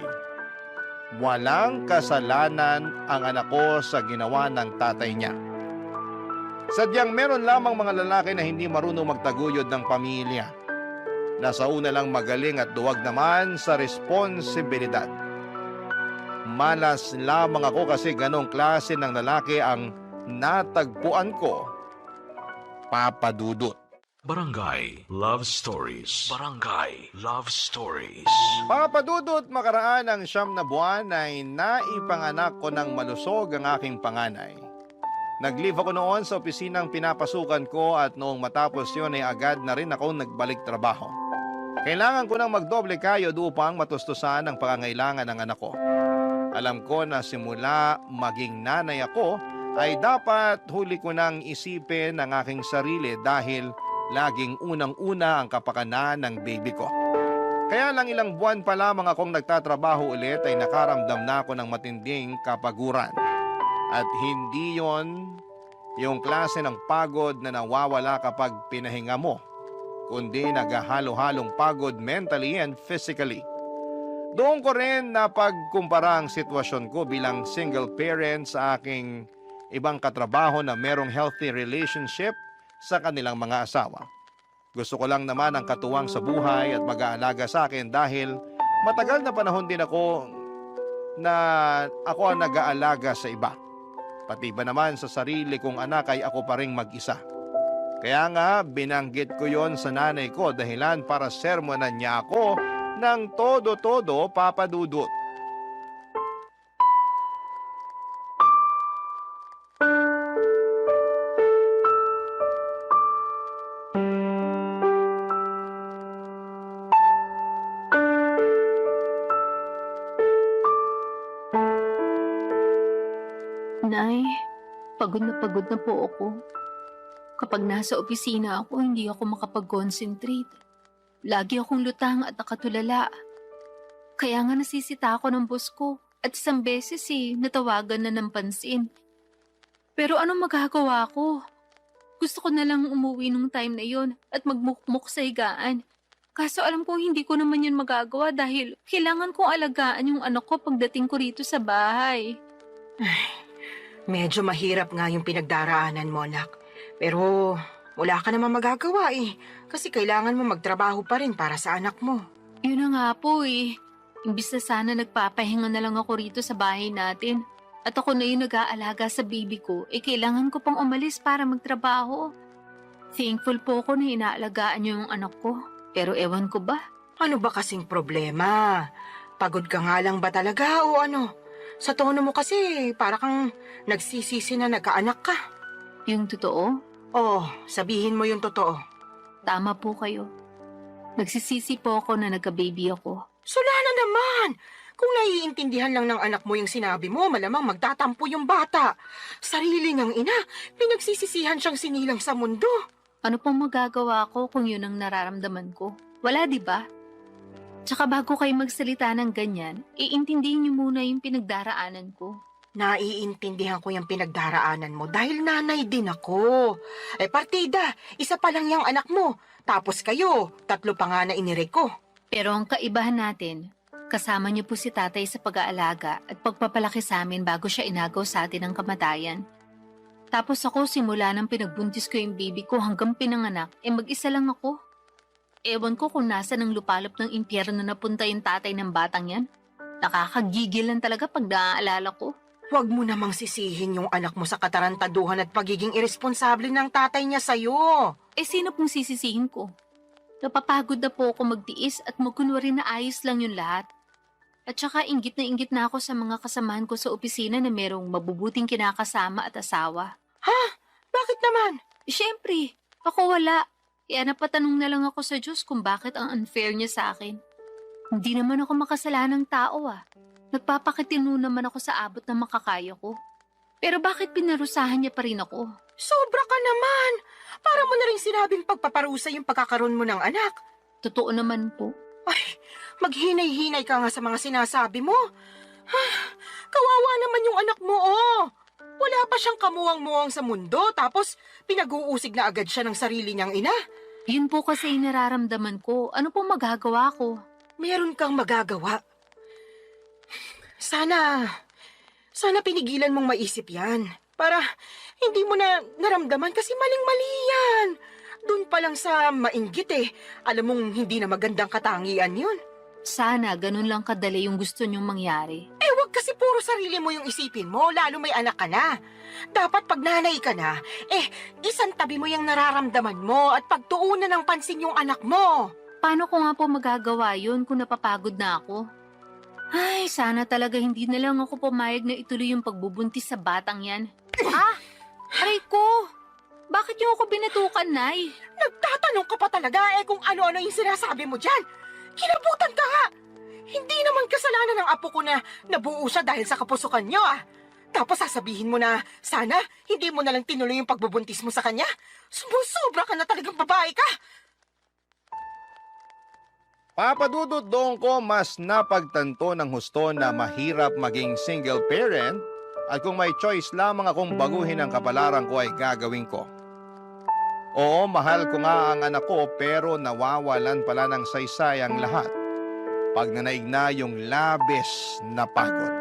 Speaker 3: Walang kasalanan ang anak ko sa ginawa ng tatay niya. Sadyang meron lamang mga lalaki na hindi marunong magtaguyod ng pamilya. Nasa una lang magaling at duwag naman sa responsibilidad. Malas lamang ako kasi ganong klase ng lalaki ang natagpuan ko, Papa Dudut.
Speaker 4: Barangay Love Stories. Barangay Love Stories.
Speaker 3: Papa Dudut, makaraan ng 9 na buwan ay naipanganak ko ng malusog ang aking panganay. Nag-leave ako noon sa opisinang pinapasukan ko at noong matapos yun ay agad na rin ako nagbalik trabaho. Kailangan ko nang magdoble kayod upang matustusan ang pangangailangan ng anak ko. Alam ko na simula maging nanay ako ay dapat huli ko nang isipin ang aking sarili dahil laging unang-una ang kapakanan ng baby ko. Kaya lang ilang buwan pa lamang akong nagtatrabaho ulit ay nakaramdam na ako ng matinding kapaguran. At hindi yon yung klase ng pagod na nawawala kapag pinahinga mo, kundi naghahalo-halong pagod mentally and physically. Doon ko rin napagkumpara ang sitwasyon ko bilang single parent sa aking ibang katrabaho na merong healthy relationship sa kanilang mga asawa. Gusto ko lang naman ang katuwang sa buhay at mag-aalaga sa akin dahil matagal na panahon din ako ang nag-aalaga sa iba. Pati ba naman sa sarili kong anak ay ako pa ring mag-isa. Kaya nga binanggit ko yon sa nanay ko dahilan para sermonan niya ako ng todo-todo, Papa Dudut.
Speaker 2: pagod na po ako. Kapag nasa opisina ako, hindi ako makapag-concentrate. Lagi akong lutang at nakatulala. Kaya nga nasisita ako ng boss ko at isang beses natawagan na ng pansin. Pero anong magagawa ko? Gusto ko na lang umuwi nung time na yon at magmukmuk sa higaan. Kaso alam kong hindi ko naman yun magagawa dahil kailangan kong alagaan yung anak ko pagdating ko rito sa bahay.
Speaker 1: Medyo mahirap nga yung pinagdaraanan mo, anak. Pero wala ka naman magagawa kasi kailangan mo magtrabaho pa rin para sa anak mo.
Speaker 2: Yun na nga po Imbis na sana nagpapahinga na lang ako rito sa bahay natin. At ako na yung nag-aalaga sa baby ko, kailangan ko pang umalis para magtrabaho. Thankful po ako na inaalagaan niyo yung anak ko. Pero ewan ko ba?
Speaker 1: Ano ba kasing problema? Pagod ka nga lang ba talaga o ano? Sa tono mo kasi para kang nagsisisi na nagkaanak ka.
Speaker 2: Yung totoo?
Speaker 1: Oh, sabihin mo yung totoo.
Speaker 2: Tama po kayo. Nagsisisi po ako na nagka-baby ako.
Speaker 1: Sula na naman! Kung naiintindihan lang ng anak mo yung sinabi mo, malamang magtatampo yung bata. Sarili niyang ina, pinagsisisihan siyang sinilang sa mundo.
Speaker 2: Ano pong magagawa ko kung yun ang nararamdaman ko? Wala, di ba? Tsaka bago kayo magsalita ng ganyan, iintindihin niyo muna yung pinagdaraanan ko.
Speaker 1: Naiintindihan ko yung pinagdaraanan mo dahil nanay din ako. Partida, isa pa lang yung anak mo. Tapos kayo, 3 pa nga na inire ko.
Speaker 2: Pero ang kaibahan natin, kasama niyo po si tatay sa pag-aalaga at pagpapalaki sa amin bago siya inagaw sa atin ng kamatayan. Tapos ako simula nang pinagbuntis ko yung baby ko hanggang pinanganak, mag-isa lang ako. Ewan ko kung nasa ng lupalop ng impyerno na napunta yung tatay ng batang yan. Nakakagigil lang talaga pag naaalala ko.
Speaker 1: Huwag mo namang sisihin yung anak mo sa katarantaduhan at pagiging irresponsable ng tatay niya sa'yo.
Speaker 2: Sino pong sisisihin ko? Napapagod na po ako magtiis at magkunwari na ayos lang yung lahat. At saka inggit na ako sa mga kasamahan ko sa opisina na merong mabubuting kinakasama at asawa.
Speaker 1: Ha? Bakit naman?
Speaker 2: Siyempre, ako wala. Kaya napatanong na lang ako sa Diyos kung bakit ang unfair niya sa akin. Hindi naman ako makasalanang tao Nagpapakitino naman ako sa abot na makakaya ko. Pero bakit pinarusahan niya pa rin ako?
Speaker 1: Sobra ka naman. Para mo na rin sinabing pagpaparusa yung pagkakaroon mo ng anak.
Speaker 2: Totoo naman po.
Speaker 1: Ay, maghinay-hinay ka nga sa mga sinasabi mo. Kawawa naman yung anak mo, Wala pa siyang kamuwang-muwang sa mundo, tapos pinag-uusig na agad siya ng sarili niyang ina.
Speaker 2: Yun po kasi yung nararamdaman ko. Ano po magagawa ko?
Speaker 1: Meron kang magagawa. Sana pinigilan mong maisip yan. Para hindi mo na naramdaman kasi maling-mali yan. Doon pa lang sa mainggit Alam mong hindi na magandang katangian yun.
Speaker 2: Sana ganun lang kadali yung gusto niyong mangyari.
Speaker 1: Wag kasi puro sarili mo yung isipin mo, lalo may anak ka na. Dapat pag nanay ka na, isantabi mo yung nararamdaman mo at pagtuunan ng pansin yung anak mo.
Speaker 2: Paano ko nga po magagawa yun kung napapagod na ako? Ay, sana talaga hindi na lang ako pumayag na ituloy yung pagbubuntis sa batang yan. Aray ko! Bakit niyo ako binatukan, Nay?
Speaker 1: Nagtatanong ka pa talaga kung ano-ano yung sinasabi mo dyan. Kinabutan ka nga! Hindi naman kasalanan ng apo ko na nabuo siya dahil sa kapusukan niyo Tapos sasabihin mo na sana hindi mo na lang tinuloy yung pagbubuntis mo sa kanya? Sumusobra ka na talagang babae ka!
Speaker 3: Papadudot doon ko mas napagtanto ng husto na mahirap maging single parent at kung may choice lamang akong baguhin ang kapalaran ko ay gagawin ko. Oo, mahal ko nga ang anak ko pero nawawalan pala ng saysay ang lahat pag nanaig na yung labis na pagod.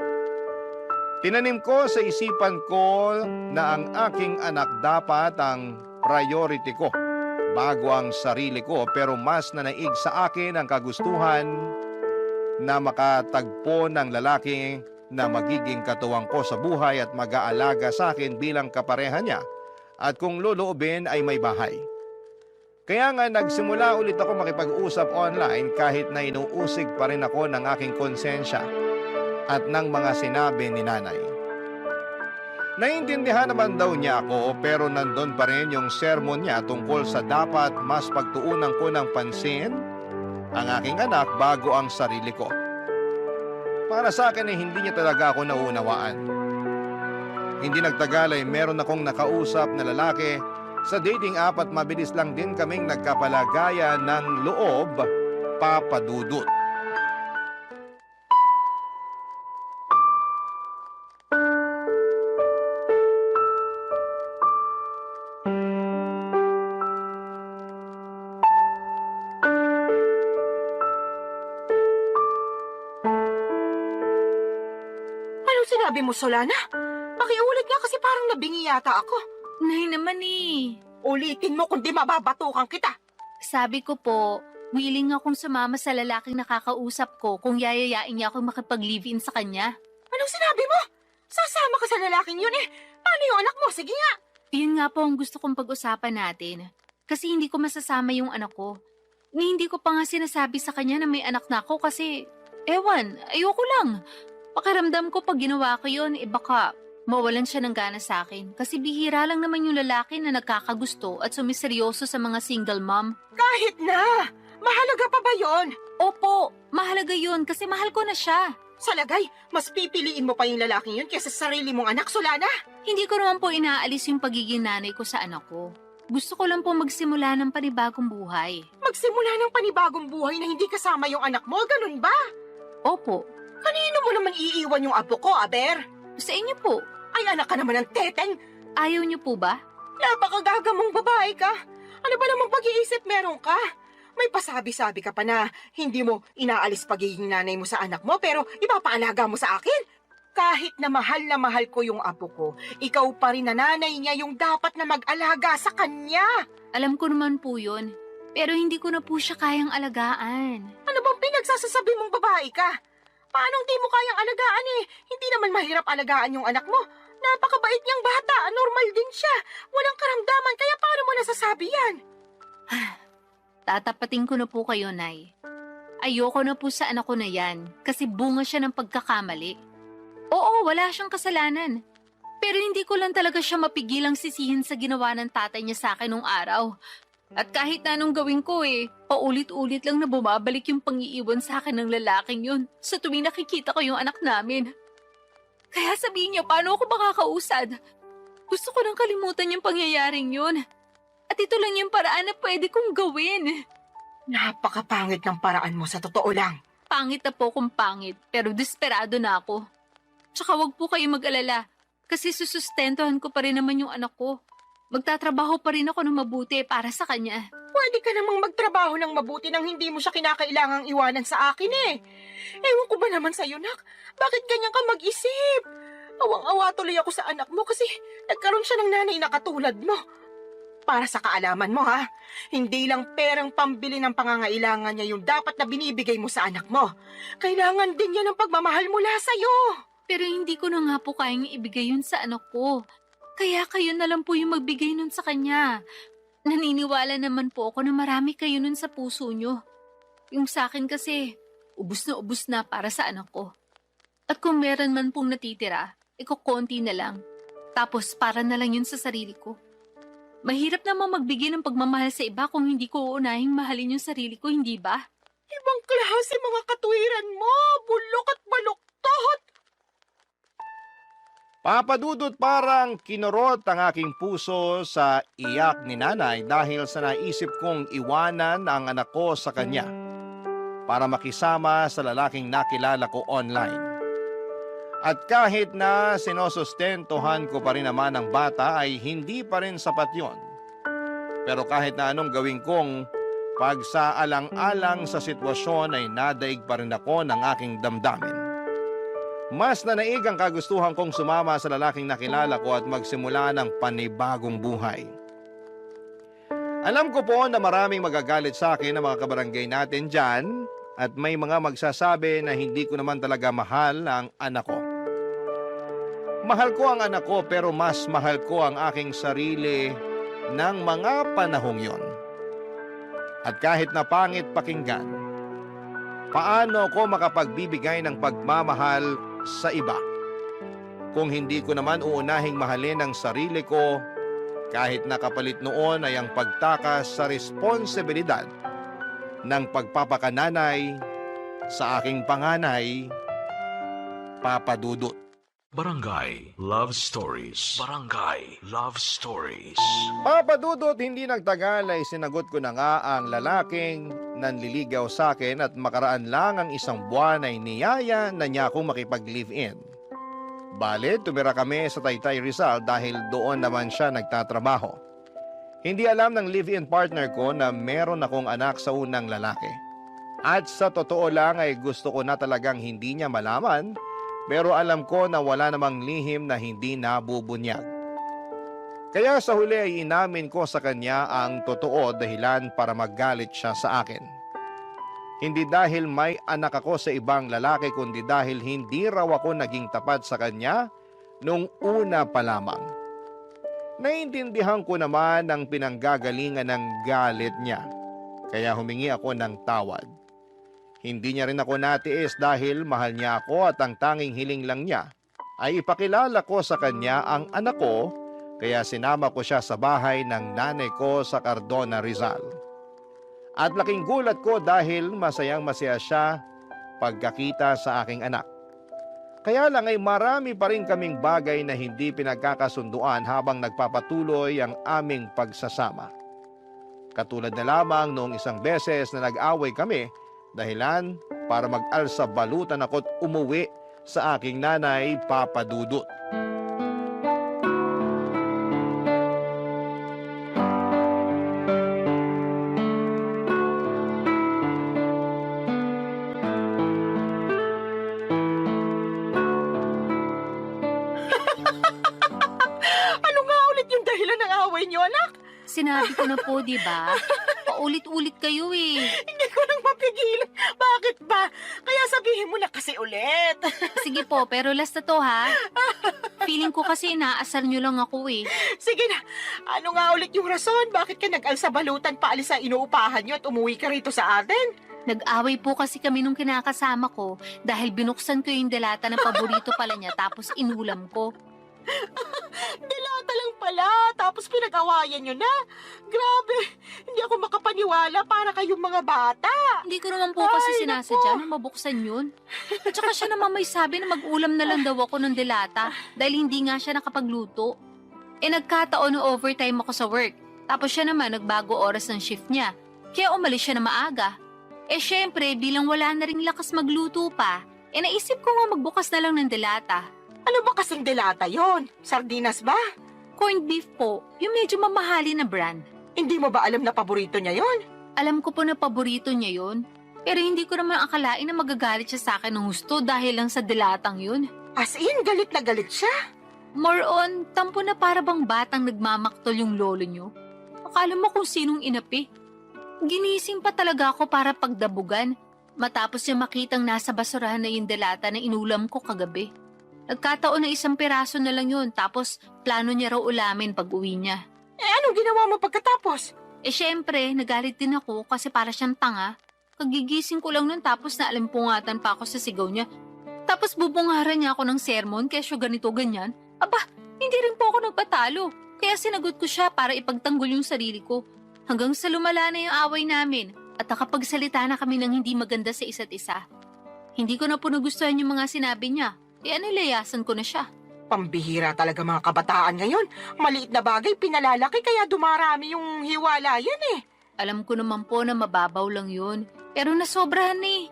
Speaker 3: Tinanim ko sa isipan ko na ang aking anak dapat ang priority ko bago ang sarili ko pero mas nanaig sa akin ang kagustuhan na makatagpo ng lalaki na magiging katuwang ko sa buhay at mag-aalaga sa akin bilang kapareha niya at kung loloobin ay may bahay. Kaya nga nagsimula ulit ako makipag-usap online kahit na inuusig pa rin ako ng aking konsensya at ng mga sinabi ni nanay. Naiintindihan naman daw niya ako pero nandun pa rin yung sermon niya tungkol sa dapat mas pagtuunan ko ng pansin ang aking anak bago ang sarili ko. Para sa akin ay hindi niya talaga ako nauunawaan. Hindi nagtagal ay meron akong nakausap na lalaki sa dating app at mabilis lang din kaming nagkapalagaya ng loob, Papa Dudut.
Speaker 1: Anong sinabi mo, Solana? Pakiulit nga kasi parang nabingi yata ako.
Speaker 2: Nay naman eh.
Speaker 1: Ulitin mo kundi mababatukan kita.
Speaker 2: Sabi ko po, willing akong sumama sa lalaking nakakausap ko kung yayayain niya akong makipag-live-in sa kanya.
Speaker 1: Anong sinabi mo? Sasama ka sa lalaking yun eh. Paano yung anak mo? Sige nga.
Speaker 2: Yun nga po ang gusto kong pag-usapan natin. Kasi hindi ko masasama yung anak ko. Ni hindi ko pa nga sinasabi sa kanya na may anak na ako kasi, ewan, ayoko lang. Pakiramdam ko pag ginawa ko yun, baka mawalan siya ng gana sa akin. Kasi bihira lang naman yung lalaki na nagkakagusto at sumiseryoso sa mga single mom.
Speaker 1: Kahit na. Mahalaga pa ba yon?
Speaker 2: Opo, mahalaga yun kasi mahal ko na siya.
Speaker 1: Sa lagay, mas pipiliin mo pa yung lalaking yun kaysa sa sarili mong anak, Solana.
Speaker 2: Hindi ko naman po inaalis yung pagiging nanay ko sa anak ko. Gusto ko lang po magsimula ng panibagong buhay.
Speaker 1: Magsimula ng panibagong buhay na hindi kasama yung anak mo, ganun ba?
Speaker 2: Opo,
Speaker 1: Kanino mo naman iiwan yung apo ko, Aber?
Speaker 2: sa inyo po.
Speaker 1: Ay, anak ka naman ng teteng.
Speaker 2: Ayaw niyo po ba?
Speaker 1: Napakagagamong babae ka. Ano ba namang pag-iisip meron ka? May pasabi-sabi ka pa na hindi mo inaalis pagiging nanay mo sa anak mo pero ipapaalaga mo sa akin. Kahit na mahal ko yung apo ko, ikaw pa rin na nanay niya yung dapat na mag-alaga sa kanya.
Speaker 2: Alam ko naman po yun. Pero hindi ko na po siya kayang alagaan.
Speaker 1: Ano bang pinagsasasabi mong babae ka? Paano di mo kayang alagaan eh? Hindi naman mahirap alagaan yung anak mo. Napakabait niyang bata, normal din siya. Walang karamdaman, kaya paano mo nasasabi yan?
Speaker 2: Tatapatin ko na po kayo, Nay. Ayoko na po sa anak ko na yan kasi bunga siya ng pagkakamali. Oo, wala siyang kasalanan. Pero hindi ko lang talaga siya mapigilang sisihin sa ginawa ng tatay niya sa akin nung araw. At kahit na anong gawin ko paulit-ulit lang na bumabalik yung pangiiwan sa akin ng lalaking yun sa tuwing nakikita ko yung anak namin. Kaya sabihin niya, paano ako makakausad? Gusto ko nang kalimutan yung pangyayaring yun. At ito lang yung paraan na pwede kong gawin.
Speaker 1: Napakapangit ng paraan mo sa totoo lang.
Speaker 2: Pangit na po kung pangit, pero desperado na ako. Tsaka wag po kayo mag-alala, kasi susustentuhan ko pa rin naman yung anak ko. Magtatrabaho pa rin ako ng mabuti para sa kanya.
Speaker 1: Pwede ka namang magtrabaho ng mabuti nang hindi mo siya kinakailangang iwanan sa akin eh. Ewan ko ba naman sa'yo, nak? Bakit ganyan ka mag-isip? Awang-awa tuloy ako sa anak mo kasi nagkaroon siya ng nanay na katulad mo. Para sa kaalaman mo ha, hindi lang perang pambili ng pangangailangan niya yung dapat na binibigay mo sa anak mo. Kailangan din niya ng pagmamahal mula sa'yo.
Speaker 2: Pero hindi ko na nga po kayang ibigay yun sa anak ko. Kaya kayo na lang po yung magbigay nun sa kanya. Naniniwala naman po ako na marami kayo nun sa puso nyo. Yung sa akin kasi, ubus na para sa anak ko. At kung meron man pong natitira, konti na lang. Tapos para na lang yun sa sarili ko. Mahirap namang magbigay ng pagmamahal sa iba kung hindi ko uunahing mahalin yung sarili ko, hindi ba?
Speaker 1: Ibang klase mga katuwiran mo, bulok at baluktot.
Speaker 3: Papa Dudut, parang kinurot ang aking puso sa iyak ni nanay dahil sa naisip kong iwanan ang anak ko sa kanya para makisama sa lalaking nakilala ko online. At kahit na sinusustentuhan ko pa rin naman ang bata ay hindi pa rin sapat yon. Pero kahit na anong gawin kong pagsaalang-alang sa sitwasyon ay nadaig pa rin ako ng aking damdamin. Mas nanaig ang kagustuhan kong sumama sa lalaking nakilala ko at magsimula ng panibagong buhay. Alam ko po na maraming magagalit sa akin ng mga kabarangay natin dyan at may mga magsasabi na hindi ko naman talaga mahal ang anak ko. Mahal ko ang anak ko pero mas mahal ko ang aking sarili ng mga panahong yon. At kahit na pangit pakinggan, paano ko makapagbibigay ng pagmamahal sa iba kung hindi ko naman uunahing mahalin ang sarili ko kahit nakapalit noon ay ang pagtakas sa responsibilidad ng pagpapakananay sa aking panganay, Papa Dudut.
Speaker 4: Barangay Love Stories. Barangay Love Stories.
Speaker 3: Papa Dudut, hindi nagtagal ay sinagot ko na nga ang lalaking nanliligaw sa akin at makaraan lang ang isang buwan ay niyaya na niya akong makipag-live-in. Bale, tumira kami sa Taytay Rizal dahil doon naman siya nagtatrabaho. Hindi alam ng live-in partner ko na meron akong anak sa unang lalaki. At sa totoo lang ay gusto ko na talagang hindi niya malaman, pero alam ko na wala namang lihim na hindi nabubunyag. Kaya sa huli ay inamin ko sa kanya ang totoo dahilan para magalit siya sa akin. Hindi dahil may anak ako sa ibang lalaki kundi dahil hindi raw ako naging tapat sa kanya nung una pa lamang. Naiintindihan ko naman ang pinanggagalingan ng galit niya, kaya humingi ako ng tawad. Hindi niya rin ako natiis dahil mahal niya ako at ang tanging hiling lang niya ay ipakilala ko sa kanya ang anak ko, kaya sinama ko siya sa bahay ng nanay ko sa Cardona, Rizal. At laking gulat ko dahil masayang masaya siya pagkakita sa aking anak. Kaya lang ay marami pa rin kaming bagay na hindi pinagkakasunduan habang nagpapatuloy ang aming pagsasama. Katulad na lamang noong isang beses na nag-away kami, dahilan para mag-alsa balutan ako't umuwi sa aking nanay, Papa Dudut.
Speaker 1: Ano nga ulit yung dahilan ng away niyo, anak?
Speaker 2: Sinabi ko na po, di ba? Paulit-ulit kayo eh.
Speaker 1: Hindi ko nang mapigilan. Bakit ba? Kaya sabihin mo na kasi ulit.
Speaker 2: Sige po, pero last na to ha. Feeling ko kasi inaasar nyo lang ako eh.
Speaker 1: Sige na, ano nga ulit yung rason? Bakit ka nag-alsa balutan paalis sa inuupahan niyo at umuwi ka rito sa atin?
Speaker 2: Nag-away po kasi kami nung kinakasama ko dahil binuksan ko yung delata ng paborito pala niya tapos inulam ko.
Speaker 1: Dilata lang pala, tapos pinag-awayan niyo na. Grabe, hindi ako makapaniwala para kayong mga bata.
Speaker 2: Hindi ko naman po kasi
Speaker 1: Ay,
Speaker 2: sinasadya
Speaker 1: naku.
Speaker 2: na mabuksan yun. At saka siya naman may sabi na mag-ulam na lang daw ako ng delata dahil hindi nga siya nakapagluto. Nagkataon na overtime ako sa work. Tapos siya naman nagbago oras ng shift niya. Kaya umalis siya na maaga. Syempre, bilang wala na ring lakas magluto pa, naisip ko nga magbukas na lang ng delata.
Speaker 1: Ano ba kasing dilata yon? Sardinas ba?
Speaker 2: Corned beef po, yung medyo mamahali na brand.
Speaker 1: Hindi mo ba alam na paborito niya yon?
Speaker 2: Alam ko po na paborito niya yun, pero hindi ko naman akalain na magagalit siya sa akin ng gusto dahil lang sa dilatang yun.
Speaker 1: As in, galit na galit siya.
Speaker 2: More on, tampo na para bang batang nagmamaktol yung lolo niyo. Akala mo kung sinong inapi. Ginising pa talaga ako para pagdabugan, matapos niya makitang nasa basurahan na yung dilata na inulam ko kagabi. Nagkataon na isang piraso na lang yun, tapos plano niya raw ulamin pag uwi niya.
Speaker 1: Anong ginawa mo pagkatapos?
Speaker 2: Syempre, nagalit din ako kasi para siyang tanga. Kagigising ko lang nun tapos naalimpungatan pa ako sa sigaw niya. Tapos bubungaran niya ako ng sermon kesyo ganito ganyan. Aba, hindi rin po ako nagpatalo. Kaya sinagot ko siya para ipagtanggol yung sarili ko. Hanggang sa lumala na yung away namin at nakapagsalita na kami ng hindi maganda sa isa't isa. Hindi ko na po nagustuhan yung mga sinabi niya. Nilayasan ko na siya.
Speaker 1: Pambihira talaga mga kabataan ngayon. Maliit na bagay pinalalaki kaya dumarami yung hiwalayan eh.
Speaker 2: Alam ko naman po na mababaw lang yun. Pero nasobrahan eh.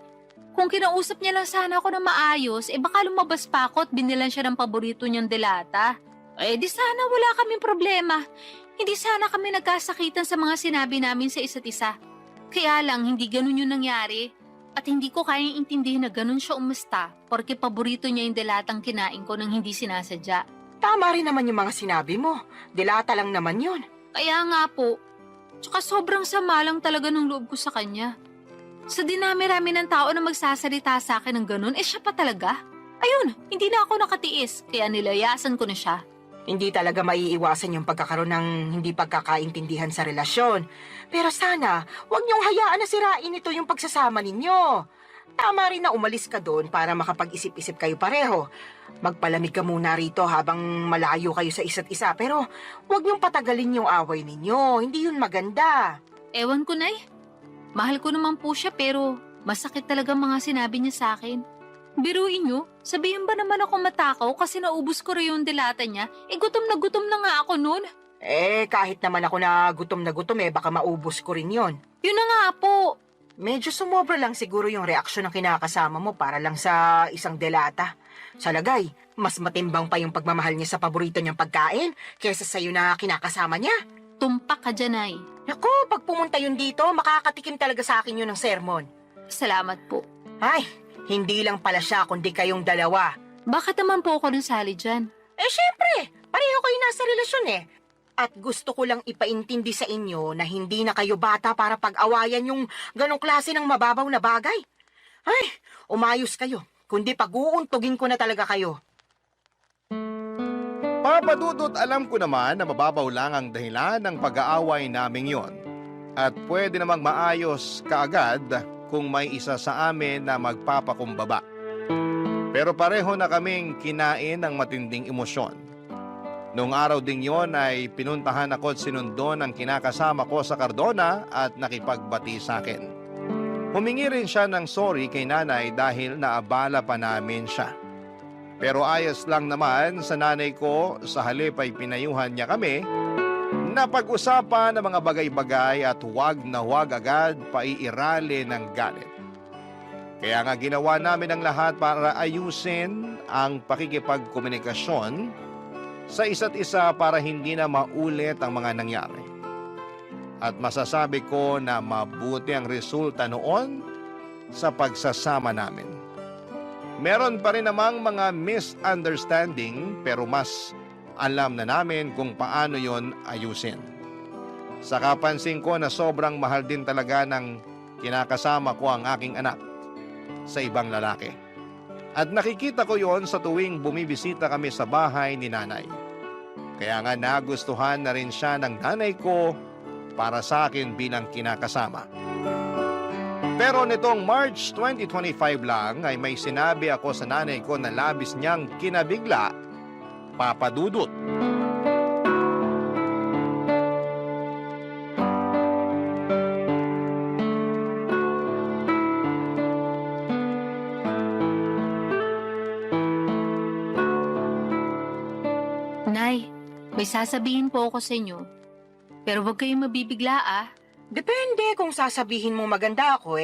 Speaker 2: Kung kinausap niya lang sana ako na maayos, baka lumabas pa ako at binilan siya ng paborito niyang delata. Di sana wala kaming problema. Hindi sana kami nagkasakitan sa mga sinabi namin sa isa't isa. Kaya lang, hindi ganun yung nangyari. At hindi ko kayang intindihin na ganun siya umasta porque paborito niya yung delatang kinain ko nang hindi sinasadya.
Speaker 1: Tama rin naman yung mga sinabi mo. Dilata lang naman yun.
Speaker 2: Kaya nga po. Tsaka sobrang sama lang talaga ng loob ko sa kanya. Sa dinami-rami ng tao na magsasalita sa akin ng ganun, siya pa talaga. Ayun, hindi na ako nakatiis, kaya nilayasan ko na siya.
Speaker 1: Hindi talaga maiiwasan yung pagkakaroon ng hindi pagkakaintindihan sa relasyon. Pero sana, huwag niyong hayaan na sirain ito yung pagsasama ninyo. Tama rin na umalis ka doon para makapag-isip-isip kayo pareho. Magpalamig ka muna rito habang malayo kayo sa isa't isa. Pero huwag niyong patagalin yung away ninyo. Hindi yun maganda.
Speaker 2: Ewan ko, Nay. Mahal ko naman po siya pero masakit talaga mga sinabi niya sa akin. Biruin nyo, sabihin ba naman ako matakaw kasi naubos ko rin yung dilata niya? Gutom na nga ako nun.
Speaker 1: Kahit naman ako na gutom, baka maubos ko rin yon.
Speaker 2: Yun na nga po.
Speaker 1: Medyo sumobra lang siguro yung reaksyon ng kinakasama mo para lang sa isang delata. Sa lagay, mas matimbang pa yung pagmamahal niya sa paborito niyang pagkain kaysa sa'yo na kinakasama niya.
Speaker 2: Tumpak ka dyan, Nay.
Speaker 1: Naku, pag pumunta yun dito, makakatikim talaga sa akin yun ng sermon.
Speaker 2: Salamat po.
Speaker 1: Ay, hindi lang pala siya kundi kayong dalawa.
Speaker 2: Bakit naman po ako nasali dyan?
Speaker 1: Syempre, pareho kayo nasa relasyon At gusto ko lang ipaintindi sa inyo na hindi na kayo bata para pag-awayan yung ganong klase ng mababaw na bagay. Ay, umayos kayo, kundi pag-uuntugin ko na talaga kayo.
Speaker 3: Papa Dudut, alam ko naman na mababaw lang ang dahilan ng pag-aaway naming yon. At pwede namang maayos kaagad kung may isa sa amin na magpapakumbaba. Pero pareho na kaming kinain ng matinding emosyon. Noong araw ding yon ay pinuntahan ako at sinundo ng kinakasama ko sa Cardona at nakipagbati sa akin. Humingi rin siya ng sorry kay nanay dahil naabala pa namin siya. Pero ayos lang naman sa nanay ko, sa halip ay pinayuhan niya kami na pag-usapan ng mga bagay-bagay at huwag na huwag agad paiirali ng galit. Kaya nga ginawa namin ang lahat para ayusin ang pakikipagkomunikasyon sa isa't isa para hindi na maulit ang mga nangyari. At masasabi ko na mabuti ang resulta noon sa pagsasama namin. Meron pa rin namang mga misunderstanding pero mas alam na namin kung paano yon ayusin. Sa kapansin ko na sobrang mahal din talaga ng kinakasama ko ang aking anak sa ibang lalaki. At nakikita ko yon sa tuwing bumibisita kami sa bahay ni nanay. Kaya nga nagustuhan na rin siya ng nanay ko para sa akin bilang kinakasama. Pero nitong March 2025 lang ay may sinabi ako sa nanay ko na labis niyang kinabigla, Papa Dudut.
Speaker 2: Nay, may sasabihin po ako sa inyo. Pero huwag kayong mabibigla
Speaker 1: Depende kung sasabihin mo maganda ako,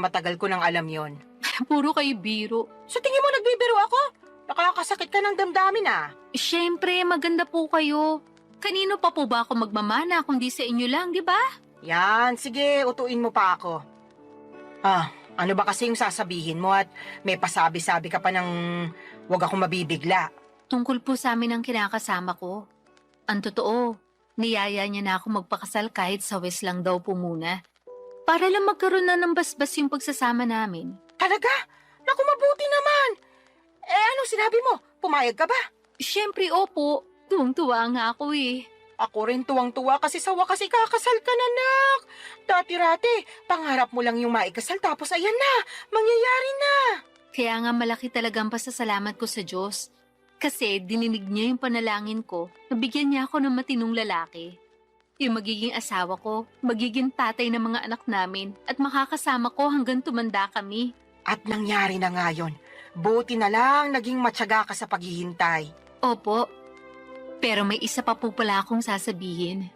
Speaker 1: matagal ko nang alam yon.
Speaker 2: Puro kayo biro.
Speaker 1: Sa tingin mo nagbibiro ako? Nakakasakit ka ng damdamin
Speaker 2: Siyempre, maganda po kayo. Kanino pa po ba ako magmamana kundi sa inyo lang, di ba?
Speaker 1: Yan, sige, utuin mo pa ako. Ano ba kasi yung sasabihin mo at may pasabi-sabi ka pa ng wag akong mabibigla?
Speaker 2: Tungkol po sa amin ang kinakasama ko. Ang totoo, niyaya niya na ako magpakasal kahit sa West lang daw po muna. Para lang magkaroon na ng basbas yung pagsasama namin.
Speaker 1: Talaga? Naku, mabuti naman. Ano sinabi mo? Pumayag ka ba?
Speaker 2: Siyempre, opo. Tuwang-tuwa nga ako
Speaker 1: Ako rin tuwang-tuwa kasi sa wakas ikakasal ka na, nak. Dati-rati, pangarap mo lang yung maikasal tapos ayan na, mangyayari na.
Speaker 2: Kaya nga malaki talagang pasasalamat ko sa Diyos. Kasi dininig niya yung panalangin ko, nabigyan niya ako ng matinong lalaki. Yung magiging asawa ko, magiging tatay ng mga anak namin, at makakasama ko hanggang tumanda kami.
Speaker 1: At nangyari na nga yun. Buti na lang naging matyaga ka sa paghihintay.
Speaker 2: Opo, pero may isa pa po pala akong sasabihin.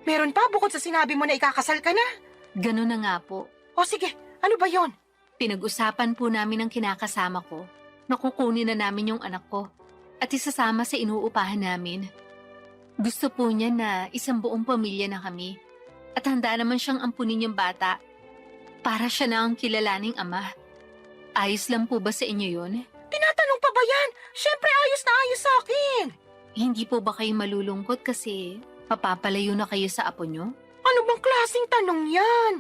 Speaker 1: Meron pa bukod sa sinabi mo na ikakasal ka na?
Speaker 2: Ganun na nga po.
Speaker 1: O sige, ano ba yon?
Speaker 2: Pinag-usapan po namin ang kinakasama ko. Nakukunin na namin yung anak ko at isasama sa inuupahan namin. Gusto po niya na isang buong pamilya na kami at handa naman siyang ampunin yung bata para siya na ang kilalaning ama. Ayos lang po ba sa inyo yun?
Speaker 1: Tinatanong pa ba yan? Siyempre ayos na ayos sa akin.
Speaker 2: Hindi po ba kayo malulungkot kasi mapapalayo na kayo sa apo nyo?
Speaker 1: Ano bang klaseng tanong yan?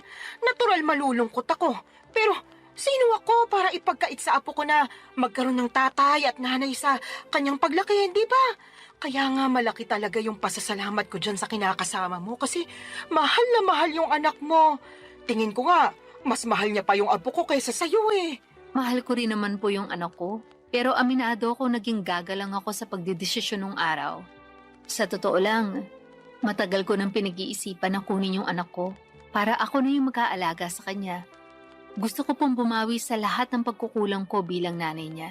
Speaker 1: Natural malulungkot ako. Pero sino ako para ipagkait sa apo ko na magkaroon ng tatay at nanay sa kanyang paglaki, di ba? Kaya nga malaki talaga yung pasasalamat ko dyan sa kinakasama mo kasi mahal na mahal yung anak mo. Tingin ko nga, mas mahal niya pa yung apo ko kaysa sa'yo
Speaker 2: Mahal ko rin naman po yung anak ko. Pero aminado ko naging gagalang ako sa pagdedesisyon nung araw. Sa totoo lang, matagal ko nang pinag-iisipan na kunin yung anak ko para ako na yung mag-aalaga sa kanya. Gusto ko pong bumawi sa lahat ng pagkukulang ko bilang nanay niya.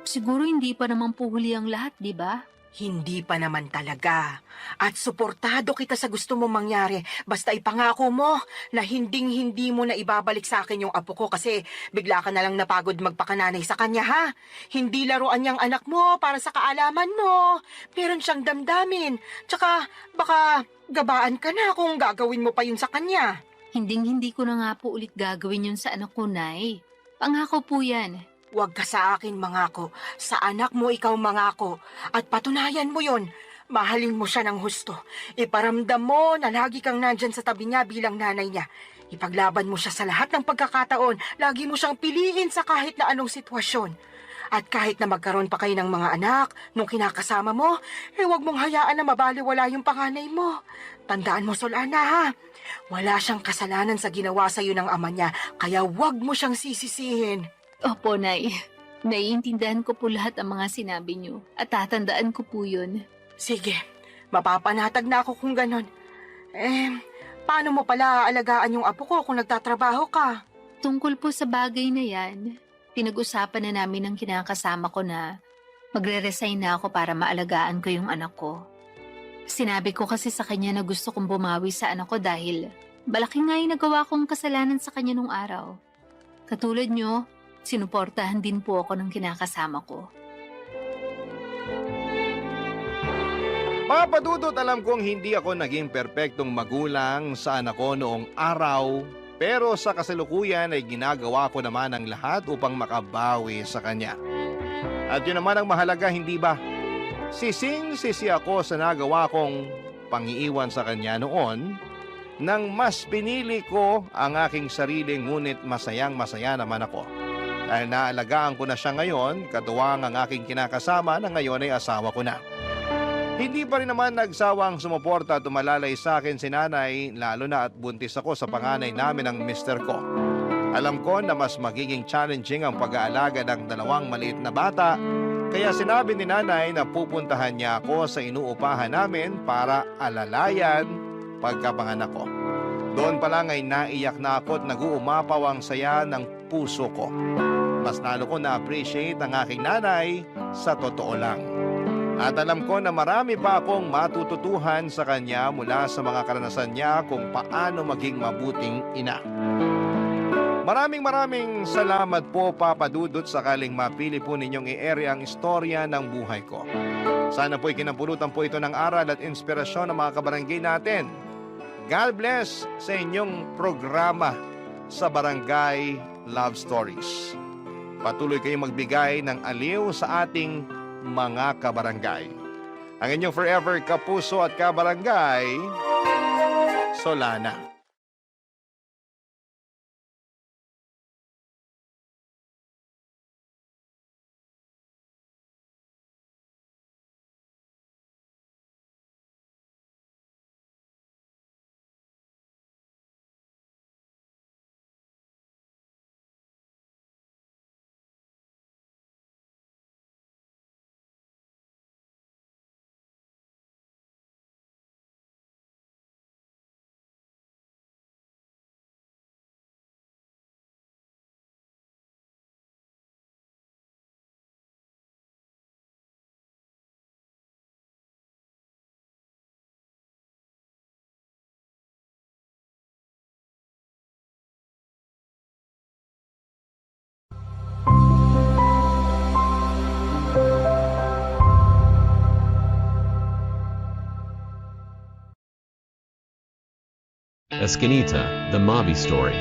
Speaker 2: Siguro hindi pa naman po huli ang lahat, di ba?
Speaker 1: Hindi pa naman talaga. At suportado kita sa gusto mong mangyari. Basta ipangako mo na hinding-hindi mo na ibabalik sa akin yung apo ko kasi bigla ka na lang napagod magpakananay sa kanya, ha? Hindi laruan niyang anak mo para sa kaalaman mo. Meron siyang damdamin. Tsaka baka gabaan ka na kung gagawin mo pa yun sa kanya.
Speaker 2: Hinding-hindi ko na nga po ulit gagawin yun sa anak ko, Nay. Pangako po yan.
Speaker 1: Huwag ka sa akin mangako. Sa anak mo ikaw mangako. At patunayan mo yon. Mahalin mo siya ng husto. Iparamdam mo na lagi kang nandyan sa tabi niya bilang nanay niya. Ipaglaban mo siya sa lahat ng pagkakataon. Lagi mo siyang piliin sa kahit na anong sitwasyon. At kahit na magkaroon pa kayo ng mga anak, nung kinakasama mo, huwag mong hayaan na mabaliwala yung panganay mo. Tandaan mo, Solana, ha? Wala siyang kasalanan sa ginawa sa'yo ng ama niya, kaya huwag mo siyang sisisihin.
Speaker 2: Opo, Nay. Naiintindihan ko po lahat ang mga sinabi niyo at tatandaan ko po yun.
Speaker 1: Sige, mapapanatag na ako kung ganon. Paano mo pala aalagaan yung apo ko kung nagtatrabaho ka?
Speaker 2: Tungkol po sa bagay na yan, pinag-usapan na namin ng kinakasama ko na magre-resign na ako para maalagaan ko yung anak ko. Sinabi ko kasi sa kanya na gusto kong bumawi sa anak ko dahil malaki nga yung nagawa kong kasalanan sa kanya nung araw. Katulad nyo, sinuportahan din po ako ng kinakasama ko.
Speaker 3: Papadudot, alam kong hindi ako naging perpektong magulang sa anak ko noong araw, pero sa kasalukuyan ay ginagawa ko naman ang lahat upang makabawi sa kanya. At yun naman ang mahalaga, hindi ba? Sising-sisi ako sa nagawa kong pangiiwan sa kanya noon, nang mas pinili ko ang aking sarili ngunit masayang-masaya naman ako. Dahil naalagaan ko na siya ngayon, katuwang ang aking kinakasama na ngayon ay asawa ko na. Hindi pa rin naman nagsawang sumuporta at tumalalay sa akin si nanay, lalo na at buntis ako sa panganay namin ng mister ko. Alam ko na mas magiging challenging ang pag-aalaga ng dalawang maliit na bata, kaya sinabi ni nanay na pupuntahan niya ako sa inuupahan namin para alalayan pagkapanganak ko. Doon pa lang ay naiyak na ako at nag-uumapaw ang saya ng puso ko. Mas lalo ko na-appreciate ang aking nanay sa totoo lang. At alam ko na marami pa akong matututuhan sa kanya mula sa mga karanasan niya kung paano maging mabuting ina. Maraming salamat po, Papa Dudut, sakaling mapili po ninyong i-ere ang istorya ng buhay ko. Sana po'y kinapulutan po ito ng aral at inspirasyon ng mga kabarangay natin. God bless sa inyong programa sa Barangay Love Stories. Patuloy kayong magbigay ng aliw sa ating mga kabarangay. Ang inyong forever kapuso at kabarangay, Solana.
Speaker 5: Escanita, The Mavi Story.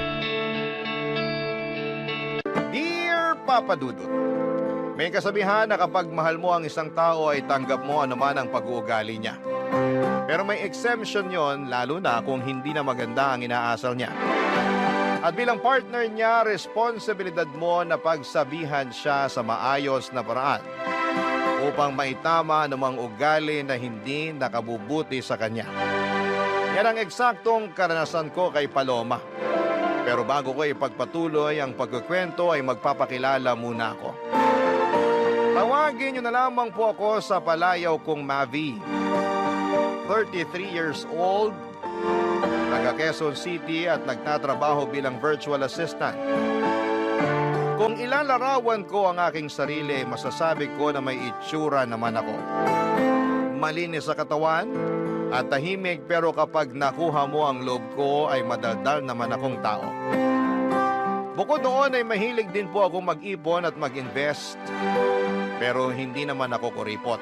Speaker 3: Dear Papa Dudut, may kasabihan na kapag mahal mo ang isang tao ay tanggap mo anuman ang pag-uugali niya. Pero may exemption yon, lalo na kung hindi na maganda ang inaasal niya. At bilang partner niya, responsibilidad mo na pagsabihan siya sa maayos na paraan upang maitama anumang ugali na hindi nakabubuti sa kanya. Yan ang eksaktong karanasan ko kay Paloma. Pero bago ko ipagpatuloy ang pagkukwento ay magpapakilala muna ako. Tawagin niyo na lamang po ako sa palayaw kong Mavi. 33 years old, taga Quezon City at nagtatrabaho bilang virtual assistant. Kung ilalarawan ko ang aking sarili, masasabi ko na may itsura naman ako. Malinis sa katawan at tahimik, pero kapag nakuha mo ang loob ko ay madaldal naman akong tao. Bukod doon ay mahilig din po ako mag-ipon at mag-invest, pero hindi naman ako kuripot.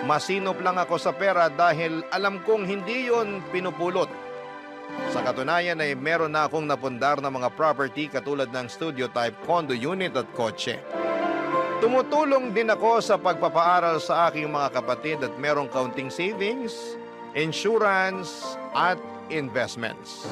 Speaker 3: Masinop lang ako sa pera dahil alam kong hindi yon pinupulot. Sa katunayan ay meron na akong napundar na mga property katulad ng studio type condo unit at kotse. Tumutulong din ako sa pagpapaaral sa aking mga kapatid at merong kaunting savings, insurance at investments.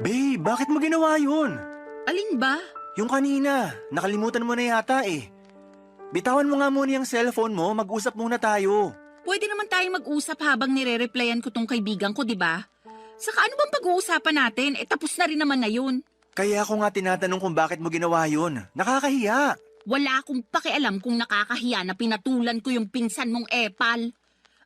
Speaker 6: Babe, bakit mo ginawa yun?
Speaker 7: Alin ba?
Speaker 6: Yung kanina, nakalimutan mo na yata eh. Bitawan mo nga muna yung cellphone mo, mag-usap muna tayo.
Speaker 7: Pwede naman tayong mag-usap habang nire-replyan ko tong kaibigan ko, di ba? Saka ano bang pag-uusapan natin? Tapos na rin naman na yun.
Speaker 6: Kaya ako nga tinatanong kung bakit mo ginawa yun. Nakakahiya.
Speaker 7: Wala akong pakialam kung nakakahiya na pinatulan ko yung pinsan mong epal.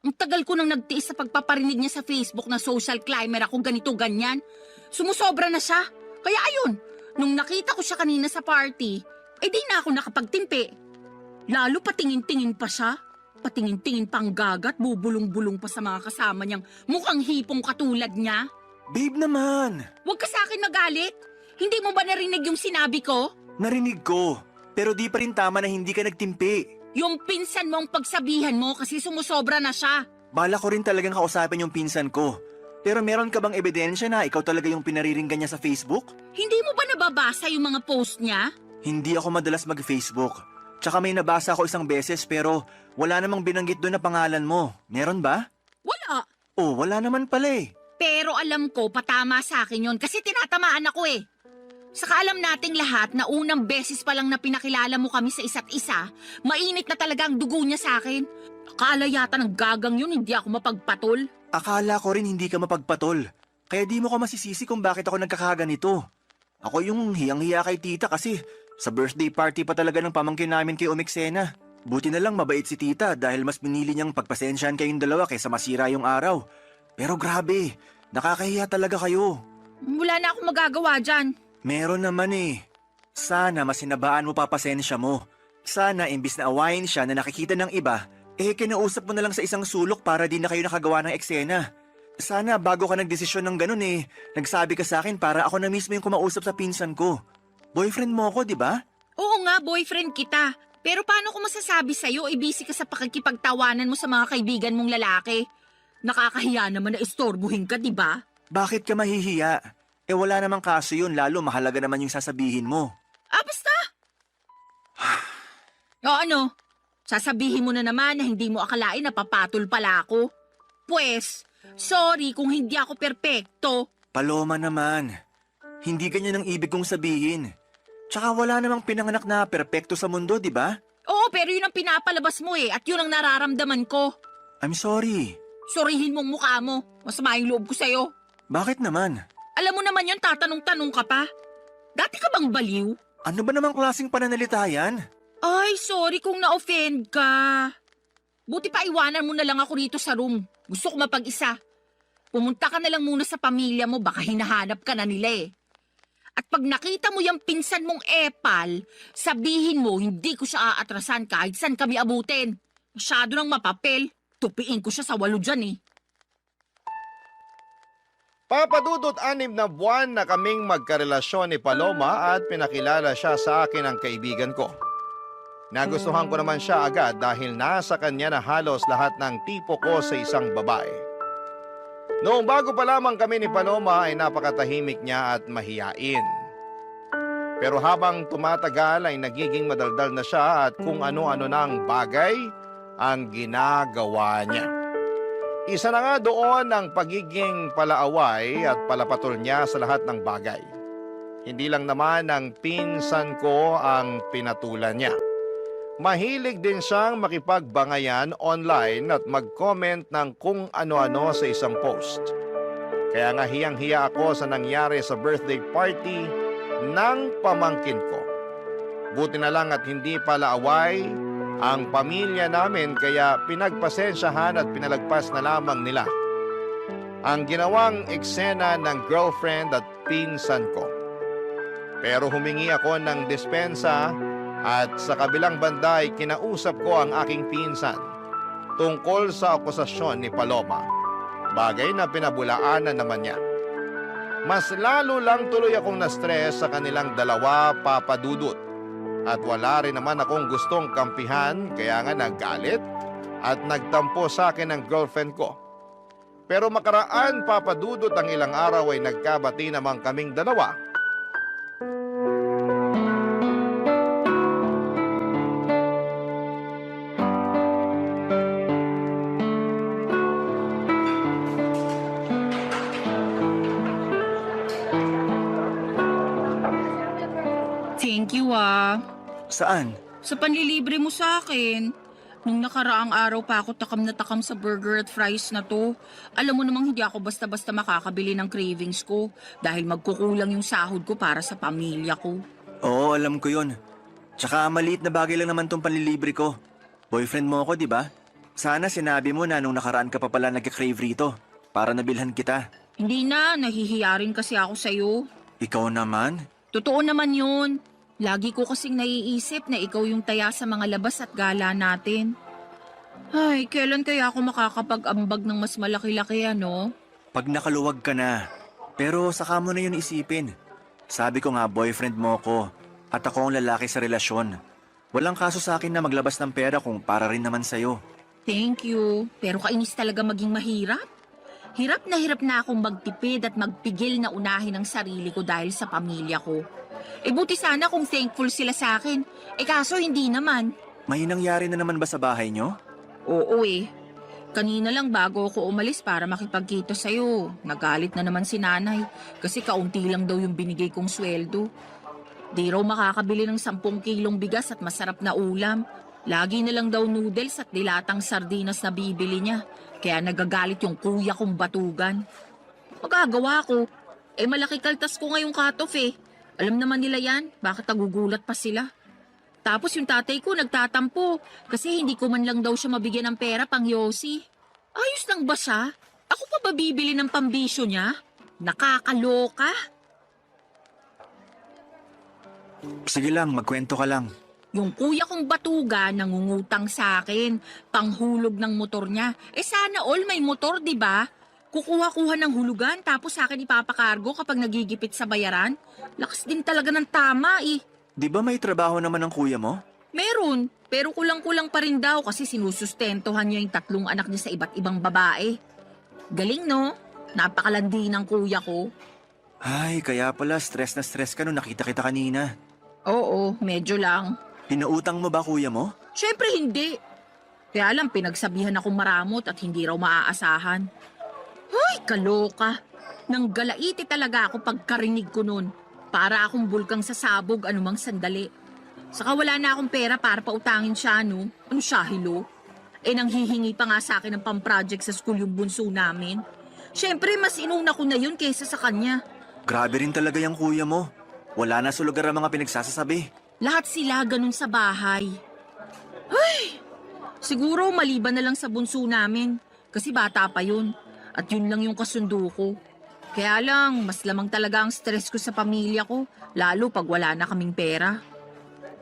Speaker 7: Ang tagal ko nang nagtiis sa pagpaparinig niya sa Facebook na social climber ako ganito-ganyan. Sumusobra na siya. Kaya ayun, nung nakita ko siya kanina sa party, di na ako nakapagtimpi. Lalo patingin-tingin pa siya. Patingin-tingin pang gagat, bubulong-bulong pa sa mga kasama niyang mukhang hipong katulad niya.
Speaker 6: Babe naman.
Speaker 7: Huwag ka sa akin magalit. Hindi mo ba narinig yung sinabi ko?
Speaker 6: Narinig ko. Pero di pa rin tama na hindi ka nagtimpi.
Speaker 7: Yung pinsan mong pagsabihan mo kasi sumusobra na siya.
Speaker 6: Bala ko rin talagang kausapin yung pinsan ko. Pero meron ka bang ebidensya na ikaw talaga yung pinariringgan niya sa Facebook?
Speaker 7: Hindi mo ba nababasa yung mga post niya?
Speaker 6: Hindi ako madalas mag-Facebook. Tsaka may nabasa ako isang beses pero wala namang binanggit doon na pangalan mo. Meron ba?
Speaker 7: Wala.
Speaker 6: Oh, wala naman pala eh.
Speaker 7: Pero alam ko, patama sa akin yun kasi tinatamaan ako eh. Saka alam nating lahat na unang beses pa lang na pinakilala mo kami sa isa't isa, mainit na talaga ang dugo niya sa akin. Akala yata ng gagang yun, hindi ako mapagpatol.
Speaker 6: Akala ko rin hindi ka mapagpatol. Kaya di mo ko masisisi kung bakit ako nagkakaganito. Ako yung hiyang-hiya kay tita kasi sa birthday party pa talaga ng pamangkin namin kay Umixena. Buti na lang mabait si tita dahil mas pinili niyang pagpasensyahan kayong dalawa kaysa masira yung araw. Pero grabe, nakakahiya talaga kayo.
Speaker 7: Wala na akong magagawa dyan.
Speaker 6: Meron naman eh. Sana masinabaan mo pa pasensya mo. Sana imbis na awayin siya na nakikita ng iba, kinausap mo na lang sa isang sulok para di na kayo nakagawa ng eksena. Sana bago ka nagdesisyon ng ganun nagsabi ka sa akin para ako na mismo yung kumausap sa pinsan ko. Boyfriend mo ako, di ba?
Speaker 7: Oo nga, boyfriend kita. Pero paano ko masasabi sa'yo, busy ka sa pakikipagtawanan mo sa mga kaibigan mong lalaki? Nakakahiya naman na istorbuhin ka, di ba?
Speaker 6: Bakit ka mahihiya? Wala namang kaso yun, lalo mahalaga naman yung sasabihin mo.
Speaker 7: Basta! O ano? Sasabihin mo na naman na hindi mo akalain na papatol pala ako. Pwes, sorry kung hindi ako perpekto.
Speaker 6: Paloma naman. Hindi ganyan ang ibig kong sabihin. Tsaka wala namang pinanganak na perpekto sa mundo, di ba?
Speaker 7: Oo, pero yun ang pinapalabas mo at yun ang nararamdaman ko.
Speaker 6: I'm sorry.
Speaker 7: Sorihin mong mukha mo. Masama yung loob ko sa'yo.
Speaker 6: Bakit naman?
Speaker 7: Alam mo naman yun, tatanong-tanong ka pa. Dati ka bang baliw?
Speaker 6: Ano ba namang klaseng pananalita yan?
Speaker 7: Ay, sorry kung na-offend ka. Buti pa iwanan mo na lang ako rito sa room. Gusto ko mapag-isa. Pumunta ka na lang muna sa pamilya mo, baka hinahanap ka na nila At pag nakita mo yung pinsan mong epal, sabihin mo hindi ko siya aatrasan kahit saan kami abutin. Masyado ng mapapel. Tupiin ko siya sa 8 dyan
Speaker 3: Papadudot 6 na buwan na kaming magkarelasyon ni Paloma at pinakilala siya sa akin ng kaibigan ko. Nagustuhan ko naman siya agad dahil nasa kanya na halos lahat ng tipo ko sa isang babae. Noong bago pa lamang kami ni Paloma ay napakatahimik niya at mahiyain. Pero habang tumatagal ay nagiging madaldal na siya at kung ano-ano na ang bagay ang ginagawa niya. Isa na nga doon ang pagiging palaaway at palapatol niya sa lahat ng bagay. Hindi lang naman ang pinsan ko ang pinatulan niya. Mahilig din siyang makipagbangayan online at mag-comment ng kung ano-ano sa isang post. Kaya nga hiyang-hiya ako sa nangyari sa birthday party ng pamangkin ko. Buti na lang at hindi palaaway ang pamilya namin kaya pinagpasensyahan at pinalagpas na lamang nila ang ginawang eksena ng girlfriend at pinsan ko. Pero humingi ako ng dispensa at sa kabilang banda ay kinausap ko ang aking pinsan tungkol sa akusasyon ni Paloma. Bagay na pinabulaanan naman niya. Mas lalo lang tuloy akong na-stress sa kanilang dalawa, Papa Dudut. At wala rin naman akong gustong kampihan kaya nga naggalit at nagtampo sa akin ang girlfriend ko. Pero makaraan, Papa Dudut, ang ilang araw ay nagkabati naman kaming dalawa.
Speaker 7: Thank you
Speaker 6: Saan?
Speaker 7: sa panlilibre mo sa akin. Nung nakaraang araw pa ako takam na takam sa burger at fries na to. Alam mo namang hindi ako basta-basta makakabili ng cravings ko dahil magkukulang yung sahod ko para sa pamilya ko.
Speaker 6: Oo, alam ko yun. Tsaka maliit na bagay lang naman tong panlilibre ko. Boyfriend mo ako, di ba? Sana sinabi mo na nung nakaraan ka pa pala nagka-crave rito para nabilhan kita.
Speaker 7: Hindi na, nahihiya rin kasi ako sa'yo.
Speaker 6: Ikaw naman?
Speaker 7: Totoo naman yun. Lagi ko kasing naiisip na ikaw yung taya sa mga labas at gala natin. Ay, kailan kaya ako makakapag-ambag ng mas malaki-laki ano?
Speaker 6: Pag nakaluwag ka na. Pero saka mo na yun isipin. Sabi ko nga boyfriend mo ko at ako ang lalaki sa relasyon. Walang kaso sa akin na maglabas ng pera kung para rin naman sa'yo.
Speaker 7: Thank you. Pero kainis talaga maging mahirap. Hirap na akong magtipid at magpigil na unahin ang sarili ko dahil sa pamilya ko. Buti sana kung thankful sila sa akin. Kaso hindi naman.
Speaker 6: May nangyari na naman ba sa bahay nyo?
Speaker 7: Oo Kanina lang bago ako umalis para makipagkita sa'yo. Nagalit na naman si nanay kasi kaunti lang daw yung binigay kong sweldo. Di raw makakabili ng 10 kilong bigas at masarap na ulam. Lagi na lang daw noodles at dilatang sardinas na bibili niya. Kaya nagagalit yung kuya kong batugan. Magagawa ko. Malaki kaltas ko ngayong cut-off Alam naman nila yan, bakit nagugulat pa sila? Tapos yung tatay ko nagtatampo kasi hindi ko man lang daw siya mabigyan ng pera pang yosi. Ayos lang ba siya? Ako pa ba bibili ng pambisyo niya? Nakakaloka.
Speaker 6: Sige lang, magkwento ka lang.
Speaker 7: Yung kuya kong batuga nangungutang sa akin, panghulog ng motor niya. Sana all may motor, di ba? Kukuha-kuha ng hulugan tapos sa akin ipapakargo kapag nagigipit sa bayaran. Lakas din talaga ng tama
Speaker 6: Di ba may trabaho naman ng kuya mo?
Speaker 7: Meron, pero kulang-kulang pa rin daw kasi sinusustentuhan niya yung 3 anak niya sa iba't ibang babae. Galing no? Napakalandi ng kuya ko.
Speaker 6: Ay, kaya pala stress na stress ka nung nakita kita kanina.
Speaker 7: Oo, medyo lang.
Speaker 6: Pinautang mo ba kuya mo?
Speaker 7: Siyempre hindi. Kaya lang pinagsabihan akong maramot at hindi raw maaasahan. Ay, kaloka. Nang galaiti talaga ako pagkarinig ko nun. Para akong bulkang sasabog anumang sandali. Saka wala na akong pera para pautangin siya, no? Ano siya, hilo? Nanghihingi pa nga sa akin ng pang-project sa school yung bunso namin. Siyempre, mas inuna ko na yun kaysa sa kanya.
Speaker 6: Grabe rin talaga yung kuya mo. Wala na sa lugar ang mga pinagsasasabi.
Speaker 7: Lahat sila ganun sa bahay. Ay! Siguro maliban na lang sa bunso namin. Kasi bata pa yun. At yun lang yung kasundo ko. Kaya lang, mas lamang talaga ang stress ko sa pamilya ko. Lalo pag wala na kaming pera.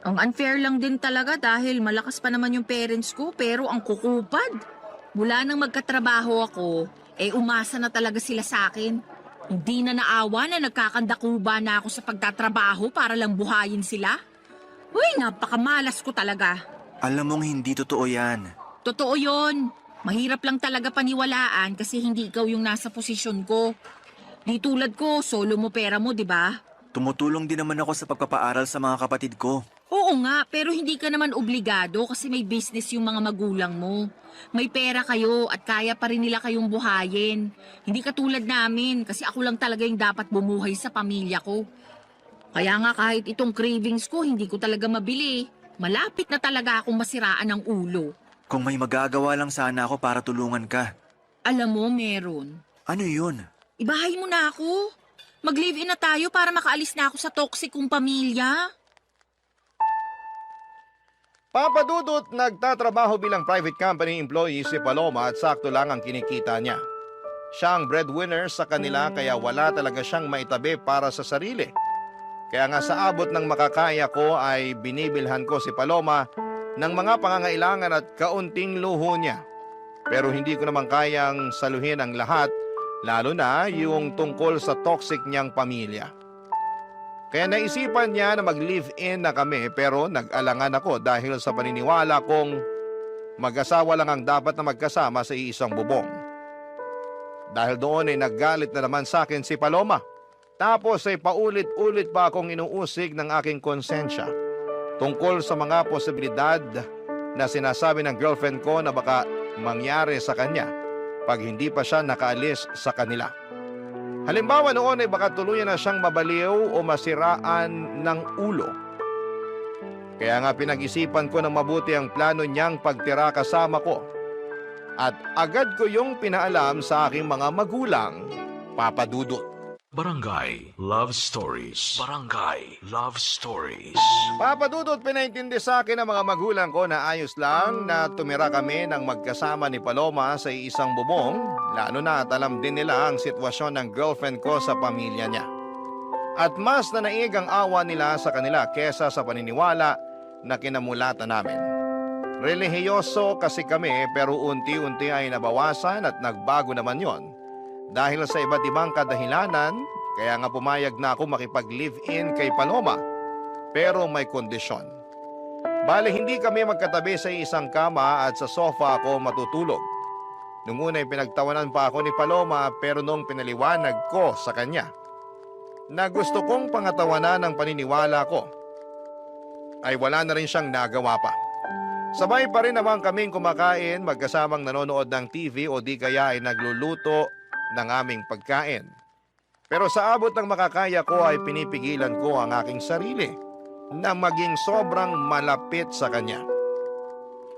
Speaker 7: Ang unfair lang din talaga dahil malakas pa naman yung parents ko pero ang kukupad. Mula nang magkatrabaho ako, umasa na talaga sila sa akin. Hindi na naawa na nagkakandakuba na ako sa pagtatrabaho para lang buhayin sila. Uy, napakamalas ko talaga.
Speaker 6: Alam mong hindi totoo yan.
Speaker 7: Totoo yon. Mahirap lang talaga paniwalaan kasi hindi ikaw yung nasa posisyon ko. Di tulad ko, solo mo pera mo, di ba?
Speaker 6: Tumutulong din naman ako sa pagpapaaral sa mga kapatid ko.
Speaker 7: Oo nga, pero hindi ka naman obligado kasi may business yung mga magulang mo. May pera kayo at kaya pa rin nila kayong buhayin. Hindi katulad namin kasi ako lang talaga yung dapat bumuhay sa pamilya ko. Kaya nga kahit itong cravings ko, hindi ko talaga mabili. Malapit na talaga akong masiraan ng ulo.
Speaker 6: Kung may magagawa lang sana ako para tulungan ka.
Speaker 7: Alam mo, meron.
Speaker 6: Ano yun?
Speaker 7: Ibahay mo na ako. Mag-live-in na tayo para makaalis na ako sa toxic kong pamilya.
Speaker 3: Papa Dudut, nagtatrabaho bilang private company employee si Paloma at sakto lang ang kinikita niya. Siya ang breadwinner sa kanila kaya wala talaga siyang maitabi para sa sarili. Kaya nga sa abot ng makakaya ko ay binibilhan ko si Paloma ng mga pangangailangan at kaunting luho niya. Pero hindi ko naman kayang saluhin ang lahat, lalo na yung tungkol sa toxic niyang pamilya. Kaya naisipan niya na mag-live-in na kami pero nag-alangan ako dahil sa paniniwala kong mag-asawa lang ang dapat na magkasama sa iisang bubong. Dahil doon ay naggalit na naman sa akin si Paloma. Tapos ay paulit-ulit pa akong inuusig ng aking konsensya tungkol sa mga posibilidad na sinasabi ng girlfriend ko na baka mangyari sa kanya pag hindi pa siya nakaalis sa kanila. Halimbawa noon ay baka tuluyan na siyang mabaliw o masiraan ng ulo. Kaya nga pinag-isipan ko ng mabuti ang plano niyang pagtira kasama ko. At agad ko yung pinaalam sa aking mga magulang, Papa Dudut.
Speaker 4: Barangay Love Stories. Barangay Love Stories.
Speaker 3: Papa Dudut, pinaintindi sa akin ng mga magulang ko na ayos lang na tumira kami ng magkasama ni Paloma sa isang bubong, lalo na at alam din nila ang sitwasyon ng girlfriend ko sa pamilya niya. At mas nanaig ang awa nila sa kanila kesa sa paniniwala na kinamulatan namin. Relihiyoso kasi kami pero unti-unti ay nabawasan at nagbago naman yon. Dahil sa iba't ibang kadahilanan, kaya nga pumayag na ako makipag-live-in kay Paloma. Pero may kondisyon. Bale, hindi kami magkatabi sa isang kama at sa sofa ako matutulog. Nung una ay pinagtawanan pa ako ni Paloma pero nung pinaliwanag ko sa kanya na gusto kong pangatawanan ng paniniwala ko, ay wala na rin siyang nagawa pa. Sabay pa rin naman kaming kumakain, magkasamang nanonood ng TV o di kaya ay nagluluto ng aming pagkain. Pero sa abot ng makakaya ko ay pinipigilan ko ang aking sarili na maging sobrang malapit sa kanya.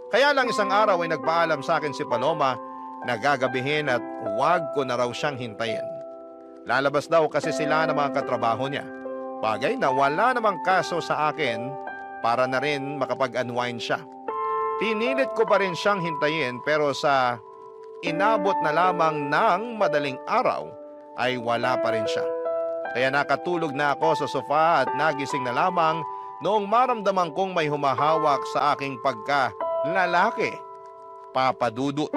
Speaker 3: Kaya lang isang araw ay nagpaalam sa akin si Paloma na gagabihin at huwag ko na raw siyang hintayin. Lalabas daw kasi sila ng mga katrabaho niya. Bagay na wala namang kaso sa akin para na rin makapag-unwind siya. Pinilit ko pa rin siyang hintayin pero sa inabot na lamang ng madaling araw ay wala pa rin siya. Kaya nakatulog na ako sa sofa at nagising na lamang noong maramdaman kong may humahawak sa aking pagka-lalaki, Papa Dudut.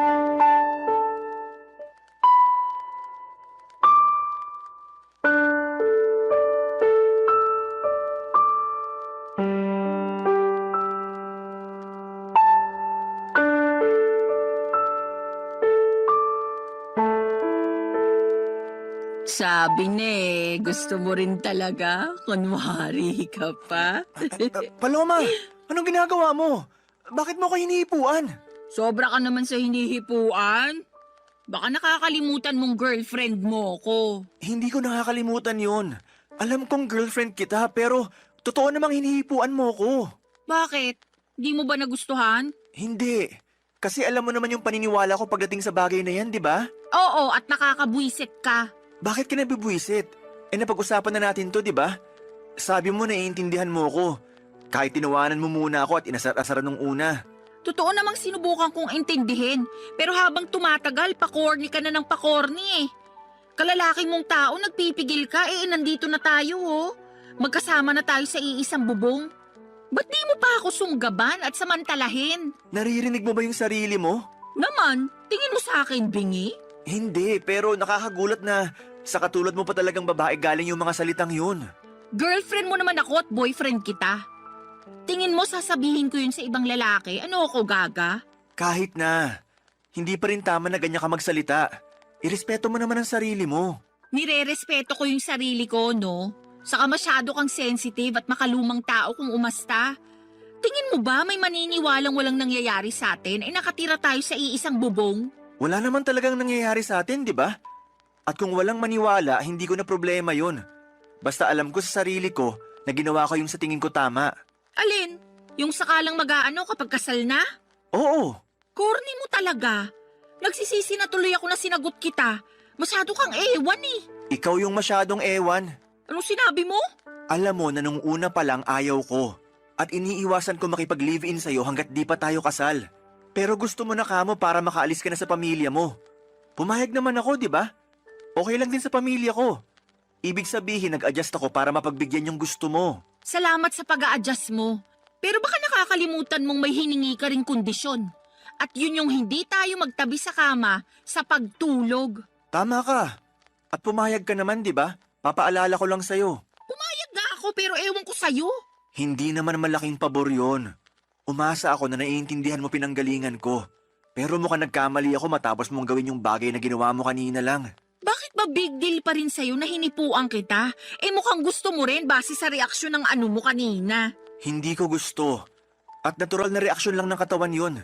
Speaker 7: Sabi na gusto mo rin talaga? Kunwari ka pa?
Speaker 6: Paloma, anong ginagawa mo? Bakit mo ko hinihipuan?
Speaker 7: Sobra ka naman sa hinihipuan. Baka nakakalimutan mong girlfriend mo ko.
Speaker 6: Hindi ko nakakalimutan yun. Alam kong girlfriend kita pero totoo namang hinihipuan mo ko.
Speaker 7: Bakit? Di mo ba nagustuhan?
Speaker 6: Hindi. Kasi alam mo naman yung paniniwala ko pagdating sa bagay na yan, di ba?
Speaker 7: Oo, at nakakabwisit ka.
Speaker 6: Bakit ka nabibwisit? Napag-usapan na natin to, di ba? Sabi mo naiintindihan mo ko. Kahit tinawanan mo muna ako at inasar-asaran nung una.
Speaker 7: Totoo namang sinubukan kong intindihin. Pero habang tumatagal, pakorni ka na ng pakorni Kalalaki mong tao, nagpipigil ka, nandito na tayo Magkasama na tayo sa iisang bubong. Ba't di mo pa ako sunggaban at samantalahin?
Speaker 6: Naririnig mo ba yung sarili mo?
Speaker 7: Naman, tingin mo sa akin, bingi?
Speaker 6: Hindi, pero nakakagulat na sa katulad mo pa talagang babae galing yung mga salitang yun.
Speaker 7: Girlfriend mo naman ako at boyfriend kita. Tingin mo sasabihin ko yun sa ibang lalaki? Ano ako, gaga?
Speaker 6: Kahit na, hindi pa rin tama na ganyan ka magsalita. Irespeto mo naman ang sarili mo.
Speaker 7: Nire-respeto ko yung sarili ko, no? Saka masyado kang sensitive at makalumang tao kung umasta. Tingin mo ba may maniniwalang walang nangyayari sa atin ay nakatira tayo sa iisang bubong?
Speaker 6: Wala naman talagang nangyayari sa atin, di ba? At kung walang maniwala, hindi ko na problema yun. Basta alam ko sa sarili ko na ginawa ko yung sa tingin ko tama.
Speaker 7: Alin? Yung sakalang mag-aano kapag kasal na?
Speaker 6: Oo,
Speaker 7: Corny mo talaga. Nagsisisi na tuloy ako na sinagot kita. Masyado kang ewan eh.
Speaker 6: ikaw yung masyadong ewan.
Speaker 7: Anong sinabi mo?
Speaker 6: Alam mo na nung una pa lang ayaw ko. At iniiwasan ko makipag-live-in sa'yo hanggat di pa tayo kasal. Pero gusto mo na kamo para makaalis ka na sa pamilya mo. Pumayag naman ako, di ba? Okay lang din sa pamilya ko. Ibig sabihin, nag-adjust ako para mapagbigyan yung gusto mo.
Speaker 7: Salamat sa pag-a-adjust mo. Pero baka nakakalimutan mong may hiningi ka ring kondisyon. At yun yung hindi tayo magtabi sa kama sa pagtulog.
Speaker 6: Tama ka. At pumayag ka naman, di ba? Papaalala ko lang sa'yo.
Speaker 7: Pumayag nga ako pero ewan ko sa'yo.
Speaker 6: Hindi naman malaking pabor yun. Umasa ako na naiintindihan mo pinanggalingan ko. Pero mukhang nagkamali ako matapos mong gawin yung bagay na ginawa mo kanina lang.
Speaker 7: Bakit ba big deal pa rin sa'yo na hinipuan kita? Mukhang gusto mo rin base sa reaksyon ng ano mo kanina.
Speaker 6: Hindi ko gusto. At natural na reaksyon lang ng katawan yun.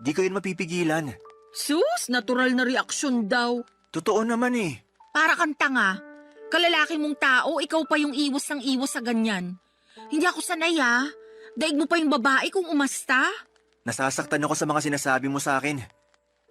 Speaker 6: Di ko yun mapipigilan.
Speaker 7: Sus, natural na reaksyon daw.
Speaker 6: Totoo naman eh.
Speaker 7: Para kang tanga. Kalalaki mong tao, ikaw pa yung iwas ng iwas sa ganyan. Hindi ako sanay Daig mo pa yung babae kung umasta.
Speaker 6: Nasasaktan ako sa mga sinasabi mo sa akin.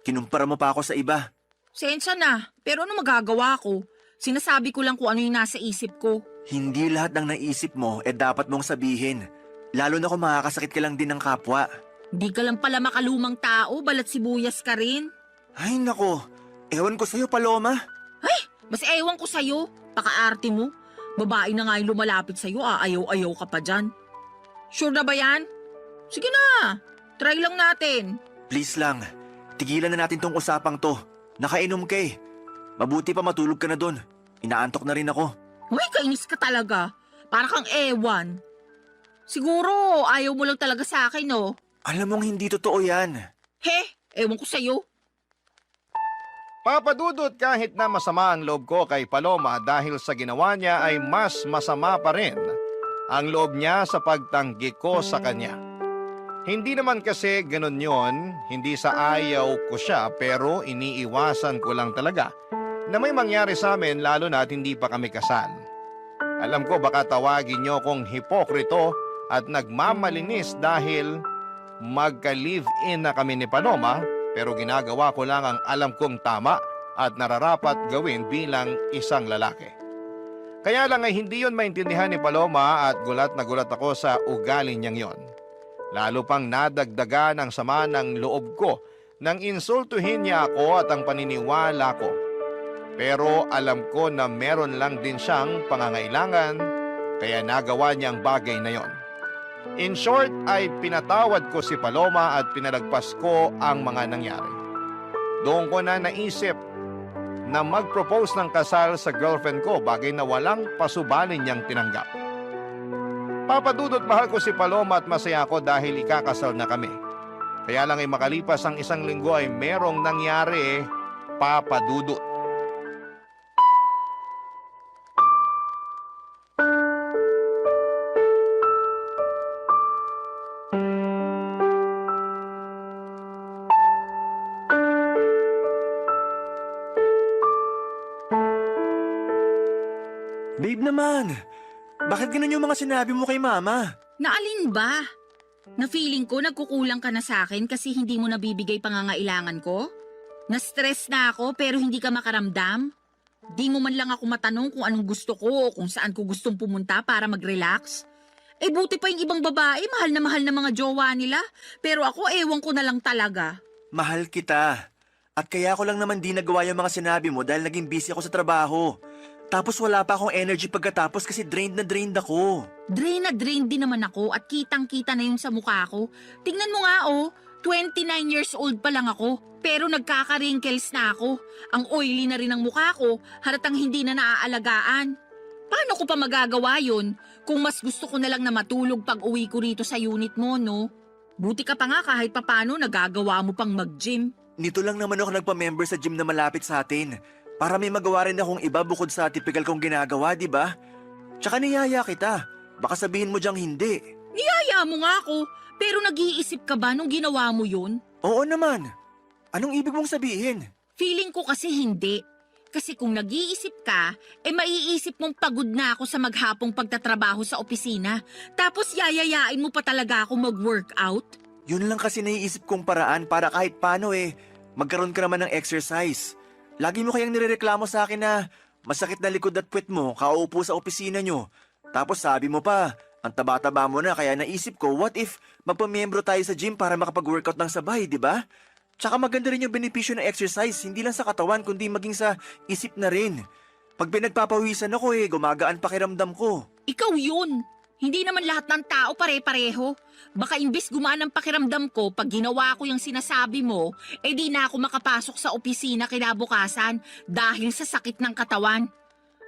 Speaker 6: Kinumpara mo pa ako sa iba.
Speaker 7: Sensya na, pero ano magagawa ko? Sinasabi ko lang kung ano yung nasa isip ko.
Speaker 6: Hindi lahat ng naisip mo dapat mong sabihin. Lalo na kung makakasakit ka lang din ng kapwa.
Speaker 7: Hindi ka lang pala makalumang tao, balat sibuyas ka rin.
Speaker 6: Ay nako, ewan ko sa'yo Paloma.
Speaker 7: Mas ewan ko sa'yo, pakaarte mo. Babae na nga yung lumalapit sa'yo, ayaw-ayaw ka pa dyan. Sure na ba yan? Sige na, try lang natin.
Speaker 6: Please lang, tigilan na natin tong usapang to. Nakainom ka eh. Mabuti pa matulog ka na dun. Inaantok na rin ako.
Speaker 7: Uy, kainis ka talaga. Para kang ewan. Siguro, ayaw mo lang talaga sa akin, no?
Speaker 6: Alam mong hindi totoo yan.
Speaker 7: He, ewan ko sa'yo.
Speaker 3: Papadudot kahit na masama ang loob ko kay Paloma dahil sa ginawa niya ay mas masama pa rin ang loob niya sa pagtanggi ko sa kanya. Hindi naman kasi ganun yon, hindi sa ayaw ko siya pero iniiwasan ko lang talaga na may mangyari sa amin lalo na at hindi pa kami kasal. Alam ko baka tawagin niyo kong hipokrito at nagmamalinis dahil magka-live-in na kami ni Paloma pero ginagawa ko lang ang alam kong tama at nararapat gawin bilang isang lalaki. Kaya lang ay hindi yon maintindihan ni Paloma at gulat na gulat ako sa ugali niyang yon. Lalo pang nadagdagan ang sama ng loob ko nang insultuhin niya ako at ang paniniwala ko. Pero alam ko na meron lang din siyang pangangailangan kaya nagawa niya ang bagay na yon. In short ay pinatawad ko si Paloma at pinalagpas ko ang mga nangyari. Doon ko na naisip na mag-propose ng kasal sa girlfriend ko, bagay na walang pasubalin niyang tinanggap. Papadudot mahal ko si Paloma at masaya ako dahil ikakasal na kami. Kaya lang ay makalipas ang isang linggo ay merong nangyari, papadudot.
Speaker 6: Babe naman, bakit ganun yung mga sinabi mo kay mama?
Speaker 7: Naalin ba? Na feeling ko nagkukulang ka na sa akin kasi hindi mo nabibigay pangangailangan ko? Na-stress na ako pero hindi ka makaramdam? Di mo man lang ako matanong kung anong gusto ko o kung saan ko gustong pumunta para mag-relax? Buti pa yung ibang babae, mahal na mga jowa nila. Pero ako, ewan ko na lang talaga.
Speaker 6: Mahal kita. At kaya ko lang naman di nagawa yung mga sinabi mo dahil naging busy ako sa trabaho. Tapos wala pa akong energy pagkatapos kasi drained na drained ako.
Speaker 7: Drain na drain din naman ako at kitang-kita na yung sa mukha ko. Tingnan mo nga 29 years old pa lang ako. Pero nagkaka-wrinkles na ako. Ang oily na rin ang mukha ko, halatang hindi na naaalagaan. Paano ko pa magagawa yun kung mas gusto ko na lang na matulog pag uwi ko rito sa unit mo, no? Buti ka pa nga kahit papano nagagawa mo pang mag-gym.
Speaker 6: Nito lang naman ako nagpa-member sa gym na malapit sa atin. Para may magawa rin akong iba bukod sa typical kong ginagawa, di ba? Tsaka niyaya kita. Baka sabihin mo diyang hindi.
Speaker 7: Niyaya mo nga ako, Pero nag-iisip ka ba nung ginawa mo yun?
Speaker 6: Oo naman. Anong ibig mong sabihin?
Speaker 7: Feeling ko kasi hindi. Kasi kung nag-iisip ka, maiisip mong pagod na ako sa maghapong pagtatrabaho sa opisina. Tapos yayayain mo pa talaga ako mag-workout?
Speaker 6: Yun lang kasi naiisip kong paraan para kahit paano magkaroon ka naman ng exercise. Lagi mo kayang nirereklamo sa akin na masakit na likod at puwet mo kauupo sa opisina nyo. Tapos sabi mo pa, ang taba-taba mo na kaya naisip ko, what if magpamiyembro tayo sa gym para makapag-workout ng sabay, di ba? Tsaka maganda rin yung benepisyo ng exercise, hindi lang sa katawan kundi maging sa isip na rin. Pag pinagpapawisan ako gumagaan pakiramdam ko.
Speaker 7: Ikaw yun. Hindi naman lahat ng tao pare-pareho. Baka imbis gumaan ang pakiramdam ko pag ginawa ko yung sinasabi mo, di na ako makapasok sa opisina kinabukasan dahil sa sakit ng katawan.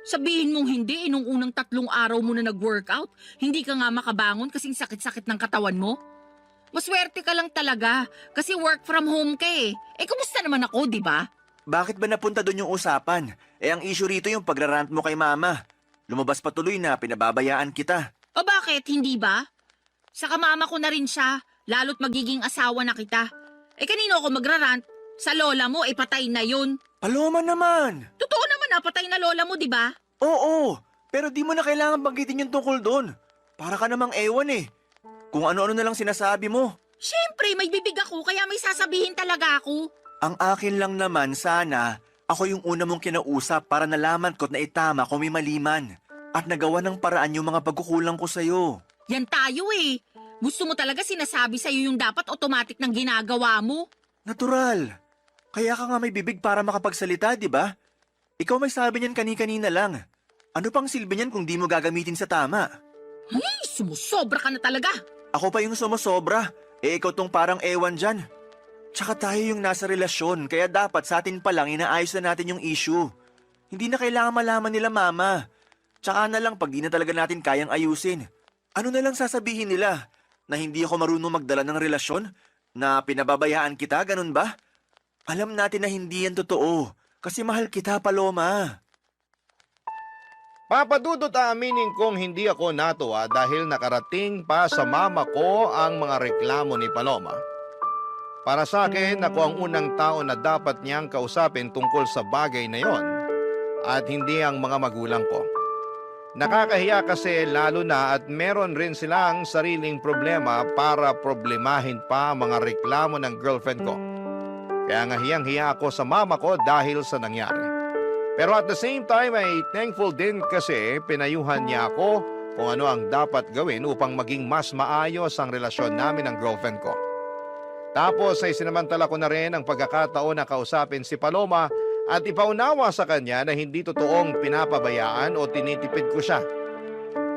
Speaker 7: Sabihin mong hindi, nung unang 3 araw mo na nag-workout, hindi ka nga makabangon kasing sakit-sakit ng katawan mo. Maswerte ka lang talaga kasi work from home ka kumusta naman ako, di ba?
Speaker 6: Bakit ba napunta doon yung usapan? Ang issue rito yung pagrarant mo kay mama. Lumabas pa tuloy na pinababayaan kita.
Speaker 7: O bakit, hindi ba? Saka mama ko na rin siya, lalo't magiging asawa na kita. Kanino ako magrarant? Sa lola mo, patay na yun.
Speaker 6: Paloma naman!
Speaker 7: Totoo naman patay na lola mo, di ba?
Speaker 6: Oo, pero di mo na kailangan banggitin yung tungkol doon. Para ka namang ewan Kung ano-ano na lang sinasabi mo.
Speaker 7: Siyempre, may bibig ako kaya may sasabihin talaga ako.
Speaker 6: Ang akin lang naman sana, ako yung una mong kinausap para nalaman ko't naitama kung may maliman. At nagawa ng paraan yung mga pagkukulang ko sa'yo.
Speaker 7: Yan tayo Gusto mo talaga sinasabi sa'yo yung dapat automatic ng ginagawa mo?
Speaker 6: Natural. Kaya ka nga may bibig para makapagsalita, di ba? Ikaw may sabi niyan kani-kanina lang. Ano pang silbi niyan kung di mo gagamitin sa tama?
Speaker 7: Ay, sumusobra ka na talaga.
Speaker 6: Ako pa yung sumusobra. Ikaw tong parang ewan dyan. Tsaka tayo yung nasa relasyon, kaya dapat sa atin pa lang inaayos na natin yung issue. Hindi na kailangan malaman nila mama. Tsaka na lang pag di na talaga natin kayang ayusin. Ano na lang sasabihin nila? Na hindi ako marunong magdala ng relasyon? Na pinababayaan kita, ganun ba? Alam natin na hindi yan totoo. Kasi mahal kita, Paloma.
Speaker 3: Papadudot aaminin kong hindi ako natuwa dahil nakarating pa sa mama ko ang mga reklamo ni Paloma. Para sa akin, ako ang unang tao na dapat niyang kausapin tungkol sa bagay na yon at hindi ang mga magulang ko. Nakakahiya kasi lalo na at meron rin silang sariling problema para problemahin pa ang mga reklamo ng girlfriend ko. Kaya nga hiyang-hiya ako sa mama ko dahil sa nangyari. Pero at the same time ay thankful din kasi pinayuhan niya ako kung ano ang dapat gawin upang maging mas maayos ang relasyon namin ng girlfriend ko. Tapos ay sinamantala ko na rin ang pagkakataon na kausapin si Paloma at ipaunawa sa kanya na hindi totoong pinapabayaan o tinitipid ko siya.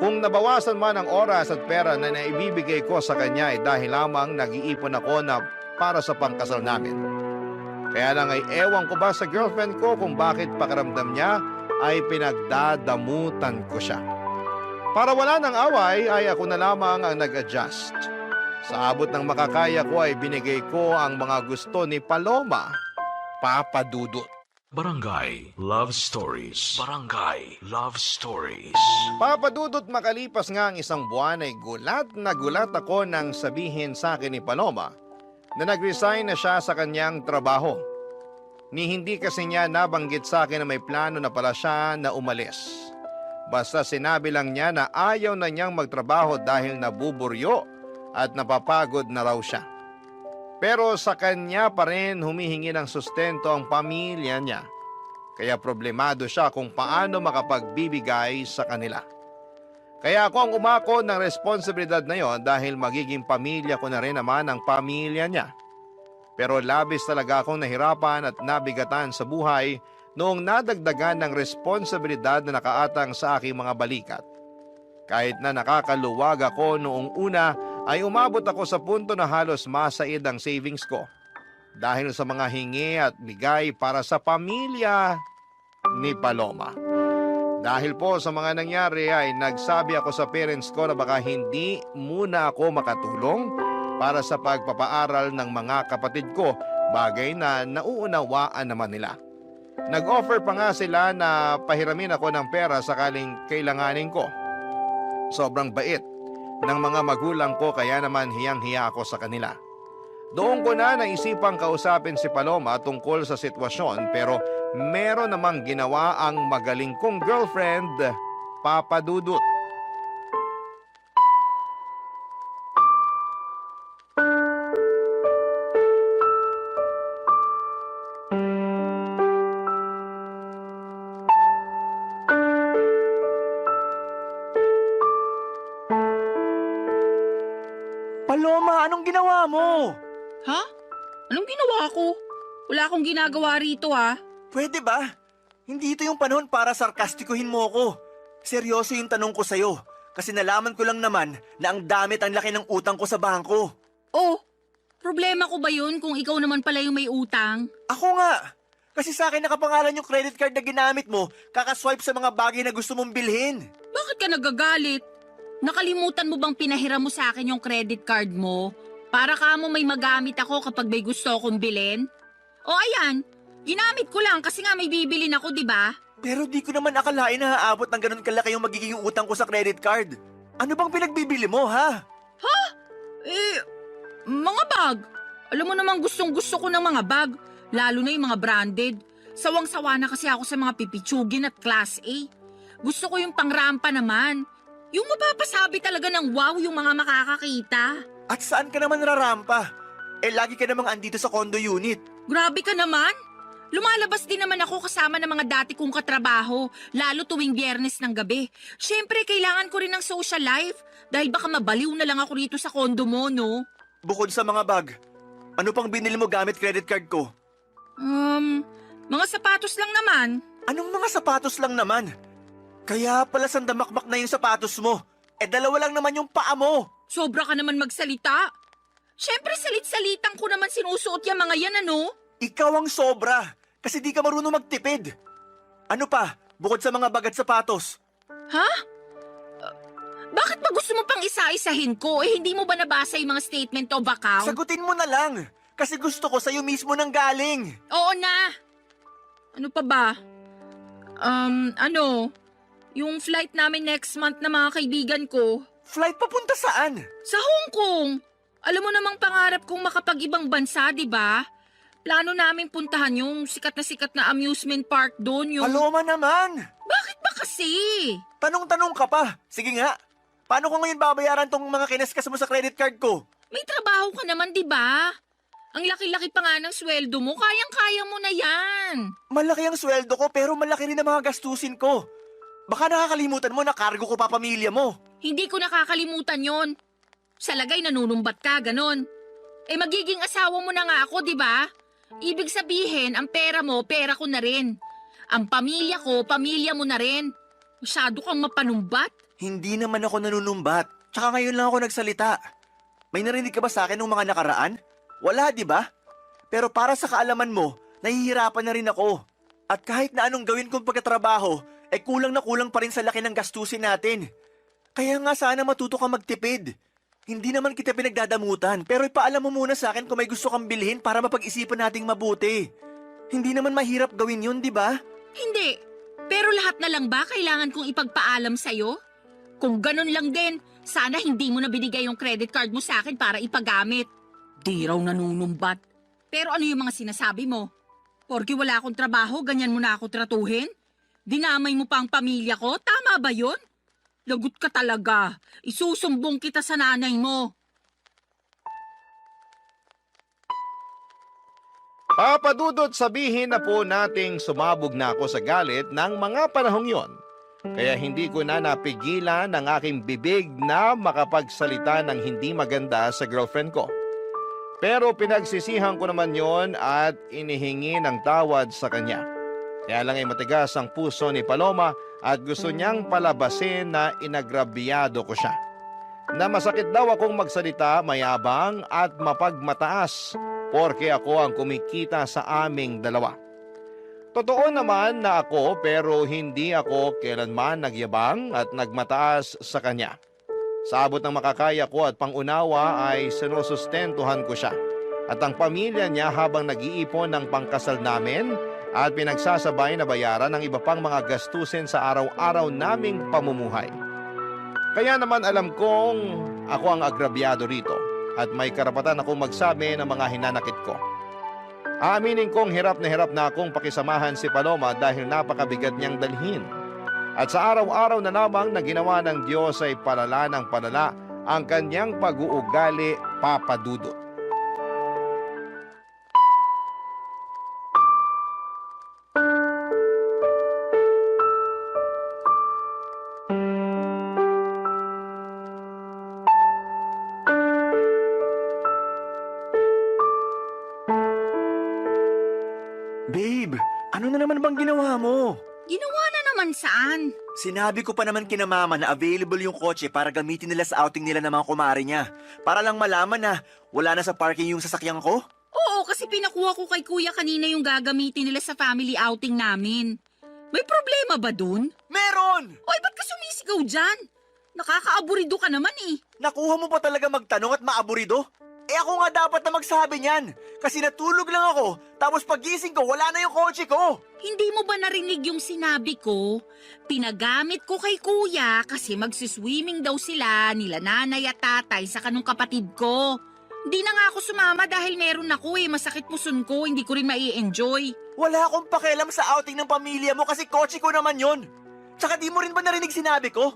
Speaker 3: Kung nabawasan man ang oras at pera na naibibigay ko sa kanya ay dahil lamang nag-iipon ako na para sa pangkasal namin. Kaya lang ay ewan ko ba sa girlfriend ko kung bakit pakiramdam niya ay pinagdadamutan ko siya. Para wala ng away ay ako na lamang ang nag-adjust. Sa abot ng makakaya ko ay binigay ko ang mga gusto ni Paloma, Papadudot.
Speaker 4: Barangay Love Stories. Barangay Love Stories.
Speaker 3: Papadudot makalipas nga ang 1 buwan ay gulat na gulat ako nang sabihin sa akin ni Paloma na nag-resign na siya sa kanyang trabaho. Ni hindi kasi niya nabanggit sa akin na may plano na pala siya na umalis. Basta sinabi lang niya na ayaw na niyang magtrabaho dahil nabuburyo at napapagod na raw siya. Pero sa kanya pa rin humihingi ng sustento ang pamilya niya. Kaya problemado siya kung paano makapagbibigay sa kanila. Kaya ako ang umako ng responsibilidad na yon dahil magiging pamilya ko na rin naman ang pamilya niya. Pero labis talaga akong nahirapan at nabigatan sa buhay noong nadagdagan ng responsibilidad na nakaatang sa aking mga balikat. Kahit na nakakaluwag ako noong una ay umabot ako sa punto na halos masaid ang savings ko. Dahil sa mga hingi at bigay para sa pamilya ni Paloma. Dahil po sa mga nangyari ay nagsabi ako sa parents ko na baka hindi muna ako makatulong para sa pagpapaaral ng mga kapatid ko, bagay na nauunawaan naman nila. Nag-offer pa nga sila na pahiramin ako ng pera sakaling kailanganin ko. Sobrang bait ng mga magulang ko kaya naman hiyang-hiya ako sa kanila. Doon ko na naisipang kausapin si Paloma tungkol sa sitwasyon pero meron namang ginawa ang magaling kong girlfriend, Papa Dudut.
Speaker 6: Paloma, anong ginawa mo?
Speaker 7: Ha? Anong ginawa ko? Wala akong ginagawa rito
Speaker 6: Pwede ba? Hindi ito yung panahon para sarkastikuhin mo ako. Seryoso yung tanong ko sa'yo. Kasi nalaman ko lang naman na ang damit ang laki ng utang ko sa bangko.
Speaker 7: Oh, problema ko ba yun kung ikaw naman pala yung may utang?
Speaker 6: Ako nga. Kasi sa akin nakapangalan yung credit card na ginamit mo, kakaswipe sa mga bagay na gusto mong bilhin.
Speaker 7: Bakit ka nagagalit? Nakalimutan mo bang pinahiram mo sa akin yung credit card mo? Para ka mo may magamit ako kapag may gusto akong bilhin? O ayan, ginamit ko lang kasi nga may bibilin ako, di ba?
Speaker 6: Pero di ko naman akalain na haabot ng ganun kalaki yung magiging utang ko sa credit card. Ano bang pinagbibili mo, ha?
Speaker 7: Mga bag. Alam mo namang gustong-gusto ko ng mga bag, lalo na yung mga branded. Sawang-sawa na kasi ako sa mga pipitsugin at class A. Gusto ko yung pangrampa naman. Yung mapapasabi talaga ng wow yung mga makakakita.
Speaker 6: At saan ka naman rarampa? Lagi ka namang andito sa condo unit.
Speaker 7: Grabe ka naman. Lumalabas din naman ako kasama ng mga dati kong katrabaho, lalo tuwing Biyernes ng gabi. Siyempre, kailangan ko rin ng social life dahil baka mabaliw na lang ako rito sa condo mo, no?
Speaker 6: Bukod sa mga bag, ano pang binili mo gamit credit card ko?
Speaker 7: Mga sapatos lang naman.
Speaker 6: Anong mga sapatos lang naman? Kaya pala sandamakmak na yung sapatos mo. Dalawa lang naman yung paa mo.
Speaker 7: Sobra ka naman magsalita. Siyempre, salit-salitan ko naman sinusuot yung mga yan, ano?
Speaker 6: Ikaw ang sobra. Kasi di ka marunong magtipid. Ano pa, bukod sa mga bag at sapatos?
Speaker 7: Ha? Bakit ba gusto mo pang isa-isahin ko? Hindi mo ba nabasa yung mga statement of account?
Speaker 6: Sagutin mo na lang. Kasi gusto ko sa'yo mismo nang galing.
Speaker 7: Oo na. Ano pa ba? Yung flight namin next month na mga kaibigan ko.
Speaker 6: Flight papunta saan?
Speaker 7: Sa Hong Kong. Alam mo namang pangarap kong makapag-ibang bansa, di ba? Plano namin puntahan yung sikat na amusement park doon. Yung...
Speaker 6: Paloma naman.
Speaker 7: Bakit ba kasi?
Speaker 6: Tanong-tanong ka pa. Sige nga. Paano ko ngayon babayaran tong mga kineskas mo sa credit card ko?
Speaker 7: May trabaho ka naman, di ba? Ang laki-laki pa nga ng sweldo mo, kayang-kaya mo na yan.
Speaker 6: Malaki ang sweldo ko pero malaki rin ang mga gastusin ko. Baka nakakalimutan mo na cargo ko pa pamilya mo.
Speaker 7: Hindi ko nakakalimutan yon. Sa lagay nanunumbat ka, ganon. Magiging asawa mo na nga ako, di ba? Ibig sabihin, ang pera mo, pera ko na rin. Ang pamilya ko, pamilya mo na rin. Masyado kang mapanumbat.
Speaker 6: Hindi naman ako nanunumbat. Tsaka ngayon lang ako nagsalita. May narinig ka ba sa akin nung mga nakaraan? Wala, di ba? Pero para sa kaalaman mo, nahihirapan na rin ako. At kahit na anong gawin kong pagkatrabaho, kulang na kulang pa rin sa laki ng gastusin natin. Kaya nga sana matuto ka magtipid. Hindi naman kita pinagdadamutan, pero ipaalam mo muna sa akin kung may gusto kang bilhin para mapag-isipan nating mabuti. Hindi naman mahirap gawin yun, di ba?
Speaker 7: Hindi. Pero lahat na lang ba kailangan kong ipagpaalam sa'yo? Kung ganun lang din, sana hindi mo na binigay yung credit card mo sa akin para ipagamit. Di raw nanunumbat. Pero ano yung mga sinasabi mo? Porke wala akong trabaho, ganyan mo na ako tratuhin? Dinamay mo pa ang pamilya ko? Tama ba yun? Lagot ka talaga. Isusumbong kita sa nanay mo.
Speaker 3: Papadudot sabihin na po nating sumabog na ako sa galit ng mga panahong yon. Kaya hindi ko na napigilan ang aking bibig na makapagsalita ng hindi maganda sa girlfriend ko. Pero pinagsisihan ko naman yon at inihingi ng tawad sa kanya. Kaya lang ay matigas ang puso ni Paloma at gusto niyang palabasin na inagrabyado ko siya. Na masakit daw akong magsalita, mayabang at mapagmataas porke ako ang kumikita sa aming dalawa. Totoo naman na ako pero hindi ako kailanman nagyabang at nagmataas sa kanya. Sa abot ng makakaya ko at pangunawa ay sinusustentuhan ko siya at ang pamilya niya habang nag-iipon ng pangkasal namin at pinagsasabay na bayaran ng iba pang mga gastusin sa araw-araw naming pamumuhay. Kaya naman alam kong ako ang agrabyado rito at may karapatan akong magsabi ng mga hinanakit ko. Aaminin kong hirap na akong pakisamahan si Paloma dahil napakabigat niyang dalhin. At sa araw-araw na lamang na ginawa ng Diyos ay palala ng palala ang kanyang pag-uugali, Papa Dudut.
Speaker 6: Babe, ano na naman bang ginawa mo?
Speaker 7: Ginawa na naman saan?
Speaker 6: Sinabi ko pa naman kina mama na available yung kotse para gamitin nila sa outing nila ng mga kumare niya. Para lang malaman na wala na sa parking yung sasakyan ko.
Speaker 7: Oo, kasi pinakuha ko kay kuya kanina yung gagamitin nila sa family outing namin. May problema ba dun?
Speaker 6: Meron!
Speaker 7: Oy, ba't ka sumisigaw dyan? Nakakaaburido ka naman eh.
Speaker 6: Nakuha mo pa talaga magtanong at maaburido? Eh ako nga dapat na magsabi niyan. Kasi natulog lang ako, tapos pagising ko wala na yung kotse ko.
Speaker 7: Hindi mo ba narinig yung sinabi ko? Pinagamit ko kay kuya kasi magsiswimming daw sila nila nanay at tatay sa kanong kapatid ko. Hindi na nga ako sumama dahil meron ako masakit puson ko, hindi ko rin mai-enjoy.
Speaker 6: Wala akong pakialam sa outing ng pamilya mo kasi kotse ko naman yon. Tsaka di mo rin ba narinig sinabi ko?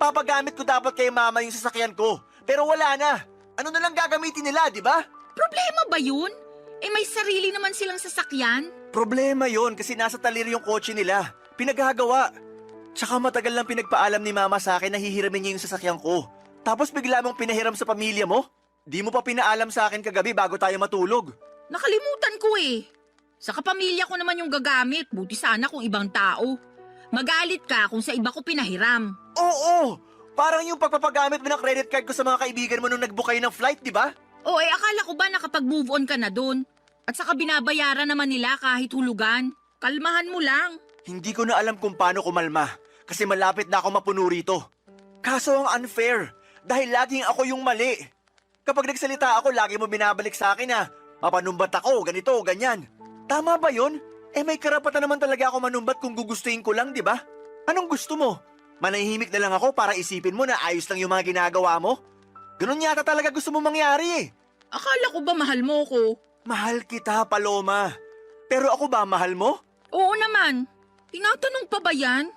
Speaker 6: Papagamit ko dapat kay mama yung sasakyan ko, pero wala na. Ano na lang gagamitin nila, di ba?
Speaker 7: Problema ba yun? May sarili naman silang sasakyan.
Speaker 6: Problema yon kasi nasa talir yung kotse nila. Pinaghagawa. Tsaka matagal lang pinagpaalam ni mama sa akin na hihiramin niya yung sasakyan ko. Tapos bigla mong pinahiram sa pamilya mo? Di mo pa pinaalam sa akin kagabi bago tayo matulog.
Speaker 7: Nakalimutan ko Sa kapamilya ko naman yung gagamit, buti sana kung ibang tao. Magalit ka kung sa iba ko pinahiram.
Speaker 6: Oo! Parang yung pagpapagamit mo ng credit card ko sa mga kaibigan mo nung nag-book kayo ng flight, di ba?
Speaker 7: Akala ko ba nakapag-move on ka na dun? At saka binabayaran naman nila kahit hulugan. Kalmahan mo lang.
Speaker 6: Hindi ko na alam kung paano kumalma kasi malapit na ako mapuno rito. Kaso ang unfair dahil laging ako yung mali. Kapag nagsalita ako, lagi mo binabalik sa akin na mapanumbat ako, ganito, ganyan. Tama ba yun? May karapatan naman talaga ako manumbat kung gugustuhin ko lang, di ba? Anong gusto mo? Manahimik na lang ako para isipin mo na ayos lang yung mga ginagawa mo? Ganun yata talaga gusto mo mangyari
Speaker 7: Akala ko ba mahal mo ko?
Speaker 6: Mahal kita, Paloma. Pero ako ba mahal mo?
Speaker 7: Oo naman. Tinatanong pa ba yan?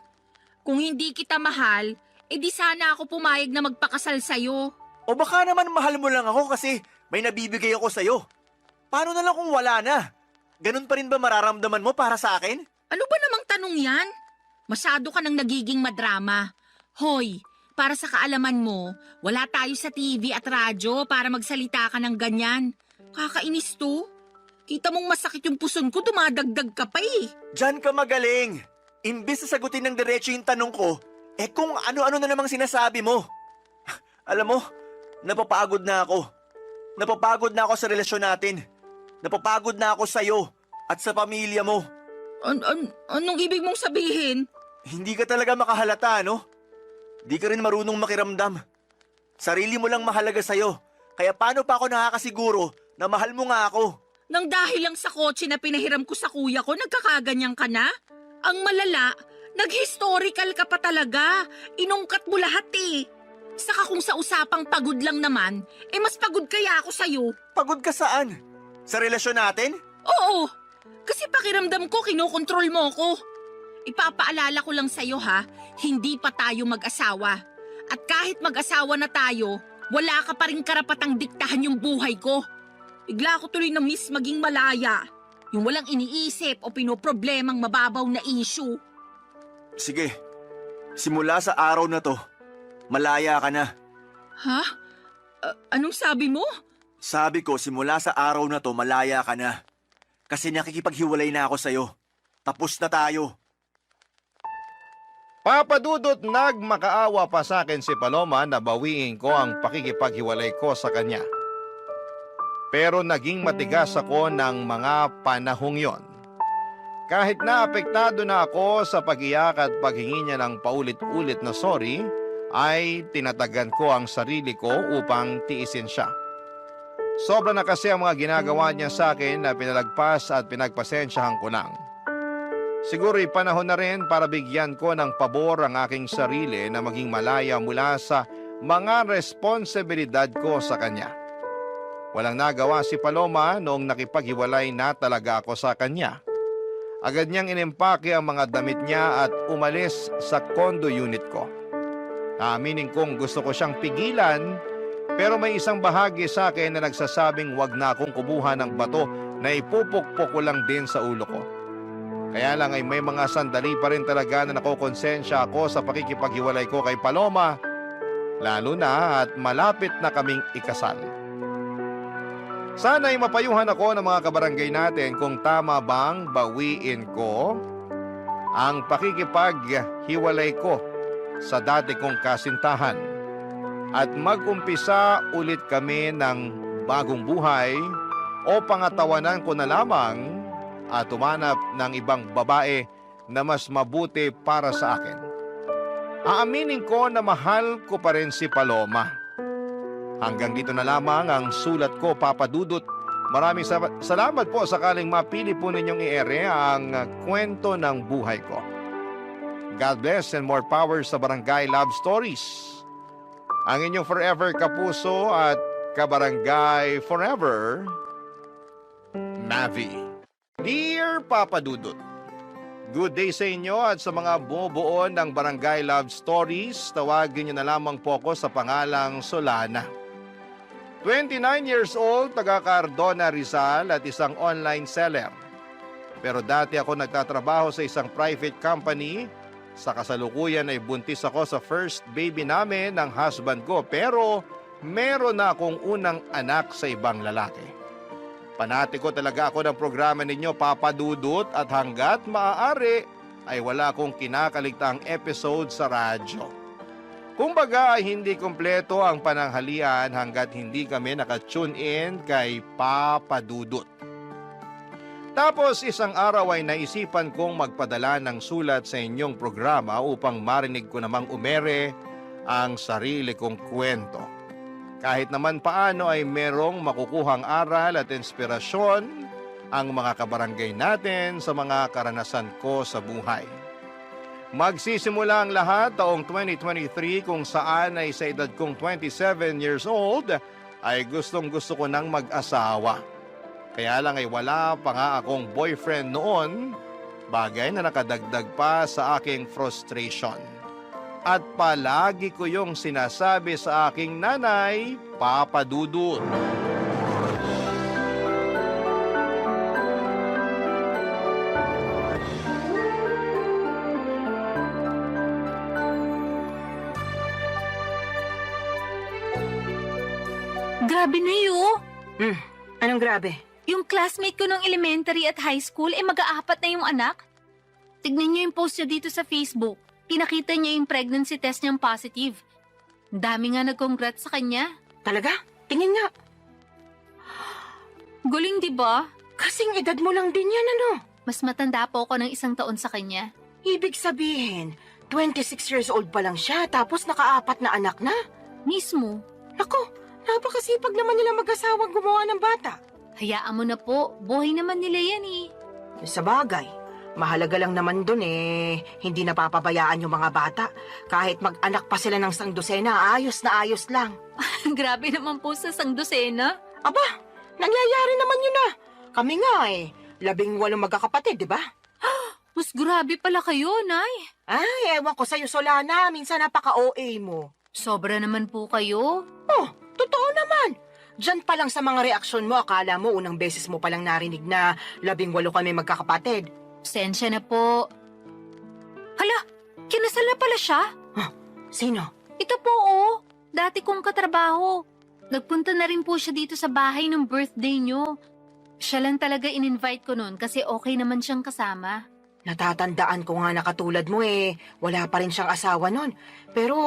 Speaker 7: Kung hindi kita mahal, di sana ako pumayag na magpakasal sa'yo.
Speaker 6: O baka naman mahal mo lang ako kasi may nabibigay ako sa'yo. Paano na lang kung wala na? Ganun pa rin ba mararamdaman mo para sa akin?
Speaker 7: Ano ba namang tanong yan? Masyado ka nang nagiging madrama. Hoy, para sa kaalaman mo, wala tayo sa TV at radyo para magsalita ka ng ganyan. Kakainis to. Kita mong masakit yung puson ko, dumadagdag ka pa
Speaker 6: Diyan ka magaling. Imbis na sagutin ng diretso yung tanong ko, kung ano-ano na namang sinasabi mo. Alam mo, napapagod na ako. Napapagod na ako sa relasyon natin. Napapagod na ako sa'yo at sa pamilya mo.
Speaker 7: Anong ibig mong sabihin?
Speaker 6: Hindi ka talaga makahalata, no? Di ka rin marunong makiramdam. Sarili mo lang mahalaga sa'yo. Kaya paano pa ako nakakasiguro na mahal mo nga ako?
Speaker 7: Nang dahil lang sa kotse na pinahiram ko sa kuya ko, nagkakaganyan ka na? Ang malala, nag-historical ka pa talaga. Inungkat mo lahat Saka kung sa usapang pagod lang naman, mas pagod kaya ako sa'yo.
Speaker 6: Pagod ka saan? Sa relasyon natin?
Speaker 7: Oo, kasi pakiramdam ko kinokontrol mo ko. Ipapaalala ko lang sa'yo hindi pa tayo mag-asawa. At kahit mag-asawa na tayo, wala ka pa rin karapatang diktahan yung buhay ko. Bigla ko tuloy na miss maging malaya. Yung walang iniisip o pinoproblemang mababaw na issue.
Speaker 6: Sige, simula sa araw na to, malaya ka na.
Speaker 7: Ha? Anong sabi mo?
Speaker 6: Sabi ko, simula sa araw na to, malaya ka na. Kasi nakikipaghiwalay na ako sa'yo. Tapos na tayo.
Speaker 3: Papa Dudut, nagmakaawa pa sa akin si Paloma na bawiin ko ang pakikipaghiwalay ko sa kanya. Pero naging matigas ako ng mga panahong yon. Kahit na apektado na ako sa pag-iyak at paghingi niya ng paulit-ulit na sorry, ay tinatagan ko ang sarili ko upang tiisin siya. Sobra na kasi ang mga ginagawa niya sa akin na pinalagpas at pinagpasensyahan ko lang. Siguro'y panahon na rin para bigyan ko ng pabor ang aking sarili na maging malaya mula sa mga responsibilidad ko sa kanya. Walang nagawa si Paloma noong nakipaghiwalay na talaga ako sa kanya. Agad niyang inimpake ang mga damit niya at umalis sa condo unit ko. Aaminin kong gusto ko siyang pigilan, pero may isang bahagi sa akin na nagsasabing wag na akong kumuha ng bato na ipupukpok ko lang din sa ulo ko. Kaya lang ay may mga sandali pa rin talaga na nakokonsensya ako sa pakikipaghiwalay ko kay Paloma, lalo na at malapit na kaming ikasal. Sana'y mapayuhan ako ng mga kabarangay natin kung tama bang bawiin ko ang pakikipaghiwalay ko sa dati kong kasintahan at mag-umpisa ulit kami ng bagong buhay o pangatawanan ko na lamang at tumanap ng ibang babae na mas mabuti para sa akin. Aaminin ko na mahal ko pa rin si Paloma. Hanggang dito na lamang ang sulat ko, Papa Dudut. Maraming salamat po sakaling mapili po ninyong i-ere ang kwento ng buhay ko. God bless and more power sa Barangay Love Stories. Ang inyong forever kapuso at kabarangay forever, Mavi. Dear Papa Dudut, good day sa inyo at sa mga bumubuo ng Barangay Love Stories, tawagin niyo na lamang po ako sa pangalang Solana. 29 years old, taga Cardona, Rizal at isang online seller. Pero dati ako nagtatrabaho sa isang private company. Sa kasalukuyan ay buntis ako sa first baby namin ng husband ko, pero meron na akong unang anak sa ibang lalaki. Panati ko talaga ako ng programa ninyo, Papa Dudut, at hanggat maaari ay wala akong kinakaligtaang episode sa radyo. Kumbaga ay hindi kumpleto ang pananghalian hanggat hindi kami nakatune in kay Papa Dudut. Tapos isang araw ay naisipan kong magpadala ng sulat sa inyong programa upang marinig ko namang umere ang sarili kong kwento. Kahit naman paano ay merong makukuhang aral at inspirasyon ang mga kabarangay natin sa mga karanasan ko sa buhay. Magsisimula ang lahat taong 2023 kung saan ay sa edad kong 27 years old ay gustong-gusto ko nang mag-asawa. Kaya lang ay wala pa nga akong boyfriend noon, bagay na nakadagdag pa sa aking frustration. At palagi ko yung sinasabi sa aking nanay, Papa Dudut.
Speaker 2: Grabe na yun.
Speaker 1: Anong grabe?
Speaker 2: Yung classmate ko nung elementary at high school, mag-aapat na yung anak. Tignan niyo yung post niya dito sa Facebook. Pinakita niya yung pregnancy test niyang positive. Dami nga nag-congrats sa kanya.
Speaker 1: Talaga? Tingin nga.
Speaker 2: Guling, di ba?
Speaker 1: Kasing edad mo lang din yan, ano?
Speaker 2: Mas matanda po ako ng 1 taon sa kanya.
Speaker 1: Ibig sabihin, 26 years old pa lang siya tapos nakaapat na anak na.
Speaker 2: Mismo.
Speaker 1: Naku, napakasipag naman nila mag-asawang gumawa ng bata.
Speaker 2: Hayaan mo na po. Buhay naman nila yan eh.
Speaker 1: Sa bagay, mahalaga lang naman dun hindi napapabayaan yung mga bata. Kahit mag-anak pa sila ng 100, ayos na ayos lang.
Speaker 2: Grabe naman po sa sangdosena.
Speaker 1: Aba, nangyayari naman yun na. Kami nga 18 magkakapatid, di ba?
Speaker 2: Mas grabe pala kayo, Nay.
Speaker 1: Ay, ewan ko sa'yo, Solana. Minsan napaka-OA mo.
Speaker 2: Sobra naman po kayo.
Speaker 1: Oh, totoo naman. Diyan pa lang sa mga reaksyon mo, akala mo unang beses mo palang narinig na 18 kami magkakapatid.
Speaker 2: Sensya na po. Hala, kinasal na pala siya?
Speaker 1: Sino?
Speaker 2: Ito po oh, dati kong katrabaho. Nagpunta na rin po siya dito sa bahay ng birthday niyo. Siya lang talaga in-invite ko noon kasi okay naman siyang kasama.
Speaker 1: Natatandaan ko nga na katulad mo wala pa rin siyang asawa nun. Pero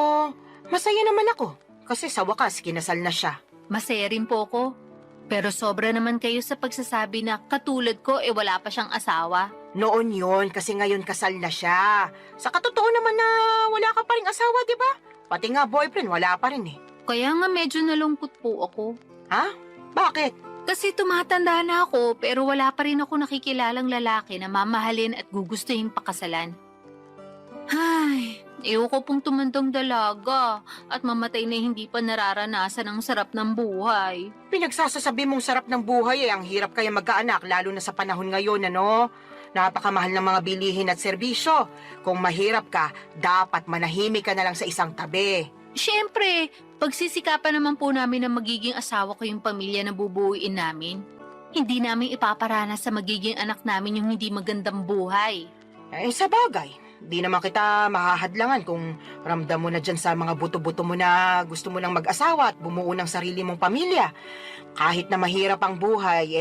Speaker 1: masaya naman ako kasi sa wakas kinasal na siya.
Speaker 2: Masaya rin po ako. Pero sobra naman kayo sa pagsasabi na katulad ko wala pa siyang asawa.
Speaker 1: Noon yon kasi ngayon kasal na siya. Sa katotoo naman na wala ka pa rin asawa, di ba? Pati nga boyfriend, wala pa rin
Speaker 2: Kaya nga medyo nalungkot po ako.
Speaker 1: Ha? Bakit?
Speaker 2: Kasi tumatanda na ako pero wala pa rin ako nakikilalang lalaki na mamahalin at gugustuhin pakasalan. Ay, ayoko pong tumandang dalaga at mamatay na hindi pa nararanasan ang sarap ng buhay.
Speaker 1: Pinagsasasabi mong sarap ng buhay ang hirap kaya magkaanak lalo na sa panahon ngayon, ano? Napakamahal ng mga bilihin at serbisyo. Kung mahirap ka, dapat manahimik ka na lang sa isang tabi.
Speaker 2: Siyempre, pagsisikapan naman po namin na magiging asawa ko yung pamilya na bubuuin namin. Hindi namin ipaparanas sa magiging anak namin yung hindi magandang buhay.
Speaker 1: Sa bagay, di naman kita mahahadlangan kung ramdam mo na dyan sa mga buto-buto mo na gusto mo nang mag-asawa at bumuo ng sarili mong pamilya. Kahit na mahirap ang buhay,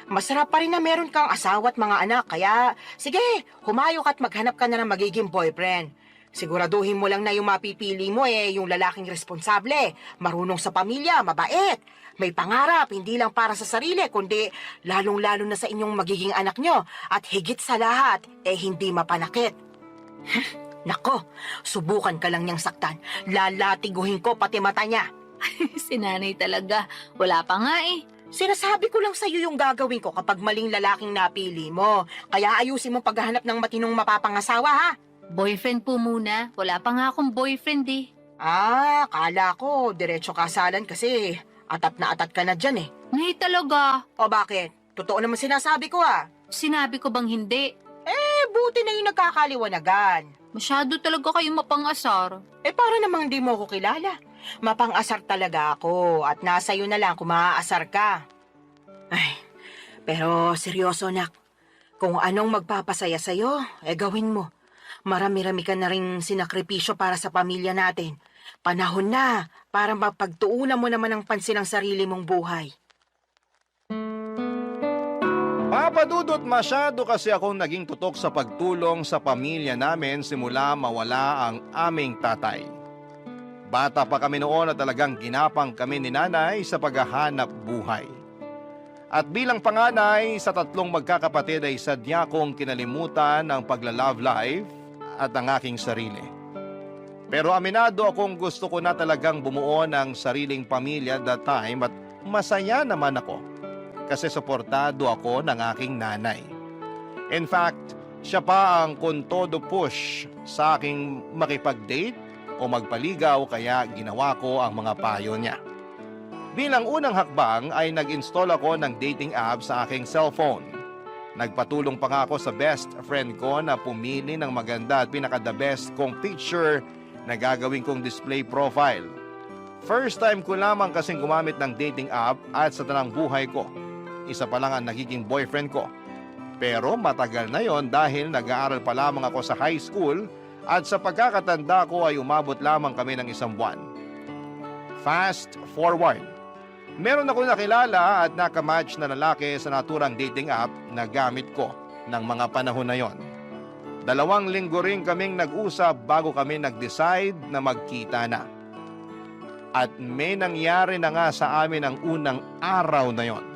Speaker 1: masarap pa rin na meron kang asawa at mga anak. Kaya, sige, humayok at maghanap ka na ng magiging boyfriend. Siguraduhin mo lang na yung mapipili mo yung lalaking responsable, marunong sa pamilya, mabait, may pangarap, hindi lang para sa sarili, kundi lalong-lalo na sa inyong magiging anak nyo. At higit sa lahat, hindi mapanakit. Nako, subukan ka lang niyang saktan. Lalatiguhin ko pati mata niya.
Speaker 2: Si nanay talaga, wala pa nga eh.
Speaker 1: Sinasabi ko lang sa'yo yung gagawin ko kapag maling lalaking napili mo. Kaya ayusin mo paghahanap ng matinong mapapangasawa, ha?
Speaker 2: Boyfriend po muna, wala pa nga akong boyfriend eh.
Speaker 1: Kala ko, diretso kasalan kasi atat na atat ka na dyan eh.
Speaker 2: Nay talaga,
Speaker 1: O bakit? Totoo naman sinasabi ko
Speaker 2: sinabi ko bang hindi?
Speaker 1: buti na yung nagkakaliwanagan.
Speaker 2: Masyado talaga kayong mapangasar.
Speaker 1: Para namang di mo ko kilala. Mapang-asar talaga ako at nasa iyo na lang kung maaasar ka. Ay, pero seryoso nak, kung anong magpapasaya sa'yo, gawin mo. Marami-rami ka na rin sinakripisyo para sa pamilya natin. Panahon na para mapagtuunan mo naman ang pansin ng sarili mong buhay.
Speaker 3: Papadudot, masyado kasi akong naging tutok sa pagtulong sa pamilya namin simula mawala ang aming tatay. Bata pa kami noon at talagang ginapang kami ni nanay sa paghahanap buhay. At bilang panganay sa 3 magkakapatid ay sadya kong kinalimutan ang pagla-love life at ang aking sarili. Pero aminado akong gusto ko na talagang bumuo ng sariling pamilya that time at masaya naman ako kasi suportado ako ng aking nanay. In fact, siya pa ang kontodo push sa aking makipag-date o magpaligaw kaya ginawa ko ang mga payo niya. Bilang unang hakbang ay nag-install ako ng dating app sa aking cellphone. Nagpatulong pa nga ako sa best friend ko na pumili ng maganda at pinaka-the best kong picture na gagawin kong display profile. First time ko lamang kasing gumamit ng dating app at sa tanang buhay ko. Isa pa lang ang nagiging boyfriend ko. Pero matagal na yon dahil nag-aaral pa lamang ako sa high school at sa pagkakatanda ko ay umabot lamang kami ng 1 buwan. Fast forward. Meron ako nakilala at nakamatch na lalaki sa naturang dating app na gamit ko ng mga panahon na yon. 2 linggo rin kaming nag-usap bago kami nag-decide na magkita na. At may nangyari na nga sa amin ang unang araw na yon.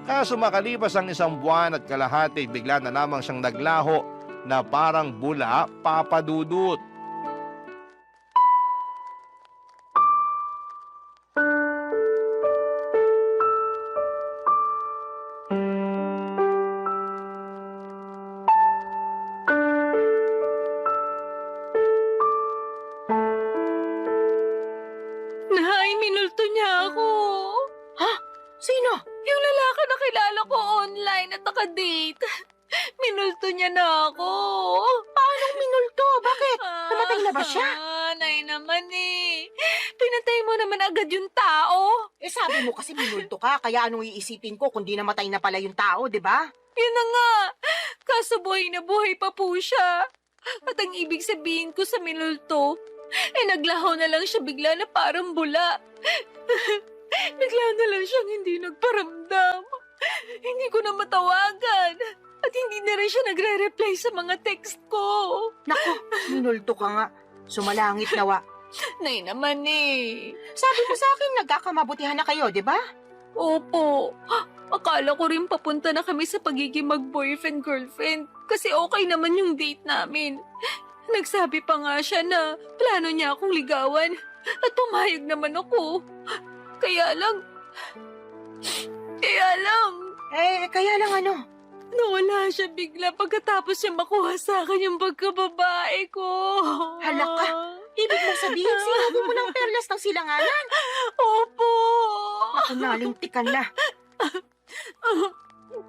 Speaker 3: Kaso makalipas ang 1 buwan at kalahati bigla na lamang siyang naglaho na parang bula papadudot.
Speaker 2: Nay, minulto niya ako.
Speaker 1: Sino?
Speaker 2: Yung lalaki na kilala ko online at nakadate. Minulto niya na ako.
Speaker 1: Paanong minulto? Bakit? Namatay na ba siya?
Speaker 2: Nay naman eh. Pinatay mo naman agad yung tao.
Speaker 1: Sabi mo kasi minulto ka, kaya anong iisipin ko kung di namatay na pala yung tao, di ba?
Speaker 2: Yun na nga. Kaso buhay na buhay pa po siya. At ang ibig sabihin ko sa minulto, naglaho na lang siya bigla na parang bula. Bigla na lang siyang hindi nagparamdam. Hindi ko na matawagan. At hindi na rin siya nagre-reply sa mga text ko.
Speaker 1: Naku, minulto ka nga. Sumalangit nawa.
Speaker 2: Nay naman eh.
Speaker 1: Sabi mo sa akin, nagkakamabutihan na kayo, di ba?
Speaker 2: Opo. Akala ko rin papunta na kami sa pagiging mag-boyfriend-girlfriend kasi okay naman yung date namin. Nagsabi pa nga siya na plano niya akong ligawan at pumayag naman ako. Kaya lang, Kaya lang,
Speaker 1: Kaya lang ano?
Speaker 2: nawala siya bigla pagkatapos siya makuha sa akin yung pagkababae ko.
Speaker 1: Hala ka. Ibig mo sabihin, sinabi mo ng perlas ng silanganan?
Speaker 2: Opo.
Speaker 1: Ako nalintikan na.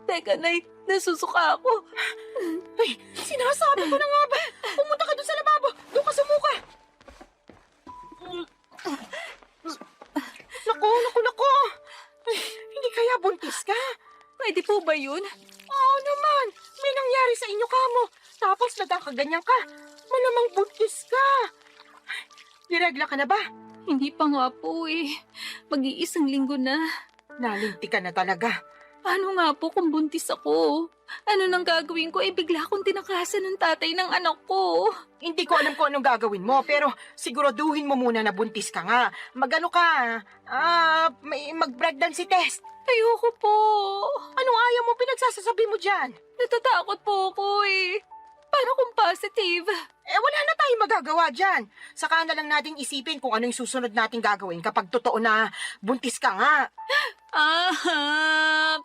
Speaker 2: Teka, Nay, nasusuka ako.
Speaker 1: Ay, sinasabi ko na nga ba? Pumunta ka doon sa lababo. Doon ka sumuka. Naku. Ay, hindi kaya buntis ka?
Speaker 2: Pwede po ba yun?
Speaker 1: Oo naman. May nangyari sa inyo kamo. Tapos nagkakaganyan ka. Malamang buntis ka. Ay, niregla ka na ba?
Speaker 2: Hindi pa nga po eh. Mag-iisang linggo na.
Speaker 1: Nalintikan na talaga.
Speaker 2: Paano nga po kung buntis ako? Ano nang gagawin ko? Bigla akong tinakasan ng tatay ng anak ko.
Speaker 1: Hindi ko alam kung anong gagawin mo, pero siguraduhin mo muna na buntis ka nga. Magano ka? Mag-pregnancy test.
Speaker 2: Ayoko po.
Speaker 1: Anong ayaw mo pinagsasasabi mo dyan?
Speaker 2: Natatakot po ako eh. Paano kung positive?
Speaker 1: Wala na tayong magagawa dyan. Saka na lang nating isipin kung ano yung susunod nating gagawin kapag totoo na buntis ka nga.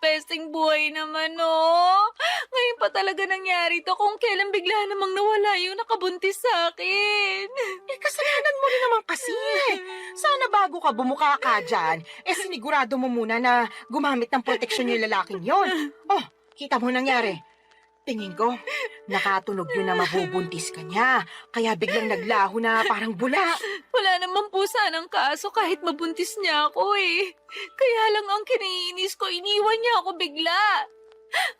Speaker 2: Pesting buhay naman oh. Ngayon pa talaga nangyari to kung kailan bigla namang nawala yung nakabuntis sa akin.
Speaker 1: Kasalanan mo rin naman kasi. Sana bago ka bumuka ka dyan, sinigurado mo muna na gumamit ng proteksyon yung lalaking yon. Oh, kita mo nangyari. Tingin ko, nakatunog yun na mabubuntis ka niya. Kaya biglang naglaho na parang bula.
Speaker 2: Wala naman po sanang kaso kahit mabuntis niya ako eh. Kaya lang ang kiniinis ko, iniwan niya ako bigla.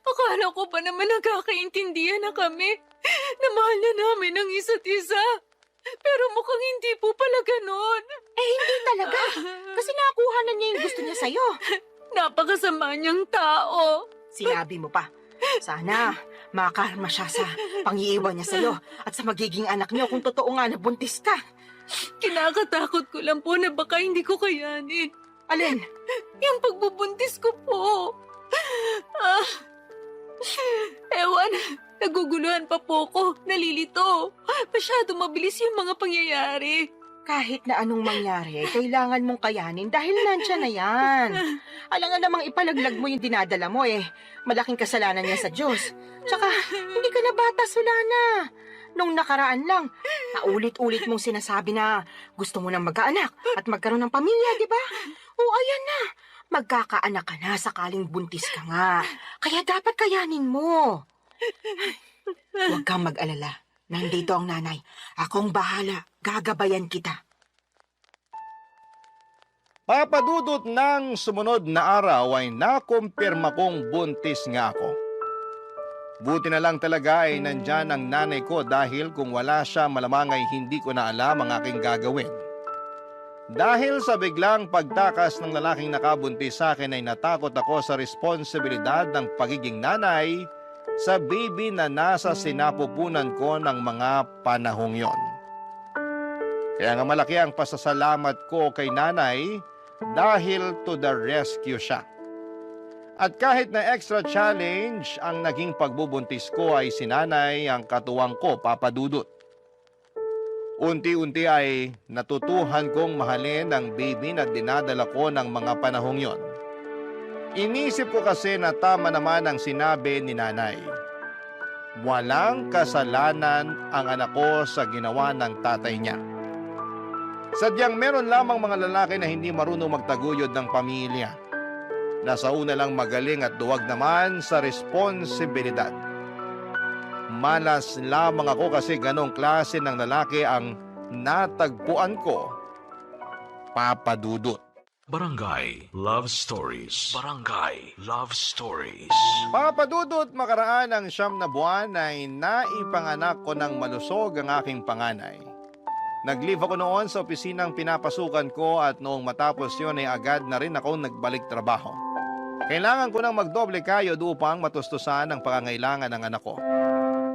Speaker 2: Akala ko pa naman nagkakaintindihan na kami. Na mahal na namin ang isa't isa. Pero mukhang hindi po pala ganon.
Speaker 1: Hindi talaga. Kasi nakuha na niya yung gusto niya sa'yo.
Speaker 2: Napakasama niyang tao.
Speaker 1: Sinabi mo pa. Sana makarma siya sa pangiiwan niya sa'yo at sa magiging anak niyo kung totoo nga na buntis ka.
Speaker 2: Kinakatakot ko lang po na baka hindi ko kayanin.
Speaker 1: Alin?
Speaker 2: Yung pagbubuntis ko po. Ewan, naguguluhan pa po ko. Nalilito. Masyado mabilis yung mga pangyayari.
Speaker 1: Kahit na anong mangyari, kailangan mong kayanin dahil nandiyan na yan. Alam nga namang ipalaglag mo yung dinadala mo malaking kasalanan niya sa Diyos. Tsaka, hindi ka na bata, Solana. Nung nakaraan lang, naulit-ulit mong sinasabi na gusto mo nang magkaanak at magkaroon ng pamilya, di ba? O ayan na, magkakaanak ka na sakaling buntis ka nga. Kaya dapat kayanin mo. Huwag kang mag-alala. Nandito ang nanay. Akong bahala. Gagabayan kita.
Speaker 3: Papadudot ng sumunod na araw ay nakumpirma kong buntis nga ako. Buti na lang talaga ay nandyan ang nanay ko dahil kung wala siya malamang ay hindi ko na alam ang aking gagawin. Dahil sa biglang pagtakas ng lalaking nakabuntis sa akin ay natakot ako sa responsibilidad ng pagiging nanay sa baby na nasa sinapupunan ko ng mga panahong yon. Kaya nga malaki ang pasasalamat ko kay nanay dahil to the rescue siya. At kahit na extra challenge ang naging pagbubuntis ko ay si nanay ang katuwang ko, Papa Dudut. Unti-unti ay natutuhan kong mahalin ang baby na dinadala ko ng mga panahong yon. Inisip ko kasi na tama naman ang sinabi ni nanay. Walang kasalanan ang anak ko sa ginawa ng tatay niya. Sadyang meron lamang mga lalaki na hindi marunong magtaguyod ng pamilya. Nasa una lang magaling at duwag naman sa responsibilidad. Malas lamang ako kasi ganong klase ng lalaki ang natagpuan ko, Papa Dudut.
Speaker 4: Barangay Love Stories. Barangay Love Stories.
Speaker 3: Papa Dudut, makaraan ng 9 na buwan ay naipanganak ko ng malusog ang aking panganay. Nag-leave ako noon sa opisinang pinapasukan ko at noong matapos yun ay agad na rin ako nagbalik trabaho. Kailangan ko nang magdoble kayod upang matustusan ang pangangailangan ng anak ko.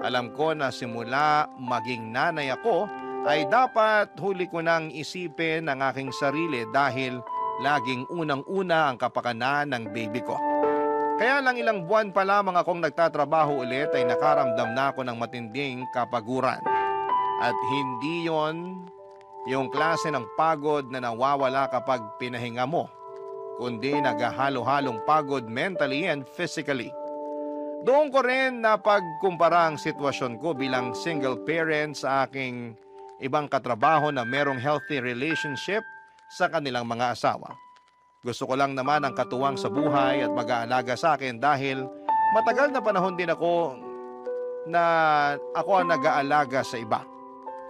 Speaker 3: Alam ko na simula maging nanay ako ay dapat huli ko nang isipin ang aking sarili dahil laging unang-una ang kapakanan ng baby ko. Kaya lang ilang buwan pa lamang akong nagtatrabaho ulit ay nakaramdam na ako ng matinding kapaguran. At hindi yon yung klase ng pagod na nawawala kapag pinahinga mo, kundi naghahalo-halong pagod mentally and physically. Doon ko rin napagkumpara ang sitwasyon ko bilang single parent sa aking ibang katrabaho na merong healthy relationship sa kanilang mga asawa. Gusto ko lang naman ang katuwang sa buhay at mag-aalaga sa akin dahil matagal na panahon din ako ang nag-aalaga sa iba.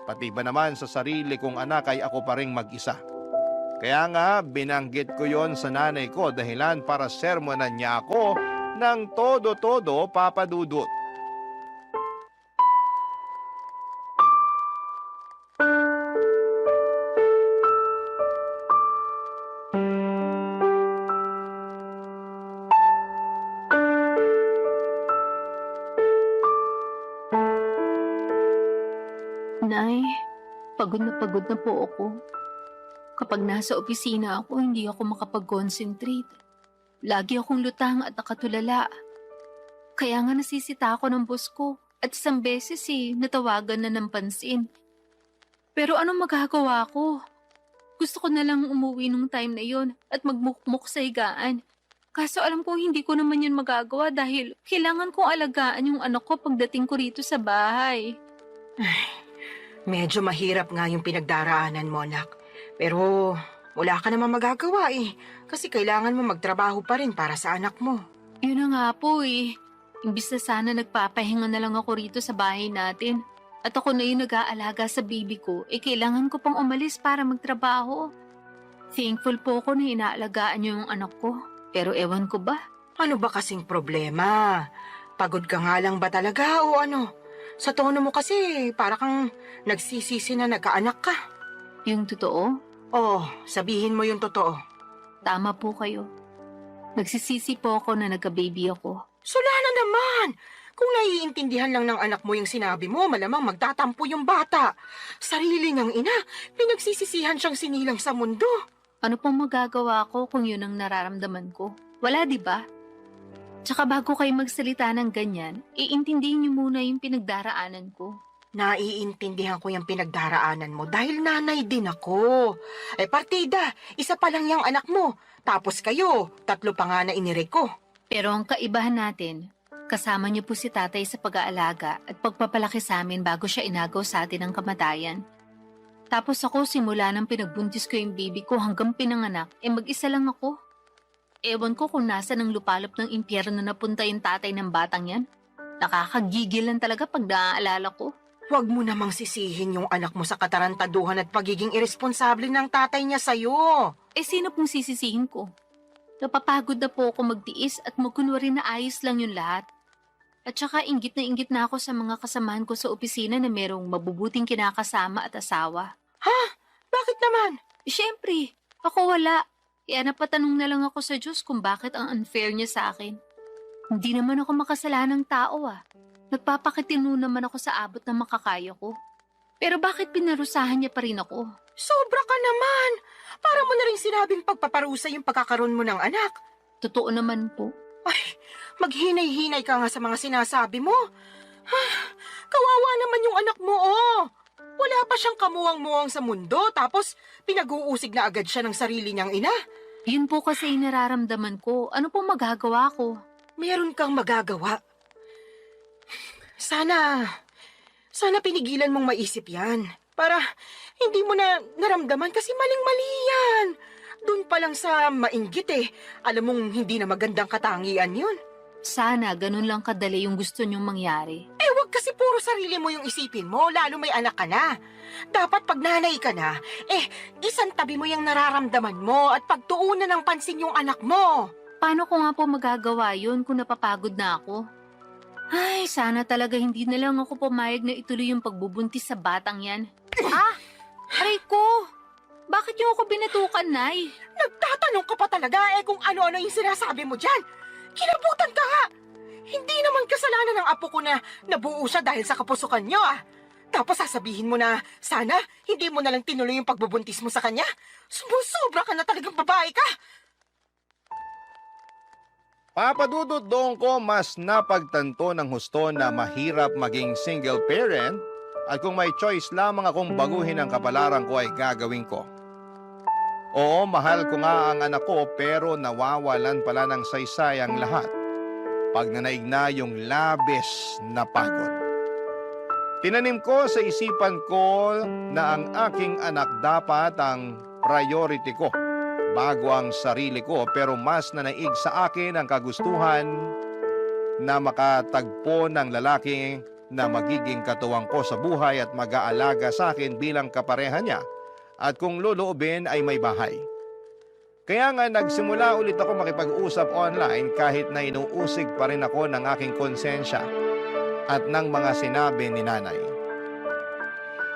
Speaker 3: Pati ba naman sa sarili kong anak ay ako pa ring mag-isa. Kaya nga binanggit ko yon sa nanay ko dahilan para sermonan niya ako ng todo-todo, Papa Dudut.
Speaker 2: Nay, pagod na po ako. Kapag nasa opisina ako, hindi ako makapag-concentrate. Lagi akong lutang at nakatulala. Kaya nga nasisita ako ng boss ko at isang beses natawagan na ng pansin. Pero anong magagawa ko? Gusto ko na lang umuwi nung time na yon at magmukmuk sa higaan. Kaso alam ko hindi ko naman yun magagawa dahil kailangan kong alagaan yung anak ko pagdating ko rito sa bahay.
Speaker 1: Medyo mahirap nga yung pinagdaraanan mo, anak. Pero wala ka naman magagawa kasi kailangan mo magtrabaho pa rin para sa anak mo.
Speaker 2: Yun na nga po Imbis na sana nagpapahinga na lang ako rito sa bahay natin. At ako na yung nag-aalaga sa baby ko, kailangan ko pang umalis para magtrabaho. Thankful po ako na inaalagaan niyo yung anak ko. Pero ewan ko ba?
Speaker 1: Ano ba kasing problema? Pagod ka nga lang ba talaga o ano? Sa tono mo kasi para kang nagsisisi na nagkaanak ka.
Speaker 2: Yung totoo?
Speaker 1: Oh, sabihin mo yung totoo.
Speaker 2: Tama po kayo. Nagsisisi po ako na nagka-baby ako.
Speaker 1: Sula na naman! Kung naiintindihan lang ng anak mo yung sinabi mo, malamang magtatampo yung bata. Sarili niyang ina, pinagsisisihan siyang sinilang sa mundo.
Speaker 2: Ano pong magagawa ko kung yun ang nararamdaman ko? Wala, di ba? Tsaka bago kayo magsalita ng ganyan, iintindihin niyo muna yung pinagdaraanan ko.
Speaker 1: Naiintindihan ko yung pinagdaraanan mo dahil nanay din ako. Partida, isa pa lang yung anak mo. Tapos kayo, 3 pa nga na inire ko.
Speaker 2: Pero ang kaibahan natin, kasama niyo po si tatay sa pag-aalaga at pagpapalaki sa amin bago siya inagaw sa atin ng kamatayan. Tapos ako simula nang pinagbuntis ko yung baby ko hanggang pinanganak, mag-isa lang ako. Ewan ko kung nasa ng lupalop ng impyerno na punta yung tatay ng batang yan. Nakakagigil lang talaga pag naaalala ko.
Speaker 1: Huwag mo namang sisihin yung anak mo sa katarantaduhan at pagiging irresponsable ng tatay niya sa'yo.
Speaker 2: Sino pong sisisihin ko? Napapagod na po ako magtiis at magkunwari na ayos lang yung lahat. At saka inggit na ako sa mga kasamahan ko sa opisina na merong mabubuting kinakasama at asawa.
Speaker 1: Ha? Bakit naman?
Speaker 2: Siyempre, ako wala. Kaya napatanong na lang ako sa Diyos kung bakit ang unfair niya sa akin. Hindi naman ako makasalanang tao Nagpapakitino naman ako sa abot na makakaya ko. Pero bakit pinarusahan niya pa rin ako?
Speaker 1: Sobra ka naman! Para mo na rin sinabing pagpaparusa yung pagkakaroon mo ng anak.
Speaker 2: Totoo naman po.
Speaker 1: Ay, maghinay-hinay ka nga sa mga sinasabi mo. Kawawa naman yung anak mo, Wala pa siyang kamuwang-muwang sa mundo, tapos pinag-uusig na agad siya ng sarili niyang ina.
Speaker 2: Yun po kasi yung nararamdaman ko. Ano pong magagawa ko?
Speaker 1: Meron kang magagawa. Sana pinigilan mong maisip yan. Para hindi mo na naramdaman kasi maling-mali yan. Doon pa lang sa mainggit alam mong hindi na magandang katangian yun.
Speaker 2: Sana ganun lang kadali yung gusto niyong mangyari.
Speaker 1: Wag kasi puro sarili mo yung isipin mo, lalo may anak ka na. Dapat pag nanay ka na, isang tabi mo yung nararamdaman mo at pagtuunan ng pansin yung anak mo.
Speaker 2: Paano ko nga po magagawa yun kung napapagod na ako? Ay, sana talaga hindi na lang ako pumayag na ituloy yung pagbubuntis sa batang yan. Aray ko! Bakit niyo ako binatukan, Nay?
Speaker 1: Nagtatanong ka pa talaga kung ano-ano yung sinasabi mo dyan. Kinabutan ka nga! Hindi naman kasalanan ng apo ko na nabuo siya dahil sa kapusukan niyo Tapos sasabihin mo na sana hindi mo na lang tinuloy yung pagbubuntis mo sa kanya. Sumusobra ka na talagang babae ka!
Speaker 3: Papa Dudut, doon ko mas napagtanto ng husto na mahirap maging single parent at kung may choice lamang akong baguhin ang kapalaran ko ay gagawin ko. Oo, mahal ko nga ang anak ko pero nawawalan pala ng saysay ang lahat pag nanaig na yung labis na pagod. Tinanim ko sa isipan ko na ang aking anak dapat ang priority ko bago ang sarili ko, pero mas nanaig sa akin ang kagustuhan na makatagpo ng lalaki na magiging katuwang ko sa buhay at mag-aalaga sa akin bilang kapareha niya at kung loloobin ay may bahay. Kaya nga nagsimula ulit ako makipag-usap online kahit na inuusig pa rin ako ng aking konsensya at ng mga sinabi ni nanay.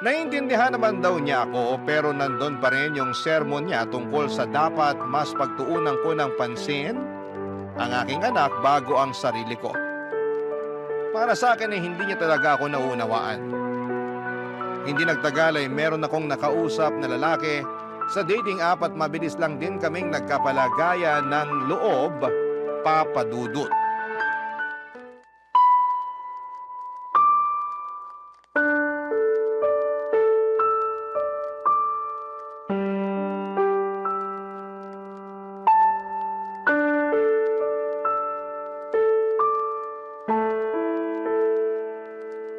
Speaker 3: Naintindihan naman daw niya ako pero nandun pa rin yung sermon niya tungkol sa dapat mas pagtuunan ko ng pansin ang aking anak bago ang sarili ko. Para sa akin ay hindi niya talaga ako nauunawaan. Hindi nagtagal ay meron akong nakausap na lalaki sa dating app at mabilis lang din kaming nagkapalagayan ng loob, Papa Dudut.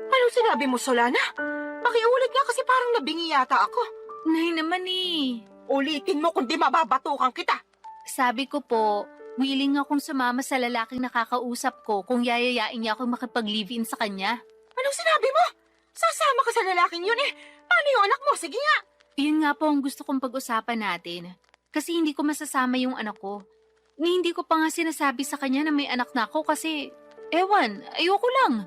Speaker 1: Anong sinabi mo, Solana? Pakiulit nga kasi parang nabingi yata ako.
Speaker 2: Nay naman eh.
Speaker 1: Ulitin mo kundi mababatukan kita.
Speaker 2: Sabi ko po, willing akong sumama sa lalaking nakakausap ko kung yayayain niya akong makipag-live-in sa kanya.
Speaker 1: Anong sinabi mo? Sasama ka sa lalaking yun eh. Paano yung anak mo? Sige nga.
Speaker 2: Yun nga po ang gusto kong pag-usapan natin. Kasi hindi ko masasama yung anak ko. Ni hindi ko pa nga sinasabi sa kanya na may anak na ako kasi, ewan, ayoko lang.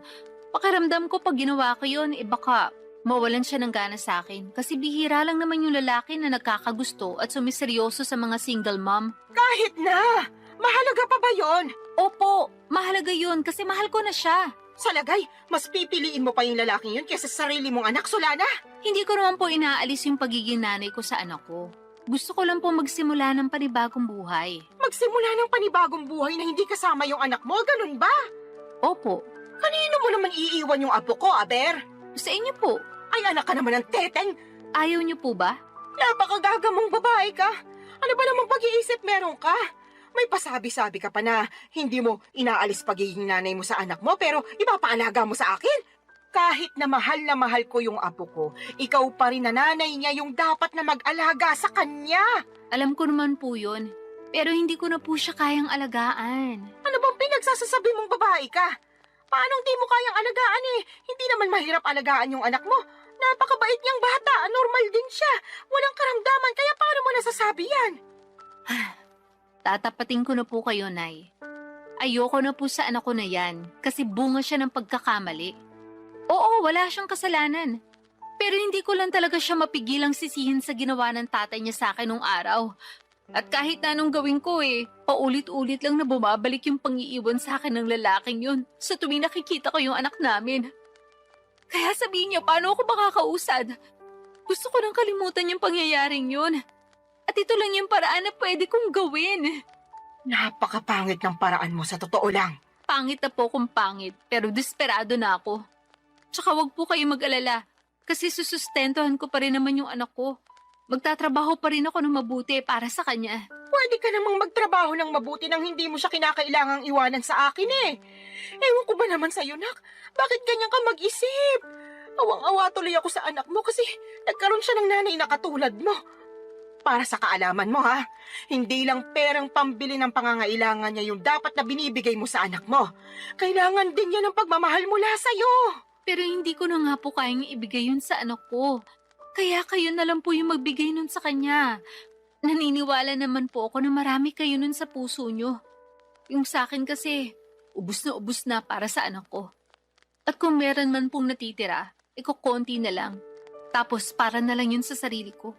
Speaker 2: Pakiramdam ko pag ginawa ko yun, baka mawalan siya ng gana sa akin. Kasi bihira lang naman yung lalaki na nagkakagusto at sumiseryoso sa mga single mom.
Speaker 1: Kahit na. Mahalaga pa ba yon?
Speaker 2: Opo, mahalaga yun kasi mahal ko na siya.
Speaker 1: Sa lagay, mas pipiliin mo pa yung lalaking yun kaysa sa sarili mong anak, Solana.
Speaker 2: Hindi ko naman po inaalis yung pagiging nanay ko sa anak ko. Gusto ko lang po magsimula ng panibagong buhay.
Speaker 1: Magsimula ng panibagong buhay na hindi kasama yung anak mo, ganun ba?
Speaker 2: Opo,
Speaker 1: Kanino mo naman iiwan yung apo ko, Aber?
Speaker 2: sa inyo po.
Speaker 1: Ay, anak ka naman ng teteng.
Speaker 2: Ayaw niyo po ba?
Speaker 1: Napakagaga mong babae ka. Ano ba namang pag-iisip meron ka? May pasabi-sabi ka pa na hindi mo inaalis pagiging nanay mo sa anak mo pero ipapaalaga mo sa akin. Kahit na mahal ko yung apo ko, ikaw pa rin na nanay niya yung dapat na mag-alaga sa kanya.
Speaker 2: Alam ko naman po yun. Pero hindi ko na po siya kayang alagaan.
Speaker 1: Ano bang pinagsasasabi mong babae ka? Paanong di mo kayang alagaan eh? Hindi naman mahirap alagaan yung anak mo. Napakabait niyang bata, normal din siya. Walang karamdaman, kaya paano mo nasasabi yan?
Speaker 2: Tatapatin ko na po kayo, Nay. Ayoko na po sa anak ko na yan kasi bunga siya ng pagkakamali. Oo, wala siyang kasalanan. Pero hindi ko lang talaga siya mapigilang sisihin sa ginawa ng tatay niya sa akin nung araw. At kahit na anong gawin ko paulit-ulit lang na bumabalik yung pangiiwan sa akin ng lalaking yun sa tuwing nakikita ko yung anak namin. Kaya sabihin niya, paano ako makakausad? Gusto ko nang kalimutan yung pangyayaring yun. At ito lang yung paraan na pwede kong gawin.
Speaker 1: Napakapangit ng paraan mo sa totoo lang.
Speaker 2: Pangit na po kung pangit, pero desperado na ako. Tsaka wag po kayo mag-alala, kasi susustentuhan ko pa rin naman yung anak ko. Magtatrabaho pa rin ako ng mabuti para sa kanya.
Speaker 1: Pwede ka namang magtrabaho ng mabuti nang hindi mo siya kinakailangang iwanan sa akin eh. Ewan ko ba naman sa'yo, nak? Bakit ganyan ka mag-isip? Awang-awa tuloy ako sa anak mo kasi nagkaroon siya ng nanay na katulad mo. Para sa kaalaman mo ha, hindi lang perang pambili ng pangangailangan niya yung dapat na binibigay mo sa anak mo. Kailangan din niya ng pagmamahal mula sa'yo.
Speaker 2: Pero hindi ko na nga po kayang ibigay yun sa anak ko. Kaya kayo na lang po yung magbigay nun sa kanya. Naniniwala naman po ako na marami kayo nun sa puso nyo. Yung sa akin kasi, ubus na para sa anak ko. At kung meron man pong natitira, konti na lang. Tapos para na lang yun sa sarili ko.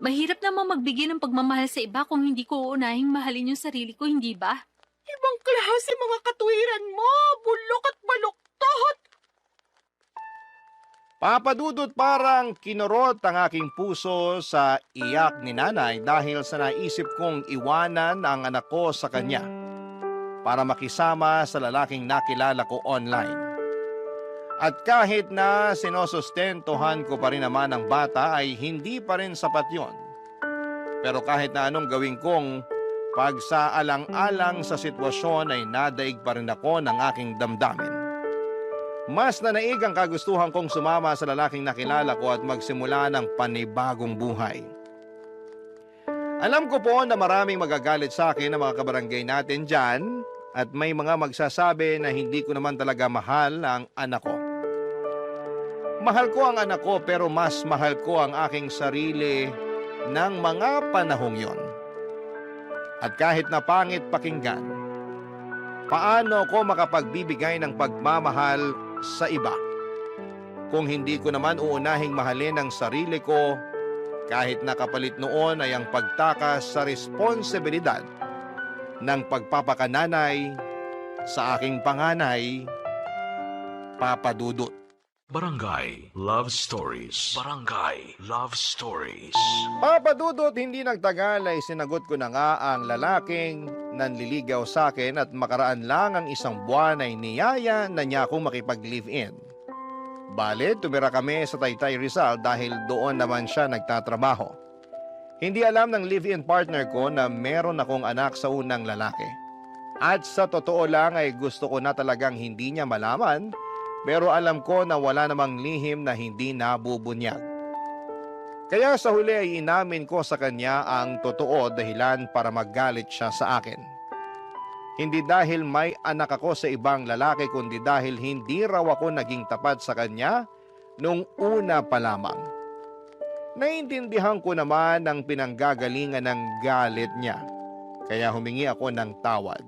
Speaker 2: Mahirap naman magbigay ng pagmamahal sa iba kung hindi ko uunahing mahalin yung sarili ko, hindi ba?
Speaker 1: Ibang klase mga katuwiran mo, bulok at baluktot.
Speaker 3: Papadudot parang kinurot ang aking puso sa iyak ni nanay dahil sa naisip kong iwanan ang anak ko sa kanya para makisama sa lalaking nakilala ko online. At kahit na sinusustentuhan ko pa rin naman ang bata ay hindi pa rin sapat yon Pero kahit na anong gawin kong pagsaalang-alang sa sitwasyon ay nadaig pa rin ako ng aking damdamin. Mas nanaig ang kagustuhan kong sumama sa lalaking nakilala ko at magsimula ng panibagong buhay. Alam ko po na maraming magagalit sa akin ng mga kabarangay natin dyan at may mga magsasabi na hindi ko naman talaga mahal ang anak ko. Mahal ko ang anak ko pero mas mahal ko ang aking sarili ng mga panahong yon. At kahit na pangit pakinggan, paano ko makapagbibigay ng pagmamahal sa iba kung hindi ko naman uunahing mahalin ang sarili ko kahit nakapalit noon ay ang pagtakas sa responsibilidad ng pagpapakananay sa aking panganay, Papa Dudut.
Speaker 4: Barangay Love Stories. Barangay Love Stories.
Speaker 3: Papa Dudut, hindi nagtagal ay sinagot ko na nga ang lalaking nanliligaw sa akin at makaraan lang ang isang buwan ay niyaya na niya akong makipag-live-in. Bale, tumira kami sa Taytay Rizal dahil doon naman siya nagtatrabaho. Hindi alam ng live-in partner ko na meron akong anak sa unang lalaki. At sa totoo lang ay gusto ko na talagang hindi niya malaman, pero alam ko na wala namang lihim na hindi nabubunyag. Kaya sa huli ay inamin ko sa kanya ang totoo dahilan para maggalit siya sa akin. Hindi dahil may anak ako sa ibang lalaki kundi dahil hindi raw ako naging tapat sa kanya nung una pa lamang. Naintindihan ko naman ang pinanggagalingan ng galit niya, kaya humingi ako ng tawad.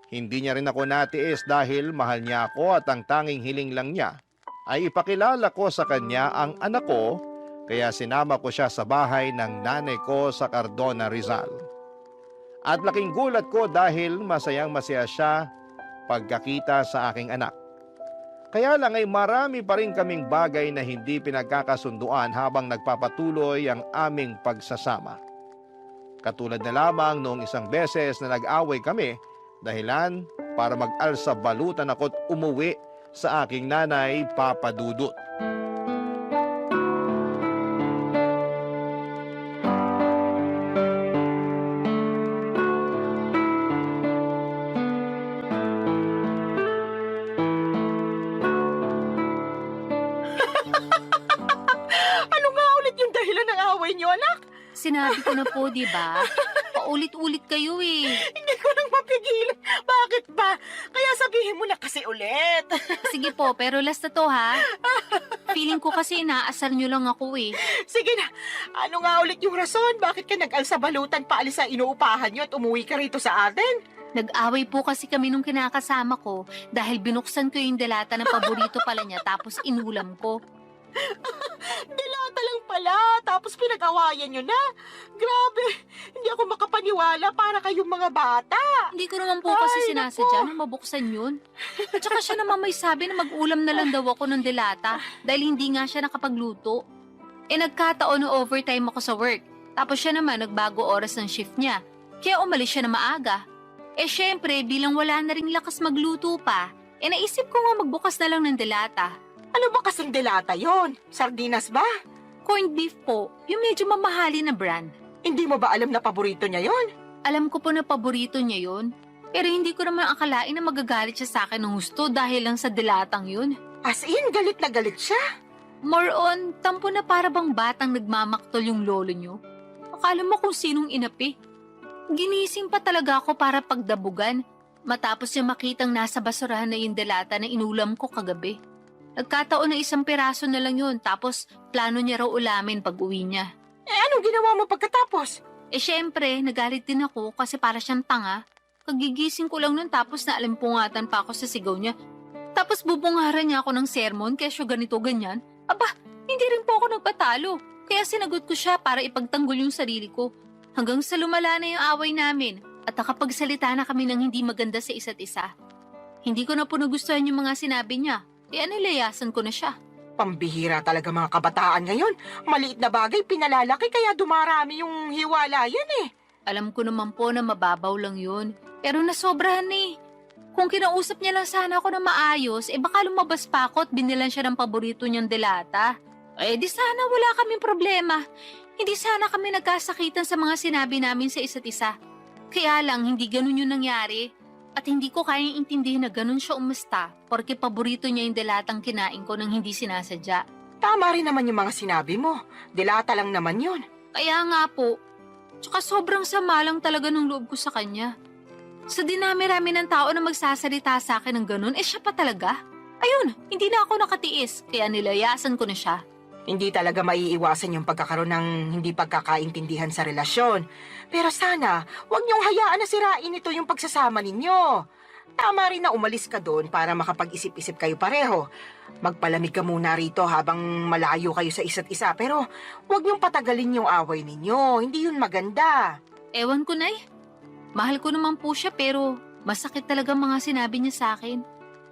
Speaker 3: Hindi niya rin ako natiis dahil mahal niya ako at ang tanging hiling lang niya ay ipakilala ko sa kanya ang anak ko, kaya sinama ko siya sa bahay ng nanay ko sa Cardona, Rizal. At laking gulat ko dahil masayang masaya siya pagkakita sa aking anak. Kaya lang ay marami pa rin kaming bagay na hindi pinagkakasunduan habang nagpapatuloy ang aming pagsasama. Katulad na lamang noong isang beses na nag-away kami, dahilan para mag-alsa balutan ako't umuwi sa aking nanay, Papa Dudut.
Speaker 1: Ano nga ulit yung dahilan ng away niyo, anak?
Speaker 2: Sinabi ko na po, di ba? Paulit-ulit kayo eh.
Speaker 1: Hindi ko nang mapigilan. Bakit ba? Kaya sabihin mo na kasi ulit.
Speaker 2: Sige po, pero last na to ha. Feeling ko kasi inaasar nyo lang ako eh.
Speaker 1: Sige na, ano nga ulit yung rason? Bakit ka nag-alsa balutan paalis sa inuupahan niyo at umuwi ka rito sa atin?
Speaker 2: Nag-away po kasi kami nung kinakasama ko dahil binuksan ko yung delata na paborito pala niya tapos inulam ko.
Speaker 1: Dilata lang pala, tapos pinag-awayan niyo na. Grabe, hindi ako makapaniwala para kayong mga bata.
Speaker 2: Hindi ko naman po kasi
Speaker 1: Ay,
Speaker 2: sinasadya
Speaker 1: naku.
Speaker 2: na mabuksan yun. At saka siya naman may sabi na mag-ulam na lang daw ako ng delata dahil hindi nga siya nakapagluto. Nagkataon na overtime ako sa work. Tapos siya naman nagbago oras ng shift niya. Kaya umalis siya na maaga. Syempre, bilang wala na ring lakas magluto pa, naisip ko nga magbukas na lang ng delata.
Speaker 1: Ano ba kasing dilata yon? Sardinas ba?
Speaker 2: Corned beef po, yung medyo mamahali na brand.
Speaker 1: Hindi mo ba alam na paborito niya yon?
Speaker 2: Alam ko po na paborito niya yun, pero hindi ko naman akalain na magagalit siya sa akin ng gusto dahil lang sa dilatang yun.
Speaker 1: As in, galit na galit siya.
Speaker 2: More on, tampo na para bang batang nagmamaktol yung lolo niyo. Akala mo kung sinong inapi. Ginising pa talaga ako para pagdabugan, matapos niya makitang nasa basurahan na yung dilata na inulam ko kagabi. Nagkataon na isang piraso na lang yun, tapos plano niya raw ulamin pag uwi niya.
Speaker 1: Anong ginawa mo pagkatapos?
Speaker 2: Syempre, nagalit din ako kasi para siyang tanga. Kagigising ko lang nun tapos naalimpungatan pa ako sa sigaw niya. Tapos bubungaran niya ako ng sermon kesyo ganito ganyan. Aba, hindi rin po ako nagpatalo. Kaya sinagot ko siya para ipagtanggol yung sarili ko. Hanggang sa lumala na yung away namin at nakapagsalita na kami ng hindi maganda sa isa't isa. Hindi ko na po nagustuhan yung mga sinabi niya. Kaya nilayasan ko na siya.
Speaker 1: Pambihira talaga mga kabataan ngayon. Maliit na bagay pinalalaki kaya dumarami yung hiwalayan eh.
Speaker 2: Alam ko naman po na mababaw lang yun. Pero nasobrahan eh. Kung kinausap niya lang sana ako na maayos, baka lumabas pa ako at binilan siya ng paborito niyang delata. Di sana wala kaming problema. Hindi sana kami nagkasakitan sa mga sinabi namin sa isa't isa. Kaya lang, hindi ganun yung nangyari. At hindi ko kayang intindihin na ganun siya umasta porque paborito niya yung delatang kinain ko nang hindi sinasadya.
Speaker 1: Tama rin naman yung mga sinabi mo. Dilata lang naman yun.
Speaker 2: Kaya nga po. Tsaka sobrang sama lang talaga ng loob ko sa kanya. Sa dinami-rami ng tao na magsasalita sa akin ng ganun, siya pa talaga. Ayun, hindi na ako nakatiis, kaya nilayasan ko na siya.
Speaker 1: Hindi talaga maiiwasan yung pagkakaroon ng hindi pagkakaintindihan sa relasyon. Pero sana, huwag niyong hayaan na sirain ito yung pagsasama ninyo. Tama rin na umalis ka doon para makapag-isip-isip kayo pareho. Magpalamig ka muna rito habang malayo kayo sa isa't isa. Pero huwag niyong patagalin yung away ninyo. Hindi yun maganda.
Speaker 2: Ewan ko, Nay. Mahal ko naman po siya pero masakit talaga mga sinabi niya sa akin.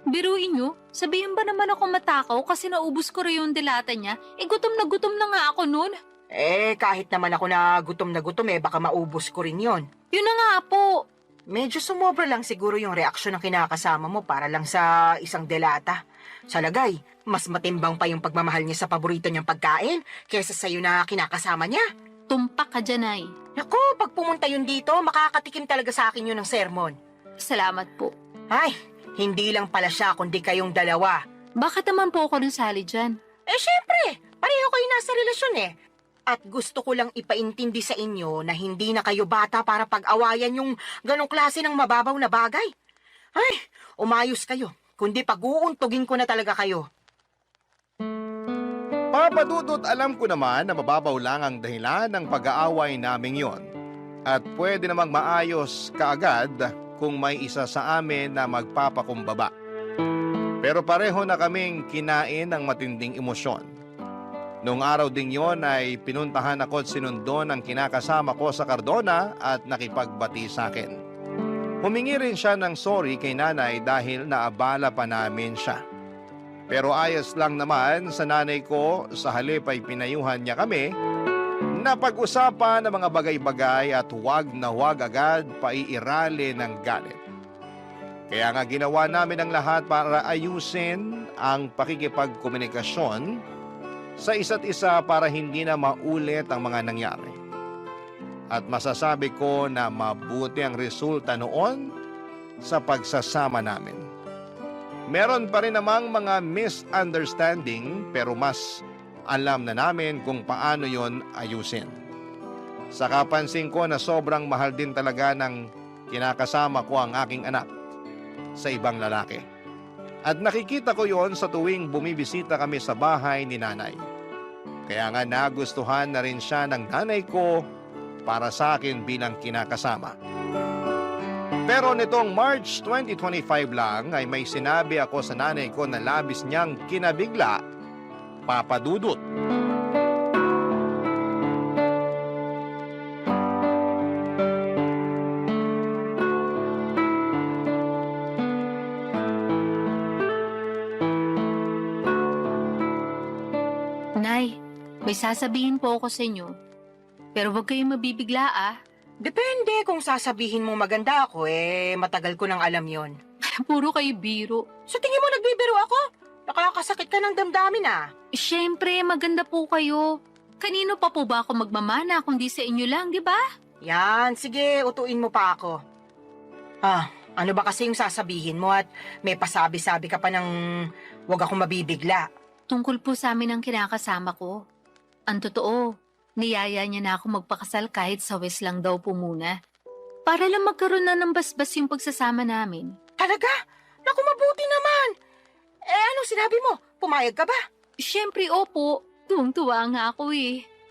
Speaker 2: Biruin niyo, sabihin ba naman ako matakaw kasi naubos ko rin yung dilata niya? Gutom na nga ako noon.
Speaker 1: Kahit naman ako na gutom, baka maubos ko rin yon.
Speaker 2: Yun na nga po.
Speaker 1: Medyo sumobra lang siguro yung reaksyon ng kinakasama mo para lang sa isang delata. Sa lagay, mas matimbang pa yung pagmamahal niya sa paborito niyang pagkain kaysa sa'yo na kinakasama niya.
Speaker 2: Tumpak ka dyan, Nay.
Speaker 1: Naku, pag pumunta yun dito, makakatikim talaga sa akin yun ng sermon.
Speaker 2: Salamat po.
Speaker 1: Ay, hindi lang pala siya kundi kayong dalawa.
Speaker 2: Bakit naman po ako nasali dyan?
Speaker 1: Syempre, pareho kayo nasa relasyon At gusto ko lang ipaintindi sa inyo na hindi na kayo bata para pag-awayan yung ganong klase ng mababaw na bagay. Ay, umayos kayo. Kundi pag-uuntugin ko na talaga kayo.
Speaker 3: Papa Dudut, alam ko naman na mababaw lang ang dahilan ng pag-aaway naming yon. At pwede namang maayos kaagad kung may isa sa amin na magpapakumbaba. Pero pareho na kaming kinain ng matinding emosyon. Noong araw ding yon ay pinuntahan ako at sinundo ng kinakasama ko sa Cardona at nakipagbati sa akin. Humingi rin siya ng sorry kay nanay dahil naabala pa namin siya. Pero ayos lang naman sa nanay ko, sa halip ay pinayuhan niya kami na pag-usapan ng mga bagay-bagay at huwag na huwag agad paiirali ng galit. Kaya nga ginawa namin ang lahat para ayusin ang pakikipagkomunikasyon sa isa't isa para hindi na maulit ang mga nangyari. At masasabi ko na mabuti ang resulta noon sa pagsasama namin. Meron pa rin namang mga misunderstanding pero mas alam na namin kung paano yon ayusin. Sa kapansin ko na sobrang mahal din talaga ng kinakasama ko ang aking anak sa ibang lalaki. At nakikita ko yon sa tuwing bumibisita kami sa bahay ni nanay. Kaya nga nagustuhan na rin siya ng nanay ko para sa akin bilang kinakasama. Pero nitong March 2025 lang ay may sinabi ako sa nanay ko na labis niyang kinabigla, Papa Dudut.
Speaker 2: Nay, may sasabihin po ako sa inyo. Pero huwag kayong mabibigla
Speaker 1: Depende kung sasabihin mo maganda ako, matagal ko nang alam yon.
Speaker 2: Puro kayo biro.
Speaker 1: Sa tingin mo nagbibiro ako? Nakakasakit ka ng damdamin
Speaker 2: Siyempre, maganda po kayo. Kanino pa po ba ako magmamana kundi sa inyo lang, di ba?
Speaker 1: Yan, sige, utuin mo pa ako. Ano ba kasi yung sasabihin mo at may pasabi-sabi ka pa ng wag akong mabibigla?
Speaker 2: Tungkol po sa amin ang kinakasama ko. Ang totoo, niyaya niya na ako magpakasal kahit sa West lang daw po muna. Para lang magkaroon na ng basbas yung pagsasama namin.
Speaker 1: Talaga? Naku, mabuti naman! Anong sinabi mo? Pumayag ka ba?
Speaker 2: Siyempre, opo. Tuwang-tuwa nga ako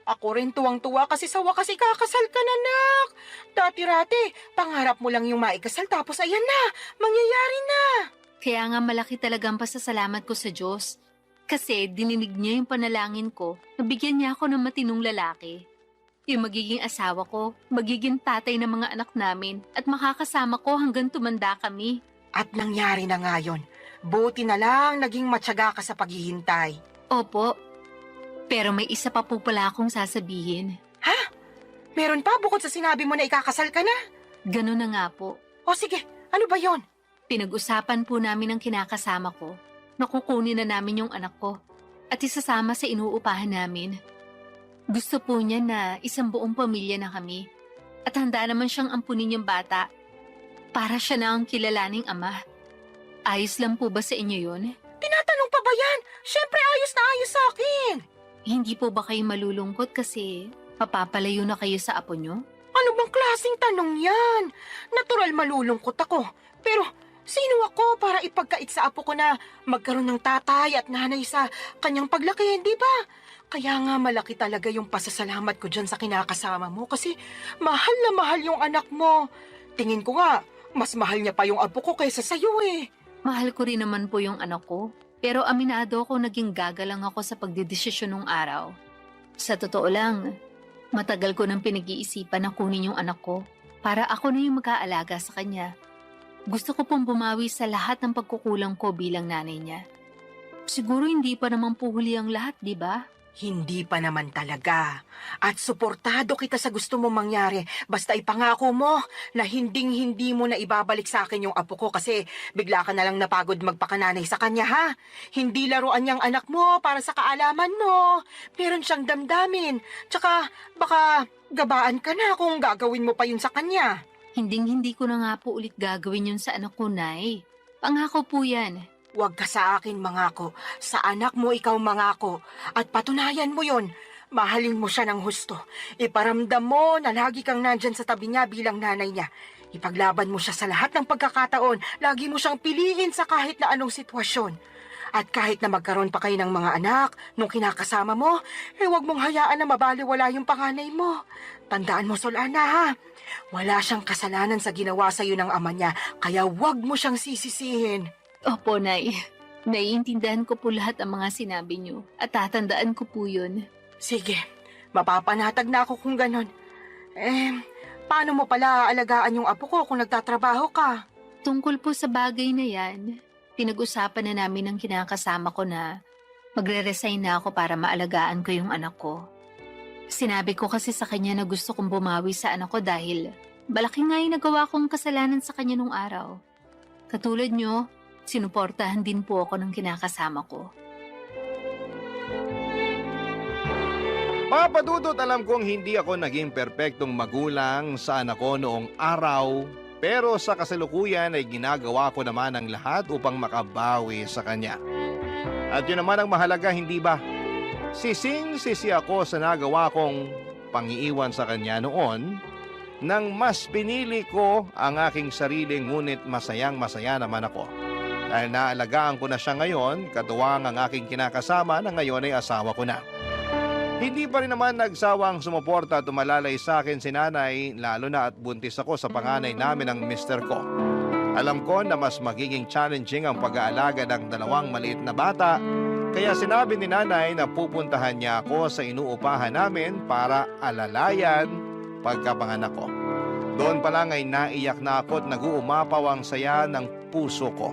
Speaker 1: Ako rin tuwang-tuwa kasi sa wakas ikakasal ka na, nak. Dati-rati, pangarap mo lang yung maikasal tapos ayan na, mangyayari na.
Speaker 2: Kaya nga malaki talagang pasasalamat ko sa Diyos. Kasi dininig niya yung panalangin ko, nabigyan niya ako ng matinong lalaki. Yung magiging asawa ko, magiging tatay ng mga anak namin, at makakasama ko hanggang tumanda kami.
Speaker 1: At nangyari na nga yun. Buti na lang naging matyaga ka sa paghihintay.
Speaker 2: Opo, pero may isa pa po pala akong sasabihin.
Speaker 1: Ha? Meron pa bukod sa sinabi mo na ikakasal ka na?
Speaker 2: Ganun na nga po.
Speaker 1: O sige, ano ba yon?
Speaker 2: Pinag-usapan po namin ang kinakasama ko. Nakukunin na namin yung anak ko at isasama sa inuupahan namin. Gusto po niya na isang buong pamilya na kami. At handa naman siyang ampunin yung bata. Para siya na ang kilalaning ama. Ayos lang po ba sa inyo yun?
Speaker 1: Tinatanong pa ba yan? Siyempre ayos na ayos sa akin.
Speaker 2: Hindi po ba kayo malulungkot kasi papapalayo na kayo sa apo nyo?
Speaker 1: Ano bang klaseng tanong yan? Natural malulungkot ako. Pero sino ako para ipagkait sa apo ko na magkaroon ng tatay at nanay sa kanyang paglaki, di ba? Kaya nga malaki talaga yung pasasalamat ko dyan sa kinakasama mo kasi mahal na mahal yung anak mo. Tingin ko nga, mas mahal niya pa yung apo ko kaysa sa'yo eh.
Speaker 2: Mahal ko rin naman po yung anak ko. Pero aminado ako naging gagalang ako sa pagdedesisyon nung araw. Sa totoo lang, matagal ko nang pinag-iisipan na kunin yung anak ko para ako na yung mag-aalaga sa kanya. Gusto ko pong bumawi sa lahat ng pagkukulang ko bilang nanay niya. Siguro hindi pa naman po huli ang lahat, di ba?
Speaker 1: Hindi pa naman talaga. At suportado kita sa gusto mong mangyari. Basta ipangako mo na hinding-hindi mo na ibabalik sa akin yung apo ko kasi bigla ka na lang napagod magpakananay sa kanya, ha? Hindi laruan niyang anak mo para sa kaalaman mo. Meron siyang damdamin. Tsaka baka gabaan ka na kung gagawin mo pa yun sa kanya.
Speaker 2: Hinding-hindi ko na nga po ulit gagawin yun sa anak ko, Nay. Pangako po yan.
Speaker 1: Huwag ka sa akin mangako. Sa anak mo ikaw mangako. At patunayan mo yon. Mahalin mo siya ng husto. Iparamdam mo na lagi kang nandyan sa tabi niya bilang nanay niya. Ipaglaban mo siya sa lahat ng pagkakataon. Lagi mo siyang piliin sa kahit na anong sitwasyon. At kahit na magkaroon pa kayo ng mga anak, nung kinakasama mo, huwag mong hayaan na mabaliwala yung panganay mo. Tandaan mo, Solana, ha? Wala siyang kasalanan sa ginawa sa'yo ng ama niya, kaya huwag mo siyang sisisihin.
Speaker 2: Opo, Nay. Naiintindihan ko po lahat ang mga sinabi niyo at tatandaan ko po yun.
Speaker 1: Sige, mapapanatag na ako kung ganon. Paano mo pala aalagaan yung apo ko kung nagtatrabaho ka?
Speaker 2: Tungkol po sa bagay na yan, pinag-usapan na namin ng kinakasama ko na magre-resign na ako para maalagaan ko yung anak ko. Sinabi ko kasi sa kanya na gusto kong bumawi sa anak ko dahil malaki nga yung nagawa kong kasalanan sa kanya nung araw. Katulad nyo, sinuportahan din po ako ng kinakasama ko.
Speaker 3: Papa Dudut, alam kong hindi ako naging perpektong magulang sa anak ko noong araw, pero sa kasalukuyan ay ginagawa ko naman ang lahat upang makabawi sa kanya. At yun naman ang mahalaga, hindi ba? Sising-sisi ako sa nagawa kong pangiiwan sa kanya noon, nang mas pinili ko ang aking sarili ngunit masayang-masaya naman ako. Dahil naalagaan ko na siya ngayon, katuwang ang aking kinakasama na ngayon ay asawa ko na. Hindi pa rin naman nagsawang sumuporta at umalalay sa akin si nanay, lalo na at buntis ako sa panganay namin ng mister ko. Alam ko na mas magiging challenging ang pag-aalaga ng dalawang maliit na bata, kaya sinabi ni nanay na pupuntahan niya ako sa inuupahan namin para alalayan pagkapanganak ko. Doon pa lang ay naiyak na ako at nag-uumapaw ang saya ng puso ko.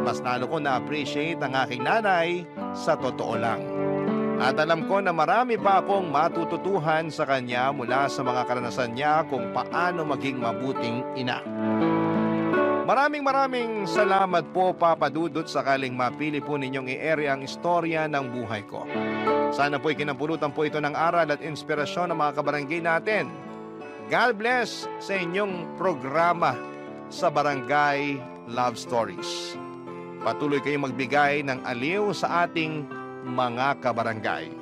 Speaker 3: Mas lalo ko na-appreciate ang aking nanay sa totoo lang. At alam ko na marami pa akong matututuhan sa kanya mula sa mga karanasan niya kung paano maging mabuting ina. Maraming salamat po, Papa Dudut, sakaling mapili po ninyong i-ere ang istorya ng buhay ko. Sana po'y kinapulutan po ito ng aral at inspirasyon ng mga kabarangay natin. God bless sa inyong programa sa Barangay Love Stories. Patuloy kayong magbigay ng aliw sa ating mga kabarangay.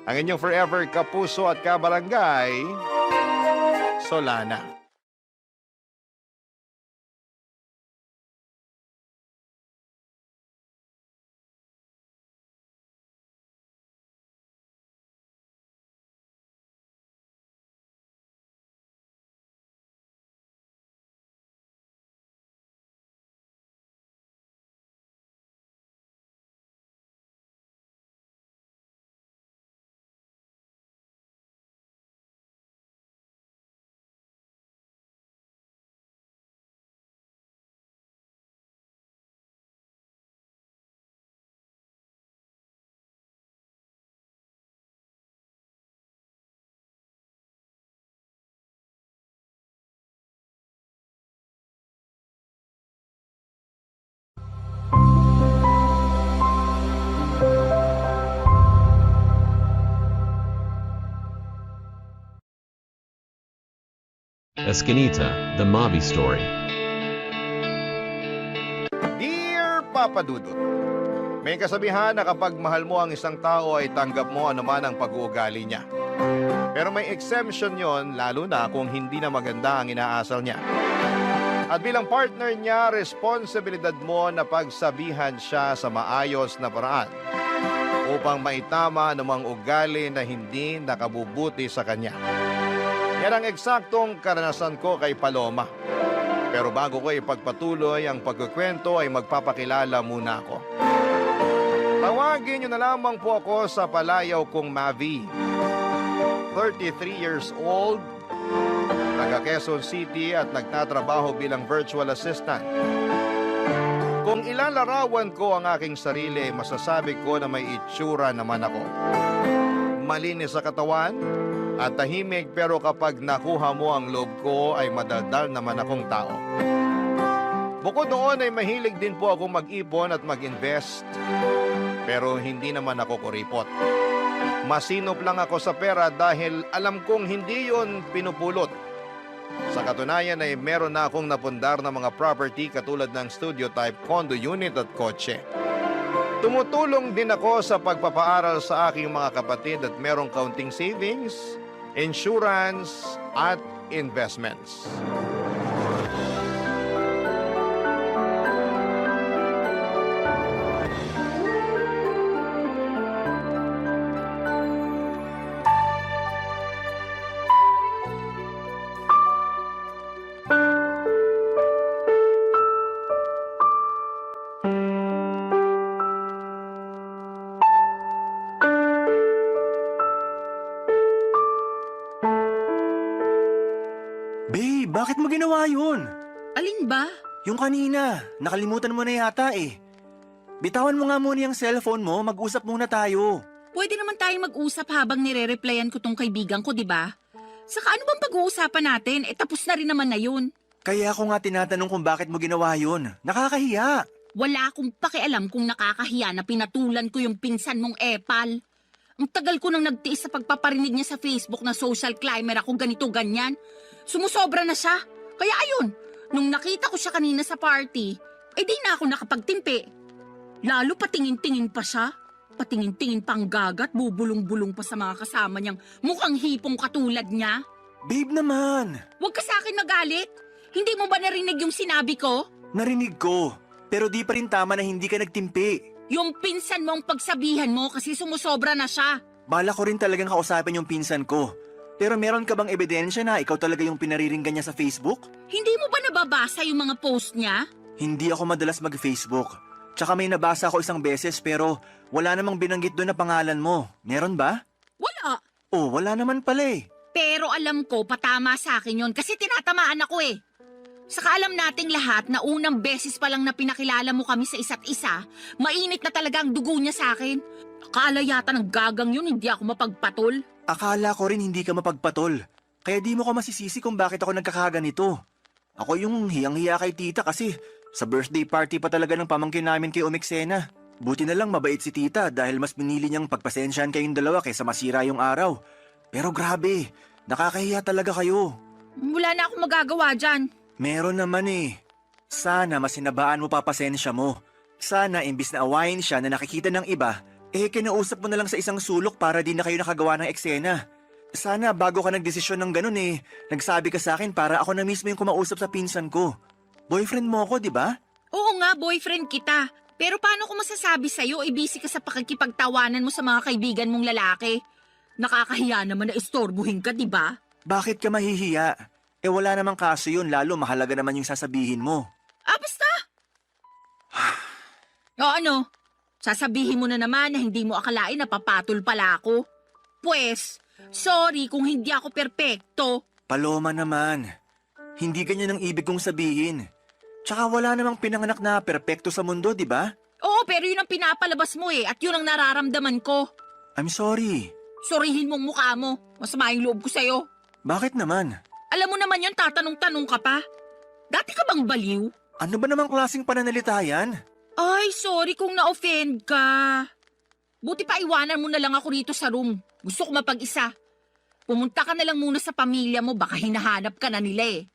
Speaker 3: Ang inyong forever kapuso at kabarangay, Solana.
Speaker 5: Escanita, the Mobby Story.
Speaker 3: Dear Papa Dudut, may kasabihan na kapag mahal mo ang isang tao ay tanggap mo anuman ang pag-uugali niya. Pero may exemption yon, lalo na kung hindi na maganda ang inaasal niya. At bilang partner niya, responsibilidad mo na pagsabihan siya sa maayos na paraan upang maitama anumang ugali na hindi nakabubuti sa kanya. Yan ang eksaktong karanasan ko kay Paloma. Pero bago ko ipagpatuloy ang pagkukwento ay magpapakilala muna ako. Tawagin niyo na lamang po ako sa palayaw kong Mavi. 33 years old, taga Quezon City at nagtatrabaho bilang virtual assistant. Kung ilalarawan ko ang aking sarili, masasabi ko na may itsura naman ako. Malinis sa katawan at tahimik, pero kapag nakuha mo ang loob ko ay madaldal naman akong tao. Bukod doon ay mahilig din po akong mag-ipon at mag-invest, pero hindi naman ako kuripot. Masinop lang ako sa pera dahil alam kong hindi yon pinupulot. Sa katunayan ay meron na akong napundar na mga property katulad ng studio type, condo unit at kotse. Tumutulong din ako sa pagpapaaral sa aking mga kapatid at merong kaunting savings, insurance at investments.
Speaker 6: Babe, bakit mo ginawa yun?
Speaker 7: Alin ba?
Speaker 6: Yung kanina, nakalimutan mo na yata eh. Bitawan mo nga muna yung cellphone mo, mag-usap muna tayo.
Speaker 7: Pwede naman tayong mag-usap habang nire-replyan ko tong kaibigan ko, di ba? Saka ano bang pag-uusapan natin? Tapos na rin naman na yun.
Speaker 6: Kaya ako nga tinatanong kung bakit mo ginawa yun. Nakakahiya.
Speaker 7: Wala akong pakialam kung nakakahiya na pinatulan ko yung pinsan mong epal. Ang tagal ko nang nagtiis sa pagpaparinig niya sa Facebook na social climber ako ganito-ganyan. Sumusobra na siya. Kaya ayun, nung nakita ko siya kanina sa party, di na ako nakapagtimpi. Lalo patingin-tingin pa siya. Patingin-tingin pang gagat, bubulong-bulong pa sa mga kasama niyang mukhang hipong katulad niya.
Speaker 6: Babe naman.
Speaker 7: Huwag ka sa akin magalit. Hindi mo ba narinig yung sinabi ko?
Speaker 6: Narinig ko, pero di pa rin tama na hindi ka nagtimpi.
Speaker 7: Yung pinsan mong pagsabihan mo kasi sumusobra na siya.
Speaker 6: Bala ko rin talagang kausapin yung pinsan ko. Pero meron ka bang ebidensya na ikaw talaga yung pinariringgan niya sa Facebook?
Speaker 7: Hindi mo ba nababasa yung mga post niya?
Speaker 6: Hindi ako madalas mag-Facebook. Tsaka may nabasa ako isang beses pero wala namang binanggit doon na pangalan mo. Meron ba?
Speaker 7: Wala.
Speaker 6: Oh, wala naman pala eh.
Speaker 7: Pero alam ko, patama sa akin yun kasi tinatamaan ako eh. Saka alam nating lahat na unang beses pa lang na pinakilala mo kami sa isa't isa, mainit na talaga ang dugo niya sa akin. Akala yata ng gagang yun, hindi ako mapagpatol.
Speaker 6: Akala ko rin hindi ka mapagpatol. Kaya di mo ko masisisi kung bakit ako nagkakaganito. Ako yung hiyang-hiya kay tita kasi sa birthday party pa talaga ng pamangkin namin kay Umiksena. Buti na lang mabait si tita dahil mas pinili niyang pagpasensyahan kayong dalawa kaysa masira yung araw. Pero grabe, nakakahiya talaga kayo.
Speaker 7: Wala na akong magagawa dyan.
Speaker 6: Meron naman eh. Sana masinabaan mo pa pasensya mo. Sana imbis na awayin siya na nakikita ng iba, kinausap mo na lang sa isang sulok para di na kayo nakagawa ng eksena. Sana bago ka nagdesisyon ng ganun nagsabi ka sa akin para ako na mismo yung kumausap sa pinsan ko. Boyfriend mo ako, di ba?
Speaker 7: Oo nga, boyfriend kita. Pero paano ko masasabi sa'yo, busy ka sa pakikipagtawanan mo sa mga kaibigan mong lalaki? Nakakahiya naman na istorbuhin ka, di ba?
Speaker 6: Bakit ka mahihiya? Wala namang kaso yun, lalo mahalaga naman yung sasabihin mo.
Speaker 7: Basta! O ano? Sasabihin mo na naman na hindi mo akalain na papatol pala ako. Pwes, sorry kung hindi ako perpekto.
Speaker 6: Paloma naman, hindi ganyan ang ibig kong sabihin. Tsaka wala namang pinanganak na perpekto sa mundo, di ba?
Speaker 7: Oo, pero yun ang pinapalabas mo at yun ang nararamdaman ko.
Speaker 6: I'm sorry.
Speaker 7: Sorihin mong mukha mo. Masama yung loob ko sa'yo.
Speaker 6: Bakit naman?
Speaker 7: Alam mo naman yun, tatanong-tanong ka pa. Dati ka bang baliw?
Speaker 6: Ano ba namang klaseng pananalita yan?
Speaker 7: Ay, sorry kung na-offend ka. Buti pa iwanan mo na lang ako rito sa room. Gusto ko mapag-isa. Pumunta ka na lang muna sa pamilya mo, baka hinahanap ka na nila eh.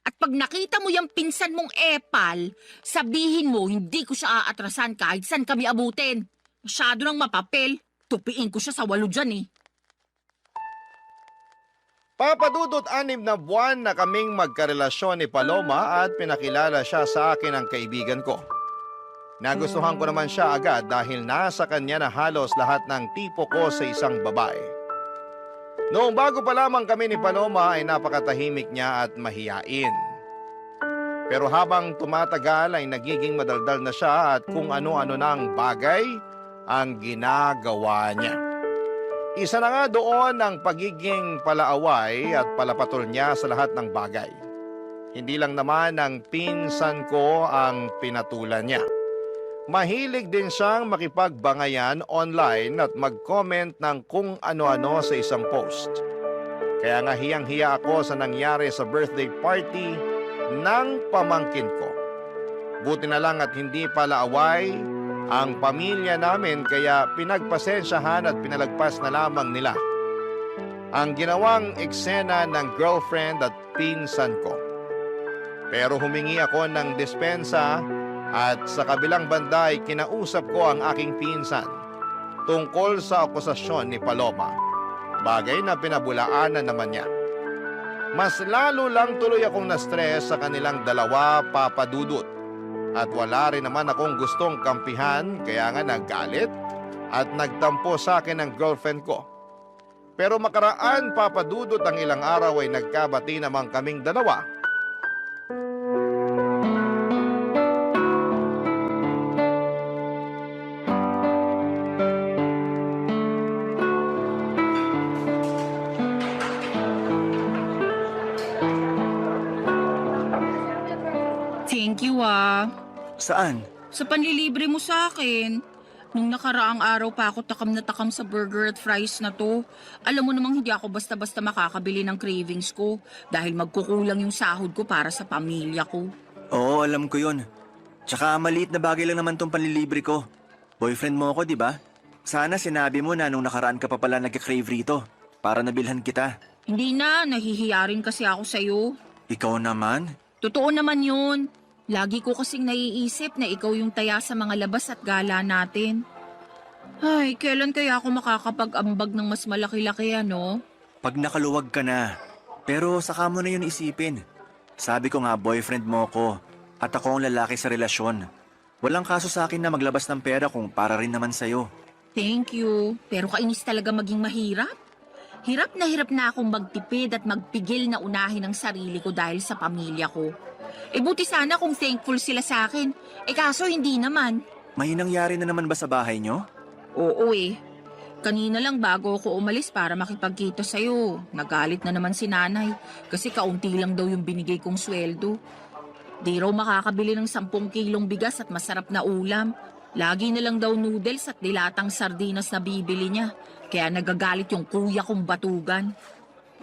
Speaker 7: At pag nakita mo yung pinsan mong epal, sabihin mo hindi ko siya aatrasan kahit saan kami abutin. Masyado ng mapapel. Tupiin ko siya sa 8 dyan eh.
Speaker 3: Papadudot 6 na buwan na kaming magkarelasyon ni Paloma at pinakilala siya sa akin ng kaibigan ko. Nagustuhan ko naman siya agad dahil nasa kanya na halos lahat ng tipo ko sa isang babae. Noong bago pa lamang kami ni Paloma ay napakatahimik niya at mahiyain. Pero habang tumatagal ay nagiging madaldal na siya at kung ano-ano na ang bagay ang ginagawa niya. Isa na nga doon ang pagiging palaaway at palapatol niya sa lahat ng bagay. Hindi lang naman ang pinsan ko ang pinatulan niya. Mahilig din siyang makipagbangayan online at mag-comment ng kung ano-ano sa isang post. Kaya nga hiyang-hiya ako sa nangyari sa birthday party ng pamangkin ko. Buti na lang at hindi palaaway ang pamilya namin kaya pinagpasensyahan at pinalagpas na lamang nila ang ginawang eksena ng girlfriend at pinsan ko. Pero humingi ako ng dispensa at sa kabilang banda ay kinausap ko ang aking pinsan tungkol sa akusasyon ni Paloma. Bagay na pinabulaanan naman niya. Mas lalo lang tuloy akong na-stress sa kanilang dalawa, Papa Dudut. At wala rin naman akong gustong kampihan kaya nga naggalit at nagtampo sa akin ng girlfriend ko. Pero makaraan, Papa Dudut, ang ilang araw ay nagkabati naman kaming dalawa.
Speaker 7: Thank you ah.
Speaker 6: Saan?
Speaker 7: Sa panlilibre mo sa akin. Nung nakaraang araw pa ako takam na takam sa burger at fries na to. Alam mo namang hindi ako basta-basta makakabili ng cravings ko dahil magkukulang yung sahod ko para sa pamilya ko.
Speaker 6: Oo, alam ko yun. Tsaka maliit na bagay lang naman tong panlilibre ko. Boyfriend mo ako, di ba? Sana sinabi mo na nung nakaraan ka pa pala nagka-crave rito para nabilhan kita.
Speaker 7: Hindi na, nahihiya rin kasi ako sa'yo.
Speaker 6: Ikaw naman?
Speaker 7: Totoo naman yun. Lagi ko kasing naiisip na ikaw yung taya sa mga labas at gala natin. Ay, kailan kaya ako makakapag-ambag ng mas malaki-laki ano?
Speaker 6: Pag nakaluwag ka na. Pero saka mo na yun isipin. Sabi ko nga boyfriend mo ko at ako ang lalaki sa relasyon. Walang kaso sa akin na maglabas ng pera kung para rin naman sa'yo.
Speaker 7: Thank you. Pero kainis talaga maging mahirap. Hirap na akong magtipid at magpigil na unahin ang sarili ko dahil sa pamilya ko. Buti sana kung thankful sila sa akin. Kaso hindi naman.
Speaker 6: May nangyari na naman ba sa bahay nyo?
Speaker 7: Oo Kanina lang bago ako umalis para makipagkita sa'yo. Nagalit na naman si nanay kasi kaunti lang daw yung binigay kong sweldo. Di raw makakabili ng 10 kilong bigas at masarap na ulam. Lagi na lang daw noodles at dilatang sardinas na bibili niya. Kaya nagagalit yung kuya kong batugan.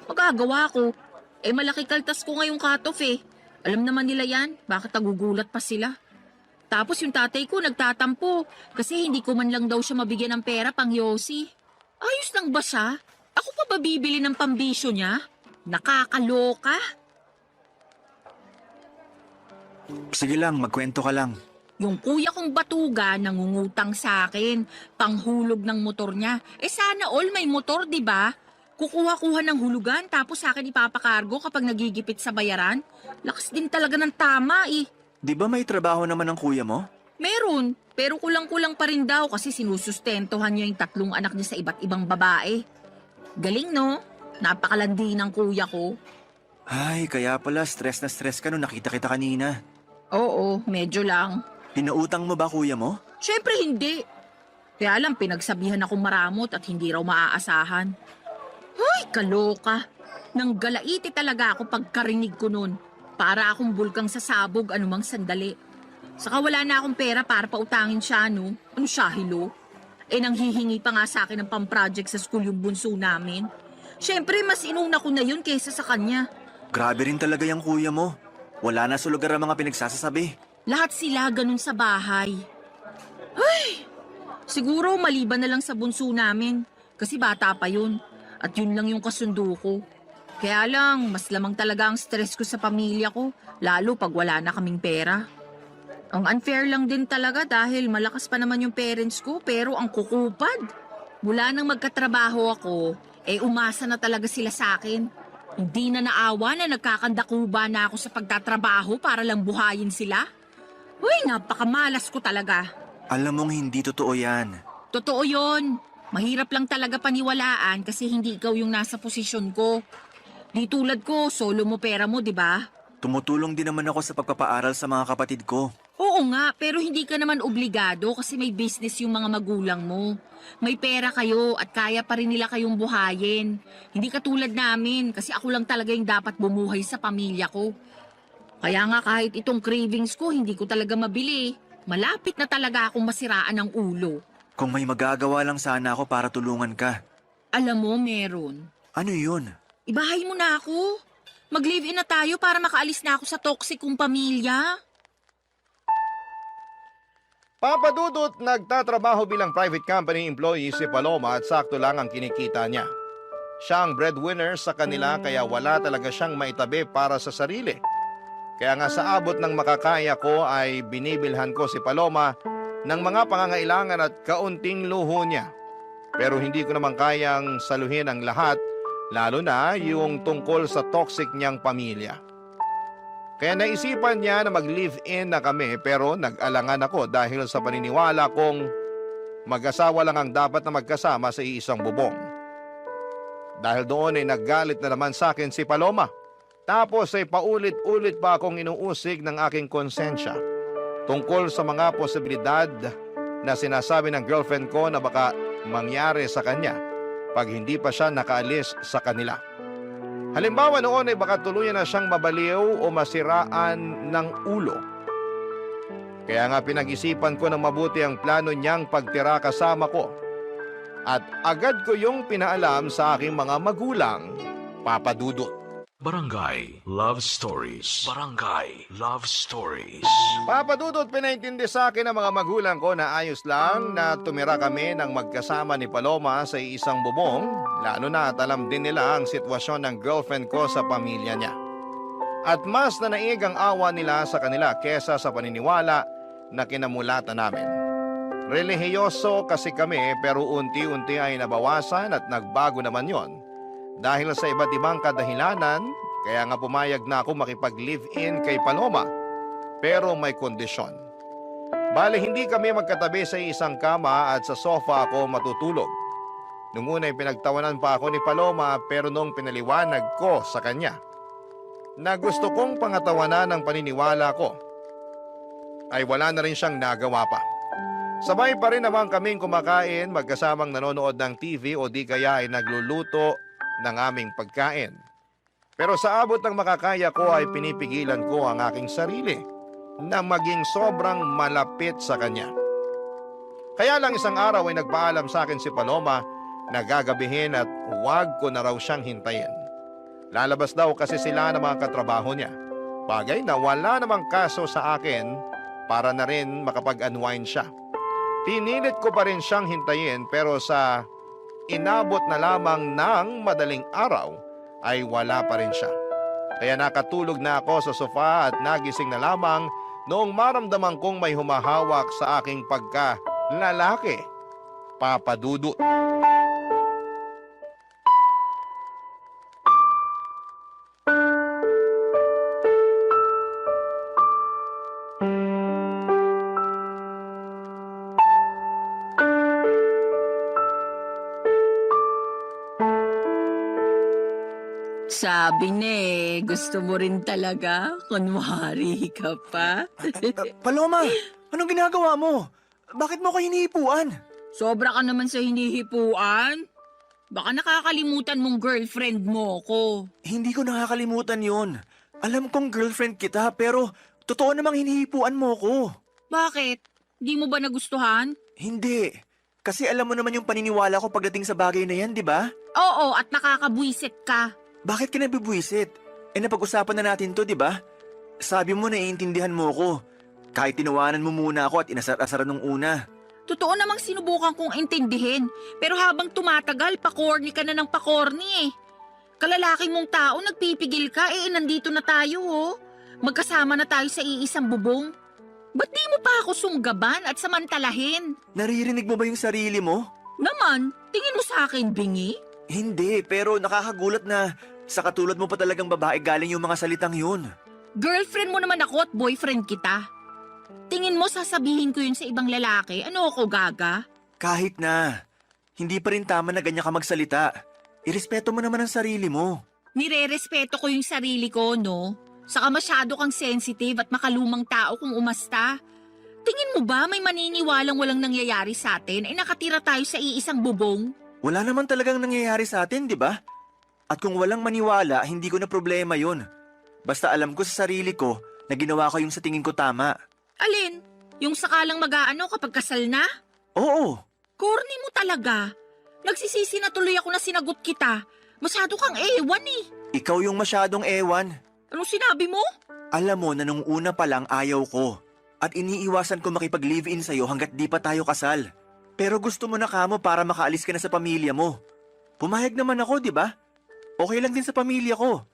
Speaker 7: Magagawa ko. Malaki kaltas ko ngayong cut-off Alam naman nila yan, bakit nagugulat pa sila? Tapos yung tatay ko nagtatampo kasi hindi ko man lang daw siya mabigyan ng pera pang yosi. Ayos lang ba siya? Ako pa ba bibili ng pambisyo niya? Nakakaloka.
Speaker 6: Sige lang, magkwento ka lang.
Speaker 7: Yung kuya kong batuga nangungutang sa akin, panghulog ng motor niya. Sana all may motor, di ba? Kukuha-kuha ng hulugan tapos sa akin ipapakargo kapag nagigipit sa bayaran. Lakas din talaga ng tama
Speaker 6: Di ba may trabaho naman ang kuya mo?
Speaker 7: Meron, pero kulang-kulang pa rin daw kasi sinusustentuhan niya yung 3 anak niya sa iba't ibang babae. Galing no? Napakalandi ng kuya ko.
Speaker 6: Ay, kaya pala stress na stress ka nung nakita kita kanina.
Speaker 7: Oo, medyo lang.
Speaker 6: Pinautang mo ba kuya mo?
Speaker 7: Siyempre hindi. Kaya lang pinagsabihan akong maramot at hindi raw maaasahan. Ay, kaloka. Nang galaiti talaga ako pagkarinig ko nun. Para akong bulkang sasabog anumang sandali. Saka wala na akong pera para pautangin siya, no? Ano siya, hilo? Nanghihingi pa nga sa akin ng pang-project sa school yung bunso namin. Siyempre, mas inuna ko na yun kaysa sa kanya.
Speaker 6: Grabe rin talaga yung kuya mo. Wala na sa lugar ang mga pinagsasasabi.
Speaker 7: Lahat sila ganun sa bahay. Ay! Siguro maliban na lang sa bunso namin. Kasi bata pa yun. At yun lang yung kasundo ko. Kaya lang, mas lamang talaga ang stress ko sa pamilya ko, lalo pag wala na kaming pera. Ang unfair lang din talaga dahil malakas pa naman yung parents ko pero ang kukupad. Mula nang magkatrabaho ako, umasa na talaga sila sa akin. Hindi na naawa na nagkakandakuba na ako sa pagtatrabaho para lang buhayin sila. Uy, napakamalas ko talaga.
Speaker 6: Alam mong hindi totoo yan.
Speaker 7: Totoo yon. Mahirap lang talaga paniwalaan kasi hindi ikaw yung nasa posisyon ko. Di tulad ko, solo mo pera mo, di ba?
Speaker 6: Tumutulong din naman ako sa pagpapaaral sa mga kapatid ko.
Speaker 7: Oo nga, pero hindi ka naman obligado kasi may business yung mga magulang mo. May pera kayo at kaya pa rin nila kayong buhayin. Hindi katulad namin kasi ako lang talaga yung dapat bumuhay sa pamilya ko. Kaya nga kahit itong cravings ko, hindi ko talaga mabili. Malapit na talaga akong masiraan ng ulo.
Speaker 6: Kung may magagawa lang sana ako para tulungan ka.
Speaker 7: Alam mo, meron.
Speaker 6: Ano yun?
Speaker 7: Ibahay mo na ako. Mag-live-in na tayo para makaalis na ako sa toxic kong pamilya.
Speaker 3: Papa Dudut, nagtatrabaho bilang private company employee si Paloma at sakto lang ang kinikita niya. Siya ang breadwinner sa kanila kaya wala talaga siyang maitabi para sa sarili. Kaya nga sa abot ng makakaya ko ay binibilhan ko si Paloma ng mga pangangailangan at kaunting luho niya. Pero hindi ko naman kayang saluhin ang lahat, lalo na yung tungkol sa toxic niyang pamilya. Kaya naisipan niya na mag-live-in na kami pero nag-alangan ako dahil sa paniniwala kong mag-asawa lang ang dapat na magkasama sa iisang bubong. Dahil doon ay naggalit na naman sa akin si Paloma. Tapos ay paulit-ulit pa akong inuusig ng aking konsensya tungkol sa mga posibilidad na sinasabi ng girlfriend ko na baka mangyari sa kanya pag hindi pa siya nakaalis sa kanila. Halimbawa noon ay baka tuluyan na siyang mabaliw o masiraan ng ulo. Kaya nga pinag-isipan ko ng mabuti ang plano niyang pagtira kasama ko. At agad ko yung pinaalam sa aking mga magulang, Papa Dudut.
Speaker 4: Barangay Love Stories. Barangay Love Stories.
Speaker 3: Papa Dudut, pinaintindi sa akin ng mga magulang ko na ayos lang na tumira kami ng magkasama ni Paloma sa isang bubong, lalo na at alam din nila ang sitwasyon ng girlfriend ko sa pamilya niya. At mas nanaig ang awa nila sa kanila kesa sa paniniwala na kinamulatan namin. Relihiyoso kasi kami pero unti-unti ay nabawasan at nagbago naman yon. Dahil sa iba't ibang kadahilanan, kaya nga pumayag na ako makipag-live-in kay Paloma. Pero may kondisyon. Bale, hindi kami magkatabi sa isang kama at sa sofa ako matutulog. Nung una ay pinagtawanan pa ako ni Paloma pero nung pinaliwanag ko sa kanya na gusto kong pangatawanan ng paniniwala ko, ay wala na rin siyang nagawa pa. Sabay pa rin naman kaming kumakain, magkasamang nanonood ng TV o di kaya ay nagluluto ng aming pagkain. Pero sa abot ng makakaya ko ay pinipigilan ko ang aking sarili na maging sobrang malapit sa kanya. Kaya lang isang araw ay nagpaalam sa akin si Paloma na gagabihin at huwag ko na raw siyang hintayin. Lalabas daw kasi sila ng mga katrabaho niya. Bagay na wala namang kaso sa akin para na rin makapag-unwind siya. Pinilit ko pa rin siyang hintayin pero sa inabot na lamang ng madaling araw ay wala pa rin siya. Kaya nakatulog na ako sa sofa at nagising na lamang noong maramdaman kong may humahawak sa aking pagka-lalaki, Papa Dudut.
Speaker 7: Sabi na gusto mo rin talaga? Kunwari ka pa?
Speaker 6: Paloma, anong ginagawa mo? Bakit mo ko hinihipuan?
Speaker 7: Sobra ka naman sa hinihipuan. Baka nakakalimutan mong girlfriend mo ko.
Speaker 6: Hindi ko nakakalimutan yon. Alam kong girlfriend kita pero totoo namang hinihipuan mo ko.
Speaker 7: Bakit? Di mo ba nagustuhan?
Speaker 6: Hindi. Kasi alam mo naman yung paniniwala ko pagdating sa bagay na yan, di ba?
Speaker 7: Oo, at nakakabwisit ka.
Speaker 6: Bakit ka nabibwisit? Napag-usapan na natin to, di ba? Sabi mo naiintindihan mo ko. Kahit tinawanan mo muna ako at inasar-asaran nung una.
Speaker 7: Totoo namang sinubukan kong intindihin. Pero habang tumatagal, pakorni ka na ng pakorni eh. Kalalaki mong tao, nagpipigil ka, nandito na tayo oh. Magkasama na tayo sa iisang bubong. Ba't di mo pa ako sunggaban at samantalahin?
Speaker 6: Naririnig mo ba yung sarili mo?
Speaker 7: Naman, tingin mo sa akin, bingi?
Speaker 6: Hindi, pero nakakagulat na sa katulad mo pa talagang babae galing yung mga salitang yun.
Speaker 7: Girlfriend mo naman ako at boyfriend kita. Tingin mo sasabihin ko yun sa ibang lalaki? Ano ako, gaga?
Speaker 6: Kahit na, hindi pa rin tama na ganyan ka magsalita. Irespeto mo naman ang sarili mo.
Speaker 7: Nire-respeto ko yung sarili ko, no? Saka masyado kang sensitive at makalumang tao kung umasta. Tingin mo ba may maniniwalang walang nangyayari sa atin ay nakatira tayo sa iisang bubong?
Speaker 6: Wala naman talagang nangyayari sa atin, di ba? At kung walang maniwala, hindi ko na problema yun. Basta alam ko sa sarili ko na ginawa ko yung sa tingin ko tama.
Speaker 7: Alin? Yung sakalang mag-aano kapag kasal na?
Speaker 6: Oo,
Speaker 7: Corny mo talaga. Nagsisisi na tuloy ako na sinagot kita. Masyado kang ewan eh.
Speaker 6: ikaw yung masyadong ewan.
Speaker 7: Anong sinabi mo?
Speaker 6: Alam mo na nung una pa lang ayaw ko. At iniiwasan ko makipag-live-in sa'yo hanggat di pa tayo kasal. Pero gusto mo na kamo para makaalis ka na sa pamilya mo. Pumayag naman ako, di ba? Okay lang din sa pamilya ko.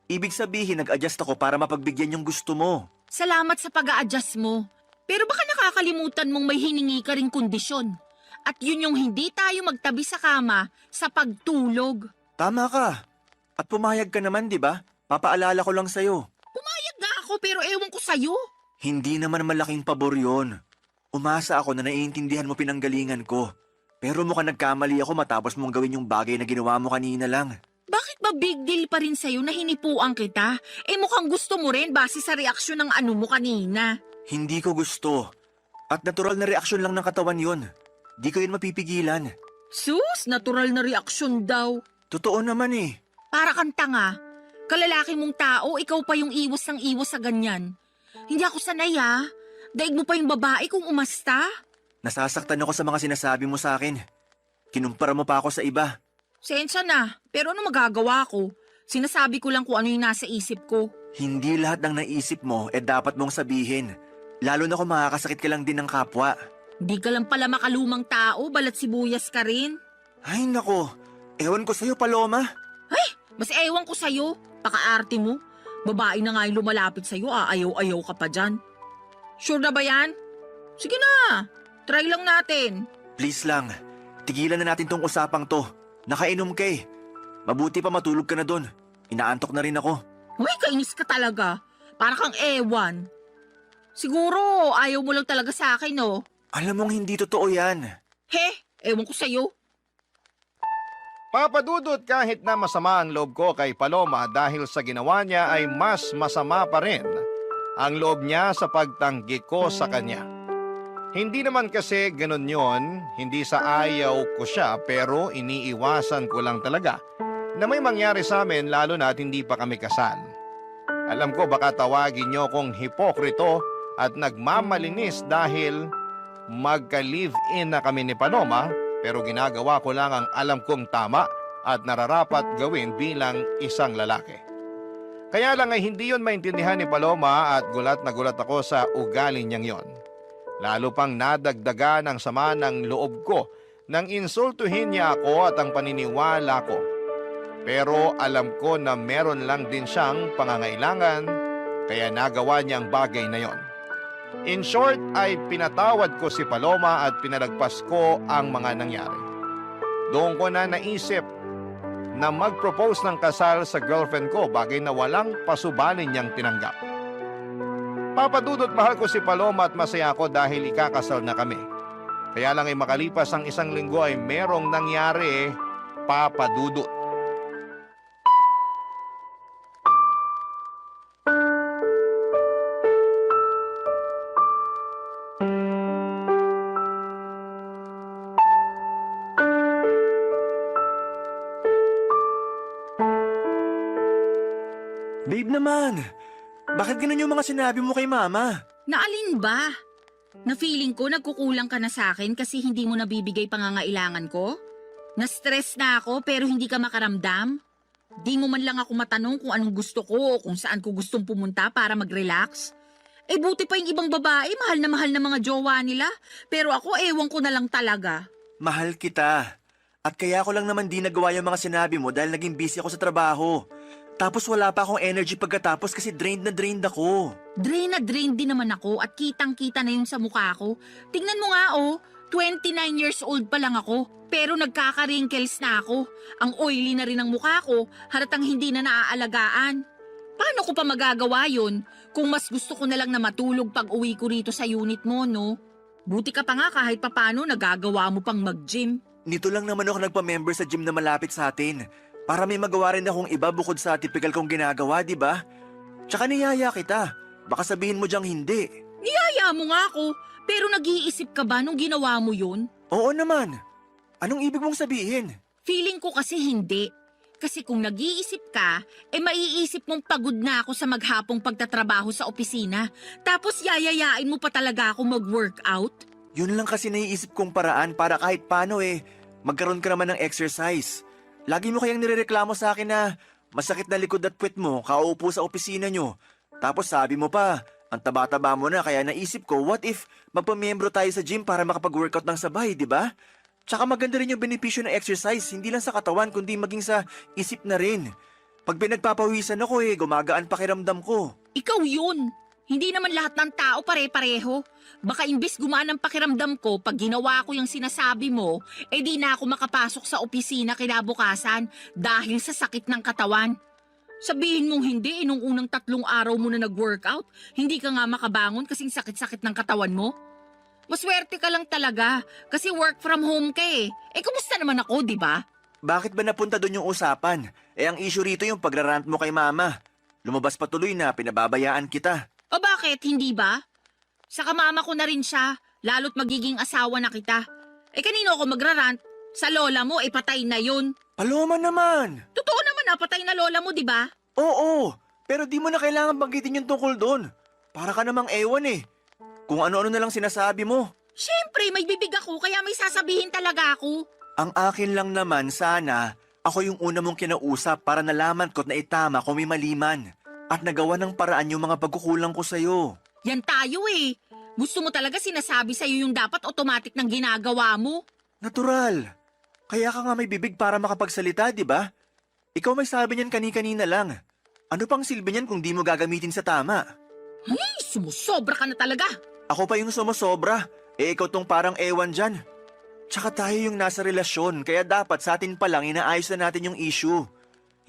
Speaker 6: Ibig sabihin, nag-adjust ako para mapagbigyan yung gusto mo.
Speaker 7: Salamat sa pag-a-adjust mo. Pero baka nakakalimutan mong may hiningi ka ring kondisyon. At yun yung hindi tayo magtabi sa kama sa pagtulog.
Speaker 6: Tama ka. At pumayag ka naman, di ba? Papaalala ko lang sa'yo.
Speaker 7: Pumayag nga ako pero ewan ko sa'yo.
Speaker 6: Hindi naman malaking pabor yun. Umasa ako na naiintindihan mo pinanggalingan ko. Pero mukhang nagkamali ako matapos mong gawin yung bagay na ginawa mo kanina lang.
Speaker 7: Bakit ba big deal pa rin sa'yo na hinipuan kita? Mukhang gusto mo rin base sa reaksyon ng ano mo kanina.
Speaker 6: Hindi ko gusto. At natural na reaksyon lang ng katawan yun. Di ko yun mapipigilan.
Speaker 7: Sus, natural na reaksyon daw.
Speaker 6: Totoo naman eh.
Speaker 7: Para kang tanga. Kalalaki mong tao, ikaw pa yung iwas ng iwas sa ganyan. Hindi ako sanay ah. Daig mo pa yung babae kung umasta.
Speaker 6: Nasasaktan ako sa mga sinasabi mo sa akin. Kinumpara mo pa ako sa iba.
Speaker 7: Sensya na, pero ano magagawa ko? Sinasabi ko lang kung ano yung nasa isip ko.
Speaker 6: Hindi lahat ng naisip mo dapat mong sabihin. Lalo na kung makakasakit ka lang din ng kapwa.
Speaker 7: Hindi ka lang pala makalumang tao, balat sibuyas ka rin.
Speaker 6: Ay nako, ewan ko sa'yo Paloma.
Speaker 7: Mas ewan ko sa'yo, pakaarte mo. Babae na nga yung lumalapit sa'yo, aayaw-ayaw ka pa dyan. Sure na ba yan? Sige na, try lang natin.
Speaker 6: Please lang, tigilan na natin tong usapang to. Nakainom ka eh. Mabuti pa matulog ka na dun. Inaantok na rin ako.
Speaker 7: Uy, kainis ka talaga. Para kang ewan. Siguro, ayaw mo lang talaga sa akin, no?
Speaker 6: Alam mong hindi totoo yan.
Speaker 7: He, ewan ko sa'yo.
Speaker 3: Papadudot kahit na masama ang loob ko kay Paloma dahil sa ginawa niya ay mas masama pa rin ang loob niya sa pagtanggi ko sa kanya. Hindi naman kasi ganun yon, hindi sa ayaw ko siya pero iniiwasan ko lang talaga na may mangyari sa amin lalo na at hindi pa kami kasal. Alam ko baka tawagin niyo kong hipokrito at nagmamalinis dahil magka-live-in na kami ni Paloma pero ginagawa ko lang ang alam kong tama at nararapat gawin bilang isang lalaki. Kaya lang ay hindi yon maintindihan ni Paloma at gulat na gulat ako sa ugali niyang yon. Lalo pang nadagdagan ang sama ng loob ko nang insultuhin niya ako at ang paniniwala ko. Pero alam ko na meron lang din siyang pangangailangan kaya nagawa niya ang bagay na yon. In short ay pinatawad ko si Paloma at pinalagpas ko ang mga nangyari. Doon ko na naisip na mag-propose ng kasal sa girlfriend ko bagay na walang pasubalin niyang tinanggap. Papadudot mahal ko si Paloma at masaya ako dahil ikakasal na kami. Kaya lang ay makalipas ang isang linggo ay merong nangyari, papadudot.
Speaker 6: Babe naman, bakit ganun yung mga sinabi mo kay mama?
Speaker 7: Naalin ba? Na feeling ko nagkukulang ka na sa akin kasi hindi mo nabibigay pangangailangan ko? Na-stress na ako pero hindi ka makaramdam? Di mo man lang ako matanong kung anong gusto ko o kung saan ko gustong pumunta para mag-relax? Eh buti pa yung ibang babae, mahal na mga jowa nila. Pero ako, ewan ko na lang talaga.
Speaker 6: Mahal kita. At kaya ko lang naman di nagawa yung mga sinabi mo dahil naging busy ako sa trabaho. Tapos wala pa akong energy pagkatapos kasi drained na drained ako.
Speaker 7: Drain na drain din naman ako at kitang-kita na yun sa mukha ko. Tingnan mo nga oh, 29 years old pa lang ako. Pero nagkaka-wrinkles na ako. Ang oily na rin ang mukha ko, halatang hindi na naaalagaan. Paano ko pa magagawa yun kung mas gusto ko na lang na matulog pag uwi ko rito sa unit mo, no? Buti ka pa nga kahit papano nagagawa mo pang mag-gym.
Speaker 6: Nito lang naman ako nagpa-member sa gym na malapit sa atin. Para may magawa rin akong iba bukod sa typical kong ginagawa, di ba? Tsaka niyaya kita. Baka sabihin mo diyang hindi.
Speaker 7: Niyaya mo nga ako, pero nag-iisip ka ba nung ginawa mo yun?
Speaker 6: Oo naman. Anong ibig mong sabihin?
Speaker 7: Feeling ko kasi hindi. Kasi kung nag-iisip ka, maiisip mong pagod na ako sa maghapong pagtatrabaho sa opisina. Tapos yayayain mo pa talaga ako mag-workout?
Speaker 6: Yun lang kasi naiisip kong paraan para kahit paano magkaroon ka naman ng exercise. Lagi mo kayang nirereklamo sa akin na masakit na likod at puwet mo kauupo sa opisina nyo. Tapos sabi mo pa, ang taba-taba mo na kaya naisip ko, what if magpamiyembro tayo sa gym para makapag-workout ng sabay, di ba? Tsaka maganda rin yung benepisyo ng exercise, hindi lang sa katawan kundi maging sa isip na rin. Pag pinagpapawisan ako gumagaan pakiramdam ko.
Speaker 7: Ikaw yun! Hindi naman lahat ng tao pare-pareho. Baka imbis gumaan ang pakiramdam ko pag ginawa ko yung sinasabi mo, di na ako makapasok sa opisina kinabukasan dahil sa sakit ng katawan. Sabihin mong hindi, nung unang 3 araw mo na nag-workout, hindi ka nga makabangon kasing sakit-sakit ng katawan mo. Maswerte ka lang talaga kasi work from home ka kumusta naman ako, di ba?
Speaker 6: Bakit ba napunta doon yung usapan? Ang issue rito yung pagrarant mo kay mama. Lumabas pa tuloy na pinababayaan kita.
Speaker 7: O bakit, hindi ba? Sa kamama ko na rin siya, lalo't magiging asawa na kita. Kanino ako magrarant? Sa lola mo, patay na yun.
Speaker 6: Paloma naman!
Speaker 7: Totoo naman patay na lola mo, di ba?
Speaker 6: Oo, pero di mo na kailangan banggitin yung tungkol doon. Para ka namang ewan Kung ano-ano na lang sinasabi mo.
Speaker 7: Siyempre, may bibig ako, kaya may sasabihin talaga ako.
Speaker 6: Ang akin lang naman sana, ako yung una mong kinausap para nalaman ko't na itama kung may maliman. At nagawa ng paraan yung mga pagkukulang ko sa'yo.
Speaker 7: Yan tayo Gusto mo talaga sinasabi sa'yo yung dapat automatic ng ginagawa mo.
Speaker 6: Natural. Kaya ka nga may bibig para makapagsalita, di ba? Ikaw may sabi niyan kani-kanina lang. Ano pang silbi niyan kung di mo gagamitin sa tama?
Speaker 7: Ay, sumusobra ka na talaga.
Speaker 6: Ako pa yung sumusobra. Ikaw tong parang ewan dyan. Tsaka tayo yung nasa relasyon, kaya dapat sa atin pa lang inaayos na natin yung issue.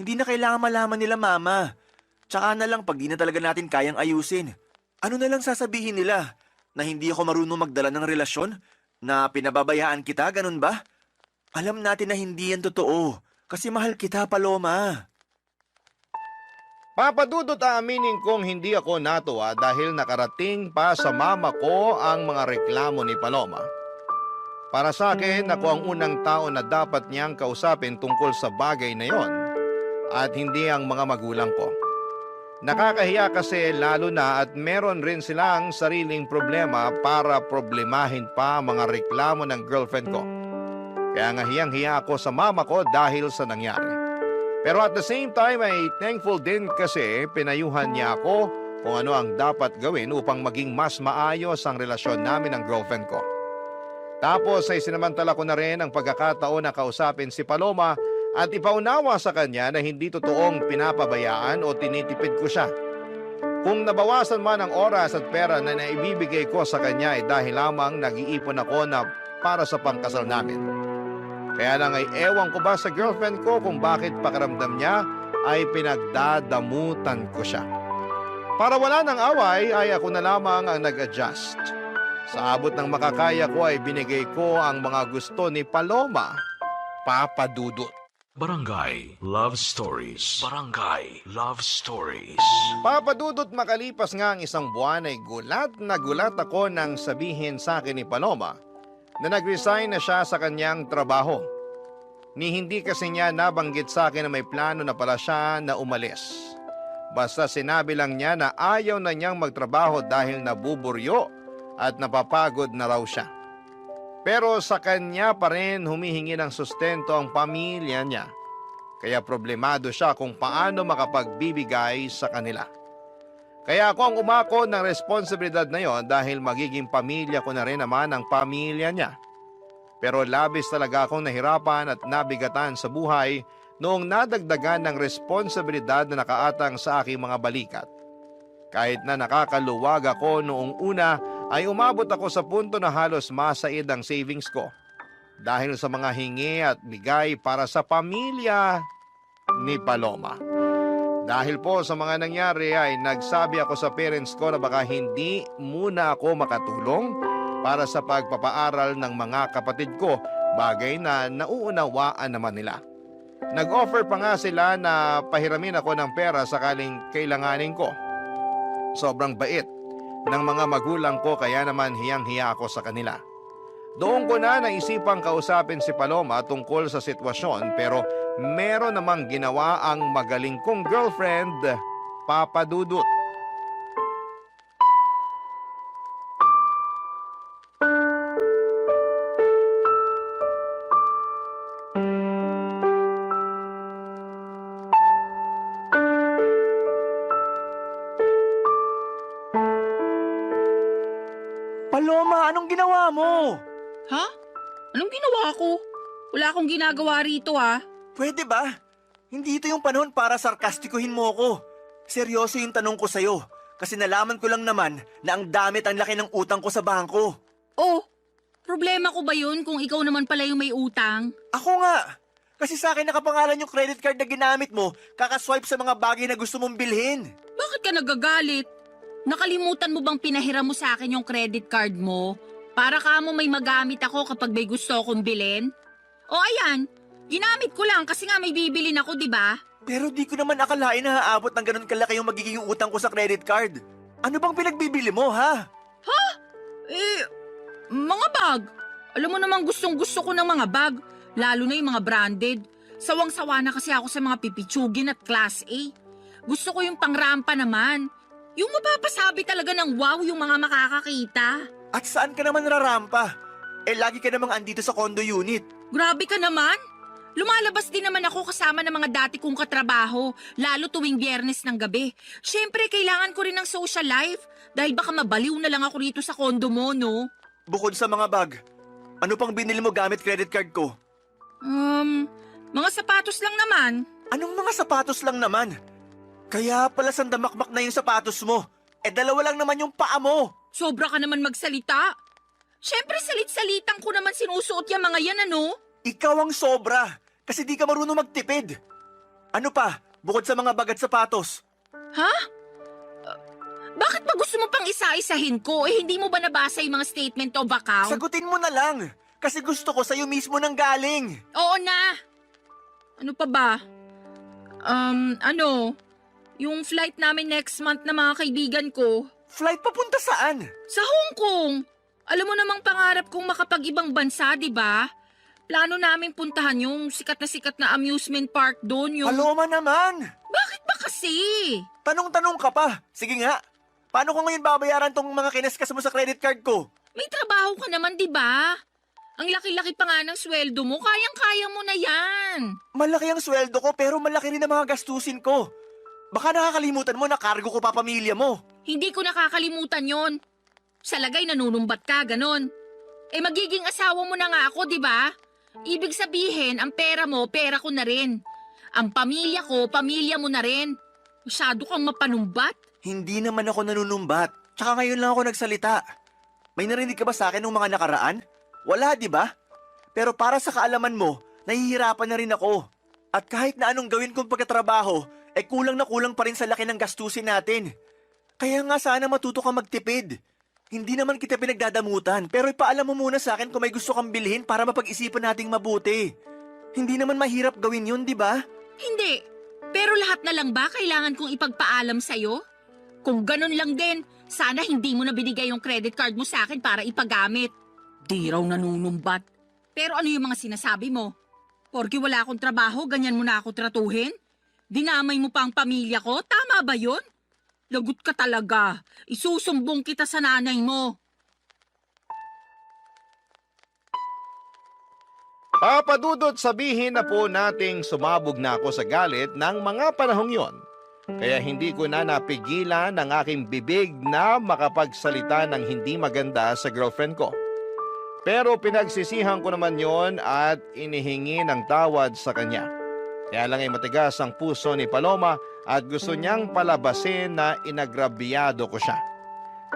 Speaker 6: Hindi na kailangan malaman nila mama. Tsaka na lang pag di na talaga natin kayang ayusin. Ano na lang sasabihin nila? Na hindi ako marunong magdala ng relasyon? Na pinababayaan kita, ganun ba? Alam natin na hindi yan totoo. Kasi mahal kita, Paloma.
Speaker 3: Papadudot aaminin kong hindi ako natuwa dahil nakarating pa sa mama ko ang mga reklamo ni Paloma. Para sa akin, ako ang unang tao na dapat niyang kausapin tungkol sa bagay na yon at hindi ang mga magulang ko. Nakakahiya kasi lalo na at meron rin silang sariling problema para problemahin pa mga reklamo ng girlfriend ko. Kaya nga hiyang-hiya ako sa mama ko dahil sa nangyari. Pero at the same time ay thankful din kasi pinayuhan niya ako kung ano ang dapat gawin upang maging mas maayos ang relasyon namin ng girlfriend ko. Tapos ay sinamantala ko na rin ang pagkakataon na kausapin si Paloma at ipaunawa sa kanya na hindi totoong pinapabayaan o tinitipid ko siya. Kung nabawasan man ang oras at pera na naibibigay ko sa kanya ay dahil lamang nag-iipon ako na para sa pangkasal namin. Kaya lang ay ewan ko ba sa girlfriend ko kung bakit pakiramdam niya ay pinagdadamutan ko siya. Para wala ng away ay ako na lamang ang nag-adjust. Sa abot ng makakaya ko ay binigay ko ang mga gusto ni Paloma, Papadudot.
Speaker 4: Barangay Love Stories. Barangay Love Stories.
Speaker 3: Papadudot, makalipas nga ang isang buwan ay gulat na gulat ako nang sabihin sa akin ni Paloma na nag-resign na siya sa kanyang trabaho. Ni hindi kasi niya nabanggit sa akin na may plano na pala siya na umalis. Basta sinabi lang niya na ayaw na niyang magtrabaho dahil nabuburyo at napapagod na raw siya. Pero sa kanya pa rin humihingi ng sustento ang pamilya niya. Kaya problemado siya kung paano makapagbibigay sa kanila. Kaya ako ang umako ng responsibilidad na yon dahil magiging pamilya ko na rin naman ang pamilya niya. Pero labis talaga akong nahirapan at nabigatan sa buhay noong nadagdagan ng responsibilidad na nakaatang sa aking mga balikat. Kahit na nakakaluwag ako noong una ay umabot ako sa punto na halos masaid ang savings ko dahil sa mga hingi at bigay para sa pamilya ni Paloma. Dahil po sa mga nangyari ay nagsabi ako sa parents ko na baka hindi muna ako makatulong para sa pagpapaaral ng mga kapatid ko, bagay na nauunawaan naman nila. Nag-offer pa nga sila na pahiramin ako ng pera sakaling kailanganin ko. Sobrang bait ng mga magulang ko kaya naman hiyang-hiya ako sa kanila. Doon ko na naisipang kausapin si Paloma tungkol sa sitwasyon pero meron namang ginawa ang magaling kong girlfriend, Papa Dudut.
Speaker 6: Paloma, anong ginawa mo?
Speaker 7: Ha? Anong ginawa ko? Wala akong ginagawa rito
Speaker 6: Pwede ba? Hindi ito yung panahon para sarkastikuhin mo ako. Seryoso yung tanong ko sa'yo. Kasi nalaman ko lang naman na ang damit ang laki ng utang ko sa bangko.
Speaker 7: Oh, problema ko ba yun kung ikaw naman pala yung may utang?
Speaker 6: Ako nga. Kasi sa akin nakapangalan yung credit card na ginamit mo, kakaswipe sa mga bagay na gusto mong bilhin.
Speaker 7: Bakit ka nagagalit? Nakalimutan mo bang pinahiram mo sa akin yung credit card mo? Para ka mo may magamit ako kapag may gusto akong bilhin? O ayan, ginamit ko lang kasi nga may bibilin ako, di ba?
Speaker 6: Pero di ko naman akalain na haabot ng ganun kalaki yung magiging utang ko sa credit card. Ano bang pinagbibili mo, ha?
Speaker 7: Mga bag. Alam mo namang gustong-gusto ko ng mga bag, lalo na yung mga branded. Sawang-sawa na kasi ako sa mga pipitsugin at class A. Gusto ko yung pangrampa naman. Yung mapapasabi talaga ng wow yung mga makakakita.
Speaker 6: At saan ka naman rarampa? Lagi ka namang andito sa condo unit.
Speaker 7: Grabe ka naman. Lumalabas din naman ako kasama ng mga dati kong katrabaho, lalo tuwing Biyernes ng gabi. Siyempre, kailangan ko rin ng social life dahil baka mabaliw na lang ako rito sa condo mo, no?
Speaker 6: Bukod sa mga bag, ano pang binili mo gamit credit card ko?
Speaker 7: Mga sapatos lang naman.
Speaker 6: Anong mga sapatos lang naman? Kaya pala sandamakmak na yung sapatos mo. Dalawa lang naman yung paa mo.
Speaker 7: Sobra ka naman magsalita. Siyempre, salit-salitan ko naman sinusuot yung mga yan, ano?
Speaker 6: Ikaw ang sobra. Kasi di ka marunong magtipid. Ano pa, bukod sa mga bag at sapatos?
Speaker 7: Ha? Bakit ba gusto mo pang isa-isahin ko? Hindi mo ba nabasa yung mga statement of account?
Speaker 6: Sagutin mo na lang. Kasi gusto ko sa'yo mismo nang galing.
Speaker 7: Oo na. Ano pa ba? Yung flight namin next month na mga kaibigan ko.
Speaker 6: Flight papunta saan?
Speaker 7: Sa Hong Kong. Alam mo namang pangarap kong makapag-ibang bansa, di ba? Plano namin puntahan yung sikat na amusement park doon. Yung...
Speaker 6: Paloma naman.
Speaker 7: Bakit ba kasi?
Speaker 6: Tanong-tanong ka pa. Sige nga. Paano ko ngayon babayaran tong mga kineskas mo sa credit card ko?
Speaker 7: May trabaho ka naman, di ba? Ang laki-laki pa nga ng sweldo mo, kayang-kaya mo na yan.
Speaker 6: Malaki ang sweldo ko pero malaki rin ang mga gastusin ko. Baka nakakalimutan mo na cargo ko pa pamilya mo.
Speaker 7: Hindi ko nakakalimutan yon. Sa lagay nanunumbat ka, ganon. Magiging asawa mo na nga ako, di ba? Ibig sabihin, ang pera mo, pera ko na rin. Ang pamilya ko, pamilya mo na rin. Masyado kang mapanumbat.
Speaker 6: Hindi naman ako nanunumbat. Tsaka ngayon lang ako nagsalita. May narinig ka ba sa akin nung mga nakaraan? Wala, di ba? Pero para sa kaalaman mo, nahihirapan na rin ako. At kahit na anong gawin kong pagkatrabaho, kulang na kulang pa rin sa laki ng gastusin natin. Kaya nga sana matuto ka magtipid. Hindi naman kita pinagdadamutan, pero ipaalam mo muna sa akin kung may gusto kang bilhin para mapag-isipan nating mabuti. Hindi naman mahirap gawin yun, di ba?
Speaker 7: Hindi. Pero lahat na lang ba kailangan kong ipagpaalam sa'yo? Kung ganun lang din, sana hindi mo na binigay yung credit card mo sa akin para ipagamit. Di raw nanunumbat. Pero ano yung mga sinasabi mo? Porke wala akong trabaho, ganyan mo na ako tratuhin? Dinamay mo pa ang pamilya ko? Tama ba yun? Lagot ka talaga. Isusumbong kita sa nanay mo.
Speaker 3: Papadudot sabihin na po nating sumabog na ako sa galit ng mga panahong yon. Kaya hindi ko na napigilan ang aking bibig na makapagsalita ng hindi maganda sa girlfriend ko. Pero pinagsisihan ko naman yon at inihingi ng tawad sa kanya. Kaya lang ay matigas ang puso ni Paloma at gusto niyang palabasin na inagrabyado ko siya.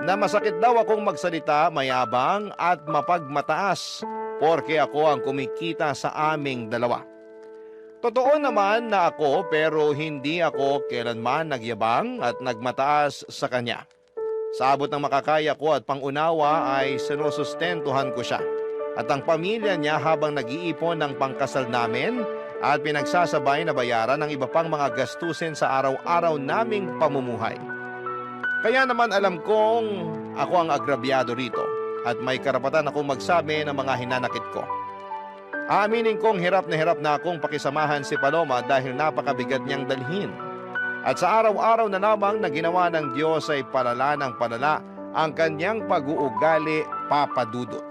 Speaker 3: Na masakit daw akong magsalita, mayabang at mapagmataas porke ako ang kumikita sa aming dalawa. Totoo naman na ako pero hindi ako kailanman nagyabang at nagmataas sa kanya. Sa abot ng makakaya ko at pangunawa ay sinusustentuhan ko siya at ang pamilya niya habang nag-iipon ng pangkasal namin at pinagsasabay na bayaran ng iba pang mga gastusin sa araw-araw naming pamumuhay. Kaya naman alam kong ako ang agrabyado rito at may karapatan akong magsabi ng mga hinanakit ko. Aaminin kong hirap na akong pakisamahan si Paloma dahil napakabigat niyang dalhin. At sa araw-araw na lamang na ginawa ng Diyos ay palala ng palala ang kanyang pag-uugali, Papa Dudut.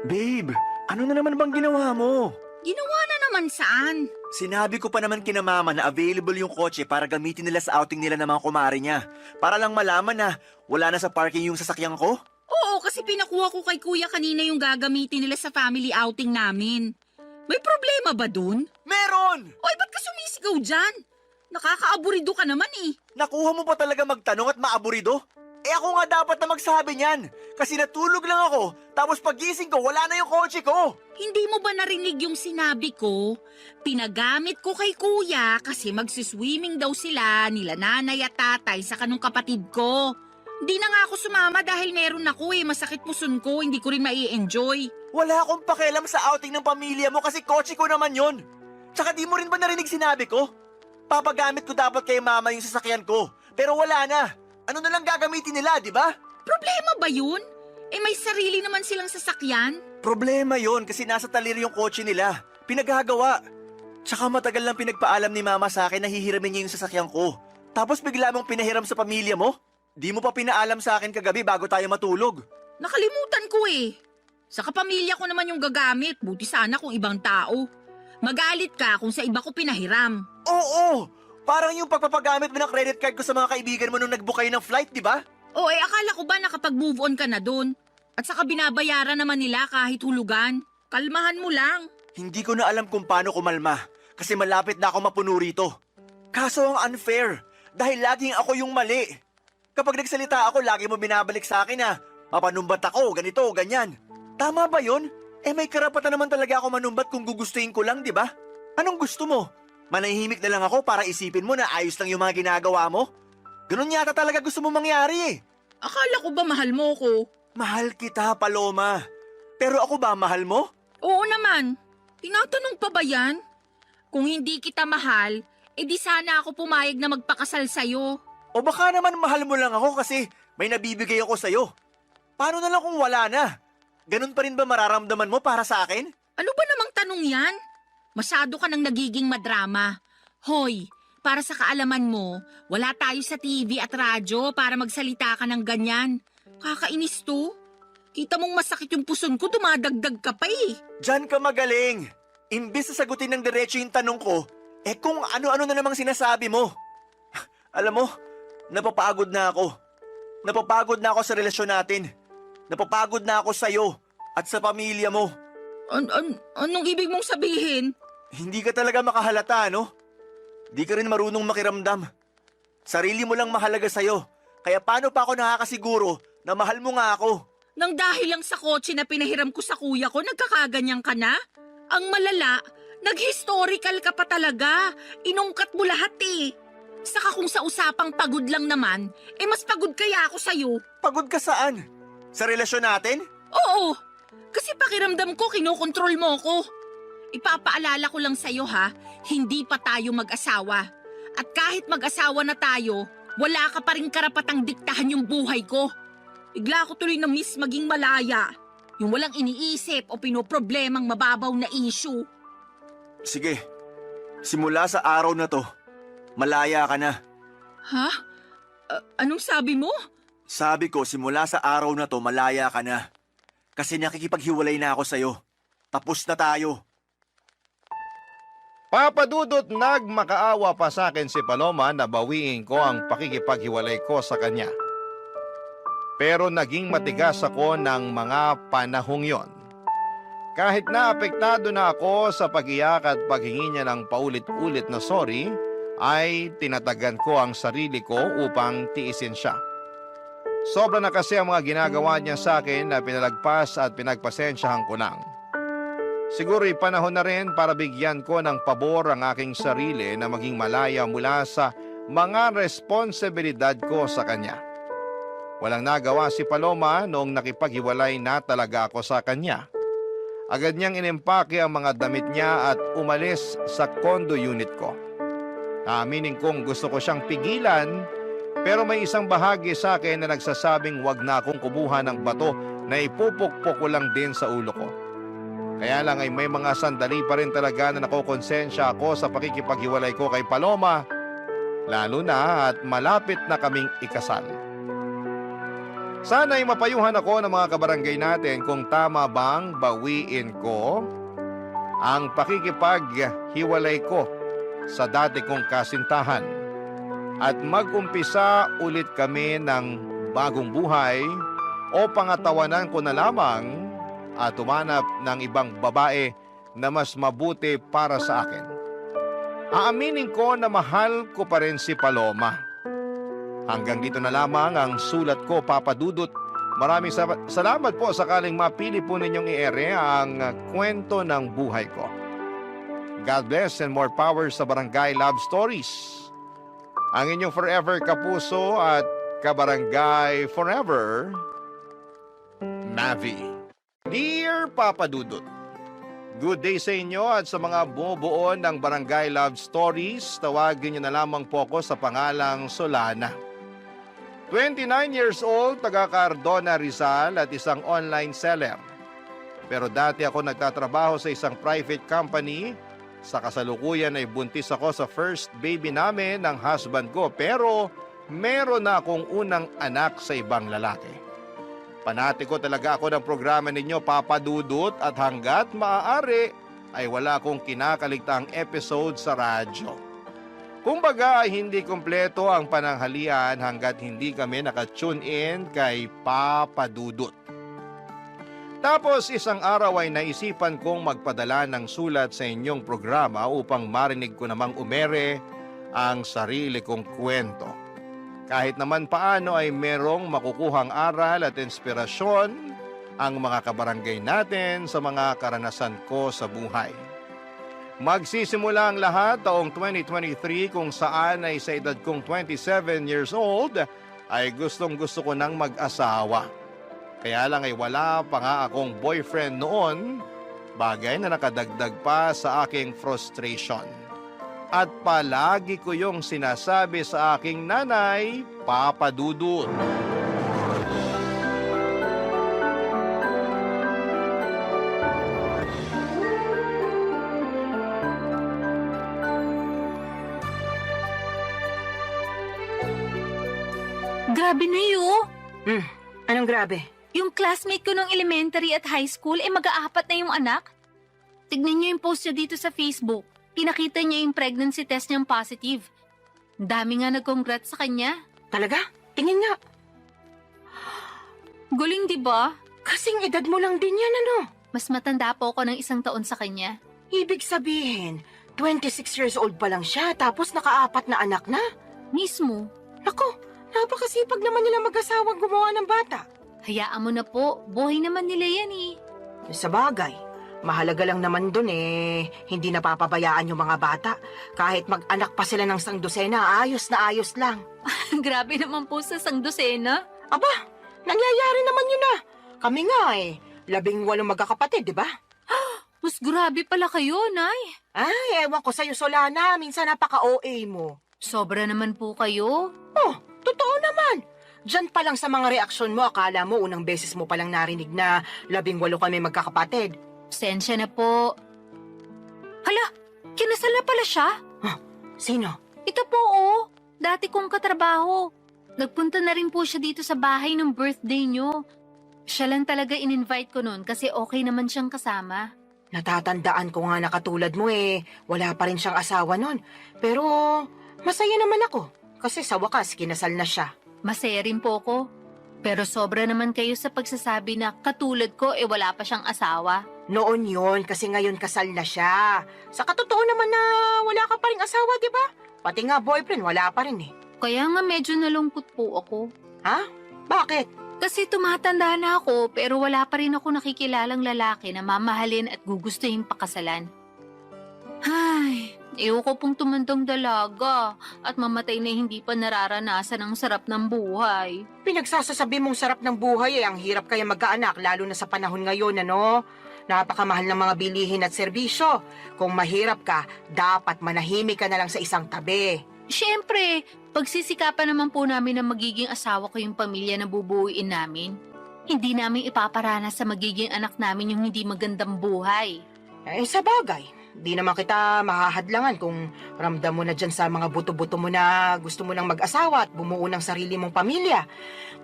Speaker 6: Babe, ano na naman bang ginawa mo?
Speaker 7: Ginawa na naman saan?
Speaker 6: Sinabi ko pa naman kina mama na available yung kotse para gamitin nila sa outing nila ng mga kumare niya. Para lang malaman na wala na sa parking yung sasakyan ko.
Speaker 7: Oo, kasi pinakuha ko kay kuya kanina yung gagamitin nila sa family outing namin. May problema ba dun?
Speaker 6: Meron!
Speaker 7: Oy, ba't ka sumisigaw dyan? Nakakaaburido ka naman eh.
Speaker 6: Nakuha mo pa talaga magtanong at maaburido? Eh ako nga dapat na magsabi niyan. Kasi natulog lang ako, tapos pagising ko, wala na yung kotse ko.
Speaker 7: Hindi mo ba narinig yung sinabi ko? Pinagamit ko kay kuya kasi magsiswimming daw sila nila nanay at tatay sa kanong kapatid ko. Hindi na nga ako sumama dahil meron ako masakit puson ko, hindi ko rin mai-enjoy.
Speaker 6: Wala akong pakialam sa outing ng pamilya mo kasi kotse ko naman yon. Tsaka di mo rin ba narinig sinabi ko? Papagamit ko dapat kay mama yung sasakyan ko, pero wala na. Ano na lang gagamitin nila, di ba?
Speaker 7: Problema ba yun? May sarili naman silang sasakyan.
Speaker 6: Problema yon kasi nasa talir yung kotse nila. Pinaghagawa. Tsaka matagal lang pinagpaalam ni mama sa akin na hihiramin niya yung sasakyan ko. Tapos bigla mong pinahiram sa pamilya mo? Di mo pa pinaalam sa akin kagabi bago tayo matulog.
Speaker 7: Nakalimutan ko Sa kapamilya ko naman yung gagamit, buti sana kung ibang tao. Magalit ka kung sa iba ko pinahiram.
Speaker 6: Oo! Parang yung pagpapagamit mo ng credit card ko sa mga kaibigan mo nung nag-book kayo ng flight, di ba?
Speaker 7: Akala ko ba nakapag-move on ka na dun? At saka binabayaran naman nila kahit hulugan. Kalmahan mo lang.
Speaker 6: Hindi ko na alam kung paano kumalma kasi malapit na ako mapuno rito. Kaso ang unfair dahil laging ako yung mali. Kapag nagsalita ako, lagi mo binabalik sa akin na mapanumbat ako, ganito, ganyan. Tama ba yun? May karapatan naman talaga ako manumbat kung gugustuhin ko lang, di ba? Anong gusto mo? Manahimik na lang ako para isipin mo na ayos lang yung mga ginagawa mo? Ganun yata talaga gusto mo mangyari
Speaker 7: Akala ko ba mahal mo ko?
Speaker 6: Mahal kita, Paloma. Pero ako ba mahal mo?
Speaker 7: Oo naman. Tinatanong pa ba yan? Kung hindi kita mahal, di sana ako pumayag na magpakasal sa'yo.
Speaker 6: O baka naman mahal mo lang ako kasi may nabibigay ako sa'yo. Paano na lang kung wala na? Ganun pa rin ba mararamdaman mo para sa akin?
Speaker 7: Ano ba namang tanong yan? Masyado ka nang nagiging madrama. Hoy, para sa kaalaman mo, wala tayo sa TV at radyo para magsalita ka ng ganyan. Kakainis to. Kita mong masakit yung puson ko, dumadagdag ka pa
Speaker 6: Diyan ka magaling. Imbis na sagutin ng diretso yung tanong ko, kung ano-ano na namang sinasabi mo. Alam mo, napapagod na ako. Napapagod na ako sa relasyon natin. Napapagod na ako sa'yo at sa pamilya mo.
Speaker 7: Anong ibig mong sabihin?
Speaker 6: Hindi ka talaga makahalata, no? Di ka rin marunong makiramdam. Sarili mo lang mahalaga sa'yo. Kaya paano pa ako nakakasiguro na mahal mo nga ako?
Speaker 7: Nang dahil lang sa kotse na pinahiram ko sa kuya ko, nagkakaganyan ka na? Ang malala, nag-historical ka pa talaga. Inungkat mo lahat Saka kung sa usapang pagod lang naman, mas pagod kaya ako sa'yo.
Speaker 6: Pagod ka saan? Sa relasyon natin?
Speaker 7: Oo, kasi pakiramdam ko kinokontrol mo ko. Ipapaalala ko lang sa'yo hindi pa tayo mag-asawa. At kahit mag-asawa na tayo, wala ka pa rin karapatang diktahan yung buhay ko. Bigla ko tuloy na miss maging malaya. Yung walang iniisip o pinoproblemang mababaw na issue.
Speaker 6: Sige, Simula sa araw na to, malaya ka na.
Speaker 7: Ha? Anong sabi mo?
Speaker 6: Sabi ko, simula sa araw na to, malaya ka na. Kasi nakikipaghiwalay na ako sa'yo. Tapos na tayo.
Speaker 3: Papa Dudut, nagmakaawa pa sa akin si Paloma na bawiin ko ang pakikipaghiwalay ko sa kanya. Pero naging matigas ako ng mga panahong yon. Kahit na apektado na ako sa pag-iyak at paghingi niya ng paulit-ulit na sorry, ay tinatagan ko ang sarili ko upang tiisin siya. Sobra na kasi ang mga ginagawa niya sa akin na pinalagpas at pinagpasensyahan ko lang. Siguro'y panahon na rin para bigyan ko ng pabor ang aking sarili na maging malaya mula sa mga responsibilidad ko sa kanya. Walang nagawa si Paloma noong nakipaghiwalay na talaga ako sa kanya. Agad niyang inimpake ang mga damit niya at umalis sa condo unit ko. Aaminin kong gusto ko siyang pigilan, pero may isang bahagi sa akin na nagsasabing wag na akong kumuha ng bato na ipupukpok ko lang din sa ulo ko. Kaya lang ay may mga sandali pa rin talaga na nakokonsensya ako sa pakikipaghiwalay ko kay Paloma, lalo na at malapit na kaming ikasal. Sana'y mapayuhan ako ng mga kabarangay natin kung tama bang bawiin ko ang pakikipaghiwalay ko sa dati kong kasintahan at mag-umpisa ulit kami ng bagong buhay o pangatawanan ko na lamang at tumanap ng ibang babae na mas mabuti para sa akin. Aaminin ko na mahal ko pa rin si Paloma. Hanggang dito na lamang ang sulat ko, Papa Dudut. Maraming salamat po sakaling mapili po ninyong i-ere ang kwento ng buhay ko. God bless and more power sa Barangay Love Stories. Ang inyong forever kapuso at kabarangay forever, Mavi. Dear Papa Dudut, good day sa inyo at sa mga bumubuo ng Barangay Love Stories, tawagin niyo na lamang po ako sa pangalang Solana. 29 years old, taga Cardona, Rizal at isang online seller. Pero dati ako nagtatrabaho sa isang private company. Sa kasalukuyan ay buntis ako sa first baby namin ng husband ko, pero meron na akong unang anak sa ibang lalaki. Panati ko talaga ako ng programa ninyo, Papa Dudut, at hanggat maaari ay wala akong kinakaligtaang episode sa radyo. Kumbaga ay hindi kumpleto ang pananghalian hanggat hindi kami nakatune in kay Papa Dudut. Tapos isang araw ay naisipan kong magpadala ng sulat sa inyong programa upang marinig ko namang umere ang sarili kong kwento. Kahit naman paano ay merong makukuhang aral at inspirasyon ang mga kabarangay natin sa mga karanasan ko sa buhay. Magsisimula ang lahat taong 2023 kung saan ay sa edad kong 27 years old ay gustong-gusto ko nang mag-asawa. Kaya lang ay wala pa nga akong boyfriend noon, bagay na nakadagdag pa sa aking frustration. At palagi ko yung sinasabi sa aking nanay, Papa Dudut.
Speaker 2: Grabe na yun.
Speaker 1: Anong grabe?
Speaker 2: Yung classmate ko nung elementary at high school, mag-aapat na yung anak. Tignan niyo yung post niya dito sa Facebook. Pinakita niya yung pregnancy test niyang positive. Dami nga nag-congrats sa kanya.
Speaker 1: Talaga? Tingin nga.
Speaker 2: Galing, di ba?
Speaker 1: Kasing edad mo lang din yan, ano?
Speaker 2: Mas matanda po ako ng 1 taon sa kanya.
Speaker 1: Ibig sabihin, 26 years old pa lang siya tapos nakaapat na anak na.
Speaker 2: Mismo.
Speaker 1: Naku, napakasipag naman nila mag-asawang gumawa ng bata.
Speaker 2: Hayaan mo na po. Buhay naman nila yan eh.
Speaker 1: Sa bagay, mahalaga lang naman dun hindi napapabayaan yung mga bata. Kahit mag-anak pa sila ng 100, ayos na ayos lang.
Speaker 2: Grabe naman po sa 100.
Speaker 1: Aba, nangyayari naman yun na. Kami nga 18 magkakapatid, di ba?
Speaker 2: Mas grabe pala kayo, Nay.
Speaker 1: Ay, ewan ko sa'yo, Solana. Minsan napaka-OA mo.
Speaker 2: Sobra naman po kayo.
Speaker 1: Oh, totoo naman. Diyan pa lang sa mga reaksyon mo, akala mo unang beses mo palang narinig na 18 kami magkakapatid.
Speaker 2: Sensya na po. Hala, Kinasal na pala siya?
Speaker 1: Sino?
Speaker 2: Ito po, oh. Dati kong katrabaho. Nagpunta na rin po siya dito sa bahay ng birthday niyo. Siya lang talaga in-invite ko noon kasi okay naman siyang kasama.
Speaker 1: Natatandaan ko nga na katulad mo wala pa rin siyang asawa nun. Pero masaya naman ako kasi sa wakas kinasal na siya.
Speaker 2: Masaya rin po ako. Pero sobra naman kayo sa pagsasabi na katulad ko wala pa siyang asawa.
Speaker 1: Noon yon kasi ngayon kasal na siya. Sa katotoo naman na wala ka pa rin asawa, di ba? Pati nga boyfriend, wala pa rin
Speaker 2: Kaya nga medyo nalungkot po ako.
Speaker 1: Ha? Bakit?
Speaker 2: Kasi tumatanda na ako pero wala pa rin ako nakikilalang lalaki na mamahalin at gugustuhin pakasalan. Ay, ayoko pong tumandang dalaga at mamatay na hindi pa nararanasan ang sarap ng buhay.
Speaker 1: Pinagsasasabi mong sarap ng buhay ang hirap kaya magkaanak lalo na sa panahon ngayon, ano? Napakamahal ng mga bilihin at serbisyo. Kung mahirap ka, dapat manahimik ka na lang sa isang tabi.
Speaker 2: Siyempre, pagsisikapan naman po namin na magiging asawa ko yung pamilya na bubuuin namin. Hindi namin ipaparanas sa magiging anak namin yung hindi magandang buhay.
Speaker 1: Sa bagay, di naman kita mahahadlangan kung ramdam mo na dyan sa mga buto-buto mo na gusto mo nang mag-asawa at bumuo ng sarili mong pamilya.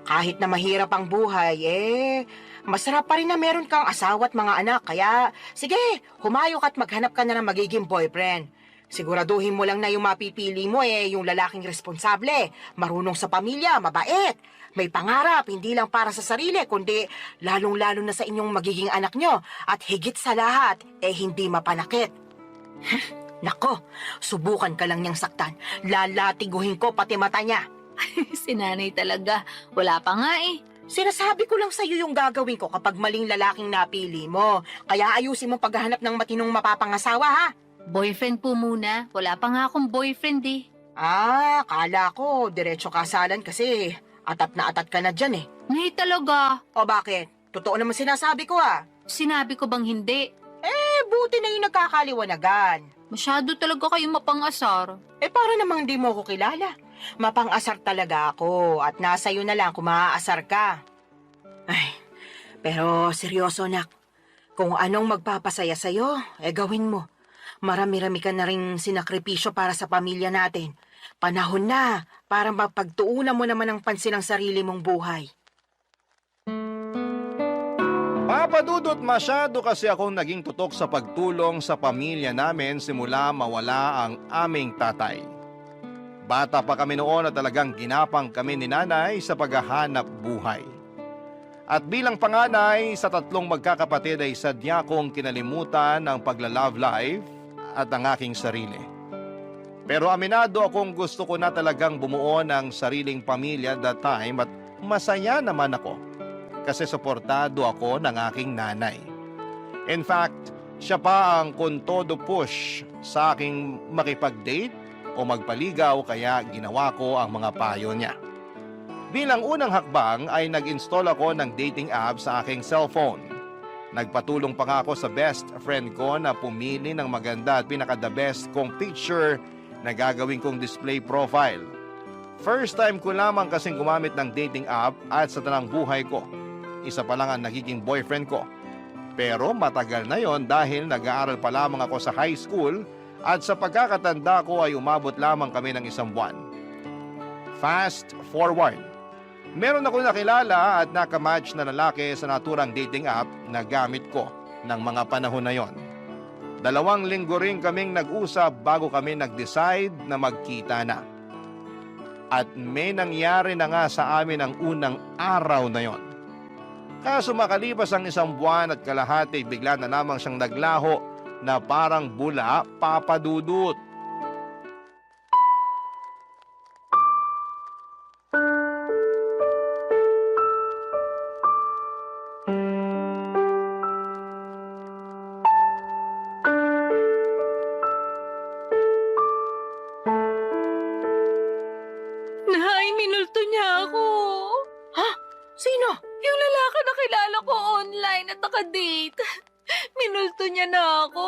Speaker 1: Kahit na mahirap ang buhay, masarap pa rin na meron kang asawa at mga anak. Kaya, sige, humayok at maghanap ka na ng magiging boyfriend. Siguraduhin mo lang na yung mapipili mo yung lalaking responsable, marunong sa pamilya, mabait, may pangarap, hindi lang para sa sarili, kundi lalong-lalo na sa inyong magiging anak nyo, at higit sa lahat, hindi mapanakit. Nako, subukan ka lang niyang saktan, lalatiguhin ko pati mata niya.
Speaker 2: Si nanay talaga, wala pa nga
Speaker 1: Sinasabi ko lang sa'yo yung gagawin ko kapag maling lalaking napili mo, kaya ayusin mo paghahanap ng matinong mapapangasawa, ha?
Speaker 2: Boyfriend po muna, wala pa nga akong boyfriend
Speaker 1: Kala ko, diretso kasalan kasi atat na atat ka na dyan
Speaker 2: Ngay talaga,
Speaker 1: O bakit? Totoo naman sinasabi ko
Speaker 2: sinabi ko bang hindi?
Speaker 1: Buti na yung nagkakaliwanagan.
Speaker 2: Masyado talaga kayong mapangasar.
Speaker 1: Para namang di mo ko kilala. Mapang-asar talaga ako at nasa iyo na lang kung maaasar ka. Pero seryoso nak, kung anong magpapasaya sa'yo, gawin mo. Marami-rami ka na rin sinakripisyo para sa pamilya natin. Panahon na para mapagtuunan mo naman ang pansin ng sarili mong buhay.
Speaker 3: Papa Dudut, masyado kasi akong naging tutok sa pagtulong sa pamilya namin simula mawala ang aming tatay. Bata pa kami noon at talagang ginapang kami ni nanay sa paghahanap buhay. At bilang panganay sa 3 magkakapatid ay sadya kong kinalimutan ang pagla-love life at ang aking sarili. Pero aminado akong gusto ko na talagang bumuo ng sariling pamilya that time at masaya naman ako kasi suportado ako ng aking nanay. In fact, siya pa ang kontodo push sa aking makipag-date o magpaligaw kaya ginawa ko ang mga payo niya. Bilang unang hakbang ay nag-install ako ng dating app sa aking cellphone. Nagpatulong pa nga ako sa best friend ko na pumili ng maganda at pinaka-the best kong picture na gagawin kong display profile. First time ko lamang kasing gumamit ng dating app at sa tanang buhay ko, isa pa lang ang nagiging boyfriend ko. Pero matagal na yon dahil nag-aaral pa lamang ako sa high school at sa pagkakatanda ko ay umabot lamang kami ng 1 buwan. Fast forward. Meron ako nakilala at nakamatch na lalaki sa naturang dating app na gamit ko ng mga panahon na yon. 2 linggo rin kaming nag-usap bago kami nag-decide na magkita na. At may nangyari na nga sa amin ang unang araw na yon. Kaso makalipas ang 1 buwan at kalahati, bigla na lamang siyang naglaho na parang bula, Papa Dudut.
Speaker 2: Nay, minulto niya ako.
Speaker 1: Sino?
Speaker 2: Yung lalaki na kilala ko online at naka-date. Minulto niya na ako.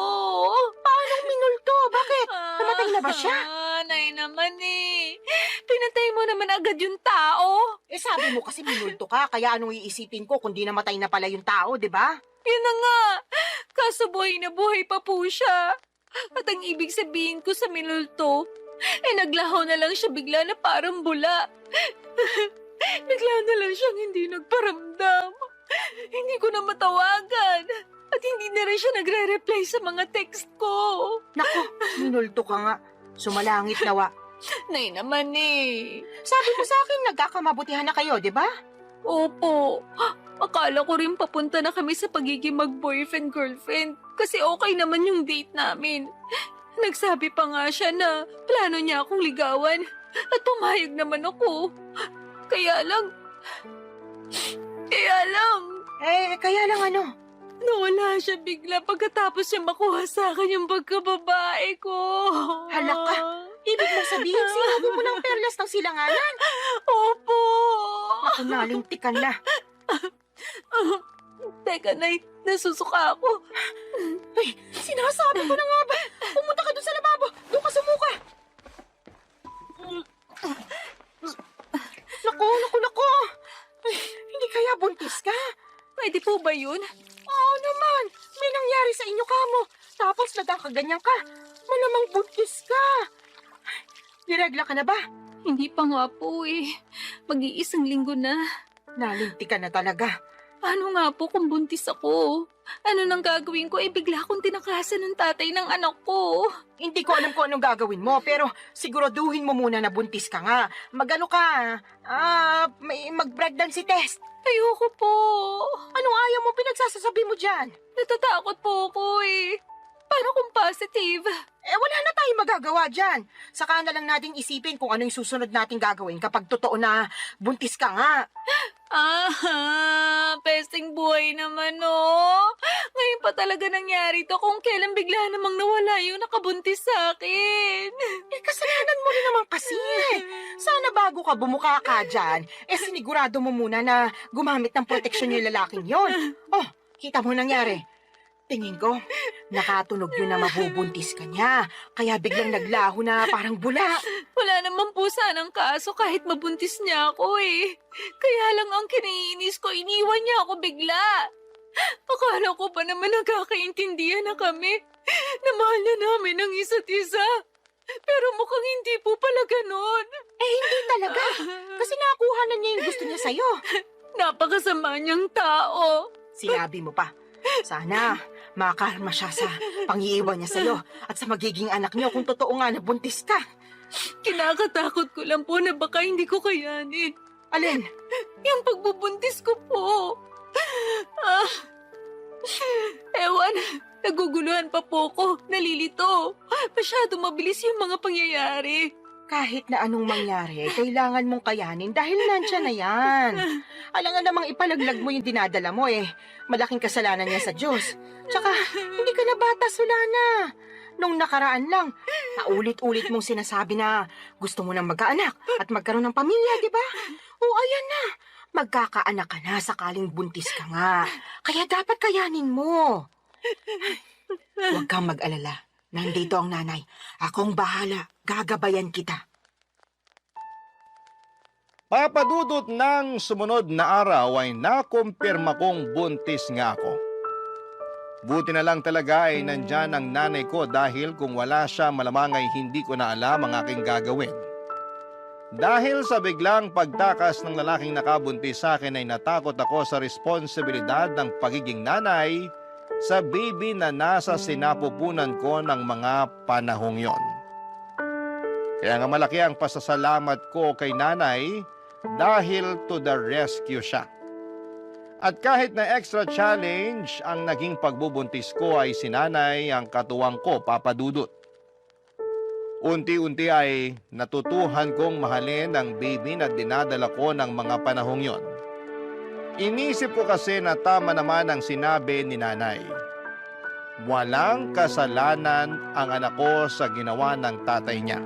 Speaker 1: Paano minulto? Bakit? Namatay na ba siya?
Speaker 2: Nay naman Pinatay mo naman agad yung tao.
Speaker 1: Sabi mo kasi minulto ka, kaya anong iisipin ko kundi namatay na pala yung tao, di ba?
Speaker 2: Yun na nga. Kaso buhay na buhay pa po siya. At ang ibig sabihin ko sa minulto, naglaho na lang siya bigla na parang bula. Bigla na lang siyang hindi nagparamdam. Hindi ko na matawagan. At hindi na rin siya nagre-reply sa mga text ko.
Speaker 1: Naku, minulto ka nga. Sumalangit nawa.
Speaker 2: Nay naman eh.
Speaker 1: Sabi mo sa akin, nagkakamabutihan na kayo, di ba?
Speaker 2: Opo. Akala ko rin papunta na kami sa pagiging mag-boyfriend-girlfriend kasi okay naman yung date namin. Nagsabi pa nga siya na plano niya akong ligawan at pumayag naman ako. Kaya lang...
Speaker 1: Kaya lang ano?
Speaker 2: Nawala siya bigla pagkatapos niya makuha sa akin yung pagkababae ko.
Speaker 1: Hala ka. Ibig mo sabihin, sinubo mo ng perlas ng silanganan?
Speaker 2: Opo.
Speaker 1: Ako nalintikan na.
Speaker 2: Teka, Nay, nasusuka ako.
Speaker 1: Ay, sinasabi ko na nga ba? Pumunta ka doon sa lababo. Doon ka sumuka. Naku. Ay, hindi kaya buntis ka?
Speaker 2: Pwede po ba yun?
Speaker 1: Oo naman. May nangyari sa inyo kamo. Tapos nagkakaganyan ka. Malamang buntis ka. Niregla ka na ba?
Speaker 2: Hindi pa nga po eh. Mag-iisang linggo na.
Speaker 1: Nalinti ka na talaga.
Speaker 2: Paano nga po kung buntis ako? Ano nang gagawin ko? Bigla akong tinakasan ng tatay ng anak ko.
Speaker 1: Hindi ko alam kung anong gagawin mo, pero siguraduhin mo muna na buntis ka nga. Magano ka? Mag-pregnancy test.
Speaker 2: Ayoko po.
Speaker 1: Anong ayaw mo pinagsasasabi mo dyan?
Speaker 2: Natatakot po ako eh. Paano kung positive?
Speaker 1: Wala na tayong magagawa dyan. Saka na lang nating isipin kung ano yung susunod nating gagawin kapag totoo na buntis ka nga.
Speaker 2: Pesting buhay naman oh. Ngayon pa talaga nangyari to kung kailan bigla namang nawala yung nakabuntis sa akin.
Speaker 1: Kasalanan mo rin naman kasi. Sana bago ka bumuka ka dyan, sinigurado mo muna na gumamit ng proteksyon yung lalaking yon. Oh, kita mo nangyari. Tingin ko, nakatunog yun na mabubuntis ka niya. Kaya biglang naglaho na parang bula.
Speaker 2: Wala naman po sanang kaso kahit mabuntis niya ako eh. Kaya lang ang kinaiinis ko, iniwan niya ako bigla. Akala ko pa naman nagkakaintindihan na kami. Na mahal na namin ang isa't isa. Pero mukhang hindi po pala ganon.
Speaker 1: Hindi talaga. Kasi nakuha na niya yung gusto niya sa'yo.
Speaker 2: Napakasama niyang tao.
Speaker 1: Sinabi mo pa. Sana makarma siya sa pangiiwan niya sa'yo at sa magiging anak niyo kung totoo nga na buntis ka.
Speaker 2: Kinakatakot ko lang po na baka hindi ko kayanin.
Speaker 1: Alin?
Speaker 2: Yung pagbubuntis ko po. Ewan, naguguluhan pa po ko, nalilito. Masyado mabilis yung mga pangyayari.
Speaker 1: Kahit na anong mangyari, kailangan mong kayanin dahil nandyan na yan. Alangan namang ipalaglag mo yung dinadala mo malaking kasalanan niya sa Diyos. Tsaka, hindi ka na bata, Solana. Nung nakaraan lang, naulit-ulit mong sinasabi na gusto mo nang magkaanak at magkaroon ng pamilya, di ba? O ayan na, magkakaanak ka na sakaling buntis ka nga. Kaya dapat kayanin mo. Huwag kang mag-alala. Nandito ang nanay. Akong bahala. Gagabayan kita.
Speaker 3: Papadudot ng sumunod na araw ay nakumpirma kong buntis nga ako. Buti na lang talaga ay nandyan ang nanay ko dahil kung wala siya malamang ay hindi ko na alam ang aking gagawin. Dahil sa biglang pagtakas ng lalaking nakabuntis sa akin ay natakot ako sa responsibilidad ng pagiging nanay sa baby na nasa sinapupunan ko ng mga panahong yon. Kaya nga malaki ang pasasalamat ko kay nanay dahil to the rescue siya. At kahit na extra challenge ang naging pagbubuntis ko ay si nanay ang katuwang ko, Papadudot. Unti-unti ay natutuhan kong mahalin ang baby na dinadala ko ng mga panahong yon. Inisip ko kasi na tama naman ang sinabi ni nanay. Walang kasalanan ang anak ko sa ginawa ng tatay niya.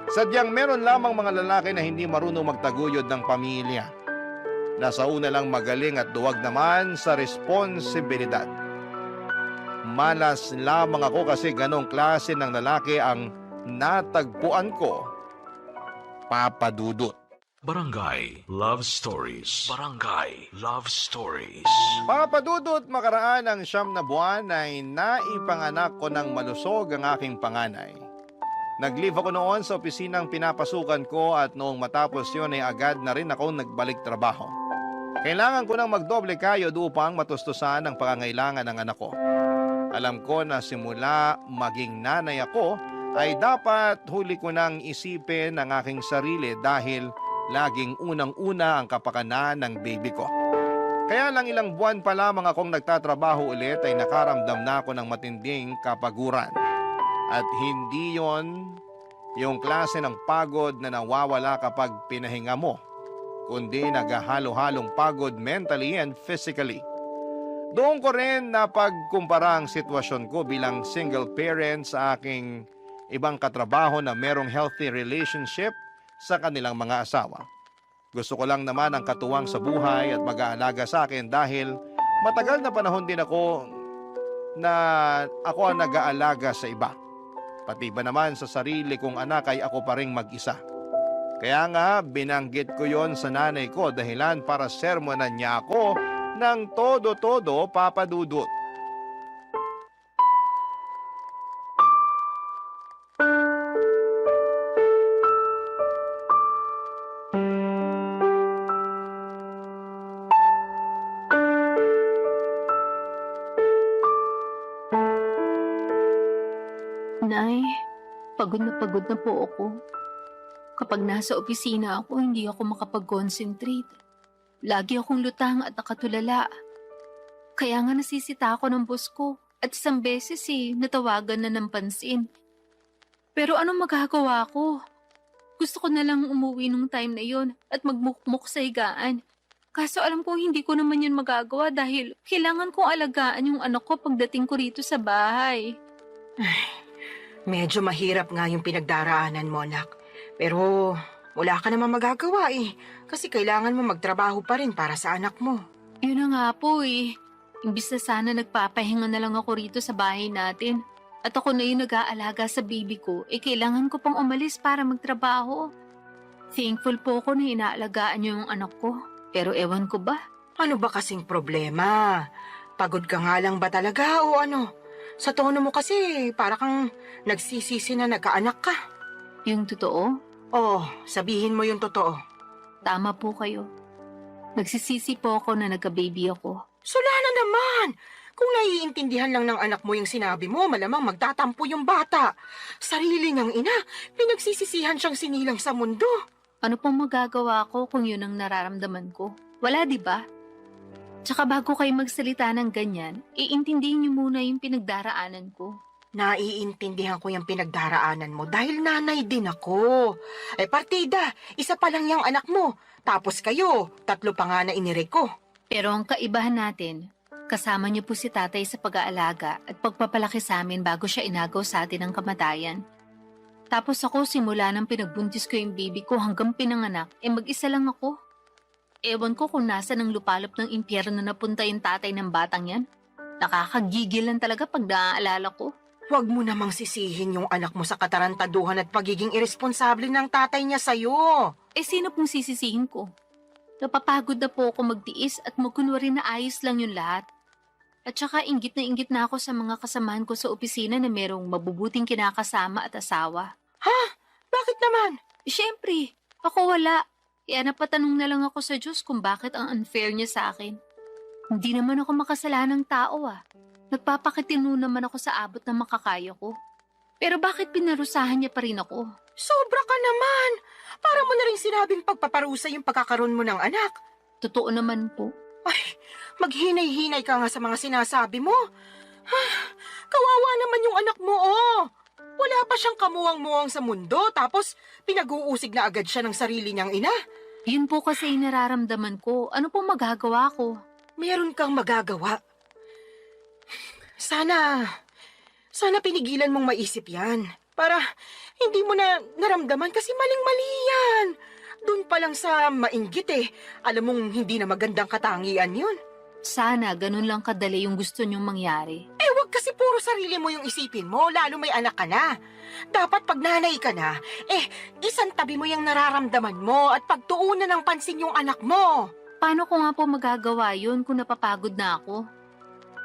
Speaker 3: Sadyang meron lamang mga lalaki na hindi marunong magtaguyod ng pamilya. Nasa una lang magaling at duwag naman sa responsibilidad. Malas lamang ako kasi ganong klase ng lalaki ang natagpuan ko, Papadudot.
Speaker 4: Barangay Love Stories. Barangay Love Stories.
Speaker 3: Papadudot makaraan ng 9 na buwan ay naipanganak ko ng malusog ang aking panganay. Nag-leave ako noon sa opisinang pinapasukan ko at noong matapos yun ay agad na rin ako nagbalik trabaho. Kailangan ko nang magdoble kayod upang matustusan ang pangangailangan ng anak ko. Alam ko na simula maging nanay ako ay dapat huli ko nang isipin ang aking sarili dahil laging unang-una ang kapakanan ng baby ko. Kaya lang ilang buwan pa lamang akong nagtatrabaho ulit ay nakaramdam na ako ng matinding kapaguran. At hindi yon yung klase ng pagod na nawawala kapag pinahinga mo, kundi naghahalo-halong pagod mentally and physically. Doon ko rin napagkumpara ang sitwasyon ko bilang single parent sa aking ibang katrabaho na merong healthy relationship sa kanilang mga asawa. Gusto ko lang naman ang katuwang sa buhay at mag-aalaga sa akin dahil matagal na panahon din ako ang nag-aalaga sa iba. Pati ba naman sa sarili kong anak ay ako pa ring mag-isa. Kaya nga binanggit ko yon sa nanay ko dahilan para sermonan niya ako ng todo-todo, Papa Dudut.
Speaker 2: Nay, pagod na po ako. Kapag nasa opisina ako, hindi ako makapag-concentrate. Lagi akong lutang at nakatulala. Kaya nga nasisita ako ng boss ko at isang beses natawagan na ng pansin. Pero anong magagawa ko? Gusto ko na lang umuwi nung time na yon at magmukmuk sa higaan. Kaso alam ko hindi ko naman yun magagawa dahil kailangan kong alagaan yung anak ko pagdating ko rito sa bahay.
Speaker 1: Medyo mahirap nga yung pinagdaraanan mo, anak. Pero wala ka naman magagawa kasi kailangan mo magtrabaho pa rin para sa anak mo.
Speaker 2: Yun na nga po Imbis na sana nagpapahinga na lang ako rito sa bahay natin. At ako na yung nag-aalaga sa baby ko, kailangan ko pang umalis para magtrabaho. Thankful po ako na inaalagaan niyo yung anak ko. Pero ewan ko ba?
Speaker 1: Ano ba kasing problema? Pagod ka nga lang ba talaga o ano? Sa tono mo kasi para kang nagsisisi na nagkaanak ka.
Speaker 2: Yung totoo?
Speaker 1: Oh, sabihin mo yung totoo.
Speaker 2: Tama po kayo. Nagsisisi po ako na nagka-baby ako.
Speaker 1: Sula na naman! Kung naiintindihan lang ng anak mo yung sinabi mo, malamang magtatampo yung bata. Sarili niyang ina, pinagsisisihan siyang sinilang sa mundo.
Speaker 2: Ano pong magagawa ko kung yun ang nararamdaman ko? Wala, di ba? Tsaka bago kayo magsalita ng ganyan, iintindihin niyo muna yung pinagdaraanan ko.
Speaker 1: Naiintindihan ko yung pinagdaraanan mo dahil nanay din ako. Partida, isa pa lang yung anak mo. Tapos kayo, 3 pa nga na inire ko.
Speaker 2: Pero ang kaibahan natin, kasama niyo po si tatay sa pag-aalaga at pagpapalaki sa amin bago siya inagaw sa atin ng kamatayan. Tapos ako simula nang pinagbuntis ko yung baby ko hanggang pinanganak, mag-isa lang ako. Ewan ko kung nasa ng lupalop ng impyerno na napunta yung tatay ng batang yan. Nakakagigil lang talaga pag naaalala ko.
Speaker 1: Huwag mo namang sisihin yung anak mo sa katarantaduhan at pagiging irresponsable ng tatay niya sa'yo.
Speaker 2: Sino pong sisisihin ko? Napapagod na po ako magtiis at magkunwari na ayos lang yung lahat. At saka inggit na ako sa mga kasamahan ko sa opisina na merong mabubuting kinakasama at asawa.
Speaker 1: Ha? Bakit naman?
Speaker 2: Siyempre, ako wala. Kaya napatanong na lang ako sa Diyos kung bakit ang unfair niya sa akin. Hindi naman ako makasalanang tao Nagpapakitino naman ako sa abot na makakaya ko. Pero bakit pinarusahan niya pa rin ako?
Speaker 1: Sobra ka naman! Para mo na rin sinabing pagpaparusa yung pagkakaroon mo ng anak.
Speaker 2: Totoo naman po.
Speaker 1: Ay, maghinay-hinay ka nga sa mga sinasabi mo. Kawawa naman yung anak mo, Wala pa siyang kamuwang-muwang sa mundo, tapos pinag-uusig na agad siya ng sarili niyang ina.
Speaker 2: Yun po kasi yung nararamdaman ko. Ano pong magagawa ko?
Speaker 1: Meron kang magagawa. Sana pinigilan mong maisip yan. Para hindi mo na naramdaman kasi maling-mali yan. Doon pa lang sa mainggit alam mong hindi na magandang katangian yun.
Speaker 2: Sana ganun lang kadali yung gusto niyong mangyari.
Speaker 1: Wag kasi puro sarili mo yung isipin mo, lalo may anak ka na. Dapat pag nanay ka na, isang tabi mo yung nararamdaman mo at pagtuunan ng pansin yung anak mo.
Speaker 2: Paano ko nga po magagawa yun kung napapagod na ako?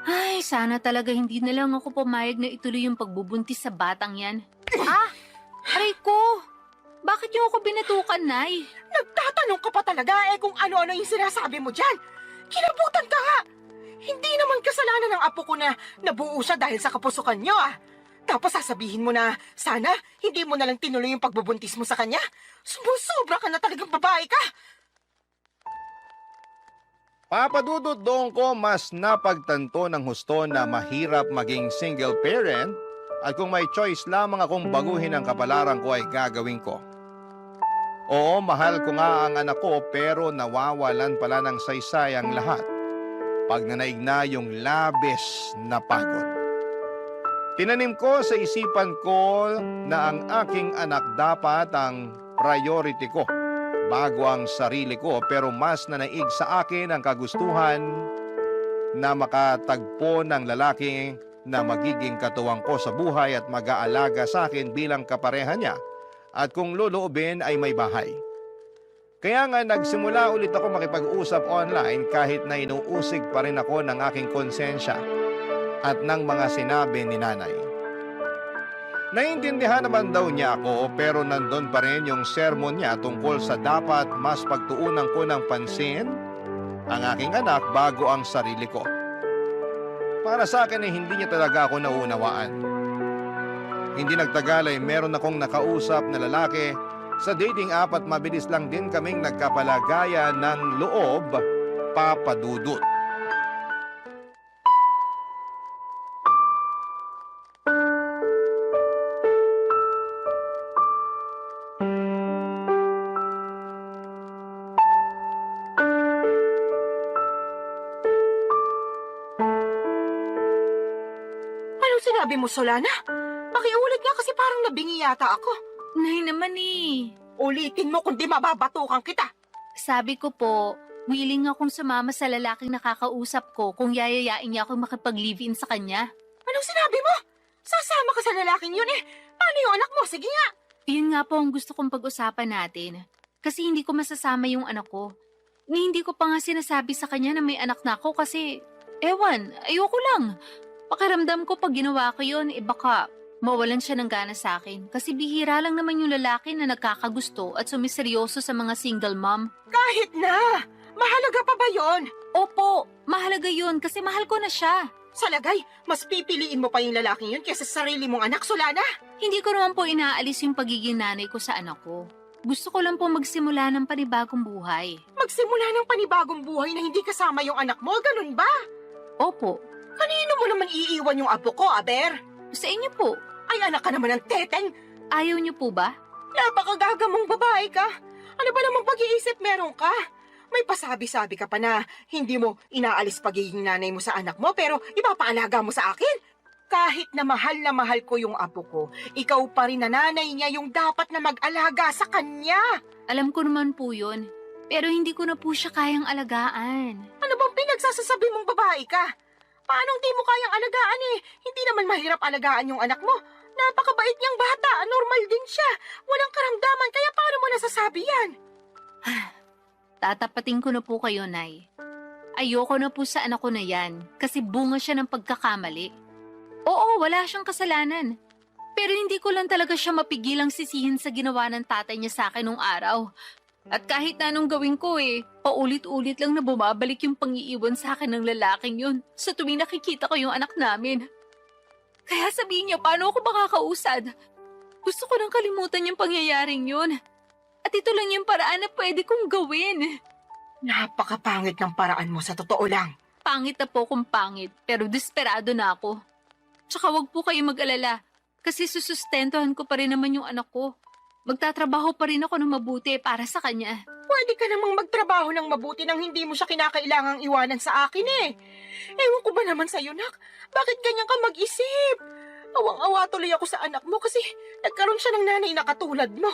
Speaker 2: Ay, sana talaga hindi na lang ako pumayag na ituloy yung pagbubuntis sa batang yan. Aray ko! Bakit niyo ako binatukan, Nay?
Speaker 1: Nagtatanong ka pa talaga kung ano-ano yung sinasabi mo dyan. Kinabutan ka nga! Hindi naman kasalanan ng apo ko na nabuo siya dahil sa kapusukan niyo Tapos sasabihin mo na sana hindi mo na lang tinuloy yung pagbubuntis mo sa kanya. Sumusobra ka na talagang babae ka!
Speaker 3: Papadudot doon ko mas napagtanto ng husto na mahirap maging single parent at kung may choice lamang akong baguhin ang kapalaran ko ay gagawin ko. Oo, mahal ko nga ang anak ko pero nawawalan pala ng saysay ang lahat pag nanaig na yung labis na pagod. Tinanim ko sa isipan ko na ang aking anak dapat ang priority ko bago ang sarili ko pero mas nanaig sa akin ang kagustuhan na makatagpo ng lalaki na magiging katuwang ko sa buhay at mag-aalaga sa akin bilang kapareha niya at kung loloobin ay may bahay. Kaya nga nagsimula ulit ako makipag-usap online kahit na inuusig pa rin ako ng aking konsensya at ng mga sinabi ni nanay. Naiintindihan naman daw niya ako pero nandun pa rin yung sermon niya tungkol sa dapat mas pagtuunan ko ng pansin ang aking anak bago ang sarili ko. Para sa akin ay hindi niya talaga ako nauunawaan. Hindi nagtagal ay meron akong nakausap na lalaki sa dating app at mabilis lang din kaming nagkapalagayan ng loob, papadudot.
Speaker 1: Anong sinabi mo, Solana? Pakiulit nga kasi parang nabingi yata ako.
Speaker 2: Nay naman eh.
Speaker 1: Ulitin mo kundi mababatukan kita.
Speaker 2: Sabi ko po, willing akong sumama sa lalaking nakakausap ko kung yayayain niya akong makipag-live-in sa kanya.
Speaker 1: Anong sinabi mo? Sasama ka sa lalaking yun Paano yung anak mo? Sige nga.
Speaker 2: Yun nga po ang gusto kong pag-usapan natin. Kasi hindi ko masasama yung anak ko. Hindi ko pa nga sinasabi sa kanya na may anak na ako kasi, ayoko lang. Pakiramdam ko pag ginawa ko yun, baka mawalan siya ng gana sa akin. Kasi bihira lang naman yung lalaki na nagkakagusto at sumiseryoso sa mga single mom.
Speaker 1: Kahit na. Mahalaga pa ba yon?
Speaker 2: Opo, mahalaga yun kasi mahal ko na siya.
Speaker 1: Sa lagay, mas pipiliin mo pa yung lalaking yun kaysa sa sarili mong anak, Solana.
Speaker 2: Hindi ko naman po inaalis yung pagiging nanay ko sa anak ko. Gusto ko lang po magsimula ng panibagong buhay.
Speaker 1: Magsimula ng panibagong buhay na hindi kasama yung anak mo, ganun ba?
Speaker 2: Opo,
Speaker 1: Kanino mo naman iiwan yung apo ko, Aber?
Speaker 2: sa inyo po.
Speaker 1: Ay, anak ka naman ng teteng.
Speaker 2: Ayaw niyo po ba?
Speaker 1: Napakagagamong babae ka. Ano ba namang pag-iisip meron ka? May pasabi-sabi ka pa na hindi mo inaalis pagiging nanay mo sa anak mo pero ipapaalaga mo sa akin. Kahit na mahal ko yung apo ko, ikaw pa rin na nanay niya yung dapat na mag-alaga sa kanya.
Speaker 2: Alam ko naman po yun. Pero hindi ko na po siya kayang alagaan.
Speaker 1: Ano bang pinagsasasabi mong babae ka? Paano hindi mo kayang alagaan Hindi naman mahirap alagaan yung anak mo. Napakabait niyang bata, normal din siya. Walang karamdaman, kaya paano mo nasasabi yan?
Speaker 2: Tatapatin ko na po kayo, Nay. Ayoko na po sa anak ko na yan kasi bunga siya ng pagkakamali. Oo, wala siyang kasalanan. Pero hindi ko lang talaga siya mapigilang sisihin sa ginawa ng tatay niya sa akin nung araw. At kahit na anong gawin ko paulit-ulit lang na bumabalik yung pangiiwan sa akin ng lalaking yun sa tuwing nakikita ko yung anak namin. Kaya sabihin niyo, paano ako makakausad? Gusto ko nang kalimutan yung pangyayaring yun. At ito lang yung paraan na pwede kong gawin.
Speaker 1: Napakapangit ng paraan mo sa totoo lang.
Speaker 2: Pangit na po kung pangit, pero desperado na ako. Tsaka wag po kayo mag-alala, kasi susustentuhan ko pa rin naman yung anak ko. Magtatrabaho pa rin ako ng mabuti para sa kanya.
Speaker 1: Pwede ka namang magtrabaho ng mabuti nang hindi mo siya kinakailangang iwanan sa akin Ewan ko ba naman sa'yo, nak? Bakit ganyan ka mag-isip? Awang-awa tuloy ako sa anak mo kasi nagkaroon siya ng nanay na katulad mo.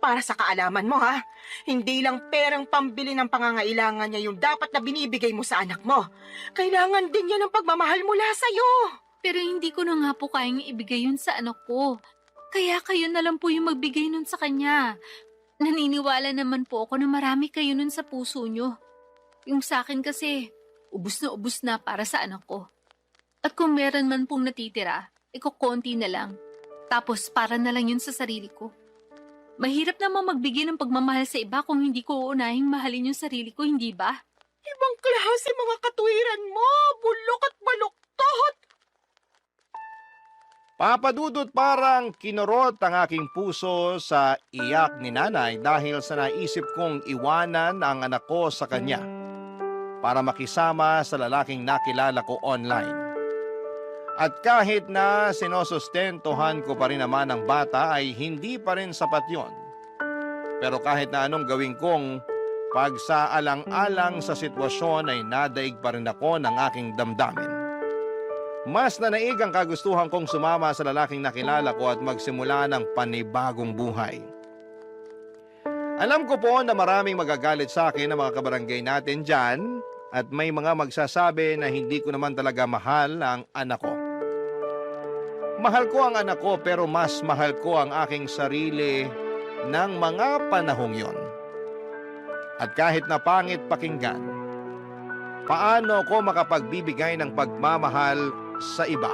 Speaker 1: Para sa kaalaman mo ha, hindi lang perang pambili ng pangangailangan niya yung dapat na binibigay mo sa anak mo. Kailangan din niya ng pagmamahal mula sa'yo.
Speaker 2: Pero hindi ko na nga po kayang ibigay yun sa anak ko. Kaya kayo na lang po yung magbigay nun sa kanya. Naniniwala naman po ako na marami kayo nun sa puso nyo. Yung sa akin kasi, ubus na para sa anak ko. At kung meron man pong natitira, konti na lang. Tapos para na lang yun sa sarili ko. Mahirap namang magbigay ng pagmamahal sa iba kung hindi ko uunahing mahalin yung sarili ko, hindi ba?
Speaker 1: Ibang klase mga katwiran mo, bulok at baluktot.
Speaker 3: Papadudot, parang kinurot ang aking puso sa iyak ni nanay dahil sa naisip kong iwanan ang anak ko sa kanya para makisama sa lalaking nakilala ko online. At kahit na sinosustentuhan ko pa rin naman ang bata ay hindi pa rin sapat yon. Pero kahit na anong gawin kong pagsaalang-alang sa sitwasyon ay nadaig pa rin ako ng aking damdamin. Mas nanaig ang kagustuhan kong sumama sa lalaking nakilala ko at magsimula ng panibagong buhay. Alam ko po na maraming magagalit sa akin ng mga kabarangay natin dyan at may mga magsasabi na hindi ko naman talaga mahal ang anak ko. Mahal ko ang anak ko pero mas mahal ko ang aking sarili ng mga panahong yon. At kahit na pangit pakinggan, paano ko makapagbibigay ng pagmamahal sa iba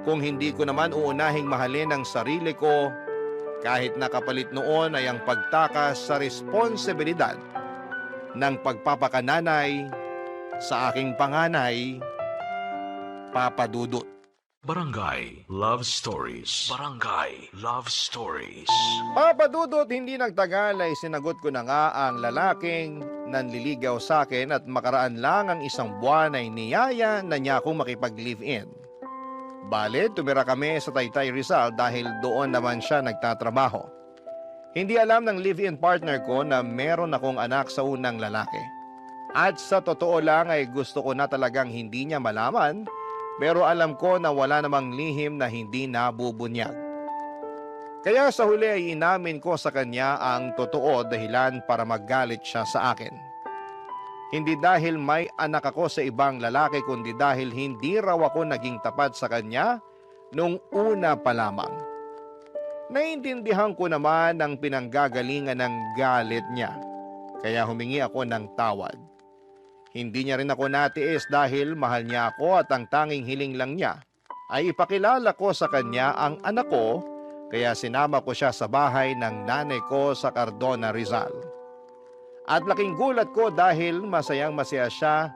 Speaker 3: kung hindi ko naman uunahing mahalin ang sarili ko kahit nakapalit noon ay ang pagtakas sa responsibilidad ng pagpapakananay sa aking panganay, Papa Dudut.
Speaker 4: Barangay Love Stories. Barangay Love Stories.
Speaker 3: Papa Dudut, hindi nagtagal ay sinagot ko na nga ang lalaking nanliligaw sa akin at makaraan lang ang isang buwan ay niyaya na niya akong makipag-live-in. Bale, tumira kami sa Taytay Rizal dahil doon naman siya nagtatrabaho. Hindi alam ng live-in partner ko na meron akong anak sa unang lalaki. At sa totoo lang ay gusto ko na talagang hindi niya malaman, pero alam ko na wala namang lihim na hindi nabubunyag. Kaya sa huli ay inamin ko sa kanya ang totoo dahilan para maggalit siya sa akin. Hindi dahil may anak ako sa ibang lalaki kundi dahil hindi raw ako naging tapat sa kanya nung una pa lamang. Naiintindihan ko naman ang pinanggagalingan ng galit niya, kaya humingi ako ng tawad. Hindi niya rin ako natiis dahil mahal niya ako at ang tanging hiling lang niya ay ipakilala ko sa kanya ang anak ko, kaya sinama ko siya sa bahay ng nanay ko sa Cardona, Rizal. At laking gulat ko dahil masayang masaya siya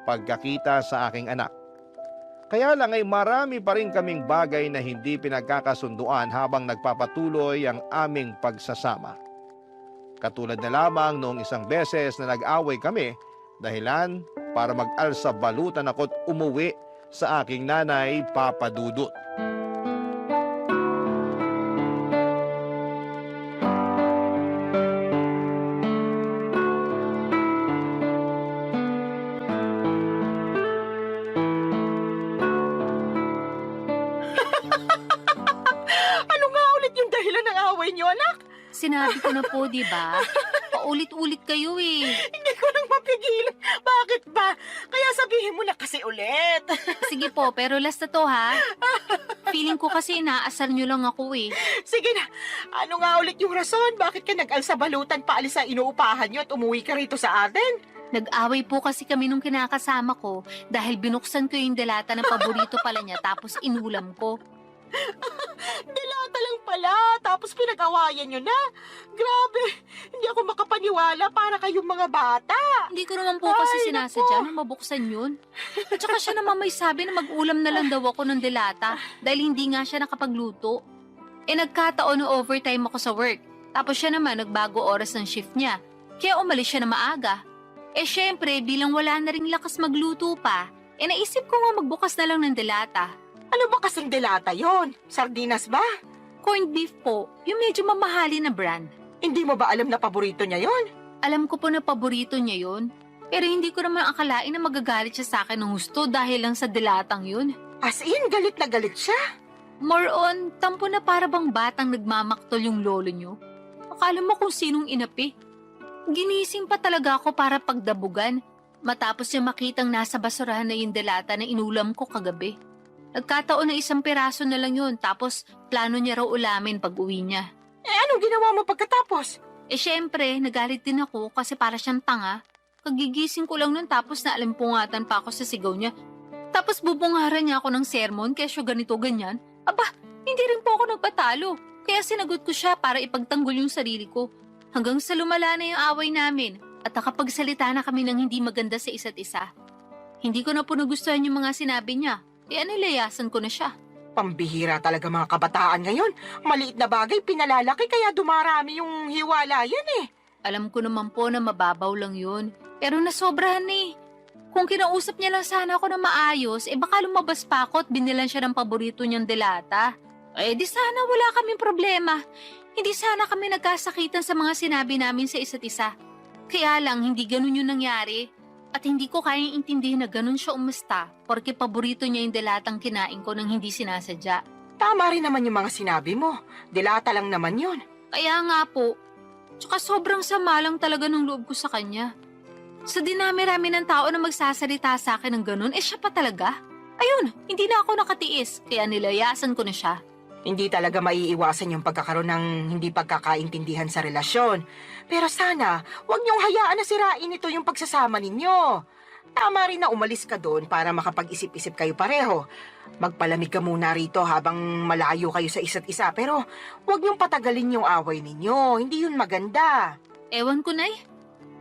Speaker 3: pagkakita sa aking anak. Kaya lang ay marami pa rin kaming bagay na hindi pinagkakasunduan habang nagpapatuloy ang aming pagsasama. Katulad na lamang noong isang beses na nag-away kami dahilan para mag-alsa balutan ako't umuwi sa aking nanay, Papa Dudut.
Speaker 1: Ano nga ulit yung dahilan ng away niyo, anak?
Speaker 2: Sinabi ko na po, di ba? Paulit-ulit kayo eh.
Speaker 1: Hindi ko nang mapigilan. Bakit ba? Kaya sabihin mo na kasi ulit.
Speaker 2: Sige po, pero last na to ha. Feeling ko kasi inaasar nyo lang ako eh.
Speaker 1: Sige na, ano nga ulit yung rason? Bakit ka nag-alsa balutan paalis sa inuupahan niyo at umuwi ka rito sa atin?
Speaker 2: Nag-away po kasi kami nung kinakasama ko dahil binuksan ko yung delata ng paborito pala niya tapos inulam ko.
Speaker 1: Dilata lang pala, tapos pinag-awayan niyo na. Grabe, hindi ako makapaniwala para kayong mga bata.
Speaker 2: Hindi ko naman po kasi
Speaker 1: Ay,
Speaker 2: sinasadya na mabuksan yun. At saka siya naman may sabi na mag-ulam na lang daw ako ng delata dahil hindi nga siya nakapagluto. Nagkataon na overtime ako sa work. Tapos siya naman nagbago oras ng shift niya. Kaya umalis siya na maaga. Syempre, bilang wala na ring lakas magluto pa, naisip ko nga magbukas na lang ng delata.
Speaker 1: Ano ba kasing delata yon? Sardinas ba?
Speaker 2: Corned beef po, yung medyo mamahalin na brand.
Speaker 1: Hindi mo ba alam na paborito niya yon?
Speaker 2: Alam ko po na paborito niya yun. Pero hindi ko naman akalain na magagalit siya sa akin ng husto dahil lang sa delatang yun.
Speaker 1: As in, galit na galit siya.
Speaker 2: More on, tampo na para bang batang nagmamaktol yung lolo nyo. Akala mo kung sinong inapi. Ginising pa talaga ako para pagdabugan. Matapos niya makitang nasa basurahan na yung delata na inulam ko kagabi. Nagkataon na 1 piraso na lang yun, tapos plano niya raw ulamin pag uwi niya.
Speaker 1: Anong ginawa mo pagkatapos?
Speaker 2: Syempre, nagalit din ako kasi para siyang tanga. Kagigising ko lang nun tapos naalimpungatan pa ako sa sigaw niya. Tapos bubungaran niya ako ng sermon kesyo ganito ganyan. Aba, hindi rin po ako nagpatalo. Kaya sinagot ko siya para ipagtanggol yung sarili ko. Hanggang sa lumala na yung away namin at nakapagsalita na kami ng hindi maganda sa isa't isa. Hindi ko na po nagustuhan yung mga sinabi niya. Kaya nilayasan ko na siya.
Speaker 1: Pambihira talaga mga kabataan ngayon. Maliit na bagay pinalalaki kaya dumarami yung hiwalayan eh.
Speaker 2: Alam ko naman po na mababaw lang yun. Pero nasobrahan eh. Kung kinausap niya lang sana ako na maayos, baka lumabas pa ako at binilan siya ng paborito niyang delata. Di sana wala kaming problema. Hindi sana kami nagkasakitan sa mga sinabi namin sa isa't isa. Kaya lang, hindi ganun yung nangyari. At hindi ko kayang intindihin na ganun siya umasta porque paborito niya yung delatang kinain ko nang hindi sinasadya.
Speaker 1: Tama rin naman yung mga sinabi mo. Dilata lang naman yun.
Speaker 2: Kaya nga po. Tsaka sobrang sama lang talaga ng loob ko sa kanya. Sa dinami-rami ng tao na magsasalita sa akin ng ganun, siya pa talaga. Ayun, hindi na ako nakatiis, kaya nilayasan ko na siya.
Speaker 1: Hindi talaga maiiwasan yung pagkakaroon ng hindi pagkakaintindihan sa relasyon. Pero sana, huwag niyong hayaan na sirain ito yung pagsasama ninyo. Tama rin na umalis ka doon para makapag-isip-isip kayo pareho. Magpalamig ka muna rito habang malayo kayo sa isa't isa. Pero huwag niyong patagalin yung away ninyo. Hindi yun maganda.
Speaker 2: Ewan ko na eh.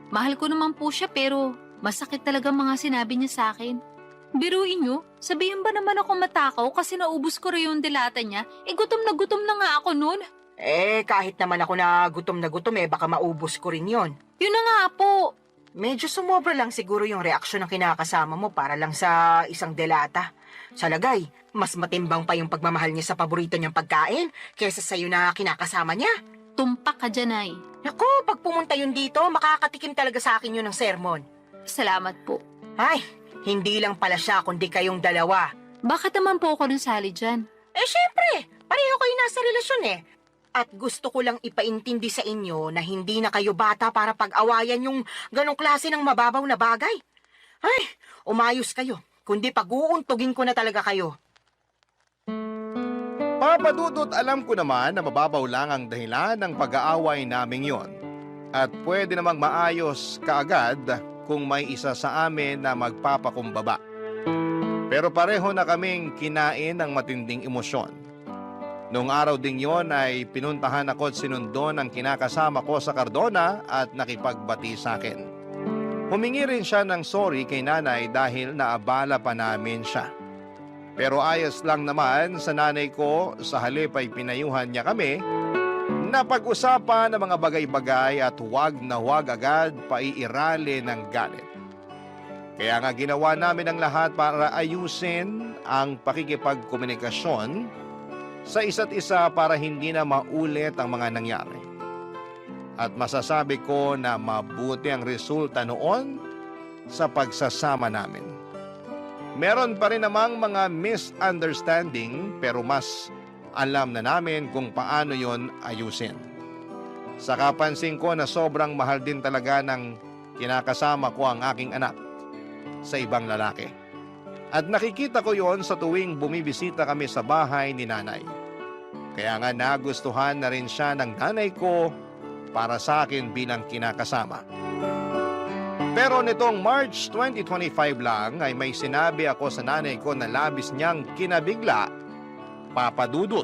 Speaker 2: Mahal ko naman po siya pero masakit talaga mga sinabi niya sa akin. Biruin niyo, sabihin ba naman ako matakaw kasi naubos ko rin yung dilata niya? Gutom na nga ako noon.
Speaker 1: Kahit naman ako na gutom baka maubos ko rin yon.
Speaker 2: Yun na nga po.
Speaker 1: Medyo sumobra lang siguro yung reaksyon ng kinakasama mo para lang sa isang delata. Sa lagay, mas matimbang pa yung pagmamahal niya sa paborito niyang pagkain kaysa sa'yo na kinakasama niya.
Speaker 2: Tumpak ka dyan ay.
Speaker 1: Naku, pag pumunta yun dito, makakatikim talaga sa akin yun ng sermon.
Speaker 2: Salamat po.
Speaker 1: Ay, hindi lang pala siya kundi kayong dalawa.
Speaker 2: Bakit naman po ako nasali dyan?
Speaker 1: Syempre, pareho kayo nasa relasyon eh. At gusto ko lang ipaintindi sa inyo na hindi na kayo bata para pag-awayan yung ganong klase ng mababaw na bagay. Ay, umayos kayo, kundi pag-uuntugin ko na talaga kayo.
Speaker 3: Papadudot, alam ko naman na mababaw lang ang dahilan ng pag-aaway naming yon. At pwede namang maayos kaagad kung may isa sa amin na magpapakumbaba. Pero pareho na kaming kinain ng matinding emosyon. Noong araw ding yon ay pinuntahan ako at sinundo ng kinakasama ko sa Cardona at nakipagbati sa akin. Humingi rin siya ng sorry kay nanay dahil naabala pa namin siya. Pero ayos lang naman sa nanay ko, sa halip ay pinayuhan niya kami na pag-usapan ng mga bagay-bagay at huwag na huwag agad paiirali ng galit. Kaya nga ginawa namin ang lahat para ayusin ang pakikipagkomunikasyon sa isa't isa para hindi na maulit ang mga nangyari. At masasabi ko na mabuti ang resulta noon sa pagsasama namin. Meron pa rin namang mga misunderstanding pero mas alam na namin kung paano yon ayusin. Saka pansin ko na sobrang mahal din talaga ng kinakasama ko ang aking anak sa ibang lalaki. At nakikita ko yon sa tuwing bumibisita kami sa bahay ni nanay. Kaya nga nagustuhan na rin siya ng nanay ko para sa akin bilang kinakasama. Pero nitong March 2025 lang ay may sinabi ako sa nanay ko na labis niyang kinabigla, Papadudot.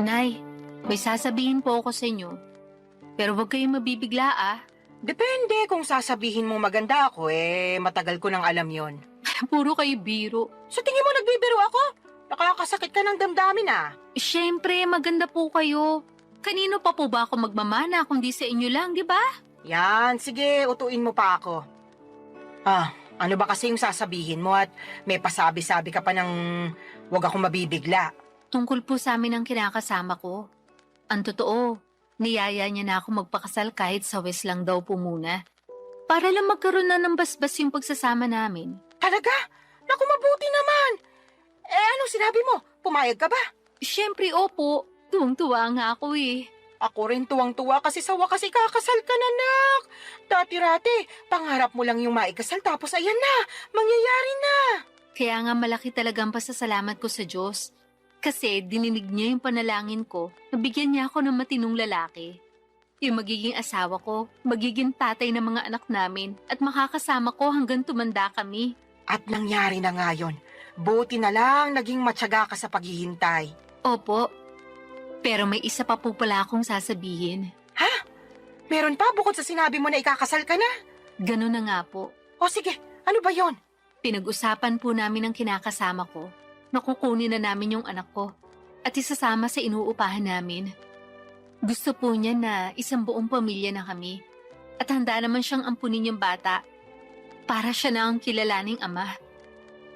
Speaker 2: Nay, may sasabihin po ako sa inyo. Pero huwag kayong mabibigla ah.
Speaker 1: Depende kung sasabihin mo maganda ako matagal ko nang alam yon.
Speaker 2: Puro kayo biro.
Speaker 1: Sa tingin mo nagbibiro ako? Nakakasakit ka ng damdamin ah.
Speaker 2: Siyempre, maganda po kayo. Kanino pa po ba ako magmamana kung di sa inyo lang, di ba?
Speaker 1: Yan, sige, utuin mo pa ako. Ano ba kasi yung sasabihin mo at may pasabi-sabi ka pa ng huwag akong mabibigla?
Speaker 2: Tungkol po sa amin ang kinakasama ko. Ang totoo, Niyaya niya na ako magpakasal kahit sa West lang daw po muna. Para lang magkaroon na ng basbas yung pagsasama namin.
Speaker 1: Talaga? Naku, mabuti naman. Anong sinabi mo? Pumayag ka ba?
Speaker 2: Siyempre, opo. Tuwang-tuwa nga ako eh.
Speaker 1: Ako rin tuwang-tuwa kasi sa wakas ikakasal ka na, nak. Dati-rati, pangarap mo lang yung maikasal tapos ayan na, mangyayari na.
Speaker 2: Kaya nga malaki talagang pasasalamat ko sa Diyos. Kasi dininig niya yung panalangin ko, nabigyan niya ako ng matinong lalaki. Yung magiging asawa ko, magiging tatay ng mga anak namin, at makakasama ko hanggang tumanda kami.
Speaker 1: At nangyari na nga yun. Buti na lang naging matyaga ka sa paghihintay.
Speaker 2: Opo. Pero may isa pa po pala akong sasabihin.
Speaker 1: Meron pa bukod sa sinabi mo na ikakasal ka na?
Speaker 2: Ganun na nga po.
Speaker 1: O sige, ano ba yon?
Speaker 2: Pinag-usapan po namin ng kinakasama ko. Nakukunin na namin yung anak ko at isasama sa inuupahan namin. Gusto po niya na isang buong pamilya na kami at handa naman siyang ampunin yung bata para siya na ang kilalaning ama.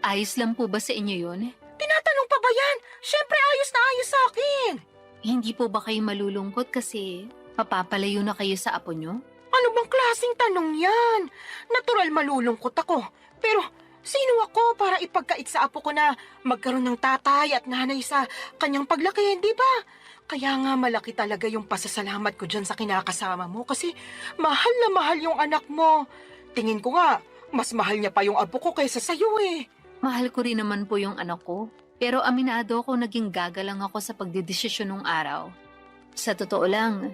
Speaker 2: Ayos lang po ba sa inyo yun?
Speaker 1: Tinatanong pa ba yan? Siyempre ayos na ayos sa akin.
Speaker 2: Hindi po ba kayo malulungkot kasi mapapalayo na kayo sa apo nyo?
Speaker 1: Ano bang klaseng tanong yan? Natural malulungkot ako. Pero sino ako para ipagkait sa apo ko na magkaroon ng tatay at nanay sa kanyang paglaki, di ba? Kaya nga malaki talaga yung pasasalamat ko dyan sa kinakasama mo kasi mahal na mahal yung anak mo. Tingin ko nga, mas mahal niya pa yung apo ko kaysa sa'yo eh.
Speaker 2: Mahal ko rin naman po yung anak ko. Pero aminado ko naging gagalang ako sa pagdedesisyon nung araw. Sa totoo lang,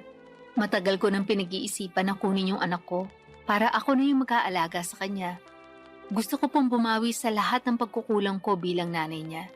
Speaker 2: matagal ko nang pinag-iisipan na kunin yung anak ko para ako na yung mag-aalaga sa kanya. Gusto ko pong bumawi sa lahat ng pagkukulang ko bilang nanay niya.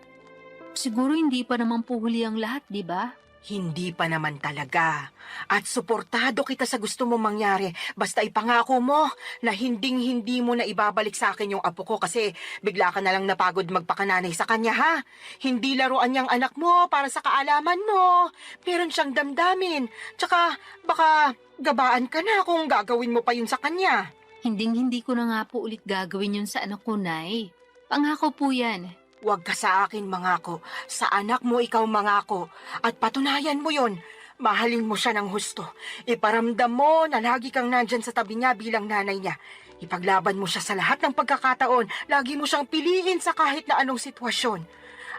Speaker 2: Siguro hindi pa naman po huli ang lahat, di ba?
Speaker 1: Hindi pa naman talaga. At suportado kita sa gusto mong mangyari. Basta ipangako mo na hinding-hindi mo na ibabalik sa akin yung apo ko kasi bigla ka na lang napagod magpakananay sa kanya, ha? Hindi laruan niyang anak mo para sa kaalaman mo. Meron siyang damdamin. Tsaka baka gabaan ka na kung gagawin mo pa yun sa kanya.
Speaker 2: Hinding-hindi ko na nga po ulit gagawin yun sa anak ko, Nay. Pangako po yan.
Speaker 1: Huwag ka sa akin mangako. Sa anak mo ikaw mangako. At patunayan mo yon. Mahalin mo siya ng husto. Iparamdam mo na lagi kang nandyan sa tabi niya bilang nanay niya. Ipaglaban mo siya sa lahat ng pagkakataon. Lagi mo siyang piliin sa kahit na anong sitwasyon.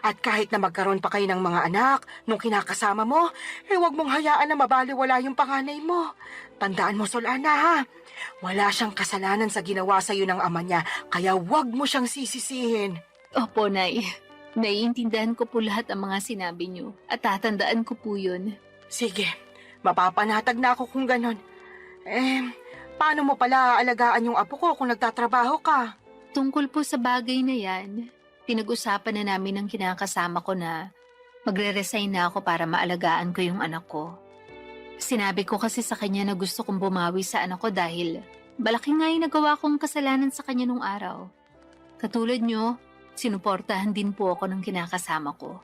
Speaker 1: At kahit na magkaroon pa kayo ng mga anak nung kinakasama mo, huwag mong hayaan na mabaliwala yung panganay mo. Tandaan mo, Solana, ha? Wala siyang kasalanan sa ginawa sa'yo ng ama niya, kaya huwag mo siyang sisisihin.
Speaker 2: Opo, Nay. Naiintindihan ko po lahat ang mga sinabi niyo at tatandaan ko po yun.
Speaker 1: Sige, mapapanatag na ako kung ganon. Paano mo pala aalagaan yung apo ko kung nagtatrabaho ka?
Speaker 2: Tungkol po sa bagay na yan, pinag-usapan na namin ng kinakasama ko na magre-resign na ako para maalagaan ko yung anak ko. Sinabi ko kasi sa kanya na gusto kong bumawi sa anak ko dahil malaki nga yung nagawa kong kasalanan sa kanya nung araw. Katulad nyo, sinuportahan din po ako ng kinakasama ko.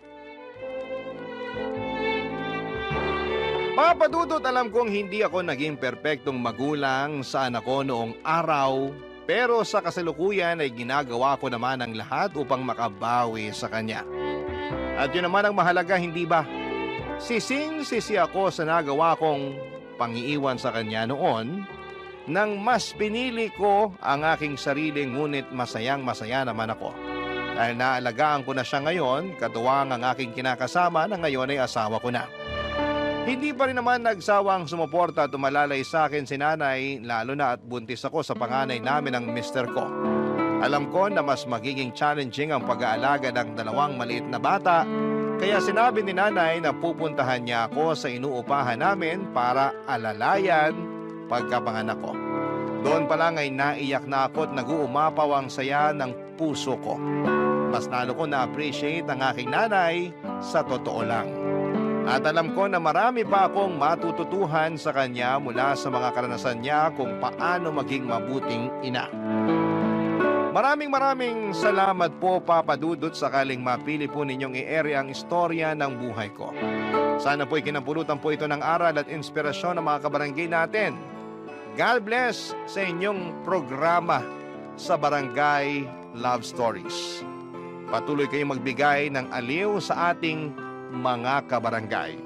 Speaker 3: Mga padudot, alam kong hindi ako naging perpektong magulang sa anak ko noong araw, pero sa kasalukuyan ay ginagawa ko naman ang lahat upang makabawi sa kanya. At yun naman ang mahalaga, hindi ba? Sising-sisi ako sa nagawa kong pangiiwan sa kanya noon nang mas pinili ko ang aking sarili ngunit masayang-masaya naman ako. Dahil naalagaan ko na siya ngayon, katuwang ang aking kinakasama na ngayon ay asawa ko na. Hindi pa rin naman nagsawang sumuporta at umalalay sa akin si nanay, lalo na at buntis ako sa panganay namin ng mister ko. Alam ko na mas magiging challenging ang pag-aalaga ng dalawang maliit na bata, kaya sinabi ni nanay na pupuntahan niya ako sa inuupahan namin para alalayan pagkapanganak ko. Doon pa lang ay naiyak na ako at nag-uumapaw ang saya ng puso ko. Mas lalo ko na-appreciate ang aking nanay sa totoo lang. At alam ko na marami pa akong matututuhan sa kanya mula sa mga karanasan niya kung paano maging mabuting ina. Maraming salamat po, Papa Dudut, sakaling mapili po ninyong i-ere ang istorya ng buhay ko. Sana po'y kinampulutan po ito ng aral at inspirasyon ng mga kabarangay natin. God bless sa inyong programa sa Barangay Love Stories. Patuloy kayong magbigay ng aliw sa ating mga kabarangay.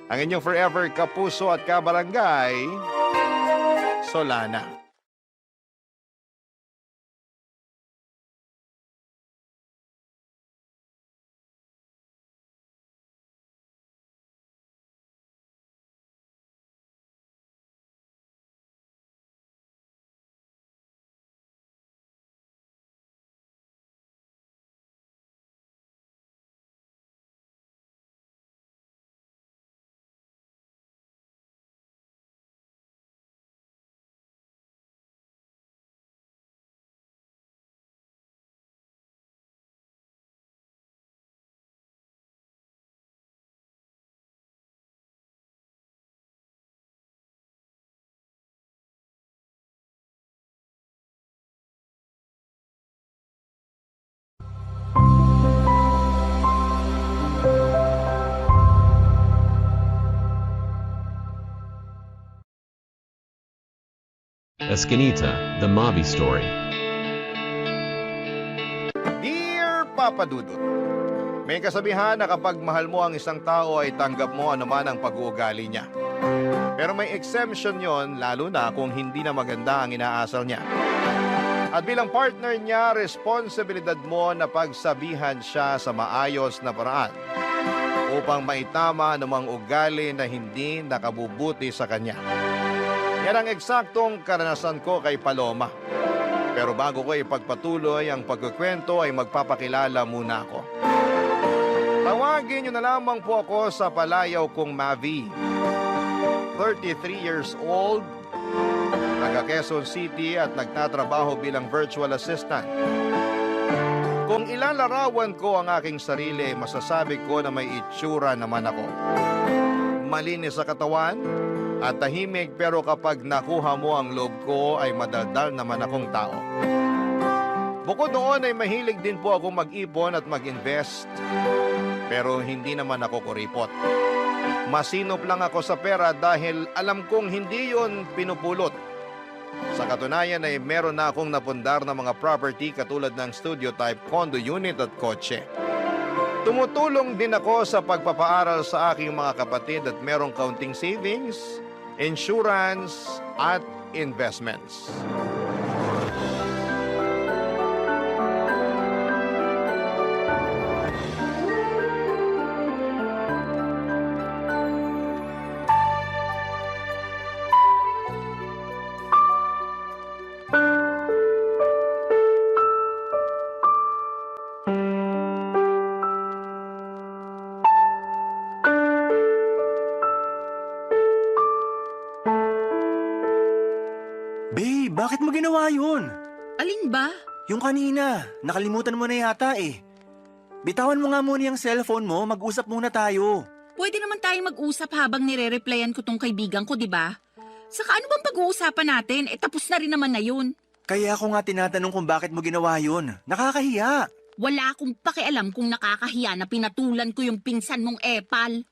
Speaker 3: Ang inyong forever kapuso at kabarangay, Solana.
Speaker 5: Escanita, the Mavi Story.
Speaker 3: Dear Papa Dudut, may kasabihan na kapag mahal mo ang isang tao ay tanggap mo anuman ang pag-uugali niya. Pero may exemption yon, lalo na kung hindi na maganda ang inaasal niya. At bilang partner niya, responsibilidad mo na pagsabihan siya sa maayos na paraan upang maitama anumang ugali na hindi nakabubuti sa kanya. Yan ang eksaktong karanasan ko kay Paloma. Pero bago ko ipagpatuloy ang pagkukwento ay magpapakilala muna ako. Tawagin niyo na lamang po ako sa palayaw kong Mavi. 33 years old, taga Quezon City at nagtatrabaho bilang virtual assistant. Kung ilalarawan ko ang aking sarili, masasabi ko na may itsura naman ako. Malinis sa katawan at tahimik, pero kapag nakuha mo ang loob ko ay madaldal naman akong tao. Bukod doon ay mahilig din po ako mag-ipon at mag-invest, pero hindi naman ako kuripot. Masinop lang ako sa pera dahil alam kong hindi yon pinupulot. Sa katunayan ay meron na akong napundar na mga property katulad ng studio type, condo unit at kotse. Tumutulong din ako sa pagpapaaral sa aking mga kapatid at merong kaunting savings, insurance at investments.
Speaker 6: Babe, bakit mo ginawa yun?
Speaker 7: Alin ba?
Speaker 6: Yung kanina, nakalimutan mo na yata eh. Bitawan mo nga muna yung cellphone mo, mag-usap muna tayo.
Speaker 7: Pwede naman tayo mag-usap habang nire-replyan ko tong kaibigan ko, di ba? Saka ano bang pag-uusapan natin? Tapos na rin naman na yun.
Speaker 6: Kaya ako nga tinatanong kung bakit mo ginawa yun. Nakakahiya.
Speaker 7: Wala akong pakialam kung nakakahiya na pinatulan ko yung pinsan mong epal.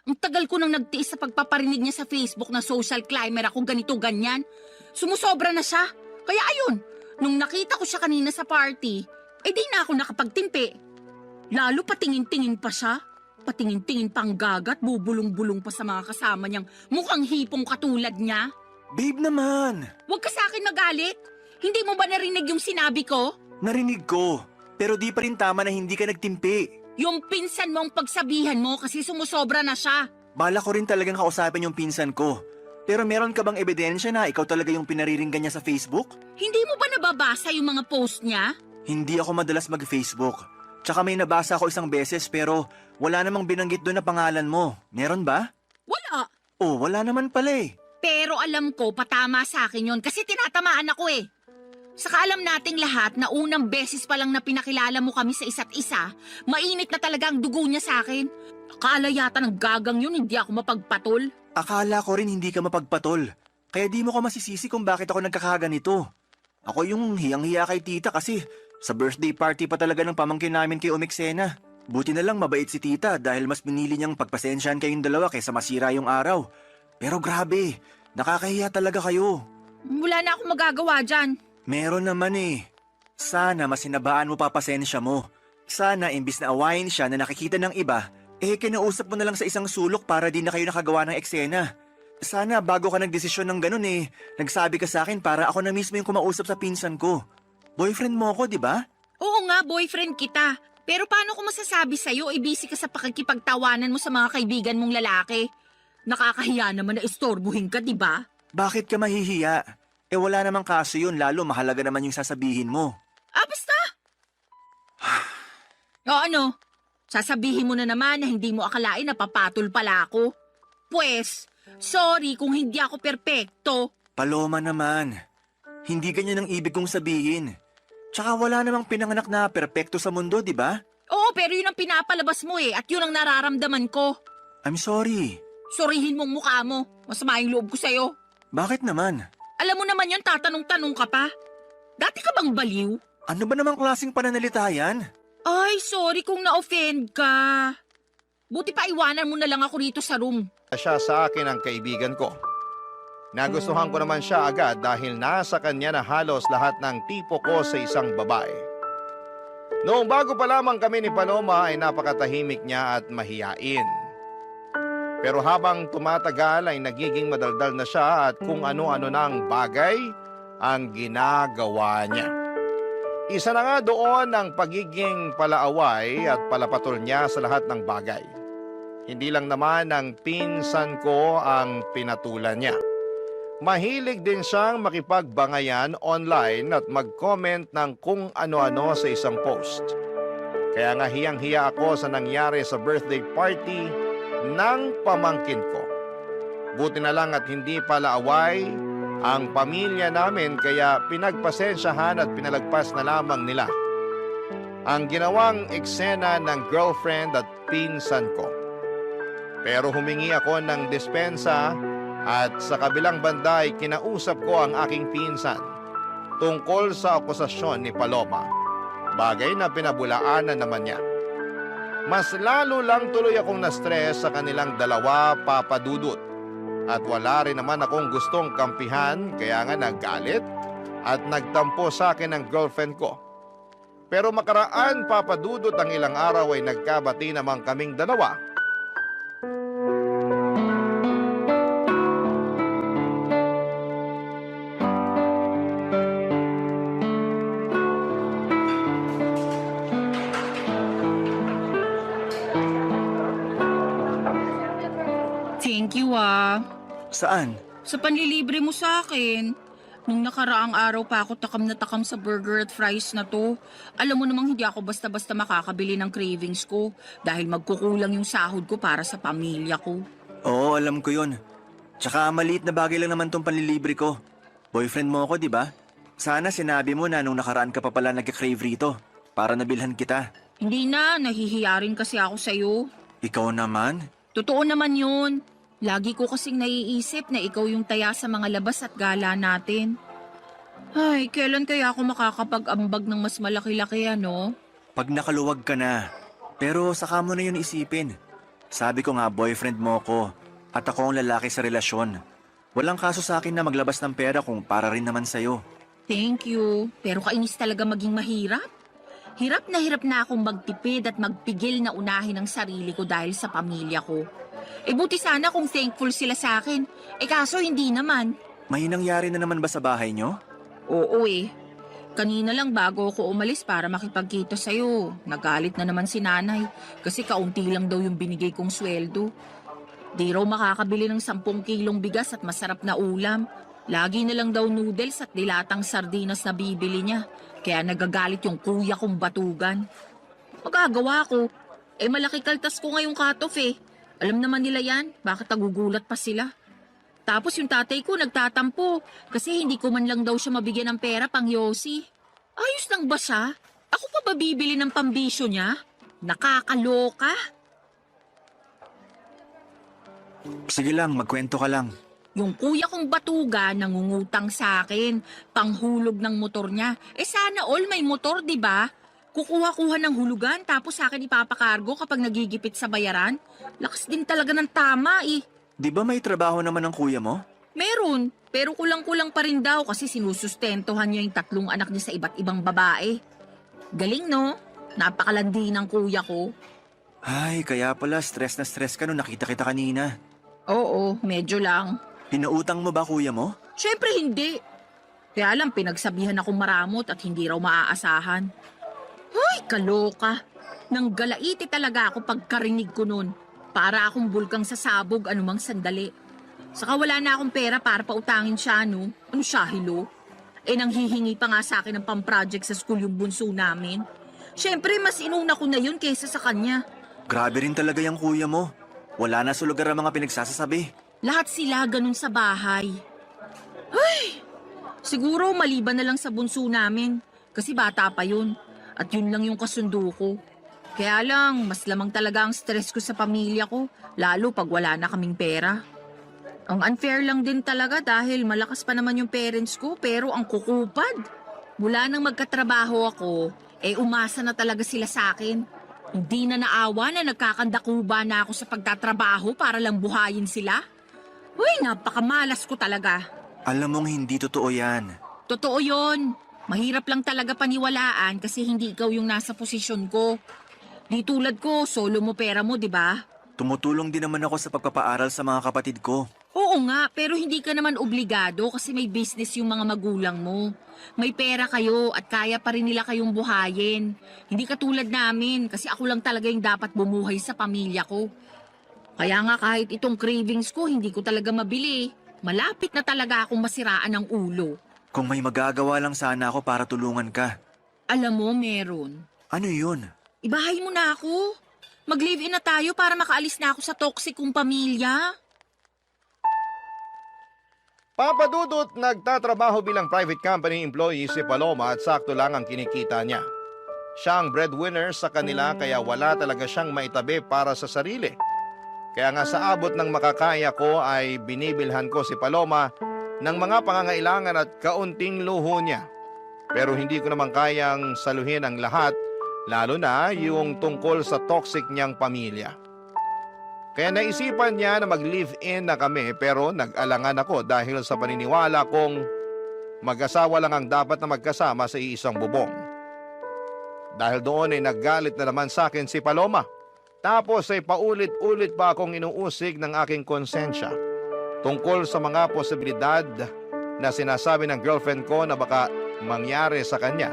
Speaker 7: Ang tagal ko nang nagtiis sa pagpaparinig niya sa Facebook na social climber ako ganito-ganyan. Sumusobra na siya. Kaya ayun, nung nakita ko siya kanina sa party, di na ako nakapagtimpi. Lalo patingin-tingin pa siya. Patingin-tingin pang gagat, bubulong-bulong pa sa mga kasama niyang mukhang hipong katulad niya.
Speaker 6: Babe naman.
Speaker 7: Huwag ka sa akin magalit. Hindi mo ba narinig yung sinabi ko?
Speaker 6: Narinig ko, pero di pa rin tama na hindi ka nagtimpi.
Speaker 7: Yung pinsan mo ang pagsabihan mo kasi sumusobra na siya.
Speaker 6: Bala ko rin talagang kausapin yung pinsan ko. Pero meron ka bang ebidensya na ikaw talaga yung pinariringgan niya sa Facebook?
Speaker 7: Hindi mo ba nababasa yung mga post niya?
Speaker 6: Hindi ako madalas mag-Facebook. Tsaka may nabasa ako isang beses pero wala namang binanggit doon na pangalan mo. Meron ba?
Speaker 7: Wala.
Speaker 6: Oh, wala naman pala eh.
Speaker 7: Pero alam ko, patama sa akin yun kasi tinatamaan ako eh. Saka alam nating lahat na unang beses pa lang na pinakilala mo kami sa isa't isa, mainit na talaga ang dugo niya sa akin. Akala yata ng gagang yun, hindi ako mapagpatol.
Speaker 6: Akala ko rin hindi ka mapagpatol. Kaya di mo ko masisisi kung bakit ako nagkakaganito. Ako yung hiyang-hiya kay tita kasi sa birthday party pa talaga ng pamangkin namin kay Umiksena. Buti na lang mabait si tita dahil mas pinili niyang pagpasensyahan kayong dalawa kaysa masira yung araw. Pero grabe, nakakahiya talaga kayo.
Speaker 7: Wala na akong magagawa dyan.
Speaker 6: Meron naman eh. Sana masinabaan mo pa pasensya mo. Sana imbis na awayin siya na nakikita ng iba, Kinausap mo na lang sa isang sulok para di na kayo nakagawa ng eksena. Sana bago ka nagdesisyon ng ganun nagsabi ka sa akin para ako na mismo yung kumausap sa pinsan ko. Boyfriend mo ako, di ba?
Speaker 7: Oo nga, boyfriend kita. Pero paano ko masasabi sa'yo, busy ka sa pakikipagtawanan mo sa mga kaibigan mong lalaki? Nakakahiya naman na istorbuhin ka, di ba?
Speaker 6: Bakit ka mahihiya? Wala namang kaso yun, lalo mahalaga naman yung sasabihin mo.
Speaker 7: Basta! O ano? Sasabihin mo na naman na hindi mo akalain na papatol pala ako. Pwes, sorry kung hindi ako perpekto.
Speaker 6: Paloma naman, hindi ganyan ang ibig kong sabihin. Tsaka wala namang pinanganak na perpekto sa mundo, di ba?
Speaker 7: Oo, pero yun ang pinapalabas mo at yun ang nararamdaman ko.
Speaker 6: I'm sorry.
Speaker 7: Sorihin mong mukha mo. Masama yung loob ko sa'yo.
Speaker 6: Bakit naman?
Speaker 7: Alam mo naman yan, tatanong-tanong ka pa. Dati ka bang baliw?
Speaker 6: Ano ba namang klaseng pananalita yan?
Speaker 7: Ay, sorry kung na-offend ka. Buti pa iwanan mo na lang ako rito sa room.
Speaker 3: Siya sa akin ang kaibigan ko. Nagustuhan ko naman siya agad dahil nasa kanya na halos lahat ng tipo ko sa isang babae. Noong bago pa lamang kami ni Paloma ay napakatahimik niya at mahiyain. Pero habang tumatagal ay nagiging madaldal na siya at kung ano-ano na ang bagay ang ginagawa niya. Isa na nga doon ang pagiging palaaway at palapatol niya sa lahat ng bagay. Hindi lang naman ang pinsan ko ang pinatulan niya. Mahilig din siyang makipagbangayan online at mag-comment ng kung ano-ano sa isang post. Kaya nga hiyang-hiya ako sa nangyari sa birthday party ng pamangkin ko. Buti na lang at hindi pala away ang pamilya namin kaya pinagpasensyahan at pinalagpas na lamang nila ang ginawang eksena ng girlfriend at pinsan ko. Pero humingi ako ng dispensa at sa kabilang banda ay kinausap ko ang aking pinsan tungkol sa akusasyon ni Paloma. Bagay na pinabulaanan naman niya. Mas lalo lang tuloy akong na-stress sa kanilang dalawa, Papa Dudut. At wala rin naman akong gustong kampihan kaya nga naggalit at nagtampo sa akin ang girlfriend ko. Pero makaraan, Papa Dudut, ang ilang araw ay nagkabati naman kaming dalawa.
Speaker 7: Thank you
Speaker 6: Saan?
Speaker 7: Sa panlilibre mo sa akin. Nung nakaraang araw pa ako takam na takam sa burger at fries na to. Alam mo namang hindi ako basta-basta makakabili ng cravings ko dahil magkukulang yung sahod ko para sa pamilya ko.
Speaker 6: Oo, alam ko yun. Tsaka maliit na bagay lang naman tong panlilibre ko. Boyfriend mo ako, di ba? Sana sinabi mo na nung nakaraan ka pa pala nagka-crave rito para nabilhan kita.
Speaker 7: Hindi na, nahihiya rin kasi ako sa'yo.
Speaker 6: Ikaw naman?
Speaker 7: Totoo naman yun. Lagi ko kasing naiisip na ikaw yung taya sa mga labas at gala natin. Ay, kailan kaya ako makakapag-ambag ng mas malaki-laki ano?
Speaker 6: Pag nakaluwag ka na. Pero saka mo na yun isipin. Sabi ko nga boyfriend mo ko at ako ang lalaki sa relasyon. Walang kaso sa akin na maglabas ng pera kung para rin naman sa'yo.
Speaker 7: Thank you. Pero kainis talaga maging mahirap. Hirap na akong magtipid at magpigil na unahin ang sarili ko dahil sa pamilya ko. Buti sana kung thankful sila sa akin. Kaso hindi naman.
Speaker 6: May nangyari na naman ba sa bahay nyo?
Speaker 7: Oo Kanina lang bago ako umalis para makipagkita sa'yo. Nagalit na naman si nanay kasi kaunti lang daw yung binigay kong sweldo. Di raw makakabili ng 10 kilong bigas at masarap na ulam. Lagi na lang daw noodles at dilatang sardinas na bibili niya. Kaya nagagalit yung kuya kong batugan. Magagawa ko. Malaki kaltas ko ngayong cut-off Alam naman nila yan, bakit nagugulat pa sila? Tapos yung tatay ko nagtatampo kasi hindi ko man lang daw siya mabigyan ng pera pang yosi. Ayos lang ba siya? Ako pa ba bibili ng pambisyo niya? Nakakaloka.
Speaker 6: Sige lang, magkwento ka lang.
Speaker 7: Yung kuya kong batuga nangungutang sa akin, panghulog ng motor niya. Sana all may motor, di ba? Kukuha-kuha ng hulugan tapos sa akin ipapakargo kapag nagigipit sa bayaran. Lakas din talaga ng tama
Speaker 6: Di ba may trabaho naman ng kuya mo?
Speaker 7: Meron, pero kulang-kulang pa rin daw kasi sinusustentuhan niya yung 3 anak niya sa iba't ibang babae. Galing no? Napakalandi ng kuya ko.
Speaker 6: Ay, kaya pala stress na stress ka nung nakita kita kanina.
Speaker 7: Oo, medyo lang.
Speaker 6: Pinautang mo ba kuya mo?
Speaker 7: Syempre hindi. Kaya lang pinagsabihan akong maramot at hindi raw maaasahan. Ay, kaloka. Nang galaiti talaga ako pagkarinig ko nun. Para akong bulkang sasabog anumang sandali. Saka wala na akong pera para pautangin siya, no? Ano siya, hilo? Nang hihingi pa nga sa akin ng pang-project sa school yung bunso namin. Syempre, mas inuna ko na yun kaysa sa kanya.
Speaker 6: Grabe rin talaga yung kuya mo. Wala na sa lugar ang mga pinagsasasabi.
Speaker 7: Lahat sila ganun sa bahay. Ay! Siguro maliban na lang sa bunso namin. Kasi bata pa yun. At yun lang yung kasundo ko. Kaya lang, mas lamang talaga ang stress ko sa pamilya ko. Lalo pag wala na kaming pera. Ang unfair lang din talaga dahil malakas pa naman yung parents ko pero ang kukupad. Mula nang magkatrabaho ako, umasa na talaga sila sa akin. Hindi na naawa na nagkakandakuba na ako sa pagtatrabaho para lang buhayin sila. Uy, napakamalas ko talaga.
Speaker 6: Alam mong hindi totoo yan.
Speaker 7: Totoo yon. Mahirap lang talaga paniwalaan kasi hindi ikaw yung nasa posisyon ko. Di tulad ko, solo mo pera mo, di ba?
Speaker 6: Tumutulong din naman ako sa pagpapaaral sa mga kapatid ko.
Speaker 7: Oo nga, pero hindi ka naman obligado kasi may business yung mga magulang mo. May pera kayo at kaya pa rin nila kayong buhayin. Hindi katulad namin kasi ako lang talaga yung dapat bumuhay sa pamilya ko. Kaya nga kahit itong cravings ko, hindi ko talaga mabili. Malapit na talaga akong masiraan ng ulo.
Speaker 6: Kung may magagawa lang sana ako para tulungan ka.
Speaker 7: Alam mo, meron.
Speaker 6: Ano yun?
Speaker 7: Ibahay mo na ako. Mag-live-in na tayo para makaalis na ako sa toxic kong pamilya.
Speaker 3: Papa Dudut, nagtatrabaho bilang private company employee si Paloma at sakto lang ang kinikita niya. Siya ang breadwinner sa kanila kaya wala talaga siyang maitabi para sa sarili. Kaya nga sa abot ng makakaya ko ay binibilhan ko si Paloma ng mga pangangailangan at kaunting luho niya. Pero hindi ko naman kayang saluhin ang lahat, lalo na yung tungkol sa toxic niyang pamilya. Kaya naisipan niya na mag-live-in na kami pero nag-alangan ako dahil sa paniniwala kong mag-asawa lang ang dapat na magkasama sa iisang bubong. Dahil doon ay naggalit na naman sa akin si Paloma. Tapos ay paulit-ulit pa akong inuusig ng aking konsensya tungkol sa mga posibilidad na sinasabi ng girlfriend ko na baka mangyari sa kanya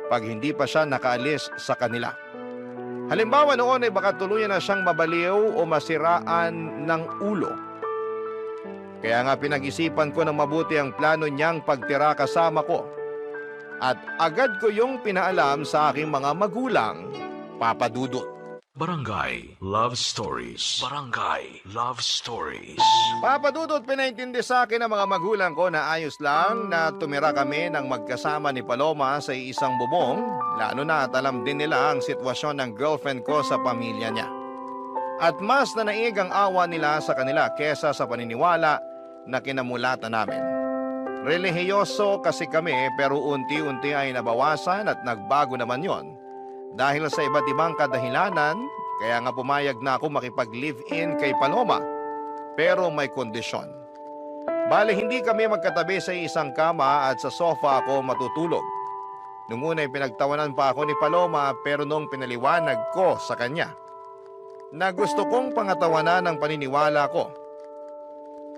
Speaker 3: pag hindi pa siya nakaalis sa kanila. Halimbawa noon ay baka tuluyan na siyang mabaliw o masiraan ng ulo. Kaya nga pinag-isipan ko ng mabuti ang plano niyang pagtira kasama ko. At agad ko yung pinaalam sa aking mga magulang, Papa Dudut.
Speaker 4: Barangay Love Stories. Barangay Love Stories.
Speaker 3: Papa Dudut, pinaintindi sa akin ng mga magulang ko na ayos lang na tumira kami ng magkasama ni Paloma sa isang bubong, lalo na at alam din nila ang sitwasyon ng girlfriend ko sa pamilya niya. At mas nanaig ang awa nila sa kanila kesa sa paniniwala na kinamulatan namin. Relihiyoso kasi kami pero unti-unti ay nabawasan at nagbago naman yon. Dahil sa iba't ibang kadahilanan, kaya nga pumayag na ako makipag-live-in kay Paloma. Pero may kondisyon. Bale, hindi kami magkatabi sa isang kama at sa sofa ako matutulog. Nung una ay pinagtawanan pa ako ni Paloma pero nung pinaliwanag ko sa kanya na gusto kong pangatawanan ng paniniwala ko,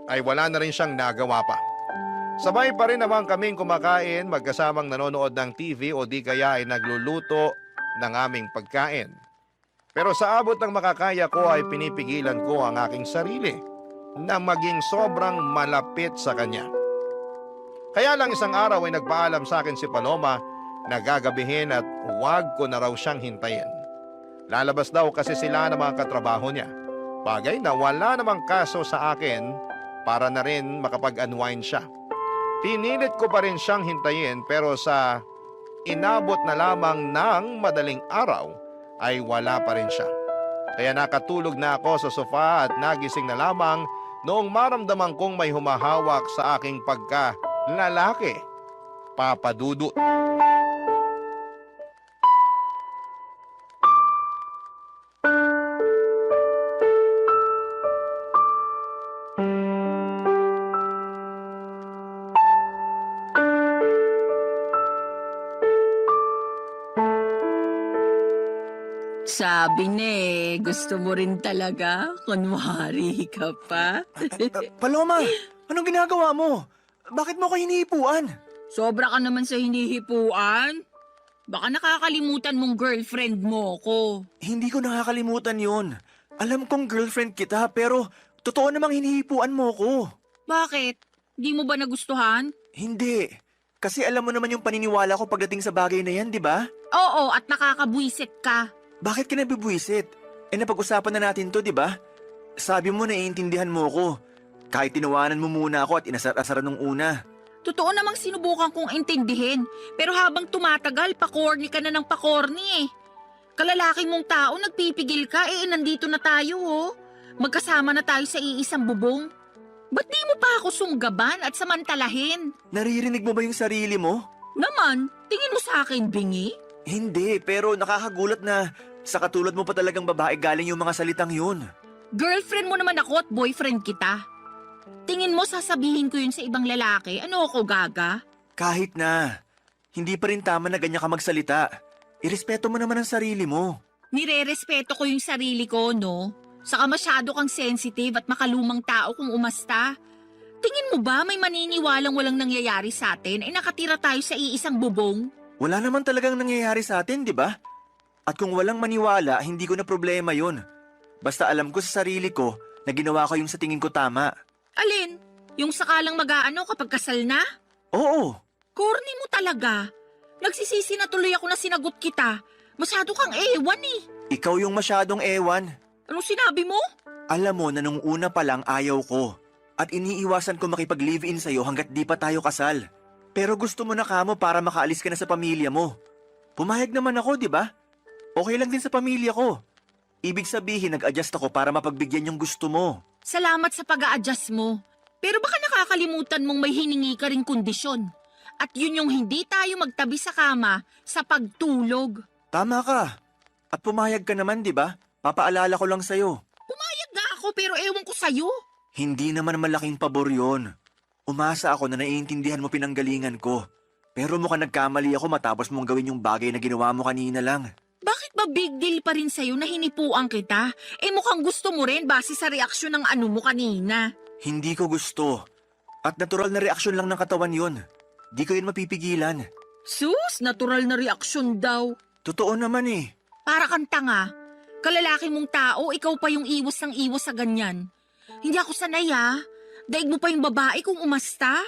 Speaker 3: ay wala na rin siyang nagawa pa. Sabay pa rin naman kaming kumakain, magkasamang nanonood ng TV o di kaya ay nagluluto ng aming pagkain. Pero sa abot ng makakaya ko ay pinipigilan ko ang aking sarili na maging sobrang malapit sa kanya. Kaya lang isang araw ay nagpaalam sa akin si Paloma na gagabihin at huwag ko na raw siyang hintayin. Lalabas daw kasi sila ng mga katrabaho niya. Bagay na wala namang kaso sa akin para na rin makapag-unwind siya. Pinilit ko pa rin siyang hintayin pero sa inabot na lamang ng madaling araw ay wala pa rin siya. Kaya nakatulog na ako sa sofa at nagising na lamang noong maramdaman kong may humahawak sa aking pagka-lalaki, Papa Dudut.
Speaker 7: Sabi na gusto mo rin talaga? Kunwari ka pa?
Speaker 6: Paloma, anong ginagawa mo? Bakit mo ko hinihipuan?
Speaker 7: Sobra ka naman sa hinihipuan. Baka nakakalimutan mong girlfriend mo ko.
Speaker 6: Hindi ko nakakalimutan yun. Alam kong girlfriend kita pero totoo namang hinihipuan mo ko.
Speaker 7: Bakit? Di mo ba nagustuhan?
Speaker 6: Hindi. Kasi alam mo naman yung paniniwala ko pagdating sa bagay na yan, di ba?
Speaker 7: Oo, at nakakabwisit ka.
Speaker 6: Bakit ka nabibwisit? Napag-usapan na natin to, di ba? Sabi mo naiintindihan mo ko. Kahit tinawanan mo muna ako at inasar-asaran nung una.
Speaker 7: Totoo namang sinubukan kong intindihin. Pero habang tumatagal, pakorni ka na ng pakorni eh. Kalalaki mong tao, nagpipigil ka, nandito na tayo oh. Magkasama na tayo sa iisang bubong. Ba't di mo pa ako sunggaban at samantalahin?
Speaker 6: Naririnig mo ba yung sarili mo?
Speaker 7: Naman, tingin mo sa akin, bingi?
Speaker 6: Hindi, pero nakakagulat na sa katulad mo pa talagang babae galing yung mga salitang yun.
Speaker 7: Girlfriend mo naman ako at boyfriend kita. Tingin mo sasabihin ko yun sa ibang lalaki? Ano ako, gaga?
Speaker 6: Kahit na, hindi pa rin tama na ganyan ka magsalita. Irespeto mo naman ang sarili mo.
Speaker 7: Nire-respeto ko yung sarili ko, no? Saka masyado kang sensitive at makalumang tao kung umasta. Tingin mo ba may maniniwalang walang nangyayari sa atin ay nakatira tayo sa iisang bubong?
Speaker 6: Wala naman talagang nangyayari sa atin, di ba? At kung walang maniwala, hindi ko na problema yun. Basta alam ko sa sarili ko na ginawa ko yung sa tingin ko tama.
Speaker 7: Alin? Yung sakalang mag-aano kapag kasal na?
Speaker 6: Oo,
Speaker 7: Corny mo talaga. Nagsisisi na tuloy ako na sinagot kita. Masyado kang ewan eh.
Speaker 6: ikaw yung masyadong ewan.
Speaker 7: Anong sinabi mo?
Speaker 6: Alam mo na nung una pa lang ayaw ko. At iniiwasan ko makipag-live-in sa'yo hanggat di pa tayo kasal. Pero gusto mo na kamo para makaalis ka na sa pamilya mo. Pumayag naman ako, di ba? Okay lang din sa pamilya ko. Ibig sabihin, nag-adjust ako para mapagbigyan yung gusto mo.
Speaker 7: Salamat sa pag-a-adjust mo. Pero baka nakakalimutan mong may hiningi ka ring kondisyon. At yun yung hindi tayo magtabi sa kama sa pagtulog.
Speaker 6: Tama ka. At pumayag ka naman, di ba? Papaalala ko lang sa'yo.
Speaker 7: Pumayag nga ako pero ewan ko sa'yo.
Speaker 6: Hindi naman malaking pabor yun. Umasa ako na naiintindihan mo pinanggalingan ko. Pero mukhang nagkamali ako matapos mong gawin yung bagay na ginawa mo kanina lang.
Speaker 7: Bakit ba big deal pa rin sa'yo na hinipuan kita? Mukhang gusto mo rin base sa reaksyon ng ano mo kanina.
Speaker 6: Hindi ko gusto. At natural na reaksyon lang ng katawan yun. Di ko yun mapipigilan.
Speaker 7: Sus, natural na reaksyon daw.
Speaker 6: Totoo naman eh.
Speaker 7: Para kang tanga. Kalalaki mong tao, ikaw pa yung iwas ng iwas sa ganyan. Hindi ako sanay Daig mo pa yung babae kung umasta.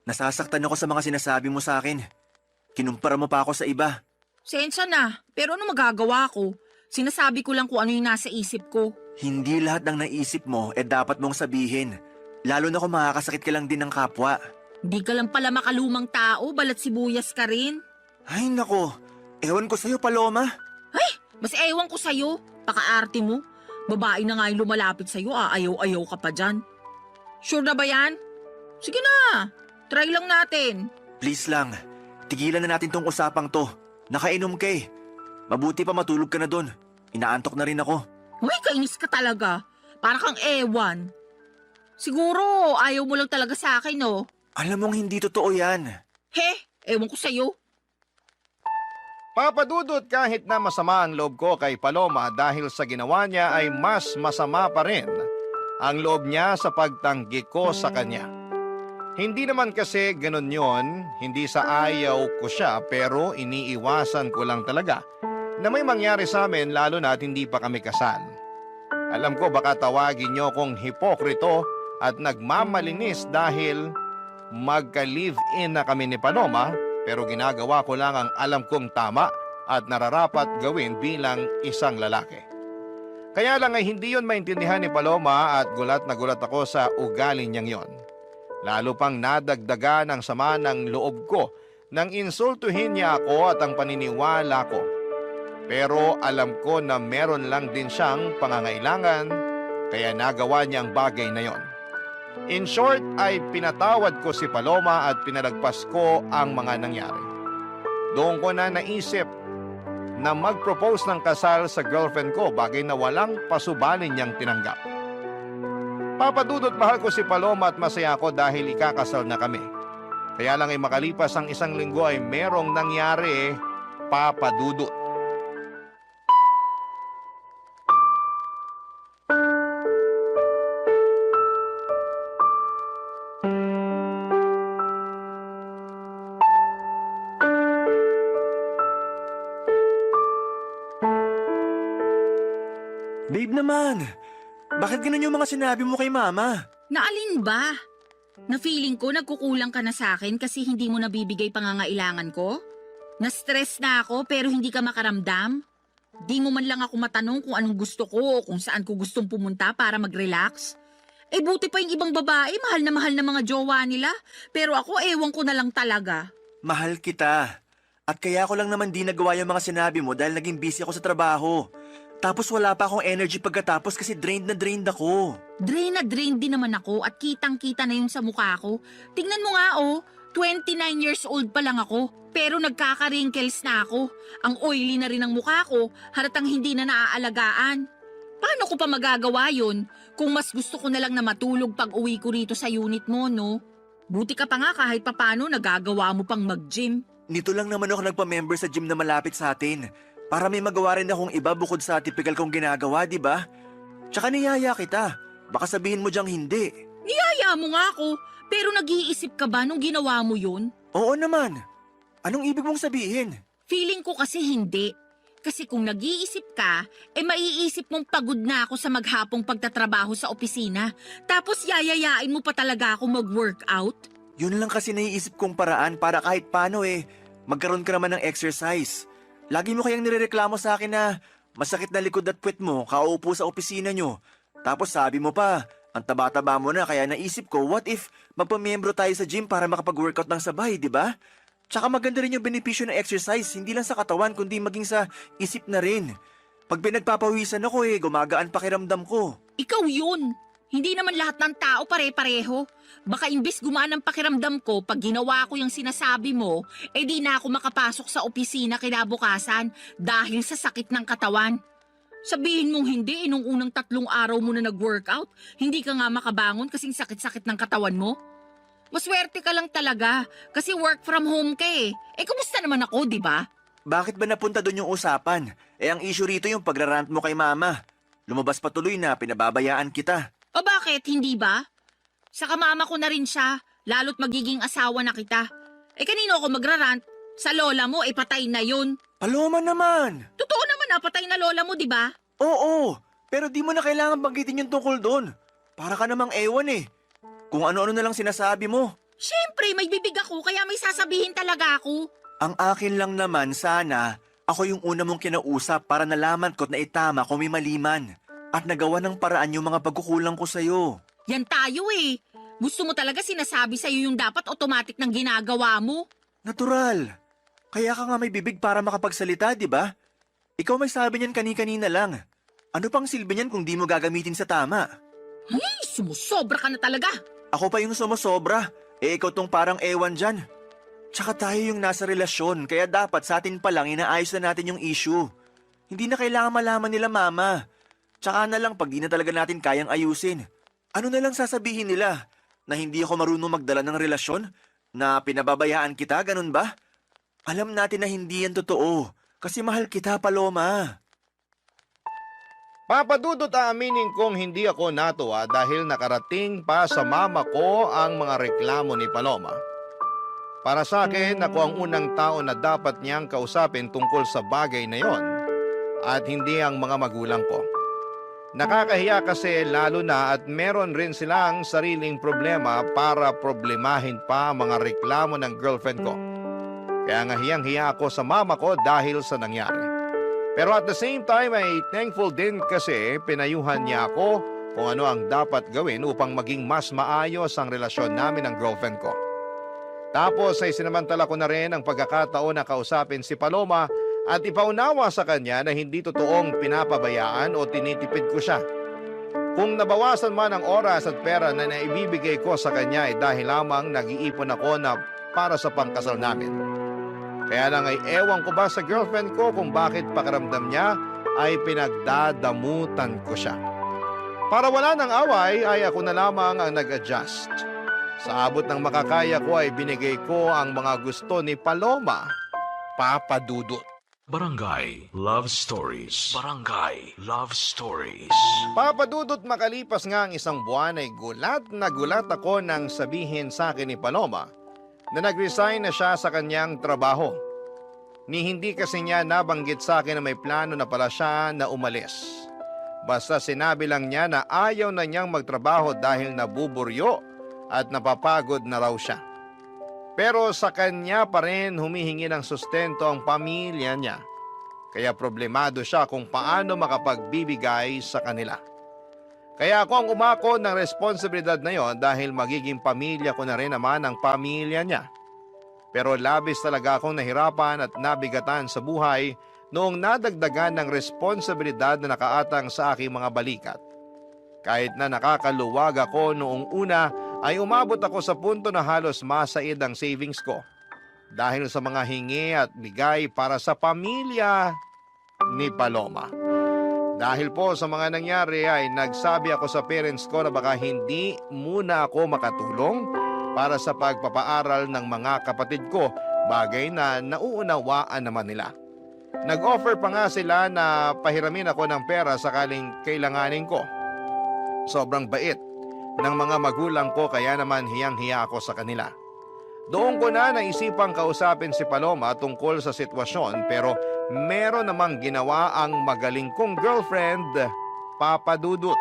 Speaker 6: Nasasaktan ako sa mga sinasabi mo sa akin. Kinumpara mo pa ako sa iba.
Speaker 7: Sensya na, pero ano magagawa ko? Sinasabi ko lang kung ano yung nasa isip ko.
Speaker 6: Hindi lahat ng naisip mo dapat mong sabihin. Lalo na kung makakasakit ka lang din ng kapwa.
Speaker 7: Di ka lang pala makalumang tao, balat sibuyas ka rin.
Speaker 6: Ay nako, ewan ko sa'yo Paloma.
Speaker 7: Mas ewan ko sa'yo, pakaarte mo. Babae na nga yung lumalapit sa'yo, ayaw-ayaw ka pa dyan. Sure na ba yan? Sige na, try lang natin.
Speaker 6: Please lang, tigilan na natin tong usapang to. Nakainom ka eh. Mabuti pa matulog ka na dun. Inaantok na rin ako.
Speaker 7: Uy, kainis ka talaga. Para kang ewan. Siguro, ayaw mo lang talaga sa akin, no?
Speaker 6: Alam mong hindi totoo yan.
Speaker 7: He, ewan ko sa'yo.
Speaker 3: Papadudot kahit na masama ang loob ko kay Paloma dahil sa ginawa niya ay mas masama pa rin ang loob niya sa pagtanggi ko sa kanya. Hindi naman kasi ganun yon, hindi sa ayaw ko siya pero iniiwasan ko lang talaga na may mangyari sa amin lalo na at hindi pa kami kasal. Alam ko baka tawagin niyo kong hipokrito at nagmamalinis dahil magka-live-in na kami ni Paloma pero ginagawa ko lang ang alam kong tama at nararapat gawin bilang isang lalaki. Kaya lang ay hindi yon maintindihan ni Paloma at gulat na gulat ako sa ugali niyang yon. Lalo pang nadagdagan ang sama ng loob ko nang insultuhin niya ako at ang paniniwala ko. Pero alam ko na meron lang din siyang pangangailangan kaya nagawa niya ang bagay na yon. In short ay pinatawad ko si Paloma at pinalagpas ko ang mga nangyari. Doon ko na naisip na mag-propose ng kasal sa girlfriend ko, bagay na walang pasubalin niyang tinanggap. Papadudot mahal ko si Paloma at masaya ako dahil ikakasal na kami. Kaya lang ay makalipas ang isang linggo ay merong nangyari papadudot.
Speaker 6: Babe naman, bakit ganun yung mga sinabi mo kay mama?
Speaker 7: Naalin ba? Na feeling ko nagkukulang ka na sa akin kasi hindi mo nabibigay pangangailangan ko? Na-stress na ako pero hindi ka makaramdam? Di mo man lang ako matanong kung anong gusto ko o kung saan ko gustong pumunta para mag-relax? Eh buti pa yung ibang babae, mahal na mga jowa nila. Pero ako ewan ko na lang talaga.
Speaker 6: Mahal kita. At kaya ko lang naman di nagawa yung mga sinabi mo dahil naging busy ako sa trabaho. Tapos wala pa akong energy pagkatapos kasi drained na drained ako.
Speaker 7: Drain na drain din naman ako at kitang-kita na yung sa mukha ko. Tingnan mo nga 29 years old pa lang ako. Pero nagkaka-wrinkles na ako. Ang oily na rin ang mukha ko, halatang hindi na naaalagaan. Paano ko pa magagawa yun kung mas gusto ko na lang na matulog pag uwi ko rito sa unit mo, no? Buti ka pa nga kahit papano nagagawa mo pang mag-gym.
Speaker 6: Nito lang naman ako nagpa-member sa gym na malapit sa atin. Para may magawa rin akong iba bukod sa typical kong ginagawa, di ba? Tsaka niyaya kita. Baka sabihin mo diyang hindi.
Speaker 7: Niyaya mo nga ako, pero nag-iisip ka ba nung ginawa mo yun?
Speaker 6: Oo naman. Anong ibig mong sabihin?
Speaker 7: Feeling ko kasi hindi. Kasi kung nag-iisip ka, maiisip mong pagod na ako sa maghapong pagtatrabaho sa opisina. Tapos yayayain mo pa talaga ako mag-workout?
Speaker 6: Yun lang kasi naiisip kong paraan para kahit paano magkaroon ka naman ng exercise. Lagi mo kayang nirereklamo sa akin na masakit na likod at puwet mo, kaupo sa opisina nyo. Tapos sabi mo pa, ang taba-taba mo na kaya naisip ko, what if magpamiyembro tayo sa gym para makapag-workout ng sabay, di ba? Tsaka maganda rin yung benepisyo ng exercise, hindi lang sa katawan kundi maging sa isip na rin. Pag pinagpapawisan ako gumagaan pakiramdam ko.
Speaker 7: Ikaw yun. Hindi naman lahat ng tao pare-pareho. Baka imbis gumaan ang pakiramdam ko pag ginawa ko yung sinasabi mo, di na ako makapasok sa opisina kinabukasan dahil sa sakit ng katawan. Sabihin mong hindi, nung unang 3 araw mo na nag-workout, hindi ka nga makabangon kasing sakit-sakit ng katawan mo. Maswerte ka lang talaga kasi work from home ka kumusta naman ako, di ba?
Speaker 6: Bakit ba napunta doon yung usapan? Ang issue rito yung pagrarant mo kay mama. Lumabas pa tuloy na pinababayaan kita.
Speaker 7: O bakit, hindi ba? Sa kamama ko na rin siya, lalo't magiging asawa na kita. Kanino ako magrarant? Sa lola mo, patay na yun.
Speaker 6: Paloma naman!
Speaker 7: Totoo naman patay na lola mo, di ba?
Speaker 6: Oo, pero di mo na kailangan banggitin yung tungkol doon. Para ka namang ewan Kung ano-ano na lang sinasabi mo.
Speaker 7: Siyempre, may bibig ako kaya may sasabihin talaga ako.
Speaker 6: Ang akin lang naman sana, ako yung una mong kinausap para nalaman ko't na itama kung may maliman. At nagawa ng paraan yung mga pagkukulang ko sa'yo.
Speaker 7: Yan tayo Gusto mo talaga sinasabi sa'yo yung dapat automatic ng ginagawa mo?
Speaker 6: Natural. Kaya ka nga may bibig para makapagsalita, di ba? Ikaw may sabi niyan kani-kanina lang. Ano pang silbi niyan kung di mo gagamitin sa tama?
Speaker 7: Ay, sumusobra ka na talaga.
Speaker 6: Ako pa yung sumusobra. Ikaw tong parang ewan dyan. Tsaka tayo yung nasa relasyon, kaya dapat sa atin pa lang inaayos na natin yung issue. Hindi na kailangan malaman nila mama. Tsaka na lang pag di na talaga natin kayang ayusin. Ano na lang sasabihin nila? Na hindi ako marunong magdala ng relasyon? Na pinababayaan kita, ganun ba? Alam natin na hindi yan totoo. Kasi mahal kita, Paloma.
Speaker 3: Papadudot aaminin kong hindi ako natuwa dahil nakarating pa sa mama ko ang mga reklamo ni Paloma. Para sa akin, ako ang unang tao na dapat niyang kausapin tungkol sa bagay na yon at hindi ang mga magulang ko. Nakakahiya kasi lalo na at meron rin silang sariling problema para problemahin pa ang mga reklamo ng girlfriend ko. Kaya nga hiyang-hiya ako sa mama ko dahil sa nangyari. Pero at the same time ay thankful din kasi pinayuhan niya ako kung ano ang dapat gawin upang maging mas maayos ang relasyon namin ng girlfriend ko. Tapos ay sinamantala ko na rin ang pagkakataon na kausapin si Paloma at ipaunawa sa kanya na hindi totoong pinapabayaan o tinitipid ko siya. Kung nabawasan man ang oras at pera na naibibigay ko sa kanya ay dahil lamang nag-iipon ako na para sa pangkasal namin. Kaya lang ay ewan ko ba sa girlfriend ko kung bakit pakiramdam niya ay pinagdadamutan ko siya. Para wala ng away ay ako na lamang ang nag-adjust. Sa abot ng makakaya ko ay binigay ko ang mga gusto ni Paloma, Papadudot.
Speaker 4: Barangay Love Stories. Barangay Love Stories.
Speaker 3: Papadudot, makalipas nga ang isang buwan ay gulat na gulat ako nang sabihin sa akin ni Paloma na nag-resign na siya sa kanyang trabaho. Ni hindi kasi niya nabanggit sa akin na may plano na pala siya na umalis. Basta sinabi lang niya na ayaw na niyang magtrabaho dahil nabuburyo at napapagod na raw siya. Pero sa kanya pa rin humihingi ng sustento ang pamilya niya. Kaya problemado siya kung paano makapagbibigay sa kanila. Kaya ako ang umako ng responsibilidad na yon dahil magiging pamilya ko na rin naman ang pamilya niya. Pero labis talaga akong nahirapan at nabigatan sa buhay noong nadagdagan ng responsibilidad na nakaatang sa aking mga balikat. Kahit na nakakaluwag ako noong una ay umabot ako sa punto na halos masaid ang savings ko. Dahil sa mga hingi at bigay para sa pamilya ni Paloma. Dahil po sa mga nangyari ay nagsabi ako sa parents ko na baka hindi muna ako makatulong para sa pagpapaaral ng mga kapatid ko, bagay na nauunawaan naman nila. Nag-offer pa nga sila na pahiramin ako ng pera sakaling kailanganin ko. Sobrang bait ng mga magulang ko kaya naman hiyang-hiya ako sa kanila. Doon ko na naisipang kausapin si Paloma tungkol sa sitwasyon pero meron namang ginawa ang magaling kong girlfriend, Papa Dudut.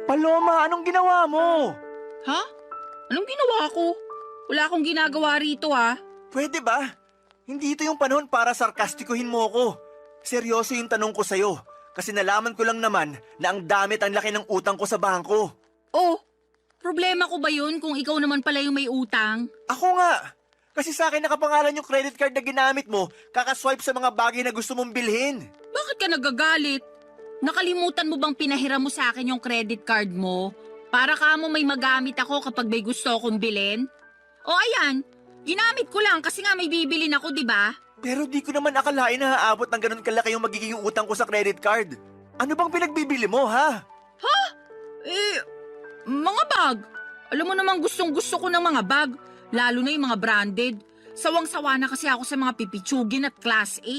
Speaker 6: Paloma, anong ginawa mo?
Speaker 7: Ha? Anong ginawa ko? Wala akong ginagawa rito
Speaker 6: Pwede ba? Hindi ito yung panahon para sarkastikuhin mo ko. Seryoso yung tanong ko sa'yo. Kasi nalaman ko lang naman na ang damit ang laki ng utang ko sa bangko.
Speaker 7: Oh, problema ko ba yun kung ikaw naman pala yung may utang?
Speaker 6: Ako nga. Kasi sa akin nakapangalan yung credit card na ginamit mo, kakaswipe sa mga bagay na gusto mong bilhin.
Speaker 7: Bakit ka nagagalit? Nakalimutan mo bang pinahiram mo sa akin yung credit card mo? Para ka mo may magamit ako kapag may gusto akong bilhin? O ayan, ginamit ko lang kasi nga may bibilin ako, di ba?
Speaker 6: Pero di ko naman akalain na haabot ng ganun kalaki yung magiging utang ko sa credit card. Ano bang pinagbibili mo, ha?
Speaker 7: Mga bag. Alam mo namang gustong-gusto ko ng mga bag, lalo na yung mga branded. Sawang-sawa na kasi ako sa mga pipitsugin at class A.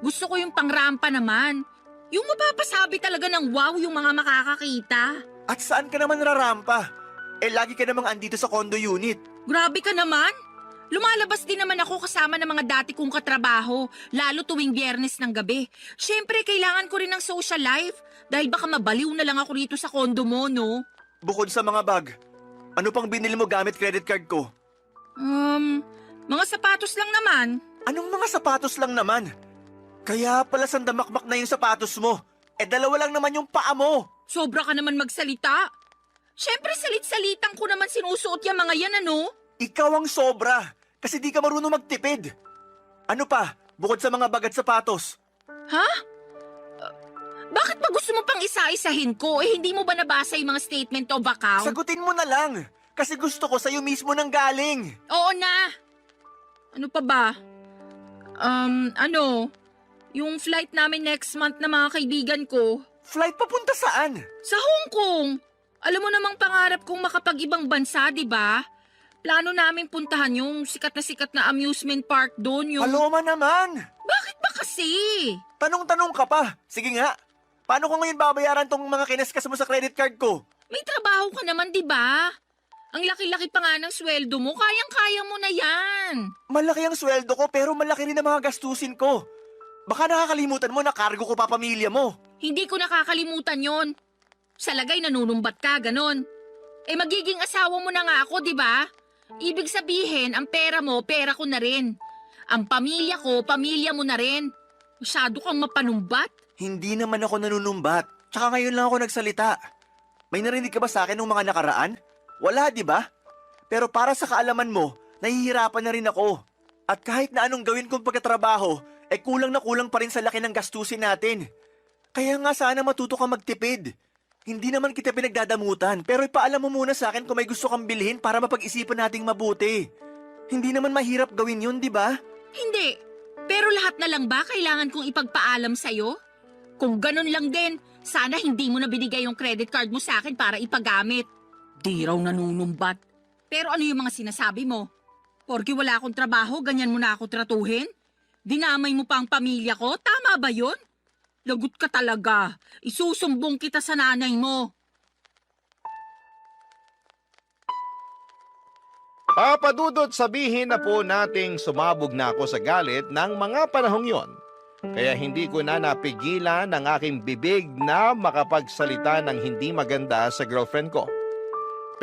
Speaker 7: Gusto ko yung pangrampa naman. Yung mapapasabi talaga ng wow yung mga makakakita.
Speaker 6: At saan ka naman rarampa? Lagi ka namang andito sa condo unit.
Speaker 7: Grabe ka naman. Lumalabas din naman ako kasama ng mga dati kong katrabaho, lalo tuwing Biyernes ng gabi. Siyempre, kailangan ko rin ng social life dahil baka mabaliw na lang ako rito sa condo mo, no?
Speaker 6: Bukod sa mga bag, ano pang binili mo gamit credit card ko?
Speaker 7: Mga sapatos lang naman.
Speaker 6: Anong mga sapatos lang naman? Kaya pala sandamakmak na yung sapatos mo. Dalawa lang naman yung paa mo.
Speaker 7: Sobra ka naman magsalita. Siyempre, salit-salitan ko naman sinusuot yung mga yan, ano?
Speaker 6: Ikaw ang sobra. Kasi di ka marunong magtipid. Ano pa, bukod sa mga bag at sapatos?
Speaker 7: Ha? Bakit ba gusto mo pang isa-isahin ko? Hindi mo ba nabasa yung mga statement of account?
Speaker 6: Sagutin mo na lang. Kasi gusto ko sa'yo mismo nang galing.
Speaker 7: Oo na. Ano pa ba? Yung flight namin next month na mga kaibigan ko.
Speaker 6: Flight papunta saan?
Speaker 7: Sa Hong Kong. Alam mo namang pangarap kong makapag-ibang bansa, di ba? Plano namin puntahan yung sikat na amusement park doon.
Speaker 6: Paloma naman.
Speaker 7: Bakit ba kasi?
Speaker 6: Tanong-tanong ka pa. Sige nga. Paano ko ngayon babayaran tong mga kineskas mo sa credit card ko?
Speaker 7: May trabaho ka naman, di ba? Ang laki-laki pa nga ng sweldo mo, kayang-kaya mo na yan.
Speaker 6: Malaki ang sweldo ko pero malaki rin ang mga gastusin ko. Baka nakakalimutan mo na cargo ko pa pamilya mo.
Speaker 7: Hindi ko nakakalimutan yon. Sa lagay nanunumbat ka, ganon. Magiging asawa mo na nga ako, di ba? Ibig sabihin, ang pera mo, pera ko na rin. Ang pamilya ko, pamilya mo na rin. Masyado kang mapanumbat.
Speaker 6: Hindi naman ako nanunumbat. Tsaka ngayon lang ako nagsalita. May narinig ka ba sa akin ng mga nakaraan? Wala, di ba? Pero para sa kaalaman mo, nahihirapan na rin ako. At kahit na anong gawin kong pagkatrabaho, kulang na kulang pa rin sa laki ng gastusin natin. Kaya nga sana matuto ka magtipid. Hindi naman kita pinagdadamutan, pero ipaalam mo muna sa akin kung may gusto kang bilhin para mapag-isipan nating mabuti. Hindi naman mahirap gawin yun, di ba?
Speaker 7: Hindi. Pero lahat na lang ba kailangan kong ipagpaalam sa'yo? Kung ganun lang din, sana hindi mo na binigay yung credit card mo sa akin para ipagamit. Di raw nanunumbat. Pero ano yung mga sinasabi mo? Porke wala akong trabaho, ganyan mo na ako tratuhin? Dinamay mo pa ang pamilya ko? Tama Tama ba yun? Lagot ka talaga. Isusumbong kita sa nanay mo.
Speaker 3: Papadudot, sabihin na po nating sumabog na ako sa galit ng mga panahong yon. Kaya hindi ko na napigilan ang aking bibig na makapagsalita ng hindi maganda sa girlfriend ko.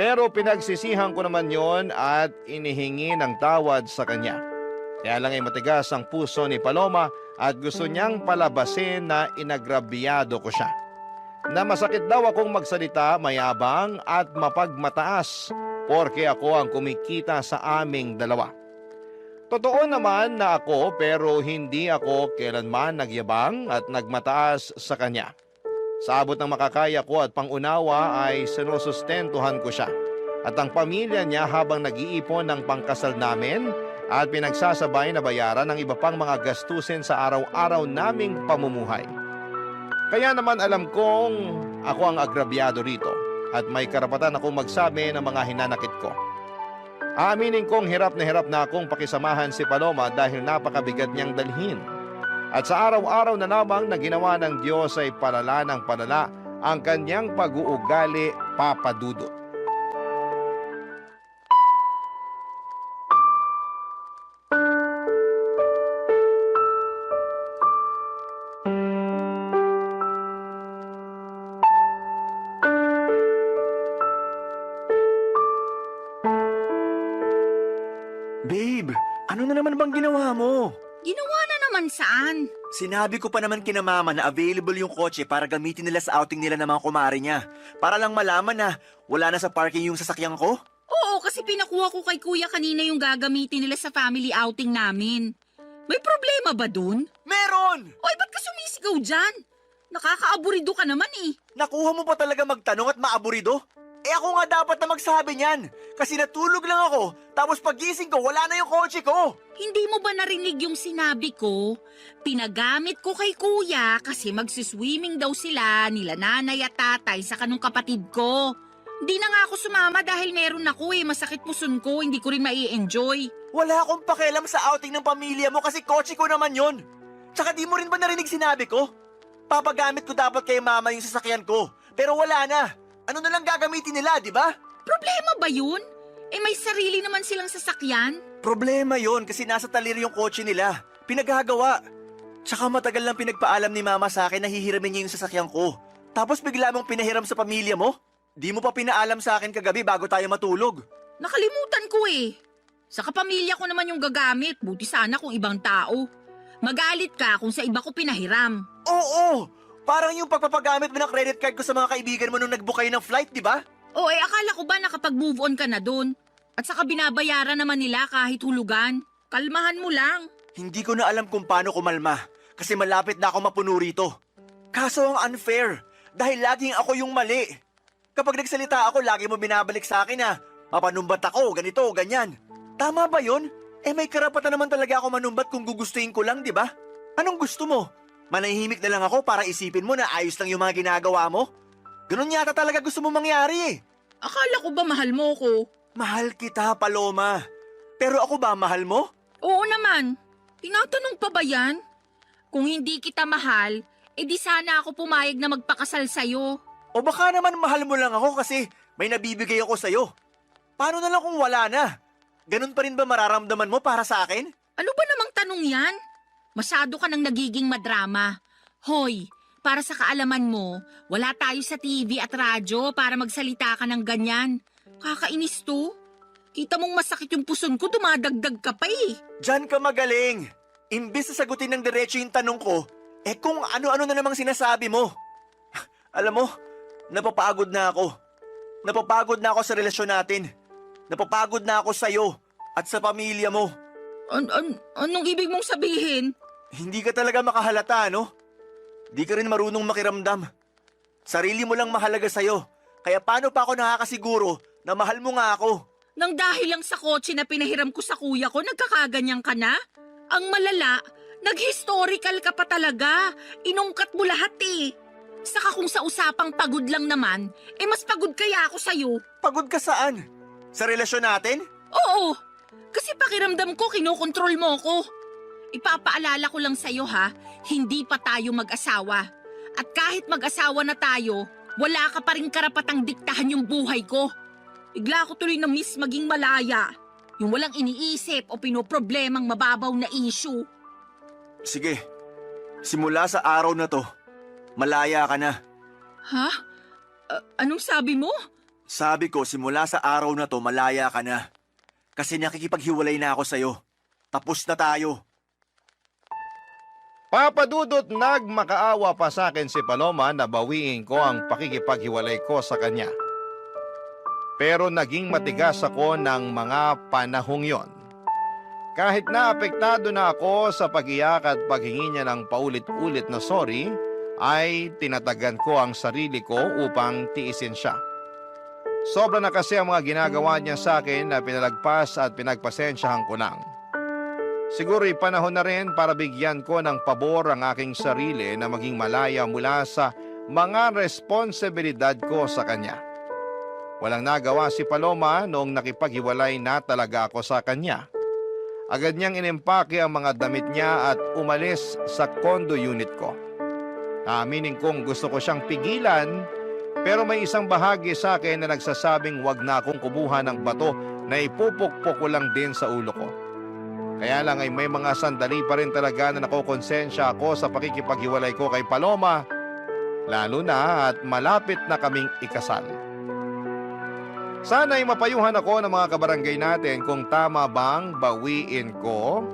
Speaker 3: Pero pinagsisihan ko naman yon at inihingi ng tawad sa kanya. Kaya lang ay matigas ang puso ni Paloma at gusto niyang palabasin na inagrabyado ko siya. Na masakit daw akong magsalita, mayabang at mapagmataas porke ako ang kumikita sa aming dalawa. Totoo naman na ako pero hindi ako kailanman nagyabang at nagmataas sa kanya. Sa abot ng makakaya ko at pangunawa ay sinusustentuhan ko siya at ang pamilya niya habang nag-iipon ng pangkasal namin at pinagsasabay na bayaran ng iba pang mga gastusin sa araw-araw naming pamumuhay. Kaya naman alam kong ako ang agrabyado rito at may karapatan akong magsabi ng mga hinanakit ko. Aaminin kong hirap na akong pakisamahan si Paloma dahil napakabigat niyang dalhin. At sa araw-araw na lamang na ginawa ng Diyos ay palala ng palala ang kanyang pag-uugali, papadudot.
Speaker 6: Babe, ano na naman bang ginawa mo?
Speaker 7: Ginawa na naman saan?
Speaker 6: Sinabi ko pa naman kina mama na available yung kotse para gamitin nila sa outing nila ng mga kumare niya. Para lang malaman na wala na sa parking yung sasakyan ko.
Speaker 7: Oo, kasi pinakuha ko kay kuya kanina yung gagamitin nila sa family outing namin. May problema ba dun?
Speaker 6: Meron!
Speaker 7: Oy, ba't ka sumisigaw dyan? Nakakaaburido ka naman eh.
Speaker 6: Nakuha mo pa talaga magtanong at maaburido? Eh ako nga dapat na magsabi niyan. Kasi natulog lang ako, tapos pagising ko, wala na yung kotse ko.
Speaker 7: Hindi mo ba narinig yung sinabi ko? Pinagamit ko kay kuya kasi magsiswimming daw sila nila nanay at tatay sa kanong kapatid ko. Hindi na nga ako sumama dahil meron ako masakit puson ko, hindi ko rin mai-enjoy.
Speaker 6: Wala akong pakialam sa outing ng pamilya mo kasi kotse ko naman yon. Tsaka di mo rin ba narinig sinabi ko? Papagamit ko dapat kay mama yung sasakyan ko, pero wala na. Ano na lang gagamitin nila, di ba?
Speaker 7: Problema ba yun? May sarili naman silang sasakyan.
Speaker 6: Problema yon kasi nasa talir yung kotse nila. Pinaghagawa. Tsaka matagal lang pinagpaalam ni mama sa akin na hihiramin niya yung sasakyan ko. Tapos bigla mong pinahiram sa pamilya mo? Di mo pa pinaalam sa akin kagabi bago tayo matulog.
Speaker 7: Nakalimutan ko Sa kapamilya ko naman yung gagamit, buti sana kung ibang tao. Magalit ka kung sa iba ko pinahiram.
Speaker 6: Oo! Parang yung pagpapagamit mo ng credit card ko sa mga kaibigan mo nung nag-book kayo ng flight, di ba?
Speaker 7: Akala ko ba nakapag-move on ka na dun? At saka binabayaran naman nila kahit hulugan. Kalmahan mo lang.
Speaker 6: Hindi ko na alam kung paano kumalma kasi malapit na ako mapuno rito. Kaso ang unfair dahil laging ako yung mali. Kapag nagsalita ako, lagi mo binabalik sa akin na mapanumbat ako, ganito, ganyan. Tama ba yun? May karapatan naman talaga ako manumbat kung gugustuhin ko lang, di ba? Anong gusto mo? Manahimik na lang ako para isipin mo na ayos lang yung mga ginagawa mo? Ganun yata talaga gusto mo mangyari
Speaker 7: Akala ko ba mahal mo ko?
Speaker 6: Mahal kita, Paloma. Pero ako ba mahal mo?
Speaker 7: Oo naman. Tinatanong pa ba yan? Kung hindi kita mahal, di sana ako pumayag na magpakasal sa'yo.
Speaker 6: O baka naman mahal mo lang ako kasi may nabibigay ako sa'yo. Paano na lang kung wala na? Ganun pa rin ba mararamdaman mo para sa akin?
Speaker 7: Ano ba namang tanong yan? Masyado ka nang nagiging madrama. Hoy, para sa kaalaman mo, wala tayo sa TV at radyo para magsalita ka ng ganyan. Kakainis to. Kita mong masakit yung puson ko, dumadagdag ka pa
Speaker 6: Diyan ka magaling. Imbis na sagutin ng diretso yung tanong ko, kung ano-ano na namang sinasabi mo. Alam mo, napapagod na ako. Napapagod na ako sa relasyon natin. Napapagod na ako sa'yo at sa pamilya mo.
Speaker 7: Anong ibig mong sabihin?
Speaker 6: Hindi ka talaga makahalata, no? Di ka rin marunong makiramdam. Sarili mo lang mahalaga sa'yo. Kaya paano pa ako nakakasiguro na mahal mo nga ako?
Speaker 7: Nang dahil lang sa kotse na pinahiram ko sa kuya ko, nagkakaganyan ka na? Ang malala, nag-historical ka pa talaga. Inungkat mo lahat Saka kung sa usapang pagod lang naman, mas pagod kaya ako sa'yo.
Speaker 6: Pagod ka saan? Sa relasyon natin?
Speaker 7: Oo, kasi pakiramdam ko kinokontrol mo ko. ipapaalala ko lang sa'yo ha, hindi pa tayo mag-asawa. At kahit mag-asawa na tayo, wala ka pa rin karapatang diktahan yung buhay ko. Bigla ko tuloy na miss maging malaya. Yung walang iniisip o pinoproblemang mababaw na issue.
Speaker 6: Sige, simula sa araw na to, malaya ka na.
Speaker 7: Ha? Anong sabi mo?
Speaker 6: Sabi ko, simula sa araw na to, malaya ka na. Kasi nakikipaghiwalay na ako sa'yo. Tapos na tayo.
Speaker 3: Papa Dudut, nagmakaawa pa sa akin si Paloma na bawiin ko ang pakikipaghiwalay ko sa kanya. Pero naging matigas ako ng mga panahong yon. Kahit na apektado na ako sa pag-iyak at paghingi niya ng paulit-ulit na sorry, ay tinatagan ko ang sarili ko upang tiisin siya. Sobra na kasi ang mga ginagawa niya sa akin na pinalagpas at pinagpasensyahan ko lang. Siguro'y panahon na rin para bigyan ko ng pabor ang aking sarili na maging malaya mula sa mga responsibilidad ko sa kanya. Walang nagawa si Paloma noong nakipaghiwalay na talaga ako sa kanya. Agad niyang inimpake ang mga damit niya at umalis sa condo unit ko. Aaminin kong gusto ko siyang pigilan, pero may isang bahagi sa akin na nagsasabing wag na akong kubuhan ng bato na ipupukpok ko lang din sa ulo ko. Kaya lang ay may mga sandali pa rin talaga na nakokonsensya ako sa pakikipaghiwalay ko kay Paloma, lalo na at malapit na kaming ikasal. Sana'y mapayuhan ako ng mga kabarangay natin kung tama bang bawiin ko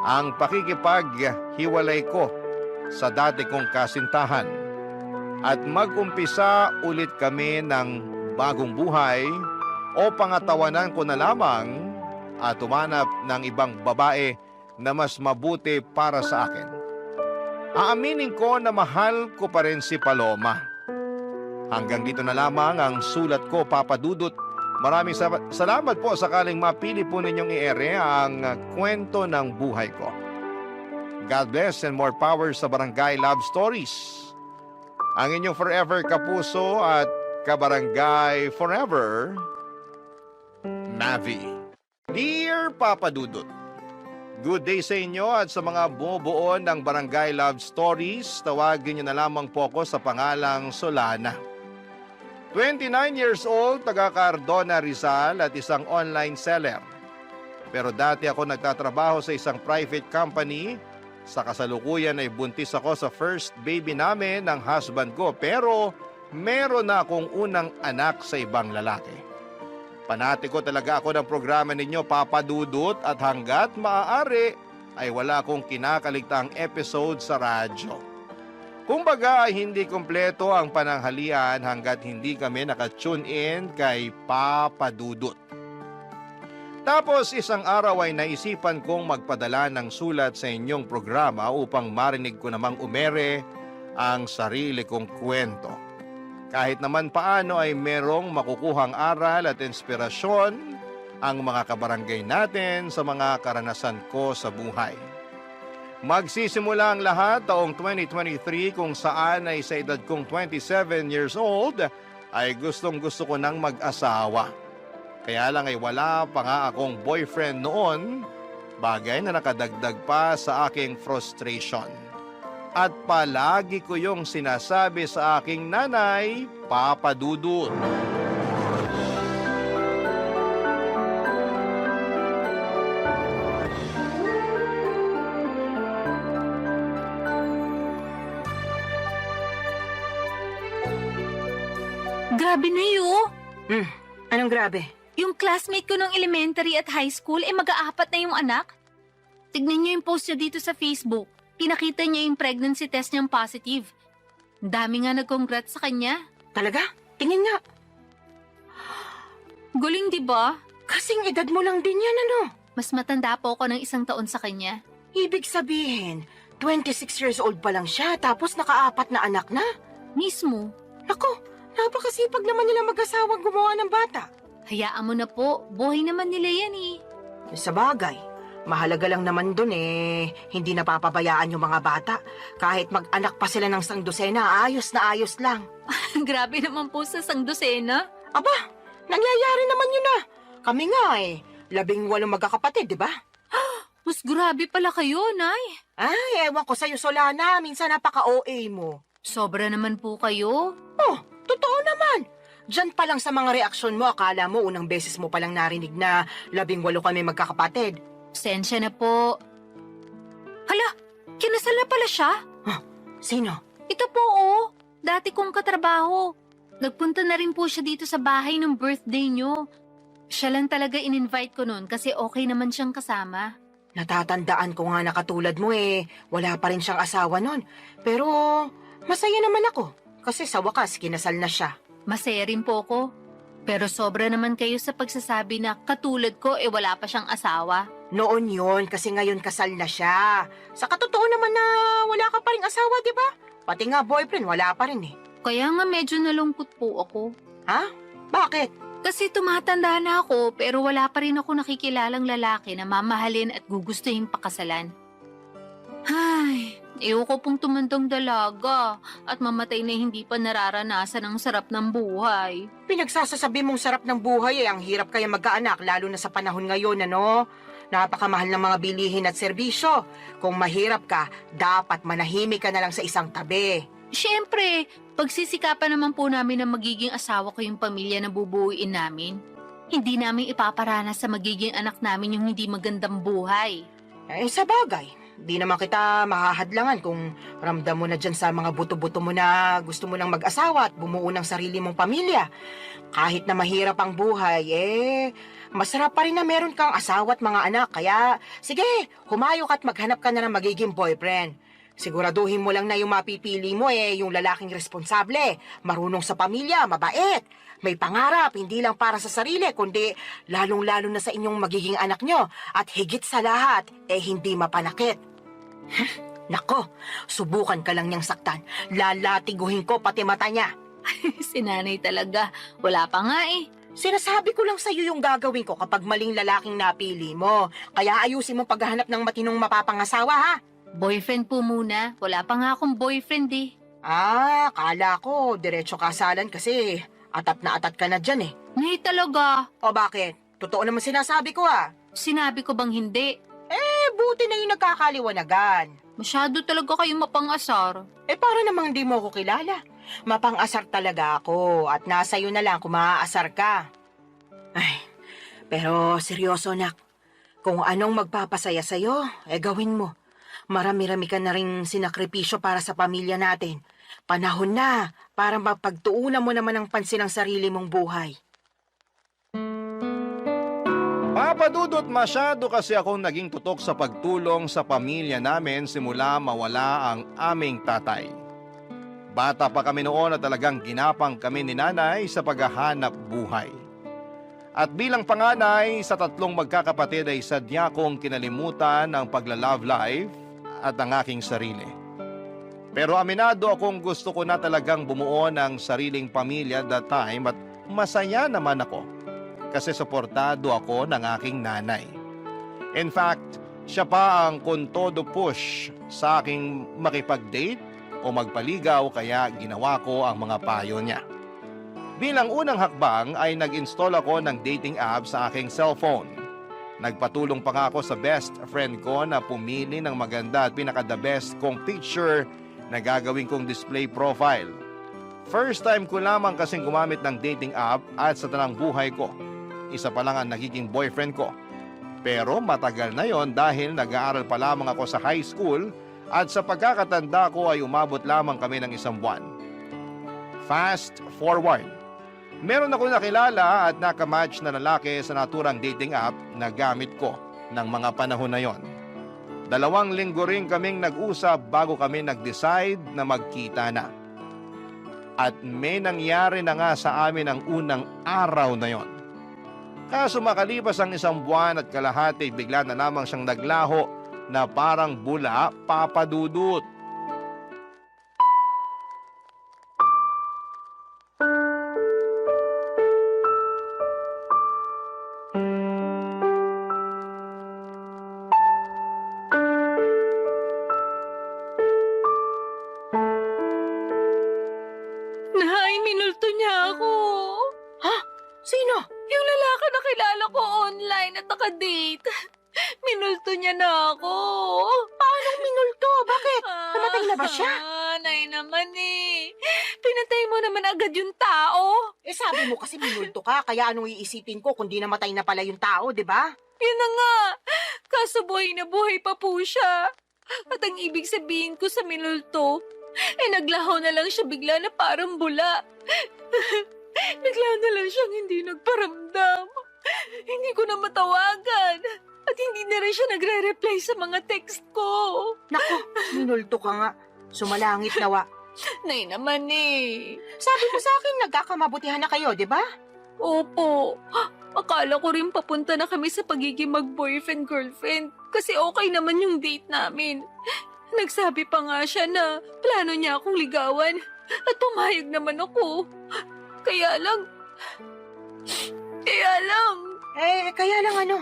Speaker 3: ang pakikipaghiwalay ko sa dati kong kasintahan at mag-umpisa ulit kami ng bagong buhay o pangatawanan ko na lamang at tumanap ng ibang babae na mas mabuti para sa akin. Aaminin ko na mahal ko pa rin si Paloma. Hanggang dito na lamang ang sulat ko, Papa Dudut. Maraming salamat po sakaling mapili po ninyong i-ere ang kwento ng buhay ko. God bless and more power sa Barangay Love Stories. Ang inyong forever kapuso at kabarangay forever, Mavi. Dear Papa Dudut, good day sa inyo at sa mga bumubuo ng Barangay Love Stories, tawagin niyo na lamang po ako sa pangalang Solana. 29 years old, taga Cardona, Rizal at isang online seller. Pero dati ako nagtatrabaho sa isang private company. Sa kasalukuyan ay buntis ako sa first baby namin ng husband ko, pero meron na akong unang anak sa ibang lalaki. Panati ko talaga ako ng programa ninyo, Papa Dudut, at hanggat maaari ay wala akong kinakaligtaang episode sa radyo. Kumbaga ay hindi kumpleto ang pananghalian hanggat hindi kami nakatune in kay Papa Dudut. Tapos isang araw ay naisipan kong magpadala ng sulat sa inyong programa upang marinig ko namang umere ang sarili kong kwento. Kahit naman paano ay merong makukuhang aral at inspirasyon ang mga kabarangay natin sa mga karanasan ko sa buhay. Magsisimula ang lahat taong 2023 kung saan ay sa edad kong 27 years old ay gustong-gusto ko nang mag-asawa. Kaya lang ay wala pa nga akong boyfriend noon, bagay na nakadagdag pa sa aking frustration. At palagi ko yung sinasabi sa aking nanay, Papa Dudut.
Speaker 2: Grabe na yun.
Speaker 1: Anong grabe?
Speaker 2: Yung classmate ko nung elementary at high school, mag-aapat na yung anak. Tignan niyo yung post niya dito sa Facebook. Pinakita niya yung pregnancy test niyang positive. Dami nga nag-congrats sa kanya.
Speaker 1: Talaga? Tingin nga.
Speaker 2: Guling, di ba?
Speaker 1: Kasing edad mo lang din yan, ano?
Speaker 2: Mas matanda po ako ng 1 taon sa kanya.
Speaker 1: Ibig sabihin, 26 years old pa lang siya tapos nakaapat na anak na.
Speaker 2: Mismo.
Speaker 1: Naku, napakasipag naman nila mag-asawang gumawa ng bata.
Speaker 2: Hayaan mo na po. Buhay naman nila yan eh.
Speaker 1: Sa bagay, mahalaga lang naman dun hindi napapabayaan yung mga bata. Kahit mag-anak pa sila ng 100, ayos na ayos lang.
Speaker 2: Grabe naman po sa 100.
Speaker 1: Aba, nangyayari naman yun na. Kami nga 18 magkakapatid, di ba?
Speaker 2: Mas grabe pala kayo, Nay.
Speaker 1: Ay, ewan ko sa'yo, Solana. Minsan napaka-OA mo.
Speaker 2: Sobra naman po kayo.
Speaker 1: Oh, totoo naman. Diyan pa lang sa mga reaksyon mo, akala mo unang beses mo palang narinig na 18 kami magkakapatid.
Speaker 2: Sensya na po. Hala, kinasal na pala siya?
Speaker 1: Sino?
Speaker 2: Ito po, oh. Dati kong katrabaho. Nagpunta na rin po siya dito sa bahay ng birthday niyo. Siya lang talaga in-invite ko noon kasi okay naman siyang kasama.
Speaker 1: Natatandaan ko nga na katulad mo wala pa rin siyang asawa nun. Pero masaya naman ako kasi sa wakas kinasal na siya.
Speaker 2: Masaya rin po ako. Pero sobra naman kayo sa pagsasabi na katulad ko wala pa siyang asawa.
Speaker 1: Noon yon kasi ngayon kasal na siya. Sa katotoo naman na wala ka pa rin asawa, di ba? Pati nga boyfriend, wala pa rin
Speaker 2: Kaya nga medyo nalungkot po ako.
Speaker 1: Ha? Bakit?
Speaker 2: Kasi tumatanda na ako pero wala pa rin ako nakikilalang lalaki na mamahalin at gugustuhin pakasalan. Ay, ayoko pong tumandang dalaga at mamatay na hindi pa nararanasan ang sarap ng buhay.
Speaker 1: Pinagsasasabi mong sarap ng buhay ang hirap kaya magkaanak lalo na sa panahon ngayon, ano? Napakamahal ng mga bilihin at serbisyo. Kung mahirap ka, dapat manahimik ka na lang sa isang tabi.
Speaker 2: Siyempre, pagsisikapan naman po namin na magiging asawa ko yung pamilya na bubuuin namin. Hindi namin ipaparanas sa magiging anak namin yung hindi magandang buhay.
Speaker 1: Sa bagay, di naman kita mahahadlangan kung ramdam mo na dyan sa mga buto-buto mo na gusto mo nang mag-asawa at bumuo ng sarili mong pamilya. Kahit na mahirap ang buhay, masarap pa rin na meron kang asawa at mga anak. Kaya, sige, humayok at maghanap ka na ng magiging boyfriend. Siguraduhin mo lang na yung mapipili mo yung lalaking responsable, marunong sa pamilya, mabait, may pangarap, hindi lang para sa sarili, kundi lalong-lalo na sa inyong magiging anak nyo, at higit sa lahat, hindi mapanakit. Nako, subukan ka lang niyang saktan, lalatiguhin ko pati mata niya.
Speaker 2: Si nanay talaga, wala pa nga
Speaker 1: Sinasabi ko lang sa'yo yung gagawin ko kapag maling lalaking napili mo, kaya ayusin mo paghahanap ng matinong mapapangasawa, ha?
Speaker 2: Boyfriend po muna, wala pa nga akong boyfriend
Speaker 1: Kala ko, diretso kasalan kasi atat na atat ka na dyan
Speaker 2: Nay talaga,
Speaker 1: O bakit? Totoo naman sinasabi ko
Speaker 2: sinabi ko bang hindi?
Speaker 1: Buti na yung nagkakaliwanagan.
Speaker 2: Masyado talaga kayo mapangasar.
Speaker 1: Para namang di mo ko kilala. Mapang-asar talaga ako at nasa iyo na lang kung maaasar ka. Ay, pero seryoso nak. Kung anong magpapasaya sa'yo, gawin mo. Marami-rami ka na rin sinakripisyo para sa pamilya natin. Panahon na para mapagtuunan mo naman ang pansin ng sarili mong buhay.
Speaker 3: Papadudot, masyado kasi akong naging tutok sa pagtulong sa pamilya namin simula mawala ang aming tatay. Bata pa kami noon at talagang ginapang kami ni nanay sa paghahanap buhay. At bilang panganay sa 3 magkakapatid ay sadya kong kinalimutan ang pagla-love life at ang aking sarili. Pero aminado akong gusto ko na talagang bumuo ng sariling pamilya that time at masaya naman ako kasi suportado ako ng aking nanay. In fact, siya pa ang kontodo push sa aking makipag-date o magpaligaw kaya ginawa ko ang mga payo niya. Bilang unang hakbang ay nag-install ako ng dating app sa aking cellphone. Nagpatulong pa nga ako sa best friend ko na pumili ng maganda at pinaka-the best kong picture na gagawin kong display profile. First time ko lamang kasing gumamit ng dating app at sa tanang buhay ko. Isa pa lang ang nagiging boyfriend ko. Pero matagal na yon dahil nag-aaral pa lamang ako sa high school at sa pagkakatanda ko ay umabot lamang kami ng 1 buwan. Fast forward. Meron ako nakilala at nakamatch na lalaki sa naturang dating app na gamit ko ng mga panahon na yon. 2 linggo rin kaming nag-usap bago kami nag-decide na magkita na. At may nangyari na nga sa amin ang unang araw na yon. Kaso makalipas ang 1 buwan at kalahati, bigla na lamang siyang naglaho na parang bula, papadudot.
Speaker 2: Nay, minulto niya ako.
Speaker 1: Sino?
Speaker 2: Yung lalaki na kilala ko online at naka-date. Minulto niya na ako.
Speaker 1: Paanong minulto? Bakit? Namatay na ba siya?
Speaker 2: Nay naman eh. Pinatay mo naman agad yung tao.
Speaker 1: Sabi mo kasi minulto ka, kaya anong iisipin ko kundi namatay na pala yung tao, di ba?
Speaker 2: Yun na nga. Kaso buhay na buhay pa po siya. At ang ibig sabihin ko sa minulto, naglaho na lang siya bigla na parang bula. Bigla na lang siyang hindi nagparamdam. Hindi ko na matawagan. At hindi na rin siya nagre-reply sa mga text ko.
Speaker 1: Naku, minulto ka nga. Sumalangit nawa.
Speaker 2: Nay naman eh.
Speaker 1: Sabi mo sa akin, nagkakamabutihan na kayo, di ba?
Speaker 2: Opo. Akala ko rin papunta na kami sa pagiging mag-boyfriend-girlfriend kasi okay naman yung date namin. Nagsabi pa nga siya na plano niya akong ligawan at pumayag naman ako. Kaya lang...
Speaker 1: Kaya lang ano?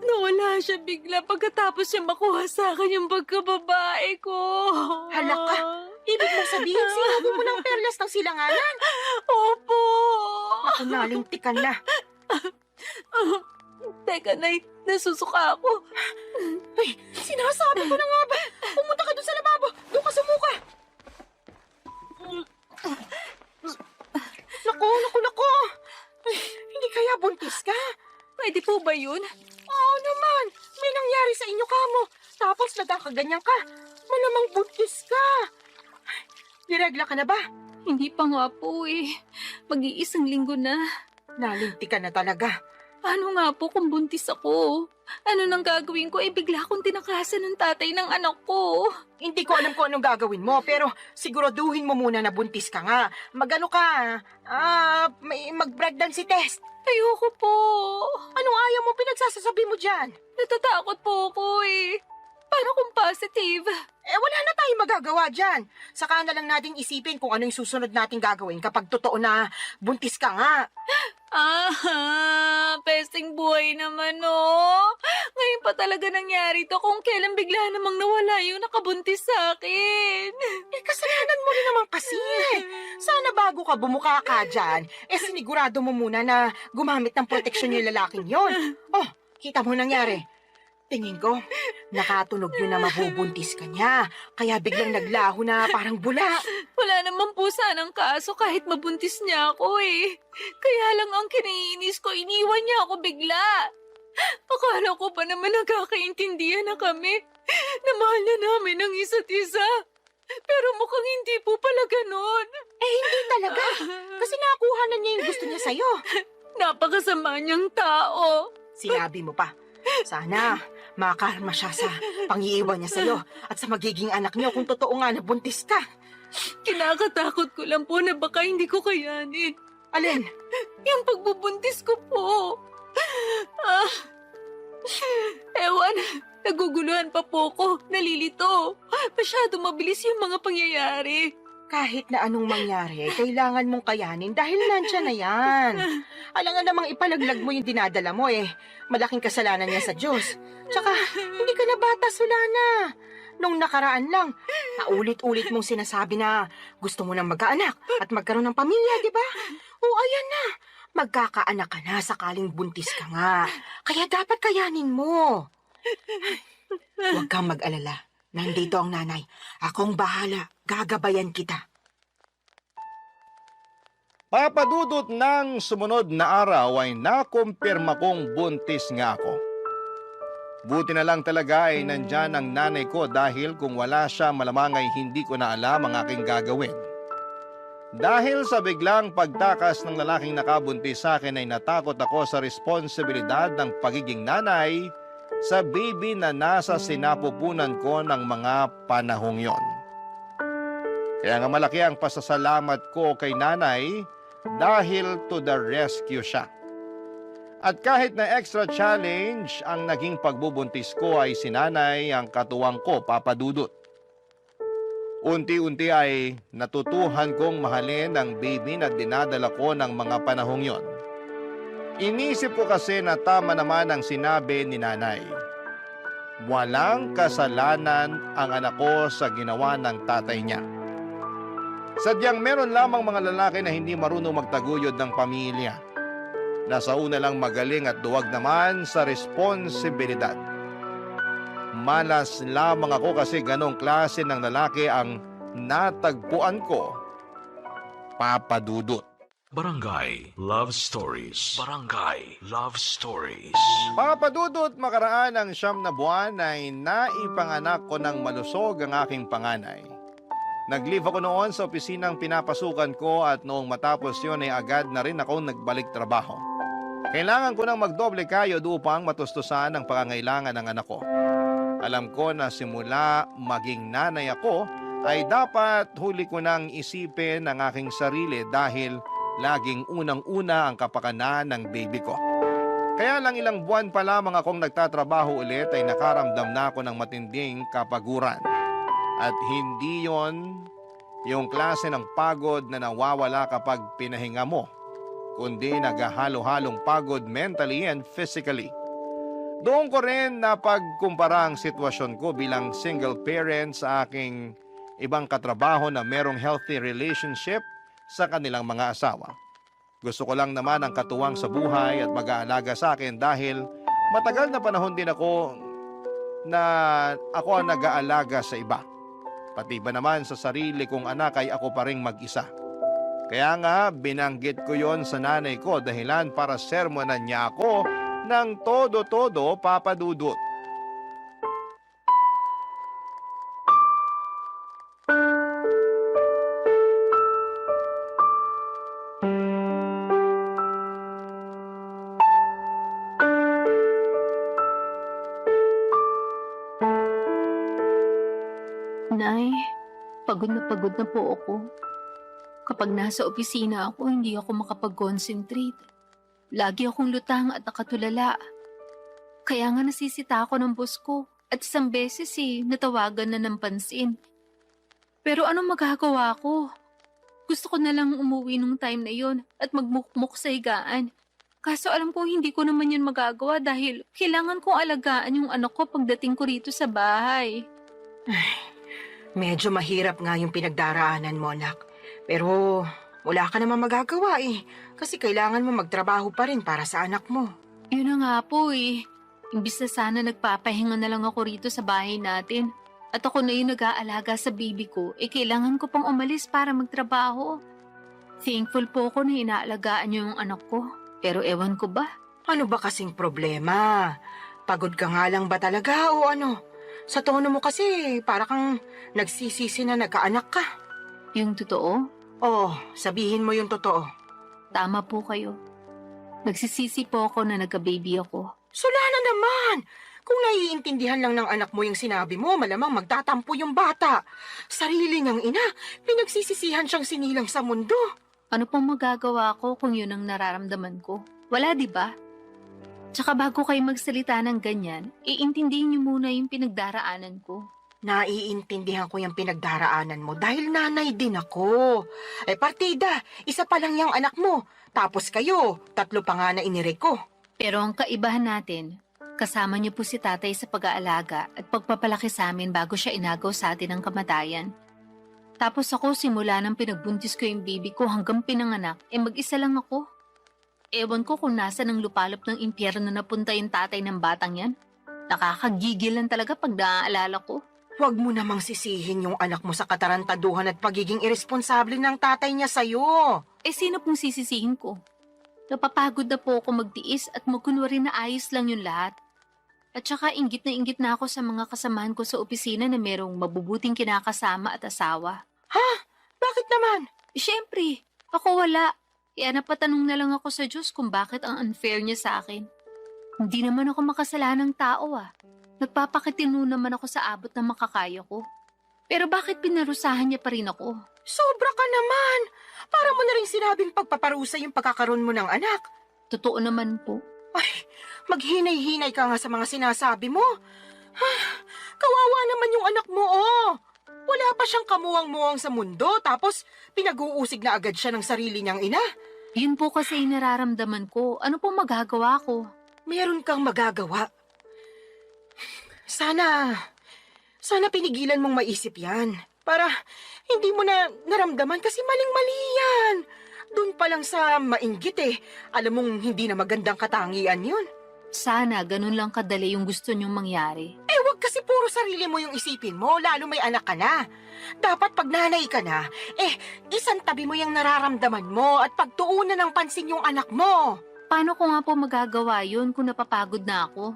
Speaker 2: Nawala siya bigla pagkatapos niya makuha sa akin yung pagkababae ko.
Speaker 1: Hala ka. Ibig mo sabihin, sinabi mo ng perlas ng silanganan.
Speaker 2: Opo.
Speaker 1: Ako nalintikan na.
Speaker 2: Teka, Nay, nasusuka ako.
Speaker 1: Ay, sinasabi ko na nga ba? Pumunta ka doon sa lababo. Doon ka sumuka. Naku. Ay, hindi kaya buntis ka?
Speaker 2: Pwede po ba yun?
Speaker 1: Oo naman. May nangyari sa inyo kamo. Tapos nagkakaganyan ka. Malamang buntis ka. Niregla ka na ba?
Speaker 2: Hindi pa nga po eh. Mag-iisang linggo na.
Speaker 1: Nalinti ka na talaga.
Speaker 2: Paano nga po kung buntis ako? Ano nang gagawin ko? Bigla akong tinakasan ng tatay ng anak ko.
Speaker 1: Hindi ko alam kung anong gagawin mo, pero siguraduhin mo muna na buntis ka nga. Magano ka? Mag-pregnancy test.
Speaker 2: Ayoko po.
Speaker 1: Anong ayaw mo pinagsasasabi mo dyan?
Speaker 2: Natatakot po ako eh. Paano kung positive?
Speaker 1: Wala na tayong magagawa dyan. Saka na lang nating isipin kung ano yung susunod nating gagawin kapag totoo na buntis ka nga.
Speaker 2: Pesting buhay naman oh. Ngayon pa talaga nangyari to kung kailan bigla namang nawala yung nakabuntis sa akin.
Speaker 1: Kasalanan mo rin naman kasi. Sana bago ka bumuka ka dyan, sinigurado mo muna na gumamit ng proteksyon yung lalaking yon. Oh, kita mo nangyari. Tingin ko, nakatunog yun na mabubuntis ka niya. Kaya biglang naglaho na parang bula.
Speaker 2: Wala naman po sanang kaso kahit mabuntis niya ako eh. Kaya lang ang kiniinis ko, iniwan niya ako bigla. Akala ko pa naman nagkakaintindihan na kami. Na mahal na namin ang isa't isa. Pero mukhang hindi po pala ganon.
Speaker 1: Hindi talaga. Kasi nakuha na niya yung gusto niya sa'yo.
Speaker 2: Napakasama niyang tao.
Speaker 1: Sinabi mo pa. Sana makarma siya sa pangiiwan niya sa'yo at sa magiging anak niyo kung totoo nga na buntis ka.
Speaker 2: Kinakatakot ko lang po na baka hindi ko kayanin.
Speaker 1: Alin?
Speaker 2: Yung pagbubuntis ko po. Ewan, naguguluhan pa po ko, nalilito. Masyado mabilis yung mga pangyayari.
Speaker 1: Kahit na anong mangyari, kailangan mong kayanin dahil nandyan na yan. Alangan namang ipalaglag mo yung dinadala mo malaking kasalanan niya sa Diyos. Tsaka, hindi ka na bata, Solana. Nung nakaraan lang, naulit-ulit mong sinasabi na gusto mo nang magkaanak at magkaroon ng pamilya, di ba? O ayan na, magkakaanak ka na sakaling buntis ka nga. Kaya dapat kayanin mo. Huwag kang mag-alala. Nandito ang nanay. Akong bahala. Gagabayan kita.
Speaker 3: Papadudot ng sumunod na araw ay nakumpirma kong buntis nga ako. Buti na lang talaga ay nandyan ang nanay ko dahil kung wala siya malamang ay hindi ko na alam ang aking gagawin. Dahil sa biglang pagtakas ng lalaking nakabuntis sa akin ay natakot ako sa responsibilidad ng pagiging nanay sa baby na nasa sinapupunan ko ng mga panahong yon. Kaya nga malaki ang pasasalamat ko kay nanay dahil to the rescue siya. At kahit na extra challenge ang naging pagbubuntis ko ay si nanay ang katuwang ko, Papa Dudut. Unti-unti ay natutuhan kong mahalin ang baby na dinadala ko ng mga panahong yon. Inisip ko kasi na tama naman ang sinabi ni nanay. Walang kasalanan ang anak ko sa ginawa ng tatay niya. Sadyang meron lamang mga lalaki na hindi marunong magtaguyod ng pamilya. Nasa una lang magaling at duwag naman sa responsibilidad. malas lamang ako kasi ganong klase ng lalaki ang natagpuan ko. Papa Dudut.
Speaker 4: Barangay Love Stories. Barangay Love Stories.
Speaker 3: Papa Dudut, makaraan ng 9 na buwan ay naipanganak ko ng malusog ang aking panganay. Nag-leave ako noon sa opisinang pinapasukan ko at noong matapos yun ay agad na rin ako nagbalik trabaho. Kailangan ko nang magdoble kayod upang matustusan ang pangangailangan ng anak ko. Alam ko na simula maging nanay ako ay dapat huli ko nang isipin ang aking sarili dahil laging unang-una ang kapakanan ng baby ko. Kaya lang ilang buwan pa lamang akong nagtatrabaho ulit ay nakaramdam na ako ng matinding kapaguran. At hindi yon yung klase ng pagod na nawawala kapag pinahinga mo, kundi naghahalo-halong pagod mentally and physically. Doon ko rin napagkumpara ang sitwasyon ko bilang single parent sa aking ibang katrabaho na merong healthy relationship sa kanilang mga asawa. Gusto ko lang naman ang katuwang sa buhay at mag-aalaga sa akin dahil matagal na panahon din ako ang nag-aalaga sa iba. Pati ba naman sa sarili kong anak ay ako pa ring mag-isa. Kaya nga binanggit ko yon sa nanay ko dahilan para sermonan niya ako ng todo-todo, Papa Dudut.
Speaker 2: Nay, pagod na po ako. Kapag nasa opisina ako, hindi ako makapag-concentrate. Lagi akong lutang at nakatulala. Kaya nga nasisita ako ng boss ko at isang beses natawagan na ng pansin. Pero anong magagawa ko? Gusto ko na lang umuwi nung time na yon at magmukmuk sa higaan. Kaso alam ko hindi ko naman yun magagawa dahil kailangan kong alagaan yung anak ko pagdating ko rito sa bahay.
Speaker 1: Medyo mahirap nga yung pinagdaraanan mo, anak. Pero wala ka naman magagawa kasi kailangan mo magtrabaho pa rin para sa anak mo.
Speaker 2: Yun na nga po Imbis na sana nagpapahinga na lang ako rito sa bahay natin. At ako na yung nag-aalaga sa baby ko, kailangan ko pang umalis para magtrabaho. Thankful po ako na inaalagaan niyo yung anak ko. Pero ewan ko ba?
Speaker 1: Ano ba kasing problema? Pagod ka nga lang ba talaga o ano? Sa tono mo kasi para kang nagsisisi na nagkaanak ka.
Speaker 2: Yung totoo?
Speaker 1: Oh, sabihin mo yung totoo.
Speaker 2: Tama po kayo. Nagsisisi po ako na nagka-baby ako.
Speaker 1: Sula na naman! Kung naiintindihan lang ng anak mo yung sinabi mo, malamang magtatampo yung bata. Sarili niyang ina, pinagsisisihan siyang sinilang sa mundo.
Speaker 2: Ano pong magagawa ko kung yun ang nararamdaman ko? Wala, di ba? Tsaka bago kayo magsalita ng ganyan, iintindihin niyo muna yung pinagdaraanan ko.
Speaker 1: Naiintindihan ko yung pinagdaraanan mo dahil nanay din ako. Partida, isa pa lang yung anak mo. Tapos kayo, 3 pa nga na inire ko.
Speaker 2: Pero ang kaibahan natin, kasama niyo po si tatay sa pag-aalaga at pagpapalaki sa amin bago siya inagaw sa atin ng kamatayan. Tapos ako simula nang pinagbuntis ko yung baby ko hanggang pinanganak, mag-isa lang ako. Ewan ko kung nasa ng lupalop ng impyerno na napunta yung tatay ng batang yan. Nakakagigil lang talaga pag naaalala ko.
Speaker 1: Huwag mo namang sisihin yung anak mo sa katarantaduhan at pagiging irresponsable ng tatay niya sa'yo.
Speaker 2: Sino pong sisisihin ko? Napapagod na po ako magtiis at magkunwari na ayos lang yung lahat. At saka inggit na ako sa mga kasamahan ko sa opisina na merong mabubuting kinakasama at asawa.
Speaker 1: Ha? Bakit naman?
Speaker 2: Siyempre, ako wala. Kaya napatanong na lang ako sa Diyos kung bakit ang unfair niya sa akin. Hindi naman ako makasalanang tao Nagpapakitino naman ako sa abot na makakaya ko. Pero bakit pinarusahan niya pa rin ako?
Speaker 1: Sobra ka naman! Para mo na rin sinabing pagpaparusa yung pagkakaroon mo ng anak.
Speaker 2: Totoo naman po.
Speaker 1: Ay, maghinay-hinay ka nga sa mga sinasabi mo. Kawawa naman yung anak mo, Wala pa siyang kamuwang-muwang sa mundo, tapos pinag-uusig na agad siya ng sarili niyang ina.
Speaker 2: Yun po kasi yung nararamdaman ko. Ano po magagawa ko?
Speaker 1: Meron kang magagawa. Sana pinigilan mong maisip yan. Para hindi mo na naramdaman kasi maling-mali yan. Doon pa lang sa mainggit alam mong hindi na magandang katangian yun.
Speaker 2: Sana ganun lang kadali yung gusto niyong mangyari.
Speaker 1: Huwag Kasi puro sarili mo yung isipin mo, lalo may anak ka na. Dapat pag nanay ka na, isang tabi mo yung nararamdaman mo at pagtuunan ng pansin yung anak mo.
Speaker 2: Paano ko nga po magagawa yun kung napapagod na ako?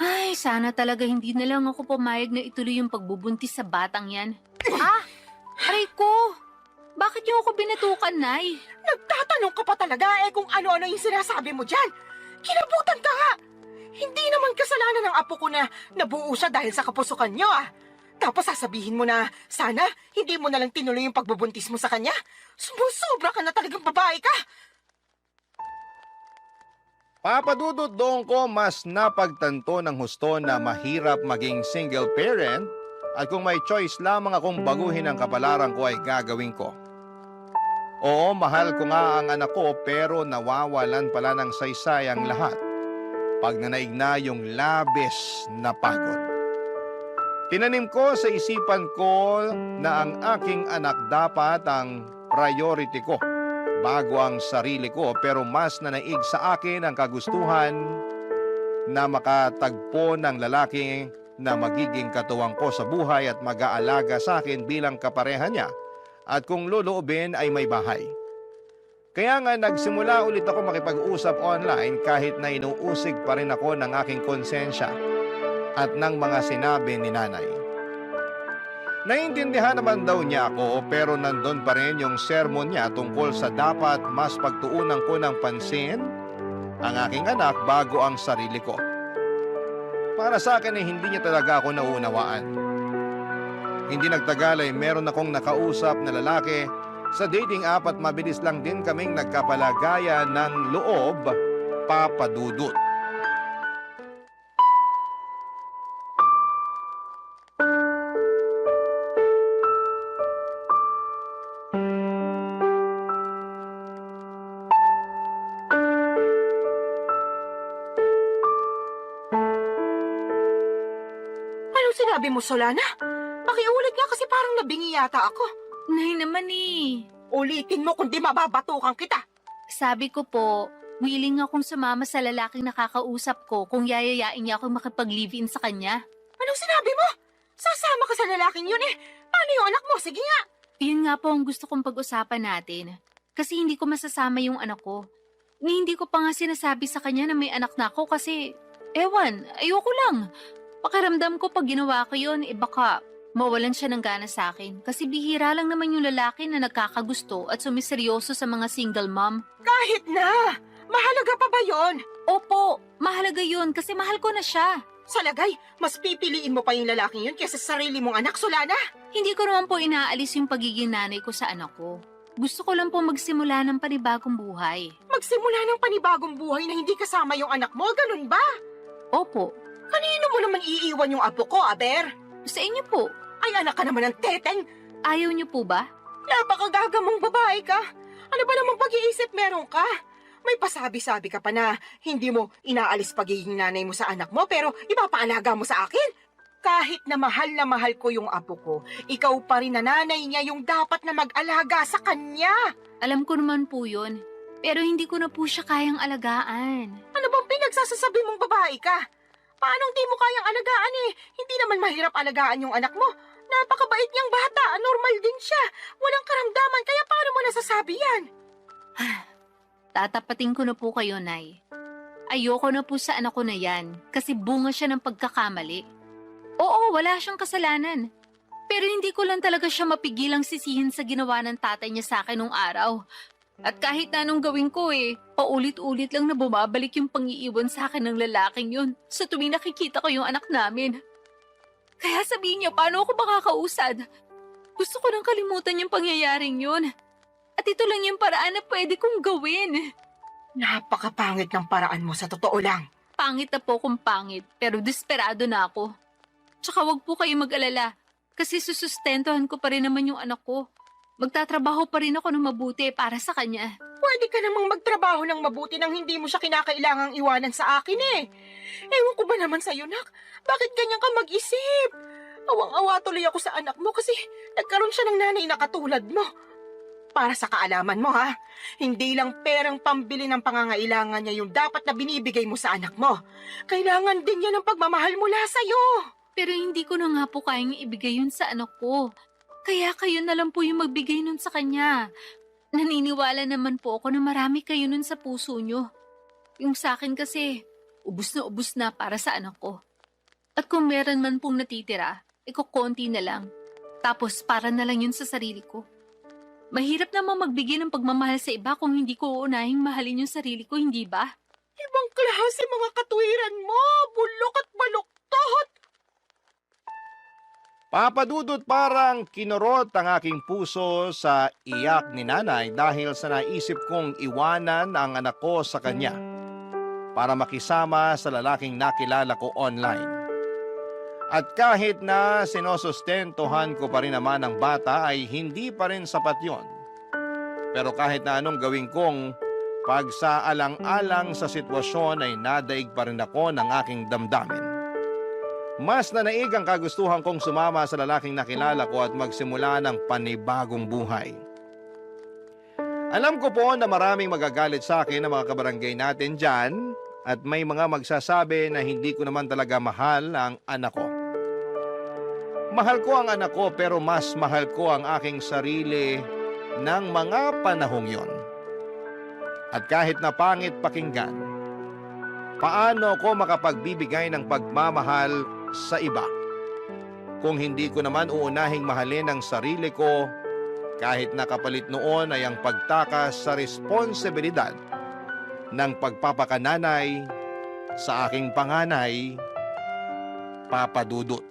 Speaker 2: Ay, sana talaga hindi na lang ako pumayag na ituloy yung pagbubuntis sa batang yan. Aray ko! Bakit yung ako binatukan, Nay?
Speaker 1: Nagtatanong ka pa talaga kung ano-ano yung sinasabi mo dyan. Kinabutan ka nga. Hindi naman kasalanan ng apo ko na nabuo siya dahil sa kapusukan niyo Tapos sasabihin mo na sana hindi mo na lang tinuloy yung pagbubuntis mo sa kanya. Sumusobra ka na talagang babae ka.
Speaker 3: Papadudot doon ko mas napagtanto ng husto na mahirap maging single parent at kung may choice lamang akong baguhin ang kapalaran ko ay gagawin ko. Oo, mahal ko nga ang anak ko pero nawawalan pala ng saysay ang lahat pag nanaig na yung labis na pagod. Tinanim ko sa isipan ko na ang aking anak dapat ang priority ko bago ang sarili ko pero mas nanaig sa akin ang kagustuhan na makatagpo ng lalaki na magiging katuwang ko sa buhay at mag-aalaga sa akin bilang kapareha niya at kung loloobin ay may bahay. Kaya nga nagsimula ulit ako makipag-usap online kahit na inuusig pa rin ako ng aking konsensya at ng mga sinabi ni nanay. Naiintindihan naman daw niya ako pero nandun pa rin yung sermon niya tungkol sa dapat mas pagtuunan ko ng pansin ang aking anak bago ang sarili ko. Para sa akin ay hindi niya talaga ako nauunawaan. Hindi nagtagal ay meron akong nakausap na lalaki sa dating app at mabilis lang din kaming nagkapalagayan ng loob, papadudot.
Speaker 1: Anong sinabi mo, Solana? Pakiulit nga kasi parang nabingi yata ako.
Speaker 2: Nay naman eh.
Speaker 1: Ulitin mo kundi mababatukan kita.
Speaker 2: Sabi ko po, willing akong sumama sa lalaking nakakausap ko kung yayayain niya akong makipag-live-in sa kanya.
Speaker 1: Anong sinabi mo? Sasama ka sa lalaking yun Paano yung anak mo? Sige nga.
Speaker 2: Yun nga po ang gusto kong pag-usapan natin. Kasi hindi ko masasama yung anak ko. Ni hindi ko pa nga sinasabi sa kanya na may anak na ako kasi, ewan, ayoko lang. Pakiramdam ko pag ginawa ko yun, baka mawalan siya ng gana sa akin. Kasi bihira lang naman yung lalaki na nagkakagusto at sumiseryoso sa mga single mom.
Speaker 1: Kahit na. Mahalaga pa ba yon?
Speaker 2: Opo, mahalaga yun kasi mahal ko na siya.
Speaker 1: Sa lagay, mas pipiliin mo pa yung lalaking yun kaysa sa sarili mong anak, Solana.
Speaker 2: Hindi ko naman po inaalis yung pagiging nanay ko sa anak ko. Gusto ko lang po magsimula ng panibagong buhay.
Speaker 1: Magsimula ng panibagong buhay na hindi kasama yung anak mo, ganun ba?
Speaker 2: Opo,
Speaker 1: Kanino mo naman iiwan yung apo ko, Aber?
Speaker 2: sa inyo po.
Speaker 1: Ay, anak ka naman ng teteng.
Speaker 2: Ayaw niyo po ba?
Speaker 1: Napakagagamong babae ka. Ano ba namang pag-iisip meron ka? May pasabi-sabi ka pa na hindi mo inaalis pagiging nanay mo sa anak mo pero ipapaalaga mo sa akin. Kahit na mahal ko yung apo ko, ikaw pa rin na nanay niya yung dapat na mag-alaga sa kanya.
Speaker 2: Alam ko naman po yun. Pero hindi ko na po siya kayang alagaan.
Speaker 1: Ano bang pinagsasasabi mong babae ka? Paano hindi mo kayang alagaan Hindi naman mahirap alagaan yung anak mo. Napakabait niyang bata, normal din siya. Walang karamdaman, kaya paano mo nasasabi yan?
Speaker 2: Tatapatin ko na po kayo, Nay. Ayoko na po sa anak ko na yan kasi bunga siya ng pagkakamali. Oo, wala siyang kasalanan. Pero hindi ko lang talaga siya mapigilang sisihin sa ginawa ng tatay niya sa akin nung araw. At kahit na anong gawin ko paulit-ulit lang na bumabalik yung pangiiwan sa akin ng lalaking yun sa tuwing nakikita ko yung anak namin. Kaya sabihin niya, paano ako makakausad? Gusto ko nang kalimutan yung pangyayaring yun. At ito lang yung paraan na pwede kong gawin.
Speaker 1: Napakapangit ng paraan mo sa totoo lang.
Speaker 2: Pangit na po kung pangit, pero desperado na ako. Tsaka wag po kayo mag-alala, kasi susustentuhan ko pa rin naman yung anak ko. Magtatrabaho pa rin ako ng mabuti para sa kanya.
Speaker 1: Pwede ka namang magtrabaho ng mabuti nang hindi mo siya kinakailangang iwanan sa akin Ewan ko ba naman sa'yo, nak? Bakit ganyan ka mag-isip? Awang-awa tuloy ako sa anak mo kasi nagkaroon siya ng nanay na katulad mo. Para sa kaalaman mo hindi lang perang pambili ng pangangailangan niya yung dapat na binibigay mo sa anak mo. Kailangan din niya ng pagmamahal mula sa'yo.
Speaker 2: Pero hindi ko na nga po kayang ibigay yun sa anak ko. Kaya kayo na lang po yung magbigay nun sa kanya. Naniniwala naman po ako na marami kayo nun sa puso nyo. Yung sa akin kasi, ubus na para sa anak ko. At kung meron man pong natitira, konti na lang. Tapos para na lang yun sa sarili ko. Mahirap naman magbigay ng pagmamahal sa iba kung hindi ko uunahing mahalin yung sarili ko, hindi ba?
Speaker 1: Ibang klase mga katwiran mo, bulok at baluktot.
Speaker 3: Papadudot, parang kinurot ang aking puso sa iyak ni nanay dahil sa naisip kong iwanan ang anak ko sa kanya para makisama sa lalaking nakilala ko online. At kahit na sinosustentuhan ko pa rin naman ang bata ay hindi pa rin sapat yon. Pero kahit na anong gawin kong pagsaalang-alang sa sitwasyon ay nadaig pa rin ako ng aking damdamin. Mas nanaig ang kagustuhan kong sumama sa lalaking nakilala ko at magsimula ng panibagong buhay. Alam ko po na maraming magagalit sa akin ng mga kabarangay natin dyan at may mga magsasabi na hindi ko naman talaga mahal ang anak ko. Mahal ko ang anak ko pero mas mahal ko ang aking sarili ng mga panahong yon. At kahit na pangit pakinggan, paano ko makapagbibigay ng pagmamahal sa iba kung hindi ko naman uunahing mahalin ang sarili ko kahit nakapalit noon ay ang pagtakas sa responsibilidad ng pagpapakananay sa aking panganay, Papa Dudut.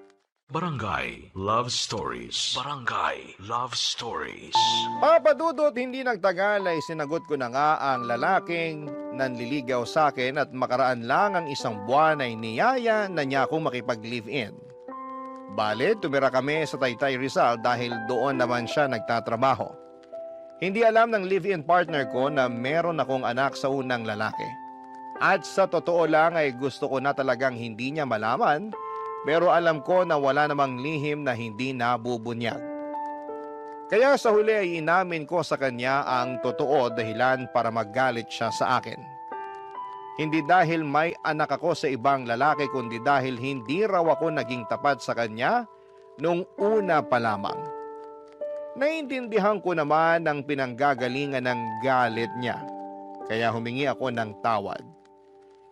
Speaker 4: Barangay Love Stories. Barangay Love Stories.
Speaker 3: Papa Dudut, hindi nagtagal ay sinagot ko na nga ang lalaking nanliligaw sa akin at makaraan lang ang isang buwan ay niyaya na niya akong makipag-live-in. Bale, tumira kami sa Taytay Rizal dahil doon naman siya nagtatrabaho. Hindi alam ng live-in partner ko na meron akong anak sa unang lalaki. At sa totoo lang ay gusto ko na talagang hindi niya malaman, pero alam ko na wala namang lihim na hindi nabubunyag. Kaya sa huli ay inamin ko sa kanya ang totoo dahilan para maggalit siya sa akin. Hindi dahil may anak ako sa ibang lalaki kundi dahil hindi raw ako naging tapat sa kanya nung una pa lamang. Naintindihan ko naman ang pinanggagalingan ng galit niya, kaya humingi ako ng tawad.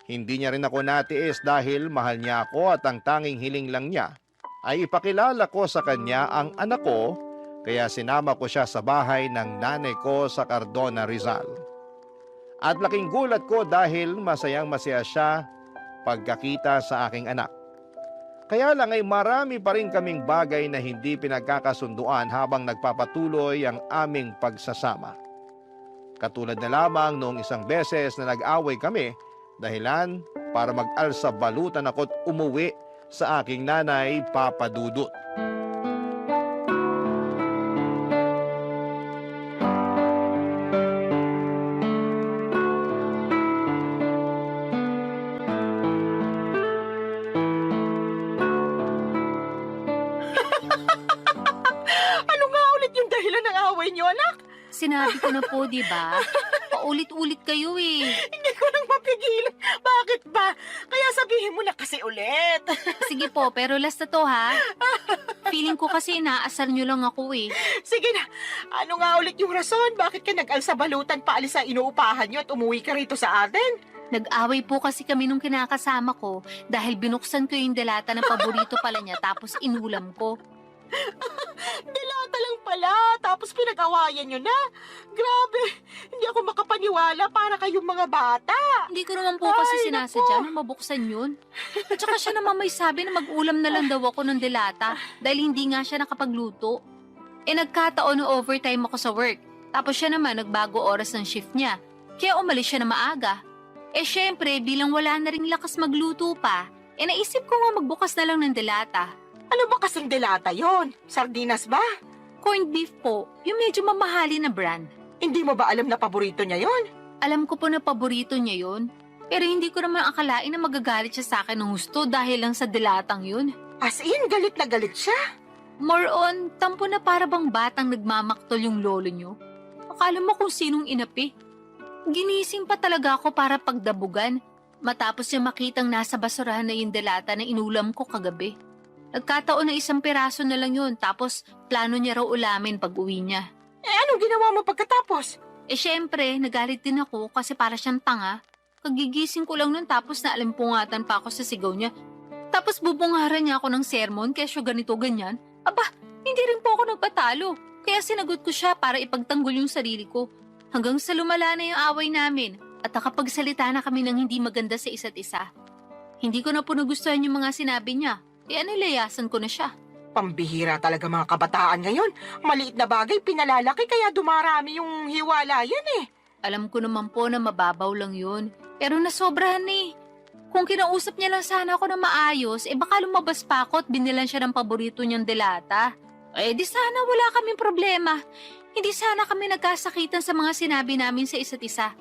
Speaker 3: Hindi niya rin ako natiis dahil mahal niya ako at ang tanging hiling lang niya ay ipakilala ko sa kanya ang anak ko, kaya sinama ko siya sa bahay ng nanay ko sa Cardona, Rizal. At laking gulat ko dahil masayang masaya siya pagkakita sa aking anak. Kaya lang ay marami pa rin kaming bagay na hindi pinagkakasunduan habang nagpapatuloy ang aming pagsasama. Katulad na lamang noong isang beses na nag-away kami dahilan para mag-alsa balutan ako't umuwi sa aking nanay, Papa Dudut.
Speaker 1: Ano nga ulit yung dahilan ng away niyo, anak?
Speaker 2: Sinabi ko na po, di ba? Paulit-ulit kayo eh.
Speaker 1: Hindi ko nang mapigilan. Bakit ba? Kaya sabihin mo na kasi ulit.
Speaker 2: Sige po, pero last na to ha. Feeling ko kasi inaasar nyo lang ako eh.
Speaker 1: Sige na, ano nga ulit yung rason? Bakit ka nag-alsa balutan paalis sa inuupahan niyo at umuwi ka rito sa atin?
Speaker 2: Nag-away po kasi kami nung kinakasama ko dahil binuksan ko yung delata ng paborito pala niya tapos inulam ko.
Speaker 1: Dilata lang pala, tapos pinag-awayan nyo na. Grabe, hindi ako makapaniwala para kayong mga bata.
Speaker 2: Hindi ko naman po kasi
Speaker 1: Ay,
Speaker 2: sinasadya
Speaker 1: naku.
Speaker 2: na mabuksan yun. At saka siya naman may sabi na mag-ulam na lang daw ako ng delata dahil hindi nga siya nakapagluto. Eh nagkataon na overtime ako sa work. Tapos siya naman nagbago oras ng shift niya. Kaya umalis siya na maaga. Eh syempre, bilang wala na ring lakas magluto pa, eh naisip ko nga magbukas na lang ng delata.
Speaker 1: Ano ba kasing delata yon? Sardinas ba?
Speaker 2: Corned beef po, yung medyo mamahali na brand.
Speaker 1: Hindi mo ba alam na paborito niya yon?
Speaker 2: Alam ko po na paborito niya yun. Pero hindi ko naman akalain na magagalit siya sa akin ng gusto dahil lang sa dilatang yun.
Speaker 1: As in, galit na galit siya.
Speaker 2: More on, tampo na para bang batang nagmamaktol yung lolo nyo. Akala mo kung sinong inapi. Ginising pa talaga ako para pagdabugan. Matapos niya makitang nasa basurahan na yung delata na inulam ko kagabi. Nagkataon na isang piraso na lang yun, tapos plano niya raw ulamin pag uwi niya.
Speaker 1: Anong ginawa mo pagkatapos?
Speaker 2: Syempre, nagalit din ako kasi para siyang tanga. Kagigising ko lang nun tapos naalimpungatan pa ako sa sigaw niya. Tapos bubungaran niya ako ng sermon kesyo ganito ganyan. Aba, hindi rin po ako nagpatalo. Kaya sinagot ko siya para ipagtanggol yung sarili ko. Hanggang sa lumala na yung away namin at nakapagsalita na kami ng hindi maganda sa isa't isa. Hindi ko na po nagustuhan yung mga sinabi niya. Nilayasan ko na siya.
Speaker 1: Pambihira talaga mga kabataan ngayon. Maliit na bagay pinalalaki kaya dumarami yung hiwalayan eh.
Speaker 2: Alam ko naman po na mababaw lang yun. Pero nasobrahan eh. Kung kinausap niya lang sana ako na maayos, baka lumabas pa ako at binilan siya ng paborito niyang delata. Di sana wala kaming problema. Hindi sana kami nagkasakitan sa mga sinabi namin sa isa't isa.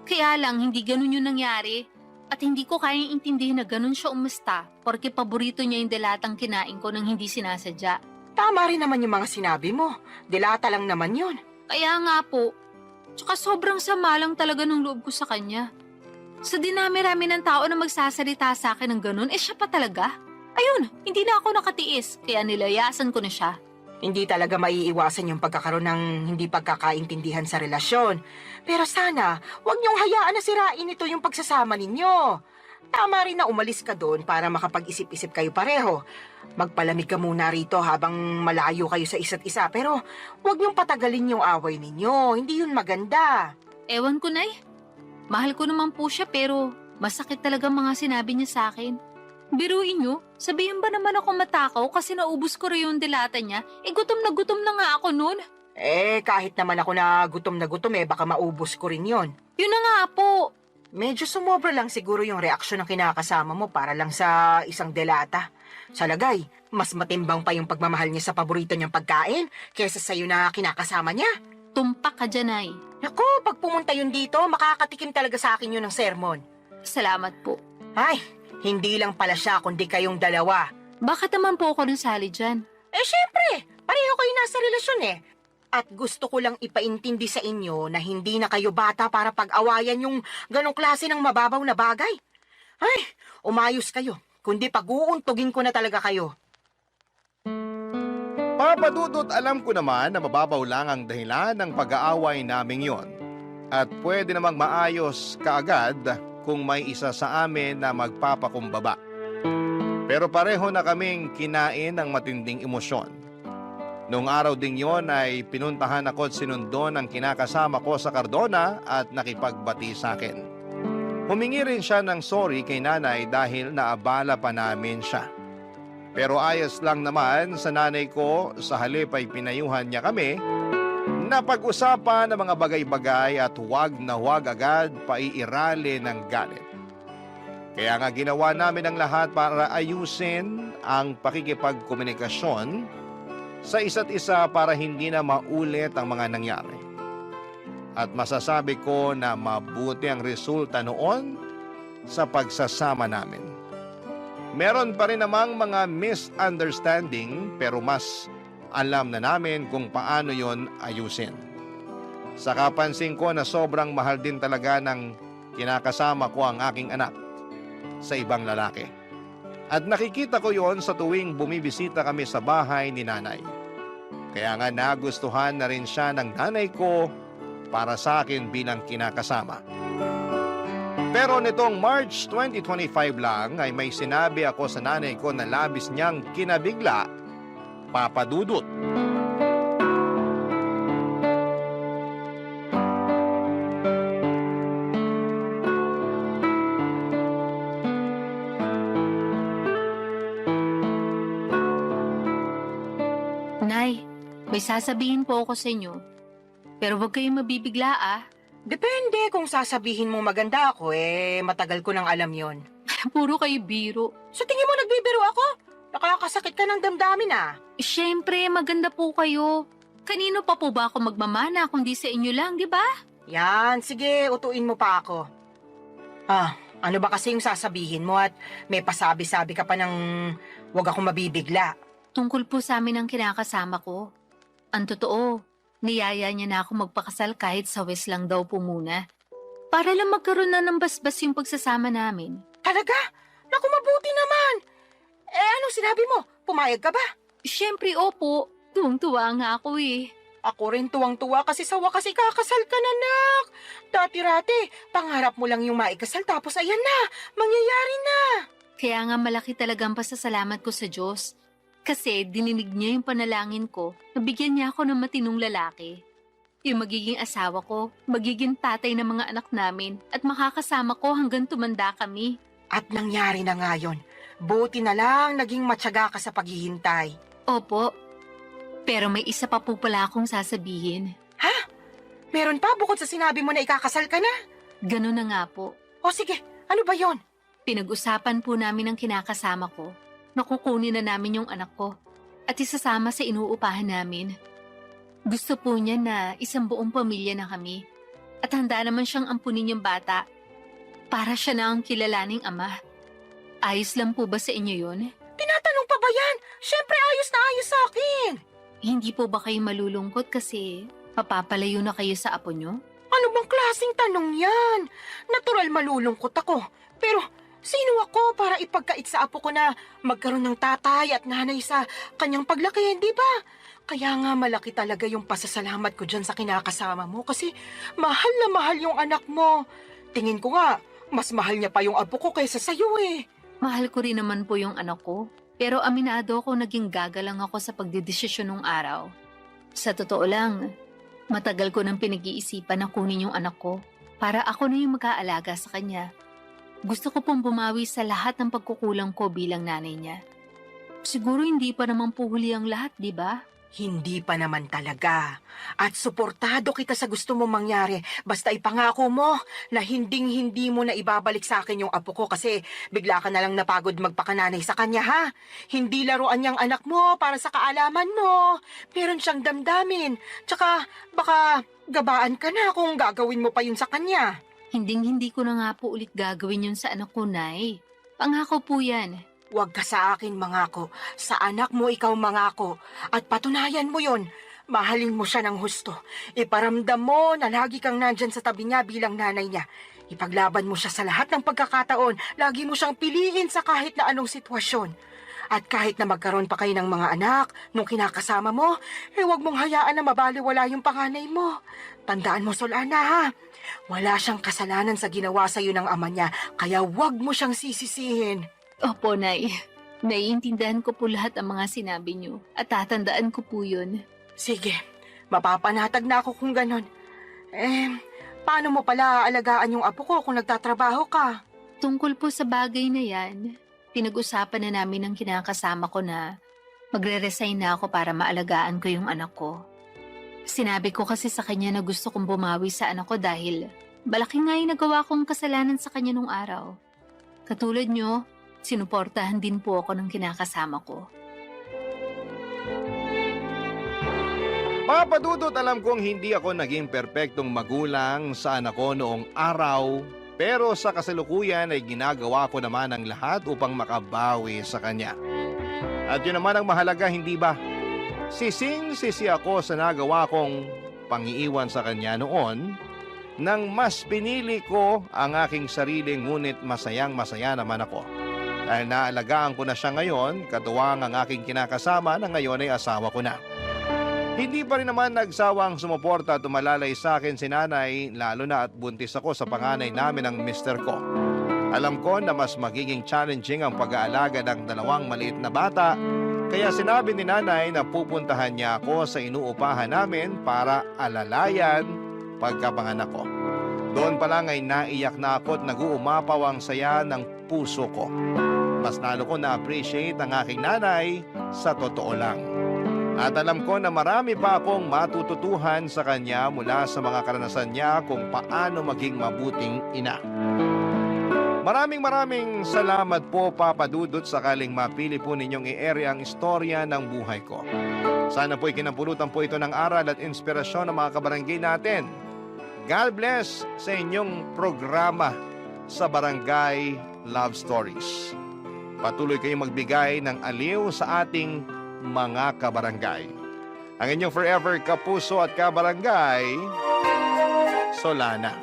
Speaker 2: Kaya lang, hindi ganun yung nangyari. At hindi ko kayang intindihin na ganun siya umasta porque paborito niya yung delatang kinain ko nang hindi sinasadya.
Speaker 1: Tama rin naman yung mga sinabi mo. Dilata lang naman yun.
Speaker 2: Kaya nga po. Tsaka sobrang sama lang talaga ng loob ko sa kanya. Sa dinami-rami ng tao na magsasalita sa akin ng ganun, siya pa talaga. Ayun, hindi na ako nakatiis, kaya nilayasan ko na siya.
Speaker 1: Hindi talaga maiiwasan yung pagkakaroon ng hindi pagkakaintindihan sa relasyon. Pero sana, huwag niyong hayaan na sirain ito yung pagsasama ninyo. Tama rin na umalis ka doon para makapag-isip-isip kayo pareho. Magpalamig ka muna rito habang malayo kayo sa isa't isa. Pero huwag niyong patagalin yung away ninyo. Hindi yun maganda.
Speaker 2: Ewan ko, Nay. Mahal ko naman po siya pero masakit talaga mga sinabi niya sa akin. Biruin niyo, sabihin ba naman ako matakaw kasi naubos ko rin yung dilata niya? Gutom na nga ako nun.
Speaker 1: Kahit naman ako na gutom, baka maubos ko rin yon.
Speaker 2: Yun na nga po.
Speaker 1: Medyo sumobra lang siguro yung reaksyon ng kinakasama mo para lang sa isang delata. Sa lagay, mas matimbang pa yung pagmamahal niya sa paborito niyang pagkain kaysa sa'yo na kinakasama niya.
Speaker 2: Tumpak ka dyan, Nay.
Speaker 1: Naku, pag pumunta yun dito, makakatikim talaga sa akin yun ng sermon.
Speaker 2: Salamat po.
Speaker 1: Ay, hindi lang pala siya kundi kayong dalawa.
Speaker 2: Bakit naman po ako nasali dyan?
Speaker 1: Syempre, pareho kayo nasa relasyon eh. At gusto ko lang ipaintindi sa inyo na hindi na kayo bata para pag-awayan yung ganong klase ng mababaw na bagay. Ay, umayos kayo. Kundi pag-uuntugin ko na talaga kayo.
Speaker 3: Papa Dudut, alam ko naman na mababaw lang ang dahilan ng pag-aaway naming yon. At pwede namang maayos kaagad kung may isa sa amin na magpapakumbaba. Pero pareho na kaming kinain ng matinding emosyon. Noong araw ding yon ay pinuntahan ako at sinundo ng kinakasama ko sa Cardona at nakipagbati sa akin. Humingi rin siya ng sorry kay nanay dahil naabala pa namin siya. Pero ayos lang naman sa nanay ko, sa halip ay pinayuhan niya kami na pag-usapan ng mga bagay-bagay at huwag na huwag agad paiirali ng galit. Kaya nga ginawa namin ang lahat para ayusin ang pakikipagkomunikasyon sa isa't isa para hindi na maulit ang mga nangyari. At masasabi ko na mabuti ang resulta noon sa pagsasama namin. Meron pa rin namang mga misunderstanding pero mas alam na namin kung paano yon ayusin. Saka pansin ko na sobrang mahal din talaga ng kinakasama ko ang aking anak sa ibang lalaki. At nakikita ko yon sa tuwing bumibisita kami sa bahay ni nanay. Kaya nga nagustuhan na rin siya ng nanay ko para sa akin bilang kinakasama. Pero nitong March 2025 lang ay may sinabi ako sa nanay ko na labis niyang kinabigla, Papa Dudut.
Speaker 2: Nay, may sasabihin po ako sa inyo. Pero huwag kayong mabibigla
Speaker 1: Depende kung sasabihin mo maganda ako matagal ko nang alam yon.
Speaker 2: Puro kayo biro.
Speaker 1: Sa tingin mo nagbibiro ako? Nakakasakit ka ng damdamin
Speaker 2: Siyempre, maganda po kayo. Kanino pa po ba ako magmamana kung di sa inyo lang, di ba?
Speaker 1: Yan, sige, utuin mo pa ako. Ano ba kasi yung sasabihin mo at may pasabi-sabi ka pa ng wag akong mabibigla?
Speaker 2: Tungkol po sa amin ang kinakasama ko. Ang totoo, niyaya niya na ako magpakasal kahit sa West lang daw po muna. Para lang magkaroon na ng basbas yung pagsasama namin.
Speaker 1: Talaga? Naku, mabuti naman. Anong sinabi mo? Pumayag ka ba?
Speaker 2: Siyempre, opo. Tuwang-tuwa nga ako eh.
Speaker 1: Ako rin tuwang-tuwa kasi sa wakas ikakasal ka na, nak. Dati-rati, pangarap mo lang yung maikasal tapos ayan na, mangyayari na.
Speaker 2: Kaya nga malaki talagang pasasalamat ko sa Diyos. Kasi dininig niya yung panalangin ko, nabigyan niya ako ng matinong lalaki. Yung magiging asawa ko, magiging tatay ng mga anak namin, at makakasama ko hanggang tumanda kami.
Speaker 1: At nangyari na nga yun. Buti na lang naging matyaga ka sa paghihintay.
Speaker 2: Opo, pero may isa pa po pala akong sasabihin.
Speaker 1: Meron pa bukod sa sinabi mo na ikakasal ka na?
Speaker 2: Ganun na nga po.
Speaker 1: O sige, ano ba yon?
Speaker 2: Pinag-usapan po namin ng kinakasama ko. Nakukunin na namin yung anak ko at isasama sa inuupahan namin. Gusto po niya na isang buong pamilya na kami at handa naman siyang ampunin yung bata para siya na ang kilalaning ama. Ayos lang po ba sa inyo yun?
Speaker 1: Tinatanong pa ba yan? Siyempre ayos na ayos sa akin.
Speaker 2: Hindi po ba kayo malulungkot kasi mapapalayo na kayo sa apo nyo?
Speaker 1: Ano bang klaseng tanong yan? Natural malulungkot ako. Pero sino ako para ipagkait sa apo ko na magkaroon ng tatay at nanay sa kanyang paglaki, di ba? Kaya nga malaki talaga yung pasasalamat ko dyan sa kinakasama mo kasi mahal na mahal yung anak mo. Tingin ko nga, mas mahal niya pa yung apo ko kaysa sa'yo eh.
Speaker 2: Mahal ko rin naman po yung anak ko. Pero aminado ko naging gagalang ako sa pagdidesisyon nung araw. Sa totoo lang, matagal ko nang pinag-iisipan na kunin yung anak ko para ako na yung mag-aalaga sa kanya. Gusto ko pong bumawi sa lahat ng pagkukulang ko bilang nanay niya. Siguro hindi pa naman po huli ang lahat, di ba?
Speaker 1: Hindi pa naman talaga. At suportado kita sa gusto mo mangyari. Basta ipangako mo na hinding-hindi mo na ibabalik sa akin yung apo ko kasi bigla ka na lang napagod magpakananay sa kanya, ha? Hindi laruan niyang anak mo para sa kaalaman mo. Meron siyang damdamin. Tsaka baka gabaan ka na kung gagawin mo pa yun sa kanya.
Speaker 2: Hinding-hindi ko na nga po ulit gagawin yun sa anak ko, Nay. Pangako po yan.
Speaker 1: Huwag ka sa akin mangako. Sa anak mo ikaw mangako. At patunayan mo yon. Mahalin mo siya ng husto. Iparamdam mo na lagi kang nandyan sa tabi niya bilang nanay niya. Ipaglaban mo siya sa lahat ng pagkakataon. Lagi mo siyang piliin sa kahit na anong sitwasyon. At kahit na magkaroon pa kayo ng mga anak, nung kinakasama mo, huwag mong hayaan na mabaliwala yung panganay mo. Tandaan mo, Solana, ha? Wala siyang kasalanan sa ginawa sa'yo ng ama niya, kaya huwag mo siyang sisisihin.
Speaker 2: Opo, Nay. Naiintindihan ko po lahat ang mga sinabi niyo at tatandaan ko po yun.
Speaker 1: Sige, mapapanatag na ako kung ganon. Paano mo pala aalagaan yung apo ko kung nagtatrabaho ka?
Speaker 2: Tungkol po sa bagay na yan, pinag-usapan na namin ng kinakasama ko na magre-resign na ako para maalagaan ko yung anak ko. Sinabi ko kasi sa kanya na gusto kong bumawi sa anak ko dahil malaki nga yung nagawa kong kasalanan sa kanya nung araw. Katulad nyo, sinuportahan din po ako ng kinakasama ko.
Speaker 3: Mga padudot, alam kong hindi ako naging perpektong magulang sa anak ko noong araw, pero sa kasalukuyan ay ginagawa ko naman ang lahat upang makabawi sa kanya. At yun naman ang mahalaga, hindi ba? Sising-sisi ako sa nagawa kong pangiiwan sa kanya noon nang mas pinili ko ang aking sarili ngunit masayang-masaya naman ako. Dahil naalagaan ko na siya ngayon, katuwang ang aking kinakasama na ngayon ay asawa ko na. Hindi pa rin naman nagsawang sumuporta at tumalalay sa akin si nanay, lalo na at buntis ako sa panganay namin ng mister ko. Alam ko na mas magiging challenging ang pag-aalaga ng dalawang maliit na bata, kaya sinabi ni nanay na pupuntahan niya ako sa inuupahan namin para alalayan pagkapanganak ko. Doon pa lang ay naiyak na ako at nag-uumapaw ang saya ng puso ko. Mas lalo ko na-appreciate ang aking nanay sa totoo lang. At alam ko na marami pa akong matututuhan sa kanya mula sa mga karanasan niya kung paano maging mabuting ina. Maraming salamat po, Papa Dudut, sakaling mapili po ninyong i-ere ang istorya ng buhay ko. Sana po'y kinapulutan po ito ng aral at inspirasyon ng mga kabarangay natin. God bless sa inyong programa sa Barangay Love Stories. Patuloy kayong magbigay ng aliw sa ating mga kabarangay. Ang inyong forever kapuso at kabarangay, Solana.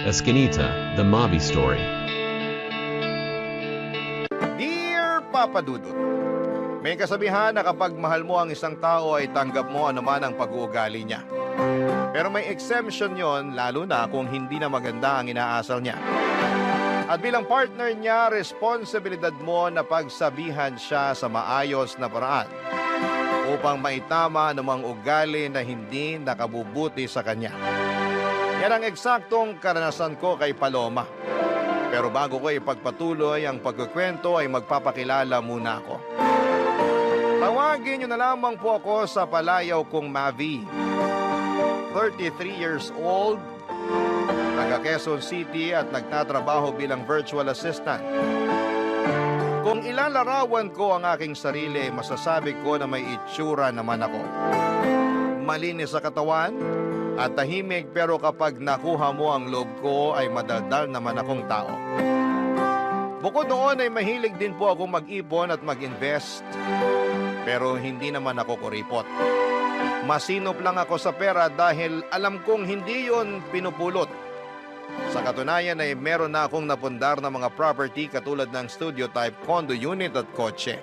Speaker 5: Escanita, The Mavi Story.
Speaker 3: Dear Papa Dudut, may kasabihan na kapag mahal mo ang isang tao ay tanggap mo anuman ang pag-uugali niya. Pero may exemption yon, lalo na kung hindi na maganda ang inaasal niya. At bilang partner niya, responsibilidad mo na pagsabihan siya sa maayos na paraan upang maitama anumang ugali na hindi nakabubuti sa kanya. Yan ang eksaktong karanasan ko kay Paloma. Pero bago ko ipagpatuloy ang pagkukwento ay magpapakilala muna ako. Tawagin niyo na lamang po ako sa palayaw kong Mavi. 33 years old, taga Quezon City at nagtatrabaho bilang virtual assistant. Kung ilalarawan ko ang aking sarili, masasabi ko na may itsura naman ako. Malinis sa katawan at tahimik, pero kapag nakuha mo ang loob ko ay madaldal naman akong tao. Bukod doon ay mahilig din po ako mag-ipon at mag-invest, pero hindi naman ako kuripot. Masinop lang ako sa pera dahil alam kong hindi yon pinupulot. Sa katunayan ay meron na akong napundar na mga property katulad ng studio type condo unit at kotse.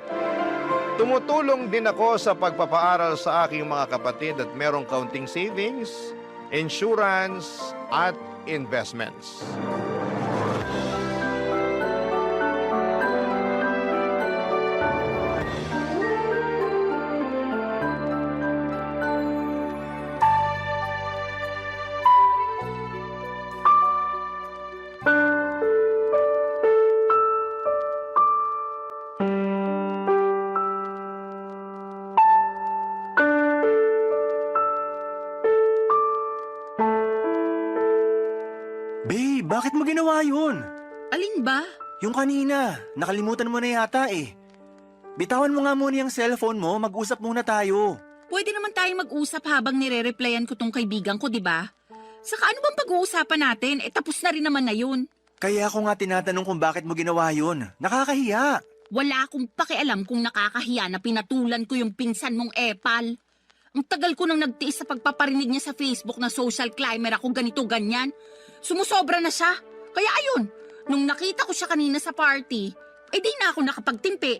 Speaker 3: Tumutulong din ako sa pagpapaaral sa aking mga kapatid at merong kaunting savings, insurance at investments.
Speaker 6: Babe, bakit mo ginawa yun?
Speaker 7: Alin ba?
Speaker 6: Yung kanina, nakalimutan mo na yata eh. Bitawan mo nga muna yung cellphone mo, mag-usap muna tayo.
Speaker 7: Pwede naman tayong mag-usap habang nire-replyan ko tong kaibigan ko, di ba? Saka ano bang pag-uusapan natin? Tapos na rin naman na yun.
Speaker 6: Kaya ako nga tinatanong kung bakit mo ginawa yun. Nakakahiya.
Speaker 7: Wala akong pakialam kung nakakahiya na pinatulan ko yung pinsan mong epal. Ang tagal ko nang nagtiis sa pagpaparinig niya sa Facebook na social climber ako ganito-ganyan. Sumusobra na siya. Kaya ayun, nung nakita ko siya kanina sa party, di na ako nakapagtimpi.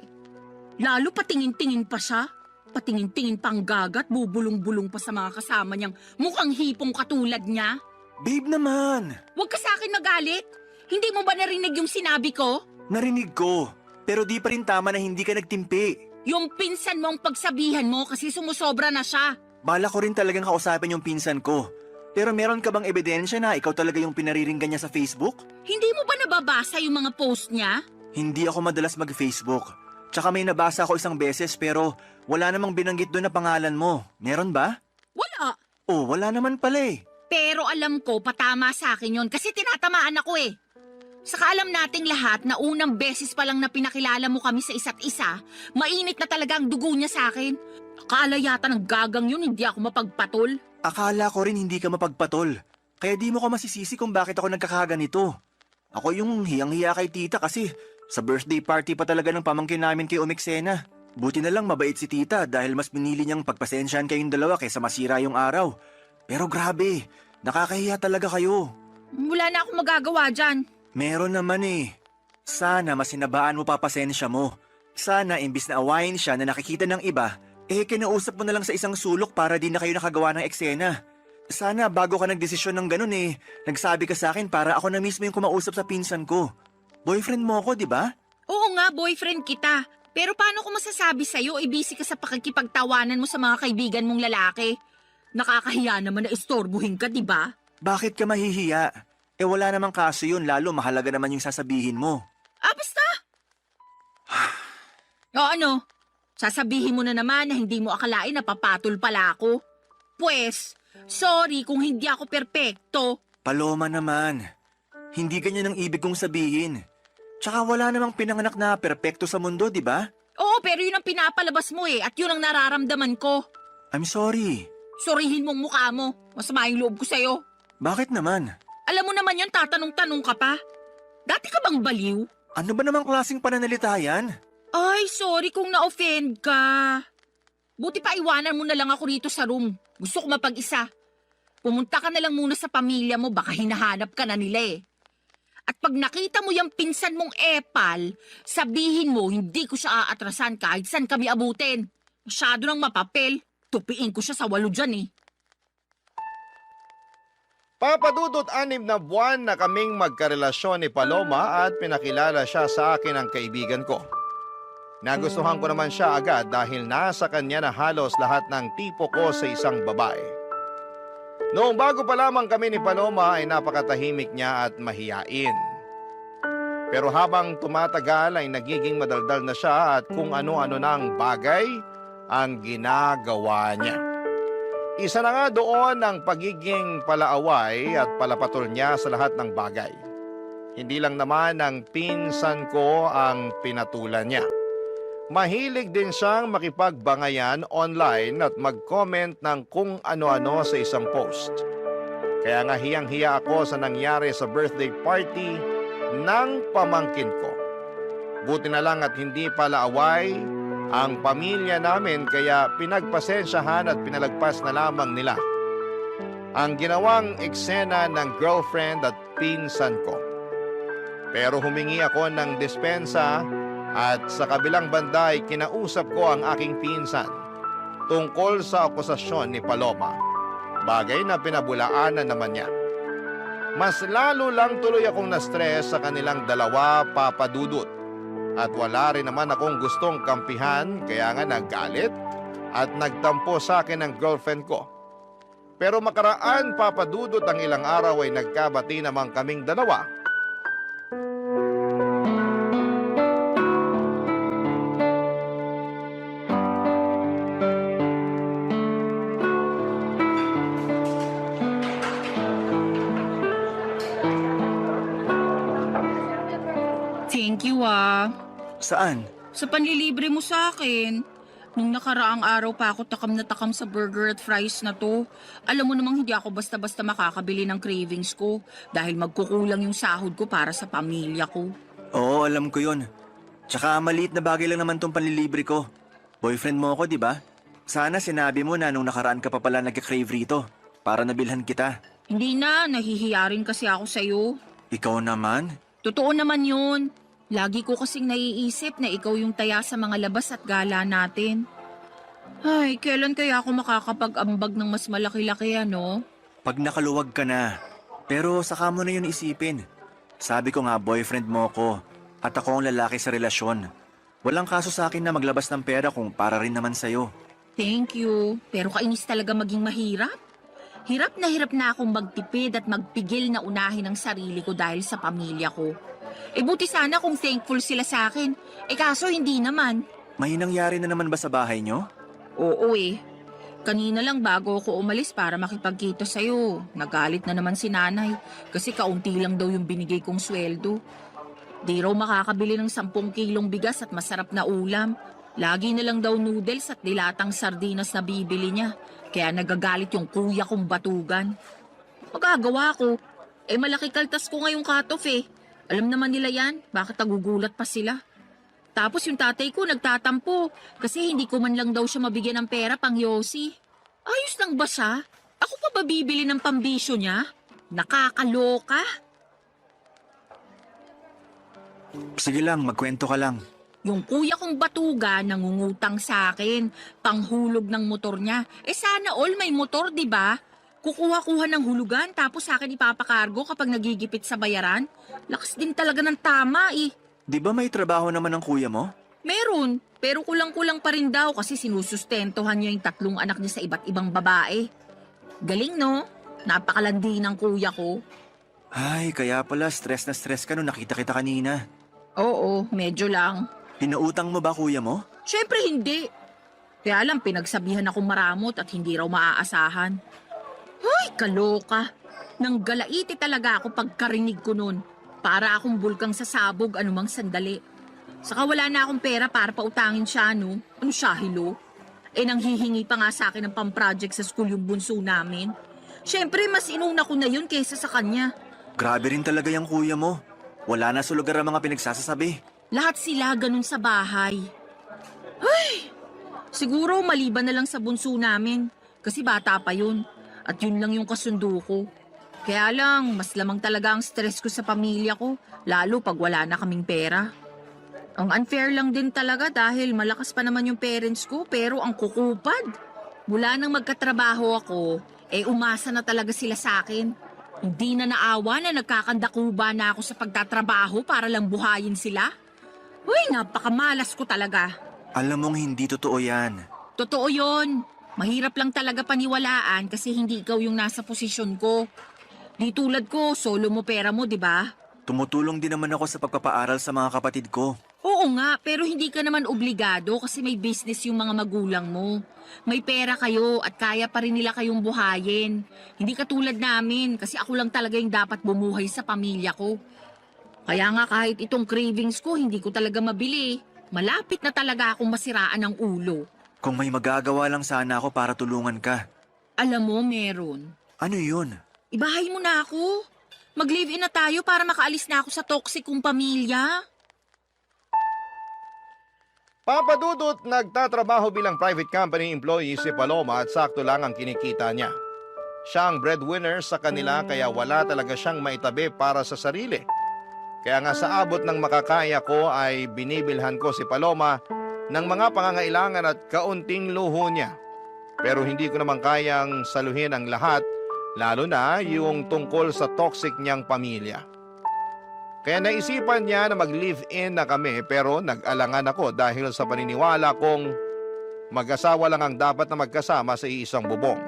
Speaker 7: Lalo patingin-tingin pa siya. Patingin-tingin pang gagat, bubulong-bulong pa sa mga kasama niyang mukhang hipong katulad niya.
Speaker 6: Babe naman.
Speaker 7: Huwag ka sa akin magalit. Hindi mo ba narinig yung sinabi ko?
Speaker 6: Narinig ko, pero di pa rin tama na hindi ka nagtimpi.
Speaker 7: Yung pinsan mo ang pagsabihan mo kasi sumusobra na siya.
Speaker 6: Bala ko rin talagang kausapin yung pinsan ko. Pero meron ka bang ebidensya na ikaw talaga yung pinariringgan niya sa Facebook?
Speaker 7: Hindi mo ba nababasa yung mga post niya?
Speaker 6: Hindi ako madalas mag-Facebook. Tsaka may nabasa ako isang beses pero wala namang binanggit doon na pangalan mo. Meron ba?
Speaker 7: Wala.
Speaker 6: Oh, wala naman pala eh.
Speaker 7: Pero alam ko, patama sa akin yon kasi tinatamaan ako eh. Saka alam nating lahat na unang beses pa lang na pinakilala mo kami sa isa't isa, mainit na talaga ang dugo niya sa akin. Akala yata ng gagang yun, hindi ako mapagpatol.
Speaker 6: Akala ko rin hindi ka mapagpatol. Kaya di mo ko masisisi kung bakit ako nagkakaganito. Ako yung hiyang-hiya kay tita kasi sa birthday party pa talaga ng pamangkin namin kay Umiksena. Buti na lang mabait si tita dahil mas pinili niyang pagpasensyahan kayong dalawa kaysa masira yung araw. Pero grabe, nakakahiya talaga kayo.
Speaker 7: Wala na akong magagawa dyan.
Speaker 6: Meron naman eh. Sana masinabaan mo pa pasensya mo. Sana imbis na awayin siya na nakikita ng iba, kinausap mo na lang sa isang sulok para di na kayo nakagawa ng eksena. Sana bago ka nagdesisyon ng ganun nagsabi ka sa akin para ako na mismo yung kumausap sa pinsan ko. Boyfriend mo ako, di ba?
Speaker 7: Oo nga, boyfriend kita. Pero paano ko masasabi sa'yo, busy ka sa pakikipagtawanan mo sa mga kaibigan mong lalaki? Nakakahiya naman na istorbuhin ka, di ba?
Speaker 6: Bakit ka mahihiya? Wala namang kaso yun, lalo mahalaga naman yung sasabihin mo.
Speaker 7: Basta! O ano? Sasabihin mo na naman na hindi mo akalain na papatol pala ako. Pwes, sorry kung hindi ako perpekto.
Speaker 6: Paloma naman, hindi ganyan ang ibig kong sabihin. Tsaka wala namang pinanganak na perpekto sa mundo, di ba?
Speaker 7: Oo, pero yun ang pinapalabas mo at yun ang nararamdaman ko.
Speaker 6: I'm sorry.
Speaker 7: Sorihin mong mukha mo. Masama yung loob ko sa'yo.
Speaker 6: Bakit naman?
Speaker 7: Alam mo naman yun, tatanong-tanong ka pa. Dati ka bang baliw?
Speaker 6: Ano ba namang klaseng pananalita yan?
Speaker 7: Ay, sorry kung na-offend ka. Buti pa iwanan mo na lang ako rito sa room. Gusto ko mapag-isa. Pumunta ka na lang muna sa pamilya mo, baka hinahanap ka na nila eh. At pag nakita mo yung pinsan mong epal, sabihin mo hindi ko siya aatrasan kahit saan kami abutin. Masyado ng mapapel. Tupiin ko siya sa 8 dyan eh.
Speaker 3: Papadudot 6 na buwan na kaming magkarelasyon ni Paloma at pinakilala siya sa akin ng kaibigan ko. Nagustuhan ko naman siya agad dahil nasa kanya na halos lahat ng tipo ko sa isang babae. Noong bago pa lamang kami ni Paloma ay napakatahimik niya at mahiyain. Pero habang tumatagal ay nagiging madaldal na siya at kung ano-ano na ang bagay ang ginagawa niya. Isa na nga doon ang pagiging palaaway at palapatol niya sa lahat ng bagay. Hindi lang naman ang pinsan ko ang pinatulan niya. Mahilig din siyang makipagbangayan online at mag-comment ng kung ano-ano sa isang post. Kaya nga hiyang-hiya ako sa nangyari sa birthday party ng pamangkin ko. Buti na lang at hindi palaaway ang pamilya namin kaya pinagpasensyahan at pinalagpas na lamang nila ang ginawang eksena ng girlfriend at pinsan ko. Pero humingi ako ng dispensa at sa kabilang banda ay kinausap ko ang aking pinsan tungkol sa akusasyon ni Paloma, bagay na pinabulaanan naman niya. Mas lalo lang tuloy akong na-stress sa kanilang dalawa, papadudot. At wala rin naman akong gustong kampihan kaya nga naggalit at nagtampo sa akin ng girlfriend ko. Pero makaraan papadudot ang ilang araw ay nagkabati naman kaming dalawa.
Speaker 7: Thank you ah.
Speaker 6: Saan?
Speaker 7: Sa panlilibre mo sa akin. Nung nakaraang araw pa ako takam na takam sa burger at fries na to. Alam mo namang hindi ako basta-basta makakabili ng cravings ko dahil magkukulang yung sahod ko para sa pamilya ko.
Speaker 6: Oo, alam ko yun. Tsaka maliit na bagay lang naman tong panlilibre ko. Boyfriend mo ako, di ba? Sana sinabi mo na nung nakaraan ka pa pala nagka-crave rito para nabilhan kita.
Speaker 7: Hindi na, nahihiya rin kasi ako sa'yo.
Speaker 6: Ikaw naman?
Speaker 7: Totoo naman yun. Lagi ko kasing naiisip na ikaw yung taya sa mga labas at gala natin. Ay, kailan kaya ako makakapag-ambag ng mas malaki-laki ano?
Speaker 6: Pag nakaluwag ka na. Pero saka mo na yun isipin. Sabi ko nga boyfriend mo ko at ako ang lalaki sa relasyon. Walang kaso sa akin na maglabas ng pera kung para rin naman sa'yo.
Speaker 7: Thank you. Pero kainis talaga maging mahirap. Hirap na akong magtipid at magpigil na unahin ang sarili ko dahil sa pamilya ko. Buti sana kung thankful sila sa akin. Kaso hindi naman.
Speaker 6: May nangyari na naman ba sa bahay nyo?
Speaker 7: Oo Kanina lang bago ako umalis para makipagkita sa'yo. Nagalit na naman si nanay kasi kaunti lang daw yung binigay kong sweldo. Di raw makakabili ng 10 kilong bigas at masarap na ulam. Lagi na lang daw noodles at dilatang sardinas na bibili niya. Kaya nagagalit yung kuya kong batugan. Magagawa ko. Malaki kaltas ko ngayong cut-off Alam naman nila yan, bakit nagugulat pa sila? Tapos yung tatay ko nagtatampo kasi hindi ko man lang daw siya mabigyan ng pera pang yosi. Ayos lang ba siya? Ako pa ba bibili ng pambisyo niya? Nakakaloka.
Speaker 6: Sige lang, magkwento ka lang.
Speaker 7: Yung kuya kong batuga nangungutang sa akin, panghulog ng motor niya. Sana all may motor, di ba? Kukuha-kuha ng hulugan tapos sa akin ipapakargo kapag nagigipit sa bayaran. Lakas din talaga ng tama
Speaker 6: Di ba may trabaho naman ng kuya mo?
Speaker 7: Meron, pero kulang-kulang pa rin daw kasi sinusustentuhan niya yung 3 anak niya sa iba't ibang babae. Galing no? Napakalandi ng kuya ko.
Speaker 6: Ay, kaya pala stress na stress ka nung nakita kita kanina.
Speaker 7: Oo, medyo lang.
Speaker 6: Pinautang mo ba kuya mo?
Speaker 7: Siyempre hindi. Kaya lang pinagsabihan akong maramot at hindi raw maaasahan. Ay, kaloka. Nang galaiti talaga ako pagkarinig ko nun. Para akong bulkang sasabog anumang sandali. Saka wala na akong pera para pautangin siya, no? Ano siya, hilo? Nanghihingi pa nga sa akin ng pang-project sa school yung bunso namin. Siyempre, mas inuna ko na yun kaysa sa kanya.
Speaker 6: Grabe rin talaga yung kuya mo. Wala na sa lugar ang mga pinagsasasabi.
Speaker 7: Lahat sila ganun sa bahay. Ay! Siguro maliban na lang sa bunso namin. Kasi bata pa yun. At yun lang yung kasundo ko. Kaya lang, mas lamang talaga ang stress ko sa pamilya ko, lalo pag wala na kaming pera. Ang unfair lang din talaga dahil malakas pa naman yung parents ko pero ang kukupad. Mula nang magkatrabaho ako, umasa na talaga sila sa akin. Hindi na naawa na nagkakandakuba na ako sa pagtatrabaho para lang buhayin sila. Uy, napakamalas ko talaga.
Speaker 6: Alam mong hindi totoo yan.
Speaker 7: Totoo yon. Mahirap lang talaga paniwalaan kasi hindi ikaw yung nasa posisyon ko. Di tulad ko, solo mo pera mo, di ba?
Speaker 6: Tumutulong din naman ako sa pagpapaaral sa mga kapatid ko.
Speaker 7: Oo nga, pero hindi ka naman obligado kasi may business yung mga magulang mo. May pera kayo at kaya pa rin nila kayong buhayin. Hindi katulad namin kasi ako lang talaga yung dapat bumuhay sa pamilya ko. Kaya nga kahit itong cravings ko, hindi ko talaga mabili. Malapit na talaga akong masiraan ng ulo.
Speaker 6: Kung may magagawa lang sana ako para tulungan ka.
Speaker 7: Alam mo, meron.
Speaker 6: Ano yun?
Speaker 7: Ibahay mo na ako. Mag-live-in na tayo para makaalis na ako sa toxic kong pamilya.
Speaker 3: Papa Dudut, nagtatrabaho bilang private company employee si Paloma at sakto lang ang kinikita niya. Siya ang breadwinner sa kanila kaya wala talaga siyang maitabi para sa sarili. Kaya nga sa abot ng makakaya ko ay binibilhan ko si Paloma ng mga pangangailangan at kaunting luho niya. Pero hindi ko naman kayang saluhin ang lahat, lalo na yung tungkol sa toxic niyang pamilya. Kaya naisipan niya na mag-live-in na kami pero nag-alangan ako dahil sa paniniwala kong mag-asawa lang ang dapat na magkasama sa iisang bubong.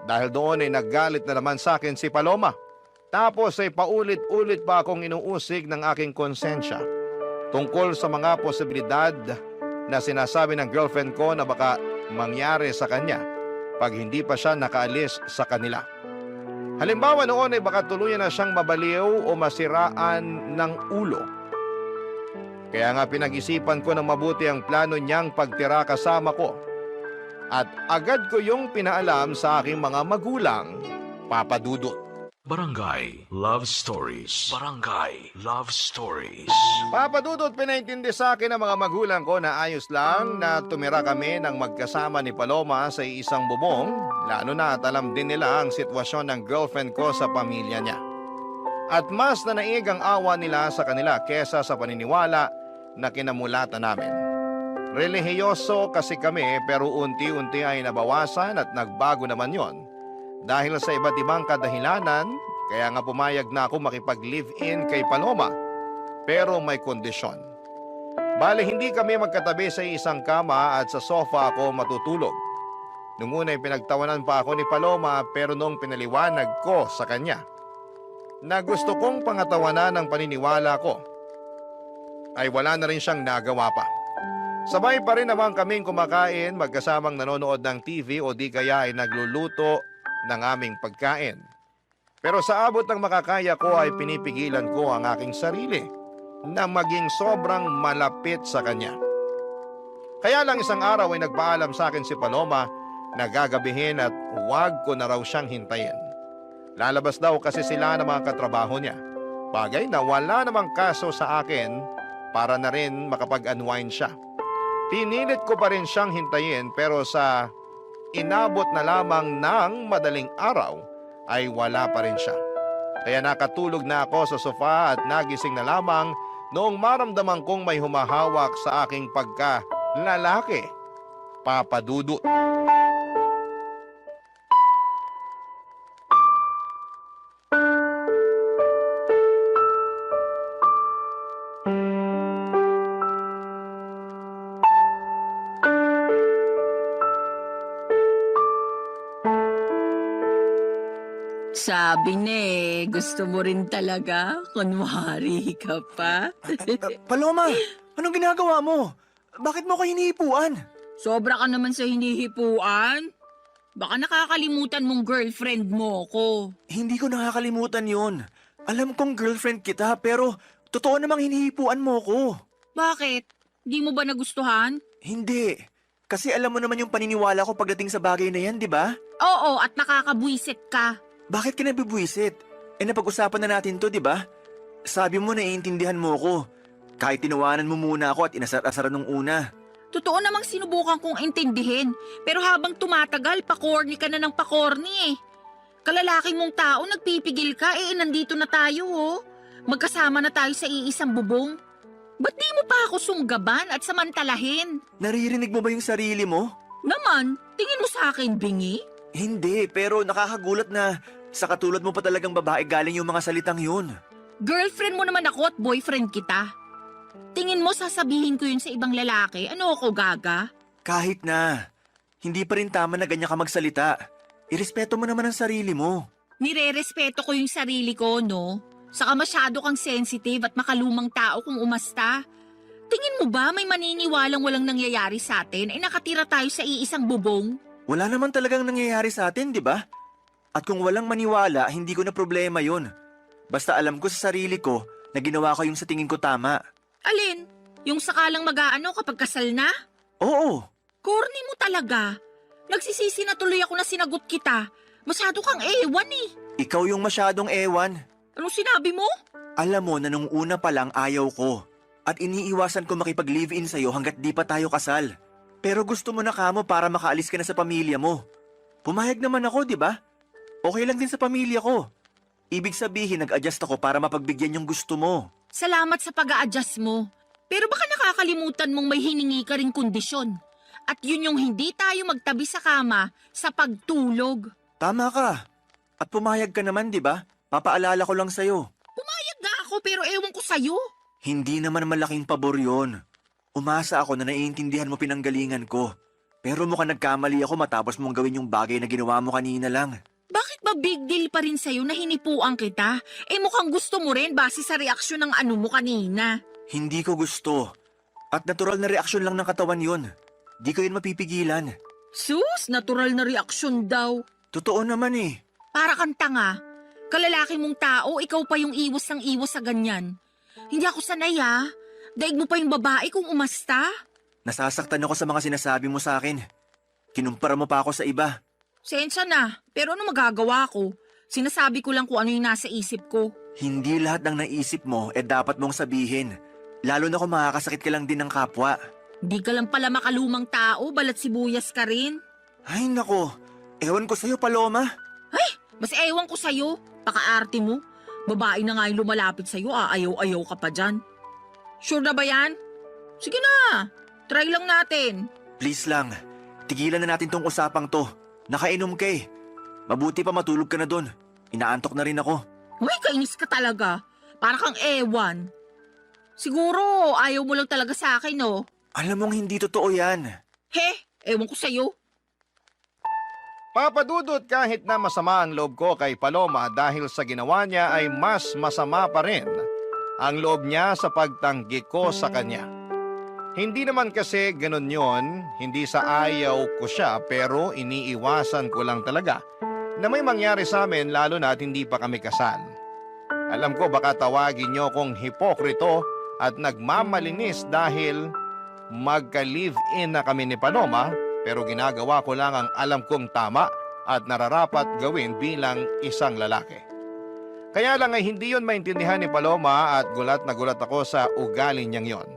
Speaker 3: Dahil doon ay naggalit na naman sa akin si Paloma. Tapos ay paulit-ulit pa akong inuusig ng aking konsensya tungkol sa mga posibilidad na sinasabi ng girlfriend ko na baka mangyari sa kanya pag hindi pa siya nakaalis sa kanila. Halimbawa noon ay baka tuluyan na siyang mabaliw o masiraan ng ulo. Kaya nga pinag-isipan ko ng mabuti ang plano niyang pagtira kasama ko. At agad ko yung pinaalam sa aking mga magulang, Papa Dudut.
Speaker 4: Barangay Love Stories. Barangay Love Stories.
Speaker 3: Papa Dudut, pinaintindi sa akin ng mga magulang ko na ayos lang na tumira kami ng magkasama ni Paloma sa isang bubong, lalo na at alam din nila ang sitwasyon ng girlfriend ko sa pamilya niya. At mas nanaig ang awa nila sa kanila kesa sa paniniwala na kinamulatan namin. Relihiyoso kasi kami pero unti-unti ay nabawasan at nagbago naman yon. Dahil sa iba't ibang kadahilanan, kaya nga pumayag na ako makipag-live-in kay Paloma. Pero may kondisyon. Bale, hindi kami magkatabi sa isang kama at sa sofa ako matutulog. Nung una ay pinagtawanan pa ako ni Paloma pero noong pinaliwanag ko sa kanya na gusto kong pangatawanan ng paniniwala ko, ay wala na rin siyang nagawa pa. Sabay pa rin naman kaming kumakain, magkasamang nanonood ng TV o di kaya ay nagluluto ng aming pagkain. Pero sa abot ng makakaya ko ay pinipigilan ko ang aking sarili na maging sobrang malapit sa kanya. Kaya lang isang araw ay nagpaalam sa akin si Paloma na gagabihin at huwag ko na raw siyang hintayin. Lalabas daw kasi sila ng mga katrabaho niya. Bagay na wala namang kaso sa akin para na rin makapag-unwind siya. Pinilit ko pa rin siyang hintayin pero sa inabot na lamang ng madaling araw ay wala pa rin siya. Kaya nakatulog na ako sa sofa at nagising na lamang noong maramdaman kong may humahawak sa aking pagka-lalaki, Papa Dudut.
Speaker 7: Sabi na gusto mo rin talaga? Kunwari ka pa?
Speaker 6: Paloma, anong ginagawa mo? Bakit mo ko hinihipuan?
Speaker 7: Sobra ka naman sa hinihipuan. Baka nakakalimutan mong girlfriend mo ko.
Speaker 6: Hindi ko nakakalimutan yon. Alam kong girlfriend kita pero totoo namang hinihipuan mo ko.
Speaker 7: Bakit? Di mo ba nagustuhan?
Speaker 6: Hindi. Kasi alam mo naman yung paniniwala ko pagdating sa bagay na yan, di ba?
Speaker 7: Oo, at nakakabwisit ka.
Speaker 6: Bakit ka nabibwisit? Napag-usapan na natin to, di ba? Sabi mo naiintindihan mo ko. Kahit tinawanan mo muna ako at inasar-asaran nung una.
Speaker 7: Totoo namang sinubukan kong intindihin, pero habang tumatagal, pakorni ka na ng pakorni eh. Kalalaki mong tao, nagpipigil ka, nandito na tayo oh. Magkasama na tayo sa iisang bubong. Ba't di mo pa ako sunggaban at samantalahin?
Speaker 6: Naririnig mo ba yung sarili mo?
Speaker 7: Naman, tingin mo sa akin, bingi?
Speaker 6: Hindi, pero nakakagulat na sa katulad mo pa talagang babae galing yung mga salitang yun.
Speaker 7: Girlfriend mo naman ako at boyfriend kita. Tingin mo sasabihin ko yun sa ibang lalaki? Ano ako, gaga?
Speaker 6: Kahit na, hindi pa rin tama na ganyan ka magsalita. Irespeto mo naman ang sarili mo.
Speaker 7: Nire-respeto ko yung sarili ko, no? Saka masyado kang sensitive at makalumang tao kung umasta. Tingin mo ba may maniniwalang walang nangyayari sa atin nakatira tayo sa iisang bubong?
Speaker 6: Wala naman talagang nangyayari sa atin, di ba? At kung walang maniwala, hindi ko na problema yun. Basta alam ko sa sarili ko na ginawa ko yung sa tingin ko tama.
Speaker 7: Alin? Yung sakalang mag-aano kapag kasal na?
Speaker 6: Oo,
Speaker 7: Corny mo talaga. Nagsisisi na tuloy ako na sinagot kita. Masyado kang ewan eh.
Speaker 6: ikaw yung masyadong ewan.
Speaker 7: Anong sinabi mo?
Speaker 6: Alam mo na nung una pa lang ayaw ko. At iniiwasan ko makipag-live-in sa'yo hanggat di pa tayo kasal. Pero gusto mo na kamo para makaalis ka na sa pamilya mo. Pumayag naman ako, di ba? Okay lang din sa pamilya ko. Ibig sabihin, nag-adjust ako para mapagbigyan yung gusto mo.
Speaker 7: Salamat sa pag-a-adjust mo. Pero baka nakakalimutan mong may hiningi ka ring kondisyon. At yun yung hindi tayo magtabi sa kama sa pagtulog.
Speaker 6: Tama ka. At pumayag ka naman, di ba? Papaalala ko lang sa'yo.
Speaker 7: Pumayag nga ako pero ewan ko sa'yo.
Speaker 6: Hindi naman malaking pabor yun. Umasa ako na naiintindihan mo pinanggalingan ko. Pero mukhang nagkamali ako matapos mong gawin yung bagay na ginawa mo kanina lang.
Speaker 7: Bakit ba big deal pa rin sa'yo na hinipuan kita? Mukhang gusto mo rin base sa reaksyon ng ano mo kanina.
Speaker 6: Hindi ko gusto. At natural na reaksyon lang ng katawan yun. Di ko yun mapipigilan.
Speaker 7: Sus, natural na reaksyon daw.
Speaker 6: Totoo naman eh.
Speaker 7: Para kang tanga. Kalalaki mong tao, ikaw pa yung iwas ng iwas sa ganyan. Hindi ako sanay Daig mo pa yung babae kung umasta.
Speaker 6: Nasasaktan ako sa mga sinasabi mo sa akin. Kinumpara mo pa ako sa iba.
Speaker 7: Sensya na, pero ano magagawa ko? Sinasabi ko lang kung ano yung nasa isip ko.
Speaker 6: Hindi lahat ng naisip mo dapat mong sabihin. Lalo na kung makakasakit ka lang din ng kapwa.
Speaker 7: Hindi ka lang pala makalumang tao, balat sibuyas ka rin.
Speaker 6: Ay nako, ewan ko sa'yo Paloma.
Speaker 7: Mas ewan ko sa'yo, pakaarte mo. Babae na nga yung lumalapit sa'yo, ayaw-ayaw ka pa dyan. Sure na ba yan? Sige na, try lang natin.
Speaker 6: Please lang, tigilan na natin tong usapang to. Nakainom ka eh. Mabuti pa matulog ka na dun. Inaantok na rin ako.
Speaker 7: Uy, kainis ka talaga. Para kang ewan. Siguro, ayaw mo lang talaga sa akin, no?
Speaker 6: Alam mong hindi totoo yan.
Speaker 7: Ewan ko sa'yo.
Speaker 3: Papadudot kahit na masama ang loob ko kay Paloma dahil sa ginawa niya ay mas masama pa rin ang loob niya sa pagtanggi ko sa kanya. Hindi naman kasi ganun yon, hindi sa ayaw ko siya pero iniiwasan ko lang talaga na may mangyari sa amin lalo na at hindi pa kami kasal. Alam ko baka tawagin niyo kong hipokrito at nagmamalinis dahil magka-live-in na kami ni Paloma pero ginagawa ko lang ang alam kong tama at nararapat gawin bilang isang lalaki. Kaya lang ay hindi yon maintindihan ni Paloma at gulat na gulat ako sa ugali niyang yon.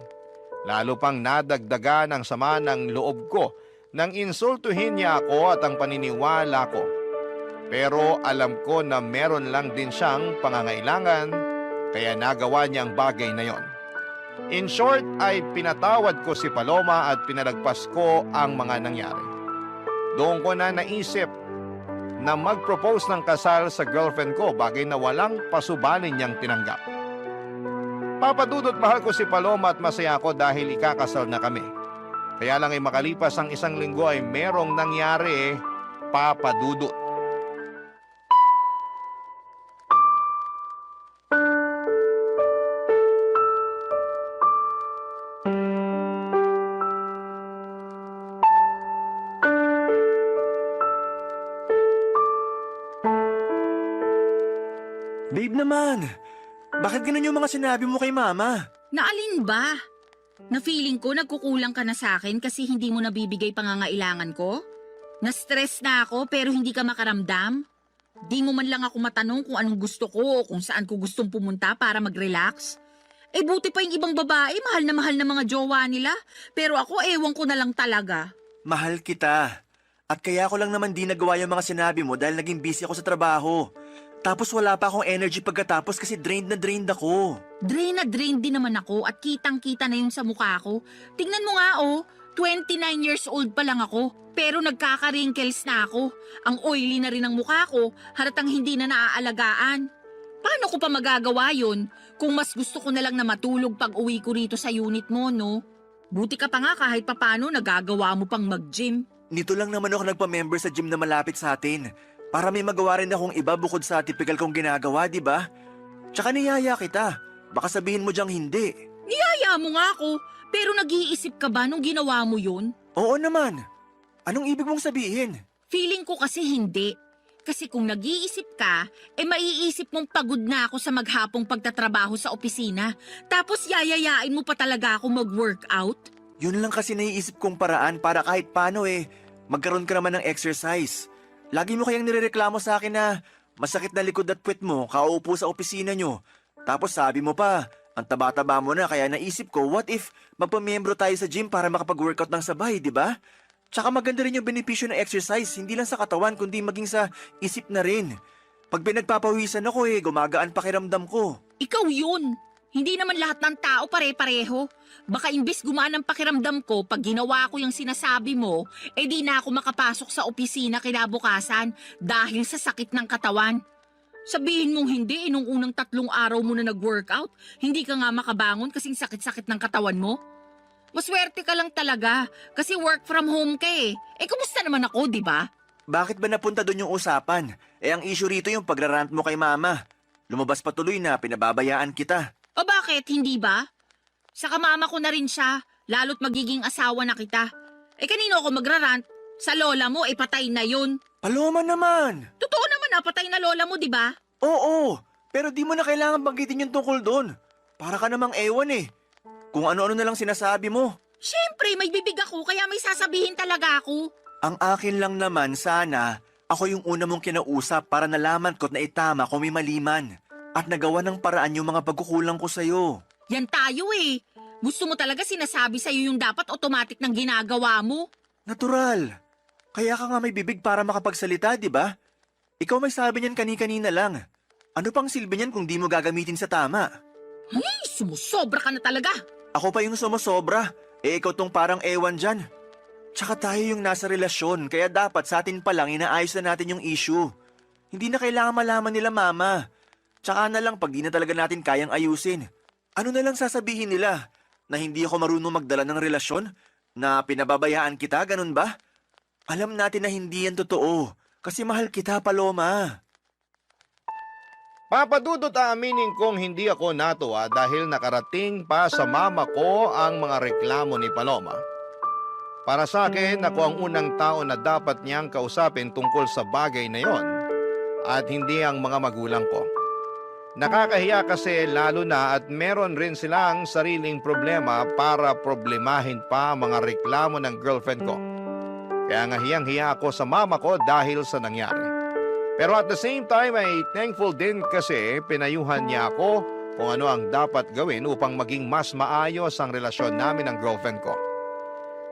Speaker 3: Lalo pang nadagdagan ang sama ng loob ko nang insultuhin niya ako at ang paniniwala ko. Pero alam ko na meron lang din siyang pangangailangan kaya nagawa niya ang bagay na yon. In short ay pinatawad ko si Paloma at pinalagpas ko ang mga nangyari. Doon ko na naisip na mag-propose ng kasal sa girlfriend ko, bagay na walang pasubalin niyang tinanggap. Papadudot mahal ko si Paloma at masaya ako dahil ikakasal na kami. Kaya lang ay makalipas ang isang linggo ay merong nangyari papadudot.
Speaker 6: Babe naman, bakit ganun yung mga sinabi mo kay mama?
Speaker 7: Naalin ba? Na feeling ko nagkukulang ka na sa akin kasi hindi mo nabibigay pangangailangan ko? Na-stress na ako pero hindi ka makaramdam? Di mo man lang ako matanong kung anong gusto ko o kung saan ko gustong pumunta para mag-relax? Buti pa yung ibang babae, mahal na mga jowa nila. Pero ako, ewan ko na lang talaga.
Speaker 6: Mahal kita. At kaya ko lang naman di nagawa yung mga sinabi mo dahil naging busy ako sa trabaho. Tapos wala pa akong energy pagkatapos kasi drained na drained ako.
Speaker 7: Drain na drain din naman ako at kitang-kita na yung sa mukha ko. Tingnan mo nga 29 years old pa lang ako. Pero nagkaka-wrinkles na ako. Ang oily na rin ang mukha ko, halatang hindi na naaalagaan. Paano ko pa magagawa yun? Kung mas gusto ko na lang na matulog pag uwi ko rito sa unit mo, no? Buti ka pa nga kahit papano nagagawa mo pang mag-gym.
Speaker 6: Nito lang naman ako nagpa-member sa gym na malapit sa atin. Para may magawa rin akong iba bukod sa typical kong ginagawa, di ba? Tsaka niyaya kita. Baka sabihin mo diyang hindi.
Speaker 7: Niyaya mo nga ako, pero nag-iisip ka ba nung ginawa mo yun?
Speaker 6: Oo naman. Anong ibig mong sabihin?
Speaker 7: Feeling ko kasi hindi. Kasi kung nag-iisip ka, maiisip mong pagod na ako sa maghapong pagtatrabaho sa opisina. Tapos yayayain mo pa talaga ako mag-workout?
Speaker 6: Yun lang kasi naiisip kong paraan para kahit paano magkaroon ka naman ng exercise. Lagi mo kayang nirereklamo sa akin na masakit na likod at puwet mo kauupo sa opisina nyo. Tapos sabi mo pa, ang taba-taba mo na kaya naisip ko, what if magpamiyembro tayo sa gym para makapag-workout ng sabay, di ba? Tsaka maganda rin yung benepisyo ng exercise, hindi lang sa katawan kundi maging sa isip na rin. Pag pinagpapawisan ako gumagaan pakiramdam ko.
Speaker 7: Ikaw yun. Hindi naman lahat ng tao pare-pareho. Baka imbes gumaan ang pakiramdam ko pag ginawa ko yung sinasabi mo, di na ako makapasok sa opisina kinabukasan dahil sa sakit ng katawan. Sabihin mong hindi, nung unang 3 araw mo na nag-workout, hindi ka nga makabangon kasing sakit-sakit ng katawan mo. Maswerte ka lang talaga kasi work from home ka kumusta naman ako, di ba?
Speaker 6: Bakit ba napunta doon yung usapan? Ang issue rito yung pagrarant mo kay mama. Lumabas pa tuloy na pinababayaan kita.
Speaker 7: O bakit, hindi ba? Saka mama ko na rin siya, lalo't magiging asawa na kita. Kanino ako magrarant? Sa lola mo, patay na yun.
Speaker 6: Paloma naman!
Speaker 7: Totoo naman patay na lola mo, di ba?
Speaker 6: Oo, pero di mo na kailangan banggitin yung tungkol doon. Para ka namang ewan Kung ano-ano na lang sinasabi mo.
Speaker 7: Siyempre, may bibig ako, kaya may sasabihin talaga ako.
Speaker 6: Ang akin lang naman sana, ako yung una mong kinausap para nalaman ko't na itama kung may maliman. At nagawa ng paraan yung mga pagkukulang ko sa'yo.
Speaker 7: Yan tayo Gusto mo talaga sinasabi sa'yo yung dapat automatic ng ginagawa mo?
Speaker 6: Natural. Kaya ka nga may bibig para makapagsalita, di ba? Ikaw may sabi niyan kani-kanina lang. Ano pang silbi niyan kung di mo gagamitin sa tama?
Speaker 7: Ay, sumusobra ka na talaga.
Speaker 6: Ako pa yung sumusobra. Ikaw tong parang ewan dyan. Tsaka tayo yung nasa relasyon, kaya dapat sa atin pa lang inaayos na natin yung issue. Hindi na kailangan malaman nila mama. Tsaka na lang pag di na talaga natin kayang ayusin. Ano na lang sasabihin nila? Na hindi ako marunong magdala ng relasyon? Na pinababayaan kita, ganun ba? Alam natin na hindi yan totoo. Kasi mahal kita, Paloma.
Speaker 3: Papadudot aaminin kong hindi ako natuwa dahil nakarating pa sa mama ko ang mga reklamo ni Paloma. Para sa akin, ako ang unang tao na dapat niyang kausapin tungkol sa bagay na yon at hindi ang mga magulang ko. Nakakahiya kasi lalo na at meron rin silang sariling problema para problemahin pa ang mga reklamo ng girlfriend ko. Kaya nga hiyang-hiya ako sa mama ko dahil sa nangyari. Pero at the same time ay thankful din kasi pinayuhan niya ako kung ano ang dapat gawin upang maging mas maayos ang relasyon namin ng girlfriend ko.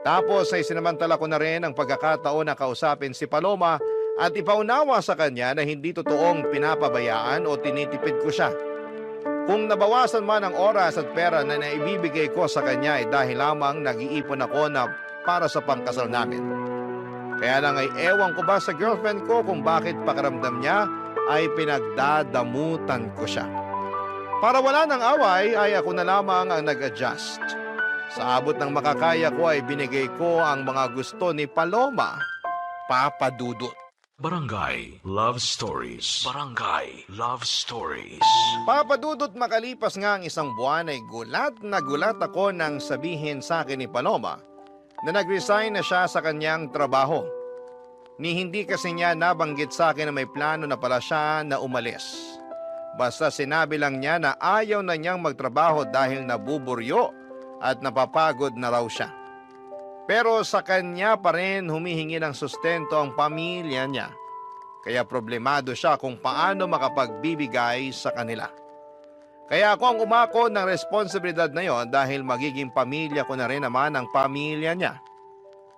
Speaker 3: Tapos ay sinamantala ko na rin ang pagkakataon na kausapin si Paloma at ipaunawa sa kanya na hindi totoong pinapabayaan o tinitipid ko siya. Kung nabawasan man ang oras at pera na naibibigay ko sa kanya ay dahil lamang nag-iipon ako na para sa pangkasal namin. Kaya lang ay ewan ko ba sa girlfriend ko kung bakit pakiramdam niya ay pinagdadamutan ko siya. Para wala ng away ay ako na lamang ang nag-adjust. Sa abot ng makakaya ko ay binigay ko ang mga gusto ni Paloma, Papadudot.
Speaker 4: Barangay Love Stories. Barangay Love Stories.
Speaker 3: Papadudot, makalipas nga ang isang buwan ay gulat na gulat ako nang sabihin sa akin ni Paloma na nag-resign na siya sa kanyang trabaho. Ni hindi kasi niya nabanggit sa akin na may plano na pala siya na umalis. Basta sinabi lang niya na ayaw na niyang magtrabaho dahil nabuburyo at napapagod na raw siya. Pero sa kanya pa rin humihingi ng sustento ang pamilya niya. Kaya problemado siya kung paano makapagbibigay sa kanila. Kaya ako ang umako ng responsibilidad na yon dahil magiging pamilya ko na rin naman ang pamilya niya.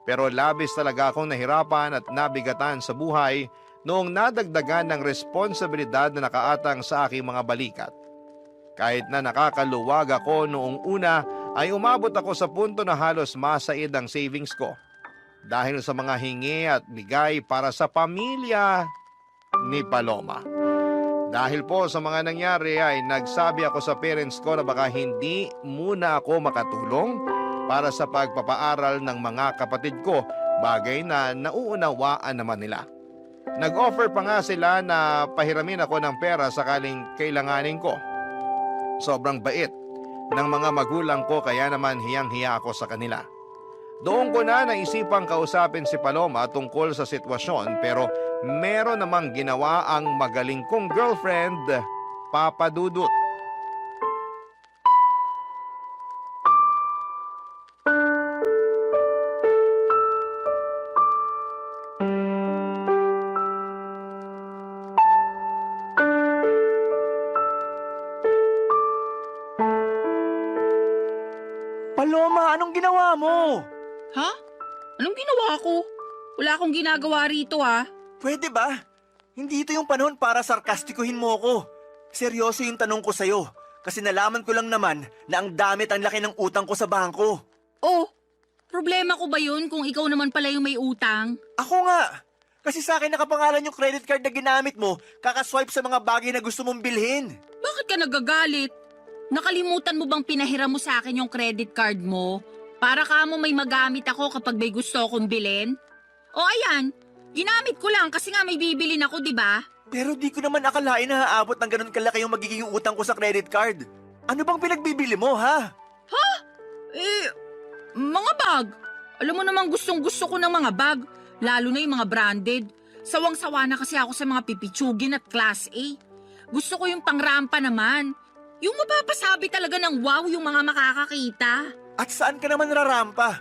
Speaker 3: Pero labis talaga akong nahirapan at nabigatan sa buhay noong nadagdagan ng responsibilidad na nakaatang sa aking mga balikat. Kahit na nakakaluwag ako noong una ay umabot ako sa punto na halos masaid ang savings ko dahil sa mga hingi at bigay para sa pamilya ni Paloma. Dahil po sa mga nangyari ay nagsabi ako sa parents ko na baka hindi muna ako makatulong para sa pagpapaaral ng mga kapatid ko, bagay na nauunawaan naman nila. Nag-offer pa nga sila na pahiramin ako ng pera sakaling kailanganin ko. Sobrang bait ng mga magulang ko kaya naman hiyang-hiya ako sa kanila. Doon ko na naisipang kausapin si Paloma tungkol sa sitwasyon pero meron namang ginawa ang magaling kong girlfriend, Papa Dudut.
Speaker 6: Paloma, anong ginawa mo?
Speaker 7: Ha? Anong ginawa ko? Wala akong ginagawa rito
Speaker 6: Pwede ba? Hindi ito yung panahon para sarkastikuhin mo ko. Seryoso yung tanong ko sa'yo. Kasi nalaman ko lang naman na ang damit ang laki ng utang ko sa bangko.
Speaker 7: Oh, problema ko ba yun kung ikaw naman pala yung may utang?
Speaker 6: Ako nga. Kasi sa akin nakapangalan yung credit card na ginamit mo, kakaswipe sa mga bagay na gusto mong bilhin.
Speaker 7: Bakit ka nagagalit? Nakalimutan mo bang pinahiram mo sa akin yung credit card mo? Para ka mo may magamit ako kapag may gusto akong bilhin? O ayan, ginamit ko lang kasi nga may bibilin ako, di ba?
Speaker 6: Pero di ko naman akalain na haabot ng ganun kalaki yung magiging utang ko sa credit card. Ano bang pinagbibili mo, ha?
Speaker 7: Mga bag. Alam mo namang gustong-gusto ko ng mga bag, lalo na yung mga branded. Sawang-sawa na kasi ako sa mga pipitsugin at class A. Gusto ko yung pangrampa naman. Yung mapapasabi talaga ng wow yung mga makakakita.
Speaker 6: At saan ka naman rarampa?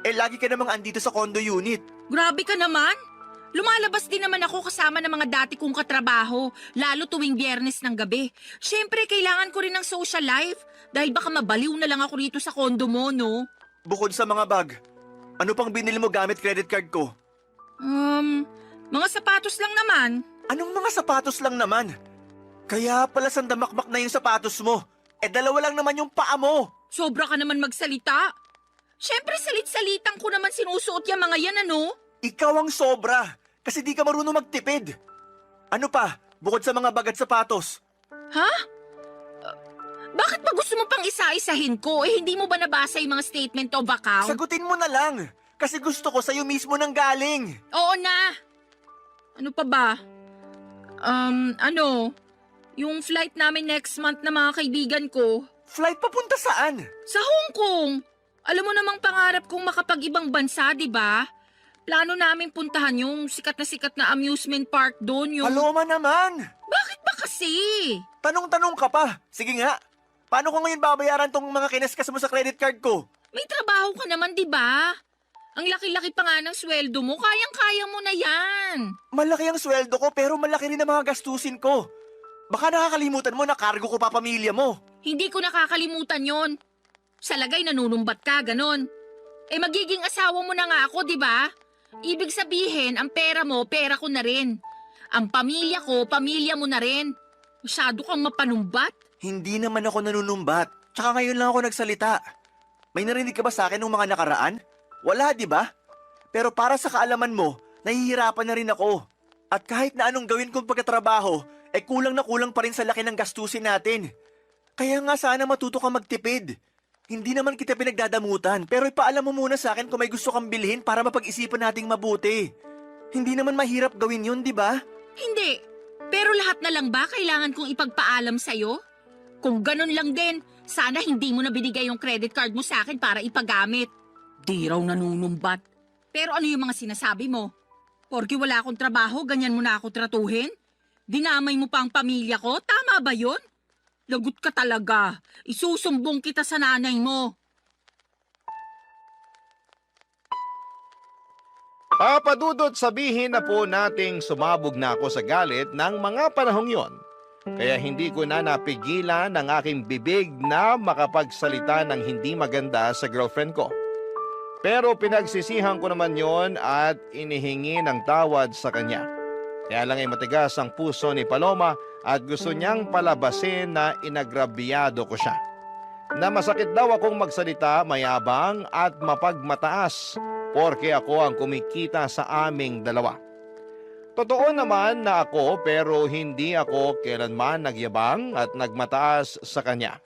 Speaker 6: Lagi ka namang andito sa condo unit.
Speaker 7: Grabe ka naman. Lumalabas din naman ako kasama ng mga dati kong katrabaho, lalo tuwing Biyernes ng gabi. Siyempre, kailangan ko rin ng social life dahil baka mabaliw na lang ako rito sa condo mo, no?
Speaker 6: Bukod sa mga bag, ano pang binili mo gamit credit card ko?
Speaker 7: Mga sapatos lang naman.
Speaker 6: Anong mga sapatos lang naman? Kaya pala sandamakmak na yung sapatos mo. Dalawa lang naman yung paa mo.
Speaker 7: Sobra ka naman magsalita. Siyempre, salit-salitan ko naman sinusuot yung mga yan, ano?
Speaker 6: Ikaw ang sobra, kasi di ka marunong magtipid. Ano pa, bukod sa mga bag at sapatos?
Speaker 7: Ha? Bakit ba gusto mo pang isa-isahin ko? Hindi mo ba nabasa yung mga statement of account?
Speaker 6: Sagutin mo na lang, kasi gusto ko sa'yo mismo nang galing.
Speaker 7: Oo na. Ano pa ba? Yung flight namin next month na mga kaibigan ko.
Speaker 6: Flight papunta saan?
Speaker 7: Sa Hong Kong. Alam mo namang pangarap kong makapag-ibang bansa, di ba? Plano namin puntahan yung sikat na amusement park doon.
Speaker 6: Paloma naman.
Speaker 7: Bakit ba kasi?
Speaker 6: Tanong-tanong ka pa. Sige nga. Paano ko ngayon babayaran tong mga kinaskas mo sa credit card ko?
Speaker 7: May trabaho ka naman, di ba? Ang laki-laki pa nga ng sweldo mo, kayang-kaya mo na yan.
Speaker 6: Malaki ang sweldo ko pero malaki rin ang mga gastusin ko. Baka nakakalimutan mo na cargo ko pa pamilya mo.
Speaker 7: Hindi ko nakakalimutan yon. Sa lagay nanunumbat ka, ganon. Magiging asawa mo na nga ako, di ba? Ibig sabihin, ang pera mo, pera ko na rin. Ang pamilya ko, pamilya mo na rin. Masyado kang mapanumbat.
Speaker 6: Hindi naman ako nanunumbat. Tsaka ngayon lang ako nagsalita. May narinig ka ba sa akin nung mga nakaraan? Wala, di ba? Pero para sa kaalaman mo, nahihirapan na rin ako. At kahit na anong gawin kong pagkatrabaho, kulang na kulang pa rin sa laki ng gastusin natin. Kaya nga sana matuto kang magtipid. Hindi naman kita pinagdadamutan, pero ipaalam mo muna sa akin kung may gusto kang bilhin para mapag-isipan nating mabuti. Hindi naman mahirap gawin yun, di ba?
Speaker 7: Hindi. Pero lahat na lang ba kailangan kong ipagpaalam sa'yo? Kung ganun lang din, sana hindi mo na binigay yung credit card mo sa akin para ipagamit. Di raw nanunumbat. Pero ano yung mga sinasabi mo? Porke wala akong trabaho, ganyan mo na ako tratuhin? Dinamay mo pa ang pamilya ko? Tama ba yun? Lagot ka talaga. Isusumbong kita sa nanay mo.
Speaker 3: Papadudot sabihin na po nating sumabog na ako sa galit ng mga panahong yon. Kaya hindi ko na napigilan ang aking bibig na makapagsalita ng hindi maganda sa girlfriend ko. Pero pinagsisihan ko naman yon at inihingi ng tawad sa kanya. Kaya lang ay matigas ang puso ni Paloma at gusto niyang palabasin na inagrabyado ko siya. Na masakit daw akong magsalita, mayabang at mapagmataas porke ako ang kumikita sa aming dalawa. Totoo naman na ako pero hindi ako kailanman nagyabang at nagmataas sa kanya.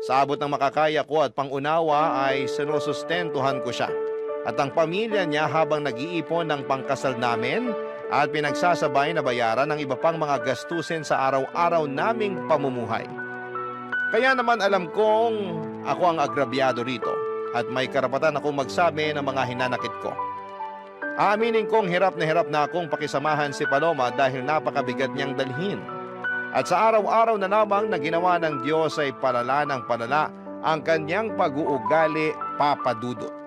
Speaker 3: Sa abot ng makakaya ko at pangunawa ay sinusustentuhan ko siya at ang pamilya niya habang nag-iipon ng pangkasal namin at pinagsasabay na bayaran ng iba pang mga gastusin sa araw-araw naming pamumuhay. Kaya naman alam kong ako ang agrabyado rito at may karapatan akong magsabi ng mga hinanakit ko. Aaminin kong hirap na akong pakisamahan si Paloma dahil napakabigat niyang dalhin. At sa araw-araw na lamang na ginawa ng Diyos ay palala ng palala ang kanyang pag-uugali, Papa Dudut.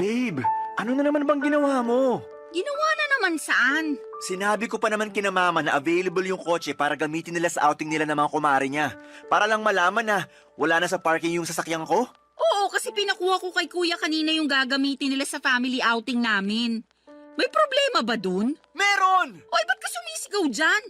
Speaker 6: Babe, ano na naman bang ginawa mo?
Speaker 7: Ginawa na naman saan?
Speaker 6: Sinabi ko pa naman kina mama na available yung kotse para gamitin nila sa outing nila ng mga kumare niya. Para lang malaman na wala na sa parking yung sasakyan ko.
Speaker 7: Oo, kasi pinakuha ko kay kuya kanina yung gagamitin nila sa family outing namin. May problema ba dun?
Speaker 6: Meron!
Speaker 7: Oy, ba't ka sumisigaw dyan?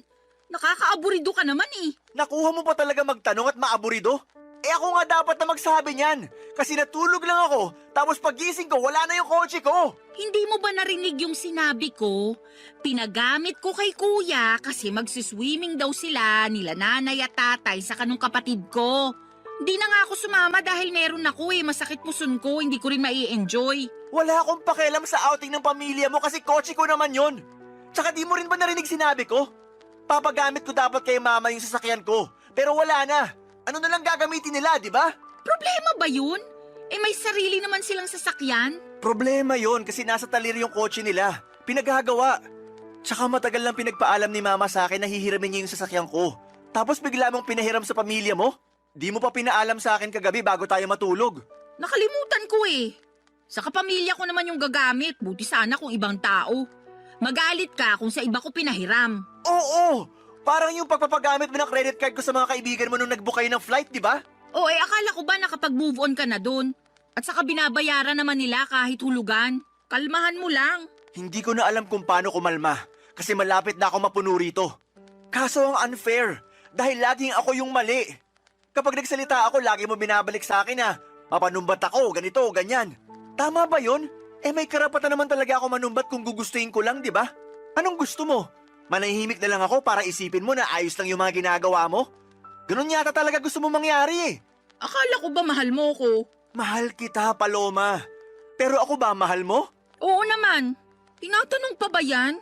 Speaker 7: Nakakaaburido ka naman eh.
Speaker 6: Nakuha mo pa talaga magtanong at maaburido? Eh ako nga dapat na magsabi niyan. Kasi natulog lang ako, tapos pagising ko wala na yung kotse ko.
Speaker 7: Hindi mo ba narinig yung sinabi ko? Pinagamit ko kay kuya kasi magsiswimming daw sila nila nanay at tatay sa kanong kapatid ko. Hindi na nga ako sumama dahil meron ako masakit puson ko, hindi ko rin mai-enjoy.
Speaker 6: Wala akong pakialam sa outing ng pamilya mo kasi kotse ko naman yon. Tsaka di mo rin ba narinig sinabi ko? Papagamit ko dapat kay mama yung sasakyan ko, pero wala na. Ano na lang gagamitin nila, di ba?
Speaker 7: Problema ba yun? May sarili naman silang sasakyan.
Speaker 6: Problema yon kasi nasa talir yung kotse nila. Pinagagawa. Tsaka matagal lang pinagpaalam ni mama sa akin na hihiramin niya yung sasakyan ko. Tapos bigla mong pinahiram sa pamilya mo? Di mo pa pinaalam sa akin kagabi bago tayo matulog.
Speaker 7: Nakalimutan ko Sa kapamilya ko naman yung gagamit, buti sana kung ibang tao. Magalit ka kung sa iba ko pinahiram.
Speaker 6: Oo! Parang yung pagpapagamit mo ng credit card ko sa mga kaibigan mo nung nagbook kayo ng flight, di ba?
Speaker 7: Akala ko ba nakapag-move on ka na dun? At saka binabayaran naman nila kahit hulugan. Kalmahan mo lang.
Speaker 6: Hindi ko na alam kung paano kumalma kasi malapit na ako mapuno rito. Kaso ang unfair dahil laging ako yung mali. Kapag nagsalita ako, lagi mo binabalik sa akin na mapanumbat ako, ganito, ganyan. Tama ba yun? May karapatan naman talaga ako manumbat kung gugustuhin ko lang, di ba? Anong gusto mo? Manahimik na lang ako para isipin mo na ayos lang yung mga ginagawa mo? Ganun yata talaga gusto mo mangyari
Speaker 7: Akala ko ba mahal mo ko?
Speaker 6: Mahal kita, Paloma. Pero ako ba mahal mo?
Speaker 7: Oo naman. Tinatanong pa ba yan?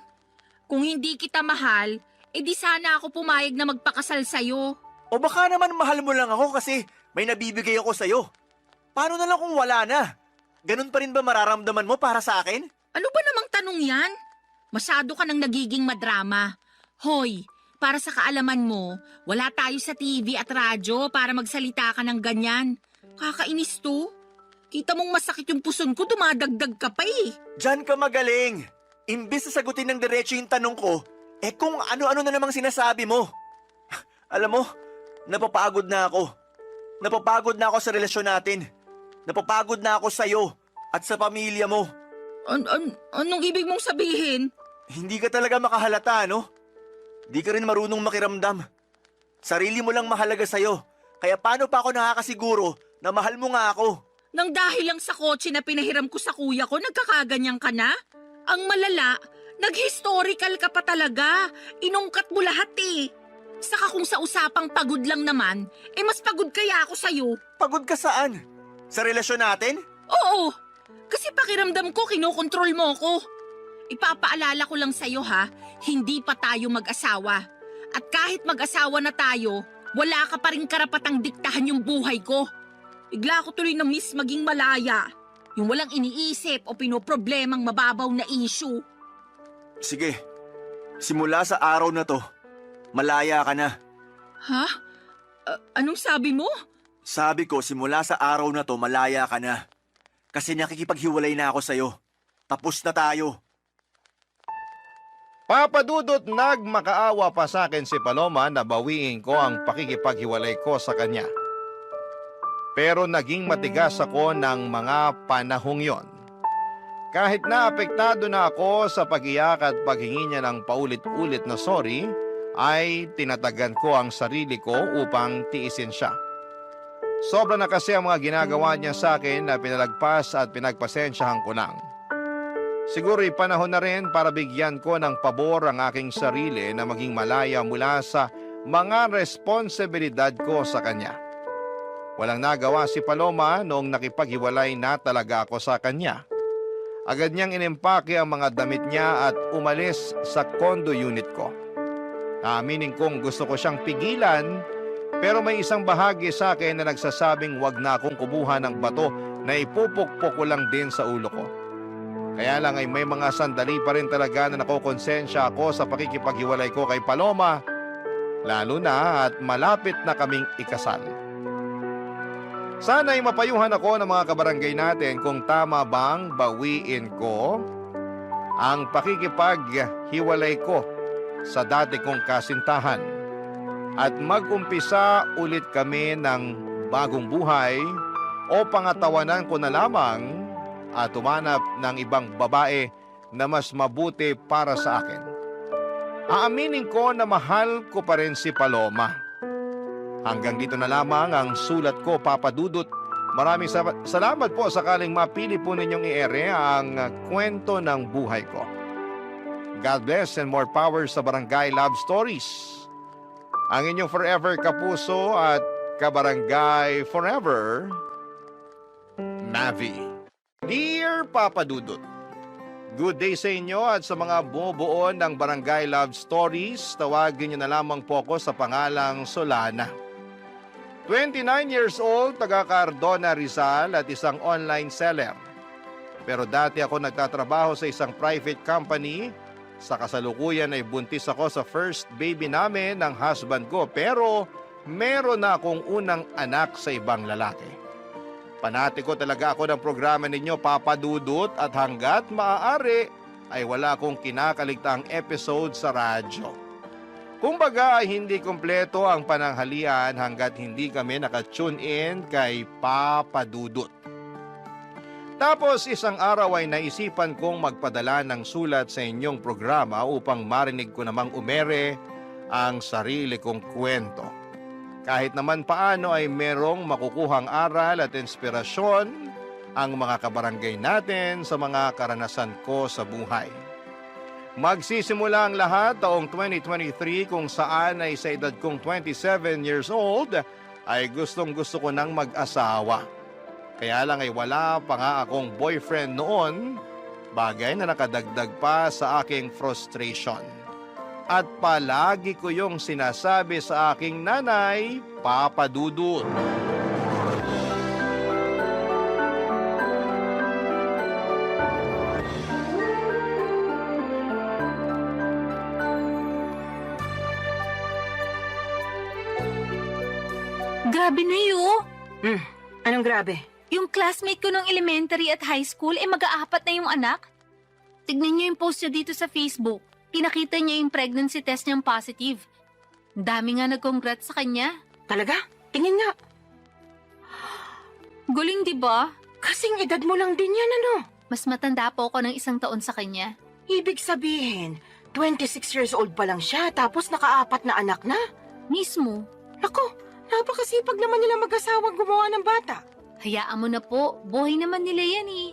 Speaker 7: Kung hindi kita mahal, di sana ako pumayag na magpakasal sa'yo.
Speaker 6: O baka naman mahal mo lang ako kasi may nabibigay ako sa'yo. Paano na lang kung wala na? Ganun pa rin ba mararamdaman mo para sa akin?
Speaker 7: Ano ba namang tanong yan? Masyado ka nang nagiging madrama. Hoy, para sa kaalaman mo, wala tayo sa TV at radyo para magsalita ka ng ganyan. Kakainis to. Kita mong masakit yung puson ko, dumadagdag ka pa
Speaker 6: Diyan ka magaling. Imbis na sagutin ng diretso yung tanong ko, kung ano-ano na namang sinasabi mo. Alam mo, napapagod na ako. Napapagod na ako sa relasyon natin. Napapagod na ako sa'yo at sa pamilya mo.
Speaker 7: Anong ibig mong sabihin?
Speaker 6: Hindi ka talaga makahalata, no? Di ka rin marunong makiramdam. Sarili mo lang mahalaga sa'yo. Kaya paano pa ako nakakasiguro na mahal mo nga ako?
Speaker 7: Nang dahil lang sa kotse na pinahiram ko sa kuya ko, nagkakaganyan ka na? Ang malala, nag-historical ka pa talaga. Inungkat mo lahat Saka kung sa usapang pagod lang naman, mas pagod kaya ako sa'yo.
Speaker 6: Pagod ka saan? Sa relasyon natin?
Speaker 7: Oo, kasi pakiramdam ko kinokontrol mo ko. Ipapaalala ko lang sa'yo hindi pa tayo mag-asawa. At kahit mag-asawa na tayo, wala ka pa rin karapatang diktahan yung buhay ko. Bigla ko tuloy na miss maging malaya. Yung walang iniisip o pinoproblemang mababaw na issue.
Speaker 6: Sige, Simula sa araw na to, malaya ka na.
Speaker 7: Ha? Anong sabi mo?
Speaker 6: Sabi ko, simula sa araw na to, malaya ka na. Kasi nakikipaghiwalay na ako sa'yo. Tapos na tayo.
Speaker 3: Papa Dudut, nagmakaawa pa sa akin si Paloma na bawiin ko ang pakikipaghiwalay ko sa kanya. Pero naging matigas ako ng mga panahong yon. Kahit na apektado na ako sa pag-iyak at paghingi niya ng paulit-ulit na sorry, ay tinatagan ko ang sarili ko upang tiisin siya. Sobra na kasi ang mga ginagawa niya sa akin na pinalagpas at pinagpasensyahan ko lang. Siguro'y panahon na rin para bigyan ko ng pabor ang aking sarili na maging malaya mula sa mga responsibilidad ko sa kanya. Walang nagawa si Paloma noong nakipaghiwalay na talaga ako sa kanya. Agad niyang inimpake ang mga damit niya at umalis sa condo unit ko. Aaminin kong gusto ko siyang pigilan, pero may isang bahagi sa akin na nagsasabing wag na akong kubuha ng bato na ipupukpok ko lang din sa ulo ko. Kaya lang ay may mga sandali pa rin talaga na nakokonsensya ako sa pakikipaghiwalay ko kay Paloma, lalo na at malapit na kaming ikasal. Sana'y mapayuhan ako ng mga kabarangay natin kung tama bang bawiin ko ang pakikipaghiwalay ko sa dati kong kasintahan at mag-umpisa ulit kami ng bagong buhay o pangatawanan ko na lamang at umanap ng ibang babae na mas mabuti para sa akin. Aaminin ko na mahal ko pa rin si Paloma. Hanggang dito na lamang ang sulat ko, Papa Dudut. Maraming salamat po sakaling mapili po ninyong i-ere ang kwento ng buhay ko. God bless and more power sa Barangay Love Stories. Ang inyong forever kapuso at kabarangay forever, Mavi. Dear Papa Dudut, good day sa inyo at sa mga bumubuo ng Barangay Love Stories, tawagin niyo na lamang po ako sa pangalang Solana. 29 years old, taga Cardona, Rizal at isang online seller. Pero dati ako nagtatrabaho sa isang private company. Sa kasalukuyan ay buntis ako sa first baby namin ng husband ko, pero meron na akong unang anak sa ibang lalaki. Panati ko talaga ako ng programa ninyo, Papa Dudut, at hanggat maaari ay wala akong kinakaligtaang episode sa radyo. Kumbaga ay hindi kumpleto ang pananghalian hanggat hindi kami nakatune in kay Papa Dudut. Tapos isang araw ay naisipan kong magpadala ng sulat sa inyong programa upang marinig ko namang umere ang sarili kong kwento. Kahit naman paano ay merong makukuhang aral at inspirasyon ang mga kabarangay natin sa mga karanasan ko sa buhay. Magsisimula ang lahat taong 2023 kung saan ay sa edad kong 27 years old ay gustong-gusto ko nang mag-asawa. Kaya lang ay wala pa nga akong boyfriend noon, bagay na nakadagdag pa sa aking frustration. At palagi ko yung sinasabi sa aking nanay, Papa Dudut.
Speaker 2: Grabe na yun.
Speaker 1: Anong grabe?
Speaker 2: Yung classmate ko nung elementary at high school, mag-aapat na yung anak. Tignan niyo yung post niya dito sa Facebook. Pinakita niya yung pregnancy test niyang positive. Dami nga nag-congrats sa kanya.
Speaker 1: Talaga? Tingin nga.
Speaker 2: Galing, di ba?
Speaker 1: Kasing edad mo lang din yan, ano?
Speaker 2: Mas matanda po ako ng 1 taon sa kanya.
Speaker 1: Ibig sabihin, 26 years old pa lang siya tapos nakaapat na anak na.
Speaker 2: Mismo.
Speaker 1: Naku, napakasipag naman nila mag-asawang gumawa ng bata.
Speaker 2: Hayaan mo na po. Buhay naman nila yan eh.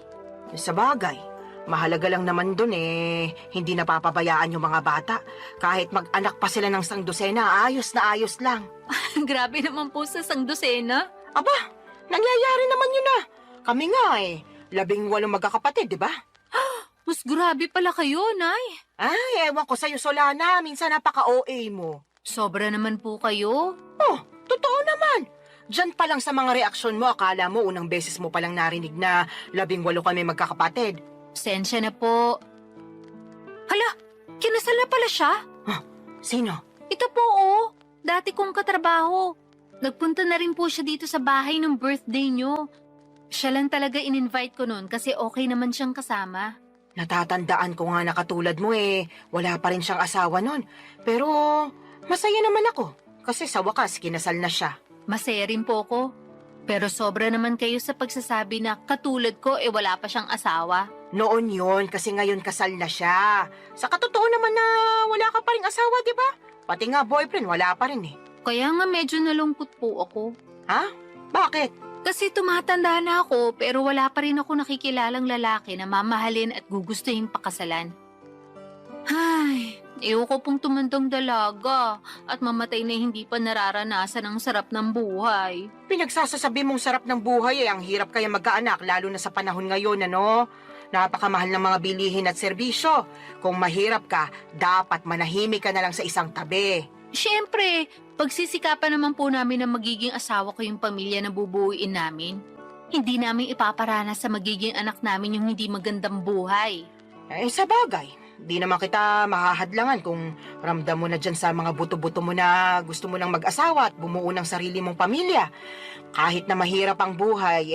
Speaker 1: Sa bagay, mahalaga lang naman dun hindi napapabayaan yung mga bata. Kahit mag-anak pa sila ng 100, ayos na ayos lang.
Speaker 2: Grabe naman po sa sangdosena.
Speaker 1: Aba, nangyayari naman yun na. Kami nga 18 magkakapatid, di ba?
Speaker 2: Mas grabe pala kayo, Nay.
Speaker 1: Ay, ewan ko sa'yo, Solana. Minsan napaka-OA mo.
Speaker 2: Sobra naman po kayo.
Speaker 1: Oh, totoo naman. Diyan pa lang sa mga reaksyon mo, akala mo unang beses mo palang narinig na 18 kami magkakapatid.
Speaker 2: Sensya na po. Hala, Kinasal na pala siya?
Speaker 1: Sino?
Speaker 2: Ito po, oh. Dati kong katrabaho. Nagpunta na rin po siya dito sa bahay ng birthday niyo. Siya lang talaga in-invite ko noon kasi okay naman siyang kasama.
Speaker 1: Natatandaan ko nga na katulad mo wala pa rin siyang asawa nun. Pero masaya naman ako kasi sa wakas kinasal na siya.
Speaker 2: Masaya rin po ko. Pero sobra naman kayo sa pagsasabi na katulad ko wala pa siyang asawa.
Speaker 1: Noon yon kasi ngayon kasal na siya. Sa katotoo naman na wala ka pa rin asawa, di ba? Pati nga boyfriend, wala pa rin
Speaker 2: Kaya nga medyo nalungkot po ako.
Speaker 1: Ha? Bakit?
Speaker 2: Kasi tumatanda na ako pero wala pa rin ako nakikilalang lalaki na mamahalin at gugustuhin pakasalan. Ay, ayoko pong tumandang dalaga at mamatay na hindi pa nararanasan ang sarap ng buhay.
Speaker 1: Pinagsasasabi mong sarap ng buhay ang hirap kaya magkaanak lalo na sa panahon ngayon, ano? Napakamahal ng mga bilihin at serbisyo. Kung mahirap ka, dapat manahimik ka na lang sa isang tabi.
Speaker 2: Siyempre, pagsisikapan naman po namin na magiging asawa ko yung pamilya na bubuuin namin. Hindi namin ipaparana sa magiging anak namin yung hindi magandang buhay.
Speaker 1: Sa bagay, di naman kita mahahadlangan kung ramdam mo na dyan sa mga buto-buto mo na gusto mo lang mag-asawa at bumuo ng sarili mong pamilya. Kahit na mahirap ang buhay,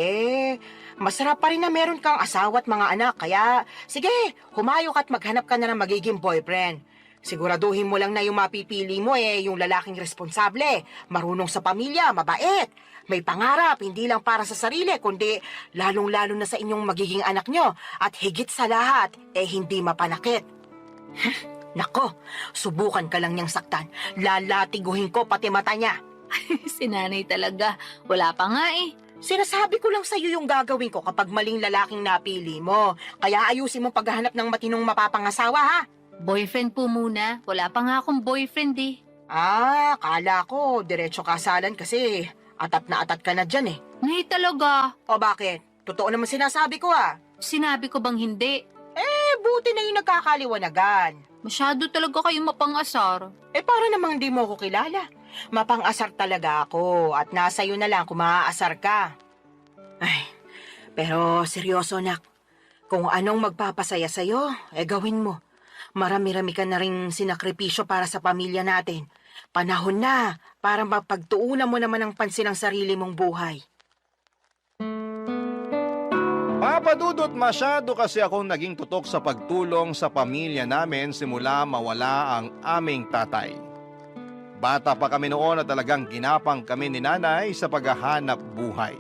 Speaker 1: masarap pa rin na meron kang asawa at mga anak. Kaya, sige, humayok at maghanap ka na ng magiging boyfriend. Siguraduhin mo lang na yung mapipili mo yung lalaking responsable, marunong sa pamilya, mabait, may pangarap, hindi lang para sa sarili, kundi lalong-lalo na sa inyong magiging anak nyo. At higit sa lahat, hindi mapanakit. Nako, subukan ka lang niyang saktan. Lalatiguhin ko pati mata niya.
Speaker 2: Si nanay talaga, wala pa nga
Speaker 1: Sinasabi ko lang sa'yo yung gagawin ko kapag maling lalaking napili mo. Kaya ayusin mo paghahanap ng matinong mapapangasawa, ha?
Speaker 2: Boyfriend po muna, wala pa nga akong boyfriend
Speaker 1: Kala ko, diretso kasalan kasi atat na atat ka na dyan
Speaker 2: Nay talaga,
Speaker 1: O bakit? Totoo naman sinasabi ko
Speaker 2: sinabi ko bang hindi?
Speaker 1: buti na yung nagkakaliwanagan.
Speaker 2: Masyado talaga kayo mapangasar.
Speaker 1: Para namang di mo ko kilala. Mapang-asar talaga ako at nasa iyo na lang kung maaasar ka. Pero seryoso nak, kung anong magpapasaya sa'yo, gawin mo. Marami-rami ka na rin sinakripisyo para sa pamilya natin. Panahon na para mapagtuunan mo naman ang pansin ng sarili mong buhay.
Speaker 3: Papa Dudut, masyado kasi akong naging tutok sa pagtulong sa pamilya namin simula mawala ang aming tatay. Bata pa kami noon na talagang ginapang kami ni nanay sa paghahanap buhay.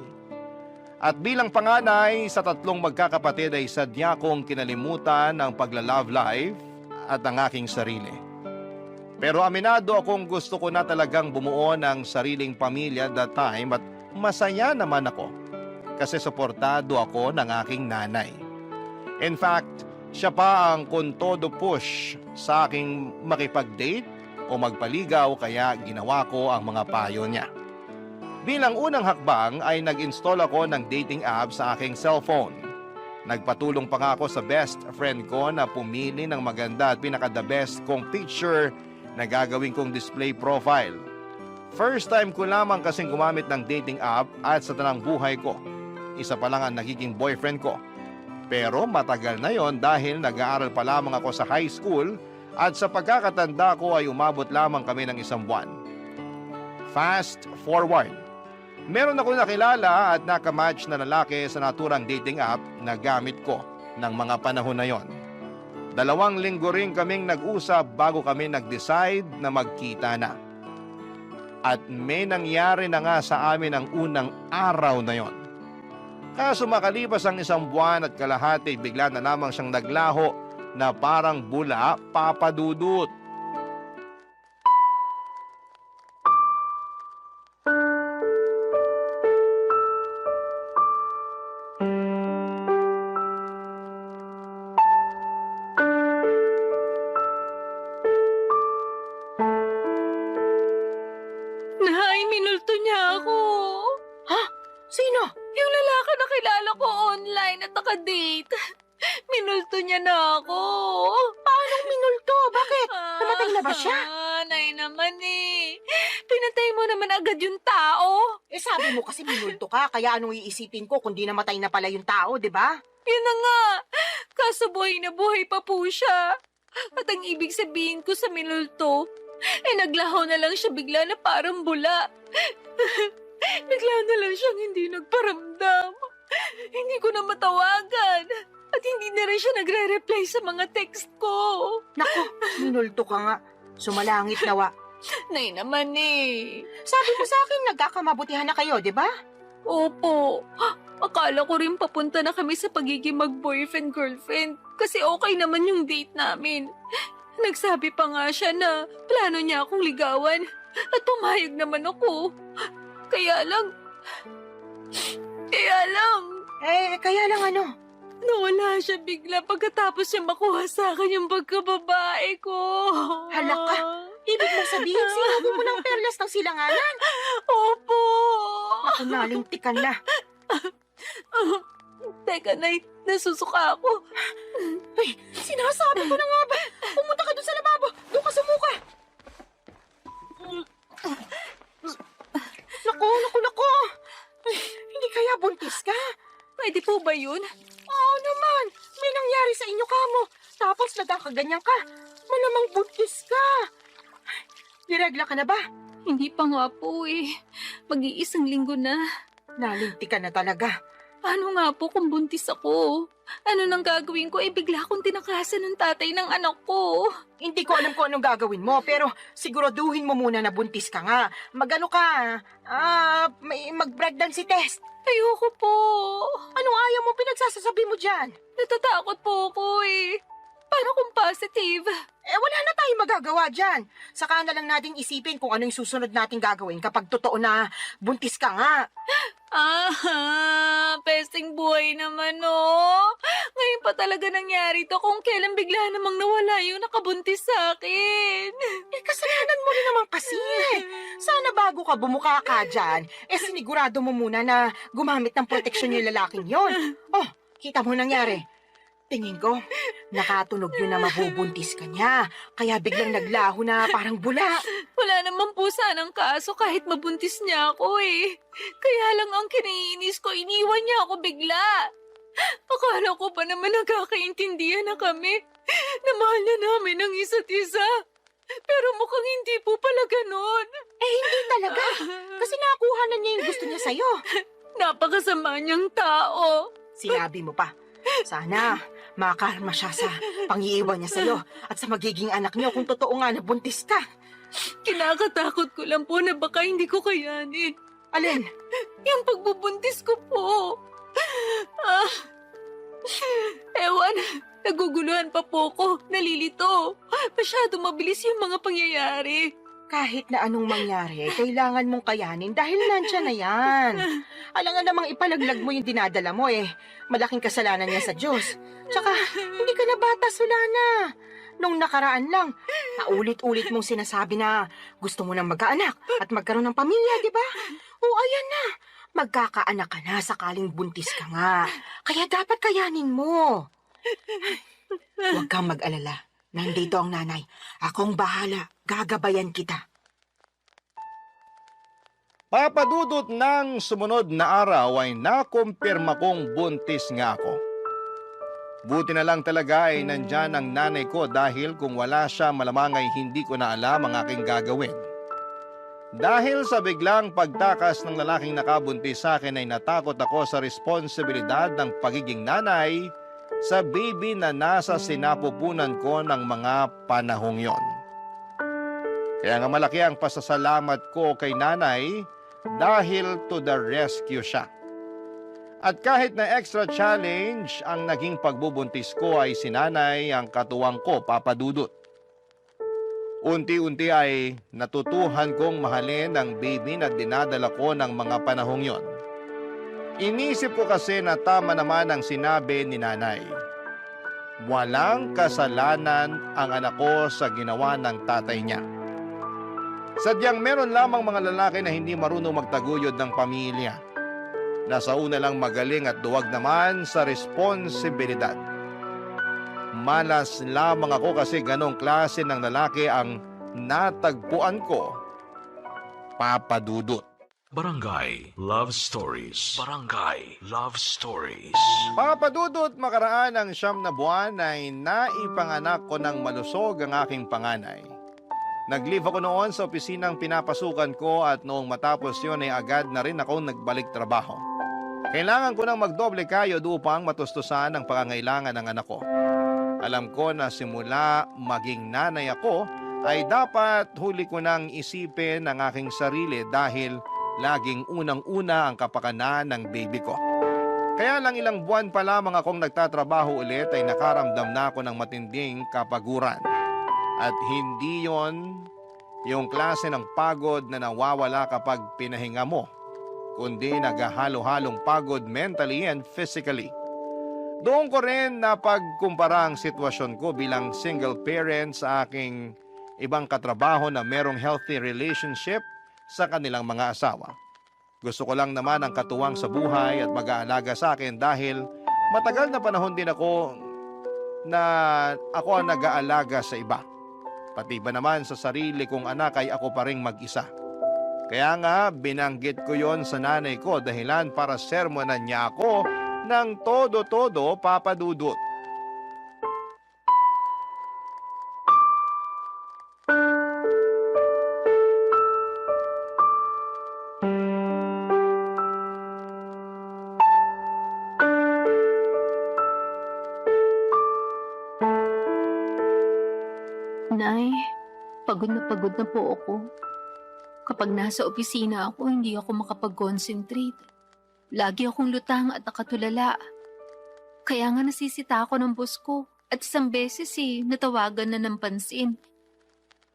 Speaker 3: At bilang panganay sa 3 magkakapatid ay sadya kong kinalimutan ang pagla-love life at ang aking sarili. Pero aminado akong gusto ko na talagang bumuo ng sariling pamilya that time at masaya naman ako kasi suportado ako ng aking nanay. In fact, siya pa ang kontodo push sa aking makipag-date o magpaligaw kaya ginawa ko ang mga payo niya. Bilang unang hakbang ay nag-install ako ng dating app sa aking cellphone. Nagpatulong pa nga ako sa best friend ko na pumili ng maganda at pinaka-the best kong picture na gagawin kong display profile. First time ko lamang kasing gumamit ng dating app at sa tanang buhay ko, isa pa lang ang nagiging boyfriend ko. Pero matagal na yon dahil nag-aaral pa lamang ako sa high school at sa pagkakatanda ko ay umabot lamang kami ng 1 buwan. Fast forward. Meron ako nakilala at nakamatch na lalaki sa naturang dating app na gamit ko ng mga panahon na yon. 2 linggo rin kaming nag-usap bago kami nag-decide na magkita na. At may nangyari na nga sa amin ang unang araw na yon. Kaso makalipas ang 1 buwan at kalahati, bigla na lamang siyang naglaho na parang bula, Papa Dudut.
Speaker 2: Nay, minulto niya ako.
Speaker 1: Sino?
Speaker 2: Yung lalaki na kilala ko online at naka-date. Minulto niya na ako.
Speaker 1: Paano minulto? Bakit? Namatay na ba siya?
Speaker 2: Nay naman Pinatay mo naman agad yung tao.
Speaker 1: Sabi mo kasi minulto ka, kaya anong iisipin ko kung di namatay na pala yung tao, di ba?
Speaker 2: Yun na nga. Kaso buhay na buhay pa po siya. At ang ibig sabihin ko sa minulto, naglaho na lang siya bigla na parang bula. Bigla na lang siyang hindi nagparamdam. Hindi ko na matawagan. At hindi na rin siya nagre-reply sa mga text ko.
Speaker 1: Naku, minulto ka nga. Sumalangit nawa.
Speaker 2: Nay naman eh.
Speaker 1: Sabi mo sa akin, nagkakamabutihan na kayo, di ba?
Speaker 2: Opo. Akala ko rin papunta na kami sa pagiging mag-boyfriend-girlfriend kasi okay naman yung date namin. Nagsabi pa nga siya na plano niya akong ligawan at pumayag naman ako. Kaya lang...
Speaker 1: Kaya lang ano?
Speaker 2: Nawala siya bigla pagkatapos niya makuha sa akin yung pagkababae ko.
Speaker 1: Hala ka. Ibig mo sabihin, sinabi mo ng perlas ng silanganan.
Speaker 2: Opo.
Speaker 1: Naku, nalintikan na.
Speaker 2: Teka, Nay, nasusuka ako.
Speaker 1: Ay, sinasabi ko na nga ba? Pumunta ka doon sa lababo. Doon ka sumuka. Naku. Ay, hindi kaya buntis ka?
Speaker 2: Pwede po ba yun?
Speaker 1: Oo naman. May nangyari sa inyo kamo. Tapos nagkakaganyan ka. Malamang buntis ka. Niregla ka na ba?
Speaker 2: Hindi pa nga po eh. Mag-iisang linggo na.
Speaker 1: Nalintikan na talaga.
Speaker 2: Paano nga po kung buntis ako? Ano nang gagawin ko? Bigla akong tinakasan ng tatay ng anak ko.
Speaker 1: Hindi ko alam kung anong gagawin mo, pero siguraduhin mo muna na buntis ka nga. Magano ka? Mag-pregnancy test.
Speaker 2: Ayoko po.
Speaker 1: Anong ayaw mo pinagsasasabi mo dyan?
Speaker 2: Natatakot po ako eh. Paano kung positive?
Speaker 1: Wala na tayong magagawa dyan. Saka na lang nating isipin kung ano yung susunod nating gagawin kapag totoo na buntis ka nga.
Speaker 2: Pesting buhay naman oh. Ngayon pa talaga nangyari to kung kailan bigla namang nawala yung nakabuntis sa akin.
Speaker 1: Kasalanan mo rin naman kasi. Sana bago ka bumuka ka dyan, sinigurado mo muna na gumamit ng proteksyon yung lalaking yon. Oh, kita mo nangyari. Tingin ko, nakatunog yun na mabubuntis ka niya. Kaya biglang naglaho na parang bula.
Speaker 2: Wala naman po sanang kaso kahit mabuntis niya ako eh. Kaya lang ang kiniinis ko, iniwan niya ako bigla. Akala ko pa naman nagkakaintindihan na kami. Na mahal na namin ang isa't isa. Pero mukhang hindi po pala ganon.
Speaker 1: Hindi talaga. Kasi nakuha na niya yung gusto niya sa'yo.
Speaker 2: Napakasama niyang tao.
Speaker 1: Sinabi mo pa. Sana makarma siya sa pangiiwan niya sa'yo at sa magiging anak niyo kung totoo nga na buntis ka.
Speaker 2: Kinakatakot ko lang po na baka hindi ko kayanin.
Speaker 1: Alin?
Speaker 2: Yung pagbubuntis ko po. Ewan, naguguluhan pa po ko. Nalilito. Masyado mabilis yung mga pangyayari.
Speaker 1: Kahit na anong mangyari, kailangan mong kayanin dahil nandiyan na yan. Alangan namang ipalaglag mo yung dinadala mo Malaking kasalanan niya sa Diyos. Tsaka, hindi ka na bata, Solana. Nung nakaraan lang, paulit-ulit mong sinasabi na gusto mo nang magkaanak at magkaroon ng pamilya, di ba? O ayan na, magkakaanak ka na sakaling buntis ka nga. Kaya dapat kayanin mo. Huwag kang mag-alala. Nandito ang nanay. Akong bahala. Gagabayan kita.
Speaker 3: Papadudot ng sumunod na araw ay nakumpirma kong buntis nga ako. Buti na lang talaga ay nandyan ang nanay ko dahil kung wala siya malamang ay hindi ko na alam ang aking gagawin. Dahil sa biglang pagtakas ng lalaking nakabuntis sa akin ay natakot ako sa responsibilidad ng pagiging nanay sa baby na nasa sinapupunan ko ng mga panahong yon. Kaya nga malaki ang pasasalamat ko kay nanay dahil to the rescue siya. At kahit na extra challenge ang naging pagbubuntis ko ay si nanay ang katuwang ko, Papa Dudut. Unti-unti ay natutuhan kong mahalin ang baby na dinadala ko ng mga panahong yon. Inisip ko kasi na tama naman ang sinabi ni nanay. Walang kasalanan ang anak ko sa ginawa ng tatay niya. Sadyang meron lamang mga lalaki na hindi marunong magtaguyod ng pamilya. Nasa una lang magaling at duwag naman sa responsibilidad. Malas lamang ako kasi ganong klase ng lalaki ang natagpuan ko, Papa Dudut.
Speaker 4: Barangay Love Stories. Barangay Love Stories.
Speaker 3: Papadudot makaraan ng 9 na buwan ay naipanganak ko ng malusog ang aking panganay. Nag-leave ako noon sa opisinang pinapasukan ko at noong matapos yun ay agad na rin ako nagbalik trabaho. Kailangan ko nang magdoble kayod upang matustusan ang pangangailangan ng anak ko. Alam ko na simula maging nanay ako ay dapat huli ko nang isipin ang aking sarili dahil laging unang-una ang kapakanan ng baby ko. Kaya lang ilang buwan pa lamang akong nagtatrabaho ulit ay nakaramdam na ako ng matinding kapaguran. At hindi yon yung klase ng pagod na nawawala kapag pinahinga mo, kundi naghahalo-halong pagod mentally and physically. Doon ko rin napagkumpara ang sitwasyon ko bilang single parent sa aking ibang katrabaho na merong healthy relationship sa kanilang mga asawa. Gusto ko lang naman ang katuwang sa buhay at mag-aalaga sa akin dahil matagal na panahon din ako ang nag-aalaga sa iba. Pati ba naman sa sarili kong anak ay ako pa ring mag-isa. Kaya nga binanggit ko yon sa nanay ko dahilan para sermonan niya ako ng todo-todo, Papa Dudut.
Speaker 2: Nay, pagod na po ako. Kapag nasa opisina ako, hindi ako makapag-concentrate. Lagi akong lutang at nakatulala. Kaya nga nasisita ako ng boss ko at isang beses natawagan na ng pansin.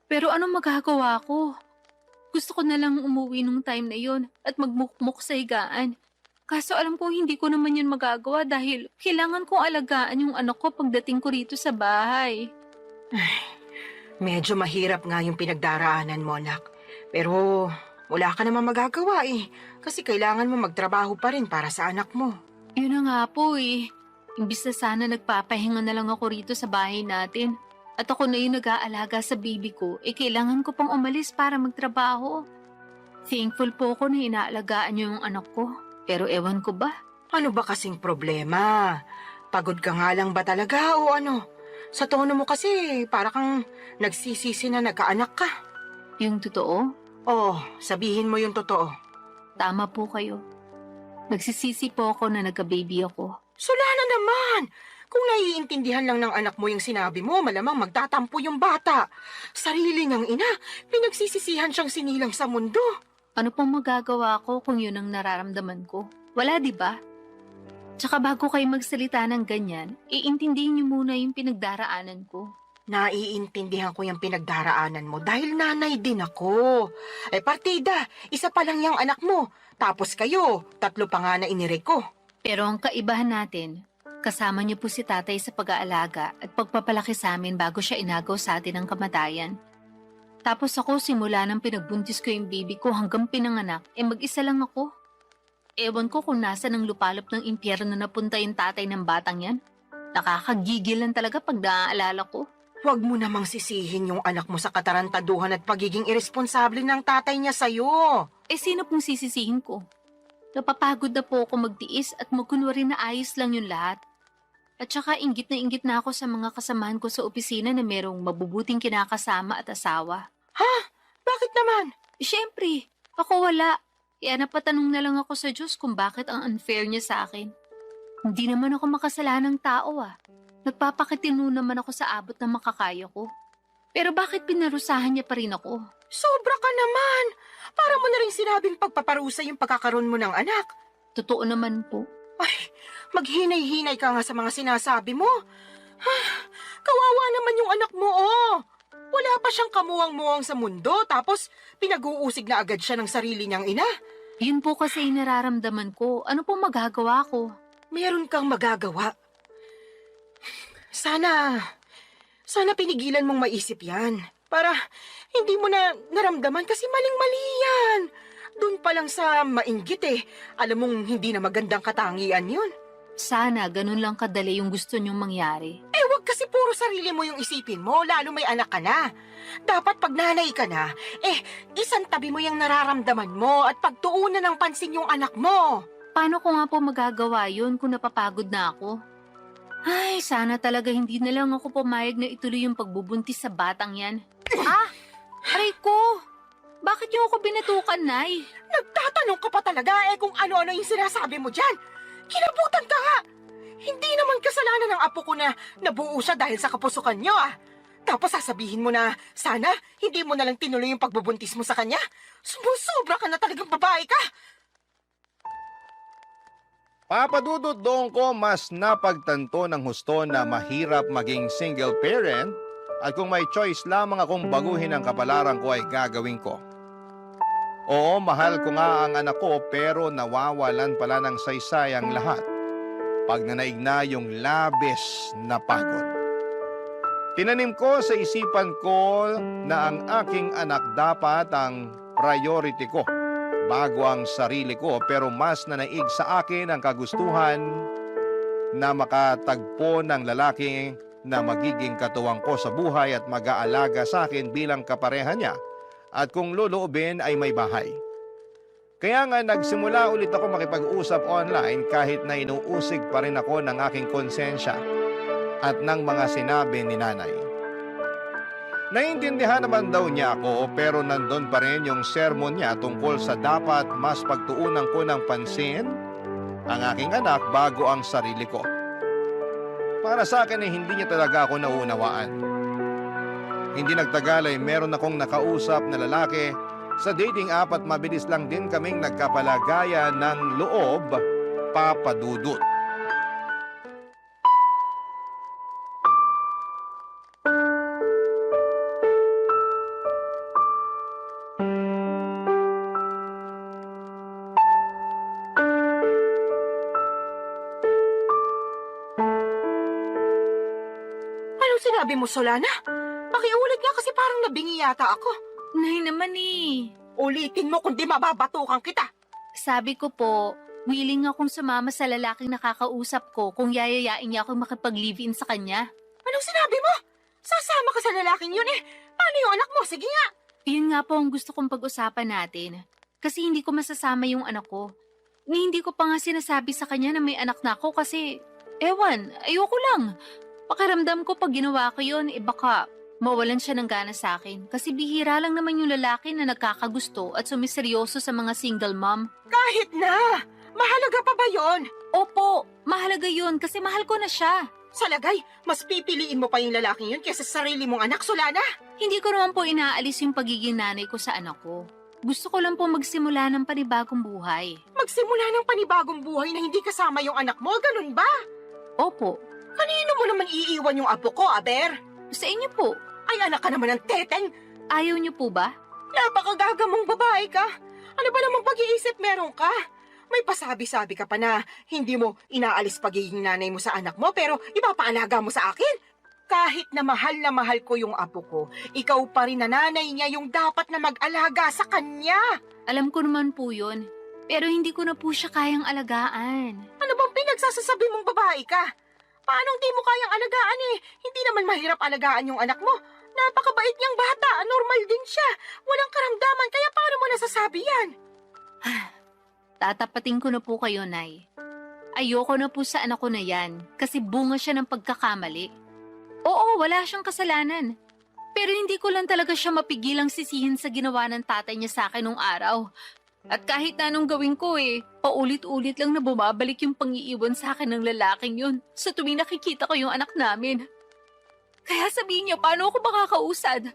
Speaker 2: Pero anong magagawa ko? Gusto ko na lang umuwi nung time na yon at magmukmuk sa higaan. Kaso alam ko hindi ko naman yun magagawa dahil kailangan kong alagaan yung anak ko pagdating ko rito sa bahay.
Speaker 1: Medyo mahirap nga yung pinagdaraanan mo, anak. Pero wala ka naman magagawa kasi kailangan mo magtrabaho pa rin para sa anak mo.
Speaker 2: Yun na nga po Imbis na sana nagpapahinga na lang ako rito sa bahay natin. At ako na yung nag-aalaga sa baby ko, kailangan ko pang umalis para magtrabaho. Thankful po ako na inaalagaan niyo yung anak ko. Pero ewan ko ba?
Speaker 1: Ano ba kasing problema? Pagod ka nga lang ba talaga o ano? Sa tono mo kasi para kang nagsisisi na nagkaanak ka.
Speaker 2: Yung totoo?
Speaker 1: Oh, sabihin mo yung totoo.
Speaker 2: Tama po kayo. Nagsisisi po ako na nagka-baby ako.
Speaker 1: Sula na naman! Kung naiintindihan lang ng anak mo yung sinabi mo, malamang magtatampo yung bata. Sarili niyang ina, pinagsisisihan siyang sinilang sa mundo.
Speaker 2: Ano pong magagawa ko kung yun ang nararamdaman ko? Wala, di ba? Tsaka bago kayo magsalita ng ganyan, iintindihin niyo muna yung pinagdaraanan ko.
Speaker 1: Naiintindihan ko yung pinagdaraanan mo dahil nanay din ako. Partida, isa pa lang yung anak mo. Tapos kayo, 3 pa nga na inire ko.
Speaker 2: Pero ang kaibahan natin, kasama niyo po si tatay sa pag-aalaga at pagpapalaki sa amin bago siya inagaw sa atin ng kamatayan. Tapos ako simula nang pinagbuntis ko yung baby ko hanggang pinanganak, mag-isa lang ako. Ewan ko kung nasa ng lupalop ng impyerno na napunta yung tatay ng batang yan. Nakakagigil lang talaga pag naaalala ko.
Speaker 1: Huwag mo namang sisihin yung anak mo sa katarantaduhan at pagiging irresponsable ng tatay niya sa'yo.
Speaker 2: Sino pong sisisihin ko? Napapagod na po ako magtiis at magkunwari na ayos lang yung lahat. At saka inggit na ako sa mga kasamahan ko sa opisina na merong mabubuting kinakasama at asawa.
Speaker 1: Ha? Bakit naman?
Speaker 2: Siyempre, ako wala. Kaya napatanong na lang ako sa Diyos kung bakit ang unfair niya sa akin. Hindi naman ako makasalanang tao Nagpapakitino naman ako sa abot na makakaya ko. Pero bakit pinarusahan niya pa rin ako?
Speaker 1: Sobra ka naman. Para mo na rin sinabing pagpaparusa yung pagkakaroon mo ng anak.
Speaker 2: Totoo naman po.
Speaker 1: Ay, maghinay-hinay ka nga sa mga sinasabi mo. Kawawa naman yung anak mo, Wala pa siyang kamuwang-muwang sa mundo, tapos pinag-uusig na agad siya ng sarili niyang ina.
Speaker 2: Yun po kasi yung nararamdaman ko. Ano po magagawa ko?
Speaker 1: Meron kang magagawa. Sana pinigilan mong maisip yan. Para hindi mo na naramdaman kasi maling-mali yan. Doon pa lang sa mainggit alam mong hindi na magandang katangian yun.
Speaker 2: Sana ganun lang kadali yung gusto niyong mangyari.
Speaker 1: Wag Kasi puro sarili mo yung isipin mo, lalo may anak ka na. Dapat pag nanay ka na, isang tabi mo yung nararamdaman mo at pagtuunan ng pansin yung anak mo.
Speaker 2: Paano ko nga po magagawa yun kung napapagod na ako? Ay, sana talaga hindi na lang ako pumayag na ituloy yung pagbubuntis sa batang yan. Aray ko! Bakit niyo ako binatukan, Nay?
Speaker 1: Nagtatanong ka pa talaga kung ano-ano yung sinasabi mo dyan. Kinabutan ka nga. Hindi naman kasalanan ng apo ko na nabuo siya dahil sa kapusukan niyo Tapos sasabihin mo na sana hindi mo na lang tinuloy yung pagbubuntis mo sa kanya. Sumusobra ka na talagang babae ka.
Speaker 3: Papadudot doon ko mas napagtanto ng husto na mahirap maging single parent at kung may choice lamang akong baguhin ang kapalaran ko ay gagawin ko. Oo, mahal ko nga ang anak ko pero nawawalan pala ng saysay ang lahat pag nanaig na yung labis na pagod. Tinanim ko sa isipan ko na ang aking anak dapat ang priority ko bago ang sarili ko pero mas nanaig sa akin ang kagustuhan na makatagpo ng lalaki na magiging katuwang ko sa buhay at mag-aalaga sa akin bilang kapareha niya at kung loloobin ay may bahay. Kaya nga nagsimula ulit ako makipag-usap online kahit na inuusig pa rin ako ng aking konsensya at ng mga sinabi ni nanay. Naiintindihan naman daw niya ako pero nandun pa rin yung sermon niya tungkol sa dapat mas pagtuunan ko ng pansin ang aking anak bago ang sarili ko. Para sa akin ay hindi niya talaga ako nauunawaan. Hindi nagtagal ay meron akong nakausap na lalaki sa dating app at mabilis lang din kaming nagkapalagayan ng loob, papadudot.
Speaker 1: Anong sinabi mo, Solana? Pakiulit nga kasi parang nabingi yata ako.
Speaker 2: Nay naman eh.
Speaker 1: Ulitin mo kundi mababatukan kita.
Speaker 2: Sabi ko po, willing akong sumama sa lalaking nakakausap ko kung yayayain niya akong makipag-live-in sa kanya.
Speaker 1: Anong sinabi mo? Sasama ka sa lalaking yun Paano yung anak mo? Sige nga.
Speaker 2: Yun nga po ang gusto kong pag-usapan natin. Kasi hindi ko masasama yung anak ko. Ni hindi ko pa nga sinasabi sa kanya na may anak na ako kasi, ewan, ayoko lang. Pakiramdam ko pag ginawa ko yun, baka mawalan siya ng gana sa akin. Kasi bihira lang naman yung lalaki na nagkakagusto at sumiseryoso sa mga single mom.
Speaker 1: Kahit na. Mahalaga pa ba yon?
Speaker 2: Opo, mahalaga yun kasi mahal ko na siya.
Speaker 1: Sa lagay, mas pipiliin mo pa yung lalaking yun kaysa sa sarili mong anak, Solana.
Speaker 2: Hindi ko naman po inaalis yung pagiging nanay ko sa anak ko. Gusto ko lang po magsimula ng panibagong buhay.
Speaker 1: Magsimula ng panibagong buhay na hindi kasama yung anak mo, ganun ba?
Speaker 2: Opo,
Speaker 1: Kanino mo naman iiwan yung apo ko, Aber?
Speaker 2: sa inyo po.
Speaker 1: Ay, anak ka naman ng teteng.
Speaker 2: Ayaw niyo po ba?
Speaker 1: Napakagagamong babae ka. Ano ba namang pag-iisip meron ka? May pasabi-sabi ka pa na hindi mo inaalis pagiging nanay mo sa anak mo pero ipapaalaga mo sa akin. Kahit na mahal ko yung apo ko, ikaw pa rin na nanay niya yung dapat na mag-alaga sa kanya.
Speaker 2: Alam ko naman po yun. Pero hindi ko na po siya kayang alagaan.
Speaker 1: Ano bang pinagsasasabi mong babae ka? Paano hindi mo kayang alagaan Hindi naman mahirap alagaan yung anak mo. Napakabait niyang bata, normal din siya. Walang karamdaman, kaya paano mo nasasabi yan?
Speaker 2: Tatapatin ko na po kayo, Nay. Ayoko na po sa anak ko na yan kasi bunga siya ng pagkakamali. Oo, wala siyang kasalanan. Pero hindi ko lang talaga siya mapigilang sisihin sa ginawa ng tatay niya sa akin nung araw. At kahit na anong gawin ko paulit-ulit lang na bumabalik yung pangiiwan sa akin ng lalaking yun sa tuwing nakikita ko yung anak namin. Kaya sabihin niya, paano ako makakausad?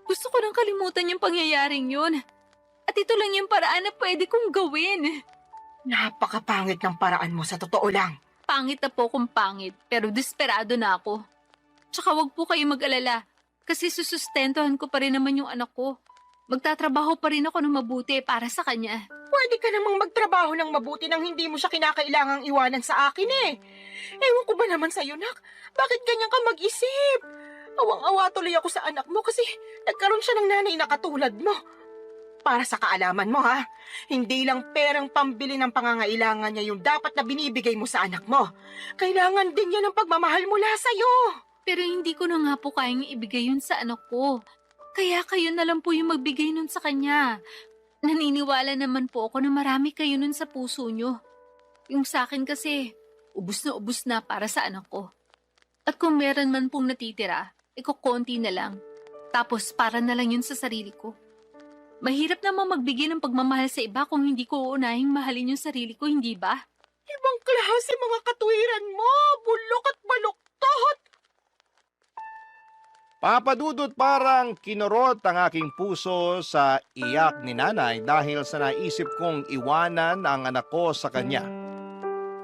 Speaker 2: Gusto ko nang kalimutan yung pangyayaring yun. At ito lang yung paraan na pwede kong gawin.
Speaker 1: Napakapangit ng paraan mo sa totoo lang.
Speaker 2: Pangit na po kung pangit, pero desperado na ako. Tsaka wag po kayo mag-alala, kasi susustentuhan ko pa rin naman yung anak ko. Magtatrabaho pa rin ako ng mabuti para sa kanya.
Speaker 1: Pwede ka namang magtrabaho ng mabuti nang hindi mo siya kinakailangang iwanan sa akin Ewan ko ba naman sa'yo, nak? Bakit ganyan ka mag-isip? Awang-awa tuloy ako sa anak mo kasi nagkaroon siya ng nanay na katulad mo. Para sa kaalaman mo hindi lang perang pambili ng pangangailangan niya yung dapat na binibigay mo sa anak mo. Kailangan din niya ng pagmamahal mula sa'yo.
Speaker 2: Pero hindi ko na nga po kayang ibigay yun sa anak ko. Kaya kayo na lang po yung magbigay nun sa kanya. Naniniwala naman po ako na marami kayo nun sa puso nyo. Yung sa akin kasi, ubus na para sa anak ko. At kung meron man pong natitira, konti na lang. Tapos para na lang yun sa sarili ko. Mahirap namang magbigay ng pagmamahal sa iba kung hindi ko uunahing mahalin yung sarili ko, hindi ba?
Speaker 1: Ibang klase mga katwiran mo, bulok at baluktot.
Speaker 3: Papadudot, parang kinurot ang aking puso sa iyak ni nanay dahil sa naisip kong iwanan ang anak ko sa kanya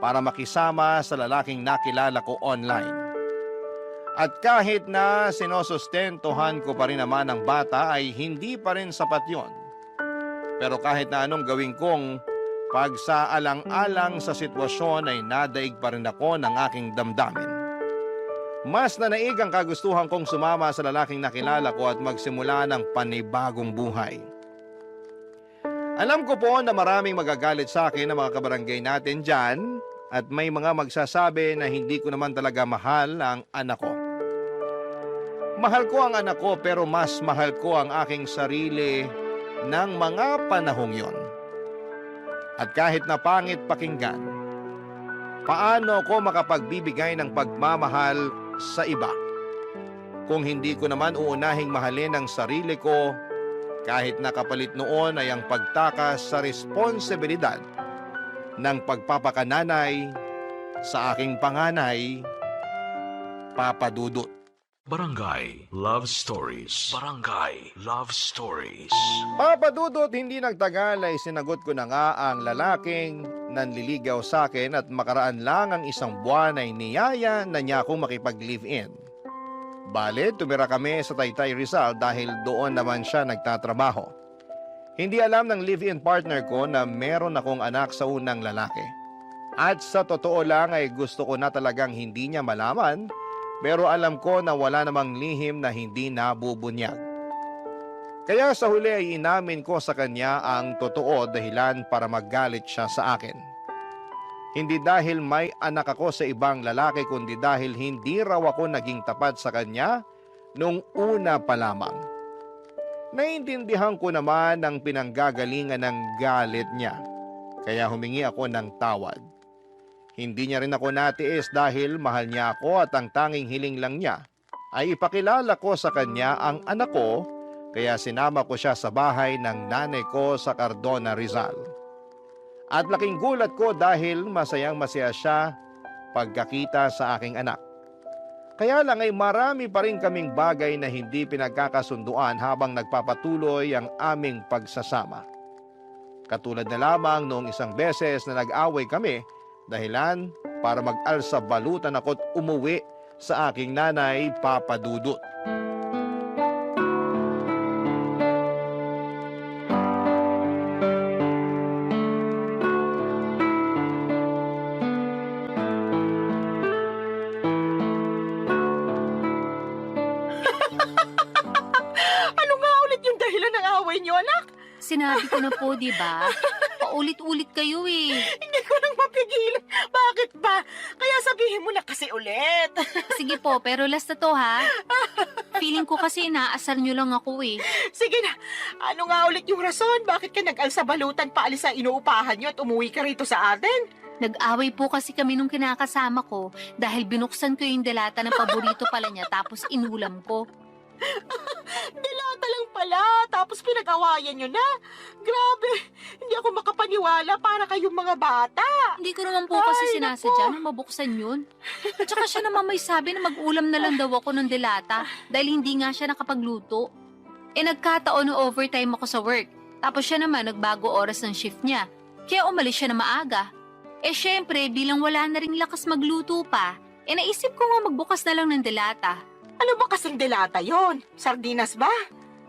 Speaker 3: para makisama sa lalaking nakilala ko online. At kahit na sinosustentuhan ko pa rin naman ang bata ay hindi pa rin sapat yon. Pero kahit na anong gawin kong pagsaalang-alang sa sitwasyon ay nadaig pa rin ako ng aking damdamin. Mas nanaig ang kagustuhan kong sumama sa lalaking nakilala ko at magsimula ng panibagong buhay. Alam ko po na maraming magagalit sa akin ng mga kabarangay natin dyan at may mga magsasabi na hindi ko naman talaga mahal ang anak ko. Mahal ko ang anak ko pero mas mahal ko ang aking sarili ng mga panahong yon. At kahit na pangit pakinggan, paano ko makapagbibigay ng pagmamahal sa iba kung hindi ko naman uunahing mahalin ang sarili ko kahit nakapalit noon ay ang pagtakas sa responsibilidad ng pagpapakananay sa aking panganay, Papa Dudut.
Speaker 4: Barangay Love Stories. Barangay Love Stories.
Speaker 3: Papa Dudut, hindi nagtagal ay sinagot ko na nga ang lalaking nanliligaw sa akin at makaraan lang ang isang buwan ay niyaya na niya akong makipag-live-in. Bale, tumira kami sa Taytay Rizal dahil doon naman siya nagtatrabaho. Hindi alam ng live-in partner ko na meron akong anak sa unang lalaki. At sa totoo lang ay gusto ko na talagang hindi niya malaman, pero alam ko na wala namang lihim na hindi nabubunyag. Kaya sa huli ay inamin ko sa kanya ang totoo dahilan para magalit siya sa akin. Hindi dahil may anak ako sa ibang lalaki kundi dahil hindi raw ako naging tapat sa kanya nung una pa lamang. Naintindihan ko naman ang pinanggagalingan ng galit niya, kaya humingi ako ng tawad. Hindi niya rin ako natiis dahil mahal niya ako at ang tanging hiling lang niya ay ipakilala ko sa kanya ang anak ko, kaya sinama ko siya sa bahay ng nanay ko sa Cardona, Rizal. At laking gulat ko dahil masayang masaya siya pagkakita sa aking anak. Kaya lang ay marami pa rin kaming bagay na hindi pinagkakasunduan habang nagpapatuloy ang aming pagsasama. Katulad na lamang noong isang beses na nag-away kami, dahilan para mag-alsa balutan ako't umuwi sa aking nanay, Papa Dudut.
Speaker 1: Ano nga ulit yung dahilan ng away niyo, anak?
Speaker 2: Sinabi ko na po, di ba? Paulit-ulit kayo eh.
Speaker 1: Hindi ko nang mapigilan. Bakit ba? Kaya sabihin mo na kasi ulit.
Speaker 2: Sige po, pero last na to ha. Feeling ko kasi inaasar nyo lang ako eh.
Speaker 1: Sige na, ano nga ulit yung rason? Bakit ka nag-alsa balutan paalis sa inuupahan niyo at umuwi ka rito sa atin?
Speaker 2: Nag-away po kasi kami nung kinakasama ko dahil binuksan ko yung delata ng paborito pala niya tapos inulam ko.
Speaker 1: Dilata lang pala, tapos pinag-awayan niyo na. Grabe, hindi ako makapaniwala para kayong mga bata.
Speaker 2: Hindi ko naman po kasi
Speaker 1: Ay,
Speaker 2: sinasadya na mabuksan yun. At saka siya naman may sabi na mag-ulam na lang daw ako ng delata dahil hindi nga siya nakapagluto. Nagkataon na overtime ako sa work. Tapos siya naman nagbago oras ng shift niya. Kaya umalis siya na maaga. Syempre, bilang wala na ring lakas magluto pa, naisip ko nga magbukas na lang ng delata.
Speaker 1: Ano ba kasing delata yon? Sardinas ba?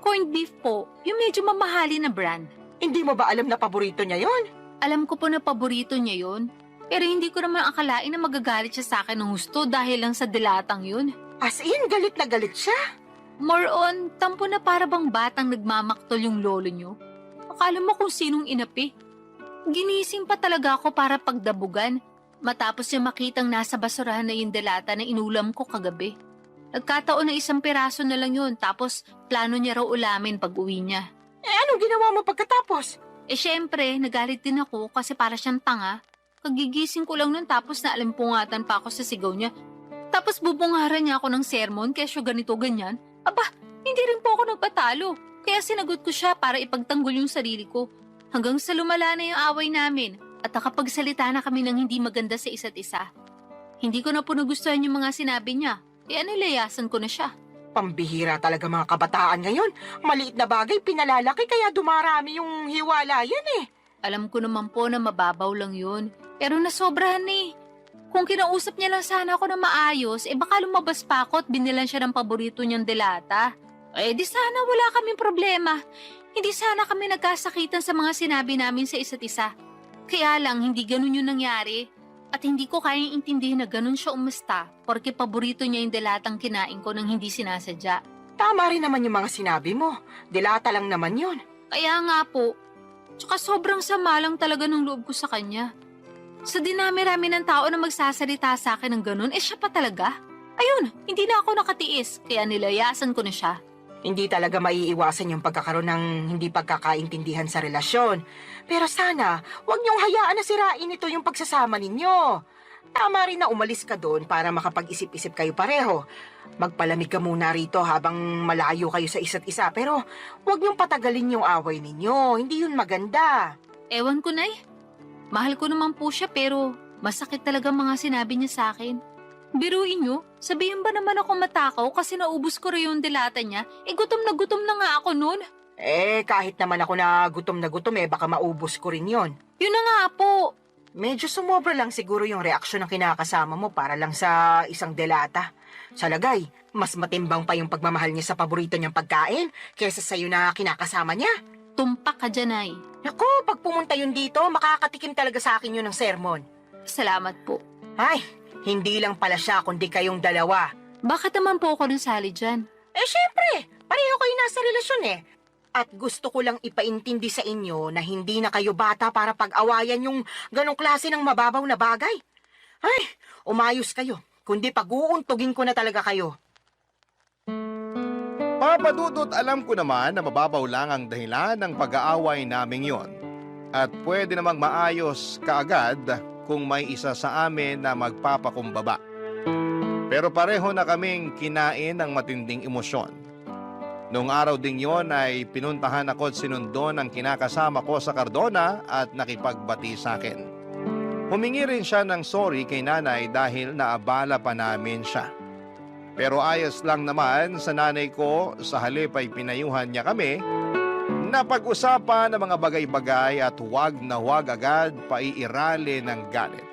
Speaker 2: Corned beef po, yung medyo mamahali na brand.
Speaker 1: Hindi mo ba alam na paborito niya yon?
Speaker 2: Alam ko po na paborito niya yun, pero hindi ko naman akalain na magagalit siya sa akin ng husto dahil lang sa dilatang yun.
Speaker 1: As in, galit na galit siya.
Speaker 2: More on, tampo na para bang batang nagmamaktol yung lolo niyo. Akala mo kung sinong inapi. Ginising pa talaga ako para pagdabugan, matapos niya makitang nasa basurahan na yung delata na inulam ko kagabi. Nagkataon na 1 piraso na lang yun, tapos plano niya raw ulamin pag uwi niya.
Speaker 1: Anong ginawa mo pagkatapos?
Speaker 2: Syempre, nagalit din ako kasi para siyang tanga. Kagigising ko lang nun tapos naalimpungatan pa ako sa sigaw niya. Tapos bubungaran niya ako ng sermon kesyo ganito ganyan. Aba, hindi rin po ako nagpatalo. Kaya sinagot ko siya para ipagtanggol yung sarili ko. Hanggang sa lumala na yung away namin at nakapagsalita na kami ng hindi maganda sa isa't isa. Hindi ko na po nagustuhan yung mga sinabi niya. Nilayasan ko na siya.
Speaker 1: Pambihira talaga mga kabataan ngayon. Maliit na bagay pinalalaki kaya dumarami yung hiwalayan eh.
Speaker 2: Alam ko naman po na mababaw lang yun. Pero nasobrahan eh. Kung kinausap niya lang sana ako na maayos, baka lumabas pa ako at binilan siya ng paborito niyang delata. Di sana wala kaming problema. Hindi sana kami nagkasakitan sa mga sinabi namin sa isa't isa. Kaya lang, hindi ganun yung nangyari. At hindi ko kayang intindihin na ganun siya umasta porque paborito niya yung delatang kinain ko nang hindi sinasadya.
Speaker 1: Tama rin naman yung mga sinabi mo. Dilata lang naman yun.
Speaker 2: Kaya nga po. Tsaka sobrang sama lang talaga ng loob ko sa kanya. Sa dinami-rami ng tao na magsasalita sa akin ng ganun, siya pa talaga. Ayun, hindi na ako nakatiis, kaya nilayasan ko na siya.
Speaker 1: Hindi talaga maiiwasan yung pagkakaroon ng hindi pagkakaintindihan sa relasyon. Pero sana, huwag niyong hayaan na sirain ito yung pagsasama ninyo. Tama rin na umalis ka doon para makapag-isip-isip kayo pareho. Magpalamig ka muna rito habang malayo kayo sa isa't isa. Pero huwag niyong patagalin yung away ninyo. Hindi yun maganda.
Speaker 2: Ewan ko, Nay. Mahal ko naman po siya pero masakit talaga mga sinabi niya sa akin. Biruin niyo, sabihin ba naman ako matakaw kasi naubos ko rin yung dilata niya? Gutom na nga ako noon.
Speaker 1: Kahit naman ako na gutom, baka maubos ko rin yon.
Speaker 2: Yun na nga po.
Speaker 1: Medyo sumobra lang siguro yung reaksyon ng kinakasama mo para lang sa isang delata. Sa lagay, mas matimbang pa yung pagmamahal niya sa paborito niyang pagkain kaysa sa'yo na kinakasama niya.
Speaker 2: Tumpak ka dyan, Nay.
Speaker 1: Naku, pag pumunta yun dito, makakatikim talaga sa akin yun ng sermon.
Speaker 2: Salamat po.
Speaker 1: Ay, hindi lang pala siya kundi kayong dalawa.
Speaker 2: Bakit naman po ako nasali dyan?
Speaker 1: Syempre, pareho kayo nasa relasyon eh. At gusto ko lang ipaintindi sa inyo na hindi na kayo bata para pag-awayan yung ganong klase ng mababaw na bagay. Ay, umayos kayo. Kundi pag-uuntugin ko na talaga kayo.
Speaker 3: Papa Dudut, alam ko naman na mababaw lang ang dahilan ng pag-aaway naming yon. At pwede namang maayos kaagad kung may isa sa amin na magpapakumbaba. Pero pareho na kaming kinain ng matinding emosyon. Noong araw ding yon ay pinuntahan ako at sinundo ng kinakasama ko sa Cardona at nakipagbati sa akin. Humingi rin siya ng sorry kay nanay dahil naabala pa namin siya. Pero ayos lang naman sa nanay ko, sa halip ay pinayuhan niya kami na pag-usapan ng mga bagay-bagay at huwag na huwag agad paiirali ng galit.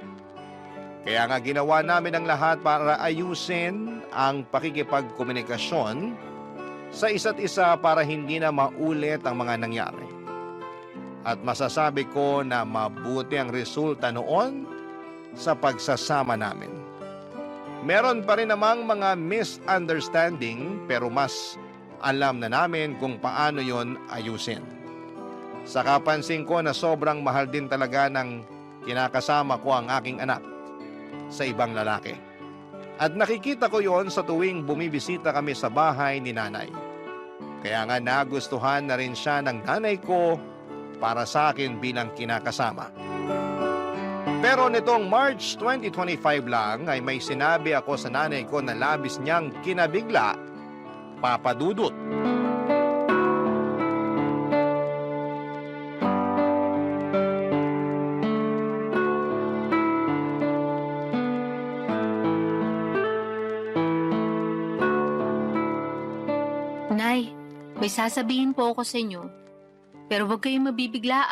Speaker 3: Kaya nga ginawa namin ang lahat para ayusin ang pakikipagkomunikasyon sa isa't isa para hindi na maulit ang mga nangyari. At masasabi ko na mabuti ang resulta noon sa pagsasama namin. Meron pa rin namang mga misunderstanding pero mas alam na namin kung paano yon ayusin. Sa kapansin ko na sobrang mahal din talaga ng kinakasama ko ang aking anak sa ibang lalaki. At nakikita ko yon sa tuwing bumibisita kami sa bahay ni nanay. Kaya nga nagustuhan na rin siya ng nanay ko para sa akin bilang kinakasama. Pero nitong March 2025 lang ay may sinabi ako sa nanay ko na labis niyang kinabigla, Papa Dudut.
Speaker 2: Nay, may sasabihin po ako sa inyo. Pero huwag kayong mabibigla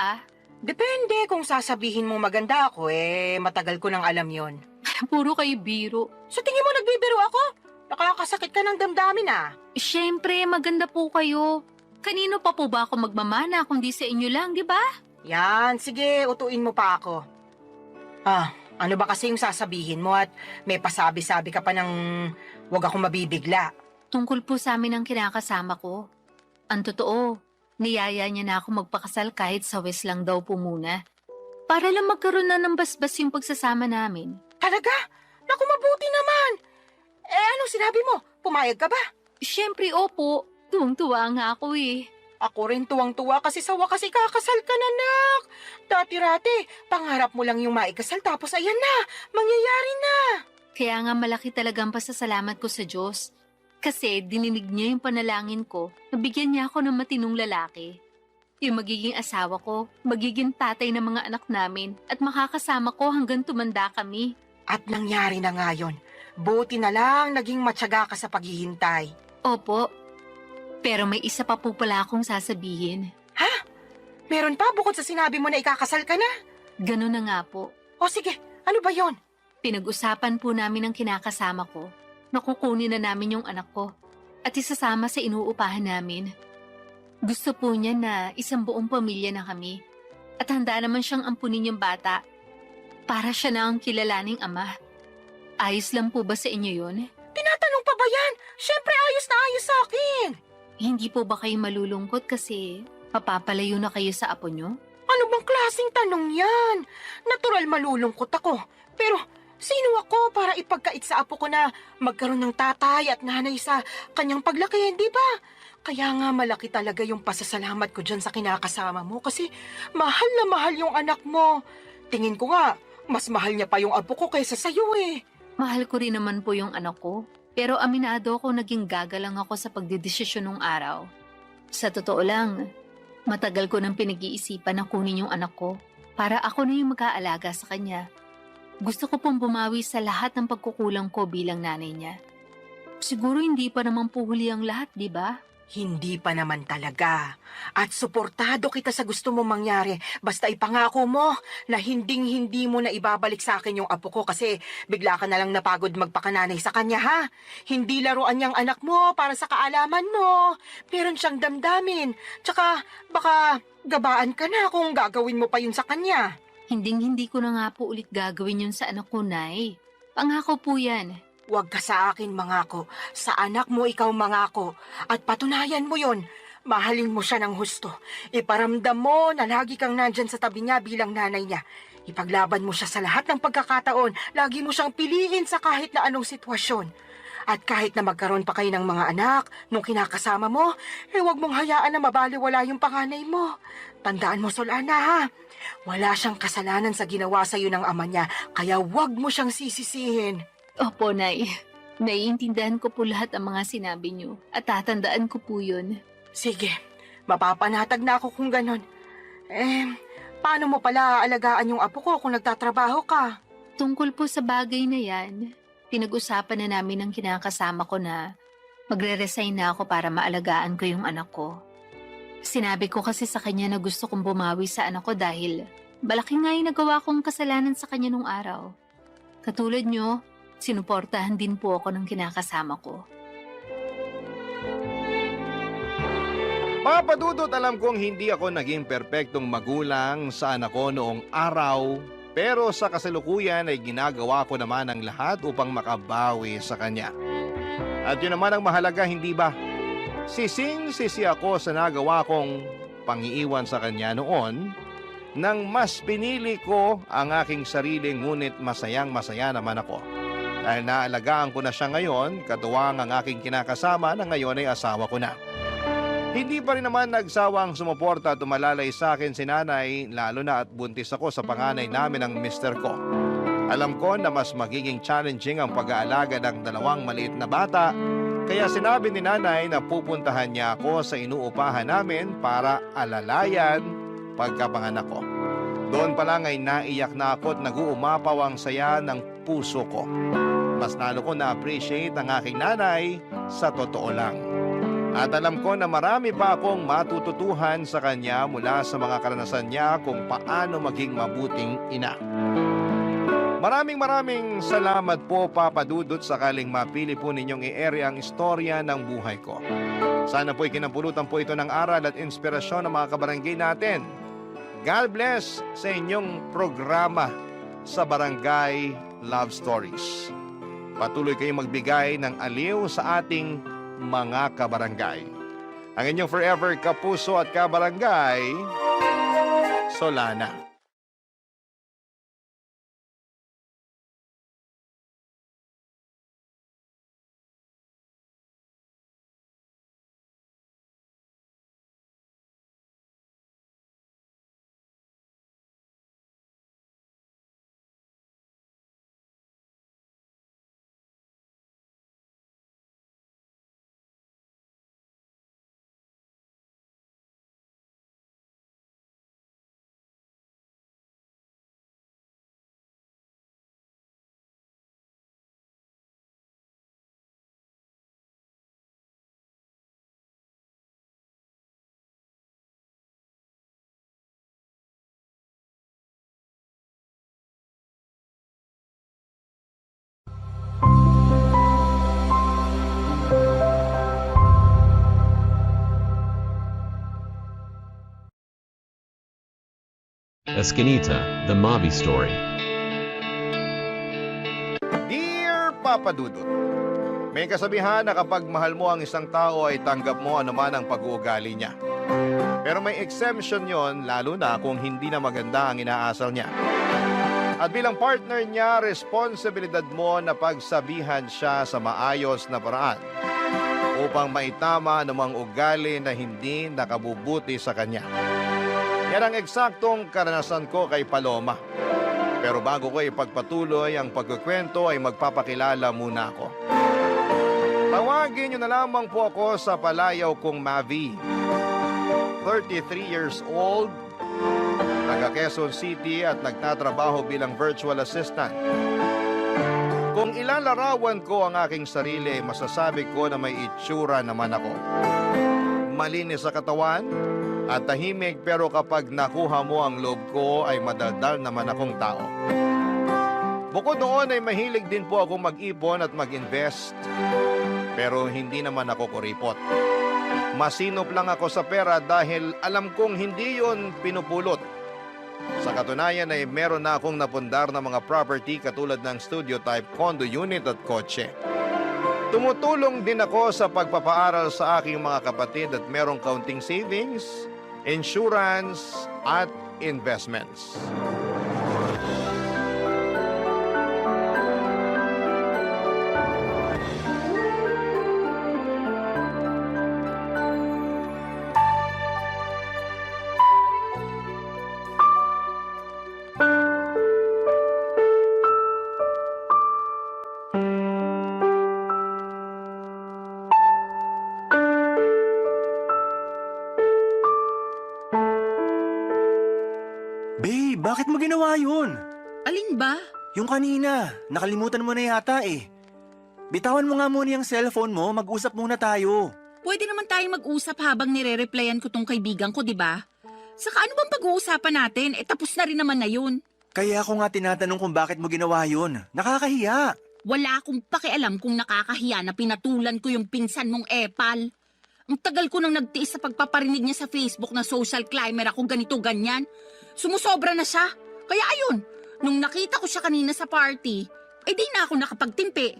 Speaker 1: Depende kung sasabihin mo maganda ako matagal ko nang alam yon.
Speaker 2: Puro kayo biro.
Speaker 1: Sa tingin mo nagbibiro ako? Nakakasakit ka ng damdamin
Speaker 2: Siyempre, maganda po kayo. Kanino pa po ba ako magmamana kundi sa inyo lang, di ba?
Speaker 1: Yan, sige, utuin mo pa ako. Ano ba kasi yung sasabihin mo at may pasabi-sabi ka pa ng wag akong mabibigla?
Speaker 2: Tungkol po sa amin ang kinakasama ko. Ang totoo, niyaya niya na ako magpakasal kahit sa West lang daw po muna. Para lang magkaroon na ng basbas yung pagsasama namin.
Speaker 1: Talaga? Naku, mabuti naman. Ano sinabi mo? Pumayag ka ba?
Speaker 2: Siyempre, opo. Tuwang-tuwa nga ako eh.
Speaker 1: Ako rin tuwang-tuwa kasi sa wakas ikakasal ka na, nak. Dati-rati, pangarap mo lang yung maikasal tapos ayan na, mangyayari na.
Speaker 2: Kaya nga malaki talagang pasasalamat ko sa Diyos. Kasi dininig niya yung panalangin ko, nabigyan niya ako ng matinong lalaki. Yung magiging asawa ko, magiging tatay ng mga anak namin, at makakasama ko hanggang tumanda kami.
Speaker 1: At nangyari na nga yun. Buti na lang naging matyaga ka sa paghihintay.
Speaker 2: Opo, pero may isa pa po pala akong sasabihin.
Speaker 1: Meron pa bukod sa sinabi mo na ikakasal ka na?
Speaker 2: Ganun na nga po.
Speaker 1: O sige, ano ba yon?
Speaker 2: Pinag-usapan po namin ng kinakasama ko. Nakukunin na namin yung anak ko at isasama sa inuupahan namin. Gusto po niya na isang buong pamilya na kami at handa naman siyang ampunin yung bata para siya na ang kilalaning ama. Ayos lang po ba sa inyo yun?
Speaker 1: Tinatanong pa ba yan? Siyempre ayos na ayos sa akin.
Speaker 2: Hindi po ba kayo malulungkot kasi mapapalayo na kayo sa apo nyo?
Speaker 1: Ano bang klaseng tanong yan? Natural malulungkot ako. Pero sino ako para ipagkait sa apo ko na magkaroon ng tatay at nanay sa kanyang paglaki, di ba? Kaya nga malaki talaga yung pasasalamat ko dyan sa kinakasama mo kasi mahal na mahal yung anak mo. Tingin ko nga, mas mahal niya pa yung apo ko kaysa sa'yo eh.
Speaker 2: Mahal ko rin naman po yung anak ko. Pero aminado ko naging gagalang ako sa pagdedesisyon nung araw. Sa totoo lang, matagal ko nang pinag-iisipan na kunin yung anak ko para ako na yung mag-aalaga sa kanya. Gusto ko pong bumawi sa lahat ng pagkukulang ko bilang nanay niya. Siguro hindi pa naman po huli ang lahat, di ba?
Speaker 1: Hindi pa naman talaga. At suportado kita sa gusto mong mangyari. Basta ipangako mo na hinding-hindi mo na ibabalik sa akin yung apo ko kasi bigla ka na lang napagod magpakananay sa kanya, ha? Hindi laruan niyang anak mo para sa kaalaman mo. Meron siyang damdamin. Tsaka baka gabaan ka na kung gagawin mo pa yun sa kanya.
Speaker 2: Hinding-hindi ko na nga po ulit gagawin yun sa anak ko, Nay. Pangako po yan.
Speaker 1: Huwag ka sa akin mangako. Sa anak mo ikaw mangako. At patunayan mo yon. Mahalin mo siya ng husto. Iparamdam mo na lagi kang nandyan sa tabi niya bilang nanay niya. Ipaglaban mo siya sa lahat ng pagkakataon. Lagi mo siyang piliin sa kahit na anong sitwasyon. At kahit na magkaroon pa kayo ng mga anak, nung kinakasama mo, huwag mong hayaan na mabaliwala yung panganay mo. Tandaan mo, Solana, ha? Wala siyang kasalanan sa ginawa sa'yo ng ama niya, kaya huwag mo siyang sisisihin.
Speaker 2: Opo, Nay. Naiintindihan ko po lahat ang mga sinabi niyo at tatandaan ko po yun.
Speaker 1: Sige, mapapanatag na ako kung ganon. Paano mo pala aalagaan yung apo ko kung nagtatrabaho ka?
Speaker 2: Tungkol po sa bagay na yan, pinag-usapan na namin ng kinakasama ko na magre-resign na ako para maalagaan ko yung anak ko. Sinabi ko kasi sa kanya na gusto kong bumawi sa anak ko dahil malaki nga yung nagawa kong kasalanan sa kanya nung araw. Katulad nyo, sinuportahan din po ako ng kinakasama ko.
Speaker 3: Mga padudot, alam kong hindi ako naging perpektong magulang sa anak ko noong araw, pero sa kasalukuyan ay ginagawa ko naman ang lahat upang makabawi sa kanya. At yun naman ang mahalaga, hindi ba? Sising-sisi ako sa nagawa kong pangiiwan sa kanya noon nang mas pinili ko ang aking sarili, ngunit masayang-masaya naman ako. Dahil naalagaan ko na siya ngayon, katuwang ang aking kinakasama na ngayon ay asawa ko na. Hindi pa rin naman nagsawang sumuporta at umalalay sa akin si nanay, lalo na at buntis ako sa panganay namin ng mister ko. Alam ko na mas magiging challenging ang pag-aalaga ng dalawang maliit na bata, kaya sinabi ni nanay na pupuntahan niya ako sa inuupahan namin para alalayan pagkapanganak ko. Doon pa lang ay naiyak na ako at nag-uumapaw ang saya ng puso ko. Mas lalo ko na-appreciate ang aking nanay sa totoo lang. At alam ko na marami pa akong matututuhan sa kanya mula sa mga karanasan niya kung paano maging mabuting ina. Maraming salamat po, Papa Dudut, sakaling mapili po ninyong i-ere ang istorya ng buhay ko. Sana po'y kinapulutan po ito ng aral at inspirasyon ng mga kabarangay natin. God bless sa inyong programa sa Barangay Love Stories. Patuloy kayong magbigay ng aliw sa ating mga kabarangay. Ang inyong forever kapuso at kabarangay, Solana.
Speaker 5: Escanita, The Mavi Story.
Speaker 3: Dear Papa Dudut, may kasabihan na kapag mahal mo ang isang tao ay tanggap mo anuman ang pag-uugali niya. Pero may exemption yon, lalo na kung hindi na maganda ang inaasal niya. At bilang partner niya, responsibilidad mo na pagsabihan siya sa maayos na paraan upang maitama anumang ugali na hindi nakabubuti sa kanya. Yan ang eksaktong karanasan ko kay Paloma. Pero bago ko ipagpatuloy ang pagkukwento ay magpapakilala muna ako. Tawagin niyo na lamang po ako sa palayaw kong Mavi. 33 years old, taga Quezon City at nagtatrabaho bilang virtual assistant. Kung ilalarawan ko ang aking sarili, masasabi ko na may itsura naman ako. Malinis sa katawan at tahimik, pero kapag nakuha mo ang loob ko ay madaldal naman akong tao. Bukod doon ay mahilig din po akong mag-ipon at mag-invest, pero hindi naman ako kuripot. Masinop lang ako sa pera dahil alam kong hindi yon pinupulot. Sa katunayan ay meron na akong napundar na mga property katulad ng studio type condo unit at kotse. Tumutulong din ako sa pagpapaaral sa aking mga kapatid at merong kaunting savings, insurance at investments.
Speaker 6: Babe, bakit mo ginawa yun?
Speaker 7: Alin ba?
Speaker 6: Yung kanina, nakalimutan mo na yata eh. Bitawan mo nga muna yung cellphone mo, mag-usap muna tayo.
Speaker 7: Pwede naman tayong mag-usap habang nire-replyan ko tong kaibigan ko, di ba? Saka ano bang pag-uusapan natin? Tapos na rin naman na yun.
Speaker 6: Kaya ako nga tinatanong kung bakit mo ginawa yun. Nakakahiya.
Speaker 7: Wala akong pakialam kung nakakahiya na pinatulan ko yung pinsan mong epal. Ang tagal ko nang nagtiis sa pagpaparinig niya sa Facebook na social climber ako ganito-ganyan. Sumusobra na siya. Kaya ayun, nung nakita ko siya kanina sa party, di na ako nakapagtimpi.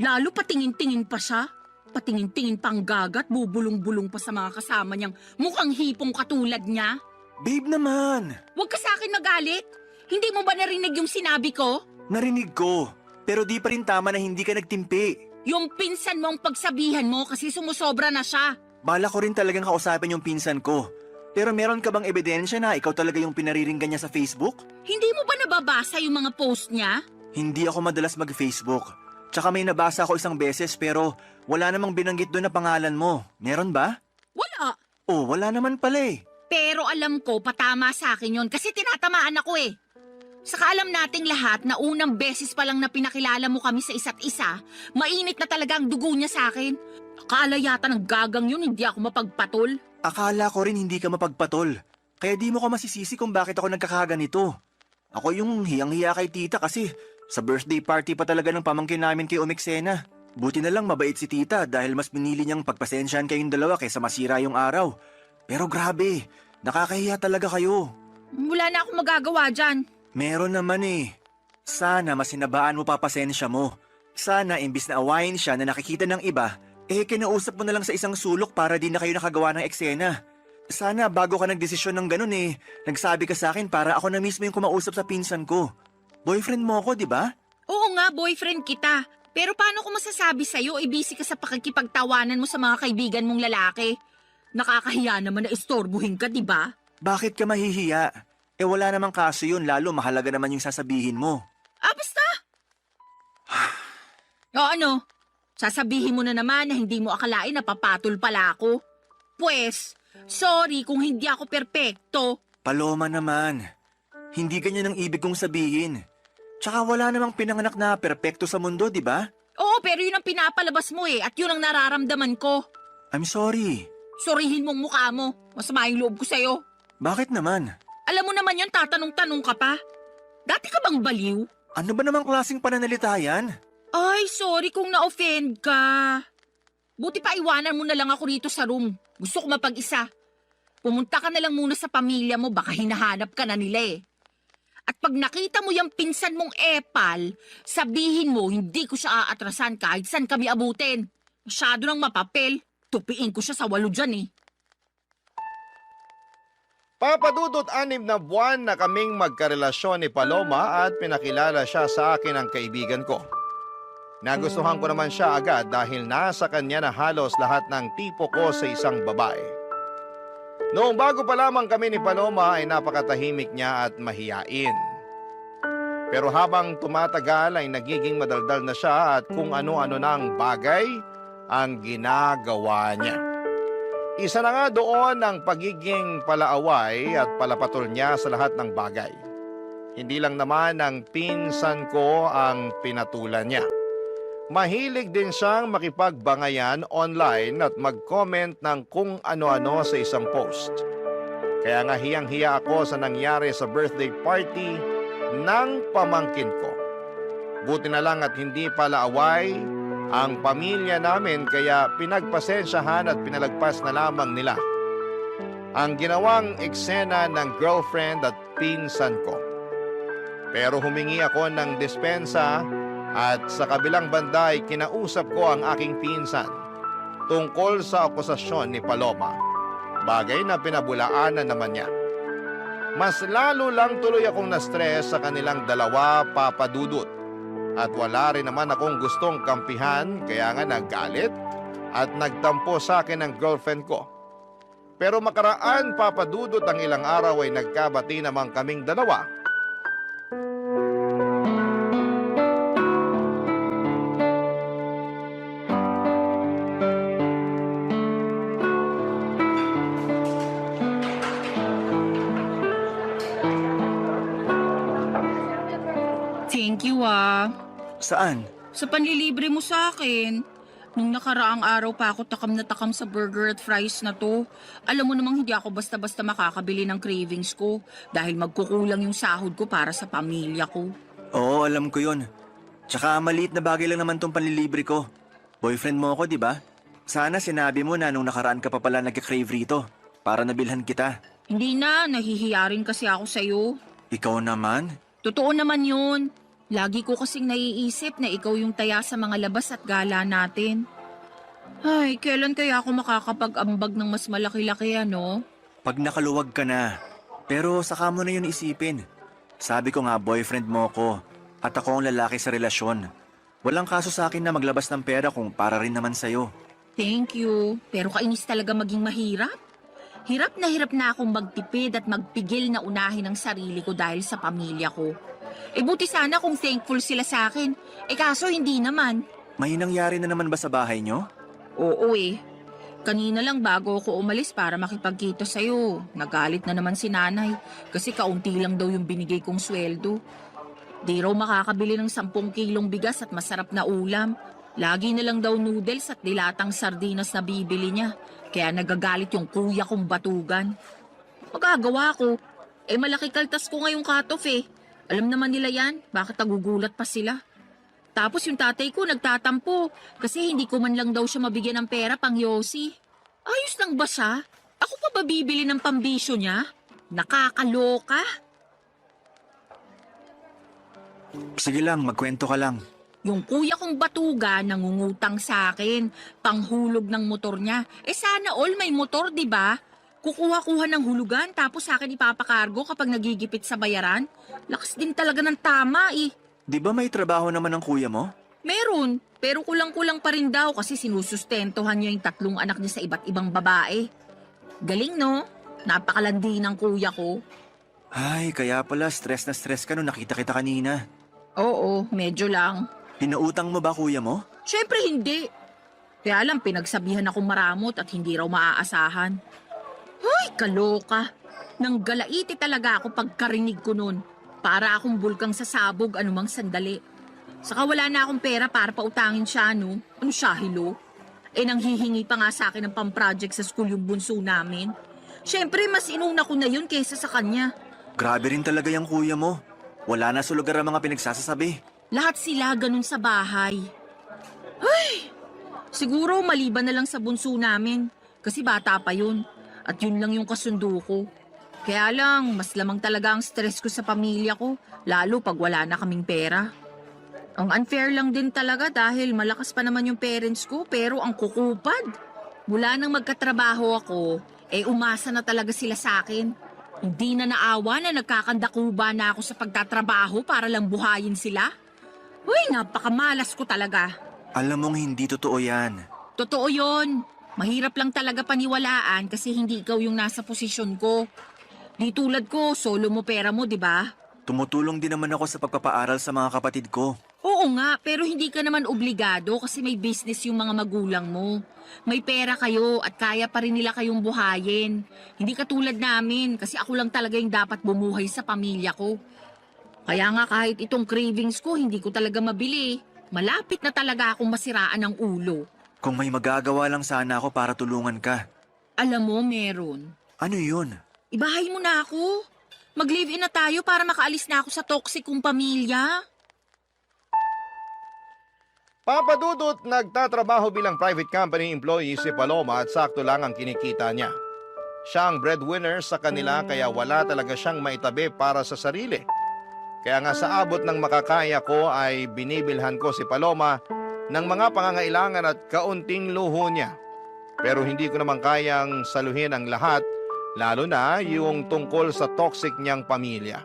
Speaker 7: Lalo patingin-tingin pa siya. Patingin-tingin pang gagat, bubulong-bulong pa sa mga kasama niyang mukhang hipong katulad niya.
Speaker 6: Babe naman.
Speaker 7: Huwag ka sa akin magalit. Hindi mo ba narinig yung sinabi ko?
Speaker 6: Narinig ko, pero di pa rin tama na hindi ka nagtimpi.
Speaker 7: Yung pinsan mong pagsabihan mo kasi sumusobra na siya.
Speaker 6: Bala ko rin talagang kausapin yung pinsan ko. Pero meron ka bang ebidensya na ikaw talaga yung pinariringgan niya sa Facebook?
Speaker 7: Hindi mo ba nababasa yung mga post niya?
Speaker 6: Hindi ako madalas mag-Facebook. Tsaka may nabasa ako isang beses pero wala namang binanggit doon na pangalan mo. Meron ba?
Speaker 7: Wala.
Speaker 6: Oh, wala naman pala eh.
Speaker 7: Pero alam ko, patama sa akin yun kasi tinatamaan ako eh. Saka alam nating lahat na unang beses pa lang na pinakilala mo kami sa isa't isa, mainit na talaga ang dugo niya sa akin. Akala yata ng gagang yun, hindi ako mapagpatol.
Speaker 6: Akala ko rin hindi ka mapagpatol. Kaya di mo ko masisisi kung bakit ako nagkakaganito. Ako yung hiyang-hiya kay tita kasi sa birthday party pa talaga ng pamangkin namin kay Umiksena. Buti na lang mabait si tita dahil mas pinili niyang pagpasensyahan kayong dalawa kaysa masira yung araw. Pero grabe, nakakahiya talaga kayo.
Speaker 7: Wala na akong magagawa dyan.
Speaker 6: Meron naman eh. Sana masinabaan mo pa pasensya mo. Sana imbis na awayin siya na nakikita ng iba, kinausap mo na lang sa isang sulok para di na kayo nakagawa ng eksena. Sana bago ka nagdesisyon ng ganun nagsabi ka sa akin para ako na mismo yung kumausap sa pinsan ko. Boyfriend mo ako, di ba?
Speaker 7: Oo nga, boyfriend kita. Pero paano ko masasabi sa'yo, busy ka sa pakikipagtawanan mo sa mga kaibigan mong lalaki? Nakakahiya naman na istorbuhin ka, di ba?
Speaker 6: Bakit ka mahihiya? Wala namang kaso yun, lalo mahalaga naman yung sasabihin mo.
Speaker 7: Basta! O ano? Sasabihin mo na naman na hindi mo akalain na papatol pala ako. Pwes, sorry kung hindi ako perpekto.
Speaker 6: Paloma naman, hindi ganyan ang ibig kong sabihin. Tsaka wala namang pinanganak na perpekto sa mundo, di ba?
Speaker 7: Oo, pero yun ang pinapalabas mo at yun ang nararamdaman ko.
Speaker 6: I'm sorry.
Speaker 7: Sorihin mong mukha mo. Masama yung loob ko sa'yo.
Speaker 6: Bakit naman?
Speaker 7: Alam mo naman yun, tatanong-tanong ka pa. Dati ka bang baliw?
Speaker 6: Ano ba namang klaseng pananalita yan?
Speaker 7: Ay, sorry kung na-offend ka. Buti pa iwanan mo na lang ako rito sa room. Gusto ko mapag-isa. Pumunta ka na lang muna sa pamilya mo, baka hinahanap ka na nila eh. At pag nakita mo yung pinsan mong epal, sabihin mo hindi ko siya aatrasan kahit saan kami abutin. Masyado ng mapapel. Tupiin ko siya sa 8 dyan eh.
Speaker 3: Papadudot 6 na buwan na kaming magkarelasyon ni Paloma at pinakilala siya sa akin ng kaibigan ko. Nagustuhan ko naman siya agad dahil nasa kanya na halos lahat ng tipo ko sa isang babae. Noong bago pa lamang kami ni Paloma ay napakatahimik niya at mahiyain. Pero habang tumatagal ay nagiging madaldal na siya at kung ano-ano na ang bagay ang ginagawa niya. Isa na nga doon ang pagiging palaaway at palapatol niya sa lahat ng bagay. Hindi lang naman ang pinsan ko ang pinatulan niya. Mahilig din siyang makipagbangayan online at mag-comment ng kung ano-ano sa isang post. Kaya nga hiyang-hiya ako sa nangyari sa birthday party ng pamangkin ko. Buti na lang at hindi pala away ang pamilya namin kaya pinagpasensyahan at pinalagpas na lamang nila ang ginawang eksena ng girlfriend at pinsan ko. Pero humingi ako ng dispensa at sa kabilang banda ay kinausap ko ang aking pinsan tungkol sa akusasyon ni Paloma. Bagay na pinabulaanan naman niya. Mas lalo lang tuloy akong na-stress sa kanilang dalawa, papadudot. At wala rin naman akong gustong kampihan kaya nga naggalit at nagtampo sa akin ng girlfriend ko. Pero makaraan, papadudot, ang ilang araw ay nagkabati naman kaming dalawa.
Speaker 7: Thank you ah.
Speaker 6: Saan?
Speaker 7: Sa panlilibre mo sa akin. Nung nakaraang araw pa ako takam na takam sa burger at fries na to. Alam mo namang hindi ako basta-basta makakabili ng cravings ko dahil magkukulang yung sahod ko para sa pamilya ko.
Speaker 6: Oo, alam ko yun. Tsaka maliit na bagay lang naman tong panlilibre ko. Boyfriend mo ako, di ba? Sana sinabi mo na nung nakaraan ka pa pala nagka-crave rito para nabilhan kita.
Speaker 7: Hindi na, nahihiya rin kasi ako sa'yo.
Speaker 6: Ikaw naman?
Speaker 7: Totoo naman yun. Lagi ko kasing naiisip na ikaw yung taya sa mga labas at gala natin. Ay, kailan kaya ako makakapag-ambag ng mas malaki-laki ano?
Speaker 6: Pag nakaluwag ka na. Pero saka mo na yun isipin. Sabi ko nga boyfriend mo ko at ako ang lalaki sa relasyon. Walang kaso sa akin na maglabas ng pera kung para rin naman sa'yo.
Speaker 7: Thank you. Pero kainis talaga maging mahirap. Hirap na akong magtipid at magpigil na unahin ang sarili ko dahil sa pamilya ko. Buti sana kung thankful sila sa akin. Kaso hindi naman.
Speaker 6: May nangyari na naman ba sa bahay nyo?
Speaker 7: Oo Kanina lang bago ako umalis para makipagkita sa'yo. Nagalit na naman si nanay kasi kaunti lang daw yung binigay kong sweldo. Di raw makakabili ng 10 kilong bigas at masarap na ulam. Lagi na lang daw noodles at dilatang sardinas na bibili niya. Kaya nagagalit yung kuya kong batugan. Magagawa ko. Malaki kaltas ko ngayong cut-off Alam naman nila yan, bakit nagugulat pa sila? Tapos yung tatay ko nagtatampo kasi hindi ko man lang daw siya mabigyan ng pera pang yosi. Ayos lang ba siya? Ako pa ba bibili ng pambisyo niya? Nakakaloka.
Speaker 6: Sige lang, magkwento ka lang.
Speaker 7: Yung kuya kong batuga nangungutang sa akin, panghulog ng motor niya. Sana all may motor, di ba? Kukuha-kuha ng hulugan tapos sa akin ipapakargo kapag nagigipit sa bayaran. Lakas din talaga ng tama
Speaker 6: Di ba may trabaho naman ng kuya mo?
Speaker 7: Meron, pero kulang-kulang pa rin daw kasi sinusustentuhan niya yung 3 anak niya sa iba't ibang babae. Galing no? Napakalandi ng kuya ko.
Speaker 6: Ay, kaya pala stress na stress ka nung nakita kita kanina.
Speaker 7: Oo, medyo lang.
Speaker 6: Pinautang mo ba kuya mo?
Speaker 7: Syempre hindi. Kaya lang pinagsabihan akong maramot at hindi raw maaasahan. Ay, kaloka. Nang galaiti talaga ako pagkarinig ko nun. Para akong bulkang sasabog anumang sandali. Saka wala na akong pera para pautangin siya, no? Ano siya, hilo? Nanghihingi pa nga sa akin ng pang-project sa school yung bunso namin. Syempre, mas inuna ko na yun kaysa sa kanya.
Speaker 6: Grabe rin talaga yung kuya mo. Wala na sa lugar ang mga pinagsasasabi.
Speaker 7: Lahat sila ganun sa bahay. Ay! Siguro maliban na lang sa bunso namin. Kasi bata pa yun. At yun lang yung kasundo ko. Kaya lang, mas lamang talaga ang stress ko sa pamilya ko, lalo pag wala na kaming pera. Ang unfair lang din talaga dahil malakas pa naman yung parents ko pero ang kukupad. Mula nang magkatrabaho ako, umasa na talaga sila sa akin. Hindi na naawa na nagkakandakuba na ako sa pagtatrabaho para lang buhayin sila. Uy, napakamalas ko talaga.
Speaker 6: Alam mong hindi totoo yan.
Speaker 7: Totoo yon. Mahirap lang talaga paniwalaan kasi hindi ikaw yung nasa posisyon ko. Di tulad ko, solo mo pera mo, di ba?
Speaker 6: Tumutulong din naman ako sa pagpapaaral sa mga kapatid ko.
Speaker 7: Oo nga, pero hindi ka naman obligado kasi may business yung mga magulang mo. May pera kayo at kaya pa rin nila kayong buhayin. Hindi katulad namin kasi ako lang talaga yung dapat bumuhay sa pamilya ko. Kaya nga kahit itong cravings ko, hindi ko talaga mabili. Malapit na talaga akong masiraan ng ulo.
Speaker 6: Kung may magagawa lang sana ako para tulungan ka.
Speaker 7: Alam mo, meron.
Speaker 6: Ano yun?
Speaker 7: Ibahay mo na ako. Mag-live-in na tayo para makaalis na ako sa toxic kong pamilya.
Speaker 3: Papa Dudut, nagtatrabaho bilang private company employee si Paloma at sakto lang ang kinikita niya. Siya ang breadwinner sa kanila kaya wala talaga siyang maitabi para sa sarili. Kaya nga sa abot ng makakaya ko ay binibilhan ko si Paloma ng mga pangangailangan at kaunting luho niya. Pero hindi ko naman kayang saluhin ang lahat, lalo na yung tungkol sa toxic niyang pamilya.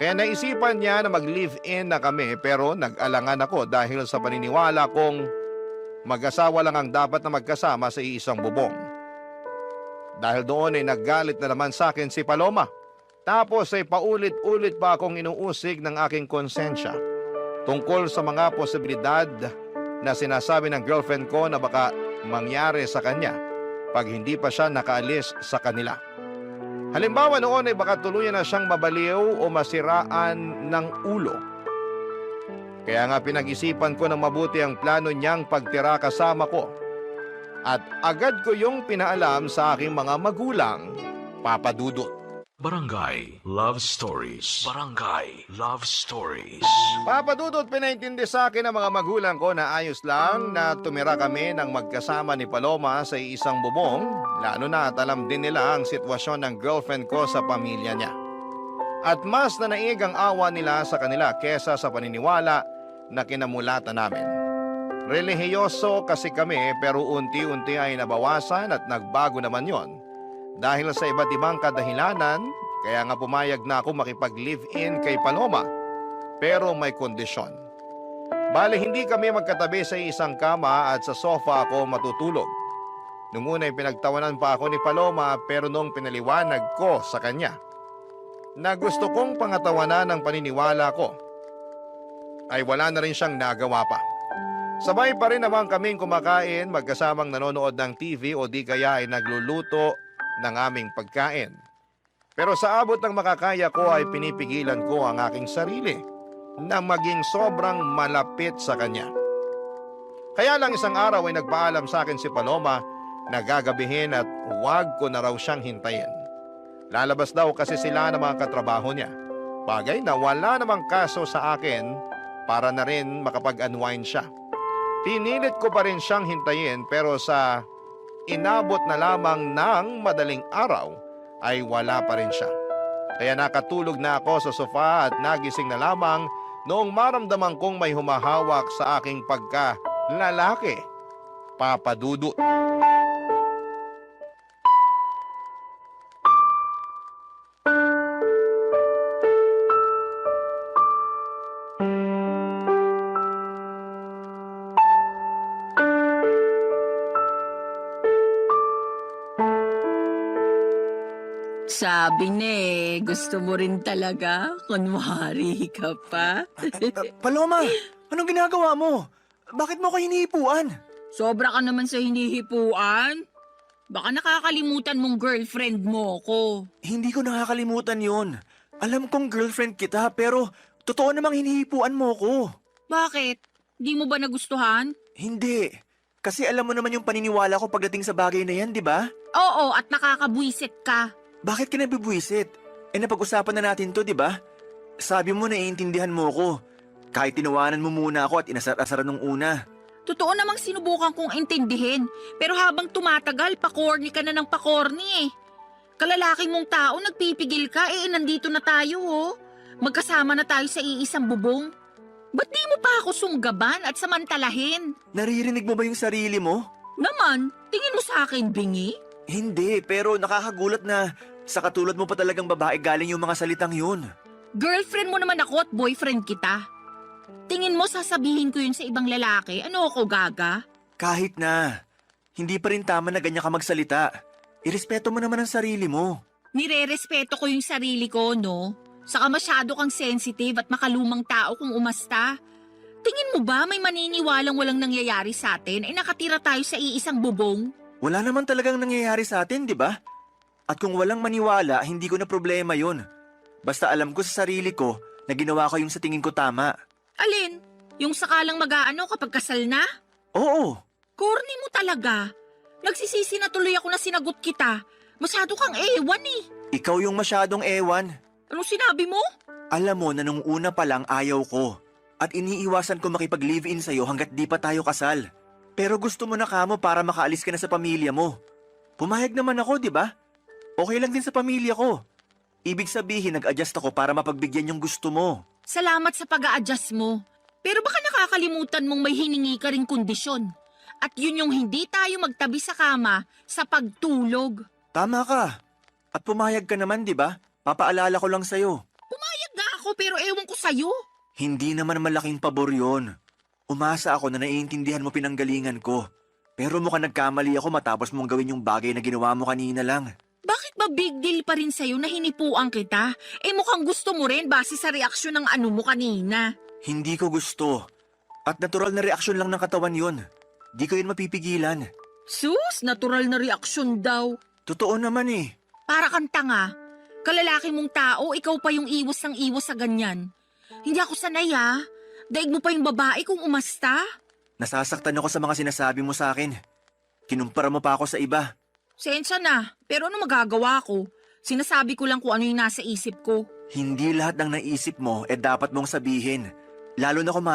Speaker 3: Kaya naisipan niya na mag-live-in na kami pero nag-alangan ako dahil sa paniniwala kong mag-asawa lang ang dapat na magkasama sa iisang bubong. Dahil doon ay naggalit na naman sa akin si Paloma. Tapos ay paulit-ulit pa akong inuusig ng aking konsensya tungkol sa mga posibilidad na sinasabi ng girlfriend ko na baka mangyari sa kanya pag hindi pa siya nakaalis sa kanila. Halimbawa noon ay baka tuluyan na siyang mabaliw o masiraan ng ulo. Kaya nga pinag-isipan ko ng mabuti ang plano niyang pagtira kasama ko. At agad ko yung pinaalam sa aking mga magulang, Papa Dudut.
Speaker 4: Barangay Love Stories. Barangay Love Stories.
Speaker 3: Papa Dudut, pinaintindi sa akin ng mga magulang ko na ayos lang na tumira kami ng magkasama ni Paloma sa isang bubong, lalo na at alam din nila ang sitwasyon ng girlfriend ko sa pamilya niya. At mas nanaig ang awa nila sa kanila kesa sa paniniwala na kinamulatan namin. Relihiyoso kasi kami pero unti-unti ay nabawasan at nagbago naman yon. Dahil sa iba't ibang kadahilanan, kaya nga pumayag na ako makipag-live-in kay Paloma. Pero may kondisyon. Bale, hindi kami magkatabi sa isang kama at sa sofa ako matutulog. Nung una ay pinagtawanan pa ako ni Paloma pero nung pinaliwanag ko sa kanya na gusto kong pangatawanan ng paniniwala ko, ay wala na rin siyang nagawa pa. Sabay pa rin naman kaming kumakain, magkasamang nanonood ng TV o di kaya ay nagluluto ng aming pagkain. Pero sa abot ng makakaya ko ay pinipigilan ko ang aking sarili na maging sobrang malapit sa kanya. Kaya lang isang araw ay nagpaalam sa akin si Paloma na gagabihin at huwag ko na raw siyang hintayin. Lalabas daw kasi sila ng mga katrabaho niya. Bagay na wala namang kaso sa akin para na rin makapag-unwind siya. Pinilit ko pa rin siyang hintayin pero sa inabot na lamang ng madaling araw ay wala pa rin siya. Kaya nakatulog na ako sa sofa at nagising na lamang noong maramdaman kong may humahawak sa aking pagka-lalaki, Papa Dudut.
Speaker 7: Sabi na gusto mo rin talaga? Kunwari ka pa?
Speaker 6: Paloma, anong ginagawa mo? Bakit mo ko hinihipuan?
Speaker 7: Sobra ka naman sa hinihipuan. Baka nakakalimutan mong girlfriend mo ko.
Speaker 6: Hindi ko nakakalimutan yon. Alam kong girlfriend kita pero totoo namang hinihipuan mo ko.
Speaker 7: Bakit? Di mo ba nagustuhan?
Speaker 6: Hindi. Kasi alam mo naman yung paniniwala ko pagdating sa bagay na yan, di ba?
Speaker 7: Oo, at nakakabwisit ka.
Speaker 6: Bakit ka nabibwisit? Napag-usapan na natin to, di ba? Sabi mo naiintindihan mo ko. Kahit tinawanan mo muna ako at inasar-asaran nung una.
Speaker 7: Totoo namang sinubukan kong intindihin, pero habang tumatagal, pakorni ka na ng pakorni eh. Kalalaki mong tao, nagpipigil ka, nandito na tayo oh. Magkasama na tayo sa iisang bubong. Ba't di mo pa ako sunggaban at samantalahin?
Speaker 6: Naririnig mo ba yung sarili mo?
Speaker 7: Naman, tingin mo sa akin, bingi?
Speaker 6: Hindi, pero nakakagulat na sa katulad mo pa talagang babae galing yung mga salitang yun.
Speaker 7: Girlfriend mo naman ako at boyfriend kita. Tingin mo sasabihin ko yun sa ibang lalaki? Ano ako, gaga?
Speaker 6: Kahit na, hindi pa rin tama na ganyan ka magsalita. Irespeto mo naman ang sarili mo.
Speaker 7: Nire-respeto ko yung sarili ko, no? Saka masyado kang sensitive at makalumang tao kung umasta. Tingin mo ba may maniniwalang walang nangyayari sa atin ay nakatira tayo sa iisang bubong?
Speaker 6: Wala naman talagang nangyayari sa atin, di ba? At kung walang maniwala, hindi ko na problema yun. Basta alam ko sa sarili ko na ginawa ko yung sa tingin ko tama.
Speaker 7: Alin? Yung sakalang mag-aano kapag kasal na?
Speaker 6: Oo,
Speaker 7: Corny mo talaga. Nagsisisi na tuloy ako na sinagot kita. Masyado kang ewan eh.
Speaker 6: ikaw yung masyadong ewan.
Speaker 7: Anong sinabi mo?
Speaker 6: Alam mo na nung una pa lang ayaw ko. At iniiwasan ko makipag-live-in sa'yo hanggat di pa tayo kasal. Pero gusto mo na kamo para makaalis ka na sa pamilya mo. Pumayag naman ako, di ba? Okay lang din sa pamilya ko. Ibig sabihin, nag-adjust ako para mapagbigyan yung gusto mo.
Speaker 7: Salamat sa pag-a-adjust mo. Pero baka nakakalimutan mong may hiningi ka ring kondisyon. At yun yung hindi tayo magtabi sa kama sa pagtulog.
Speaker 6: Tama ka. At pumayag ka naman, di ba? Papaalala ko lang sa'yo.
Speaker 7: Pumayag nga ako pero ewan ko sa'yo.
Speaker 6: Hindi naman malaking pabor yun. Umasa ako na naiintindihan mo pinanggalingan ko. Pero mukhang nagkamali ako matapos mong gawin yung bagay na ginawa mo kanina lang.
Speaker 7: Bakit ba big deal pa rin sa'yo na hinipuan kita? Mukhang gusto mo rin base sa reaksyon ng ano mo kanina.
Speaker 6: Hindi ko gusto. At natural na reaksyon lang ng katawan yun. Di ko yun mapipigilan.
Speaker 7: Sus, natural na reaksyon daw.
Speaker 6: Totoo naman eh.
Speaker 7: Para kang tanga. Kalalaki mong tao, ikaw pa yung iwas ng iwas sa ganyan. Hindi ako sanay ah. Daig mo pa yung babae kung umasta.
Speaker 6: Nasasaktan ako sa mga sinasabi mo sa akin. Kinumpara mo pa ako sa iba.
Speaker 7: Sensya na, pero ano magagawa ko? Sinasabi ko lang kung ano yung nasa isip ko.
Speaker 6: Hindi lahat ng naisip mo dapat mong sabihin. Lalo na kung